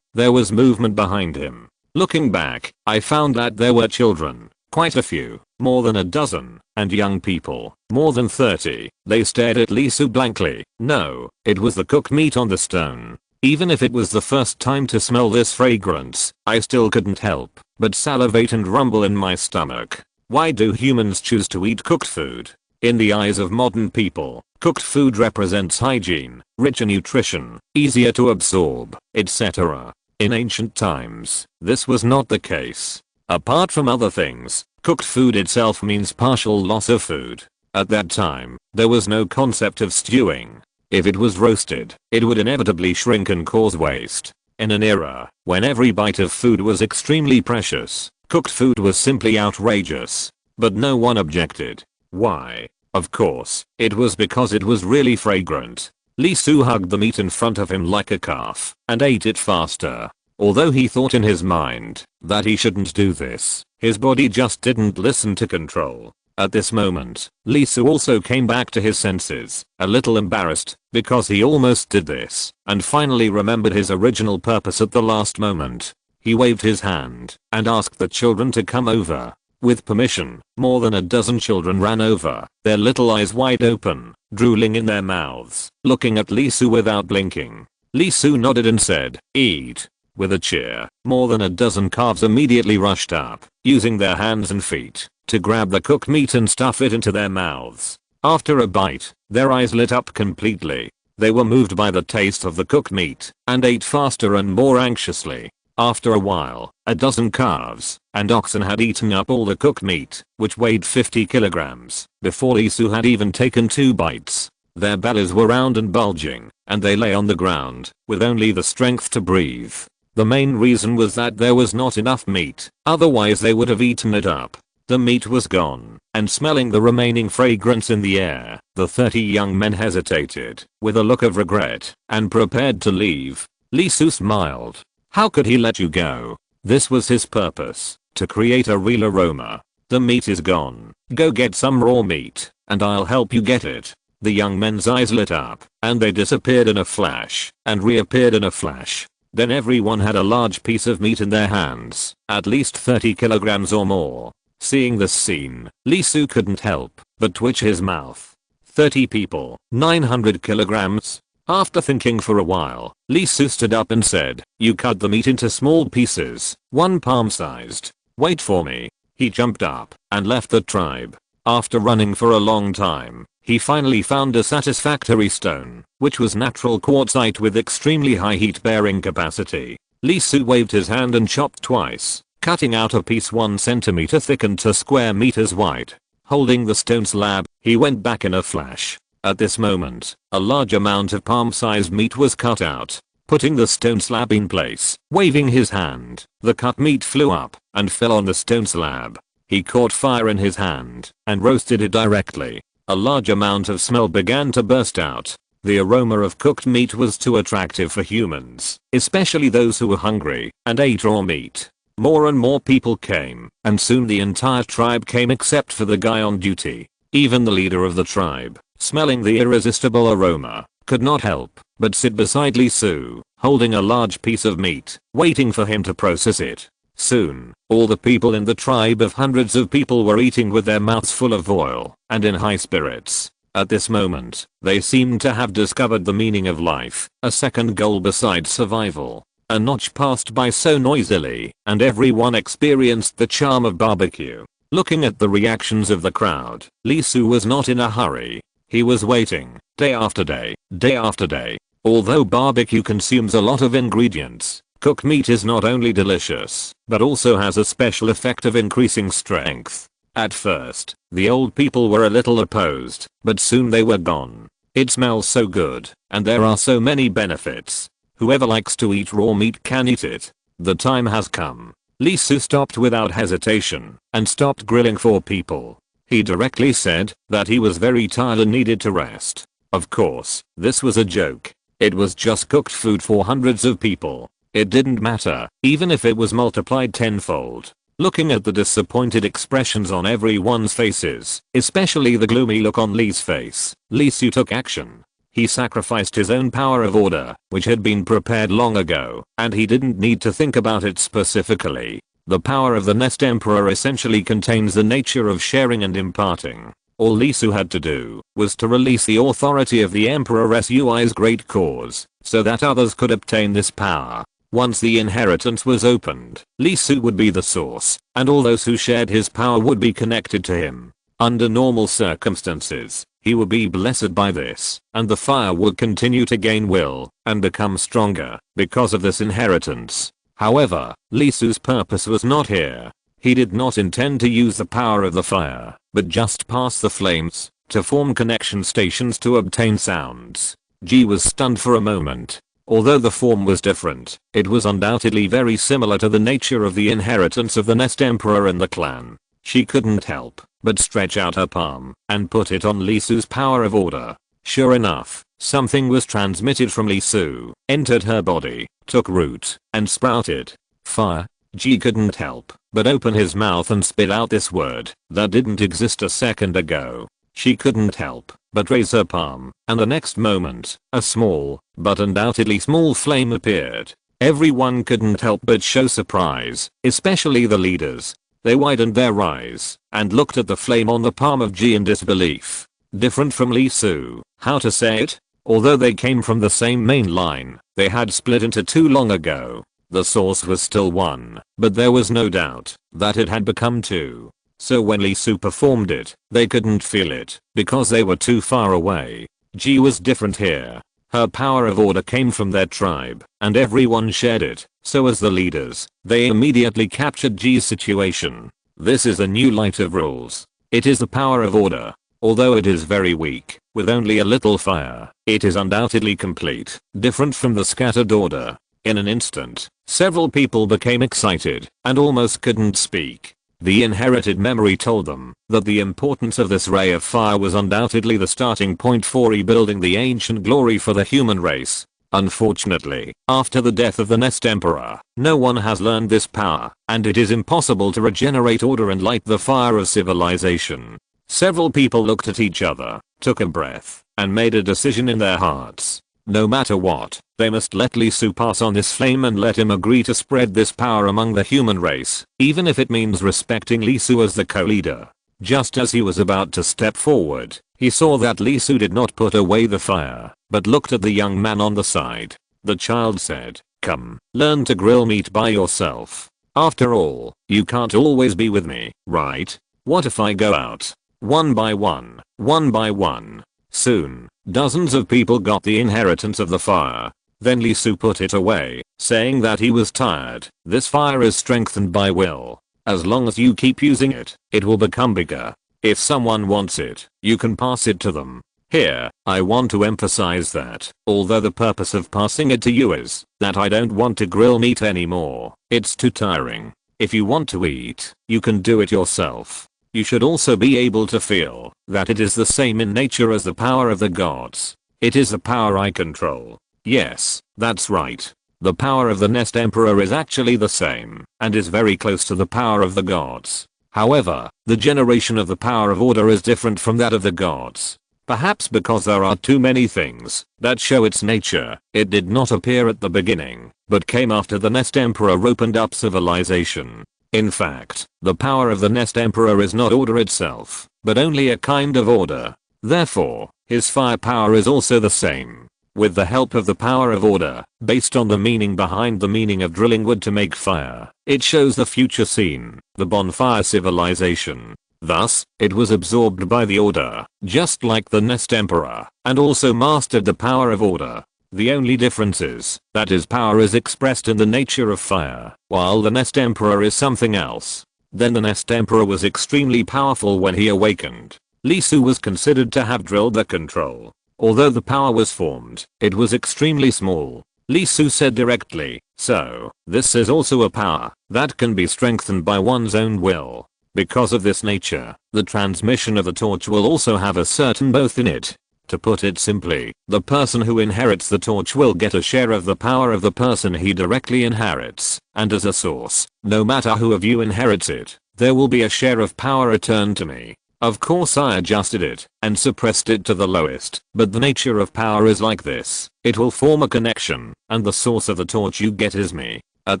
there was movement behind him. Looking back, I found that there were children, quite a few, more than a dozen, and young people, more than 30. They stared at Lee Soo blankly. No, it was the cooked meat on the stone. Even if it was the first time to smell this fragrance, I still couldn't help but salivate and rumble in my stomach. Why do humans choose to eat cooked food? In the eyes of modern people, cooked food represents hygiene, richer nutrition, easier to absorb, etc. In ancient times, this was not the case. Apart from other things, cooked food itself means partial loss of food. At that time, there was no concept of stewing. If it was roasted, it would inevitably shrink and cause waste. In an era when every bite of food was extremely precious, cooked food was simply outrageous. But no one objected. Why? Of course, it was because it was really fragrant. Lee Soo hugged the meat in front of him like a calf and ate it faster. Although he thought in his mind that he shouldn't do this, his body just didn't listen to control. At this moment, Lee Soo also came back to his senses, a little embarrassed because he almost did this, and finally remembered his original purpose at the last moment. He waved his hand and asked the children to come over. With permission, more than a dozen children ran over, their little eyes wide open, drooling in their mouths, looking at Lee Soo without blinking. Lee Soo nodded and said, "Eat." With a cheer, more than a dozen calves immediately rushed up, using their hands and feet to grab the cooked meat and stuff it into their mouths. After a bite, their eyes lit up completely. They were moved by the taste of the cooked meat and ate faster and more anxiously. After a while, a dozen calves and oxen had eaten up all the cooked meat, which weighed 50 kilograms, before Lee Soo had even taken 2 bites. Their bellies were round and bulging, and they lay on the ground, with only the strength to breathe. The main reason was that there was not enough meat, otherwise they would have eaten it up. The meat was gone, and smelling the remaining fragrance in the air, the 30 young men hesitated, with a look of regret, and prepared to leave. Lee Soo smiled. How could he let you go? This was his purpose, to create a real aroma. The meat is gone. Go get some raw meat, and I'll help you get it. The young men's eyes lit up, and they disappeared in a flash, and reappeared in a flash. Then everyone had a large piece of meat in their hands, at least 30 kilograms or more. Seeing this scene, Lee Soo couldn't help but twitch his mouth. 30 people, 900 kilograms? After thinking for a while, Lee Soo stood up and said, "You cut the meat into small pieces, 1 palm-sized. Wait for me." He jumped up and left the tribe. After running for a long time, he finally found a satisfactory stone, which was natural quartzite with extremely high heat-bearing capacity. Lee Soo waved his hand and chopped twice, cutting out a piece 1 centimeter thick and 2 square meters wide. Holding the stone slab, he went back in a flash. At this moment, a large amount of palm-sized meat was cut out. Putting the stone slab in place, waving his hand, the cut meat flew up and fell on the stone slab. He caught fire in his hand and roasted it directly. A large amount of smell began to burst out. The aroma of cooked meat was too attractive for humans, especially those who were hungry and ate raw meat. More and more people came, and soon the entire tribe came except for the guy on duty. Even the leader of the tribe, smelling the irresistible aroma, could not help but sit beside Lee Soo, holding a large piece of meat, waiting for him to process it. Soon, all the people in the tribe of hundreds of people were eating with their mouths full of oil and in high spirits. At this moment, they seemed to have discovered the meaning of life, a second goal besides survival. A notch passed by so noisily, and everyone experienced the charm of barbecue. Looking at the reactions of the crowd, Lee Soo was not in a hurry. He was waiting, day after day, day after day. Although barbecue consumes a lot of ingredients, cooked meat is not only delicious, but also has a special effect of increasing strength. At first, the old people were a little opposed, but soon they were gone. It smells so good, and there are so many benefits. Whoever likes to eat raw meat can eat it. The time has come. Lee Su stopped without hesitation and stopped grilling for people. He directly said that he was very tired and needed to rest. Of course, this was a joke. It was just cooked food for hundreds of people. It didn't matter, even if it was multiplied tenfold. Looking at the disappointed expressions on everyone's faces, especially the gloomy look on Lee's face, Lee Su took action. He sacrificed his own power of order, which had been prepared long ago, and he didn't need to think about it specifically. The power of the Nest Emperor essentially contains the nature of sharing and imparting. All Lee Su had to do was to release the authority of the Emperor Sui's great cause, so that others could obtain this power. Once the inheritance was opened, Lee Su would be the source, and all those who shared his power would be connected to him. Under normal circumstances, he would be blessed by this, and the fire would continue to gain will and become stronger because of this inheritance. However, Lee Su's purpose was not here. He did not intend to use the power of the fire, but just pass the flames to form connection stations to obtain sounds. Ji was stunned for a moment. Although the form was different, it was undoubtedly very similar to the nature of the inheritance of the Nest Emperor and the clan. She couldn't help but stretch out her palm and put it on Lee Su's power of order. Sure enough, something was transmitted from Lee Su, entered her body, took root, and sprouted. Fire. Ji couldn't help but open his mouth and spit out this word that didn't exist a second ago. She couldn't help but raise her palm, and the next moment, a small, but undoubtedly small flame appeared. Everyone couldn't help but show surprise, especially the leaders. They widened their eyes and looked at the flame on the palm of Ji in disbelief. Different from Lee Su, how to say it? Although they came from the same main line, they had split into two long ago. The source was still one, but there was no doubt that it had become two. So when Lee Su performed it, they couldn't feel it because they were too far away. Ji was different here. Her power of order came from their tribe, and everyone shared it. So as the leaders, they immediately captured Ji's situation. This is a new light of rules. It is the power of order. Although it is very weak, with only a little fire, it is undoubtedly complete, different from the scattered order. In an instant, several people became excited and almost couldn't speak. The inherited memory told them that the importance of this ray of fire was undoubtedly the starting point for rebuilding the ancient glory for the human race. Unfortunately, after the death of the Nest Emperor, no one has learned this power, and it is impossible to regenerate order and light the fire of civilization. Several people looked at each other, took a breath, and made a decision in their hearts. No matter what, they must let Lee Su pass on this flame and let him agree to spread this power among the human race, even if it means respecting Lee Su as the co-leader. Just as he was about to step forward, he saw that Lee Su did not put away the fire, but looked at the young man on the side. The child said, "Come, learn to grill meat by yourself. After all, you can't always be with me, right? What if I go out? One by one, one by one." Soon, dozens of people got the inheritance of the fire. Then Lee Su put it away, saying that he was tired. This fire is strengthened by will. As long as you keep using it, it will become bigger. If someone wants it, you can pass it to them. Here, I want to emphasize that, although the purpose of passing it to you is that I don't want to grill meat anymore, it's too tiring. If you want to eat, you can do it yourself. You should also be able to feel that it is the same in nature as the power of the gods. It is the power I control. Yes, that's right. The power of the Nest Emperor is actually the same, and is very close to the power of the gods. However, the generation of the power of order is different from that of the gods. Perhaps because there are too many things that show its nature, it did not appear at the beginning, but came after the Nest Emperor opened up civilization. In fact, the power of the Nest Emperor is not order itself, but only a kind of order. Therefore, his firepower is also the same. With the help of the power of order, based on the meaning behind the meaning of drilling wood to make fire, it shows the future scene, the bonfire civilization. Thus, it was absorbed by the order, just like the Nest Emperor, and also mastered the power of order. The only difference is that his power is expressed in the nature of fire, while the Nest Emperor is something else. Then the Nest Emperor was extremely powerful when he awakened. Lee Su was considered to have drilled the control. Although the power was formed, it was extremely small. Lee Su said directly, so, this is also a power that can be strengthened by one's own will. Because of this nature, the transmission of the torch will also have a certain both in it. To put it simply, the person who inherits the torch will get a share of the power of the person he directly inherits, and as a source, no matter who of you inherits it, there will be a share of power returned to me. Of course I adjusted it and suppressed it to the lowest, but the nature of power is like this. It will form a connection, and the source of the torch you get is me. At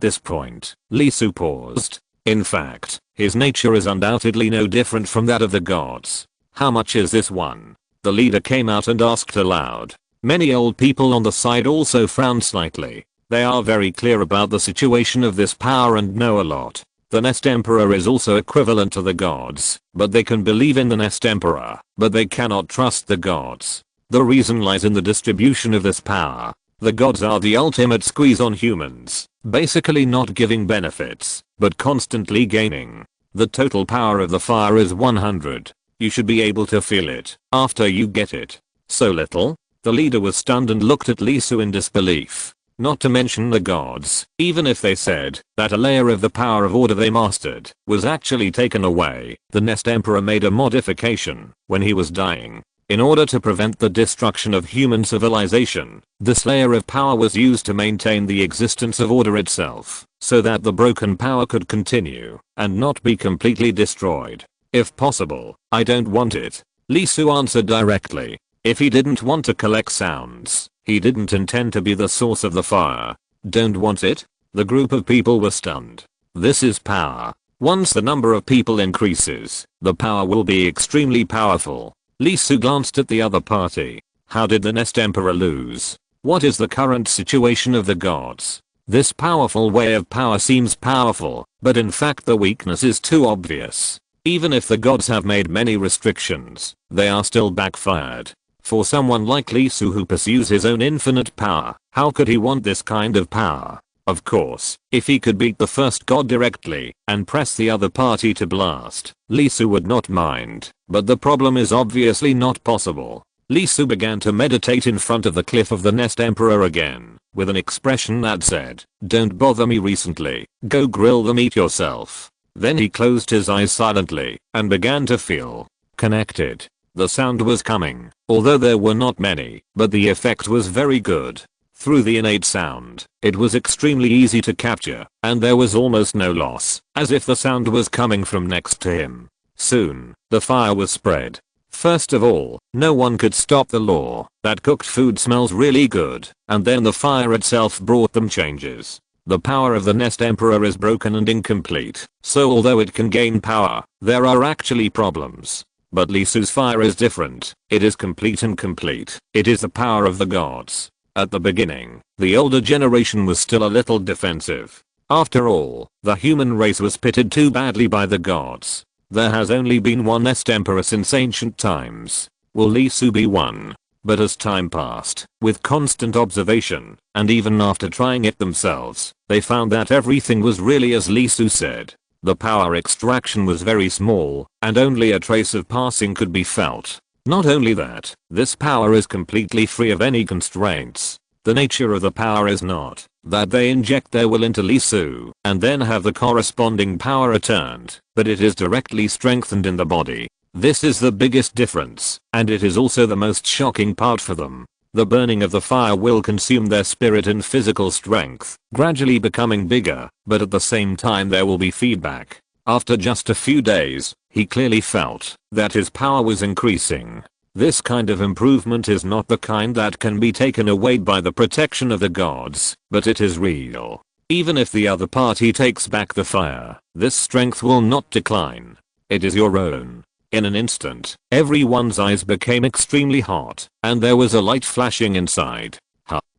this point, Lee Su paused. In fact, his nature is undoubtedly no different from that of the gods. How much is this one? The leader came out and asked aloud. Many old people on the side also frowned slightly. They are very clear about the situation of this power and know a lot. The Nest Emperor is also equivalent to the gods, but they can believe in the Nest Emperor, but they cannot trust the gods. The reason lies in the distribution of this power. The gods are the ultimate squeeze on humans, basically not giving benefits, but constantly gaining. The total power of the fire is 100. You should be able to feel it after you get it. So little? The leader was stunned and looked at Lee Su in disbelief. Not to mention the gods, even if they said that a layer of the power of order they mastered was actually taken away, the Nest Emperor made a modification when he was dying. In order to prevent the destruction of human civilization, this layer of power was used to maintain the existence of order itself, so that the broken power could continue and not be completely destroyed. If possible, I don't want it. Lee Su answered directly. If he didn't want to collect sounds, he didn't intend to be the source of the fire. Don't want it? The group of people were stunned. This is power. Once the number of people increases, the power will be extremely powerful. Lee Su glanced at the other party. How did the Nest Emperor lose? What is the current situation of the gods? This powerful way of power seems powerful, but in fact the weakness is too obvious. Even if the gods have made many restrictions, they are still backfired. For someone like Lee Su who pursues his own infinite power, how could he want this kind of power? Of course, if he could beat the first god directly and press the other party to blast, Lee Su would not mind, but the problem is obviously not possible. Lee Su began to meditate in front of the cliff of the Nest Emperor again, with an expression that said, "Don't bother me recently, go grill the meat yourself." Then he closed his eyes silently and began to feel connected. The sound was coming, although there were not many, but the effect was very good. Through the innate sound, it was extremely easy to capture, and there was almost no loss, as if the sound was coming from next to him. Soon, the fire was spread. First of all, no one could stop the law that cooked food smells really good, and then the fire itself brought them changes. The power of the Nest Emperor is broken and incomplete, so although it can gain power, there are actually problems. But Lee Su's fire is different. It is complete and complete. It is the power of the gods. At the beginning, the older generation was still a little defensive. After all, the human race was pitted too badly by the gods. There has only been one Nest Emperor since ancient times. Will Lee Su be one? But as time passed, with constant observation, and even after trying it themselves, they found that everything was really as Lee Su said. The power extraction was very small, and only a trace of passing could be felt. Not only that, this power is completely free of any constraints. The nature of the power is not that they inject their will into Lee Su and then have the corresponding power returned, but it is directly strengthened in the body. This is the biggest difference, and it is also the most shocking part for them. The burning of the fire will consume their spirit and physical strength, gradually becoming bigger, but at the same time there will be feedback. After just a few days, he clearly felt that his power was increasing. This kind of improvement is not the kind that can be taken away by the protection of the gods, but it is real. Even if the other party takes back the fire, this strength will not decline. It is your own. In an instant, everyone's eyes became extremely hot, and there was a light flashing inside.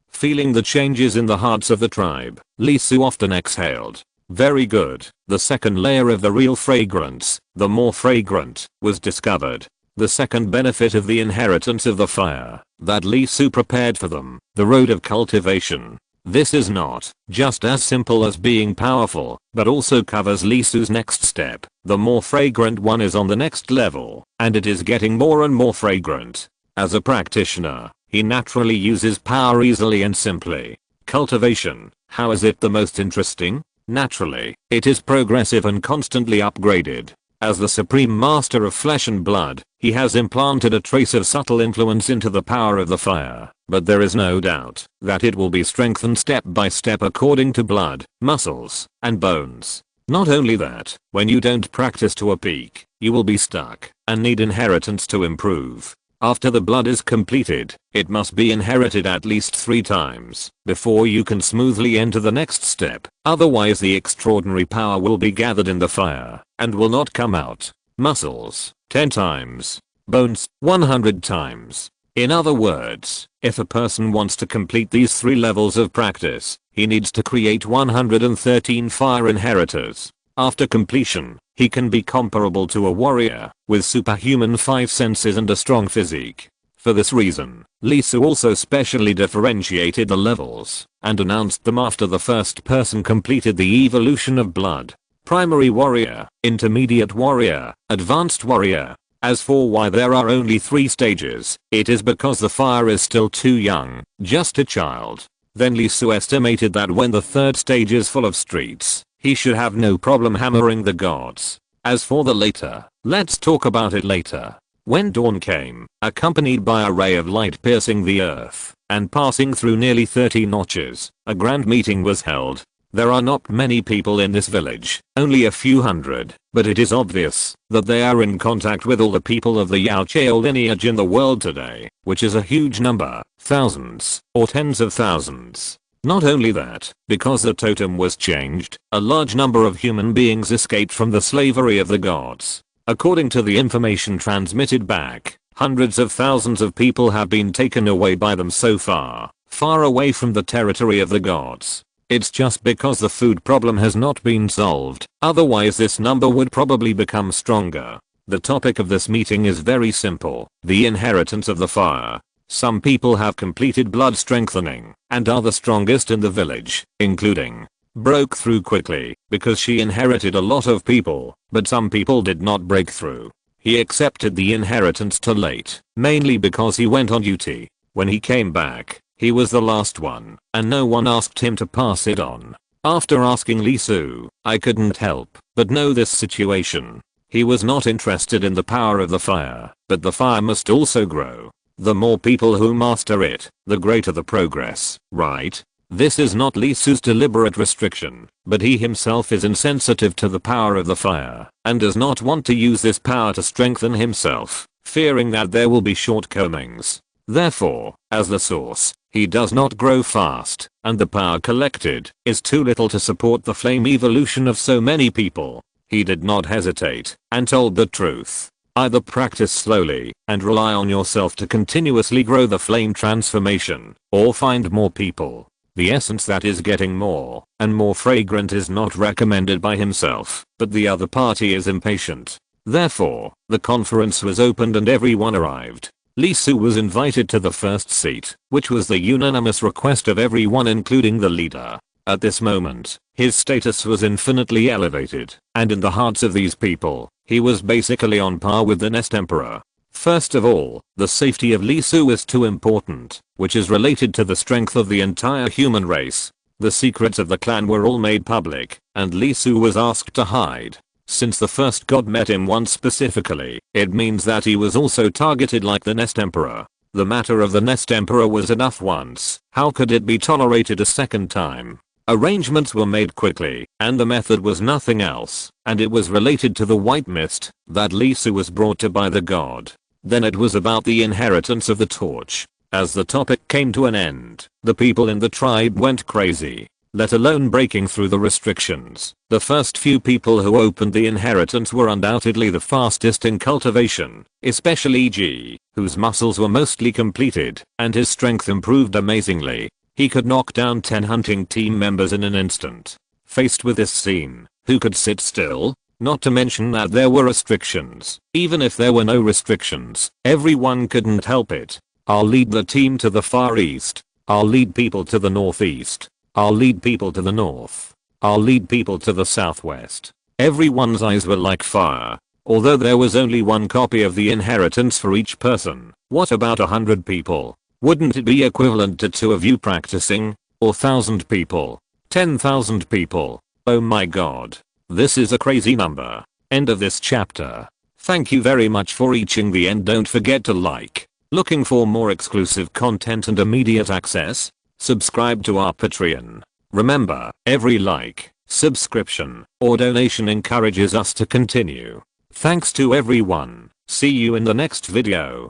Feeling the changes in the hearts of the tribe, Lee Su often exhaled. Very good. The second layer of the real fragrance, the more fragrant, was discovered. The second benefit of the inheritance of the fire that Lee Su prepared for them, the road of cultivation. This is not just as simple as being powerful, but also covers Lee Su's next step. The more fragrant one is on the next level, and it is getting more and more fragrant. As a practitioner, he naturally uses power easily and simply. Cultivation, how is it the most interesting? Naturally, it is progressive and constantly upgraded. As the supreme master of flesh and blood, he has implanted a trace of subtle influence into the power of the fire, but there is no doubt that it will be strengthened step by step according to blood, muscles, and bones. Not only that, when you don't practice to a peak, you will be stuck and need inheritance to improve. After the blood is completed, it must be inherited at least 3 times before you can smoothly enter the next step. Otherwise the extraordinary power will be gathered in the fire and will not come out. Muscles, 10 times. Bones, 100 times. In other words, if a person wants to complete these 3 levels of practice, he needs to create 113 fire inheritors. After completion, he can be comparable to a warrior with superhuman 5 senses and a strong physique. For this reason, Lee Su also specially differentiated the levels and announced them after the first person completed the evolution of blood. Primary warrior, intermediate warrior, advanced warrior. As for why there are only 3 stages, it is because the fire is still too young, just a child. Then Lee Su estimated that when the 3rd stage is full of streets, he should have no problem hammering the gods. As for the later, let's talk about it later. When dawn came, accompanied by a ray of light piercing the earth and passing through nearly 30 notches, a grand meeting was held. There are not many people in this village, only a few hundred, but it is obvious that they are in contact with all the people of the Yao Chao lineage in the world today, which is a huge number, thousands, or tens of thousands. Not only that, because the totem was changed, a large number of human beings escaped from the slavery of the gods. According to the information transmitted back, hundreds of thousands of people have been taken away by them so far, far away from the territory of the gods. It's just because the food problem has not been solved, otherwise this number would probably become stronger. The topic of this meeting is very simple, the inheritance of the fire. Some people have completed blood strengthening and are the strongest in the village, including broke through quickly because she inherited a lot of people, but some people did not break through. He accepted the inheritance too late, mainly because he went on duty. When he came back, he was the last one, and no one asked him to pass it on. After asking Lee Su, I couldn't help but know this situation. He was not interested in the power of the fire, but the fire must also grow. The more people who master it, the greater the progress, right? This is not Lee Su's deliberate restriction, but he himself is insensitive to the power of the fire and does not want to use this power to strengthen himself, fearing that there will be shortcomings. Therefore, as the source, he does not grow fast, and the power collected is too little to support the flame evolution of so many people. He did not hesitate and told the truth. Either practice slowly and rely on yourself to continuously grow the flame transformation, or find more people. The essence that is getting more and more fragrant is not recommended by himself, but the other party is impatient. Therefore, the conference was opened and everyone arrived. Lee Su was invited to the first seat, which was the unanimous request of everyone including the leader. At this moment, his status was infinitely elevated, and in the hearts of these people, he was basically on par with the next emperor. First of all, the safety of Lee Su is too important, which is related to the strength of the entire human race. The secrets of the clan were all made public, and Lee Su was asked to hide. Since the first god met him once specifically, it means that he was also targeted like the next emperor. The matter of the next emperor was enough once, how could it be tolerated a second time? Arrangements were made quickly, and the method was nothing else, and it was related to the white mist that Lee Su was brought to by the god. Then it was about the inheritance of the torch. As the topic came to an end, the people in the tribe went crazy, let alone breaking through the restrictions. The first few people who opened the inheritance were undoubtedly the fastest in cultivation, especially G, whose muscles were mostly completed, and his strength improved amazingly. He could knock down 10 hunting team members in an instant. Faced with this scene, who could sit still? Not to mention that there were restrictions. Even if there were no restrictions, everyone couldn't help it. I'll lead the team to the far east. I'll lead people to the northeast. I'll lead people to the north. I'll lead people to the southwest. Everyone's eyes were like fire. Although there was only one copy of the inheritance for each person, What about 100 people? Wouldn't it be equivalent to 2 of you practicing? Or 1,000 people? 10,000 people? Oh my god. This is a crazy number. End of this chapter. Thank you very much for reaching the end. Don't forget to like. Looking for more exclusive content and immediate access? Subscribe to our Patreon. Remember, every like, subscription, or donation encourages us to continue. Thanks to everyone. See you in the next video.